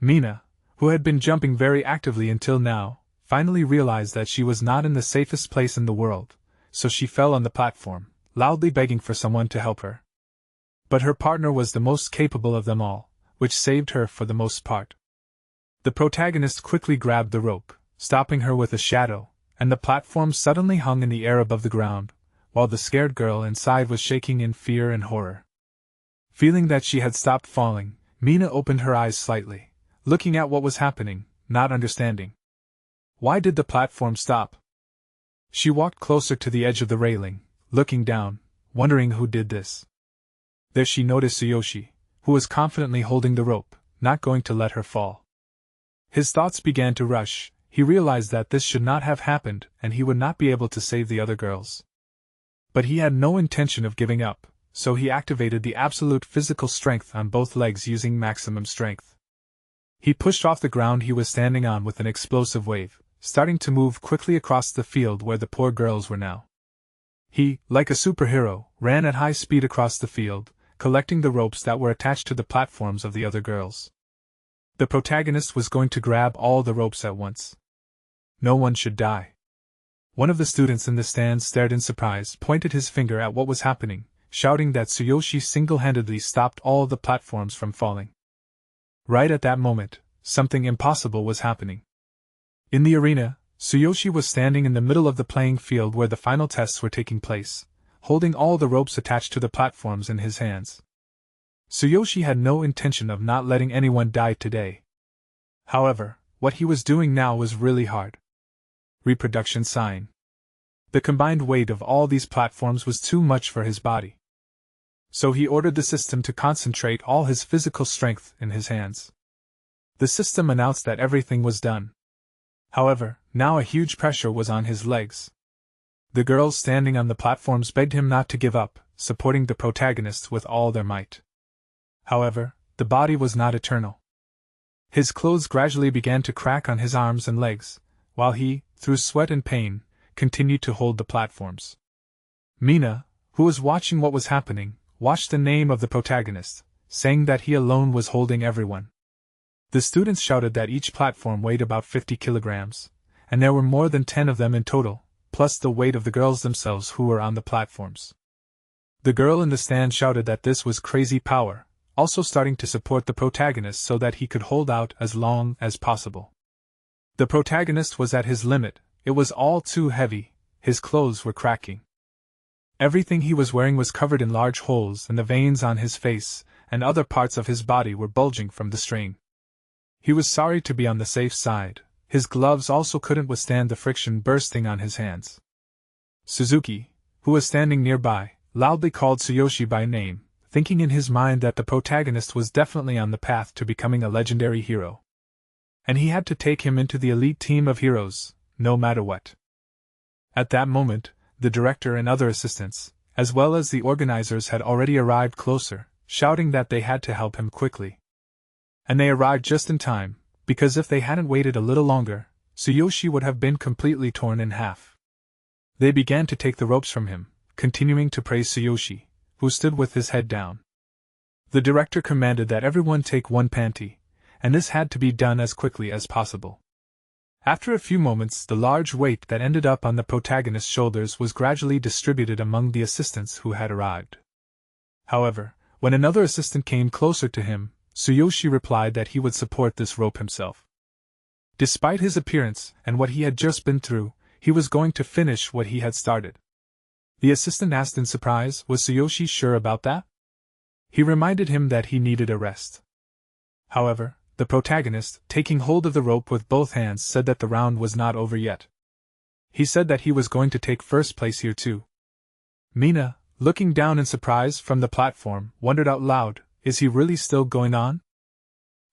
Mina, who had been jumping very actively until now, finally realized that she was not in the safest place in the world, so she fell on the platform, loudly begging for someone to help her. But her partner was the most capable of them all, which saved her for the most part. The protagonist quickly grabbed the rope, stopping her with a shadow, and the platform suddenly hung in the air above the ground, while the scared girl inside was shaking in fear and horror. Feeling that she had stopped falling, Mina opened her eyes slightly, looking at what was happening, not understanding. Why did the platform stop? She walked closer to the edge of the railing, looking down, wondering who did this. There she noticed Tsuyoshi, who was confidently holding the rope, not going to let her fall. His thoughts began to rush. He realized that this should not have happened and he would not be able to save the other girls. But he had no intention of giving up, so he activated the absolute physical strength on both legs using maximum strength. He pushed off the ground he was standing on with an explosive wave, starting to move quickly across the field where the poor girls were now. He, like a superhero, ran at high speed across the field, collecting the ropes that were attached to the platforms of the other girls. The protagonist was going to grab all the ropes at once. No one should die. One of the students in the stand stared in surprise, pointed his finger at what was happening, shouting that Tsuyoshi single-handedly stopped all the platforms from falling. Right at that moment, something impossible was happening. In the arena, Tsuyoshi was standing in the middle of the playing field where the final tests were taking place, holding all the ropes attached to the platforms in his hands. Tsuyoshi had no intention of not letting anyone die today. However, what he was doing now was really hard. Reproduction sign. The combined weight of all these platforms was too much for his body. So he ordered the system to concentrate all his physical strength in his hands. The system announced that everything was done. However, now a huge pressure was on his legs. The girls standing on the platforms begged him not to give up, supporting the protagonist with all their might. However, the body was not eternal. His clothes gradually began to crack on his arms and legs, while he, through sweat and pain, continued to hold the platforms. Mina, who was watching what was happening, watched the name of the protagonist, saying that he alone was holding everyone. The students shouted that each platform weighed about 50 kilograms, and there were more than 10 of them in total, plus the weight of the girls themselves who were on the platforms. The girl in the stand shouted that this was crazy power, also starting to support the protagonist so that he could hold out as long as possible. The protagonist was at his limit, it was all too heavy, his clothes were cracking. Everything he was wearing was covered in large holes and the veins on his face and other parts of his body were bulging from the strain. He was sorry to be on the safe side, his gloves also couldn't withstand the friction bursting on his hands. Suzuki, who was standing nearby, loudly called Tsuyoshi by name, thinking in his mind that the protagonist was definitely on the path to becoming a legendary hero. And he had to take him into the elite team of heroes, no matter what. At that moment, the director and other assistants, as well as the organizers, had already arrived closer, shouting that they had to help him quickly. And they arrived just in time, because if they hadn't waited a little longer, Tsuyoshi would have been completely torn in half. They began to take the ropes from him, continuing to praise Tsuyoshi, who stood with his head down. The director commanded that everyone take one panty, and this had to be done as quickly as possible. After a few moments, the large weight that ended up on the protagonist's shoulders was gradually distributed among the assistants who had arrived. However, when another assistant came closer to him, Tsuyoshi replied that he would support this rope himself. Despite his appearance and what he had just been through, he was going to finish what he had started. The assistant asked in surprise, was Tsuyoshi sure about that? He reminded him that he needed a rest. However, the protagonist, taking hold of the rope with both hands, said that the round was not over yet. He said that he was going to take first place here too. Mina, looking down in surprise from the platform, wondered out loud, is he really still going on?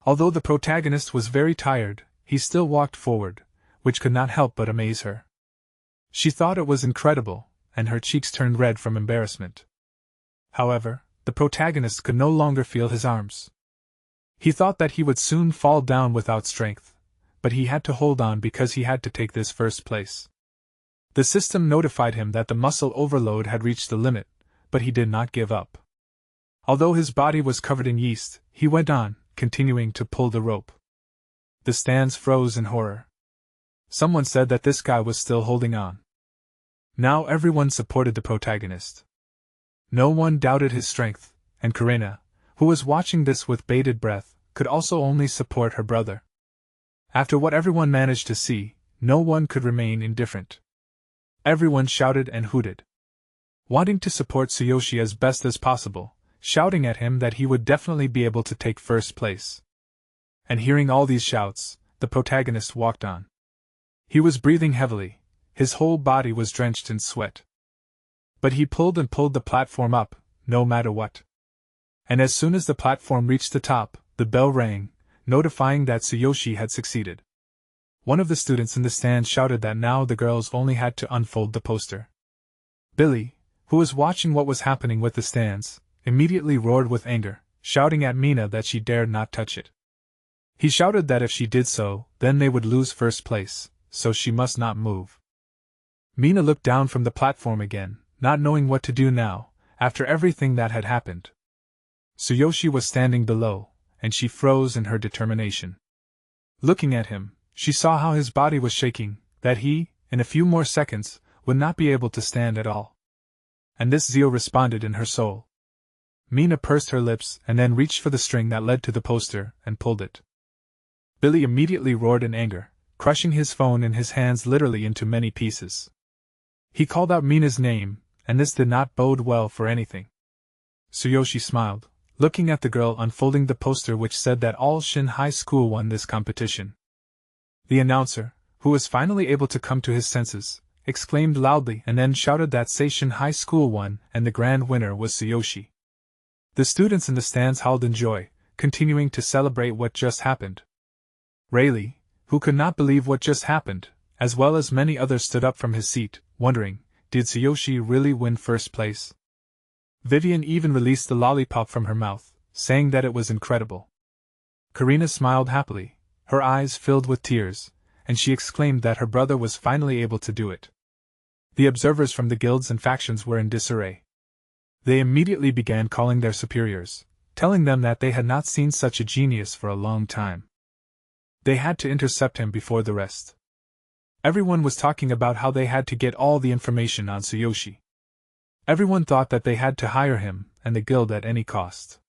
Although the protagonist was very tired, he still walked forward, which could not help but amaze her. She thought it was incredible, and her cheeks turned red from embarrassment. However, the protagonist could no longer feel his arms. He thought that he would soon fall down without strength, but he had to hold on because he had to take this first place. The system notified him that the muscle overload had reached the limit, but he did not give up. Although his body was covered in yeast, he went on, continuing to pull the rope. The stands froze in horror. Someone said that this guy was still holding on. Now everyone supported the protagonist. No one doubted his strength, and Karina, who was watching this with bated breath, could also only support her brother. After what everyone managed to see, no one could remain indifferent. Everyone shouted and hooted, wanting to support Tsuyoshi as best as possible, shouting at him that he would definitely be able to take first place. And hearing all these shouts, the protagonist walked on. He was breathing heavily, his whole body was drenched in sweat. But he pulled and pulled the platform up, no matter what. And as soon as the platform reached the top, the bell rang, notifying that Tsuyoshi had succeeded. One of the students in the stand shouted that now the girls only had to unfold the poster. Billy, who was watching what was happening with the stands, immediately roared with anger, shouting at Mina that she dared not touch it. He shouted that if she did so, then they would lose first place, so she must not move. Mina looked down from the platform again, not knowing what to do now, after everything that had happened. Tsuyoshi was standing below, and she froze in her determination. Looking at him, she saw how his body was shaking, that he, in a few more seconds, would not be able to stand at all. And this zeal responded in her soul. Mina pursed her lips and then reached for the string that led to the poster and pulled it. Billy immediately roared in anger, crushing his phone in his hands literally into many pieces. He called out Mina's name, and this did not bode well for anything. Tsuyoshi smiled, looking at the girl unfolding the poster which said that all Shin High School won this competition. The announcer, who was finally able to come to his senses, exclaimed loudly and then shouted that Seishin High School won and the grand winner was Tsuyoshi. The students in the stands howled in joy, continuing to celebrate what just happened. Rayleigh, who could not believe what just happened, as well as many others, stood up from his seat, wondering, did Tsuyoshi really win first place? Vivian even released the lollipop from her mouth, saying that it was incredible. Karina smiled happily, her eyes filled with tears, and she exclaimed that her brother was finally able to do it. The observers from the guilds and factions were in disarray. They immediately began calling their superiors, telling them that they had not seen such a genius for a long time. They had to intercept him before the rest. Everyone was talking about how they had to get all the information on Tsuyoshi. Everyone thought that they had to hire him and the guild at any cost.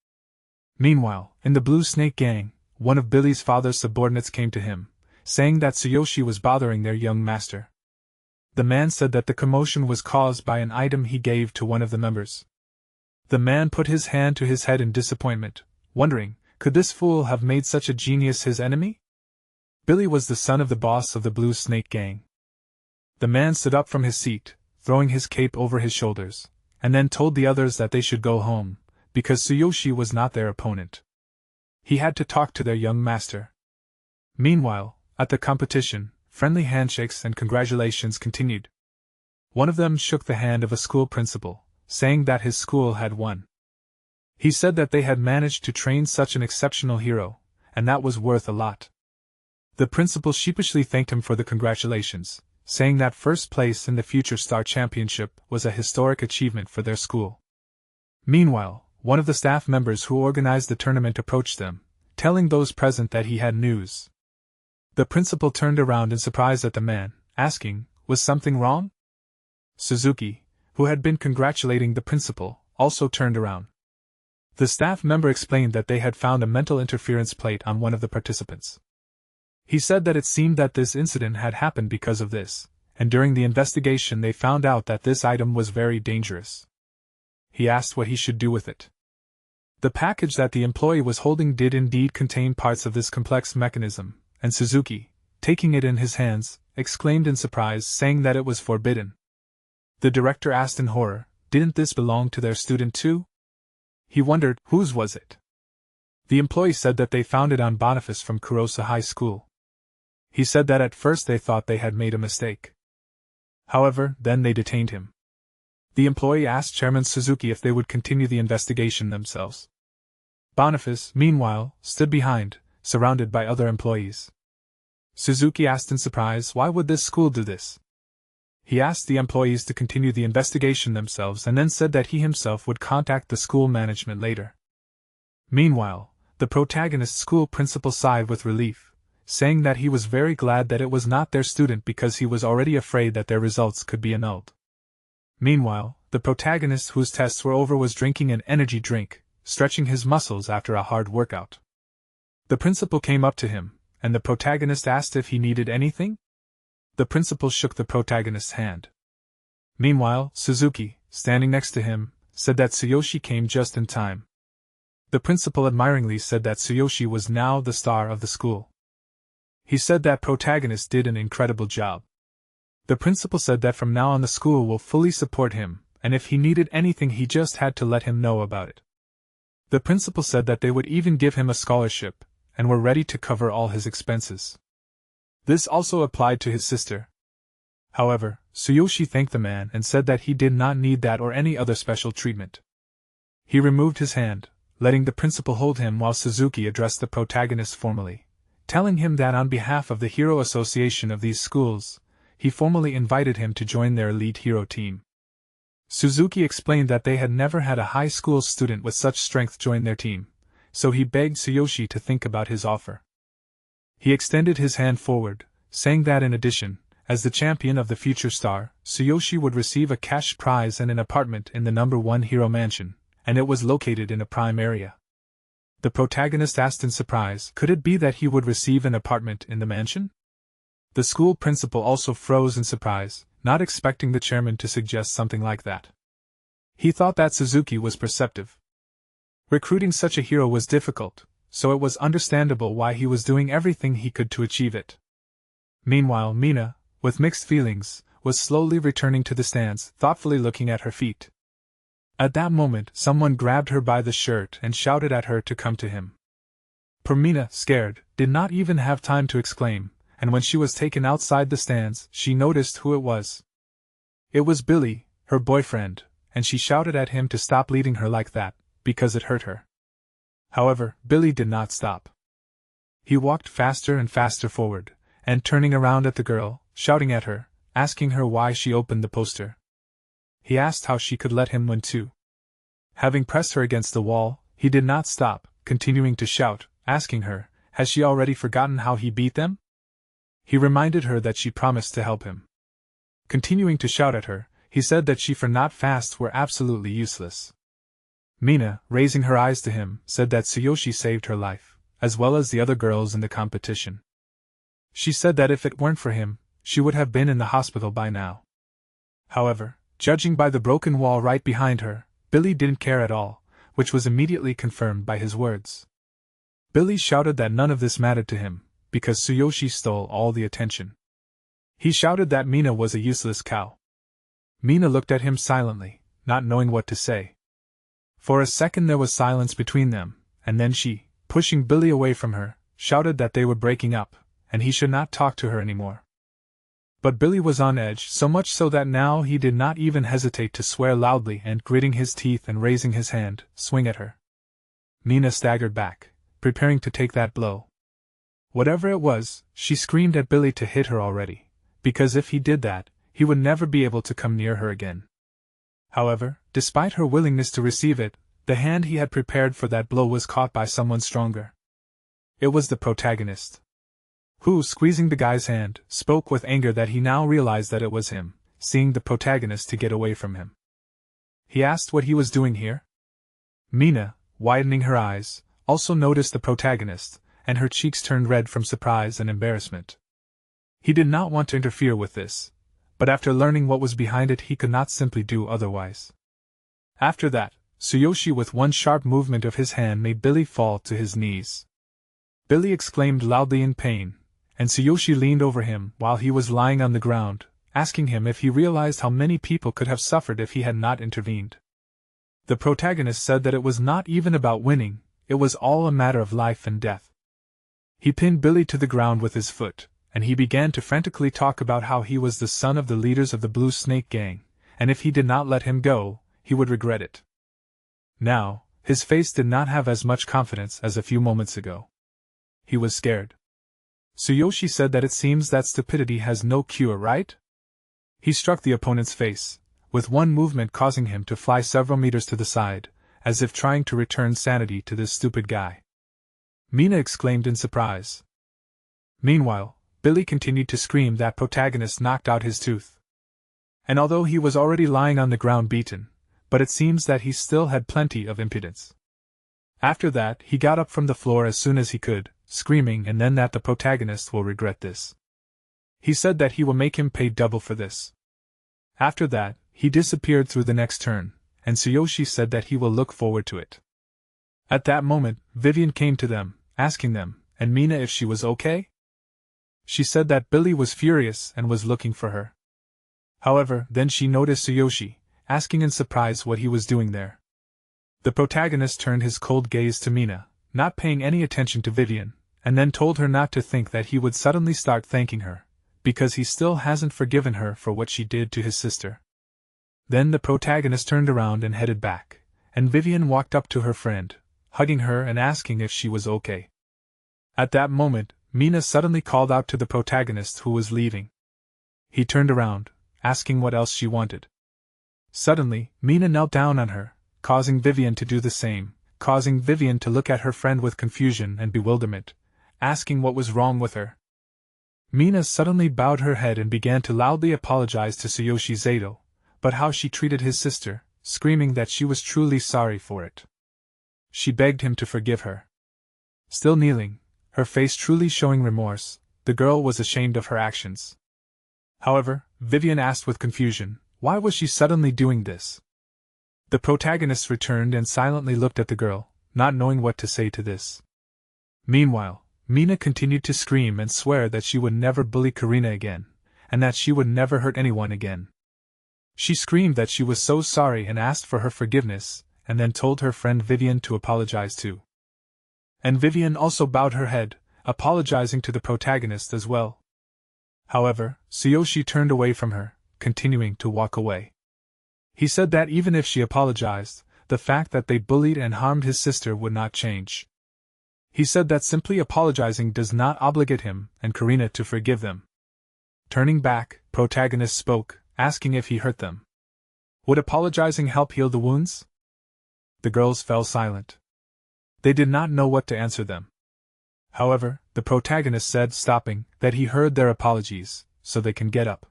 Meanwhile, in the Blue Snake Gang, one of Billy's father's subordinates came to him, saying that Tsuyoshi was bothering their young master. The man said that the commotion was caused by an item he gave to one of the members. The man put his hand to his head in disappointment, wondering, could this fool have made such a genius his enemy? Billy was the son of the boss of the Blue Snake Gang. The man stood up from his seat, throwing his cape over his shoulders, and then told the others that they should go home, because Tsuyoshi was not their opponent. He had to talk to their young master. Meanwhile, at the competition, friendly handshakes and congratulations continued. One of them shook the hand of a school principal, saying that his school had won. He said that they had managed to train such an exceptional hero, and that was worth a lot. The principal sheepishly thanked him for the congratulations, saying that first place in the Future Star Championship was a historic achievement for their school. Meanwhile, one of the staff members who organized the tournament approached them, telling those present that he had news. The principal turned around in surprise at the man, asking, was something wrong? Suzuki, who had been congratulating the principal, also turned around. The staff member explained that they had found a mental interference plate on one of the participants. He said that it seemed that this incident had happened because of this, and during the investigation they found out that this item was very dangerous. He asked what he should do with it. The package that the employee was holding did indeed contain parts of this complex mechanism, and Suzuki, taking it in his hands, exclaimed in surprise, saying that it was forbidden. The director asked in horror, didn't this belong to their student too? He wondered, whose was it? The employee said that they found it on Boniface from Kurosa High School. He said that at first they thought they had made a mistake. However, then they detained him. The employee asked Chairman Suzuki if they would continue the investigation themselves. Boniface, meanwhile, stood behind, surrounded by other employees. Suzuki asked in surprise, why would this school do this? He asked the employees to continue the investigation themselves and then said that he himself would contact the school management later. Meanwhile, the protagonist's school principal sighed with relief, saying that he was very glad that it was not their student because he was already afraid that their results could be annulled. Meanwhile, the protagonist whose tests were over was drinking an energy drink, stretching his muscles after a hard workout. The principal came up to him, and the protagonist asked if he needed anything. The principal shook the protagonist's hand. Meanwhile, Suzuki, standing next to him, said that Tsuyoshi came just in time. The principal admiringly said that Tsuyoshi was now the star of the school. He said that protagonist did an incredible job. The principal said that from now on the school will fully support him, and if he needed anything he just had to let him know about it. The principal said that they would even give him a scholarship, and were ready to cover all his expenses. This also applied to his sister. However, Tsuyoshi thanked the man and said that he did not need that or any other special treatment. He removed his hand, letting the principal hold him while Suzuki addressed the protagonist formally, telling him that on behalf of the Hero Association of these schools, he formally invited him to join their elite hero team. Suzuki explained that they had never had a high school student with such strength join their team, so he begged Tsuyoshi to think about his offer. He extended his hand forward, saying that in addition, as the champion of the future star, Tsuyoshi would receive a cash prize and an apartment in the number 1 Hero Mansion, and it was located in a prime area. The protagonist asked in surprise, could it be that he would receive an apartment in the mansion? The school principal also froze in surprise, not expecting the chairman to suggest something like that. He thought that Suzuki was perceptive. Recruiting such a hero was difficult, so it was understandable why he was doing everything he could to achieve it. Meanwhile, Mina, with mixed feelings, was slowly returning to the stands, thoughtfully looking at her feet. At that moment, someone grabbed her by the shirt and shouted at her to come to him. Poor Mina, scared, did not even have time to exclaim, and when she was taken outside the stands, she noticed who it was. It was Billy, her boyfriend, and she shouted at him to stop leading her like that, because it hurt her. However, Billy did not stop. He walked faster and faster forward, and turning around at the girl, shouting at her, asking her why she opened the poster. He asked how she could let him win too. Having pressed her against the wall, he did not stop, continuing to shout, asking her, has she already forgotten how he beat them? He reminded her that she promised to help him. Continuing to shout at her, he said that she for not fast were absolutely useless. Mina, raising her eyes to him, said that Tsuyoshi saved her life, as well as the other girls in the competition. She said that if it weren't for him, she would have been in the hospital by now. However, judging by the broken wall right behind her, Billy didn't care at all, which was immediately confirmed by his words. Billy shouted that none of this mattered to him, because Tsuyoshi stole all the attention. He shouted that Mina was a useless cow. Mina looked at him silently, not knowing what to say. For a second there was silence between them, and then she, pushing Billy away from her, shouted that they were breaking up, and he should not talk to her anymore. But Billy was on edge, so much so that now he did not even hesitate to swear loudly and, gritting his teeth and raising his hand, swing at her. Mina staggered back, preparing to take that blow. Whatever it was, she screamed at Billy to hit her already, because if he did that, he would never be able to come near her again. However, despite her willingness to receive it, the hand he had prepared for that blow was caught by someone stronger. It was the protagonist, who, squeezing the guy's hand, spoke with anger that he now realized that it was him, seeing the protagonist to get away from him. He asked what he was doing here. Mina, widening her eyes, also noticed the protagonist, and her cheeks turned red from surprise and embarrassment. He did not want to interfere with this, but after learning what was behind it he could not simply do otherwise. After that, Tsuyoshi with one sharp movement of his hand made Billy fall to his knees. Billy exclaimed loudly in pain, and Tsuyoshi leaned over him while he was lying on the ground, asking him if he realized how many people could have suffered if he had not intervened. The protagonist said that it was not even about winning, it was all a matter of life and death. He pinned Billy to the ground with his foot, and he began to frantically talk about how he was the son of the leaders of the Blue Snake Gang, and if he did not let him go, he would regret it. Now, his face did not have as much confidence as a few moments ago. He was scared. Tsuyoshi said that it seems that stupidity has no cure, right? He struck the opponent's face, with one movement causing him to fly several meters to the side, as if trying to return sanity to this stupid guy. Mina exclaimed in surprise. Meanwhile, Billy continued to scream that protagonist knocked out his tooth. And although he was already lying on the ground beaten, but it seems that he still had plenty of impudence. After that, he got up from the floor as soon as he could, screaming and then that the protagonist will regret this. He said that he will make him pay double for this. After that, he disappeared through the next turn, and Tsuyoshi said that he will look forward to it. At that moment, Vivian came to them, asking them, and Mina if she was okay? She said that Billy was furious and was looking for her. However, then she noticed Tsuyoshi, asking in surprise what he was doing there. The protagonist turned his cold gaze to Mina, not paying any attention to Vivian, and then told her not to think that he would suddenly start thanking her, because he still hasn't forgiven her for what she did to his sister. Then the protagonist turned around and headed back, and Vivian walked up to her friend, hugging her and asking if she was okay. At that moment, Mina suddenly called out to the protagonist who was leaving. He turned around, asking what else she wanted. Suddenly, Mina knelt down on her, causing Vivian to do the same, causing Vivian to look at her friend with confusion and bewilderment, asking what was wrong with her. Mina suddenly bowed her head and began to loudly apologize to Tsuyoshi Zato, but how she treated his sister, screaming that she was truly sorry for it. She begged him to forgive her. Still kneeling, her face truly showing remorse, the girl was ashamed of her actions. However, Vivian asked with confusion, why was she suddenly doing this? The protagonist returned and silently looked at the girl, not knowing what to say to this. Meanwhile, Mina continued to scream and swear that she would never bully Karina again, and that she would never hurt anyone again. She screamed that she was so sorry and asked for her forgiveness, and then told her friend Vivian to apologize too. And Vivian also bowed her head, apologizing to the protagonist as well. However, Tsuyoshi turned away from her, continuing to walk away. He said that even if she apologized, the fact that they bullied and harmed his sister would not change. He said that simply apologizing does not obligate him and Karina to forgive them. Turning back, protagonist spoke, asking if he hurt them. Would apologizing help heal the wounds? The girls fell silent. They did not know what to answer them. However, the protagonist said, stopping, that he heard their apologies, so they can get up.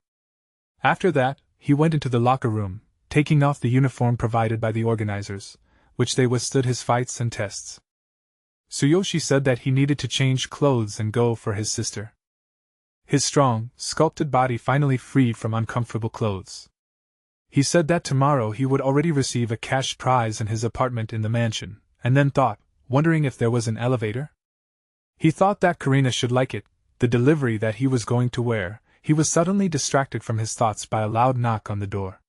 After that, he went into the locker room, taking off the uniform provided by the organizers, which they withstood his fights and tests. Tsuyoshi said that he needed to change clothes and go for his sister. His strong, sculpted body finally freed from uncomfortable clothes. He said that tomorrow he would already receive a cash prize in his apartment in the mansion, and then thought, wondering if there was an elevator? He thought that Karina should like it, the delivery that he was going to wear. He was suddenly distracted from his thoughts by a loud knock on the door.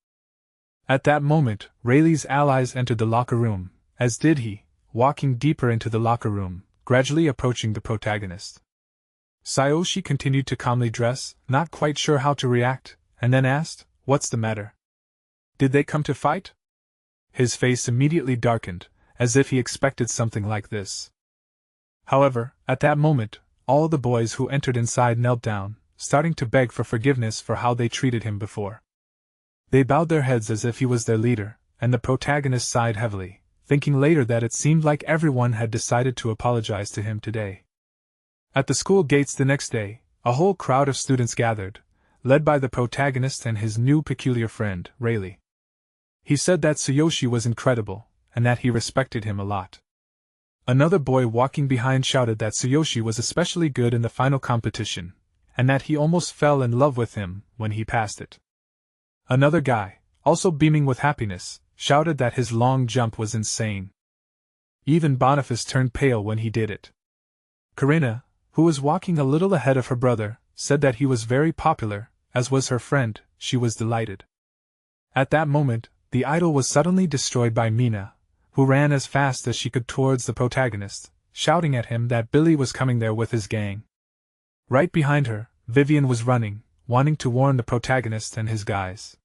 At that moment, Rayleigh's allies entered the locker room, as did he, walking deeper into the locker room, gradually approaching the protagonist. Tsuyoshi continued to calmly dress, not quite sure how to react, and then asked, "What's the matter? Did they come to fight?" His face immediately darkened, as if he expected something like this. However, at that moment, all the boys who entered inside knelt down, starting to beg for forgiveness for how they treated him before. They bowed their heads as if he was their leader, and the protagonist sighed heavily, thinking later that it seemed like everyone had decided to apologize to him today. At the school gates the next day, a whole crowd of students gathered, led by the protagonist and his new peculiar friend, Rayleigh. He said that Tsuyoshi was incredible, and that he respected him a lot. Another boy walking behind shouted that Tsuyoshi was especially good in the final competition, and that he almost fell in love with him when he passed it. Another guy, also beaming with happiness, shouted that his long jump was insane. Even Boniface turned pale when he did it. Karina, who was walking a little ahead of her brother, said that he was very popular, as was her friend. She was delighted. At that moment, the idol was suddenly destroyed by Mina, who ran as fast as she could towards the protagonist, shouting at him that Billy was coming there with his gang. Right behind her, Vivian was running, wanting to warn the protagonist and his guys.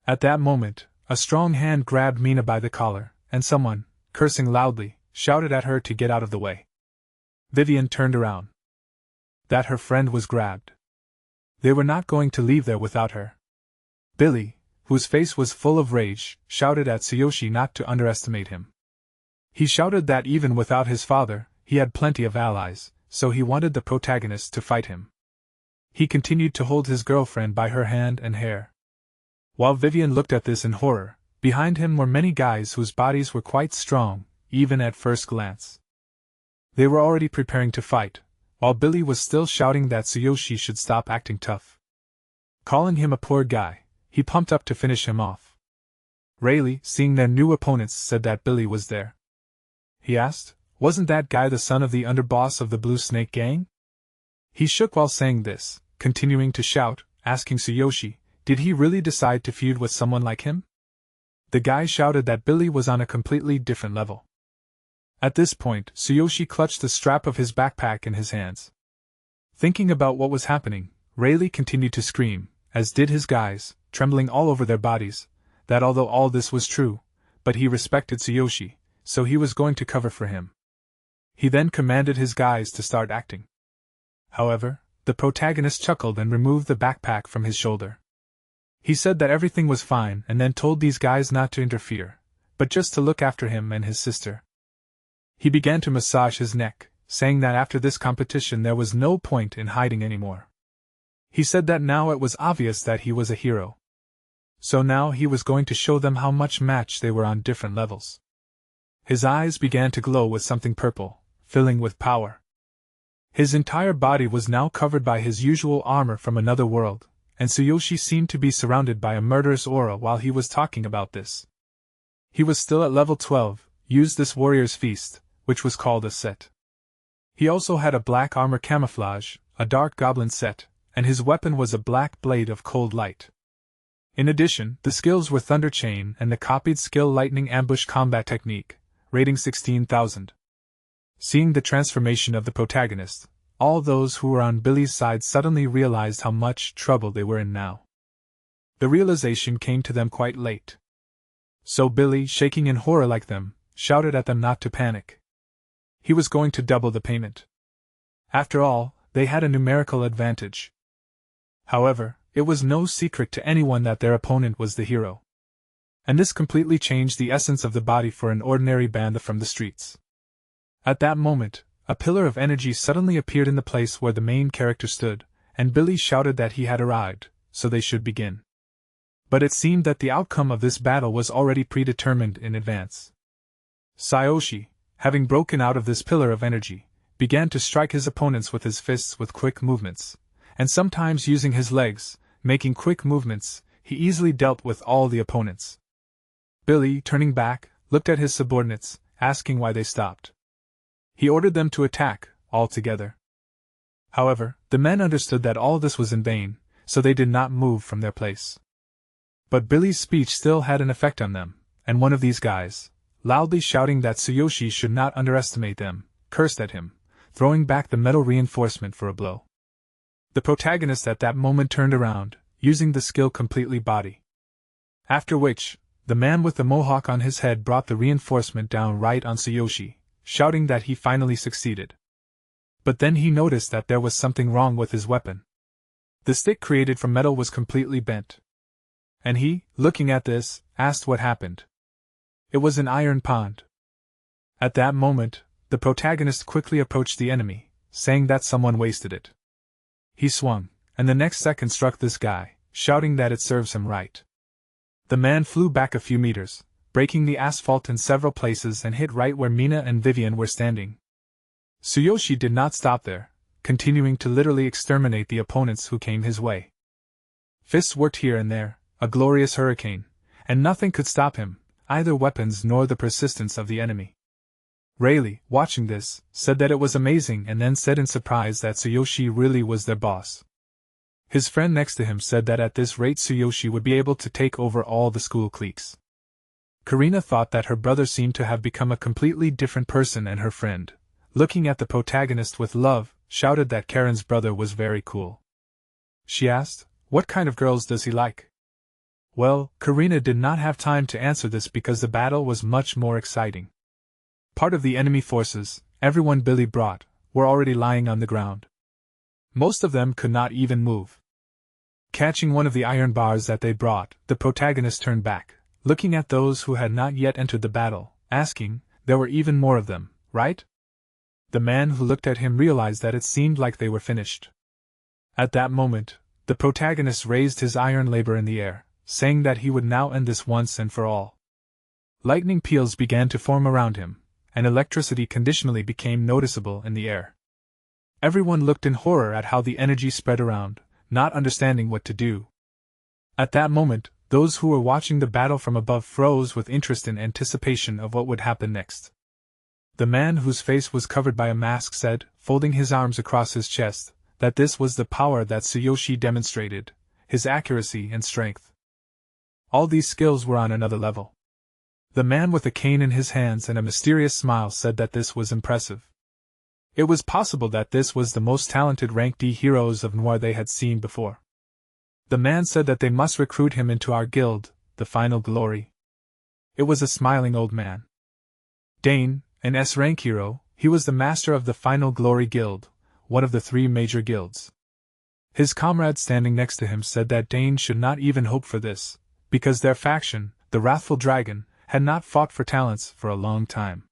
At that moment, a strong hand grabbed Mina by the collar, and someone, cursing loudly, shouted at her to get out of the way. Vivian turned around. That her friend was grabbed. They were not going to leave there without her. Billy, whose face was full of rage, shouted at Tsuyoshi not to underestimate him. He shouted that even without his father, he had plenty of allies, so he wanted the protagonist to fight him. He continued to hold his girlfriend by her hand and hair. While Vivian looked at this in horror, behind him were many guys whose bodies were quite strong, even at first glance. They were already preparing to fight, while Billy was still shouting that Tsuyoshi should stop acting tough. Calling him a poor guy, he pumped up to finish him off. Rayleigh, seeing their new opponents, said that Billy was there. He asked, "Wasn't that guy the son of the underboss of the Blue Snake Gang?" He shook while saying this, continuing to shout, asking Tsuyoshi, did he really decide to feud with someone like him? The guy shouted that Billy was on a completely different level. At this point, Tsuyoshi clutched the strap of his backpack in his hands. Thinking about what was happening, Rayleigh continued to scream, as did his guys, trembling all over their bodies, that although all this was true, but he respected Tsuyoshi, so he was going to cover for him. He then commanded his guys to start acting. However, the protagonist chuckled and removed the backpack from his shoulder. He said that everything was fine and then told these guys not to interfere, but just to look after him and his sister. He began to massage his neck, saying that after this competition there was no point in hiding anymore. He said that now it was obvious that he was a hero. So now he was going to show them how much match they were on different levels. His eyes began to glow with something purple, filling with power. His entire body was now covered by his usual armor from another world, and Tsuyoshi seemed to be surrounded by a murderous aura while he was talking about this. He was still at level 12, used this warrior's feast, which was called a set. He also had a black armor camouflage, a dark goblin set, and his weapon was a black blade of cold light. In addition, the skills were Thunder Chain and the copied skill Lightning Ambush Combat Technique, rating 16,000. Seeing the transformation of the protagonist, all those who were on Billy's side suddenly realized how much trouble they were in now. The realization came to them quite late. So Billy, shaking in horror like them, shouted at them not to panic. He was going to double the payment. After all, they had a numerical advantage. However, it was no secret to anyone that their opponent was the hero. And this completely changed the essence of the body for an ordinary banda from the streets. At that moment, a pillar of energy suddenly appeared in the place where the main character stood, and Billy shouted that he had arrived, so they should begin. But it seemed that the outcome of this battle was already predetermined in advance. Tsuyoshi, having broken out of this pillar of energy, began to strike his opponents with his fists with quick movements, and sometimes using his legs, making quick movements, he easily dealt with all the opponents. Billy, turning back, looked at his subordinates, asking why they stopped. He ordered them to attack, all together. However, the men understood that all this was in vain, so they did not move from their place. But Billy's speech still had an effect on them, and one of these guys, loudly shouting that Tsuyoshi should not underestimate them, cursed at him, throwing back the metal reinforcement for a blow. The protagonist at that moment turned around, using the skill completely body. After which, the man with the mohawk on his head brought the reinforcement down right on Tsuyoshi, shouting that he finally succeeded. But then he noticed that there was something wrong with his weapon. The stick created from metal was completely bent. And he, looking at this, asked what happened. It was an iron pond. At that moment, the protagonist quickly approached the enemy, saying that someone wasted it. He swung, and the next second struck this guy, shouting that it serves him right. The man flew back a few meters, breaking the asphalt in several places and hit right where Mina and Vivian were standing. Tsuyoshi did not stop there, continuing to literally exterminate the opponents who came his way. Fists worked here and there, a glorious hurricane, and nothing could stop him, either weapons nor the persistence of the enemy. Rayleigh, watching this, said that it was amazing and then said in surprise that Tsuyoshi really was their boss. His friend next to him said that at this rate Tsuyoshi would be able to take over all the school cliques. Karina thought that her brother seemed to have become a completely different person, and her friend, looking at the protagonist with love, shouted that Karen's brother was very cool. She asked, "What kind of girls does he like?" Well, Karina did not have time to answer this because the battle was much more exciting. Part of the enemy forces, everyone Billy brought, were already lying on the ground. Most of them could not even move. Catching one of the iron bars that they brought, the protagonist turned back, looking at those who had not yet entered the battle, asking, "There were even more of them, right?" The man who looked at him realized that it seemed like they were finished. At that moment, the protagonist raised his iron saber in the air, saying that he would now end this once and for all. Lightning peals began to form around him, and electricity conditionally became noticeable in the air. Everyone looked in horror at how the energy spread around, not understanding what to do. At that moment, those who were watching the battle from above froze with interest in anticipation of what would happen next. The man whose face was covered by a mask said, folding his arms across his chest, that this was the power that Tsuyoshi demonstrated, his accuracy and strength. All these skills were on another level. The man with a cane in his hands and a mysterious smile said that this was impressive. It was possible that this was the most talented rank D heroes of Noir they had seen before. The man said that they must recruit him into our guild, the Final Glory. It was a smiling old man. Dane, an S-rank hero, he was the master of the Final Glory Guild, one of the 3 major guilds. His comrade standing next to him said that Dane should not even hope for this, because their faction, the Wrathful Dragon, had not fought for talents for a long time.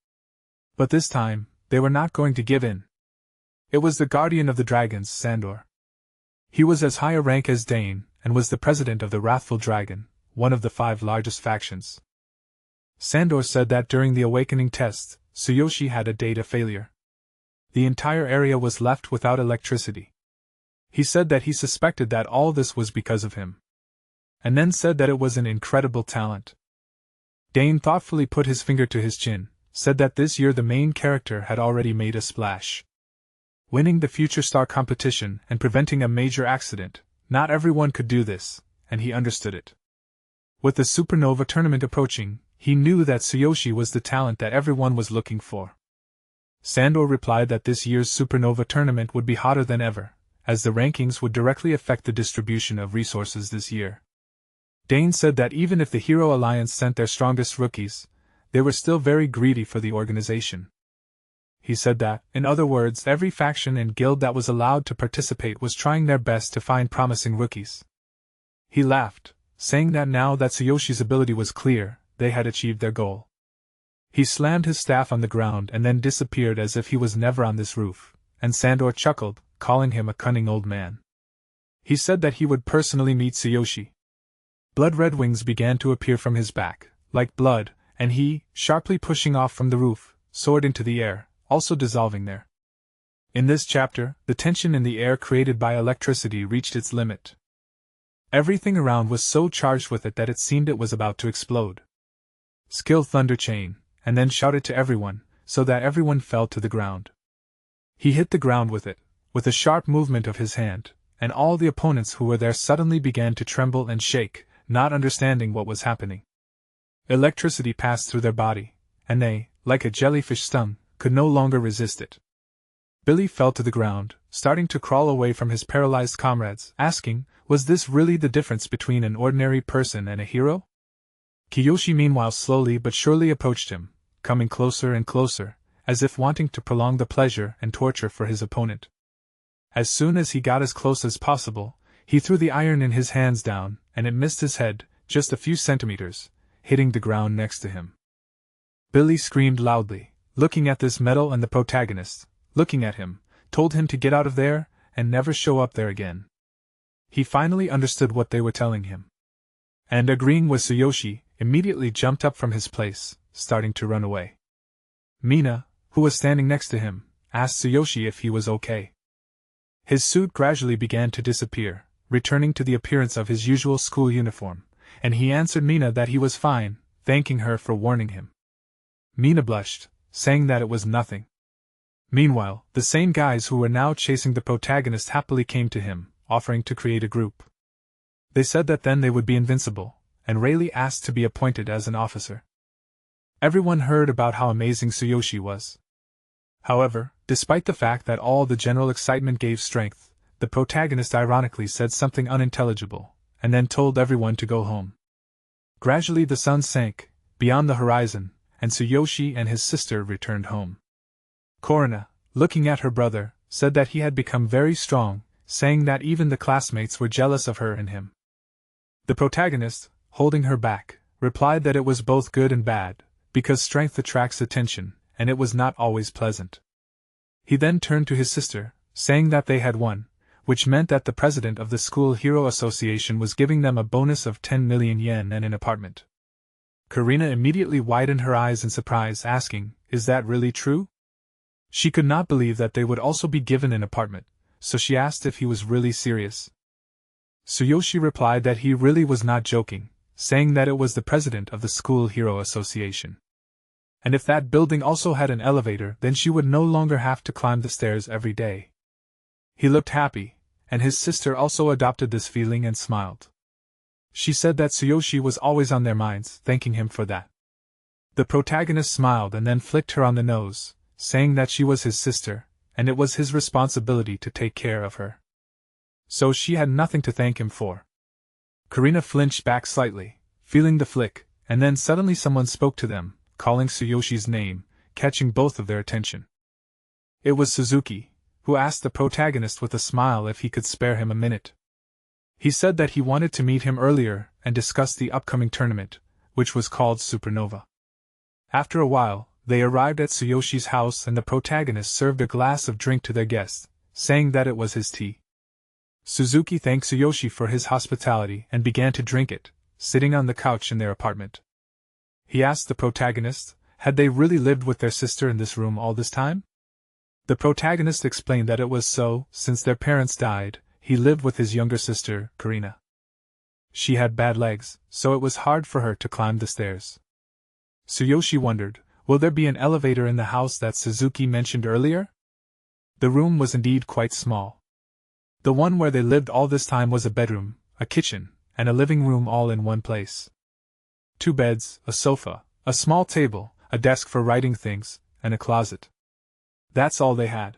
But this time, they were not going to give in. It was the guardian of the dragons, Sandor. He was as high a rank as Dane, and was the president of the Wrathful Dragon, one of the 5 largest factions. Sandor said that during the awakening test, Tsuyoshi had a data failure. The entire area was left without electricity. He said that he suspected that all this was because of him. And then said that it was an incredible talent. Dane thoughtfully put his finger to his chin, said that this year the main character had already made a splash. Winning the Future Star competition and preventing a major accident, not everyone could do this, and he understood it. With the Supernova tournament approaching, he knew that Tsuyoshi was the talent that everyone was looking for. Sandor replied that this year's Supernova tournament would be hotter than ever, as the rankings would directly affect the distribution of resources this year. Dane said that even if the Hero Alliance sent their strongest rookies, they were still very greedy for the organization. He said that, in other words, every faction and guild that was allowed to participate was trying their best to find promising rookies. He laughed, saying that now that Tsuyoshi's ability was clear, they had achieved their goal. He slammed his staff on the ground and then disappeared as if he was never on this roof, and Sandor chuckled, calling him a cunning old man. He said that he would personally meet Tsuyoshi. Blood-red wings began to appear from his back, like blood, and he, sharply pushing off from the roof, soared into the air, also dissolving there. In this chapter, the tension in the air created by electricity reached its limit. Everything around was so charged with it that it seemed it was about to explode. Skill Thunder Chain, and then shouted to everyone, so that everyone fell to the ground. He hit the ground with it, with a sharp movement of his hand, and all the opponents who were there suddenly began to tremble and shake, not understanding what was happening. Electricity passed through their body, and they, like a jellyfish stung, could no longer resist it. Billy fell to the ground, starting to crawl away from his paralyzed comrades, asking, was this really the difference between an ordinary person and a hero? Kiyoshi meanwhile slowly but surely approached him, coming closer and closer, as if wanting to prolong the pleasure and torture for his opponent. As soon as he got as close as possible, he threw the iron in his hands down, and it missed his head, just a few centimeters, hitting the ground next to him. Billy screamed loudly, looking at this metal, and the protagonist, looking at him, told him to get out of there and never show up there again. He finally understood what they were telling him. And agreeing with Tsuyoshi, immediately jumped up from his place, starting to run away. Mina, who was standing next to him, asked Tsuyoshi if he was okay. His suit gradually began to disappear, returning to the appearance of his usual school uniform, and he answered Mina that he was fine, thanking her for warning him. Mina blushed, saying that it was nothing. Meanwhile, the same guys who were now chasing the protagonist happily came to him, offering to create a group. They said that then they would be invincible, and Rayleigh asked to be appointed as an officer. Everyone heard about how amazing Tsuyoshi was. However, despite the fact that all the general excitement gave strength, the protagonist ironically said something unintelligible, and then told everyone to go home. Gradually the sun sank, beyond the horizon, and Tsuyoshi and his sister returned home. Korina, looking at her brother, said that he had become very strong, saying that even the classmates were jealous of her and him. The protagonist, holding her back, replied that it was both good and bad, because strength attracts attention, and it was not always pleasant. He then turned to his sister, saying that they had won, which meant that the president of the School Hero Association was giving them a bonus of 10 million yen and an apartment. Korina immediately widened her eyes in surprise, asking, "Is that really true?" She could not believe that they would also be given an apartment, so she asked if he was really serious. Tsuyoshi replied that he really was not joking, saying that it was the president of the School Hero Association. And if that building also had an elevator, then she would no longer have to climb the stairs every day. He looked happy, and his sister also adopted this feeling and smiled. She said that Tsuyoshi was always on their minds, thanking him for that. The protagonist smiled and then flicked her on the nose, saying that she was his sister, and it was his responsibility to take care of her. So she had nothing to thank him for. Korina flinched back slightly, feeling the flick, and then suddenly someone spoke to them, calling Tsuyoshi's name, catching both of their attention. It was Suzuki, who asked the protagonist with a smile if he could spare him a minute. He said that he wanted to meet him earlier and discuss the upcoming tournament, which was called Supernova. After a while, they arrived at Tsuyoshi's house and the protagonist served a glass of drink to their guest, saying that it was his tea. Suzuki thanked Tsuyoshi for his hospitality and began to drink it, sitting on the couch in their apartment. He asked the protagonist, had they really lived with their sister in this room all this time? The protagonist explained that it was so, since their parents died, he lived with his younger sister, Korina. She had bad legs, so it was hard for her to climb the stairs. Tsuyoshi wondered, will there be an elevator in the house that Suzuki mentioned earlier? The room was indeed quite small. The one where they lived all this time was a bedroom, a kitchen, and a living room all in one place. 2 beds, a sofa, a small table, a desk for writing things, and a closet. That's all they had.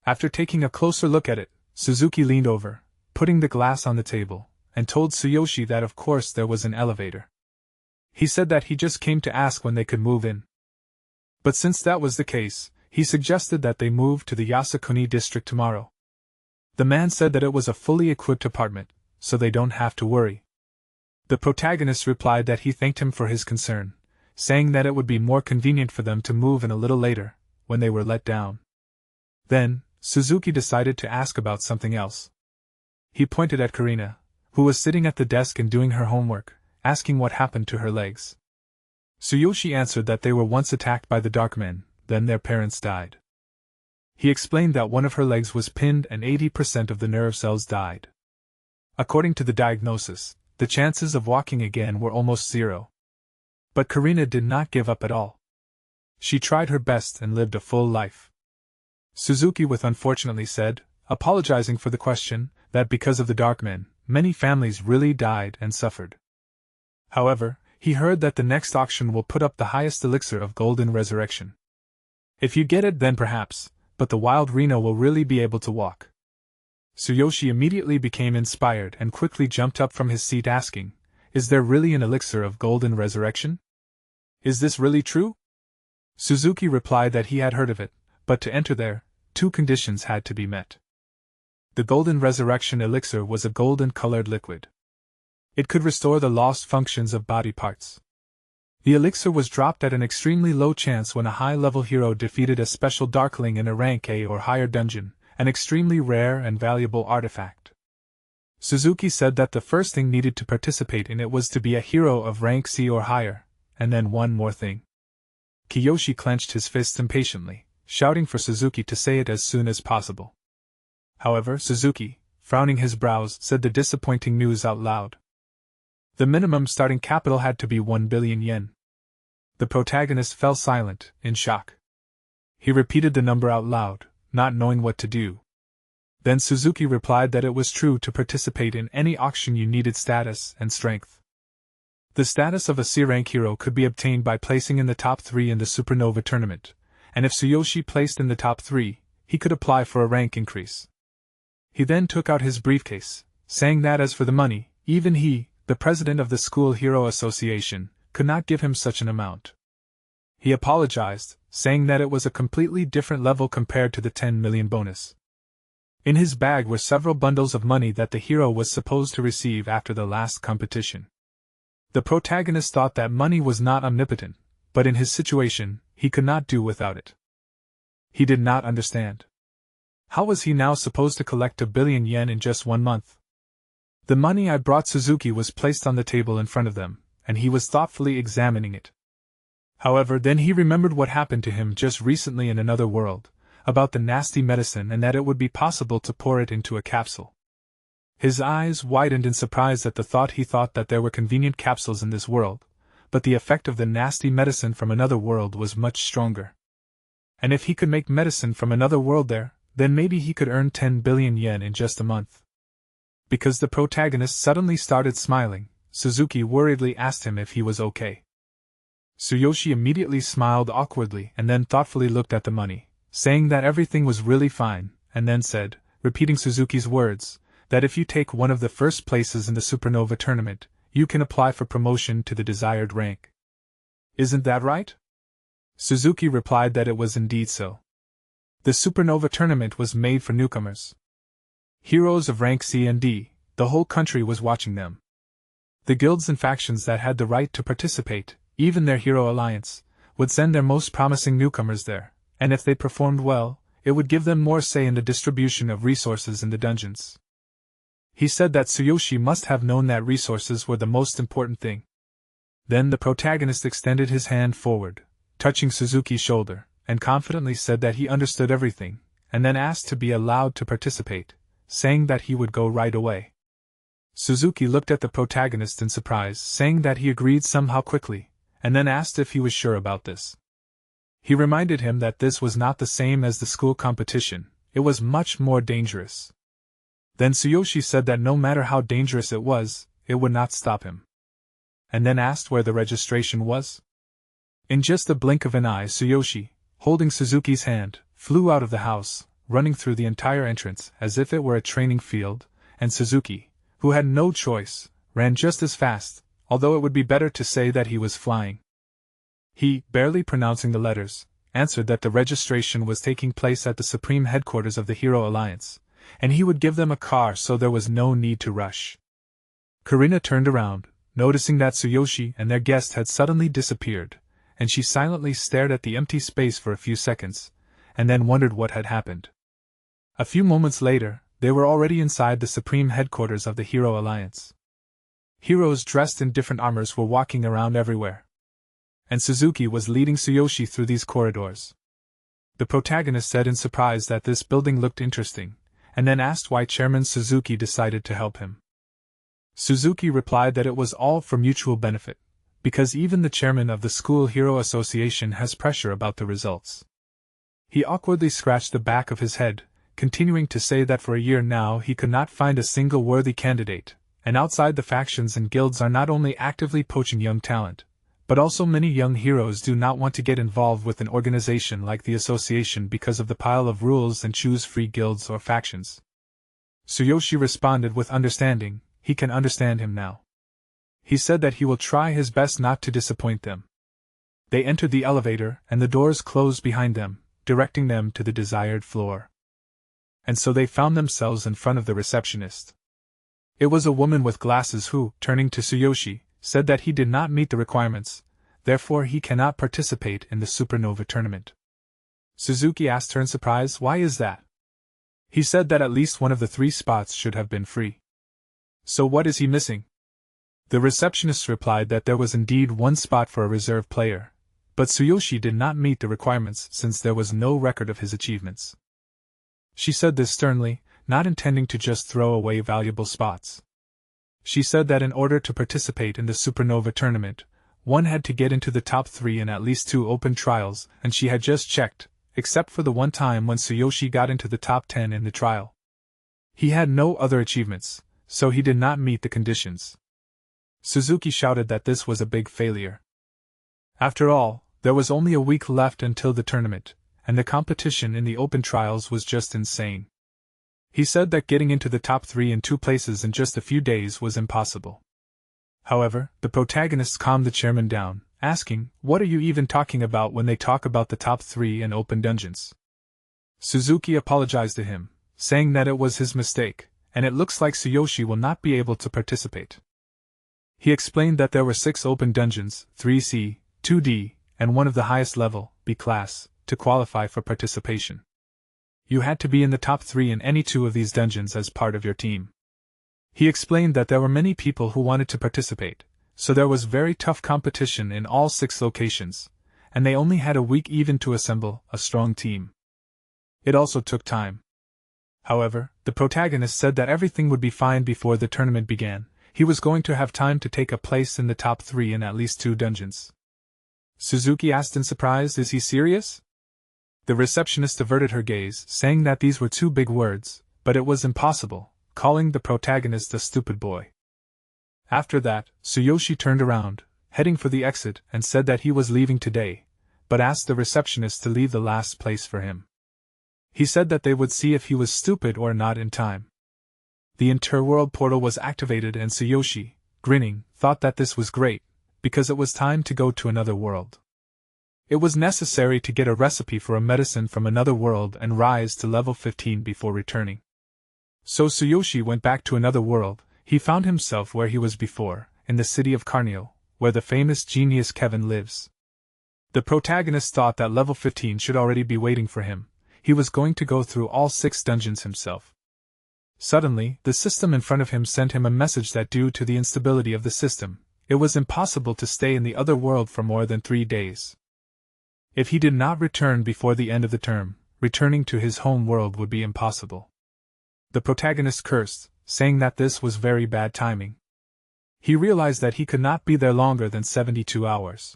After taking a closer look at it, Suzuki leaned over, putting the glass on the table, and told Tsuyoshi that of course there was an elevator. He said that he just came to ask when they could move in. But since that was the case, he suggested that they move to the Yasukuni district tomorrow. The man said that it was a fully equipped apartment, so they don't have to worry. The protagonist replied that he thanked him for his concern, saying that it would be more convenient for them to move in a little later, when they were let down. Then, Suzuki decided to ask about something else. He pointed at Korina, who was sitting at the desk and doing her homework, asking what happened to her legs. Tsuyoshi answered that they were once attacked by the dark men, then their parents died. He explained that one of her legs was pinned and 80% of the nerve cells died. According to the diagnosis, the chances of walking again were almost 0. But Korina did not give up at all. She tried her best and lived a full life. Suzuki unfortunately said, apologizing for the question, that because of the dark men, many families really died and suffered. However, he heard that the next auction will put up the highest elixir of golden resurrection. If you get it, then perhaps, but the wild Reno will really be able to walk. Tsuyoshi immediately became inspired and quickly jumped up from his seat asking, is there really an elixir of golden resurrection? Is this really true? Suzuki replied that he had heard of it, but to enter there, 2 conditions had to be met. The golden resurrection elixir was a golden-colored liquid. It could restore the lost functions of body parts. The elixir was dropped at an extremely low chance when a high-level hero defeated a special darkling in a rank A or higher dungeon, an extremely rare and valuable artifact. Suzuki said that the first thing needed to participate in it was to be a hero of rank C or higher, and then one more thing. Kiyoshi clenched his fists impatiently, shouting for Suzuki to say it as soon as possible. However, Suzuki, frowning his brows, said the disappointing news out loud. The minimum starting capital had to be 1 billion yen. The protagonist fell silent, in shock. He repeated the number out loud, not knowing what to do. Then Suzuki replied that it was true to participate in any auction you needed status and strength. The status of a C-rank hero could be obtained by placing in the top 3 in the Supernova tournament, and if Tsuyoshi placed in the top 3, he could apply for a rank increase. He then took out his briefcase, saying that as for the money, even he, the president of the School Hero Association, could not give him such an amount. He apologized, saying that it was a completely different level compared to the 10 million bonus. In his bag were several bundles of money that the hero was supposed to receive after the last competition. The protagonist thought that money was not omnipotent, but in his situation, he could not do without it. He did not understand. How was he now supposed to collect 1 billion yen in just 1 month? The money I brought Suzuki was placed on the table in front of them, and he was thoughtfully examining it. However, then he remembered what happened to him just recently in another world, about the nasty medicine and that it would be possible to pour it into a capsule. His eyes widened in surprise at the thought. He thought that there were convenient capsules in this world, but the effect of the nasty medicine from another world was much stronger. And if he could make medicine from another world there, then maybe he could earn 10 billion yen in just a month. Because the protagonist suddenly started smiling, Suzuki worriedly asked him if he was okay. Tsuyoshi immediately smiled awkwardly and then thoughtfully looked at the money, saying that everything was really fine, and then said, repeating Suzuki's words, that if you take one of the first places in the Supernova tournament, you can apply for promotion to the desired rank. Isn't that right? Suzuki replied that it was indeed so. The Supernova tournament was made for newcomers. Heroes of rank C and D, the whole country was watching them. The guilds and factions that had the right to participate, even their hero alliance, would send their most promising newcomers there, and if they performed well, it would give them more say in the distribution of resources in the dungeons. He said that Tsuyoshi must have known that resources were the most important thing. Then the protagonist extended his hand forward, touching Suzuki's shoulder, and confidently said that he understood everything, and then asked to be allowed to participate, saying that he would go right away. Suzuki looked at the protagonist in surprise, saying that he agreed somehow quickly, and then asked if he was sure about this. He reminded him that this was not the same as the school competition, it was much more dangerous. Then Tsuyoshi said that no matter how dangerous it would not stop him. And then asked where the registration was. In just a blink of an eye, Tsuyoshi, holding Suzuki's hand, flew out of the house, running through the entire entrance as if it were a training field, and Suzuki, who had no choice, ran just as fast, although it would be better to say that he was flying. He, barely pronouncing the letters, answered that the registration was taking place at the Supreme Headquarters of the Hero Alliance, and he would give them a car so there was no need to rush. Karina turned around, noticing that Tsuyoshi and their guest had suddenly disappeared, and she silently stared at the empty space for a few seconds, and then wondered what had happened. A few moments later, they were already inside the Supreme Headquarters of the Hero Alliance. Heroes dressed in different armors were walking around everywhere. And Suzuki was leading Tsuyoshi through these corridors. The protagonist said in surprise that this building looked interesting, and then asked why Chairman Suzuki decided to help him. Suzuki replied that it was all for mutual benefit, because even the chairman of the School Hero Association has pressure about the results. He awkwardly scratched the back of his head, continuing to say that for a year now he could not find a single worthy candidate, and outside the factions and guilds are not only actively poaching young talent, but also many young heroes do not want to get involved with an organization like the association because of the pile of rules and choose free guilds or factions. Tsuyoshi responded with understanding. He can understand him now. He said that he will try his best not to disappoint them. They entered the elevator and the doors closed behind them, directing them to the desired floor. And so they found themselves in front of the receptionist. It was a woman with glasses who, turning to Tsuyoshi, said that he did not meet the requirements, therefore he cannot participate in the Supernova tournament. Suzuki asked her in surprise, "Why is that?" He said that at least one of the 3 spots should have been free. So what is he missing? The receptionist replied that there was indeed 1 spot for a reserve player, but Tsuyoshi did not meet the requirements since there was no record of his achievements. She said this sternly, not intending to just throw away valuable spots. She said that in order to participate in the supernova tournament, one had to get into the top 3 in at least 2 open trials, and she had just checked, except for the one time when Tsuyoshi got into the top 10 in the trial. He had no other achievements, so he did not meet the conditions. Suzuki shouted that this was a big failure. After all, there was only a week left until the tournament, and the competition in the open trials was just insane. He said that getting into the top 3 in 2 places in just a few days was impossible. However, the protagonists calmed the chairman down, asking, "What are you even talking about when they talk about the top 3 in open dungeons?" Suzuki apologized to him, saying that it was his mistake, and it looks like Tsuyoshi will not be able to participate. He explained that there were 6 open dungeons, 3C, 2D, and one of the highest level, B class, to qualify for participation. You had to be in the top 3 in any 2 of these dungeons as part of your team. He explained that there were many people who wanted to participate, so there was very tough competition in all 6 locations, and they only had a week even to assemble a strong team. It also took time. However, the protagonist said that everything would be fine before the tournament began. He was going to have time to take a place in the top 3 in at least 2 dungeons. Suzuki asked in surprise, "Is he serious?" The receptionist averted her gaze, saying that these were 2 big words, but it was impossible, calling the protagonist a stupid boy. After that, Tsuyoshi turned around, heading for the exit, and said that he was leaving today, but asked the receptionist to leave the last place for him. He said that they would see if he was stupid or not in time. The interworld portal was activated and Tsuyoshi, grinning, thought that this was great, because it was time to go to another world. It was necessary to get a recipe for a medicine from another world and rise to level 15 before returning. So Tsuyoshi went back to another world. He found himself where he was before, in the city of Carnio, where the famous genius Kevin lives. The protagonist thought that level 15 should already be waiting for him. He was going to go through all 6 dungeons himself. Suddenly, the system in front of him sent him a message that due to the instability of the system, it was impossible to stay in the other world for more than 3 days. If he did not return before the end of the term, returning to his home world would be impossible. The protagonist cursed, saying that this was very bad timing. He realized that he could not be there longer than 72 hours.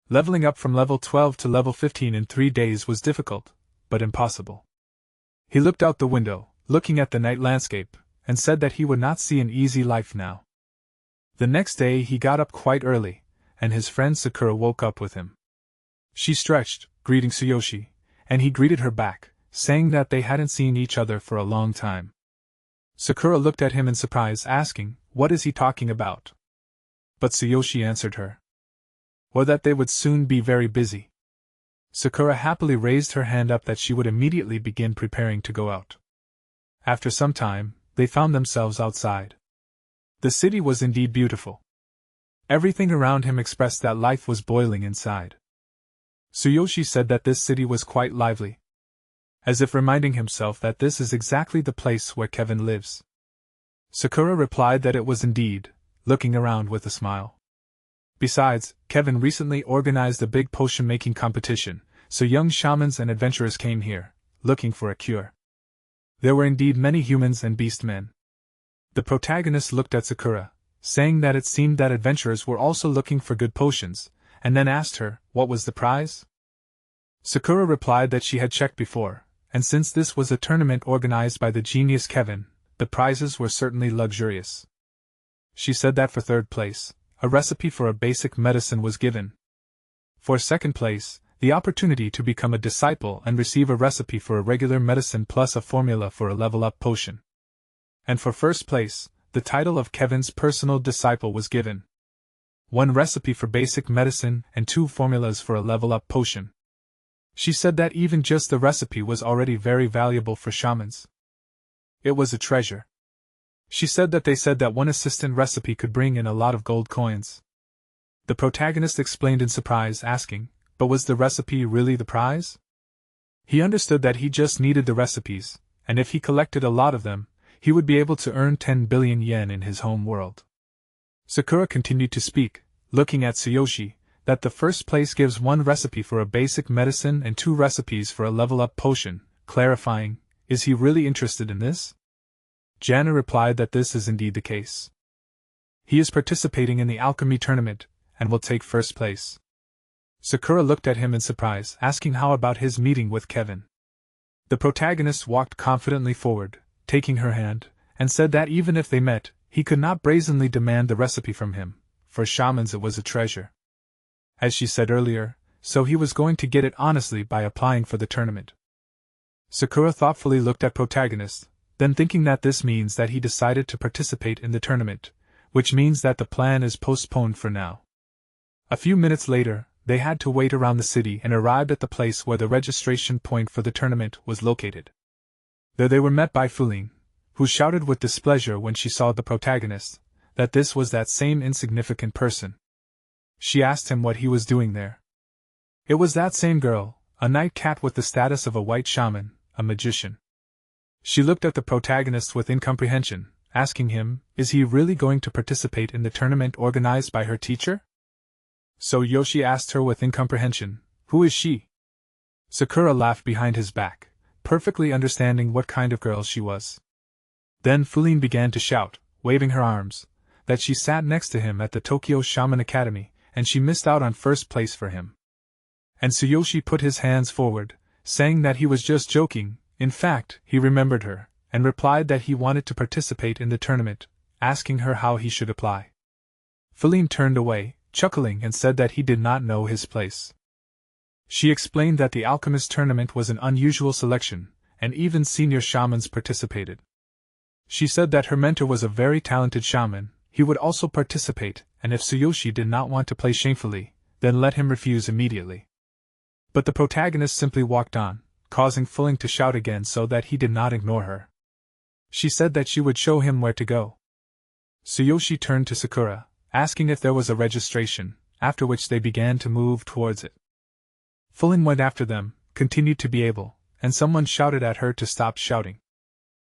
Leveling up from level 12 to level 15 in 3 days was difficult, but impossible. He looked out the window, looking at the night landscape, and said that he would not see an easy life now. The next day he got up quite early, and his friend Sakura woke up with him. She stretched, greeting Tsuyoshi, and he greeted her back, saying that they hadn't seen each other for a long time. Sakura looked at him in surprise, asking, "What is he talking about?" But Tsuyoshi answered her. Or that they would soon be very busy. Sakura happily raised her hand up that she would immediately begin preparing to go out. After some time, they found themselves outside. The city was indeed beautiful. Everything around him expressed that life was boiling inside. Tsuyoshi said that this city was quite lively, as if reminding himself that this is exactly the place where Kevin lives. Sakura replied that it was indeed, looking around with a smile. Besides, Kevin recently organized a big potion-making competition, so young shamans and adventurers came here, looking for a cure. There were indeed many humans and beast men. The protagonist looked at Sakura, saying that it seemed that adventurers were also looking for good potions, and then asked her, what was the prize? Sakura replied that she had checked before, and since this was a tournament organized by the genius Kevin, the prizes were certainly luxurious. She said that for 3rd place, a recipe for a basic medicine was given. For 2nd place, the opportunity to become a disciple and receive a recipe for a regular medicine plus a formula for a level-up potion. And for 1st place, the title of Kevin's personal disciple was given. 1 recipe for basic medicine and 2 formulas for a level-up potion. She said that even just the recipe was already very valuable for shamans. It was a treasure. She said that they said that 1 assistant recipe could bring in a lot of gold coins. The protagonist explained in surprise, asking, but was the recipe really the prize? He understood that he just needed the recipes, and if he collected a lot of them, he would be able to earn 10 billion yen in his home world. Sakura continued to speak, looking at Tsuyoshi, that the 1st place gives 1 recipe for a basic medicine and 2 recipes for a level-up potion, clarifying, is he really interested in this? Jana replied that this is indeed the case. He is participating in the alchemy tournament, and will take first place. Sakura looked at him in surprise, asking how about his meeting with Kevin. The protagonist walked confidently forward, taking her hand, and said that even if they met, he could not brazenly demand the recipe from him. For shamans it was a treasure. As she said earlier, so he was going to get it honestly by applying for the tournament. Sakura thoughtfully looked at protagonist, then thinking that this means that he decided to participate in the tournament, which means that the plan is postponed for now. A few minutes later, they had to wait around the city and arrived at the place where the registration point for the tournament was located. There they were met by Fuling, who shouted with displeasure when she saw the protagonist, that this was that same insignificant person. She asked him what he was doing there. It was that same girl, a night cat with the status of a white shaman, a magician. She looked at the protagonist with incomprehension, asking him, is he really going to participate in the tournament organized by her teacher? So Yoshi asked her with incomprehension, who is she? Sakura laughed behind his back, perfectly understanding what kind of girl she was. Then Fuling began to shout, waving her arms, that she sat next to him at the Tokyo Shaman Academy, and she missed out on first place for him. And Tsuyoshi put his hands forward, saying that he was just joking. In fact, he remembered her, and replied that he wanted to participate in the tournament, asking her how he should apply. Fuling turned away, chuckling, and said that he did not know his place. She explained that the alchemist tournament was an unusual selection, and even senior shamans participated. She said that her mentor was a very talented shaman, he would also participate, and if Tsuyoshi did not want to play shamefully, then let him refuse immediately. But the protagonist simply walked on, causing Fuling to shout again so that he did not ignore her. She said that she would show him where to go. Tsuyoshi turned to Sakura, asking if there was a registration, after which they began to move towards it. Fuling went after them, continued to be able, and someone shouted at her to stop shouting.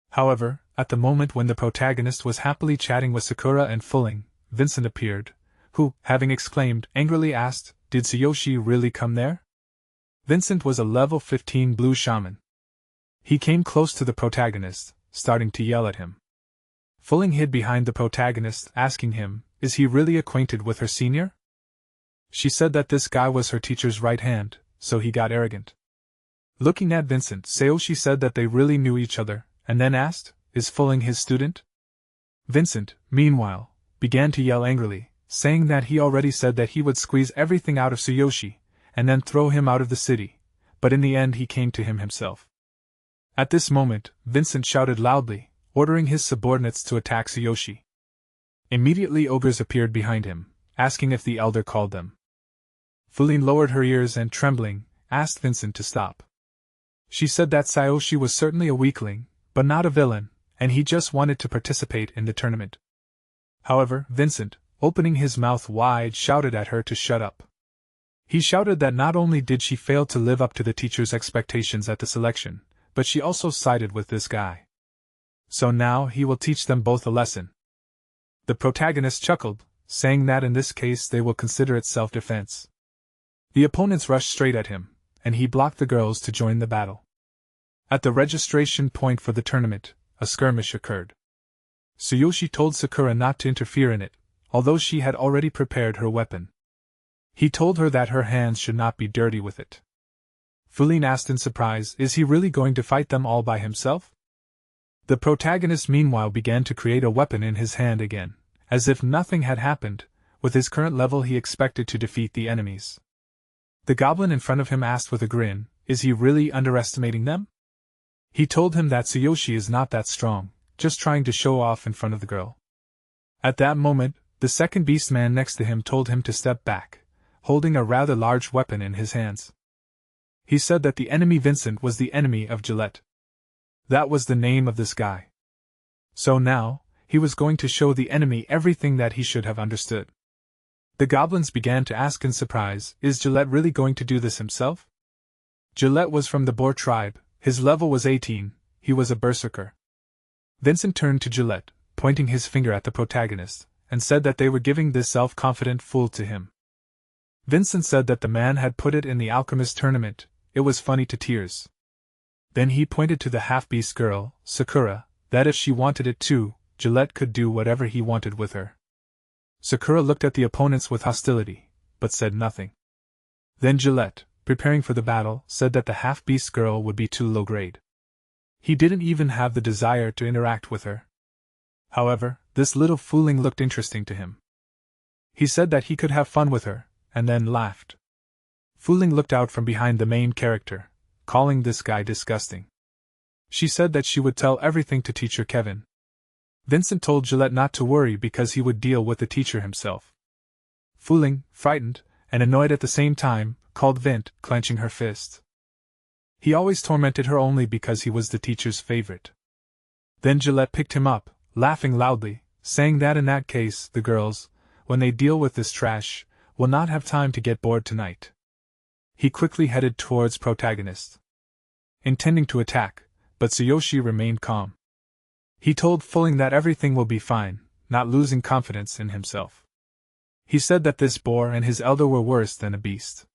However, at the moment when the protagonist was happily chatting with Sakura and Fuling, Vincent appeared, who, having exclaimed, angrily asked, did Tsuyoshi really come there? Vincent was a level 15 blue shaman. He came close to the protagonist, starting to yell at him. Fuling hid behind the protagonist, asking him, is he really acquainted with her senior? She said that this guy was her teacher's right hand, so he got arrogant. Looking at Vincent, Tsuyoshi said that they really knew each other, and then asked, is Fuling his student? Vincent, meanwhile, began to yell angrily, saying that he already said that he would squeeze everything out of Tsuyoshi, and then throw him out of the city, but in the end he came to him himself. At this moment, Vincent shouted loudly, ordering his subordinates to attack Tsuyoshi. Immediately ogres appeared behind him, asking if the elder called them. Fuling lowered her ears and, trembling, asked Vincent to stop. She said that Tsuyoshi was certainly a weakling, but not a villain, and he just wanted to participate in the tournament. However, Vincent, opening his mouth wide, shouted at her to shut up. He shouted that not only did she fail to live up to the teacher's expectations at the selection, but she also sided with this guy. So now he will teach them both a lesson. The protagonist chuckled, saying that in this case they will consider it self-defense. The opponents rushed straight at him, and he blocked the girls to join the battle. At the registration point for the tournament, a skirmish occurred. Tsuyoshi told Sakura not to interfere in it, although she had already prepared her weapon. He told her that her hands should not be dirty with it. Fuling asked in surprise, is he really going to fight them all by himself? The protagonist meanwhile began to create a weapon in his hand again, as if nothing had happened. With his current level he expected to defeat the enemies. The goblin in front of him asked with a grin, is he really underestimating them? He told him that Tsuyoshi is not that strong, just trying to show off in front of the girl. At that moment, the second beast man next to him told him to step back, holding a rather large weapon in his hands. He said that the enemy Vincent was the enemy of Gillette. That was the name of this guy. So now, he was going to show the enemy everything that he should have understood. The goblins began to ask in surprise, is Gillette really going to do this himself? Gillette was from the Boar tribe, his level was 18, he was a berserker. Vincent turned to Gillette, pointing his finger at the protagonist, and said that they were giving this self-confident fool to him. Vincent said that the man had put it in the alchemist tournament, it was funny to tears. Then he pointed to the half-beast girl, Sakura, that if she wanted it too, Gillette could do whatever he wanted with her. Sakura looked at the opponents with hostility, but said nothing. Then Gillette, preparing for the battle, said that the half-beast girl would be too low grade. He didn't even have the desire to interact with her. However, this little fooling looked interesting to him. He said that he could have fun with her, and then laughed. Fooling looked out from behind the main character, calling this guy disgusting. She said that she would tell everything to teacher Kevin. Vincent told Gillette not to worry because he would deal with the teacher himself. Fooling, frightened, and annoyed at the same time, called Vint, clenching her fist. He always tormented her only because he was the teacher's favorite. Then Gillette picked him up, laughing loudly, saying that in that case, the girls, when they deal with this trash, will not have time to get bored tonight. He quickly headed towards protagonist, intending to attack, but Tsuyoshi remained calm. He told Fooling that everything will be fine, not losing confidence in himself. He said that this boar and his elder were worse than a beast.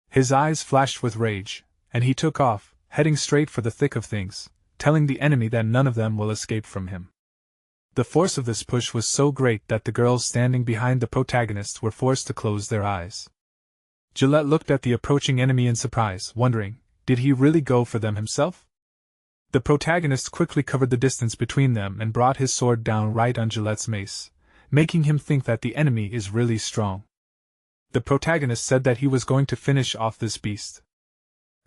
His eyes flashed with rage, and he took off, heading straight for the thick of things, telling the enemy that none of them will escape from him. The force of this push was so great that the girls standing behind the protagonists were forced to close their eyes. Gillette looked at the approaching enemy in surprise, wondering, did he really go for them himself? The protagonist quickly covered the distance between them and brought his sword down right on Gillette's mace, making him think that the enemy is really strong. The protagonist said that he was going to finish off this beast.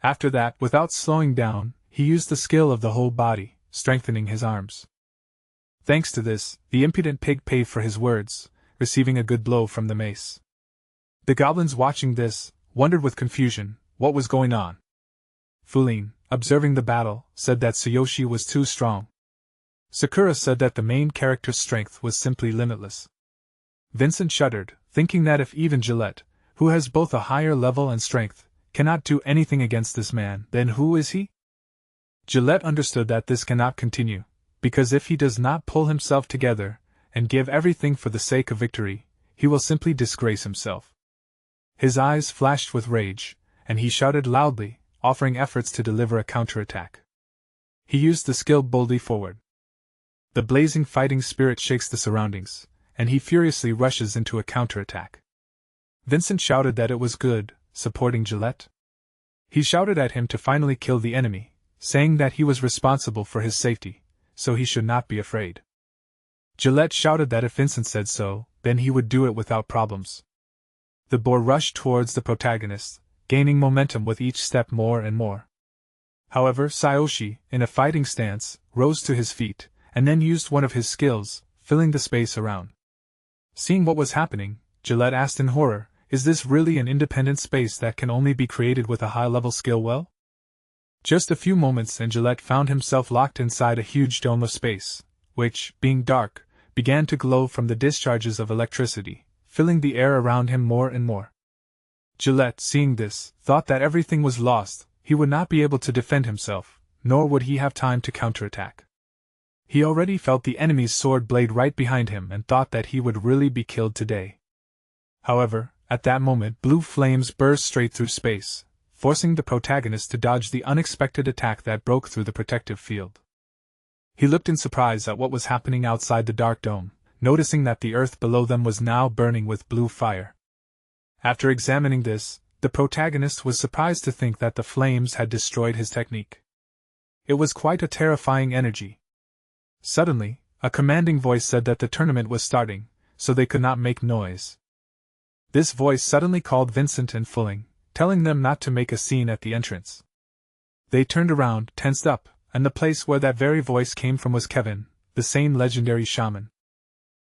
After that, without slowing down, he used the skill of the whole body, strengthening his arms. Thanks to this, the impudent pig paid for his words, receiving a good blow from the mace. The goblins watching this, wondered with confusion, what was going on. Fuline, observing the battle, said that Tsuyoshi was too strong. Sakura said that the main character's strength was simply limitless. Vincent shuddered, thinking that if even Gillette, who has both a higher level and strength, cannot do anything against this man, then who is he? Gillette understood that this cannot continue, because if he does not pull himself together, and give everything for the sake of victory, he will simply disgrace himself. His eyes flashed with rage, and he shouted loudly, offering efforts to deliver a counterattack. He used the skill boldly forward. The blazing fighting spirit shakes the surroundings, and he furiously rushes into a counterattack. Vincent shouted that it was good, supporting Gillette. He shouted at him to finally kill the enemy, saying that he was responsible for his safety, so he should not be afraid. Gillette shouted that if Vincent said so, then he would do it without problems. The boar rushed towards the protagonist, gaining momentum with each step more and more. However, Tsuyoshi, in a fighting stance, rose to his feet, and then used one of his skills, filling the space around. Seeing what was happening, Gillette asked in horror, is this really an independent space that can only be created with a high-level skill well? Just a few moments and Gillette found himself locked inside a huge dome of space, which, being dark, began to glow from the discharges of electricity, filling the air around him more and more. Gillette, seeing this, thought that everything was lost, he would not be able to defend himself, nor would he have time to counterattack. He already felt the enemy's sword blade right behind him and thought that he would really be killed today. However, at that moment blue flames burst straight through space, forcing the protagonist to dodge the unexpected attack that broke through the protective field. He looked in surprise at what was happening outside the dark dome, noticing that the earth below them was now burning with blue fire. After examining this, the protagonist was surprised to think that the flames had destroyed his technique. It was quite a terrifying energy. Suddenly, a commanding voice said that the tournament was starting, so they could not make noise. This voice suddenly called Vincent and Fulling, telling them not to make a scene at the entrance. They turned around, tensed up, and the place where that very voice came from was Kevin, the same legendary shaman.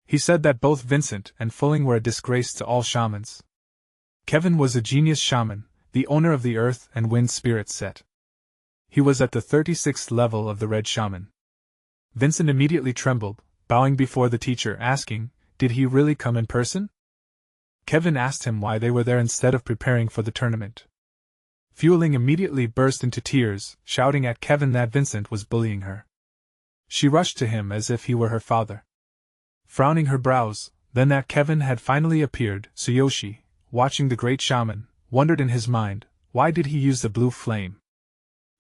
He said that both Vincent and Fulling were a disgrace to all shamans. Kevin was a genius shaman, the owner of the Earth and Wind Spirit set. He was at the 36th level of the Red Shaman. Vincent immediately trembled, bowing before the teacher, asking, did he really come in person? Kevin asked him why they were there instead of preparing for the tournament. Fueling immediately burst into tears, shouting at Kevin that Vincent was bullying her. She rushed to him as if he were her father. Frowning her brows, then that Kevin had finally appeared, Tsuyoshi, watching the great shaman, wondered in his mind, why did he use the blue flame?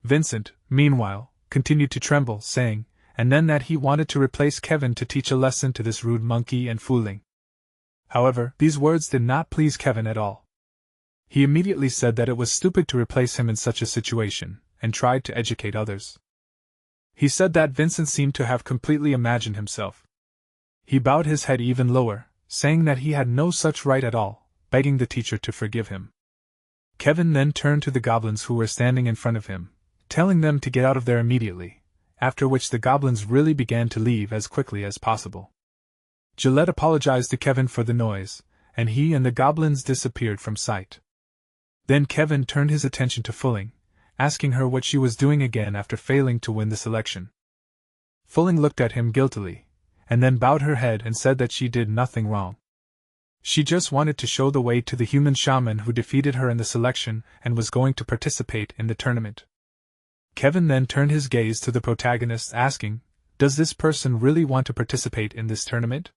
Vincent, meanwhile, continued to tremble, saying, and then that he wanted to replace Kevin to teach a lesson to this rude monkey and Fooling. However, these words did not please Kevin at all. He immediately said that it was stupid to replace him in such a situation, and tried to educate others. He said that Vincent seemed to have completely imagined himself. He bowed his head even lower, saying that he had no such right at all, begging the teacher to forgive him. Kevin then turned to the goblins who were standing in front of him, telling them to get out of there immediately, after which the goblins really began to leave as quickly as possible. Gillette apologized to Kevin for the noise, and he and the goblins disappeared from sight. Then Kevin turned his attention to Fulling, asking her what she was doing again after failing to win this election. Fulling looked at him guiltily, and then bowed her head and said that she did nothing wrong. She just wanted to show the way to the human shaman who defeated her in the selection and was going to participate in the tournament. Kevin then turned his gaze to the protagonist, asking, "Does this person really want to participate in this tournament?"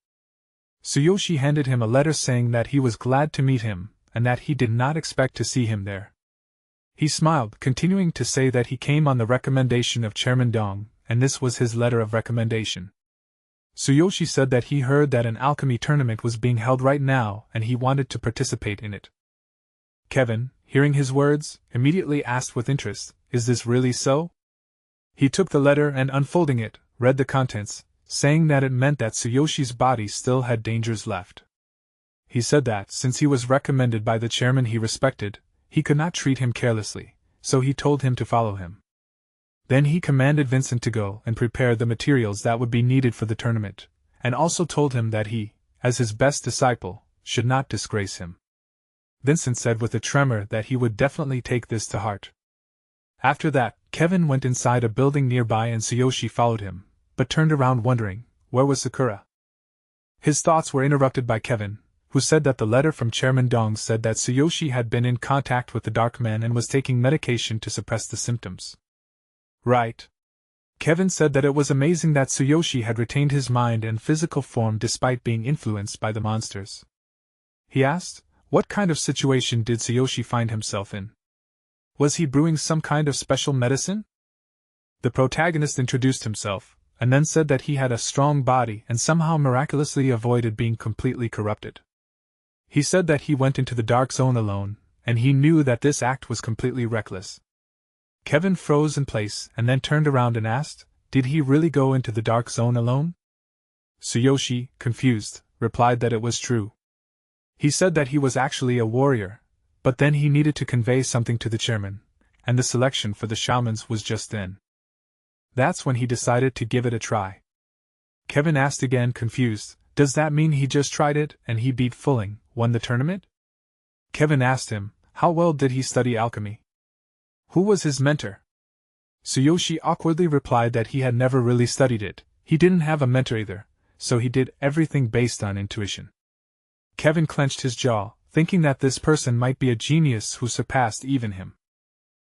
Tsuyoshi handed him a letter saying that he was glad to meet him, and that he did not expect to see him there. He smiled, continuing to say that he came on the recommendation of Chairman Dong, and this was his letter of recommendation. Tsuyoshi said that he heard that an alchemy tournament was being held right now and he wanted to participate in it. Kevin, hearing his words, immediately asked with interest, "Is this really so?" He took the letter and, unfolding it, read the contents, saying that it meant that Tsuyoshi's body still had dangers left. He said that, since he was recommended by the chairman he respected, he could not treat him carelessly, so he told him to follow him. Then he commanded Vincent to go and prepare the materials that would be needed for the tournament, and also told him that he, as his best disciple, should not disgrace him. Vincent said with a tremor that he would definitely take this to heart. After that, Kevin went inside a building nearby and Tsuyoshi followed him, but turned around wondering, where was Sakura? His thoughts were interrupted by Kevin, who said that the letter from Chairman Dong said that Tsuyoshi had been in contact with the Dark Man and was taking medication to suppress the symptoms. Right. Kevin said that it was amazing that Tsuyoshi had retained his mind and physical form despite being influenced by the monsters. He asked, what kind of situation did Tsuyoshi find himself in? Was he brewing some kind of special medicine? The protagonist introduced himself, and then said that he had a strong body and somehow miraculously avoided being completely corrupted. He said that he went into the dark zone alone, and he knew that this act was completely reckless. Kevin froze in place and then turned around and asked, did he really go into the dark zone alone? Tsuyoshi, confused, replied that it was true. He said that he was actually a warrior, but then he needed to convey something to the chairman, and the selection for the shamans was just then. That's when he decided to give it a try. Kevin asked again, confused, does that mean he just tried it and he beat Fulling, won the tournament? Kevin asked him, how well did he study alchemy? Who was his mentor? Tsuyoshi awkwardly replied that he had never really studied it, he didn't have a mentor either, so he did everything based on intuition. Kevin clenched his jaw, thinking that this person might be a genius who surpassed even him.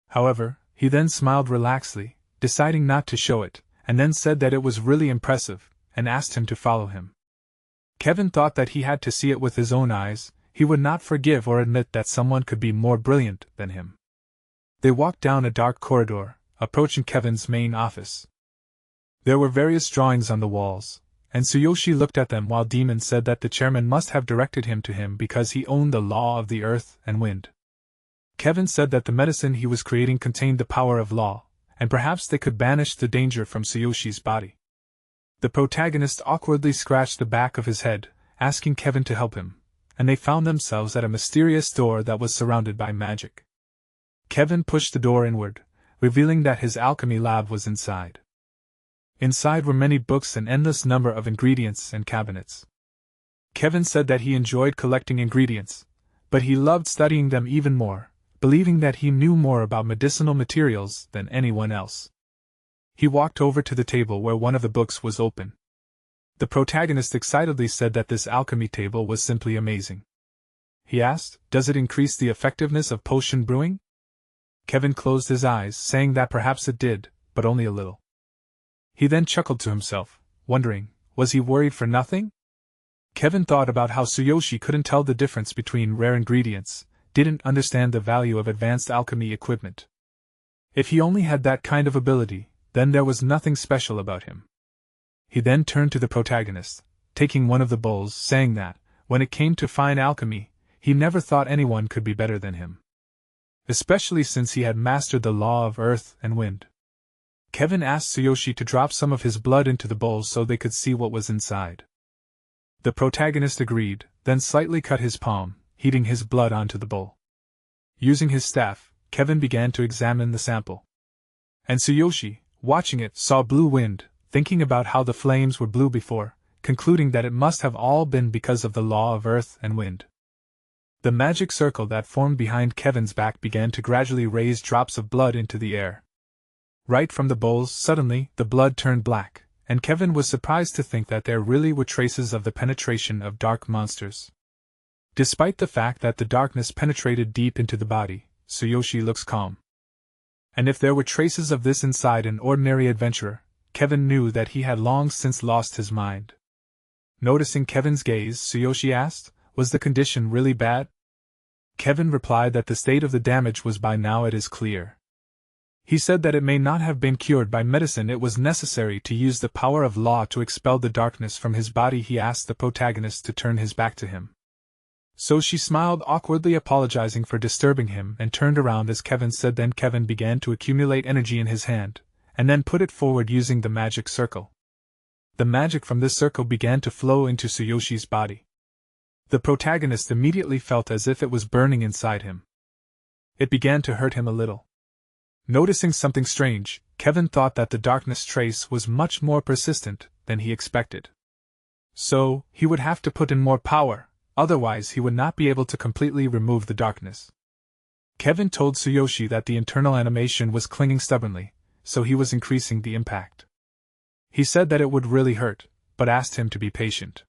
However, he then smiled relaxedly, deciding not to show it, and then said that it was really impressive, and asked him to follow him. Kevin thought that he had to see it with his own eyes, he would not forgive or admit that someone could be more brilliant than him. They walked down a dark corridor, approaching Kevin's main office. There were various drawings on the walls, and Tsuyoshi looked at them while Demon said that the chairman must have directed him to him because he owned the law of the earth and wind. Kevin said that the medicine he was creating contained the power of law, and perhaps they could banish the danger from Tsuyoshi's body. The protagonist awkwardly scratched the back of his head, asking Kevin to help him, and they found themselves at a mysterious door that was surrounded by magic. Kevin pushed the door inward, revealing that his alchemy lab was inside. Inside were many books and endless number of ingredients and cabinets. Kevin said that he enjoyed collecting ingredients, but he loved studying them even more, believing that he knew more about medicinal materials than anyone else. He walked over to the table where one of the books was open. The protagonist excitedly said that this alchemy table was simply amazing. He asked, does it increase the effectiveness of potion brewing? Kevin closed his eyes, saying that perhaps it did, but only a little. He then chuckled to himself, wondering, was he worried for nothing? Kevin thought about how Tsuyoshi couldn't tell the difference between rare ingredients, didn't understand the value of advanced alchemy equipment. If he only had that kind of ability, then there was nothing special about him. He then turned to the protagonist, taking one of the bowls, saying that, when it came to fine alchemy, he never thought anyone could be better than him. Especially since he had mastered the law of earth and wind. Kevin asked Tsuyoshi to drop some of his blood into the bowl so they could see what was inside. The protagonist agreed, then slightly cut his palm, heating his blood onto the bowl. Using his staff, Kevin began to examine the sample. And Tsuyoshi, watching it, saw blue wind, thinking about how the flames were blue before, concluding that it must have all been because of the law of earth and wind. The magic circle that formed behind Kevin's back began to gradually raise drops of blood into the air. Right from the bowls, suddenly, the blood turned black, and Kevin was surprised to think that there really were traces of the penetration of dark monsters. Despite the fact that the darkness penetrated deep into the body, Tsuyoshi looks calm. And if there were traces of this inside an ordinary adventurer, Kevin knew that he had long since lost his mind. Noticing Kevin's gaze, Tsuyoshi asked, "Was the condition really bad?" Kevin replied that the state of the damage was by now it is clear. He said that it may not have been cured by medicine, it was necessary to use the power of law to expel the darkness from his body. He asked the protagonist to turn his back to him. So she smiled awkwardly, apologizing for disturbing him, and turned around as Kevin said. Then Kevin began to accumulate energy in his hand, and then put it forward using the magic circle. The magic from this circle began to flow into Tsuyoshi's body. The protagonist immediately felt as if it was burning inside him. It began to hurt him a little. Noticing something strange, Kevin thought that the darkness trace was much more persistent than he expected. So, he would have to put in more power, otherwise he would not be able to completely remove the darkness. Kevin told Tsuyoshi that the internal animation was clinging stubbornly, so he was increasing the impact. He said that it would really hurt, but asked him to be patient.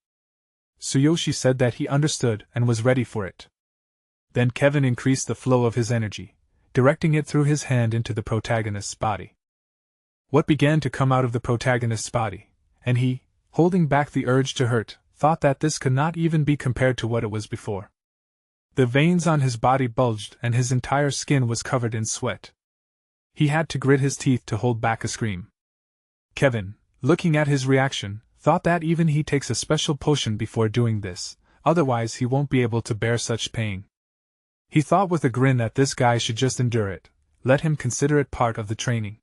Tsuyoshi said that he understood and was ready for it. Then Kevin increased the flow of his energy, directing it through his hand into the protagonist's body. What began to come out of the protagonist's body, and he, holding back the urge to hurt, thought that this could not even be compared to what it was before. The veins on his body bulged and his entire skin was covered in sweat. He had to grit his teeth to hold back a scream. Kevin, looking at his reaction, thought that even he takes a special potion before doing this, otherwise he won't be able to bear such pain. He thought with a grin that this guy should just endure it, let him consider it part of the training.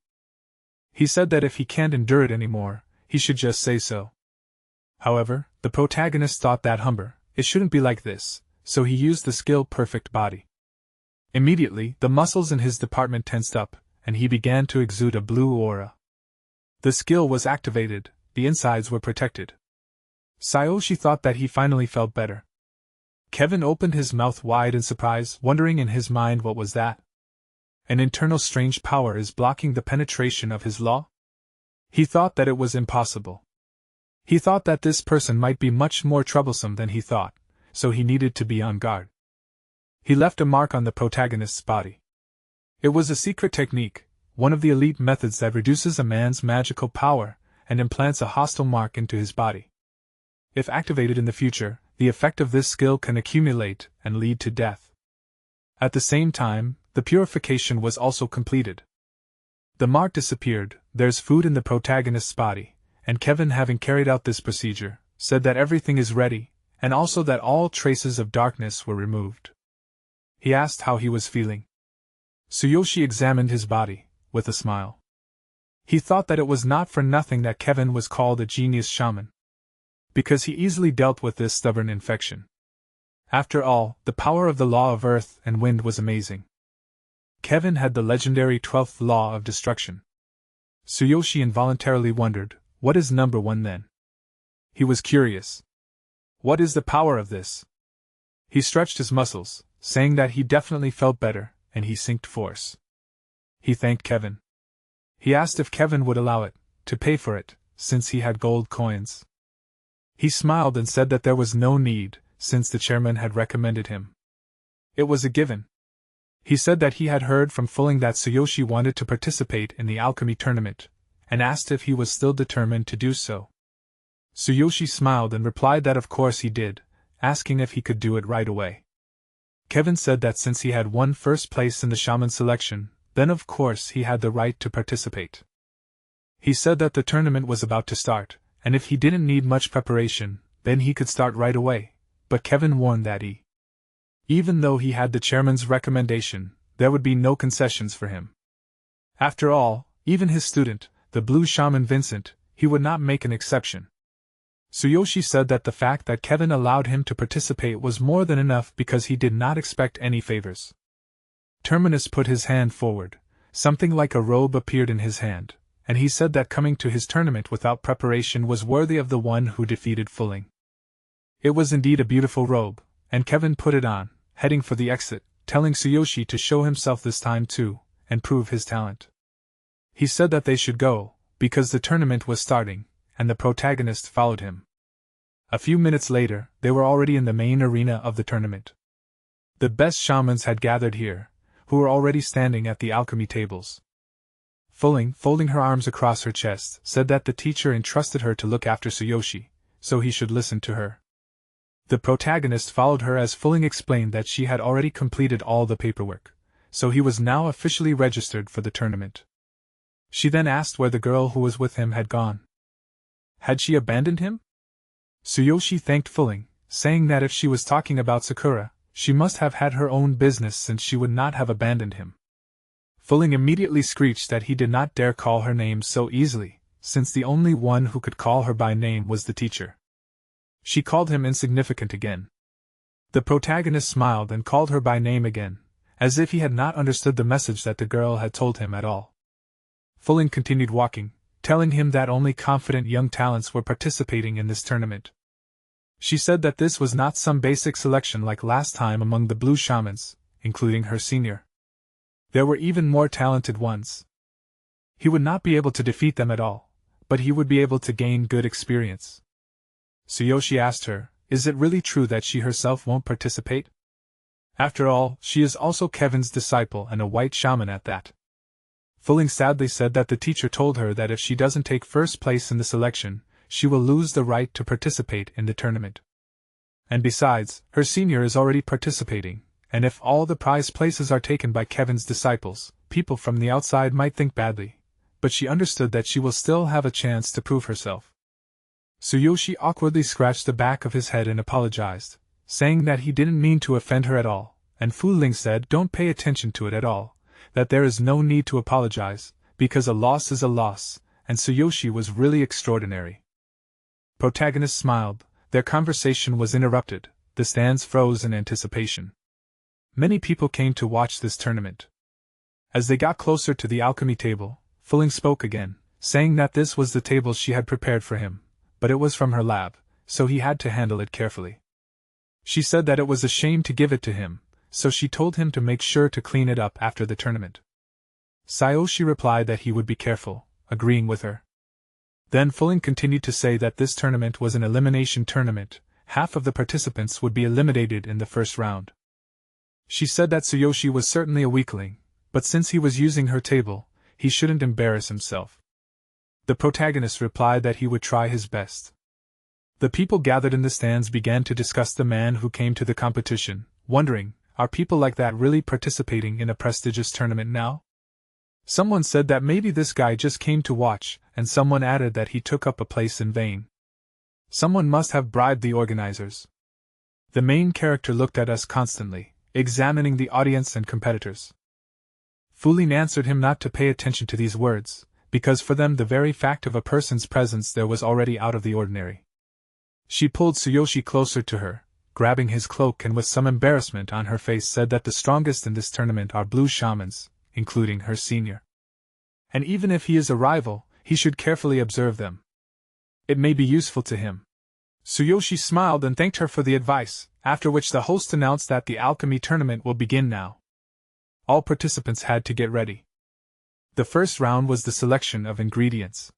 He said that if he can't endure it anymore, he should just say so. However, the protagonist thought that it shouldn't be like this, so he used the skill Perfect Body. Immediately, the muscles in his department tensed up, and he began to exude a blue aura. The skill was activated, the insides were protected. Tsuyoshi thought that he finally felt better. Kevin opened his mouth wide in surprise, wondering in his mind what was that. An internal strange power is blocking the penetration of his law? He thought that it was impossible. He thought that this person might be much more troublesome than he thought, so he needed to be on guard. He left a mark on the protagonist's body. It was a secret technique, one of the elite methods that reduces a man's magical power and implants a hostile mark into his body. If activated in the future, the effect of this skill can accumulate and lead to death. At the same time, the purification was also completed. The mark disappeared, there's food in the protagonist's body, and Kevin, having carried out this procedure, said that everything is ready, and also that all traces of darkness were removed. He asked how he was feeling. Tsuyoshi examined his body, with a smile. He thought that it was not for nothing that Kevin was called a genius shaman, because he easily dealt with this stubborn infection. After all, the power of the law of earth and wind was amazing. Kevin had the legendary 12th law of destruction. Tsuyoshi involuntarily wondered, what is number 1 then? He was curious. What is the power of this? He stretched his muscles, saying that he definitely felt better, and he synced force. He thanked Kevin. He asked if Kevin would allow it, to pay for it, since he had gold coins. He smiled and said that there was no need, since the chairman had recommended him. It was a given. He said that he had heard from Fulling that Tsuyoshi wanted to participate in the alchemy tournament, and asked if he was still determined to do so. Tsuyoshi smiled and replied that of course he did, asking if he could do it right away. Kevin said that since he had won first place in the shaman selection, then of course he had the right to participate. He said that the tournament was about to start, and if he didn't need much preparation, then he could start right away, but Kevin warned that even though he had the chairman's recommendation, there would be no concessions for him. After all, even his student, the blue shaman Vincent, he would not make an exception. Tsuyoshi said that the fact that Kevin allowed him to participate was more than enough because he did not expect any favors. Terminus put his hand forward. Something like a robe appeared in his hand, and he said that coming to his tournament without preparation was worthy of the one who defeated Fulling. It was indeed a beautiful robe, and Kevin put it on, heading for the exit, telling Tsuyoshi to show himself this time too, and prove his talent. He said that they should go, because the tournament was starting, and the protagonist followed him. A few minutes later, they were already in the main arena of the tournament. The best shamans had gathered here, who were already standing at the alchemy tables. Fulling, folding her arms across her chest, said that the teacher entrusted her to look after Tsuyoshi, so he should listen to her. The protagonist followed her as Fulling explained that she had already completed all the paperwork, so he was now officially registered for the tournament. She then asked where the girl who was with him had gone. Had she abandoned him? Tsuyoshi thanked Fulling, saying that if she was talking about Sakura, she must have had her own business since she would not have abandoned him. Fulling immediately screeched that he did not dare call her name so easily, since the only one who could call her by name was the teacher. She called him insignificant again. The protagonist smiled and called her by name again, as if he had not understood the message that the girl had told him at all. Fulling continued walking, telling him that only confident young talents were participating in this tournament. She said that this was not some basic selection like last time among the blue shamans, including her senior. There were even more talented ones. He would not be able to defeat them at all, but he would be able to gain good experience. Tsuyoshi asked her, is it really true that she herself won't participate? After all, she is also Kevin's disciple and a white shaman at that. Fulling sadly said that the teacher told her that if she doesn't take first place in the selection, she will lose the right to participate in the tournament. And besides, her senior is already participating, and if all the prize places are taken by Kevin's disciples, people from the outside might think badly, but she understood that she will still have a chance to prove herself. Tsuyoshi awkwardly scratched the back of his head and apologized, saying that he didn't mean to offend her at all, and Fu Ling said don't pay attention to it at all, that there is no need to apologize, because a loss is a loss, and Tsuyoshi was really extraordinary. Protagonist smiled. Their conversation was interrupted, the stands froze in anticipation. Many people came to watch this tournament. As they got closer to the alchemy table, Fulling spoke again, saying that this was the table she had prepared for him, but it was from her lab, so he had to handle it carefully. She said that it was a shame to give it to him, so she told him to make sure to clean it up after the tournament. Tsuyoshi replied that he would be careful, agreeing with her. Then Fulling continued to say that this tournament was an elimination tournament, half of the participants would be eliminated in the first round. She said that Tsuyoshi was certainly a weakling, but since he was using her table, he shouldn't embarrass himself. The protagonist replied that he would try his best. The people gathered in the stands began to discuss the man who came to the competition, wondering, are people like that really participating in a prestigious tournament now? Someone said that maybe this guy just came to watch, and someone added that he took up a place in vain. Someone must have bribed the organizers. The main character looked at us constantly, examining the audience and competitors. Fu Ling answered him not to pay attention to these words, because for them the very fact of a person's presence there was already out of the ordinary. She pulled Tsuyoshi closer to her, grabbing his cloak, and with some embarrassment on her face said that the strongest in this tournament are blue shamans, including her senior. And even if he is a rival, he should carefully observe them. It may be useful to him. Tsuyoshi smiled and thanked her for the advice, after which the host announced that the alchemy tournament will begin now. All participants had to get ready. The first round was the selection of ingredients.